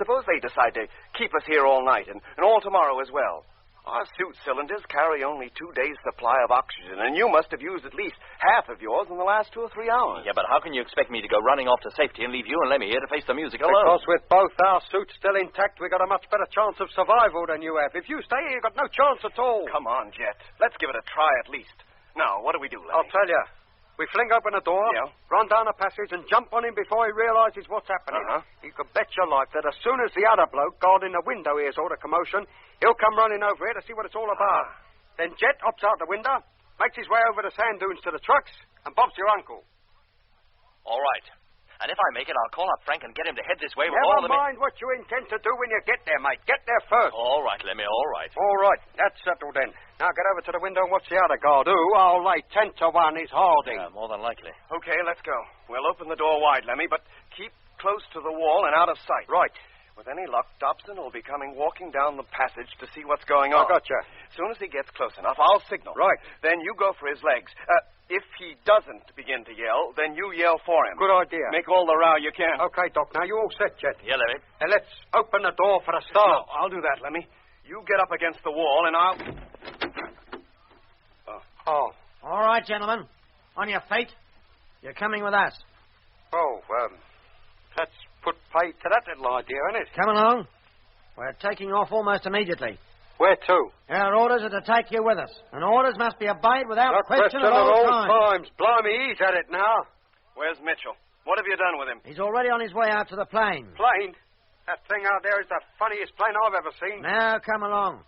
Suppose they decide to keep us here all night and all tomorrow as well. Our suit cylinders carry only 2 days' supply of oxygen, and you must have used at least half of yours in the last 2 or 3 hours. Yeah, but how can you expect me to go running off to safety and leave you and Lemmy here to face the music alone? Because with both our suits still intact, we got a much better chance of survival than you have. If you stay here, you got no chance at all. Come on, Jet. Let's give it a try at least. Now, what do we do, Lemmy? I'll tell you. We fling open the door, run down a passage, and jump on him before he realizes what's happening. You can bet your life that as soon as the other bloke guarding the window hears all the commotion, he'll come running over here to see what it's all about. Then Jet hops out the window, makes his way over the sand dunes to the trucks, and bumps your uncle. All right. And if I make it, I'll call up Frank and get him to head this way with all the... Never mind what you intend to do when you get there, mate. Get there first. All right, Lemmy, all right. All right, that's settled then. Now get over to the window and watch the other guard, who, I'll lay 10 to 1 is Harding. Yeah, more than likely. Okay, let's go. We'll open the door wide, Lemmy, but keep close to the wall and out of sight. Right. With any luck, Dobson will be coming walking down the passage to see what's going on. I gotcha. As soon as he gets close enough, I'll signal. Right. Then you go for his legs. If he doesn't begin to yell, then you yell for him. Good idea. Make all the row you can. Okay, Doc. Now, you all set, Jet? Yeah, Lemmy. And let's open the door for a start. No, I'll do that, Lemmy. You get up against the wall, and I'll... Oh. All right, gentlemen. On your feet. You're coming with us. Oh, let's put pay to that little idea, isn't it? Come along. We're taking off almost immediately. Where to? Our orders are to take you with us. And orders must be obeyed without Not question at all times. Blimey, he's at it now. Where's Mitchell? What have you done with him? He's already on his way out to the plane. Plane? That thing out there is the funniest plane I've ever seen. Now, come along.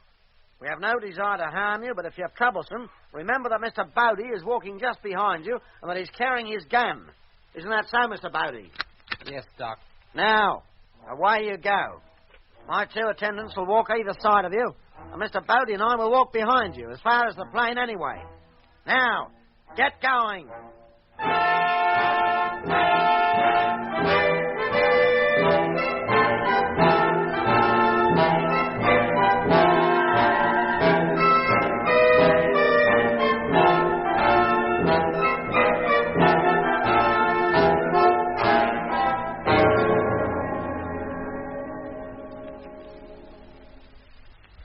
We have no desire to harm you, but if you're troublesome, remember that Mr. Bodie is walking just behind you and that he's carrying his gun. Isn't that so, Mr. Bodie? Yes, Doc. Now, away you go. My 2 attendants will walk either side of you, and Mr. Bodie and I will walk behind you, as far as the plane anyway. Now, get going.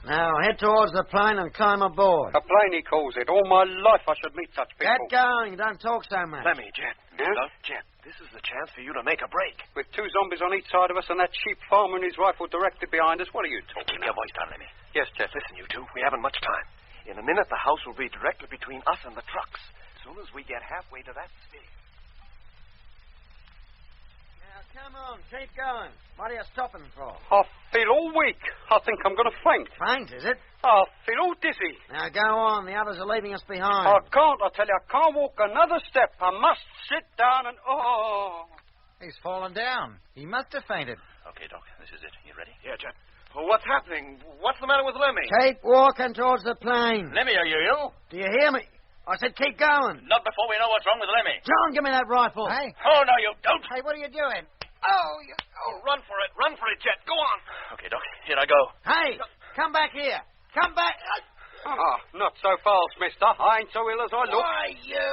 Now, head towards the plane and climb aboard. A plane, he calls it. All my life I should meet such people. Get going. Don't talk so much. Lemmy, Jet. Yes? Jet, this is the chance for you to make a break. With 2 zombies on each side of us and that sheep farmer and his rifle directed behind us, what are you talking Keep your voice down, Lemmy. Yes, Jet. Listen, you two, we haven't much time. In a minute, the house will be directly between us and the trucks. As soon as we get halfway to that stage. Now, come on. Keep going. What are you stopping for? I feel all weak. I think I'm going to faint. Faint, is it? I feel all dizzy. Now, go on. The others are leaving us behind. I can't, I tell you. I can't walk another step. I must sit down and... Oh. He's fallen down. He must have fainted. Okay, Doc. This is it. You ready? Yeah, Jet. Well, what's happening? What's the matter with Lemmy? Keep walking towards the plane. Lemmy, are you ill? Do you hear me? I said keep going. Not before we know what's wrong with Lemmy. John, give me that rifle. Hey. Oh, no, you don't. Hey, what are you doing? Oh, run for it. Run for it, Jet. Go on. Okay, Doc. Here I go. Hey, come back here. Come back. Oh, not so fast, mister. I ain't so ill as I look. Why, you?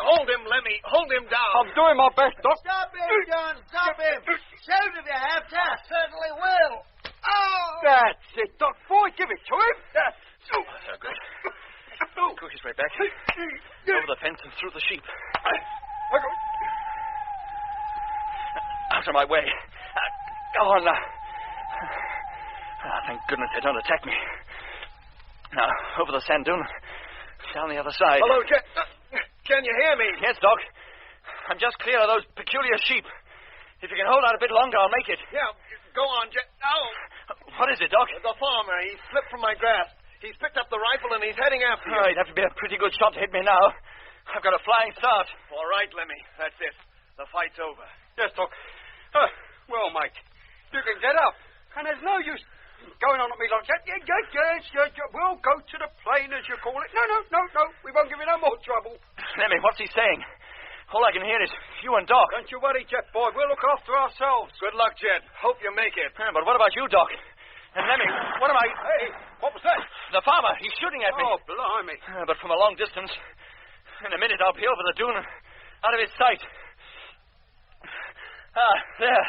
Hold him, Lemmy. Hold him down. I'm doing my best, Doc. Stop him, John. Stop him. Shoot if you have to. I certainly will. Oh! That's it, Doc. Boy, give it to him. Good. He's right back. Over the fence and through the sheep. Out of my way. Go on now. Thank goodness they don't attack me. Now, over the sand dune. Down the other side. Hello, Jet. Can you hear me? Yes, Doc. I'm just clear of those peculiar sheep. If you can hold out a bit longer, I'll make it. Yeah, go on, Jet. Oh! What is it, Doc? The farmer. He slipped from my grasp. He's picked up the rifle and he's heading after you. Oh, he'd have to be a pretty good shot to hit me now. I've got a flying start. All right, Lemmy. That's it. The fight's over. Yes, Doc. Well, mate, you can get up. And there's no use going on at me like that. Yes. We'll go to the plane, as you call it. No. We won't give you no more trouble. Lemmy, what's he saying? All I can hear is you and Doc. Don't you worry, Jet boy. We'll look after ourselves. Good luck, Jet. Hope you make it. But what about you, Doc? And Lemmy, what am I... Hey, what was that? The farmer. He's shooting at me. Oh, blimey. But from a long distance. In a minute, I'll be over the dune, out of his sight. There.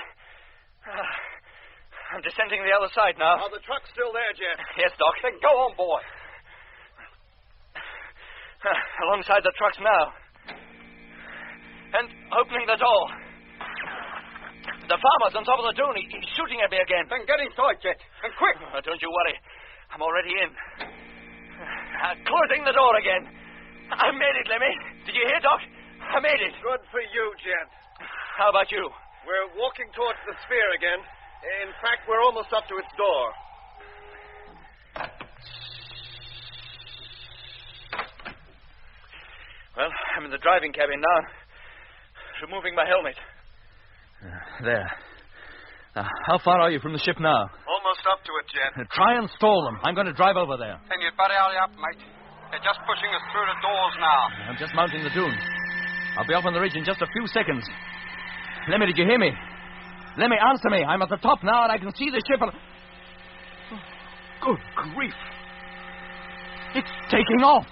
I'm descending the other side now. Oh, the truck's still there, Jet. Yes, Doc. Then go on, boy. Alongside the trucks now. And opening the door. The farmer's on top of the dune. He's shooting at me again. Then get inside, Jet. And quick. Don't you worry. I'm already in. Closing the door again. I made it, Lemmy. Did you hear, Doc? I made it. Good for you, Jet. How about you? We're walking towards the sphere again. In fact, we're almost up to its door. Well, I'm in the driving cabin now. Removing my helmet. There. How far are you from the ship now? Almost up to it, Jet. Try and stall them. I'm going to drive over there. Then you'd better hurry up, mate. They're just pushing us through the doors now. I'm just mounting the dune. I'll be up on the ridge in just a few seconds. Lemmy, did you hear me? Lemmy, answer me. I'm at the top now and I can see the ship. Good grief. It's taking off.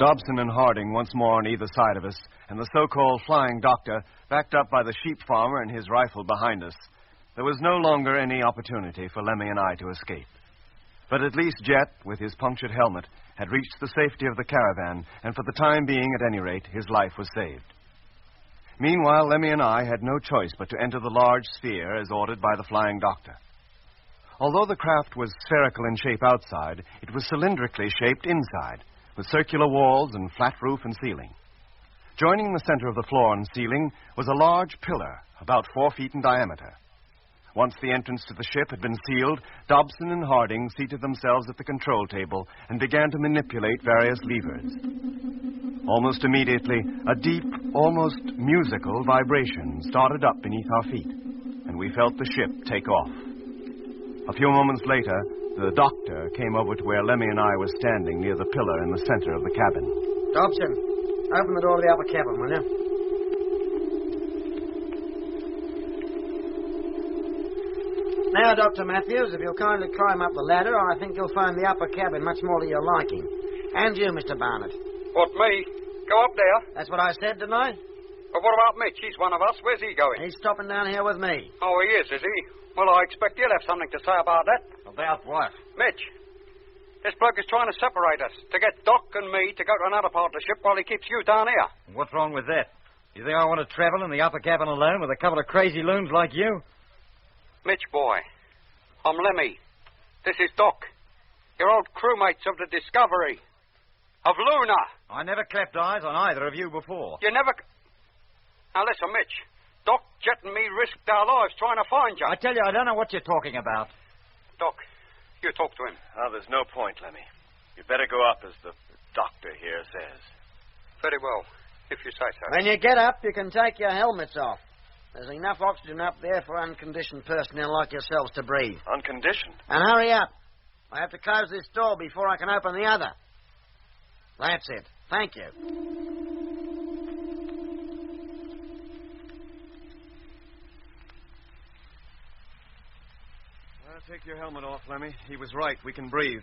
Dobson and Harding once more on either side of us, and the so-called flying doctor backed up by the sheep farmer and his rifle behind us. There was no longer any opportunity for Lemmy and I to escape. But at least Jet, with his punctured helmet, had reached the safety of the caravan, and for the time being, at any rate, his life was saved. Meanwhile, Lemmy and I had no choice but to enter the large sphere as ordered by the flying doctor. Although the craft was spherical in shape outside, it was cylindrically shaped inside, with circular walls and flat roof and ceiling. Joining the center of the floor and ceiling was a large pillar, about 4 feet in diameter. Once the entrance to the ship had been sealed, Dobson and Harding seated themselves at the control table and began to manipulate various levers. Almost immediately, a deep, almost musical vibration started up beneath our feet, and we felt the ship take off. A few moments later, the doctor came over to where Lemmy and I were standing near the pillar in the center of the cabin. Dobson, open the door of the upper cabin, will you? Now, Dr. Matthews, if you'll kindly climb up the ladder, I think you'll find the upper cabin much more to your liking. And you, Mr. Barnett. What, me? Go up there? That's what I said, didn't I? But what about Mitch? He's one of us. Where's he going? He's stopping down here with me. Oh, he is he? Well, I expect you'll have something to say about that. About what? Mitch, this bloke is trying to separate us, to get Doc and me to go to another part of the ship while he keeps you down here. What's wrong with that? You think I want to travel in the upper cabin alone with a couple of crazy loons like you? Mitch, boy, I'm Lemmy. This is Doc. Your old crewmates of the Discovery. Of Luna. I never clapped eyes on either of you before. You never... Now, listen, Mitch. Doc, Jet, and me risked our lives trying to find you. I tell you, I don't know what you're talking about. Doc, you talk to him. Oh, there's no point, Lemmy. You'd better go up, as the doctor here says. Very well, if you say so. When you get up, you can take your helmets off. There's enough oxygen up there for unconditioned personnel like yourselves to breathe. Unconditioned? And hurry up. I have to close this door before I can open the other. That's it. Thank you. Take your helmet off, Lemmy. He was right. We can breathe.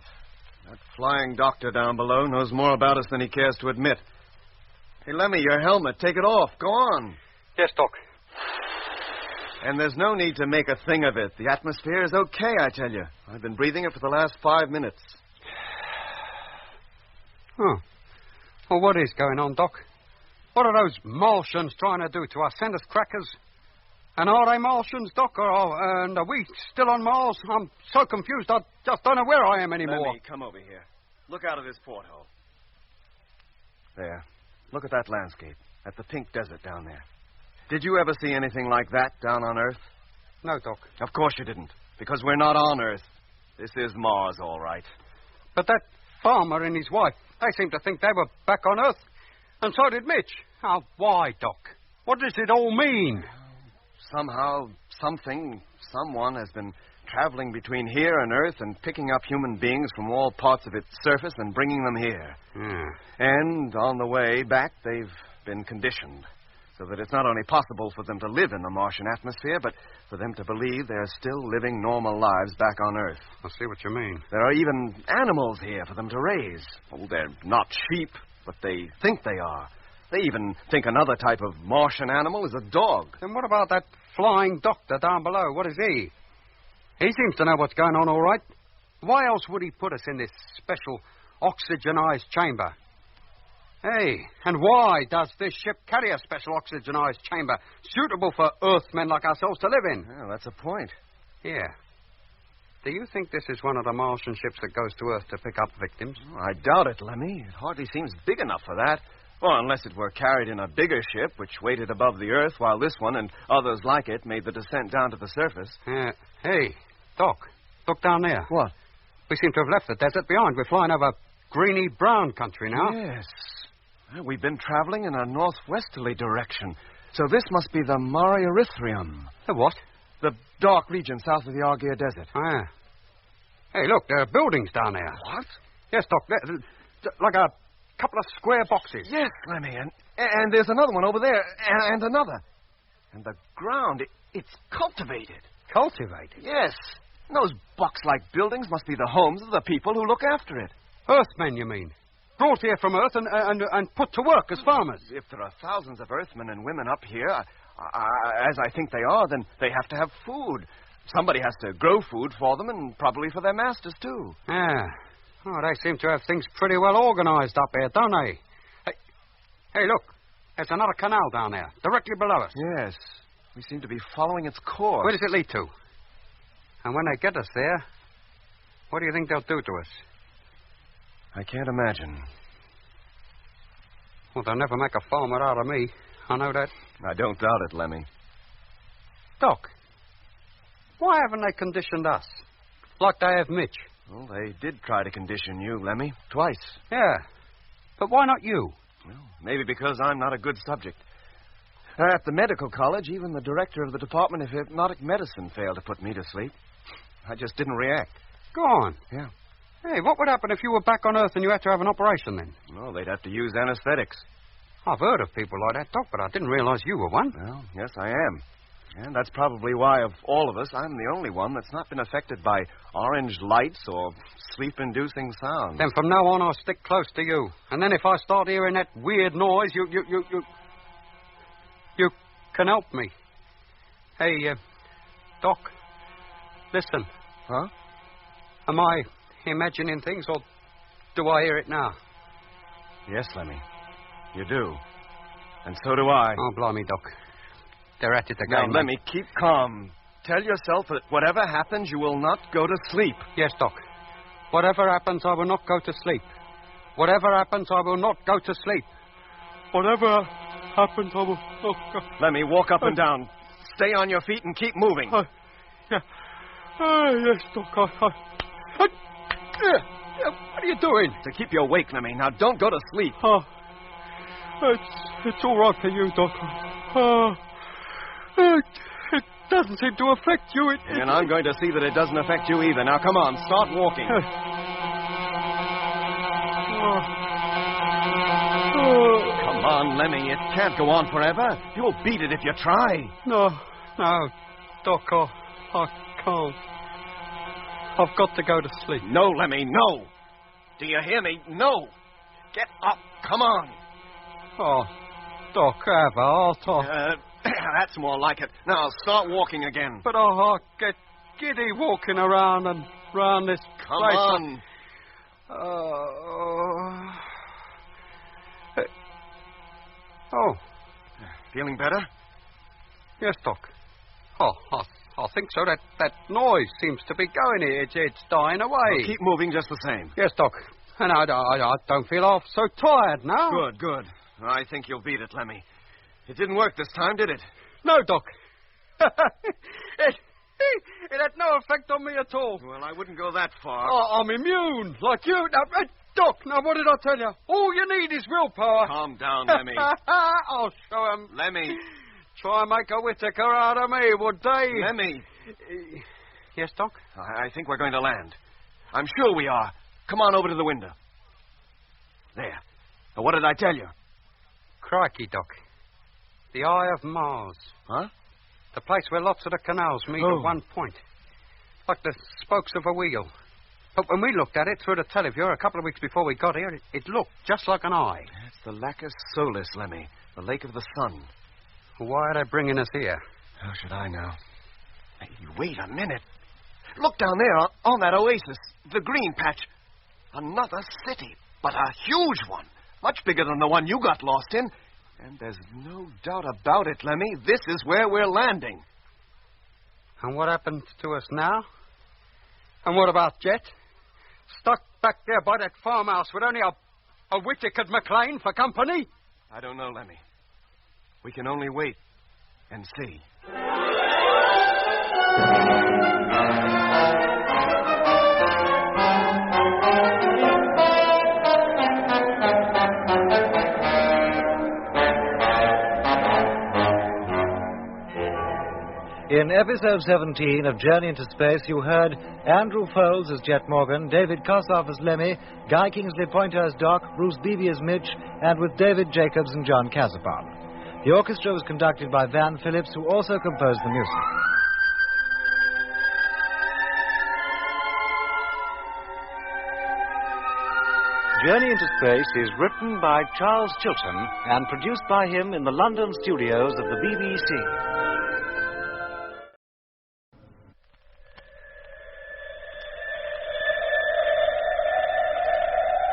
That flying doctor down below knows more about us than he cares to admit. Hey, Lemmy, your helmet. Take it off. Go on. Yes, Doc. And there's no need to make a thing of it. The atmosphere is okay, I tell you. I've been breathing it for the last 5 minutes. Oh. Well, what is going on, Doc? What are those Martians trying to do to us? Send us crackers? And are they Martians, Doc? And are we still on Mars? I'm so confused, I just don't know where I am anymore. Lemmy, come over here. Look out of this porthole. There. Look at that landscape. At the pink desert down there. Did you ever see anything like that down on Earth? No, Doc. Of course you didn't. Because we're not on Earth. This is Mars, all right. But that farmer and his wife, they seem to think they were back on Earth. And so did Mitch. Now, why, Doc? What does it all mean? Somehow, someone has been traveling between here and Earth and picking up human beings from all parts of its surface and bringing them here. And on the way back, they've been conditioned. so that it's not only possible for them to live in the Martian atmosphere, but for them to believe they're still living normal lives back on Earth. I see what you mean. There are even animals here for them to raise. Oh, they're not sheep, but they think they are. They even think another type of Martian animal is a dog. Then what about that flying doctor down below? What is he? He seems to know what's going on all right. Why else would he put us in this special oxygenized chamber? Hey, and why does this ship carry a special oxygenized chamber suitable for Earthmen like ourselves to live in? Well, that's a point. Yeah. Do you think this is one of the Martian ships that goes to Earth to pick up victims? Oh, I doubt it, Lemmy. It hardly seems big enough for that. Well, unless it were carried in a bigger ship, which waited above the Earth while this one and others like it made the descent down to the surface. Hey, Doc, look down there. What? We seem to have left the desert behind. We're flying over greeny-brown country now. Yes. Well, we've been traveling in a northwesterly direction. So this must be the Mare Erythraeum. The what? The dark region south of the Argeir Desert. Ah. Hey, look, there are buildings down there. What? Yes, Doc. Like a couple of square boxes. Yes, Lemmy, and there's another one over there, and another. And the ground, it's cultivated. Cultivated? Yes. And those box-like buildings must be the homes of the people who look after it. Earthmen, you mean? Brought here from Earth and put to work as farmers. If there are thousands of Earthmen and women up here, as I think they are, then they have to have food. Somebody has to grow food for them and probably for their masters, too. Yeah. Oh, they seem to have things pretty well organized up here, don't they? Hey, look. There's another canal down there, directly below us. Yes. We seem to be following its course. Where does it lead to? And when they get us there, what do you think they'll do to us? I can't imagine. Well, they'll never make a farmer out of me. I know that. I don't doubt it, Lemmy. Doc, why haven't they conditioned us? Like they have Mitch. Well, they did try to condition you, Lemmy, twice. Yeah. But why not you? Well, maybe because I'm not a good subject. At the medical college, even the director of the Department of Hypnotic Medicine failed to put me to sleep. I just didn't react. Go on. Yeah. Hey, what would happen if you were back on Earth and you had to have an operation then? Well, they'd have to use anesthetics. I've heard of people like that, Doc, but I didn't realize you were one. Well, yes, I am. And that's probably why, of all of us, I'm the only one that's not been affected by orange lights or sleep-inducing sounds. Then from now on, I'll stick close to you. And then if I start hearing that weird noise, you can help me. Hey, Doc, listen. Huh? Am I imagining things, or do I hear it now? Yes, Lemmy. You do. And so do I. Oh, blimey, Doc. They're at it again. Now, Lemmy, keep calm. Tell yourself that whatever happens, you will not go to sleep. Yes, Doc. Whatever happens, I will not go to sleep. Whatever happens, I will not go to sleep. Whatever happens, I will not go... Lemmy, walk up and down. Stay on your feet and keep moving. Yeah. Yes, Doc. What are you doing? To keep you awake, Lemmy. Now, don't go to sleep. It's all right for you, Doc. It doesn't seem to affect you. And I'm going to see that it doesn't affect you either. Now, come on, start walking. Come on, Lemmy. It can't go on forever. You'll beat it if you try. No, Doc, I can't. I've got to go to sleep. No, Lemmy, no. Do you hear me? No. Get up. Come on. Oh, Doc, I'll talk. That's more like it. Now, start walking again. But I get giddy walking around and round this place. Come on. Oh. Feeling better? Yes, Doc. Oh, I think so. That noise seems to be going here. It's dying away. Well, keep moving just the same. Yes, Doc. And I don't feel half so tired now. Good. I think you'll beat it, Lemmy. It didn't work this time, did it? No, Doc. It had no effect on me at all. Well, I wouldn't go that far. Oh, I'm immune, like you. Now, Doc, now what did I tell you? All you need is willpower. Calm down, Lemmy. I'll show him. Lemmy. Try and make a Whittaker out of me, would they? Lemmy. Yes, Doc? I think we're going to land. I'm sure we are. Come on over to the window. There. Now, what did I tell you? Crikey, Doc. The Eye of Mars. Huh? The place where lots of the canals meet at one point. Like the spokes of a wheel. But when we looked at it through the televiewer a couple of weeks before we got here, it looked just like an eye. It's the Lacus Solis, Lemmy. The Lake of the Sun. Why are they bringing us here? How should I know? Hey, wait a minute. Look down there on that oasis. The green patch. Another city, but a huge one. Much bigger than the one you got lost in. And there's no doubt about it, Lemmy. This is where we're landing. And what happens to us now? And what about Jet? Stuck back there by that farmhouse with only a Whittaker McLean for company? I don't know, Lemmy. We can only wait and see. In episode 17 of Journey into Space, you heard Andrew Foles as Jet Morgan, David Kossoff as Lemmy, Guy Kingsley Pointer as Doc, Bruce Beebe as Mitch, and with David Jacobs and John Casabon. The orchestra was conducted by Van Phillips, who also composed the music. Journey into Space is written by Charles Chilton and produced by him in the London studios of the BBC.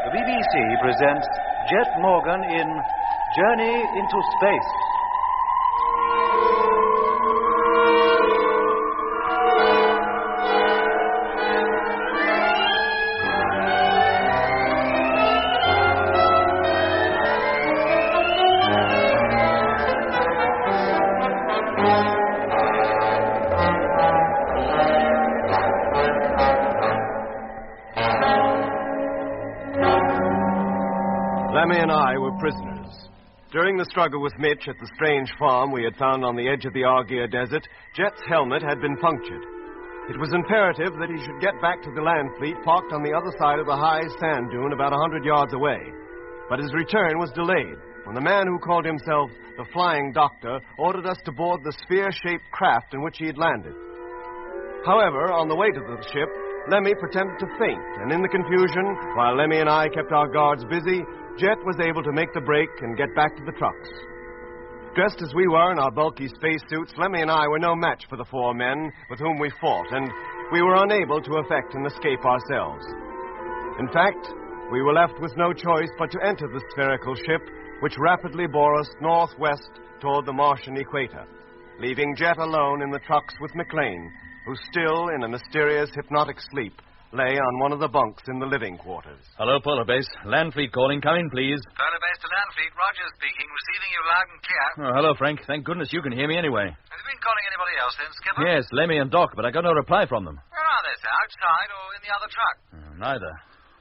The BBC presents Jet Morgan in Journey into Space. Lemmy and I were prisoners. During the struggle with Mitch at the strange farm we had found on the edge of the Argier Desert, Jet's helmet had been punctured. It was imperative that he should get back to the land fleet parked on the other side of the high sand dune about 100 yards away. But his return was delayed when the man who called himself the Flying Doctor ordered us to board the sphere-shaped craft in which he had landed. However, on the way to the ship, Lemmy pretended to faint, and in the confusion, while Lemmy and I kept our guards busy, Jet was able to make the break and get back to the trucks. Dressed as we were in our bulky spacesuits, Lemmy and I were no match for the four men with whom we fought, and we were unable to effect an escape ourselves. In fact, we were left with no choice but to enter the spherical ship, which rapidly bore us northwest toward the Martian equator, leaving Jet alone in the trucks with McLean, who still, in a mysterious hypnotic sleep, lay on one of the bunks in the living quarters. Hello, Polar Base. Land Fleet calling. Come in, please. Polar Base to Land Fleet. Rogers speaking. Receiving you loud and clear. Oh, hello, Frank. Thank goodness you can hear me anyway. Have you been calling anybody else then, Skipper? Yes, Lemmy and Doc, but I got no reply from them. Where are they, sir? Outside or in the other truck? Neither.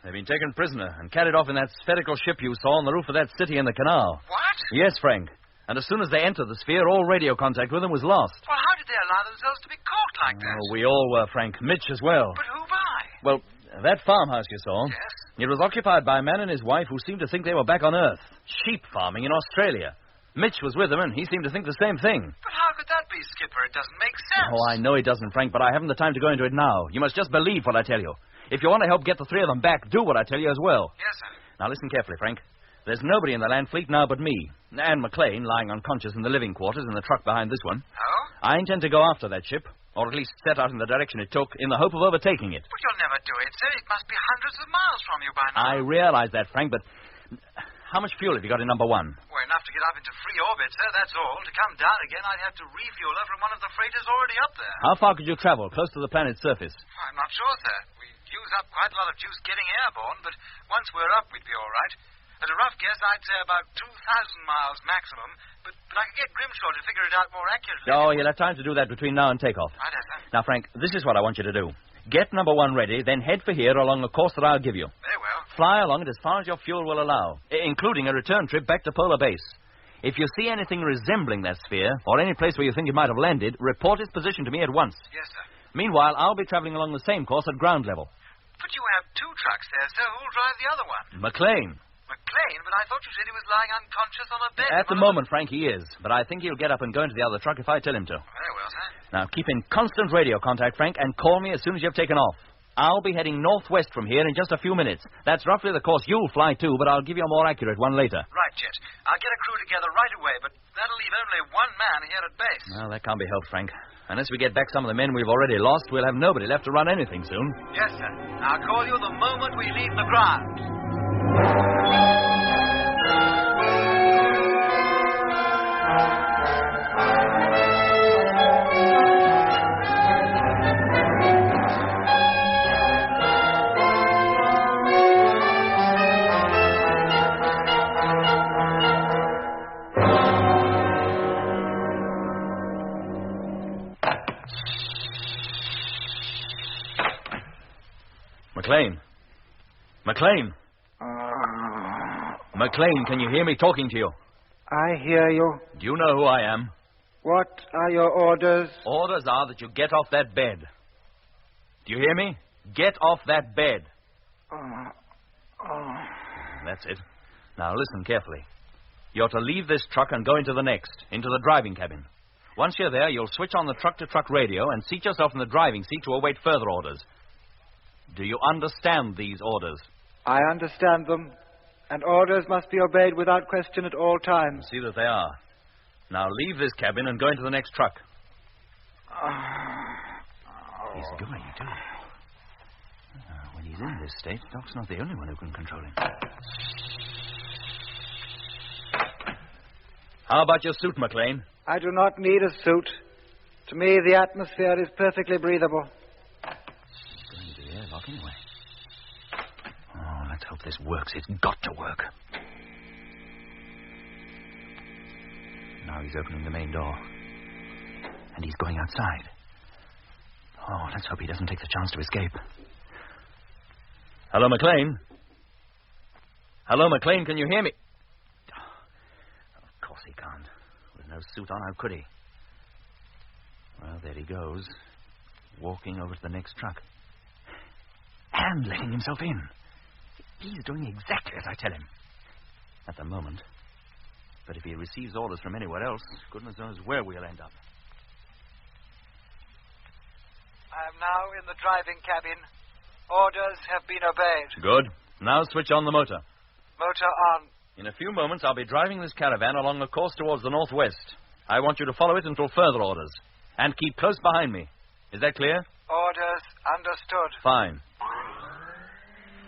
They've been taken prisoner and carried off in that spherical ship you saw on the roof of that city in the canal. What? Yes, Frank. And as soon as they entered the sphere, all radio contact with them was lost. Well, how did they allow themselves to be caught like that? Oh, we all were, Frank. Mitch as well. But who by? Well, that farmhouse you saw. Yes? It was occupied by a man and his wife who seemed to think they were back on Earth. Sheep farming in Australia. Mitch was with them, and he seemed to think the same thing. But how could that be, Skipper? It doesn't make sense. Oh, I know it doesn't, Frank, but I haven't the time to go into it now. You must just believe what I tell you. If you want to help get the three of them back, do what I tell you as well. Yes, sir. Now, listen carefully, Frank. There's nobody in the land fleet now but me. And McLean, lying unconscious in the living quarters in the truck behind this one. Oh? I intend to go after that ship, or at least set out in the direction it took, in the hope of overtaking it. But you'll never do it, sir. It must be hundreds of miles from you by now. I realize that, Frank, but how much fuel have you got in number one? Well, enough to get up into free orbit, sir, that's all. To come down again, I'd have to refuel her from one of the freighters already up there. How far could you travel, close to the planet's surface? I'm not sure, sir. We use up quite a lot of juice getting airborne, but once we're up, we'd be all right. At a rough guess, I'd say about 2,000 miles maximum, but I could get Grimshaw to figure it out more accurately. Oh, you'll have time to do that between now and takeoff. Right, sir. Now, Frank, this is what I want you to do. Get number one ready, then head for here along the course that I'll give you. Very well. Fly along it as far as your fuel will allow, including a return trip back to Polar Base. If you see anything resembling that sphere, or any place where you think it might have landed, report its position to me at once. Yes, sir. Meanwhile, I'll be traveling along the same course at ground level. But you have two trucks there, sir. Who'll drive the other one? McLean. McLean, but I thought you said he was lying unconscious on a bed. At the moment, Frank, he is. But I think he'll get up and go into the other truck if I tell him to. Very well, sir. Now, keep in constant radio contact, Frank, and call me as soon as you've taken off. I'll be heading northwest from here in just a few minutes. That's roughly the course you'll fly to, but I'll give you a more accurate one later. Right, Jet. I'll get a crew together right away, but that'll leave only one man here at base. Well, that can't be helped, Frank. Unless we get back some of the men we've already lost, we'll have nobody left to run anything soon. Yes, sir. I'll call you the moment we leave the ground. McLean. McLean. McLean, can you hear me talking to you? I hear you. Do you know who I am? What are your orders? Orders are that you get off that bed. Do you hear me? Get off that bed. That's it. Now listen carefully. You're to leave this truck and go into the next, into the driving cabin. Once you're there, you'll switch on the truck-to-truck radio and seat yourself in the driving seat to await further orders. Do you understand these orders? I understand them, and orders must be obeyed without question at all times. See that they are. Now leave this cabin and go into the next truck. He's going, too. When he's in this state, Doc's not the only one who can control him. How about your suit, McLean? I do not need a suit. To me, the atmosphere is perfectly breathable. Going to the airlock anyway. Oh, let's hope this works. It's got to work. Now he's opening the main door. And he's going outside. Oh, let's hope he doesn't take the chance to escape. Hello, McLean? Hello, McLean, can you hear me? Of course he can't. With no suit on, how could he? Well, there he goes. Walking over to the next truck. And letting himself in. He's doing exactly as I tell him. At the moment. But if he receives orders from anywhere else, goodness knows where we'll end up. I am now in the driving cabin. Orders have been obeyed. Good. Now switch on the motor. Motor on. In a few moments, I'll be driving this caravan along a course towards the northwest. I want you to follow it until further orders. And keep close behind me. Is that clear? Orders understood. Fine.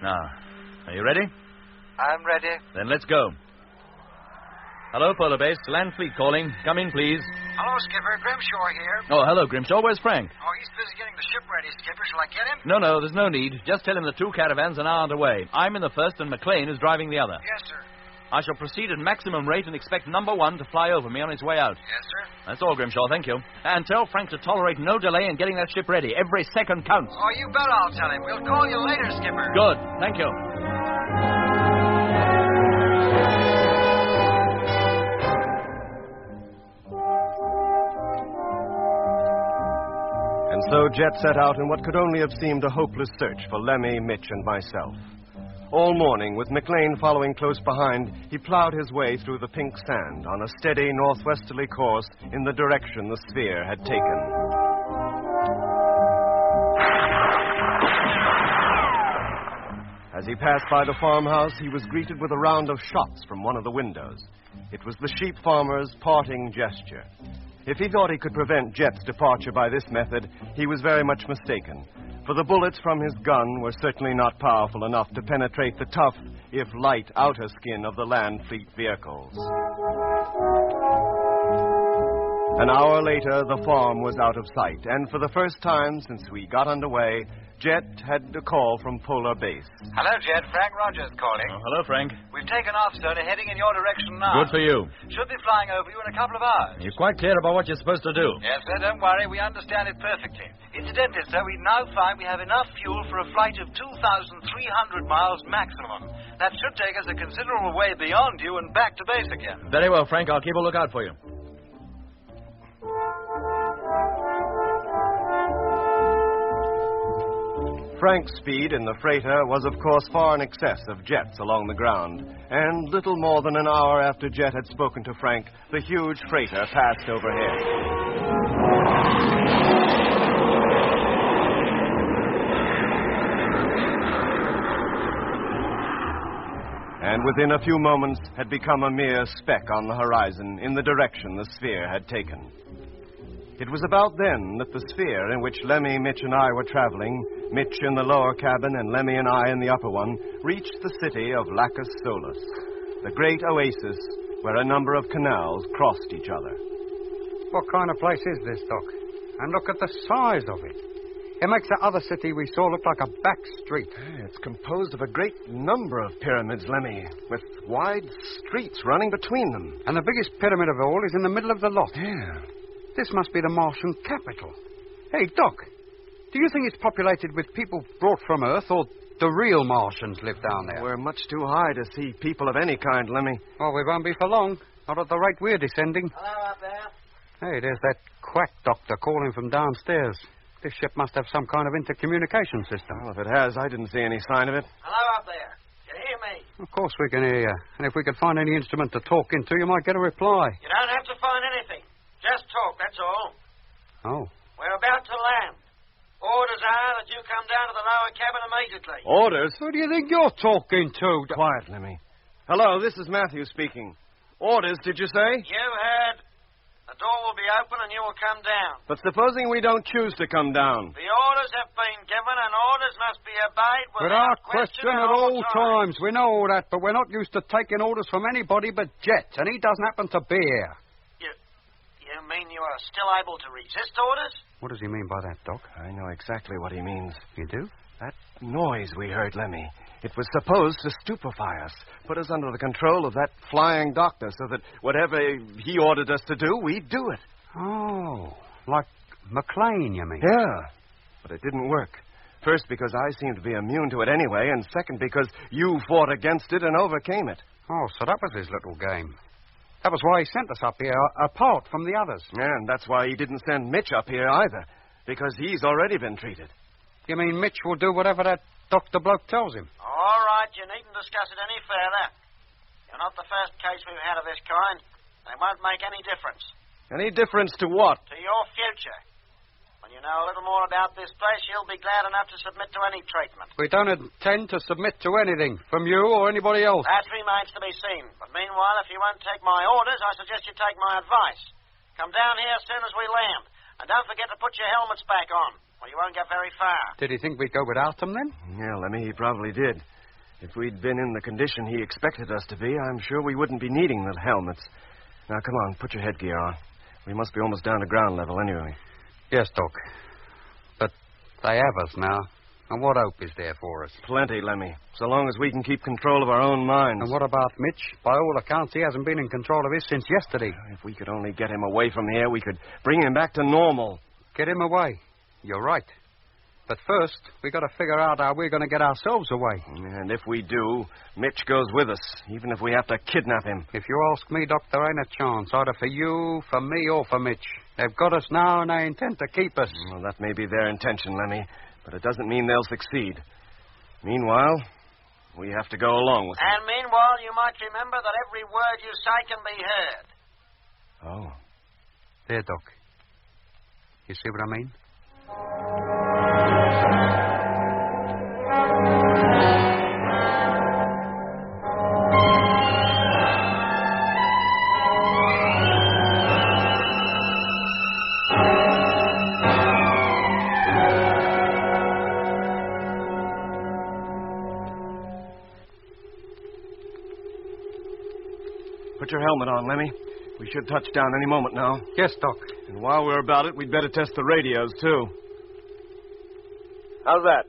Now, are you ready? I'm ready. Then let's go. Hello, Polar Base. Land Fleet calling. Come in, please. Hello, Skipper. Grimshaw here. Oh, hello, Grimshaw. Where's Frank? Oh, he's busy getting the ship ready, Skipper. Shall I get him? No, there's no need. Just tell him the two caravans are now underway. I'm in the first and McLean is driving the other. Yes, sir. I shall proceed at maximum rate and expect number one to fly over me on its way out. Yes, sir. That's all, Grimshaw. Thank you. And tell Frank to tolerate no delay in getting that ship ready. Every second counts. Oh, you bet I'll tell him. We'll call you later, Skipper. Good. Thank you. And so Jet set out in what could only have seemed a hopeless search for Lemmy, Mitch, and myself. All morning, with McLean following close behind, he plowed his way through the pink sand on a steady northwesterly course in the direction the sphere had taken. As he passed by the farmhouse, he was greeted with a round of shots from one of the windows. It was the sheep farmer's parting gesture. If he thought he could prevent Jet's departure by this method, he was very much mistaken, for the bullets from his gun were certainly not powerful enough to penetrate the tough, if light, outer skin of the Land Fleet vehicles. An hour later, the farm was out of sight, and for the first time since we got underway, Jet had a call from Polar Base. Hello, Jet. Frank Rogers calling. Oh, hello, Frank. We've taken off, sir, and are heading in your direction now. Good for you. Should be flying over you in a couple of hours. You're quite clear about what you're supposed to do. Yes, sir. Don't worry. We understand it perfectly. Incidentally, sir, we now find we have enough fuel for a flight of 2,300 miles maximum. That should take us a considerable way beyond you and back to base again. Very well, Frank. I'll keep a lookout for you. Frank's speed in the freighter was, of course, far in excess of Jet's along the ground. And little more than an hour after Jet had spoken to Frank, the huge freighter passed overhead. And within a few moments had become a mere speck on the horizon in the direction the sphere had taken. It was about then that the sphere in which Lemmy, Mitch, and I were traveling, Mitch in the lower cabin and Lemmy and I in the upper one, reached the city of Lacus Solus, the great oasis where a number of canals crossed each other. What kind of place is this, Doc? And look at the size of it. It makes that other city we saw look like a back street. It's composed of a great number of pyramids, Lemmy, with wide streets running between them. And the biggest pyramid of all is in the middle of the lot. Yeah. This must be the Martian capital. Hey, Doc, do you think it's populated with people brought from Earth, or the real Martians live down there? We're much too high to see people of any kind, Lemmy. Well, we won't be for long. Not at the rate we're descending. Hello up there. Hey, there's that quack doctor calling from downstairs. This ship must have some kind of intercommunication system. Well, if it has, I didn't see any sign of it. Hello up there. Can you hear me? Of course we can hear you. And if we could find any instrument to talk into, you might get a reply. You don't have to find anything. Just talk, that's all. Oh. We're about to land. Orders are that you come down to the lower cabin immediately. Orders? Who do you think you're talking to? Quiet, Lemmy. Hello, this is Matthew speaking. Orders, did you say? You heard. The door will be open and you will come down. But supposing we don't choose to come down? The orders have been given and orders must be obeyed without question at all times. We know all that, but we're not used to taking orders from anybody but Jet, and he doesn't happen to be here. You mean you are still able to resist orders? What does he mean by that, Doc? I know exactly what he means. You do? That noise we heard, Lemmy. It was supposed to stupefy us, put us under the control of that flying doctor so that whatever he ordered us to do, we'd do it. Oh, like McLean, you mean? Yeah, but it didn't work. First, because I seemed to be immune to it anyway, and second, because you fought against it and overcame it. Oh, so that was his little game. That was why he sent us up here, apart from the others. Yeah, and that's why he didn't send Mitch up here either, because he's already been treated. You mean Mitch will do whatever that doctor bloke tells him? All right, you needn't discuss it any further. You're not the first case we've had of this kind. They won't make any difference. Any difference to what? To your future. When you know a little more about this place, you'll be glad enough to submit to any treatment. We don't intend to submit to anything, from you or anybody else. That remains to be seen. But meanwhile, if you won't take my orders, I suggest you take my advice. Come down here as soon as we land. And don't forget to put your helmets back on, or you won't get very far. Did he think we'd go without them, then? Yeah, Lemmy, he probably did. If we'd been in the condition he expected us to be, I'm sure we wouldn't be needing the helmets. Now, come on, put your headgear on. We must be almost down to ground level anyway. Yes, Doc. But they have us now. And what hope is there for us? Plenty, Lemmy. So long as we can keep control of our own minds. And what about Mitch? By all accounts, he hasn't been in control of his since yesterday. If we could only get him away from here, we could bring him back to normal. Get him away? You're right. But first, we got to figure out how we're going to get ourselves away. And if we do, Mitch goes with us, even if we have to kidnap him. If you ask me, Doc, there ain't a chance, either for you, for me, or for Mitch. They've got us now, and they intend to keep us. Well, that may be their intention, Lemmy, but it doesn't mean they'll succeed. Meanwhile, we have to go along with them. And meanwhile, you might remember that every word you say can be heard. Oh. There, Doc. You see what I mean? Put your helmet on, Lemmy. We should touch down any moment now. Yes, Doc. And while we're about it, we'd better test the radios, too. How's that?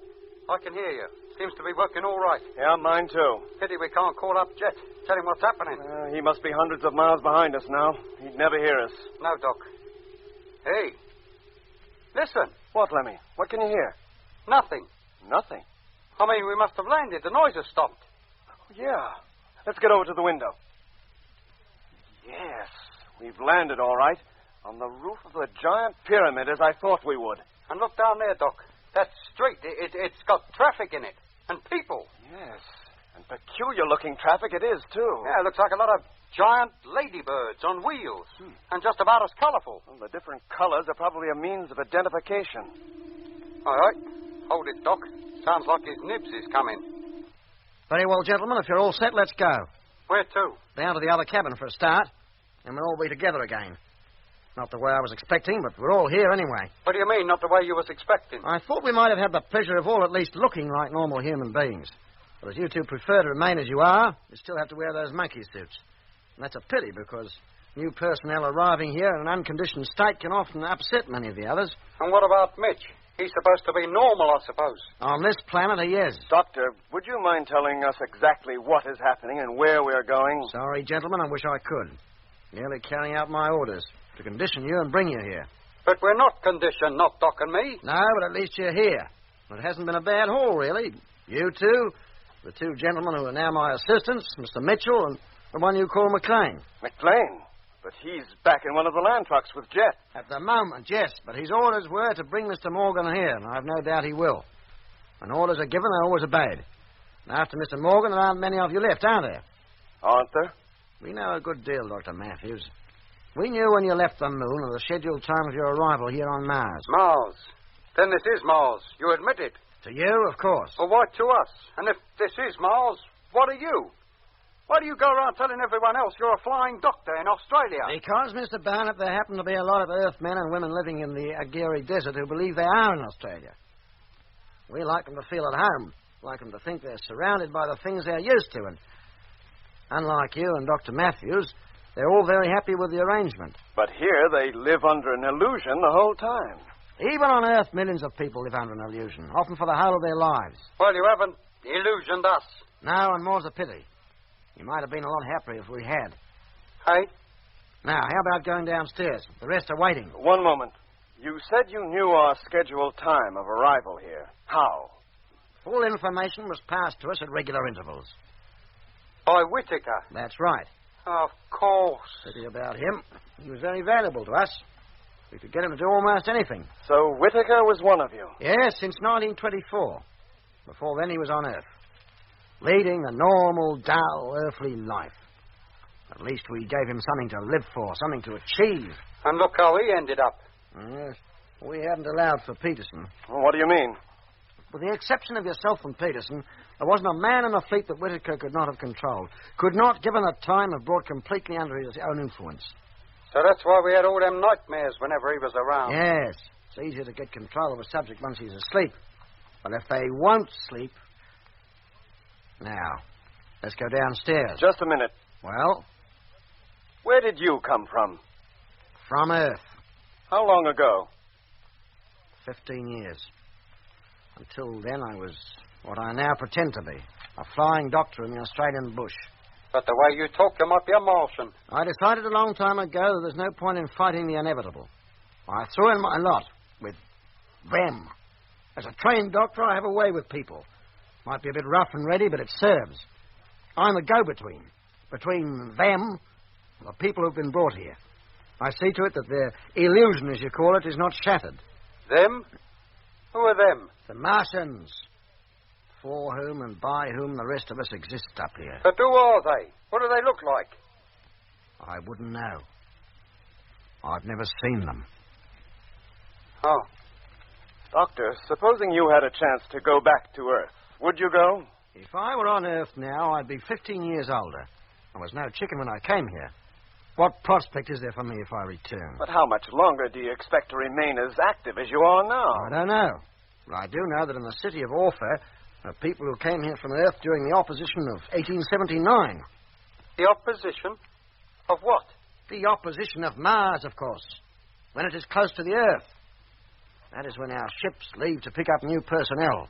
I can hear you. Seems to be working all right. Yeah, mine, too. Pity we can't call up Jet. Tell him what's happening. He must be hundreds of miles behind us now. He'd never hear us. No, Doc. Hey. Listen. What, Lemmy? What can you hear? Nothing. Nothing? I mean, we must have landed. The noise has stopped. Yeah. Let's get over to the window. Yes, we've landed all right. On the roof of the giant pyramid, as I thought we would. And look down there, Doc. That street, it's got traffic in it. And people. Yes. And peculiar-looking traffic it is, too. Yeah, it looks like a lot of giant ladybirds on wheels. And just about as colorful. Well, the different colors are probably a means of identification. All right. Hold it, Doc. Sounds like his nibs is coming. Very well, gentlemen. If you're all set, let's go. Where to? Down to the other cabin for a start. And we'll all be together again. Not the way I was expecting, but we're all here anyway. What do you mean, not the way you was expecting? I thought we might have had the pleasure of all at least looking like normal human beings. But as you two prefer to remain as you are, you still have to wear those monkey suits. And that's a pity, because new personnel arriving here in an unconditioned state can often upset many of the others. And what about Mitch? He's supposed to be normal, I suppose. On this planet, he is. Doctor, would you mind telling us exactly what is happening and where we're going? Sorry, gentlemen, I wish I could. Merely carrying out my orders to condition you and bring you here. But we're not conditioned, not Doc and me. No, but at least you're here. It hasn't been a bad haul, really. You two, the two gentlemen who are now my assistants, Mr. Mitchell and the one you call McLean. McLean? But he's back in one of the land trucks with Jet. At the moment, yes, but his orders were to bring Mr. Morgan here, and I've no doubt he will. When orders are given, they're always obeyed. And after Mr. Morgan, there aren't many of you left, are there? Aren't there? We know a good deal, Dr. Matthews. We knew when you left the moon and the scheduled time of your arrival here on Mars. Mars? Then this is Mars. You admit it? To you, of course. Well, why to us? And if this is Mars, what are you? Why do you go around telling everyone else you're a flying doctor in Australia? Because, Mr. Barnett, there happen to be a lot of Earth men and women living in the Aguirre Desert who believe they are in Australia. We like them to feel at home, like them to think they're surrounded by the things they're used to, and unlike you and Dr. Matthews, they're all very happy with the arrangement. But here they live under an illusion the whole time. Even on Earth, millions of people live under an illusion, often for the whole of their lives. Well, you haven't illusioned us. No, and more's a pity. You might have been a lot happier if we had. Hey? Now, how about going downstairs? The rest are waiting. One moment. You said you knew our scheduled time of arrival here. How? Full information was passed to us at regular intervals. By Whittaker? That's right. Of course. Pity about him. He was very valuable to us. We could get him to do almost anything. So Whittaker was one of you? Yes, since 1924. Before then, he was on Earth. Leading a normal, dull, earthly life. At least we gave him something to live for, something to achieve. And look how he ended up. Yes, we hadn't allowed for Peterson. Well, what do you mean? With the exception of yourself and Peterson, there wasn't a man in the fleet that Whittaker could not have controlled. Could not, given the time, have brought completely under his own influence. So that's why we had all them nightmares whenever he was around. Yes. It's easier to get control of a subject once he's asleep. But if they won't sleep... Now, let's go downstairs. Just a minute. Well? Where did you come from? From Earth. How long ago? 15 years. Until then, I was what I now pretend to be, a flying doctor in the Australian bush. But the way you talk, you might be a Martian. I decided a long time ago that there's no point in fighting the inevitable. I threw in my lot with them. As a trained doctor, I have a way with people. Might be a bit rough and ready, but it serves. I'm a go-between. Between them and the people who've been brought here. I see to it that their illusion, as you call it, is not shattered. Them? Who are them? The Martians. For whom and by whom the rest of us exist up here. But who are they? What do they look like? I wouldn't know. I've never seen them. Oh. Doctor, supposing you had a chance to go back to Earth, would you go? If I were on Earth now, I'd be 15 years older. I was no chicken when I came here. What prospect is there for me if I return? But how much longer do you expect to remain as active as you are now? I don't know. But I do know that in the city of Orpha, there are people who came here from Earth during the opposition of 1879. The opposition? Of what? The opposition of Mars, of course. When it is close to the Earth. That is when our ships leave to pick up new personnel.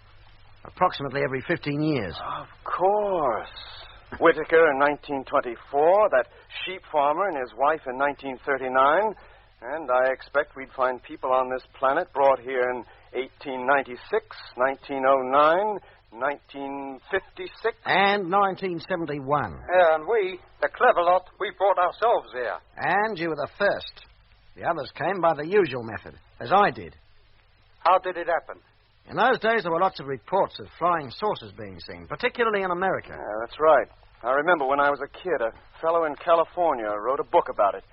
Approximately every 15 years. Of course. Whittaker in 1924, that sheep farmer and his wife in 1939, and I expect we'd find people on this planet brought here in 1896, 1909, 1956. And 1971. Yeah, and we, the clever lot, we brought ourselves here. And you were the first. The others came by the usual method, as I did. How did it happen? In those days, there were lots of reports of flying saucers being seen, particularly in America. Yeah, that's right. I remember when I was a kid, a fellow in California wrote a book about it.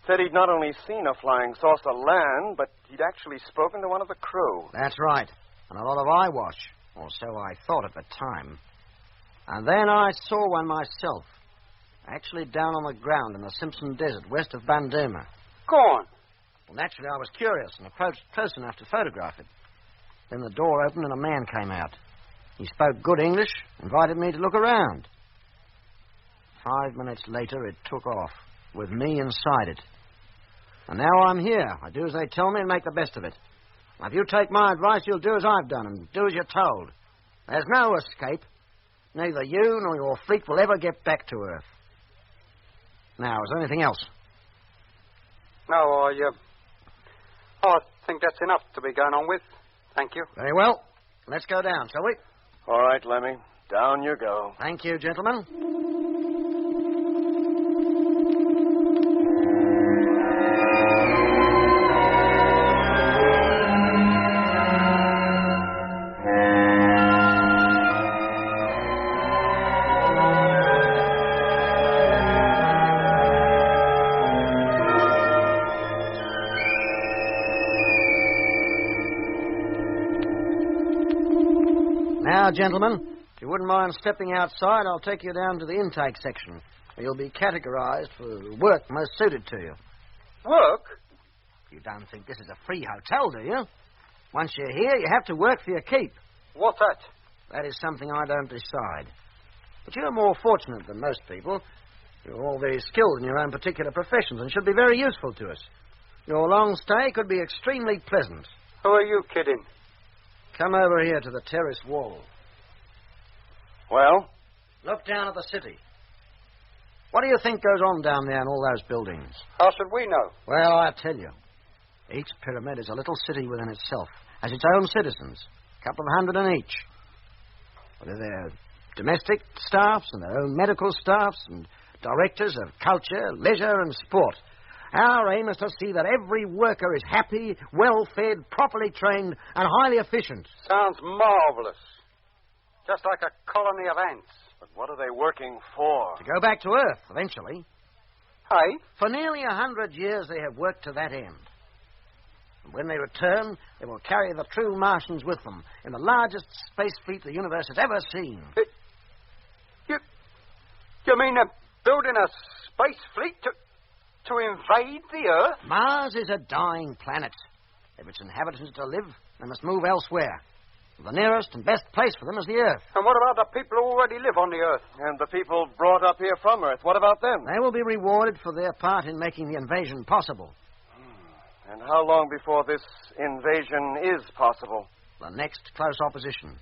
Said he'd not only seen a flying saucer land, but he'd actually spoken to one of the crew. That's right. And a lot of eyewash, or so I thought at the time. And then I saw one myself, actually down on the ground in the Simpson Desert, west of Bandama. Go on. Well, naturally, I was curious and approached close enough to photograph it. Then the door opened and a man came out. He spoke good English, invited me to look around. 5 minutes later, it took off, with me inside it. And now I'm here. I do as they tell me and make the best of it. Now, if you take my advice, you'll do as I've done and do as you're told. There's no escape. Neither you nor your fleet will ever get back to Earth. Now, is there anything else? No, I think that's enough to be going on with. Thank you. Very well. Let's go down, shall we? All right, Lemmy. Down you go. Thank you, gentlemen. Now, gentlemen, if you wouldn't mind stepping outside, I'll take you down to the intake section, where you'll be categorized for the work most suited to you. Work? You don't think this is a free hotel, do you? Once you're here, you have to work for your keep. What's that? That is something I don't decide. But you're more fortunate than most people. You're all very skilled in your own particular professions and should be very useful to us. Your long stay could be extremely pleasant. Who are you kidding? Come over here to the terrace wall. Well? Look down at the city. What do you think goes on down there in all those buildings? How should we know? Well, I tell you. Each pyramid is a little city within itself, has its own citizens, a couple of hundred in each. With their domestic staffs and their own medical staffs and directors of culture, leisure and sport. Our aim is to see that every worker is happy, well-fed, properly trained and highly efficient. Sounds marvelous. Just like a colony of ants. But what are they working for? To go back to Earth, eventually. Hey? For nearly 100 years they have worked to that end. And when they return, they will carry the true Martians with them in the largest space fleet the universe has ever seen. You mean they're building a space fleet to invade the Earth? Mars is a dying planet. If its inhabitants are to live, they must move elsewhere. The nearest and best place for them is the Earth. And what about the people who already live on the Earth? And the people brought up here from Earth, what about them? They will be rewarded for their part in making the invasion possible. And how long before this invasion is possible? The next close opposition.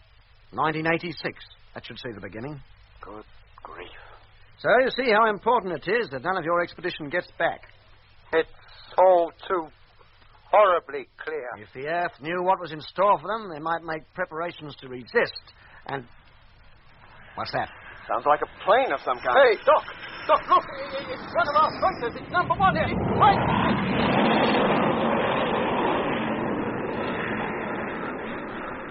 1986. That should see the beginning. Good grief. So you see how important it is that none of your expedition gets back. It's all too horribly clear. If the Earth knew what was in store for them, they might make preparations to resist. And... what's that? Sounds like a plane of some kind. Hey, Doc! Doc, look! It's one of our fighters. It's number one here.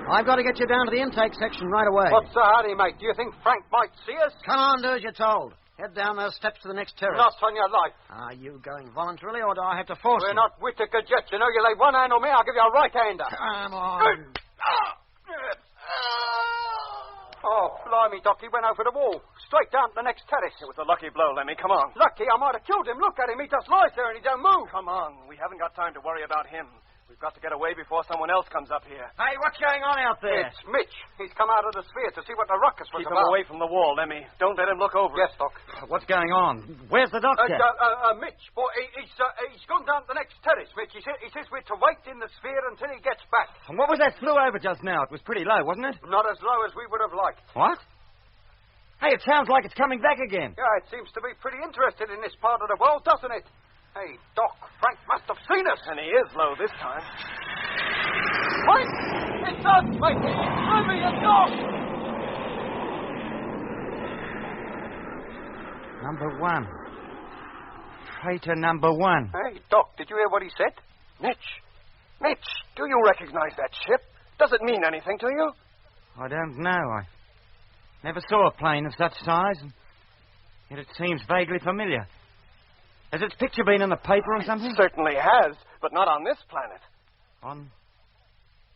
I've got to get you down to the intake section right away. What's the hurry, mate? Do you think Frank might see us? Come on, do as you're told. Head down those steps to the next terrace. Not on your life. Are you going voluntarily, or do I have to force you? We're not Whittaker Jets. You know, you lay one hand on me, I'll give you a right-hander. Come on. Oh, blimey, Doc, he went over the wall. Straight down to the next terrace. It was a lucky blow, Lemmy. Come on. Lucky? I might have killed him. Look at him. He just lies there and he don't move. Come on. We haven't got time to worry about him. We've got to get away before someone else comes up here. Hey, what's going on out there? It's Mitch. He's come out of the sphere to see what the ruckus was Keep about. him away from the wall, Lemmy. Don't let him look over. Yes, Doc. What's going on? Where's the doctor? Mitch, boy, he's gone down to the next terrace, Mitch. He says we're to wait in the sphere until he gets back. And what was that flew over just now? It was pretty low, wasn't it? Not as low as we would have liked. What? Hey, it sounds like it's coming back again. Yeah, it seems to be pretty interested in this part of the world, doesn't it? Hey, Doc, Frank must have seen us. And he is low this time. Frank! It's us, mate! Remy and Doc! Number one. Freighter number one. Hey, Doc, did you hear what he said? Mitch, do you recognize that ship? Does it mean anything to you? I don't know. I never saw a plane of such size, and yet it seems vaguely familiar. Has its picture been in the paper or something? It certainly has, but not on this planet. On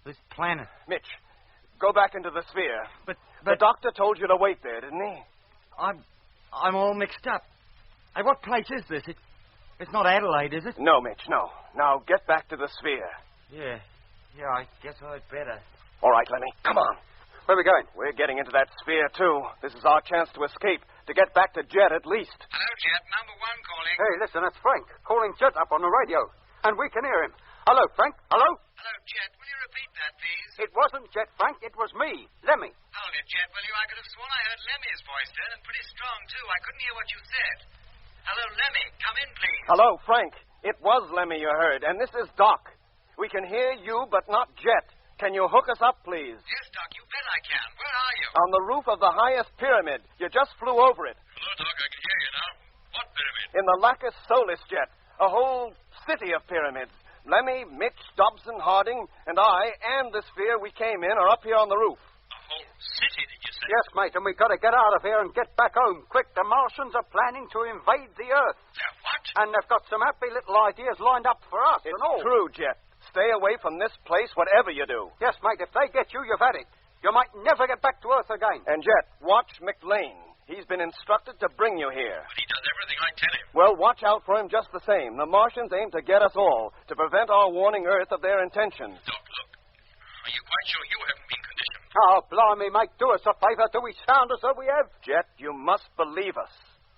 this planet? Mitch, go back into the sphere. But the doctor told you to wait there, didn't he? I'm all mixed up. Hey, what place is this? It's not Adelaide, is it? No, Mitch, no. Now get back to the sphere. Yeah, I guess I'd better. All right, Lemmy, come on. Where are we going? We're getting into that sphere, too. This is our chance to escape, to get back to Jet at least. Hello, Jet. Number 1 calling. Hey, listen, that's Frank calling Jet up on the radio. And we can hear him. Hello, Frank. Hello? Hello, Jet. Will you repeat that, please? It wasn't Jet, Frank. It was me, Lemmy. Hold it, Jet, will you? I could have sworn I heard Lemmy's voice then, and pretty strong, too. I couldn't hear what you said. Hello, Lemmy. Come in, please. Hello, Frank. It was Lemmy you heard, and this is Doc. We can hear you, but not Jet. Can you hook us up, please? Yes, Doc, you bet I can. Where are you? On the roof of the highest pyramid. You just flew over it. Hello, Doc, I can hear you now. What pyramid? In the Lacus Solis, Jet. A whole city of pyramids. Lemmy, Mitch, Dobson, Harding, and I, and the sphere we came in are up here on the roof. A whole city, did you say? Yes, mate, and we've got to get out of here and get back home. Quick, the Martians are planning to invade the Earth. They're what? And they've got some happy little ideas lined up for us It's and all. true, Jet. Stay away from this place, whatever you do. Yes, mate, if they get you, you've had it. You might never get back to Earth again. And, Jet, watch McLean. He's been instructed to bring you here. But he does everything I tell him. Well, watch out for him just the same. The Martians aim to get us all, to prevent our warning Earth of their intentions. Doc, look. Are you quite sure you haven't been conditioned? Oh, blimey, mate, do us a favor. Do we sound as though we have? Jet, you must believe us.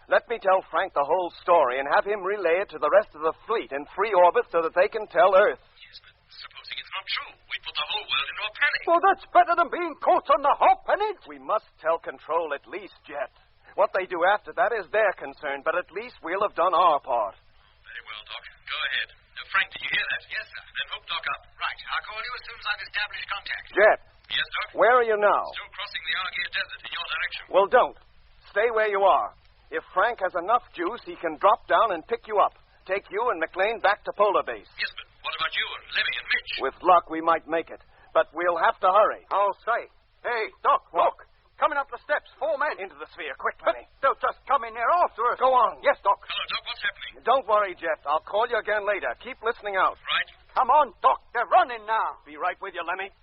Let me tell Frank the whole story and have him relay it to the rest of the fleet in free orbit so that they can tell Earth. Yes, but supposing it's not true, we'd put the whole world into a panic. Well, that's better than being caught on the hop, isn't it? We must tell Control at least, Jet. What they do after that is their concern, but at least we'll have done our part. Very well, Doc. Go ahead. Frank, did you hear that? Yes, sir. Then hook Doc up. Right. I'll call you as soon as I've established contact. Jet. Yes, Doc? Where are you now? Still crossing the Argyre Desert in your direction. Well, don't. Stay where you are. If Frank has enough juice, he can drop down and pick you up. Take you and McLean back to Polar Base. Yes, but what about you and Lemmy and Mitch? With luck, we might make it. But we'll have to hurry. I'll say. Hey, Doc, look. Coming up the steps, 4 men. Into the sphere, quick, Lemmy. They'll just come in there after us. Go on. Yes, Doc. Hello, Doc. What's happening? Don't worry, Jet. I'll call you again later. Keep listening out. Right. Come on, Doc. They're running now. Be right with you, Lemmy.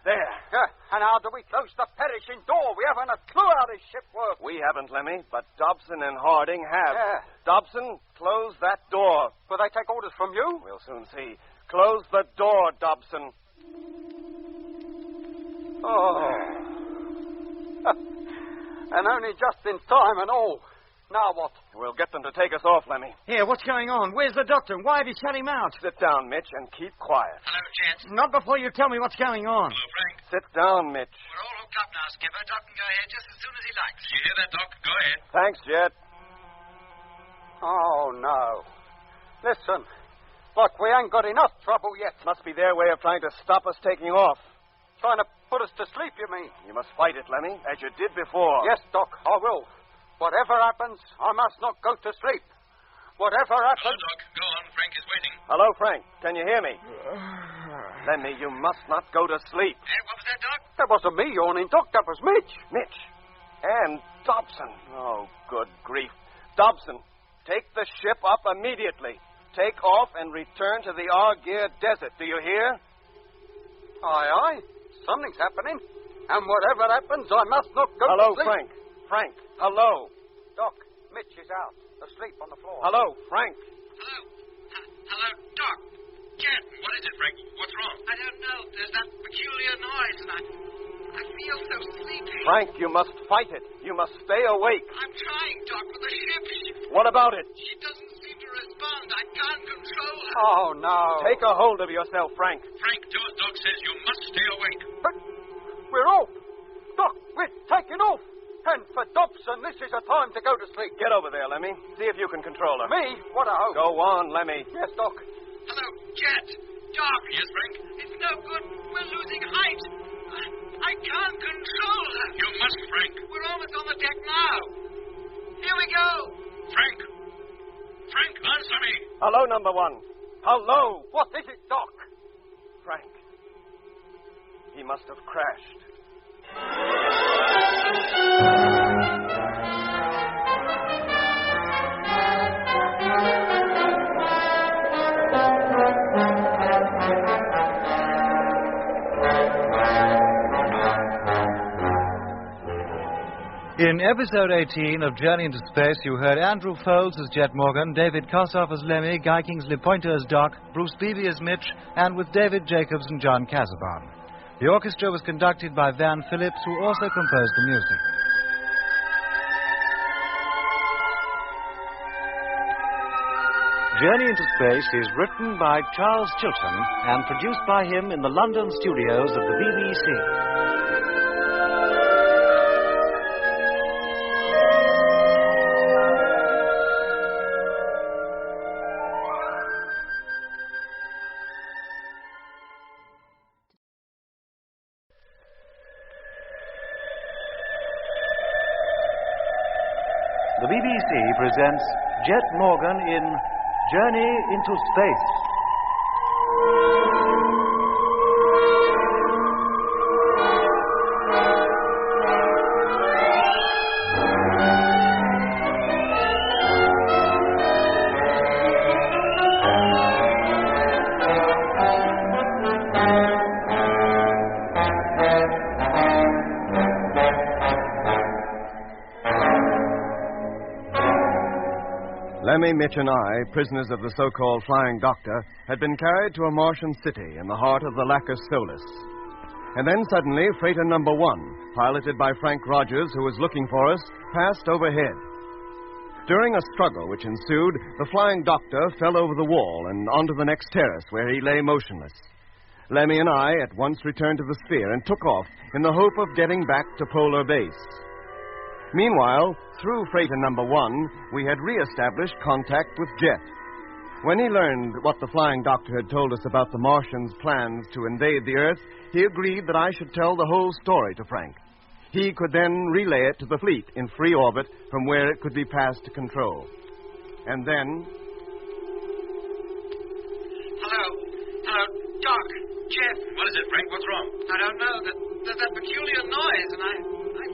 There. And how do we close the perishing door? We haven't a clue how this ship works. We haven't, Lemmy, but Dobson and Harding have. Yeah. Dobson, close that door. Will they take orders from you? We'll soon see. Close the door, Dobson. Oh. And only just in time and all. Now what? We'll get them to take us off, Lemmy. Here, what's going on? Where's the doctor? Why have you shut him out? Sit down, Mitch, and keep quiet. Hello, Jet. Not before you tell me what's going on. Hello, Frank. Sit down, Mitch. We're all hooked up now, Skipper. Doc can go ahead just as soon as he likes. You hear that, Doc? Go ahead. Thanks, Jet. Oh, no. Listen. Look, we ain't got enough trouble yet. Must be their way of trying to stop us taking off. Trying to put us to sleep, you mean? You must fight it, Lemmy, as you did before. Yes, Doc, I will. Whatever happens, I must not go to sleep. Whatever happens... Hello, Doc. Go on. Frank is waiting. Hello, Frank. Can you hear me? Lemmy, you must not go to sleep. What was that, Doc? That wasn't me yawning, Doc. That was Mitch. Mitch. And Dobson. Oh, good grief. Dobson, take the ship up immediately. Take off and return to the Argyre Desert. Do you hear? Aye, aye. Something's happening. And whatever happens, I must not go Hello, to sleep. Frank. Frank, hello. Doc, Mitch is out, asleep on the floor. Hello, Frank. Hello. Hello, Doc. Jet, what is it, Frank? What's wrong? I don't know. There's that peculiar noise, and I feel so sleepy. Frank, you must fight it. You must stay awake. I'm trying, Doc, with the ship. What about it? She doesn't seem to respond. I can't control her. Oh, no. Take a hold of yourself, Frank. Frank, do as Doc says. You must stay awake. But we're off. Doc, we're taking off. And for Dobson, this is a time to go to sleep. Get over there, Lemmy. See if you can control her. Me? What a hope. Go on, Lemmy. Yes, Doc. Hello, Jet. Doc. Yes, Frank? It's no good. We're losing height. I can't control her. You must, Frank. We're almost on the deck now. Here we go. Frank. Frank, answer me. Hello, number one. Hello. What is it, Doc? Frank. He must have crashed. In episode 18 of Journey into Space, you heard Andrew Foulds as Jet Morgan, David Kossoff as Lemmy, Guy Kingsley Pointer as Doc, Bruce Beebe as Mitch, and with David Jacobs and John Casabon. The orchestra was conducted by Van Phillips, who also composed the music. Journey into Space is written by Charles Chilton and produced by him in the London studios of the BBC. The BBC presents Jet Morgan in Journey into Space. Lemmy, Mitch, and I, prisoners of the so-called Flying Doctor, had been carried to a Martian city in the heart of the Lacus Solus. And then suddenly, freighter number 1, piloted by Frank Rogers, who was looking for us, passed overhead. During a struggle which ensued, the Flying Doctor fell over the wall and onto the next terrace, where he lay motionless. Lemmy and I at once returned to the sphere and took off in the hope of getting back to Polar Base. Meanwhile, through freighter number 1, we had re-established contact with Jet. When he learned what the Flying Doctor had told us about the Martians' plans to invade the Earth, he agreed that I should tell the whole story to Frank. He could then relay it to the fleet in free orbit from where it could be passed to control. And then... Hello, Doc, Jeff. What is it, Frank? What's wrong? I don't know. There's that peculiar noise, and I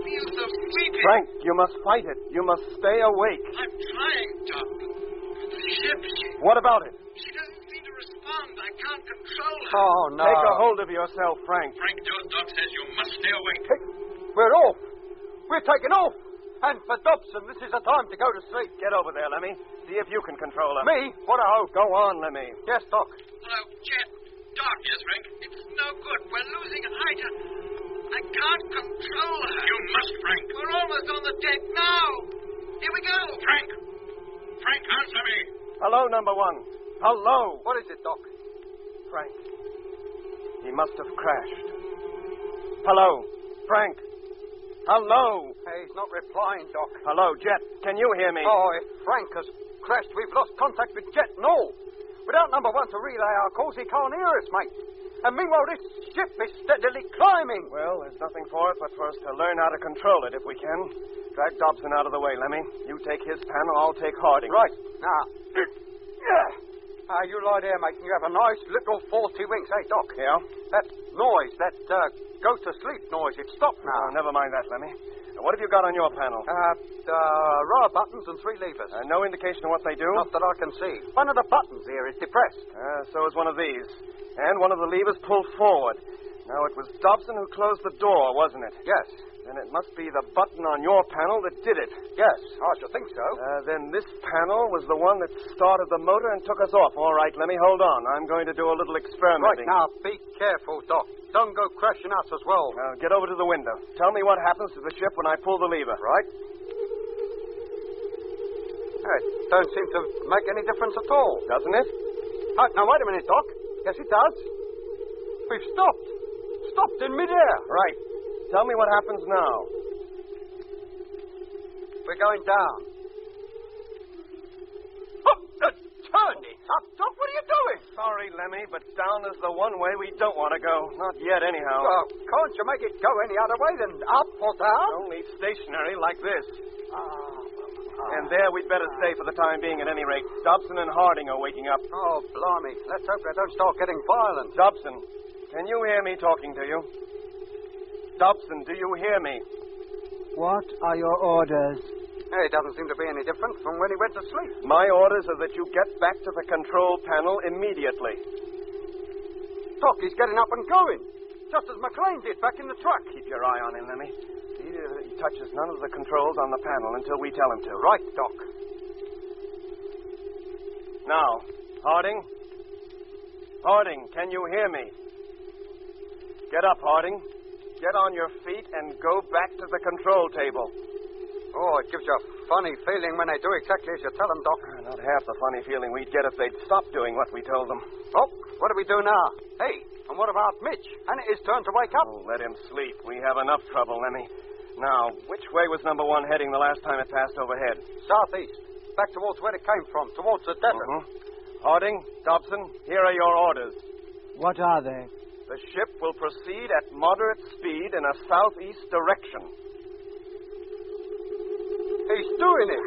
feel so sleepy. Frank, you must fight it. You must stay awake. I'm trying, Doc. The ship, What about it? she doesn't seem to respond. I can't control her. Oh, no. Take a hold of yourself, Frank. Frank, Doc says you must stay awake. We're off. We're taking off. And for Dobson, this is the time to go to sleep. Get over there, Lemmy. See if you can control her. Me? What a hope. Go on, Lemmy. Yes, Doc. Hello, Jeff. Doc. Yes, Frank? It's no good. We're losing height. I can't control her. You must, Frank. We're almost on the deck now. Here we go. Frank! Frank, answer me. Hello, number 1. Hello. What is it, Doc? Frank. He must have crashed. Hello. Frank. Hello. Hey, he's not replying, Doc. Hello, Jet. Can you hear me? Oh, if Frank has crashed, we've lost contact with Jet. No. Without number 1 to relay our calls, he can't hear us, mate. And meanwhile, this ship is steadily climbing. Well, there's nothing for it but for us to learn how to control it if we can. Drag Dobson out of the way, Lemmy. You take his panel, I'll take Harding. Right. Now, you lie there, mate, and you have a nice little 40 winks, eh, Doc? Yeah? That noise, that go-to-sleep noise, it stopped now. Oh, never mind that, Lemmy. What have you got on your panel? Row of buttons and 3 levers. No indication of what they do? Not that I can see. One of the buttons here is depressed. So is one of these. And one of the levers pulled forward. Now, it was Dobson who closed the door, wasn't it? Yes. Then it must be the button on your panel that did it. Yes, I should think so. Then this panel was the one that started the motor and took us off. All right, Lemmy, hold on. I'm going to do a little experimenting. Right, now, be careful, Doc. Don't go crashing us as well. Get over to the window. Tell me what happens to the ship when I pull the lever. Right. It don't seem to make any difference at all. Doesn't it? Now, wait a minute, Doc. Yes, it does. We've stopped. Stopped in midair. Right. Tell me what happens now. We're going down. Turn it up, Doc. What are you doing? Sorry, Lemmy, but down is the one way we don't want to go. Not yet, anyhow. Well, can't you make it go any other way than up or down? Only stationary like this. And there we'd better stay for the time being at any rate. Dobson and Harding are waking up. Oh, blimey. Let's hope they don't start getting violent. Dobson, Can you hear me talking to you? Dobson, do you hear me? What are your orders? Hey, it doesn't seem to be any different from when he went to sleep. My orders are that you get back to the control panel immediately. Doc, he's getting up and going. Just as McLean did back in the truck. Keep your eye on him, Lemmy. See that he touches none of the controls on the panel until we tell him to. Right, Doc. Now, Harding. Harding, can you hear me? Get up, Harding. Get on your feet and go back to the control table. Oh, it gives you a funny feeling when they do exactly as you tell them, Doc. Not half the funny feeling we'd get if they'd stop doing what we told them. Oh, what do we do now? Hey, and what about Mitch? And it is turn to wake up. Oh, let him sleep. We have enough trouble, Lemmy. Now, which way was number 1 heading the last time it passed overhead? Southeast. Back towards where it came from, towards the desert. Harding, Dobson, here are your orders. What are they? The ship will proceed at moderate speed in a southeast direction. He's doing it.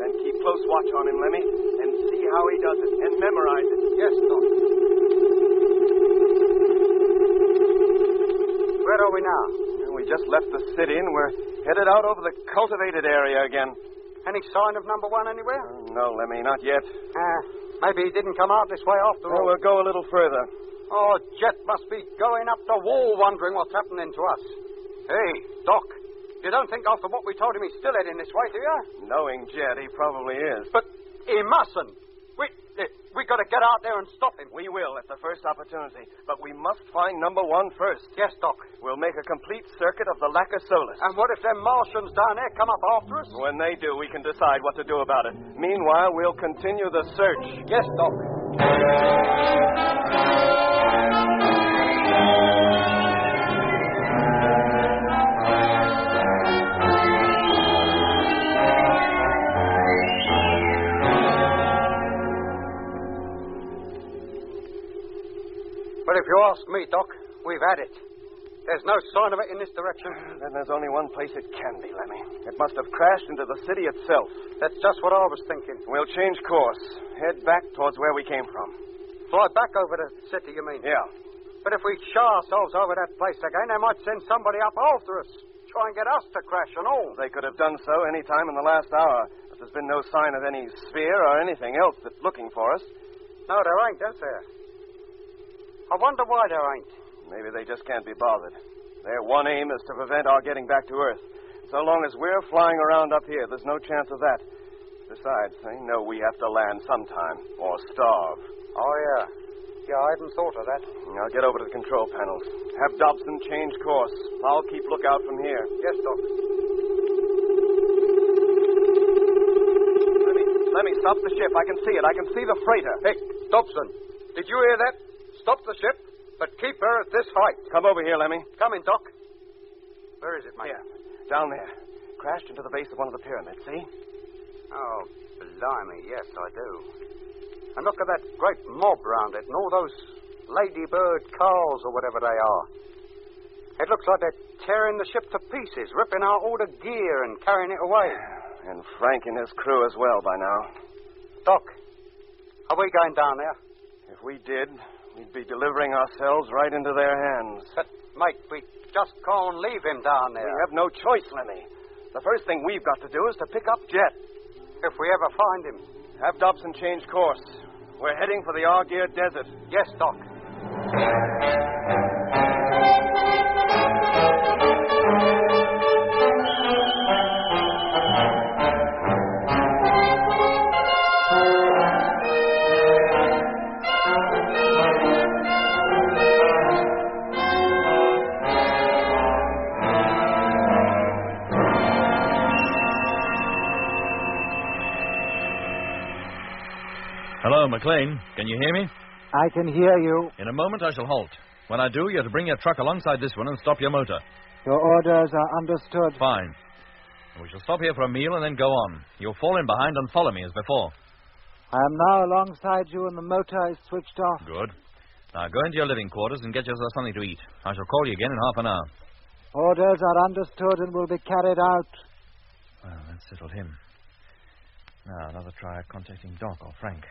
Then keep close watch on him, Lemmy, and see how he does it, and memorize it. Yes, Doc. Where are we now? We just left the city and we're headed out over the cultivated area again. Any sign of number 1 anywhere? No, Lemmy, not yet. Maybe he didn't come out this way after all. We'll go a little further. Oh, Jet must be going up the wall wondering what's happening to us. Hey, Doc, you don't think after what we told him he's still heading this way, do you? Knowing Jet, he probably is. But he mustn't. We got to get out there and stop him. We will at the first opportunity, but we must find number 1 first. Yes, Doc. We'll make a complete circuit of the Lacasolis. And what if them Martians down there come up after us? When they do, we can decide what to do about it. Meanwhile, we'll continue the search. Yes, Doc. But if you ask me, Doc, we've had it. There's no sign of it in this direction. Then there's only one place it can be, Lemmy. It must have crashed into the city itself. That's just what I was thinking. We'll change course. Head back towards where we came from. Fly back over the city, you mean? Yeah. But if we show ourselves over that place again, they might send somebody up after us. Try and get us to crash and all. They could have done so any time in the last hour. But there's been no sign of any sphere or anything else that's looking for us. No, there ain't, is there? I wonder why there ain't. Maybe they just can't be bothered. Their one aim is to prevent our getting back to Earth. So long as we're flying around up here, there's no chance of that. Besides, they know we have to land sometime, or starve. Oh, yeah. Yeah, I hadn't thought of that. I'll get over to the control panels. Have Dobson change course. I'll keep lookout from here. Yes, Doc. Let me stop the ship. I can see it. I can see the freighter. Hey, Dobson, did you hear that? Stop the ship, but keep her at this height. Come over here, Lemmy. Come in, Doc. Where is it, mate? Here. Down there. Crashed into the base of one of the pyramids, see? Oh, blimey, yes, I do. And look at that great mob round it and all those ladybird cars or whatever they are. It looks like they're tearing the ship to pieces, ripping out all the gear and carrying it away. And Frank and his crew as well by now. Doc, are we going down there? If we did, we'd be delivering ourselves right into their hands. But, mate, we just can't leave him down there. We have no choice, Lemmy. The first thing we've got to do is to pick up Jet. If we ever find him. Have Dobson change course. We're heading for the Argyr Desert. Yes, Doc. Hello, McLean. Can you hear me? I can hear you. In a moment, I shall halt. When I do, you're to bring your truck alongside this one and stop your motor. Your orders are understood. Fine. We shall stop here for a meal and then go on. You'll fall in behind and follow me as before. I am now alongside you and the motor is switched off. Good. Now go into your living quarters and get yourself something to eat. I shall call you again in half an hour. Orders are understood and will be carried out. Well, that settled him. Now, another try at contacting Doc or Frank.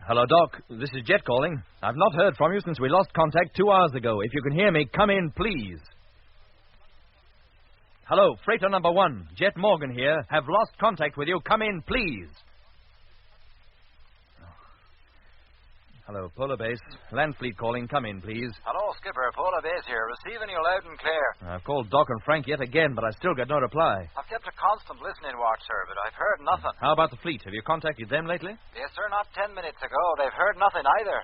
Hello, Doc. This is Jet calling. I've not heard from you since we lost contact 2 hours ago. If you can hear me, come in, please. Hello, freighter number 1. Jet Morgan here. Have lost contact with you. Come in, please. Hello, Polar Base. Land Fleet calling. Come in, please. Hello, Skipper. Polar Base here. Receiving you loud and clear. I've called Doc and Frank yet again, but I still got no reply. I've kept a constant listening watch, sir, but I've heard nothing. How about the fleet? Have you contacted them lately? Yes, sir, not 10 minutes ago. They've heard nothing either.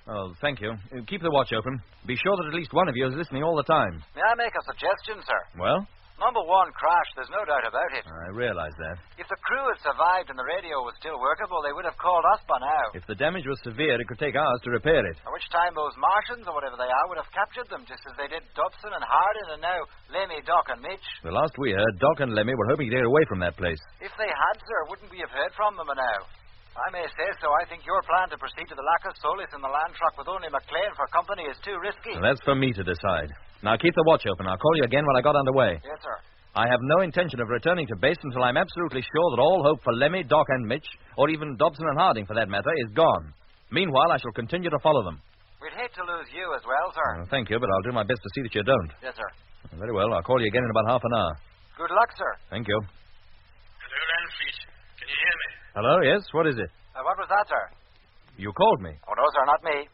Oh, thank you. Keep the watch open. Be sure that at least one of you is listening all the time. May I make a suggestion, sir? Well? Number 1 crashed. There's no doubt about it. I realize that. If the crew had survived and the radio was still workable, they would have called us by now. If the damage was severe, it could take hours to repair it. At which time those Martians, or whatever they are, would have captured them, just as they did Dobson and Hardin, and now Lemmy, Doc, and Mitch. The last we heard, Doc and Lemmy were hoping to get away from that place. If they had, sir, wouldn't we have heard from them by now? I may say so. I think your plan to proceed to the Lac of Solis in the land truck with only McLean for company is too risky. Well, that's for me to decide. Now, keep the watch open. I'll call you again when I got underway. Yes, sir. I have no intention of returning to base until I'm absolutely sure that all hope for Lemmy, Doc, and Mitch, or even Dobson and Harding for that matter, is gone. Meanwhile, I shall continue to follow them. We'd hate to lose you as well, sir. Thank you, but I'll do my best to see that you don't. Yes, sir. Very well. I'll call you again in about half an hour. Good luck, sir. Thank you. Hello, Landfleet. Can you hear me? Hello, yes? What is it? What was that, sir? You called me. Oh, no, sir, not me.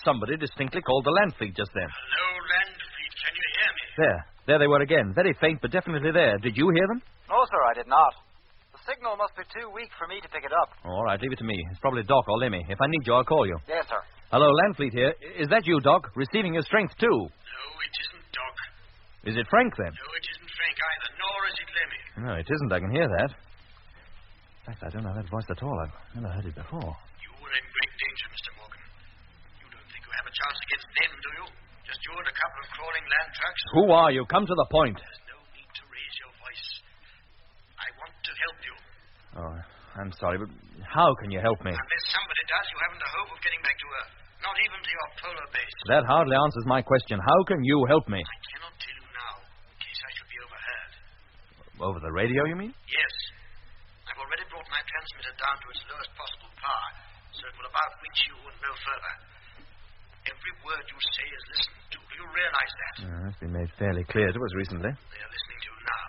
Somebody distinctly called the land fleet just then. Hello, Landfleet. Can you hear me? There they were again. Very faint, but definitely there. Did you hear them? No, sir, I did not. The signal must be too weak for me to pick it up. All right, leave it to me. It's probably Doc or Lemmy. If I need you, I'll call you. Yes, sir. Hello, Landfleet here. Is that you, Doc? Receiving your strength, too? No, it isn't Doc. Is it Frank, then? No, it isn't Frank either, nor is it Lemmy. No, it isn't. I can hear that. In fact, I don't know that voice at all. I've never heard it before. You were in great danger, Mr. Morgan. You don't think you have a chance against them, do you? Just you and a couple of crawling land trucks? Who are you? Come to the point. There's no need to raise your voice. I want to help you. Oh, I'm sorry, but how can you help me? Unless somebody does, you haven't a hope of getting back to Earth. Not even to your polar base. That hardly answers my question. How can you help me? I cannot tell you now, in case I should be overheard. Over the radio, you mean? Yes. I've already brought my transmitter down to its lowest possible power, so it will about reach you and no further. Every word you say is listened to. Do you realize that? It's been made fairly clear to us recently. They are listening to you now.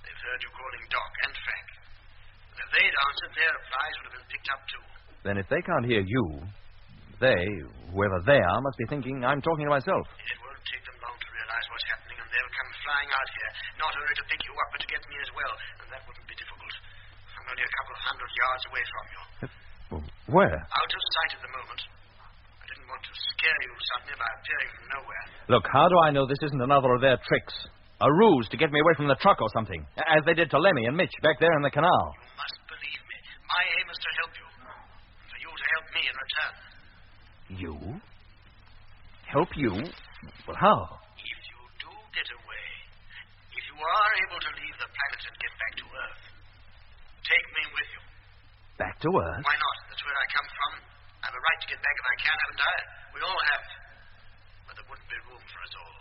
They've heard you calling Doc and Frank. And if they'd answered, their replies would have been picked up too. Then if they can't hear you, they, whoever they are, must be thinking I'm talking to myself. It won't take them long to realize what's happening, and they'll come flying out here, not only to pick you up, but to get me as well. And that wouldn't be difficult. I'm only a couple of 100 yards away from you. Where? Out of sight at the moment. I didn't want to scare you suddenly by appearing from nowhere. Look, how do I know this isn't another of their tricks? A ruse to get me away from the truck or something, as they did to Lemmy and Mitch back there in the canal. You must believe me. My aim is to help you, and for you to help me in return. You? Help you? Well, how? If you do get away, if you are able to leave the planet and get back to Earth, take me with you. Back to Earth? Why not? That's where I come from. I have a right to get back if I can, haven't I? We all have. But there wouldn't be room for us all.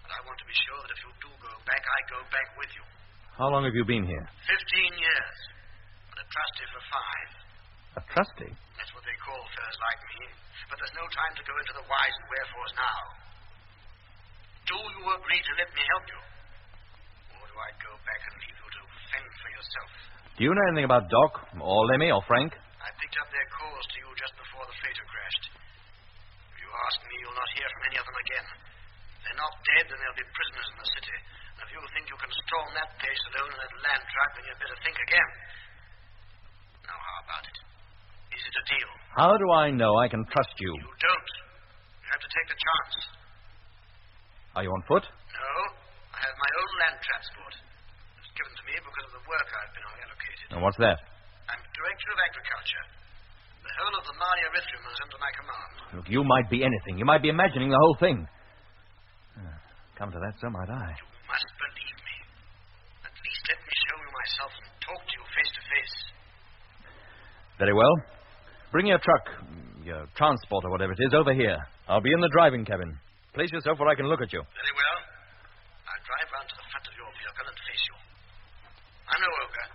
And I want to be sure that if you do go back, I go back with you. How long have you been here? 15 years. And a trustee for 5. A trustee? That's what they call fellas like me. But there's no time to go into the whys and wherefores now. Do you agree to let me help you? Or do I go back and leave you to fend for yourself? Do you know anything about Doc, or Lemmy, or Frank? I picked up their calls to you just before the freighter crashed. If you ask me, you'll not hear from any of them again. If they're not dead, then they'll be prisoners in the city. And if you think you can storm that place alone in that land truck, then you'd better think again. Now, how about it? Is it a deal? How do I know I can trust you? You don't. You have to take the chance. Are you on foot? No. I have my own land transport. It was given to me because of the work I've been allocated. And what's that? I'm Director of Agriculture. The whole of the Mali Erythrium is under my command. Look, you might be anything. You might be imagining the whole thing. Come to that, so might I. You must believe me. At least let me show you myself and talk to you face to face. Very well. Bring your truck, your transport or whatever it is, over here. I'll be in the driving cabin. Place yourself where I can look at you. Very well. I'll drive round to the front of your vehicle and face you. I'm no ogre.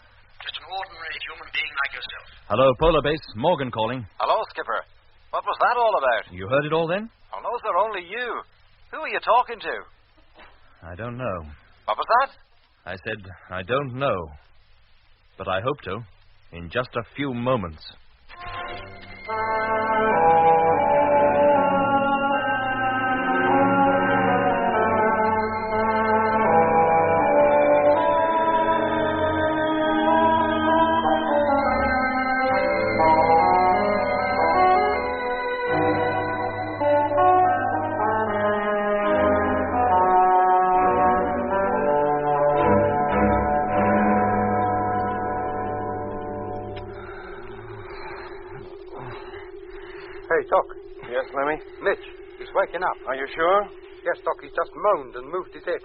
Just an ordinary human being like yourself. Hello, Polar Base. Morgan calling. Hello, Skipper. What was that all about? You heard it all then? Oh, no, sir, only you. Who are you talking to? I don't know. What was that? I said, I don't know. But I hope to. In just a few moments. Hey, Doc. Yes, Lemmy? Mitch, he's waking up. Are you sure? Yes, Doc, he's just moaned and moved his head.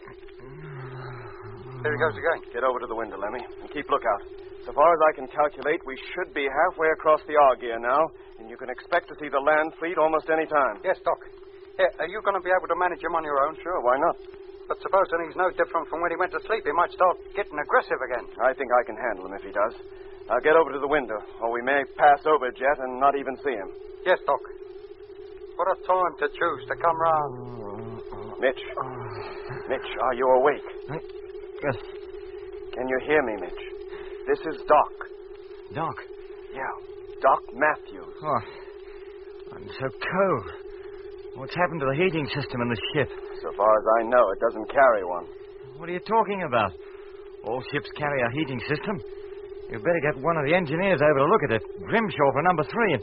There he goes again. Get over to the window, Lemmy, and keep lookout. So far as I can calculate, we should be halfway across the Argeir now, and you can expect to see the land fleet almost any time. Yes, Doc. Here, are you going to be able to manage him on your own? Sure, why not? But supposing he's no different from when he went to sleep, he might start getting aggressive again. I think I can handle him if he does. Now get over to the window, or we may pass over Jet and not even see him. Yes, Doc. What a time to choose to come round. Mitch. Mitch, are you awake? Yes. Can you hear me, Mitch? This is Doc. Doc? Yeah, Doc Matthews. Oh, I'm so cold. What's happened to the heating system in the ship? So far as I know, it doesn't carry one. What are you talking about? All ships carry a heating system. You'd better get one of the engineers over to look at it. Grimshaw for number 3,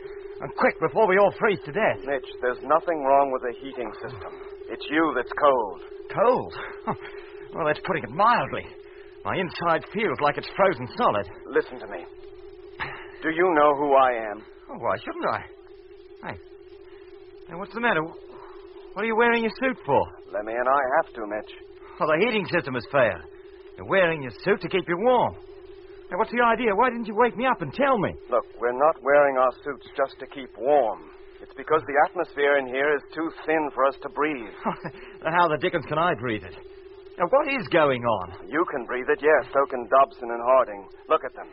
and quick, before we all freeze to death. Mitch, there's nothing wrong with the heating system. It's you that's cold. Cold? Well, that's putting it mildly. My inside feels like it's frozen solid. Listen to me. Do you know who I am? Oh, why shouldn't I? Hey, what's the matter? What are you wearing your suit for? Lemmy and I have to, Mitch. Oh, the heating system is fair. You're wearing your suit to keep you warm. Hey, what's the idea? Why didn't you wake me up and tell me? Look, we're not wearing our suits just to keep warm. It's because the atmosphere in here is too thin for us to breathe. How the dickens can I breathe it? Now, what is going on? You can breathe it, yes. So can Dobson and Harding. Look at them.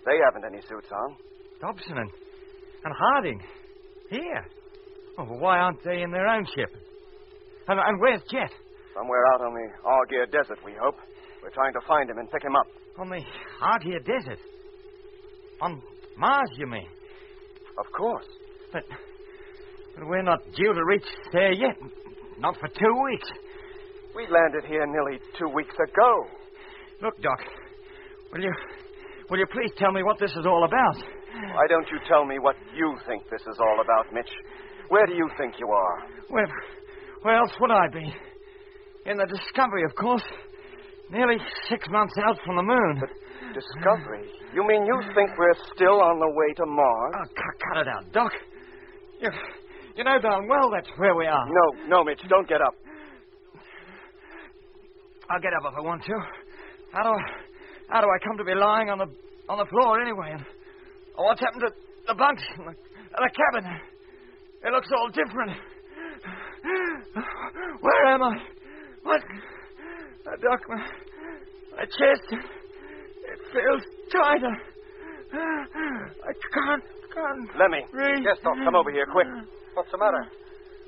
They haven't any suits on. Dobson and Harding? Here? Oh, well, why aren't they in their own ship? And where's Jet? Somewhere out on the Argeir Desert, we hope. We're trying to find him and pick him up. On the Argeir Desert? On Mars, you mean? Of course. But we're not due to reach there yet. Not for 2 weeks. We landed here nearly 2 weeks ago. Look, Doc, will you please tell me what this is all about? Why don't you tell me what you think this is all about, Mitch? Where do you think you are? Where else would I be? In the Discovery, of course. Nearly 6 months out from the moon. But Discovery? You mean you think we're still on the way to Mars? Oh, cut it out, Doc. You know darn well that's where we are. No, Mitch, don't get up. I'll get up if I want to. How do I come to be lying on the floor anyway? And what's happened to the bunks and the cabin? It looks all different. Where am I? What? Doc, my chest, it feels tighter. I can't. Lemmy. Breathe. Yes, Doc, come over here, quick. What's the matter?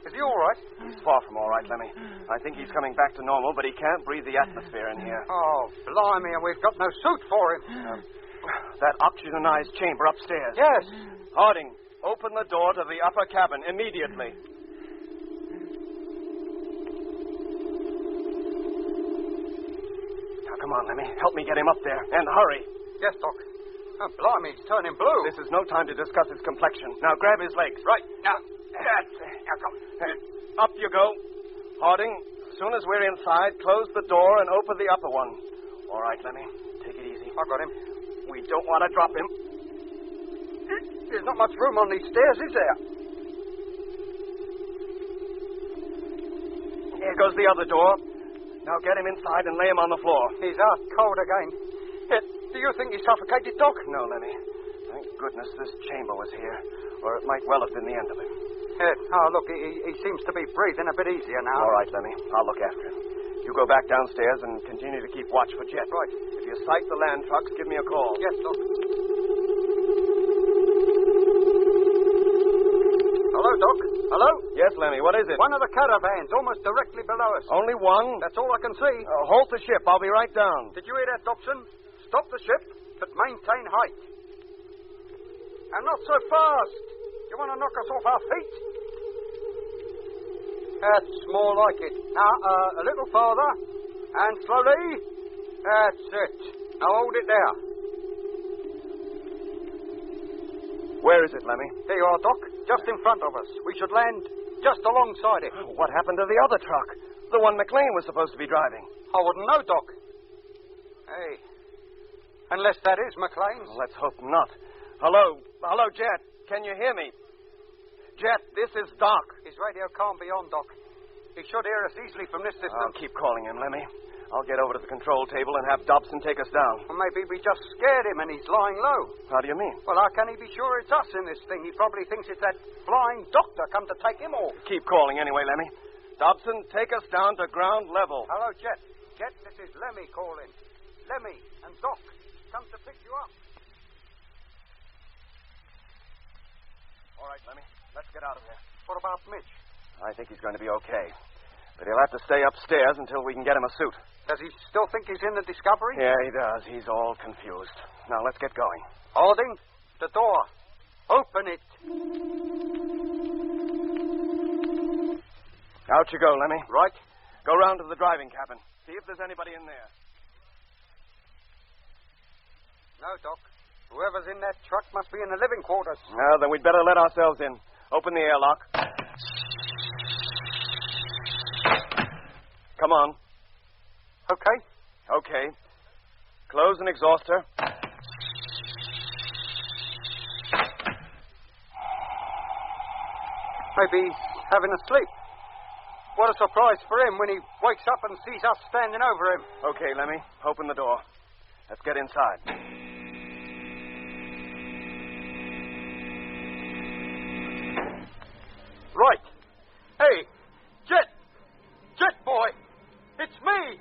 Is he all right? He's far from all right, Lemmy. I think he's coming back to normal, but he can't breathe the atmosphere in here. Oh, blimey, and we've got no suit for him. That oxygenized chamber upstairs. Yes. Harding, open the door to the upper cabin immediately. Now, come on, Lemmy. Help me get him up there, and hurry. Yes, Doc. Oh, blimey, he's turning blue. This is no time to discuss his complexion. Now, grab his legs. Right. Now. Now, come. Up you go. Harding, as soon as we're inside, close the door and open the upper one. All right, Lemmy. Take it easy. I got him. We don't want to drop him. There's not much room on these stairs, is there? Here goes the other door. Now get him inside and lay him on the floor. He's out cold again. Do you think he suffocated, Doc? No, Lemmy. Thank goodness this chamber was here, or it might well have been the end of him. Look, he seems to be breathing a bit easier now. All right, Lemmy. I'll look after him. You go back downstairs and continue to keep watch for Jet. Right. If you sight the land trucks, give me a call. Yes, Doc. Hello, Doc. Hello? Yes, Lemmy, what is it? One of the caravans, almost directly below us. Only one? That's all I can see. Halt the ship. I'll be right down. Did you hear that, Dobson? Stop the ship, but maintain height. And not so fast. You want to knock us off our feet? That's more like it. Now, a little farther. And slowly. That's it. Now hold it there. Where is it, Lemmy? There you are, Doc. Just in front of us. We should land just alongside it. What happened to the other truck? The one McLean was supposed to be driving. I wouldn't know, Doc. Hey. Unless that is McLean's. Let's hope not. Hello, Jet. Can you hear me? Jet, this is Doc. His radio can't be on, Doc. He should hear us easily from this distance. I'll keep calling him, Lemmy. I'll get over to the control table and have Dobson take us down. Well, maybe we just scared him and he's lying low. How do you mean? Well, how can he be sure it's us in this thing? He probably thinks it's that flying doctor come to take him off. Keep calling anyway, Lemmy. Dobson, take us down to ground level. Hello, Jet. Jet, this is Lemmy calling. Lemmy and Doc come to pick you up. All right, Lemmy. Let's get out of here. What about Mitch? I think he's going to be okay. But he'll have to stay upstairs until we can get him a suit. Does he still think he's in the Discovery? Yeah, he does. He's all confused. Now, let's get going. Harding, the door. Open it. Out you go, Lemmy. Right. Go round to the driving cabin. See if there's anybody in there. No, Doc. Whoever's in that truck must be in the living quarters. Well, then we'd better let ourselves in. Open the airlock. Come on. Okay. Okay. Close an exhauster. Maybe he's having a sleep. What a surprise for him when he wakes up and sees us standing over him. Okay, Lemmy. Open the door. Let's get inside. Right. Hey, Jet! Jet boy! It's me!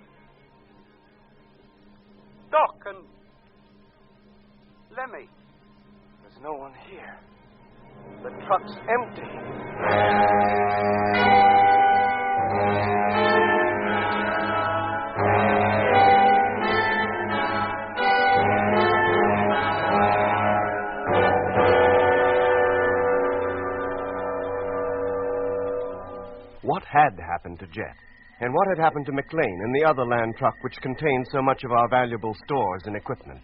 Doc and Lemmy. There's no one here. The truck's empty. What had happened to Jet? And what had happened to McLean and the other land truck which contained so much of our valuable stores and equipment?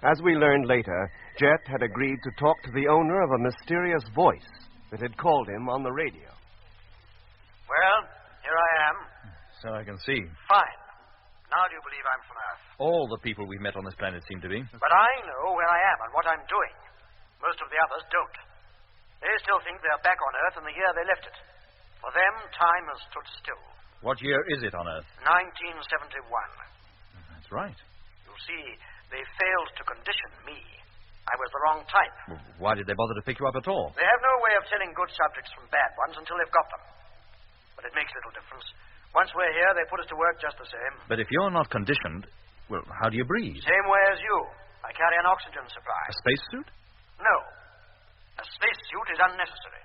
As we learned later, Jet had agreed to talk to the owner of a mysterious voice that had called him on the radio. Well, here I am. So I can see. Fine. Now do you believe I'm from Earth? All the people we've met on this planet seem to be. But I know where I am and what I'm doing. Most of the others don't. They still think they're back on Earth in the year they left it. For them, time has stood still. What year is it on Earth? 1971. That's right. You see, they failed to condition me. I was the wrong type. Well, why did they bother to pick you up at all? They have no way of telling good subjects from bad ones until they've got them. But it makes little difference. Once we're here, they put us to work just the same. But if you're not conditioned, well, how do you breathe? Same way as you. I carry an oxygen supply. A spacesuit? No. A spacesuit is unnecessary.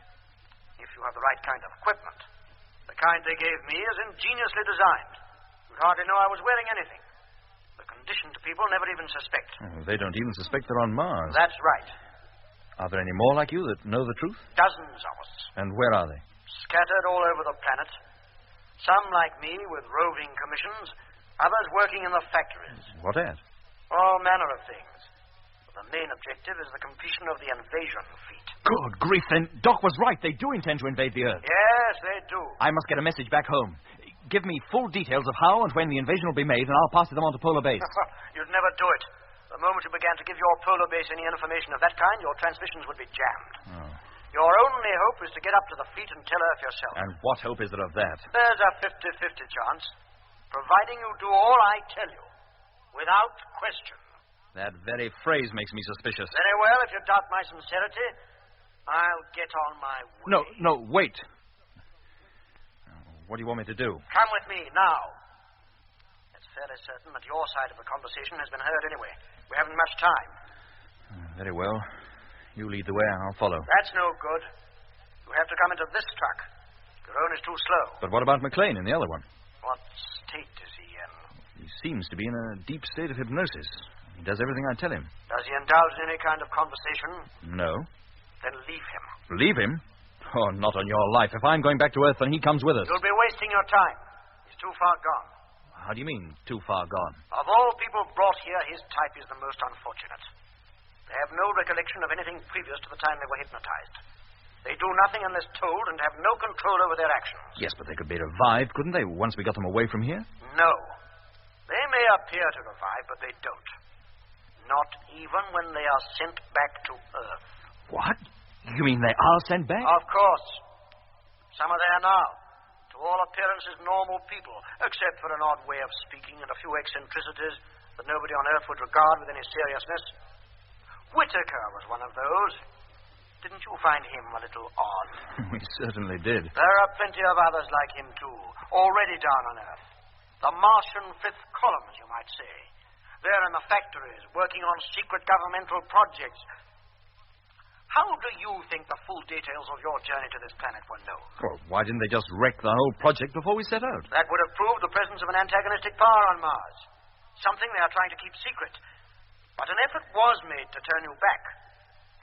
If you have the right kind of equipment. The kind they gave me is ingeniously designed. You'd hardly know I was wearing anything. The conditioned people never even suspect. Oh, they don't even suspect they're on Mars. That's right. Are there any more like you that know the truth? Dozens of us. And where are they? Scattered all over the planet. Some like me with roving commissions. Others working in the factories. What at? All manner of things. But the main objective is the completion of the invasion feat. Good grief, then. Doc was right. They do intend to invade the Earth. Yes, they do. I must get a message back home. Give me full details of how and when the invasion will be made, and I'll pass them on to Polar Base. You'd never do it. The moment you began to give your Polar Base any information of that kind, your transmissions would be jammed. Oh. Your only hope is to get up to the fleet and tell Earth yourself. And what hope is there of that? There's a 50-50 chance. Providing you do all I tell you. Without question. That very phrase makes me suspicious. Very well. If you doubt my sincerity, I'll get on my way. No, wait. What do you want me to do? Come with me now. fairly certain that your side of the conversation has been heard anyway. We haven't much time. Very well. You lead the way, I'll follow. That's no good. You have to come into this truck. Your own is too slow. But what about McLean in the other one? What state is he in? He seems to be in a deep state of hypnosis. He does everything I tell him. Does he indulge in any kind of conversation? No. Then leave him. Leave him? Oh, not on your life. If I'm going back to Earth, then he comes with us. You'll be wasting your time. He's too far gone. How do you mean, too far gone? Of all people brought here, his type is the most unfortunate. They have no recollection of anything previous to the time they were hypnotized. They do nothing unless told and have no control over their actions. Yes, but they could be revived, couldn't they, once we got them away from here? No. They may appear to revive, but they don't. Not even when they are sent back to Earth. What? You mean they are sent back? Of course. Some are there now. To all appearances, normal people, except for an odd way of speaking and a few eccentricities that nobody on Earth would regard with any seriousness. Whittaker was one of those. Didn't you find him a little odd? We certainly did. There are plenty of others like him, too, already down on Earth. The Martian fifth columns, you might say. They're in the factories, working on secret governmental projects. How do you think the full details of your journey to this planet were known? Well, why didn't they just wreck the whole project before we set out? That would have proved the presence of an antagonistic power on Mars. Something they are trying to keep secret. But an effort was made to turn you back.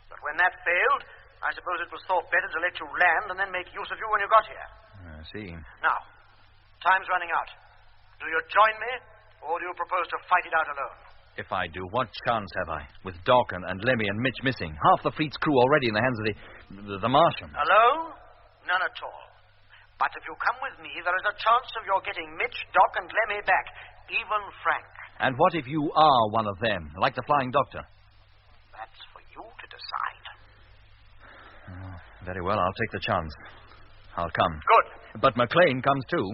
But when that failed, I suppose it was thought better to let you land and then make use of you when you got here. I see. Now, time's running out. Do you join me, or do you propose to fight it out alone? If I do, what chance have I? With Doc and Lemmy and Mitch missing. Half the fleet's crew already in the hands of the Martian. Alone? None at all. But if you come with me, there is a chance of your getting Mitch, Doc, and Lemmy back. Even Frank. And what if you are one of them, like the Flying Doctor? That's for you to decide. Oh, very well, I'll take the chance. I'll come. Good. But McLean comes too.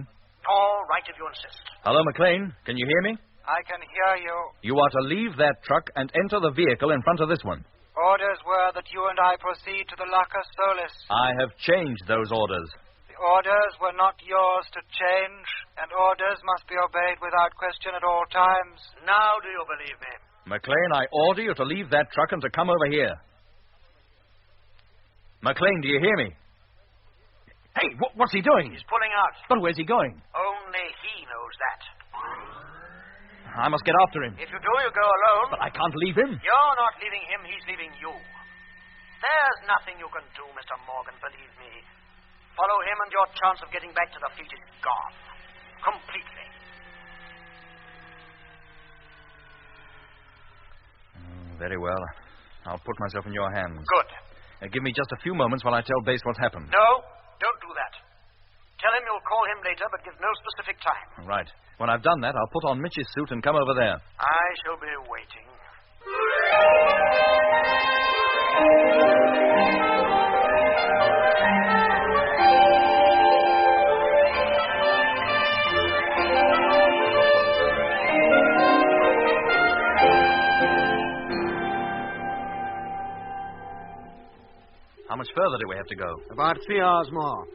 All right, if you insist. Hello, McLean. Can you hear me? I can hear you. You are to leave that truck and enter the vehicle in front of this one. Orders were that you and I proceed to the Lacus Solis. I have changed those orders. The orders were not yours to change, and orders must be obeyed without question at all times. Now do you believe me? McLean, I order you to leave that truck and to come over here. McLean, do you hear me? Hey, what's he doing? He's pulling out. But where's he going? Only he knows that. I must get after him. If you do, you go alone. But I can't leave him. You're not leaving him, he's leaving you. There's nothing you can do, Mr. Morgan, believe me. Follow him and your chance of getting back to the fleet is gone. Completely. Very well. I'll put myself in your hands. Good. Give me just a few moments while I tell Base what's happened. No, don't do that. Tell him you'll call him later, but give no specific time. Right. When I've done that, I'll put on Mitch's suit and come over there. I shall be waiting. How much further do we have to go? About 3 hours more.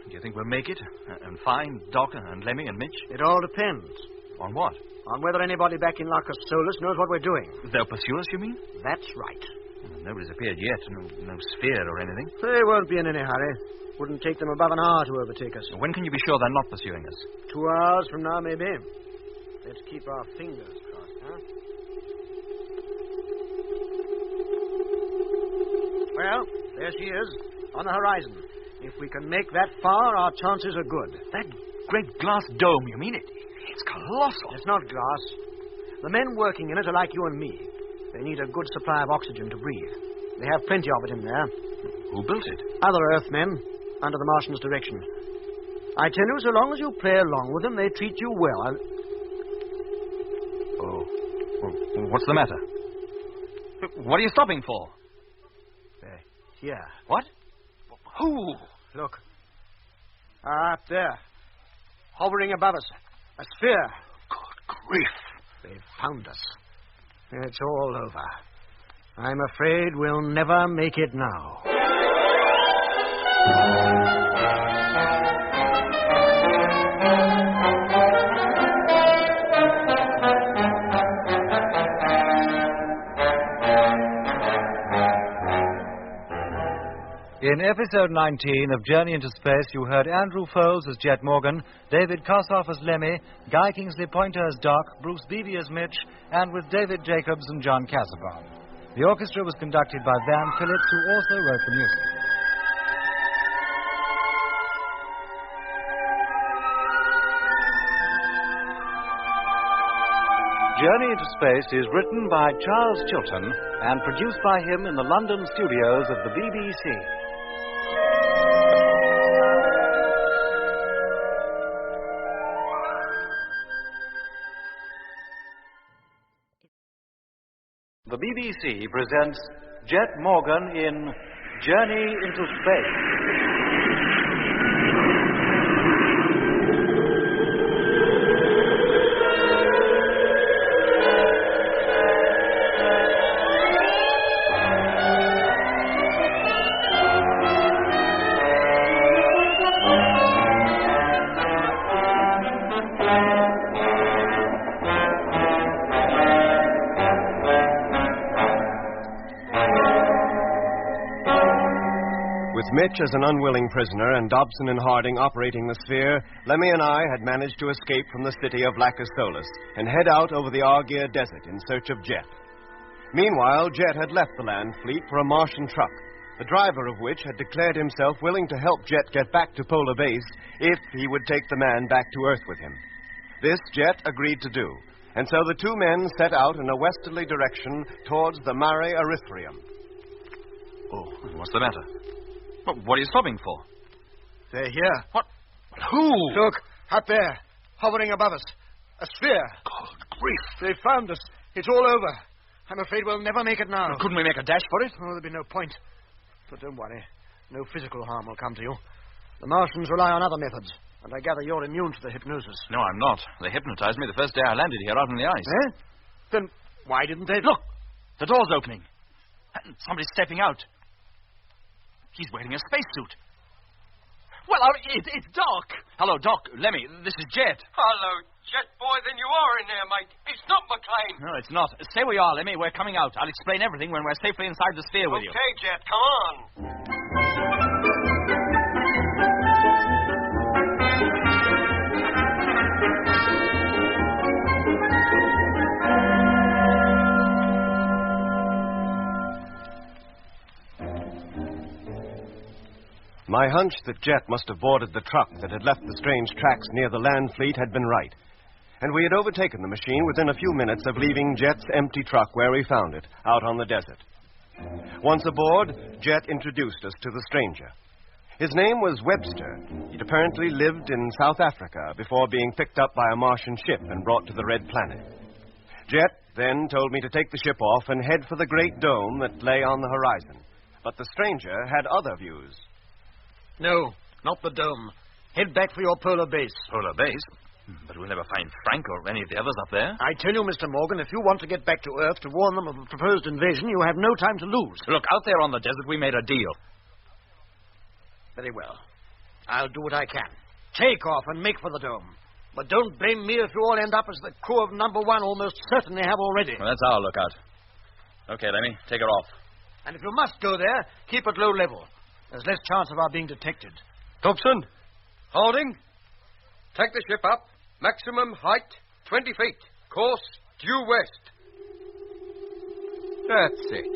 Do you think we'll make it? And find Doc and Lemmy and Mitch? It all depends. On what? On whether anybody back in Lacus Solis knows what we're doing. They'll pursue us, you mean? That's right. Well, nobody's appeared yet. No sphere or anything. They won't be in any hurry. Wouldn't take them above an hour to overtake us. When can you be sure they're not pursuing us? 2 hours from now, maybe. Let's keep our fingers crossed, huh? Well, there she is, on the horizon. If we can make that far, our chances are good. That great glass dome, you mean? It's colossal. It's not glass. The men working in it are like you and me. They need a good supply of oxygen to breathe. They have plenty of it in there. Who built it? Other Earthmen, under the Martians' direction. I tell you, so long as you play along with them, they treat you well. Oh. Well, what's the matter? What are you stopping for? Here. What? Who? Look. Up there. Hovering above us. A sphere. Good grief. They've found us. It's all over. I'm afraid we'll never make it now. In episode 19 of Journey into Space, you heard Andrew Foles as Jet Morgan, David Kossoff as Lemmy, Guy Kingsley Pointer as Doc, Bruce Beebe as Mitch, and with David Jacobs and John Casaubon. The orchestra was conducted by Van Phillips, who also wrote the music. Journey into Space is written by Charles Chilton and produced by him in the London studios of the BBC. The BBC presents Jet Morgan in Journey into Space. With Mitch as an unwilling prisoner and Dobson and Harding operating the sphere, Lemmy and I had managed to escape from the city of Lacastolas and head out over the Argier Desert in search of Jet. Meanwhile, Jet had left the land fleet for a Martian truck, the driver of which had declared himself willing to help Jet get back to Polar Base if he would take the man back to Earth with him. This Jet agreed to do, and so the two men set out in a westerly direction towards the Mare Erythraeum. Oh, what's the matter? What are you stopping for? They're here. What? Who? Look, up there, hovering above us. A sphere. Good grief. They found us. It's all over. I'm afraid we'll never make it now. Well, couldn't we make a dash for it? Oh, there'll be no point. But don't worry. No physical harm will come to you. The Martians rely on other methods, and I gather you're immune to the hypnosis. No, I'm not. They hypnotized me the first day I landed here out on the ice. Eh? Then why didn't they... Look! The door's opening. And somebody's stepping out. He's wearing a spacesuit. Well, it's Doc. Hello, Doc. Lemmy, this is Jet. Hello, Jet boy. Then you are in there, mate. It's not McLean. No, it's not. Stay where you are, Lemmy. We're coming out. I'll explain everything when we're safely inside the sphere with you. Okay, Jet, come on. My hunch that Jet must have boarded the truck that had left the strange tracks near the land fleet had been right. And we had overtaken the machine within a few minutes of leaving Jet's empty truck where we found it, out on the desert. Once aboard, Jet introduced us to the stranger. His name was Webster. He'd apparently lived in South Africa before being picked up by a Martian ship and brought to the Red Planet. Jet then told me to take the ship off and head for the great dome that lay on the horizon. But the stranger had other views. No, not the dome. Head back for your polar base. Polar base? But we'll never find Frank or any of the others up there. I tell you, Mr. Morgan, if you want to get back to Earth to warn them of a proposed invasion, you have no time to lose. Look, out there on the desert, we made a deal. Very well. I'll do what I can. Take off and make for the dome. But don't blame me if you all end up as the crew of number one almost certainly have already. Well, that's our lookout. Okay, Lemmy, take her off. And if you must go there, keep at low level. There's less chance of our being detected. Dobson, Harding, take the ship up. Maximum height, 20 feet. Course due west. That's it.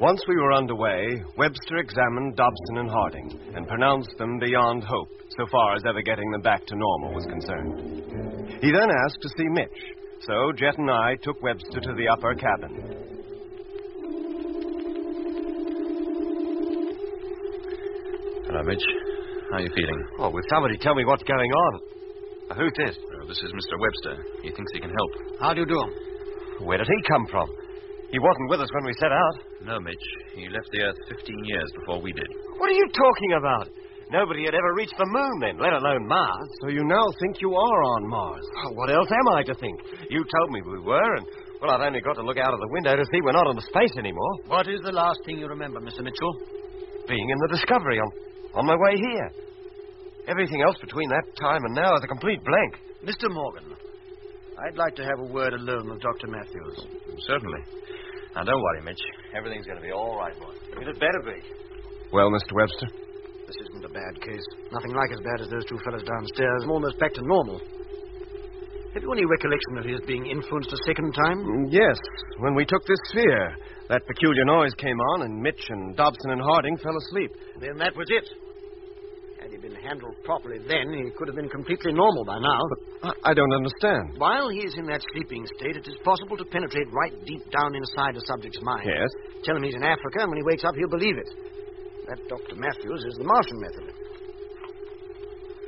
Once we were underway, Webster examined Dobson and Harding and pronounced them beyond hope, so far as ever getting them back to normal was concerned. He then asked to see Mitch, so Jet and I took Webster to the upper cabin. Hello, Mitch. How are you feeling? Oh, will somebody tell me what's going on? Who's this? This is Mr. Webster. He thinks he can help. How do you do? Where did he come from? He wasn't with us when we set out. No, Mitch. He left the Earth 15 years before we did. What are you talking about? Nobody had ever reached the moon then, let alone Mars. So you now think you are on Mars? Oh, what else am I to think? You told me we were, and, well, I've only got to look out of the window to see we're not on the space anymore. What is the last thing you remember, Mr. Mitchell? Being in the Discovery on my way here. Everything else between that time and now is a complete blank. Mr. Morgan, I'd like to have a word alone with Dr. Matthews. Certainly. Now, don't worry, Mitch. Everything's going to be all right, boy. It better be. Well, Mr. Webster? This isn't a bad case. Nothing like as bad as those two fellows downstairs. I'm almost back to normal. Have you any recollection of his being influenced a second time? Yes. When we took this sphere, that peculiar noise came on, and Mitch and Dobson and Harding fell asleep. Then that was it. Had he been handled properly then, he could have been completely normal by now. But I don't understand. While he's in that sleeping state, it is possible to penetrate right deep down inside a subject's mind. Yes? Tell him he's in Africa, and when he wakes up, he'll believe it. That Dr. Matthews is the Martian method.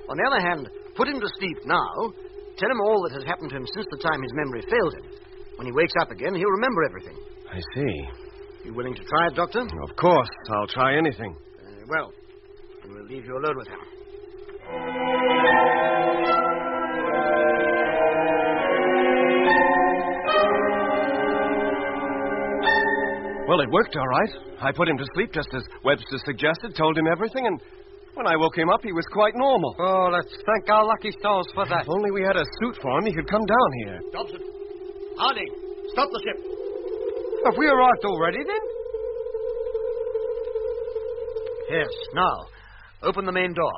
On the other hand, put him to sleep now, tell him all that has happened to him since the time his memory failed him. When he wakes up again, he'll remember everything. I see. You willing to try it, Doctor? Of course. I'll try anything. Very well. And we'll leave you alone with him. Well, it worked all right. I put him to sleep just as Webster suggested, told him everything, and when I woke him up, he was quite normal. Oh, let's thank our lucky stars for that. If only we had a suit for him, he could come down here. Dobson. Harding. Stop the ship. Have we arrived already, then? Yes, now. Open the main door.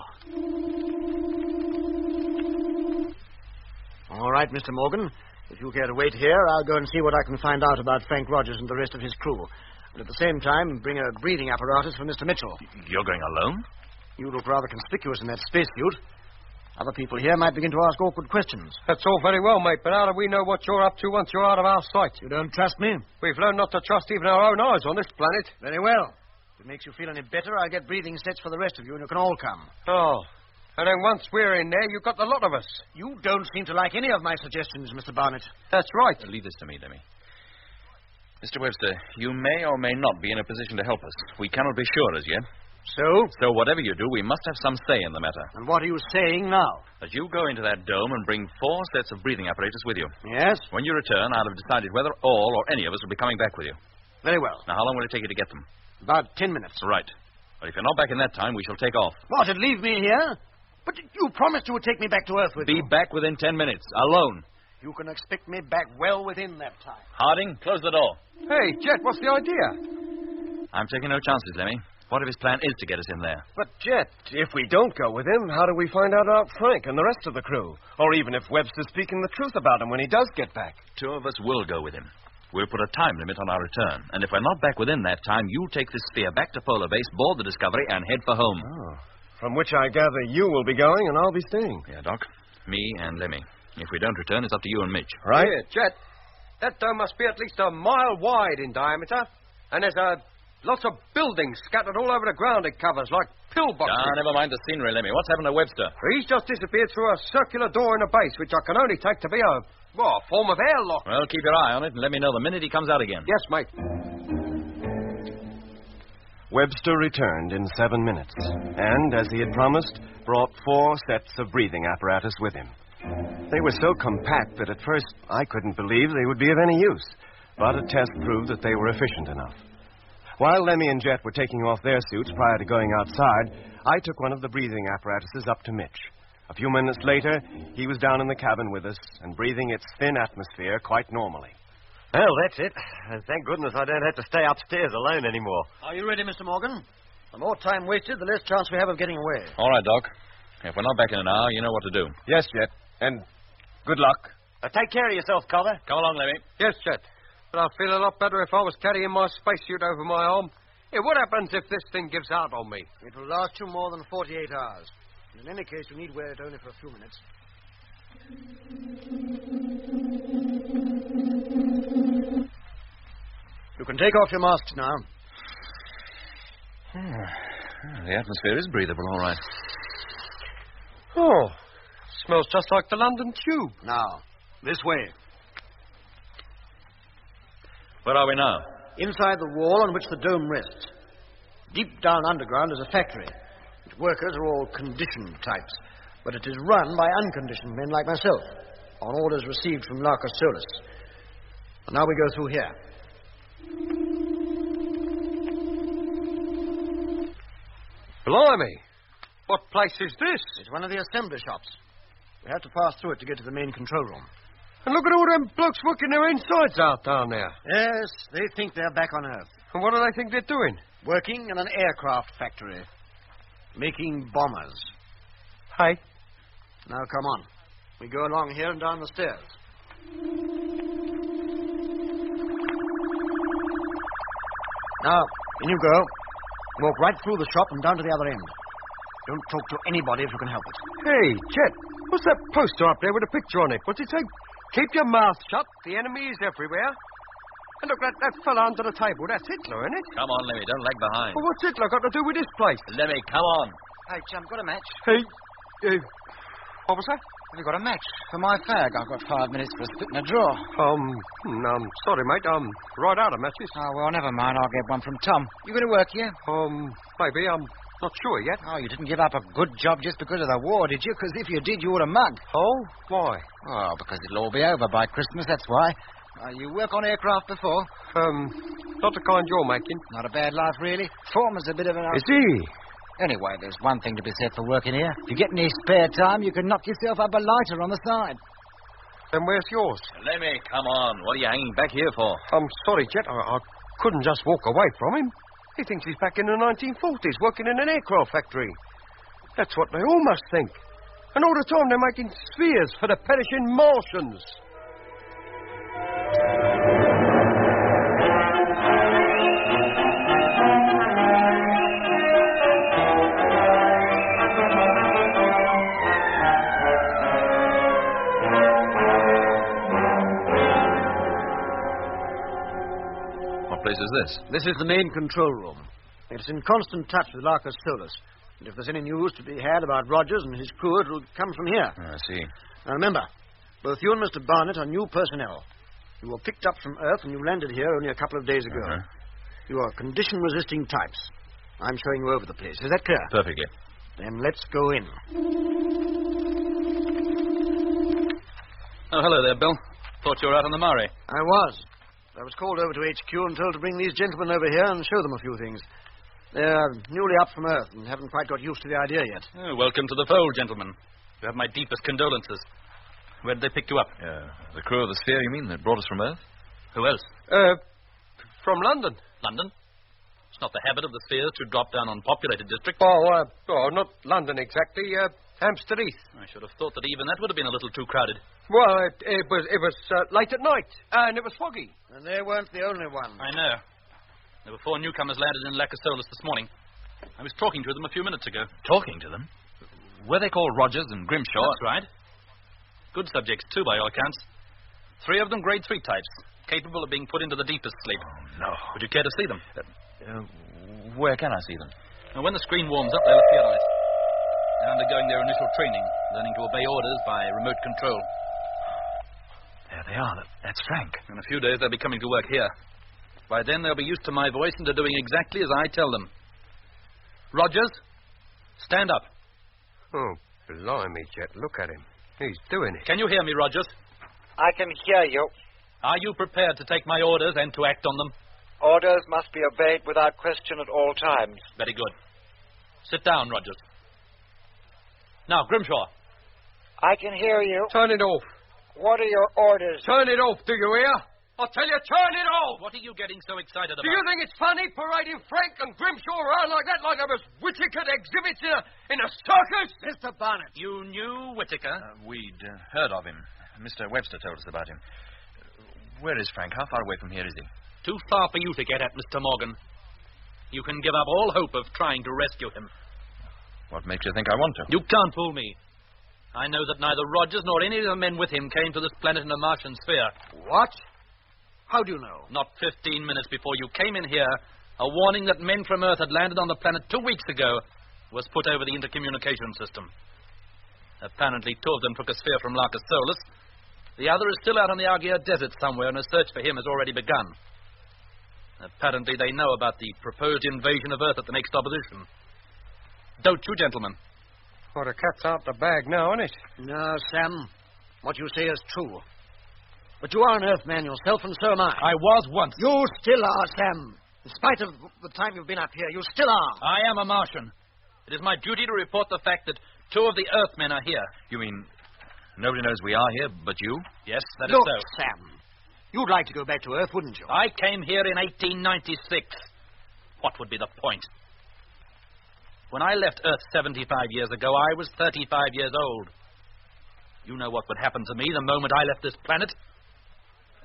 All right, Mr. Morgan. If you care to wait here, I'll go and see what I can find out about Frank Rogers and the rest of his crew. But at the same time, bring a breathing apparatus for Mr. Mitchell. You're going alone? You look rather conspicuous in that spacesuit. Other people here might begin to ask awkward questions. That's all very well, mate, but how do we know what you're up to once you're out of our sight? You don't trust me? We've learned not to trust even our own eyes on this planet. Very well. If it makes you feel any better, I'll get breathing sets for the rest of you, and you can all come. Oh. And then once we're in there, you've got the lot of us. You don't seem to like any of my suggestions, Mr. Barnett. That's right. Leave this to me, Lemmy. Mr. Webster, you may or may not be in a position to help us. We cannot be sure as yet. So? Whatever you do, we must have some say in the matter. And what are you saying now? That you go into that dome and bring 4 sets of breathing apparatus with you. Yes? When you return, I'll have decided whether all or any of us will be coming back with you. Very well. Now, how long will it take you to get them? About 10 minutes. Right. But if you're not back in that time, we shall take off. What, and leave me here? But you promised you would take me back to Earth with you. Be back within 10 minutes, alone. You can expect me back well within that time. Harding, close the door. Hey, Jet, what's the idea? I'm taking no chances, Lemmy. What if his plan is to get us in there? But, Jet, if we don't go with him, how do we find out about Frank and the rest of the crew? Or even if Webster's speaking the truth about him when he does get back? 2 of us will go with him. We'll put a time limit on our return. And if we're not back within that time, you take this sphere back to Polar Base, board the Discovery, and head for home. Oh. From which I gather you will be going and I'll be staying. Yeah, Doc. Me and Lemmy. If we don't return, it's up to you and Mitch. Right? Yeah, Jet. That dome must be at least a mile wide in diameter. And there's lots of buildings scattered all over the ground it covers, like pillboxes. Never mind the scenery, Lemmy. What's happened to Webster? He's just disappeared through a circular door in the base, which I can only take to be a form of airlock. Well, keep your eye on it and let me know the minute he comes out again. Yes, mate. Webster returned in 7 minutes, and, as he had promised, brought 4 sets of breathing apparatus with him. They were so compact that at first I couldn't believe they would be of any use, but a test proved that they were efficient enough. While Lemmy and Jet were taking off their suits prior to going outside, I took one of the breathing apparatuses up to Mitch. A few minutes later, he was down in the cabin with us and breathing its thin atmosphere quite normally. Well, that's it. And thank goodness I don't have to stay upstairs alone anymore. Are you ready, Mr. Morgan? The more time wasted, the less chance we have of getting away. All right, Doc. If we're not back in an hour, you know what to do. Yes, Jet. And good luck. Take care of yourself, Cover. Come along, Lemmy. Yes, Jet. But I'd feel a lot better if I was carrying my spacesuit over my arm. Hey, what happens if this thing gives out on me? It will last you more than 48 hours. In any case, you need wear it only for a few minutes. You can take off your masks now. The atmosphere is breathable, all right. Oh, smells just like the London Tube. Now, this way. Where are we now? Inside the wall on which the dome rests. Deep down underground is a factory. Its workers are all conditioned types, but it is run by unconditioned men like myself, on orders received from Larcus Solus. And now we go through here. Blimey! What place is this? It's one of the assembly shops. We have to pass through it to get to the main control room. And look at all them blokes working their insides out down there. Yes, they think they're back on Earth. And what do they think they're doing? Working in an aircraft factory. Making bombers. Hey? Now, come on. We go along here and down the stairs. Now, in you go. Walk right through the shop and down to the other end. Don't talk to anybody if you can help it. Hey, Chet, what's that poster up there with a picture on it? What's it say? Keep your mouth shut. The enemy is everywhere. And look, that fella under the table, that's Hitler, isn't it? Come on, Lemmy, don't lag behind. Well, what's Hitler got to do with this place? Lemmy, come on. Hey, chum, got a match? Hey, what was that? Have you got a match for my fag? I've got 5 minutes for a spit and a draw. Sorry, mate. Right out of matches. Oh, well, never mind. I'll get one from Tom. You going to work here? Maybe. I'm not sure yet. Oh, you didn't give up a good job just because of the war, did you? Because if you did, you would have mugged. Oh? Why? Oh, because it'll all be over by Christmas, that's why. You work on aircraft before? Not the kind you're making. Not a bad life, really. Foreman's a bit of an... Is he? Anyway, there's one thing to be said for working here. If you get any spare time, you can knock yourself up a lighter on the side. Then where's yours? Lemmy, come on. What are you hanging back here for? I'm sorry, Chet. I couldn't just walk away from him. He thinks he's back in the 1940s, working in an aircraft factory. That's what they all must think. And all the time they're making spheres for the perishing Martians. What place is this? This is the main control room. It's in constant touch with Larcus Solus. And if there's any news to be had about Rogers and his crew, it will come from here. I see. Now, remember, both you and Mr. Barnett are new personnel. You were picked up from Earth and you landed here only a couple of days ago. Uh-huh. You are condition-resisting types. I'm showing you over the place. Is that clear? Perfectly. Then let's go in. Oh, hello there, Bill. Thought you were out on the Murray. I was. I was called over to HQ and told to bring these gentlemen over here and show them a few things. They're newly up from Earth and haven't quite got used to the idea yet. Oh, welcome to the fold, gentlemen. You have my deepest condolences. Where did they pick you up? The crew of the Sphere, you mean, that brought us from Earth? Who else? From London. London? It's not the habit of the Spheres to drop down on populated districts. Not London exactly. Hampstead Heath. I should have thought that even that would have been a little too crowded. Well, it was late at night, and it was foggy. And they weren't the only ones. I know. There were 4 newcomers landed in Lacasolus this morning. I was talking to them a few minutes ago. Talking to them? Were they called Rogers and Grimshaw? That's right. Good subjects, too, by all accounts. 3 of them grade 3 types, capable of being put into the deepest sleep. Oh, no. Would you care to see them? Where can I see them? Now, when the screen warms up, they'll appear on it. They're undergoing their initial training, learning to obey orders by remote control. There they are. That's Frank. In a few days, they'll be coming to work here. By then, they'll be used to my voice and to doing exactly as I tell them. Rogers, stand up. Oh, blimey, Jet. Look at him. He's doing it. Can you hear me, Rogers? I can hear you. Are you prepared to take my orders and to act on them? Orders must be obeyed without question at all times. Very good. Sit down, Rogers. Now, Grimshaw. I can hear you. Turn it off. What are your orders? Turn it off, do you hear? I tell you, turn it off! What are you getting so excited about? Do you think it's funny parading Frank and Grimshaw around like that, like there was Whittaker exhibits in a circus? Mr. Barnett. You knew Whittaker? We'd heard of him. Mr. Webster told us about him. Where is Frank? How far away from here is he? Too far for you to get at, Mr. Morgan. You can give up all hope of trying to rescue him. What makes you think I want to? You can't fool me. I know that neither Rogers nor any of the men with him came to this planet in a Martian sphere. What? How do you know? Not 15 minutes before you came in here, a warning that men from Earth had landed on the planet 2 weeks ago was put over the intercommunication system. Apparently, 2 of them took a sphere from Larcus Solus. The other is still out on the Argia Desert somewhere, and a search for him has already begun. Apparently, they know about the proposed invasion of Earth at the next opposition. Don't you, gentlemen? Well, the cat's out the bag now, isn't it? No, Sam. What you say is true. But you are an Earthman yourself, and so am I. I was once. You still are, Sam. In spite of the time you've been up here, you still are. I am a Martian. It is my duty to report the fact that 2 of the Earthmen are here. You mean nobody knows we are here but you? Yes, that Look, is so. Sam. You'd like to go back to Earth, wouldn't you? I came here in 1896. What would be the point? When I left Earth 75 years ago, I was 35 years old. You know what would happen to me the moment I left this planet.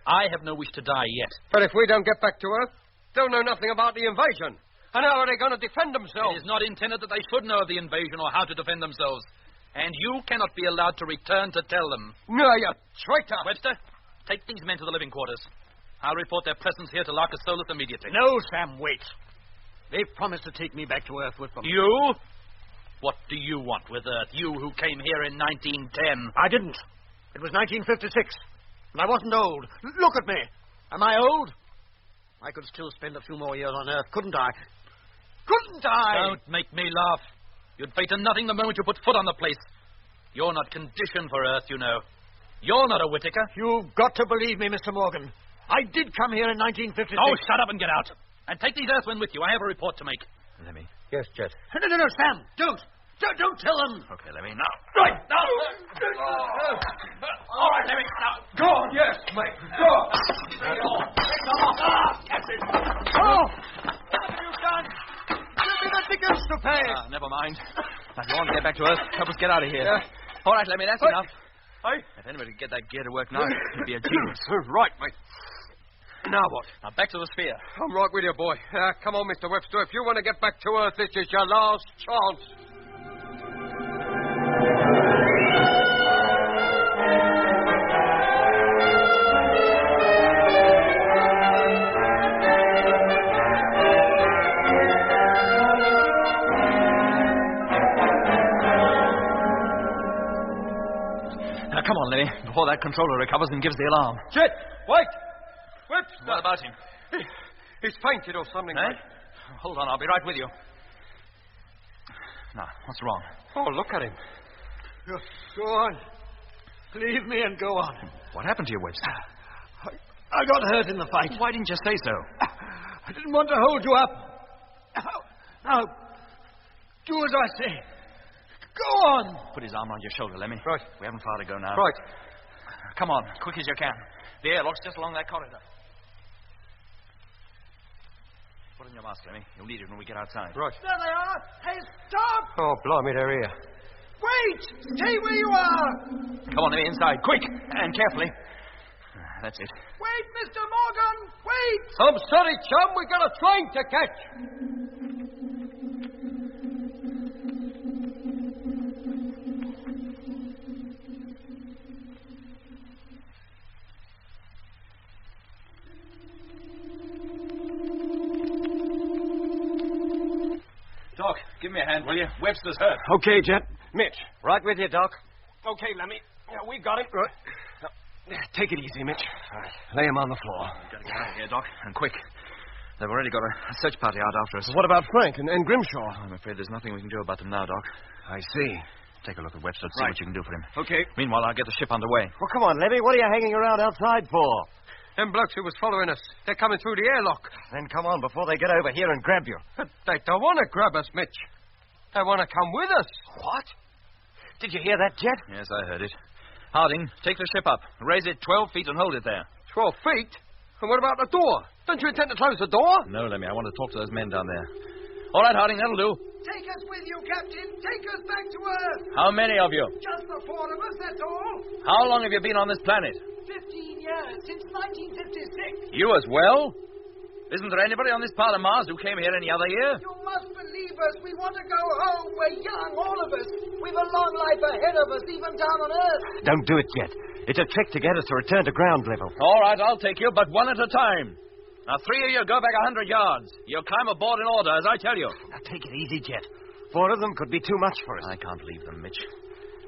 I have no wish to die yet. But if we don't get back to Earth, they'll know nothing about the invasion. And how are they going to defend themselves? It is not intended that they should know of the invasion or how to defend themselves. And you cannot be allowed to return to tell them. No, you traitor! Webster, take these men to the living quarters. I'll report their presence here to Larcus Solus immediately. No, Sam, wait. They've promised to take me back to Earth with them. You? What do you want with Earth? You who came here in 1910. I didn't. It was 1956. And I wasn't old. Look at me. Am I old? I could still spend a few more years on Earth, couldn't I? Couldn't I? Don't make me laugh. You'd fade to nothing the moment you put foot on the place. You're not conditioned for Earth, you know. You're not a Whittaker. You've got to believe me, Mr. Morgan. I did come here in 1956. Oh, shut up and get out. And take these Earthmen with you. I have a report to make. Lemmy. Yes, Jet. No, Sam. Don't tell them. Okay, Lemmy, now. Right, now. All right, Lemmy, now. Go on, yes, mate. Go on. That's it. Oh! What have you done? Give me the tickets to pay. Never mind. Now, if you want to get back to Earth, help us get out of here. All right, Lemmy, that's enough. If anybody could get that gear to work now, it'd be a genius. Right, mate. Now what? Now, back to the sphere. I'm right with you, boy. Come on, Mr. Webster. If you want to get back to Earth, this is your last chance. Now, come on, Lemmy, before that controller recovers and gives the alarm. Jet, wait! Webster! What about him? He's fainted or something, eh? mate. Hold on, I'll be right with you. Now, what's wrong? Oh, look at him. Go on. Leave me and go on. What happened to you, Webster? I got hurt in the fight. Why didn't you say so? I didn't want to hold you up. Now, do as I say. Go on. Put his arm around your shoulder, Lemmy. Right. We haven't far to go now. Right. Come on, quick as you can. The airlock's just along that corridor. Put on your mask, Lemmy. You'll need it when we get outside. Right. There they are. Hey, stop. Oh, blimey, they're here. Wait. Stay where you are. Come on, Lemmy, inside. Quick. And carefully. That's it. Wait, Mr. Morgan. Wait. I'm sorry, chum. We got a train to catch. Doc, give me a hand, will you? Webster's hurt. Okay, Jet. Mitch. Right with you, Doc. Okay, Lemmy. We got him. Right. Take it easy, Mitch. Right. Lay him on the floor. We've got to get out of here, Doc, and quick. They've already got a search party out after us. What about Frank and Grimshaw? I'm afraid there's nothing we can do about them now, Doc. I see. Take a look at Webster and see what you can do for him. Okay. Meanwhile, I'll get the ship underway. Well, come on, Levy. What are you hanging around outside for? Them blokes who was following us, they're coming through the airlock. Then come on before they get over here and grab you. But they don't want to grab us, Mitch. They want to come with us. What? Did you hear that, Jet? Yes, I heard it. Harding, take the ship up. Raise it 12 feet and hold it there. 12 feet? And what about the door? Don't you intend to close the door? No, Lemmy. I want to talk to those men down there. All right, Harding, that'll do. Take us with you, Captain. Take us back to Earth. How many of you? Just the 4 of us, that's all. How long have you been on this planet? 15 years, since 1956. You as well? Isn't there anybody on this part of Mars who came here any other year? You must believe us. We want to go home. We're young, all of us. We've a long life ahead of us, even down on Earth. Don't do it yet. It's a trick to get us to return to ground level. All right, I'll take you, but one at a time. Now, 3 of you go back 100 yards. You'll climb aboard in order, as I tell you. Now, take it easy, Jet. 4 of them could be too much for us. I can't leave them, Mitch.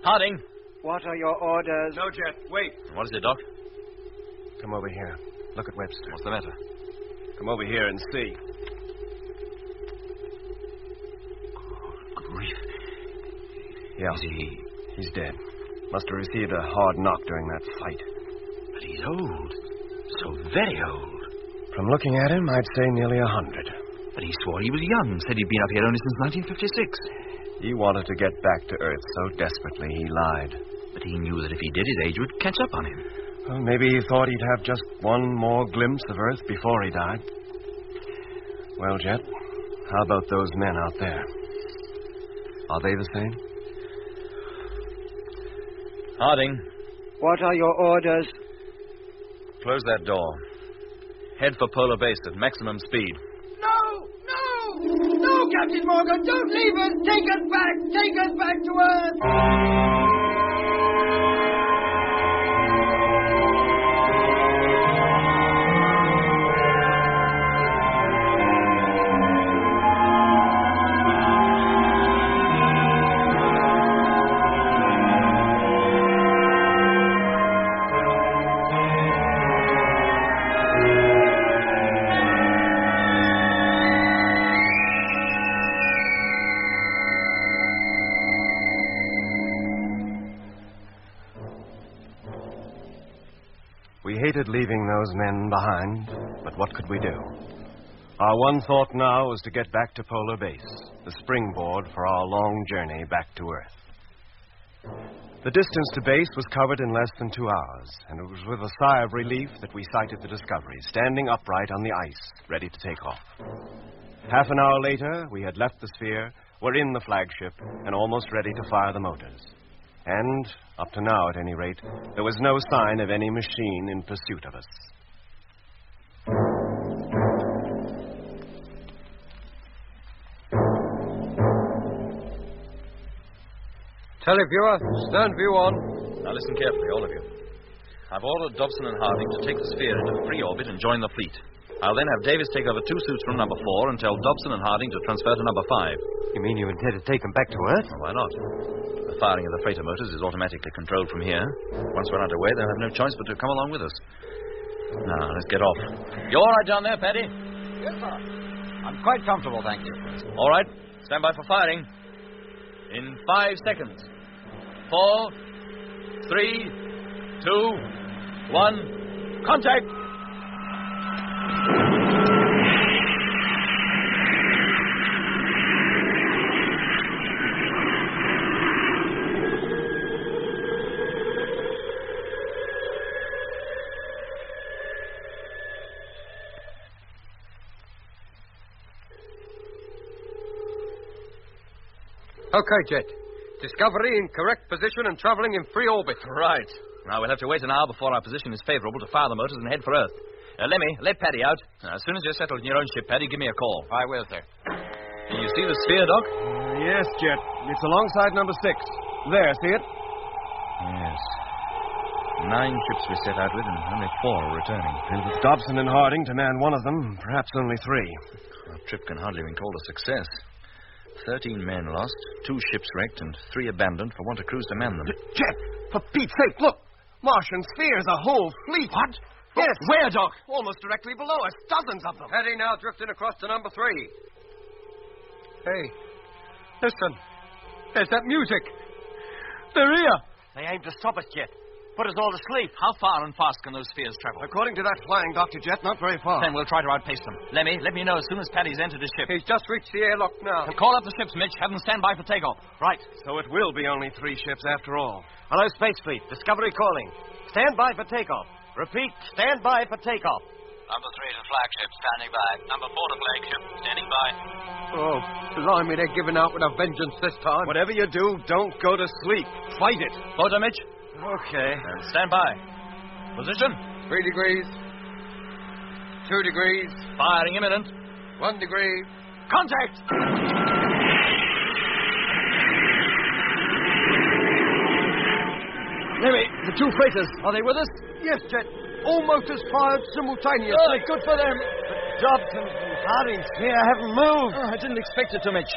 Harding. What are your orders? No, Jet. Wait. What is it, Doc? Come over here. Look at Webster. What's the matter? Come over here and see. Good grief. Yeah. He's dead. Must have received a hard knock during that fight. But he's old. So very old. From looking at him, I'd say nearly 100. But he swore he was young. Said he'd been up here only since 1956. He wanted to get back to Earth so desperately he lied. But he knew that if he did, his age would catch up on him. Well, maybe he thought he'd have just one more glimpse of Earth before he died. Well, Jet, how about those men out there? Are they the same? Harding. What are your orders? Close that door. Head for Polar Base at maximum speed. No! No, Captain Morgan, don't leave us! Take us back! Take us back to Earth! We hated leaving those men behind, but what could we do? Our one thought now was to get back to Polar Base, the springboard for our long journey back to Earth. The distance to base was covered in less than 2 hours, and it was with a sigh of relief that we sighted the Discovery, standing upright on the ice, ready to take off. Half an hour later, we had left the sphere, were in the flagship, and almost ready to fire the motors. And, up to now at any rate, there was no sign of any machine in pursuit of us. Televiewer, stern view on. Now listen carefully, all of you. I've ordered Dobson and Harding to take the sphere into free orbit and join the fleet. I'll then have Davis take over 2 suits from number 4 and tell Dobson and Harding to transfer to number 5. You mean you intend to take them back to Earth? Well, why not? The firing of the freighter motors is automatically controlled from here. Once we're underway, they'll have no choice but to come along with us. Now, let's get off. You all right down there, Paddy? Yes, sir. I'm quite comfortable, thank you. All right. Stand by for firing. In 5 seconds. 4, 3, 2, 1. Contact! Okay, Jet. Discovery in correct position and traveling in free orbit. Right. Now, we'll have to wait an hour before our position is favorable to fire the motors and head for Earth. Lemmy, let Paddy out. As soon as you're settled in your own ship, Paddy, give me a call. I will, sir. Can you see the sphere, Doc? Yes, Jet. It's alongside number 6. There, see it? Yes. 9 ships we set out with, and only 4 are returning. And with Dobson and Harding to man one of them, perhaps only 3. Our trip can hardly be called a success. 13 men lost, 2 ships wrecked, and 3 abandoned for want of crews to man them. Jet, for Pete's sake, look! Martian spheres, a whole fleet. What? Yes. Where, Doc? Almost directly below us. Dozens of them. Paddy now drifting across to number 3. Hey, listen. There's that music. They're here. They aim to stop us, Jet. Put us all to sleep. How far and fast can those spheres travel? According to that flying Dr. Jet, not very far. Then we'll try to outpace them. Lemmy, let me know as soon as Paddy's entered his ship. He's just reached the airlock now. Call up the ships, Mitch. Have them stand by for takeoff. Right. So it will be only 3 ships after all. Hello, Space Fleet. Discovery calling. Stand by for takeoff. Repeat, stand by for takeoff. Number 3 to flagship, standing by. Number 4 to flagship, standing by. Oh, blimey, they're giving out with a vengeance this time. Whatever you do, don't go to sleep. Fight it. Photo, Mitch. Okay. And stand by. Position. 3 degrees. 2 degrees. Firing imminent. 1 degree. Contact! Lemmy, the 2 freighters, are they with us? Yes, Jet. All motors fired simultaneously. Oh, good for them. But Dobson and Harding sphere haven't moved. I didn't expect it to, Mitch.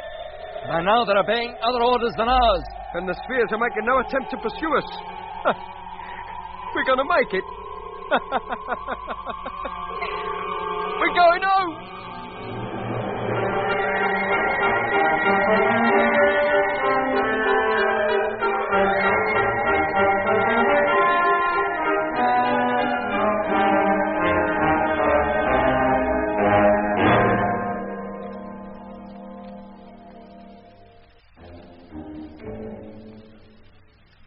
By now, they're obeying other orders than ours. And the spheres are making no attempt to pursue us. We're going to make it. We're going home.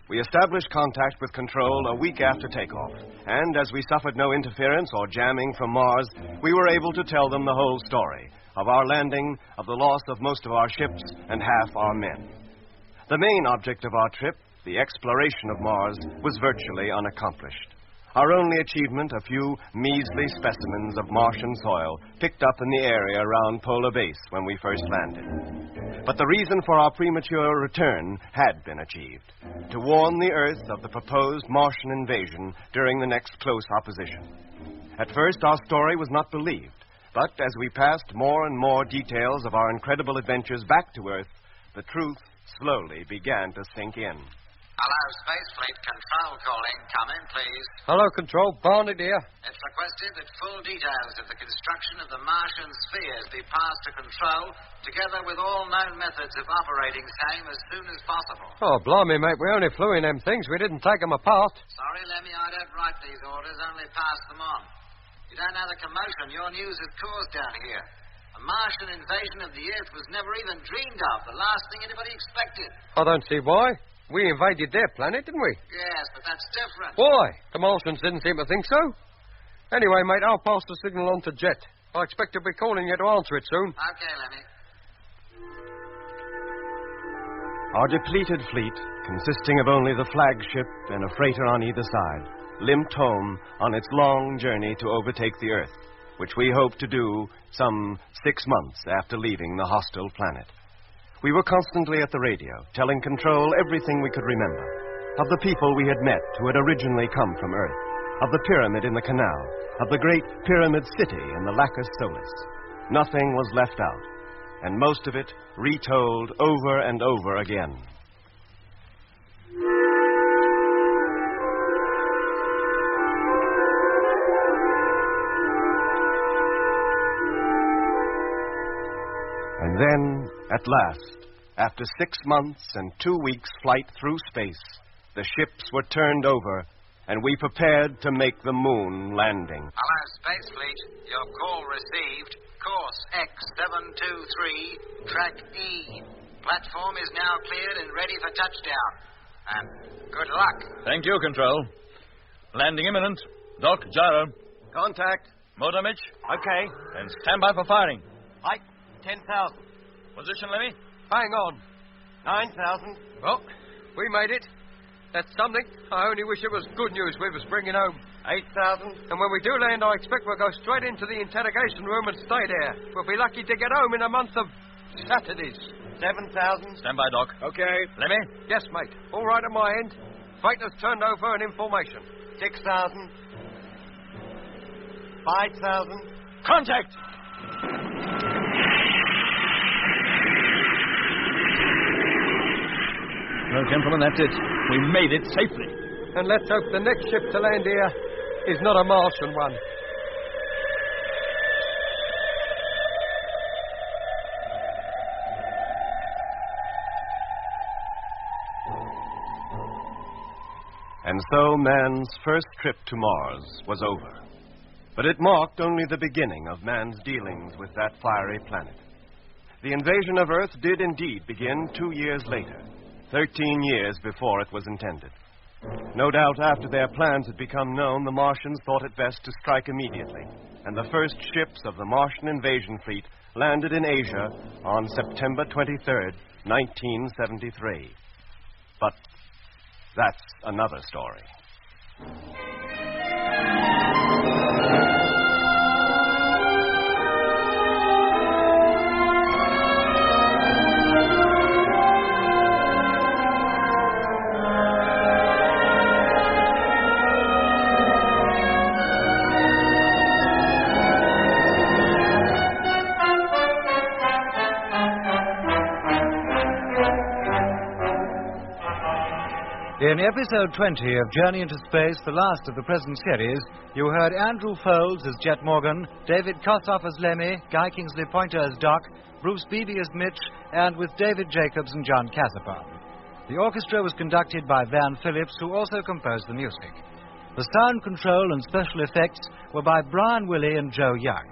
We established contact with Control a week after takeoff, and as we suffered no interference or jamming from Mars, we were able to tell them the whole story of our landing, of the loss of most of our ships and half our men. The main object of our trip, the exploration of Mars, was virtually unaccomplished. Our only achievement, a few measly specimens of Martian soil picked up in the area around Polar Base when we first landed. But the reason for our premature return had been achieved: to warn the Earth of the proposed Martian invasion during the next close opposition. At first, our story was not believed, but as we passed more and more details of our incredible adventures back to Earth, the truth slowly began to sink in. Hello, Space Fleet Control calling. Come in, please. Hello, Control. Barney, dear. It's requested that full details of the construction of the Martian spheres be passed to Control, together with all known methods of operating same as soon as possible. Oh, blimey, mate. We only flew in them things. We didn't take them apart. Sorry, Lemmy, I don't write these orders, only pass them on. You don't know the commotion your news has caused down here. A Martian invasion of the Earth was never even dreamed of, the last thing anybody expected. I don't see why. We invaded their planet, didn't we? Yes, but that's different. Why? The Martians didn't seem to think so. Anyway, mate, I'll pass the signal on to Jet. I expect he'll be calling you to answer it soon. Okay, Lemmy. Our depleted fleet, consisting of only the flagship and a freighter on either side, limped home on its long journey to overtake the Earth, which we hoped to do some 6 months after leaving the hostile planet. We were constantly at the radio, telling Control everything we could remember. Of the people we had met who had originally come from Earth. Of the pyramid in the canal. Of the great pyramid city in the Lacus Solis. Nothing was left out, and most of it retold over and over again. And then, at last, after 6 months and 2 weeks' flight through space, the ships were turned over, and we prepared to make the moon landing. Hello, Space Fleet. Your call received. Course X723, track E. Platform is now cleared and ready for touchdown. And good luck. Thank you, Control. Landing imminent. Doc, gyro. Contact. Motor, Mitch. Okay. And stand by for firing. Height, 10,000. Position, Lemmy? Hang on. 9,000. Well, we made it. That's something. I only wish it was good news we was bringing home. 8,000. And when we do land, I expect we'll go straight into the interrogation room and stay there. We'll be lucky to get home in a month of Saturdays. 7,000. Stand by, Doc. Okay. Lemmy? Yes, mate. All right on my end. Freighter's turned over and information. 6,000. 5,000. Contact! Well, gentlemen, that's it. We made it safely. And let's hope the next ship to land here is not a Martian one. And so man's first trip to Mars was over. But it marked only the beginning of man's dealings with that fiery planet. The invasion of Earth did indeed begin 2 years later, 13 years before it was intended. No doubt after their plans had become known, the Martians thought it best to strike immediately, and the first ships of the Martian invasion fleet landed in Asia on September 23rd, 1973. But that's another story. In episode 20 of Journey into Space, the last of the present series, you heard Andrew Folds as Jet Morgan, David Kossoff as Lemmy, Guy Kingsley Pointer as Doc, Bruce Beebe as Mitch, and with David Jacobs and John Cassapon. The orchestra was conducted by Van Phillips, who also composed the music. The sound control and special effects were by Brian Willey and Joe Young.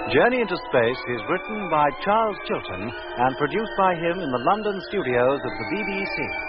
Journey into Space is written by Charles Chilton and produced by him in the London studios of the BBC.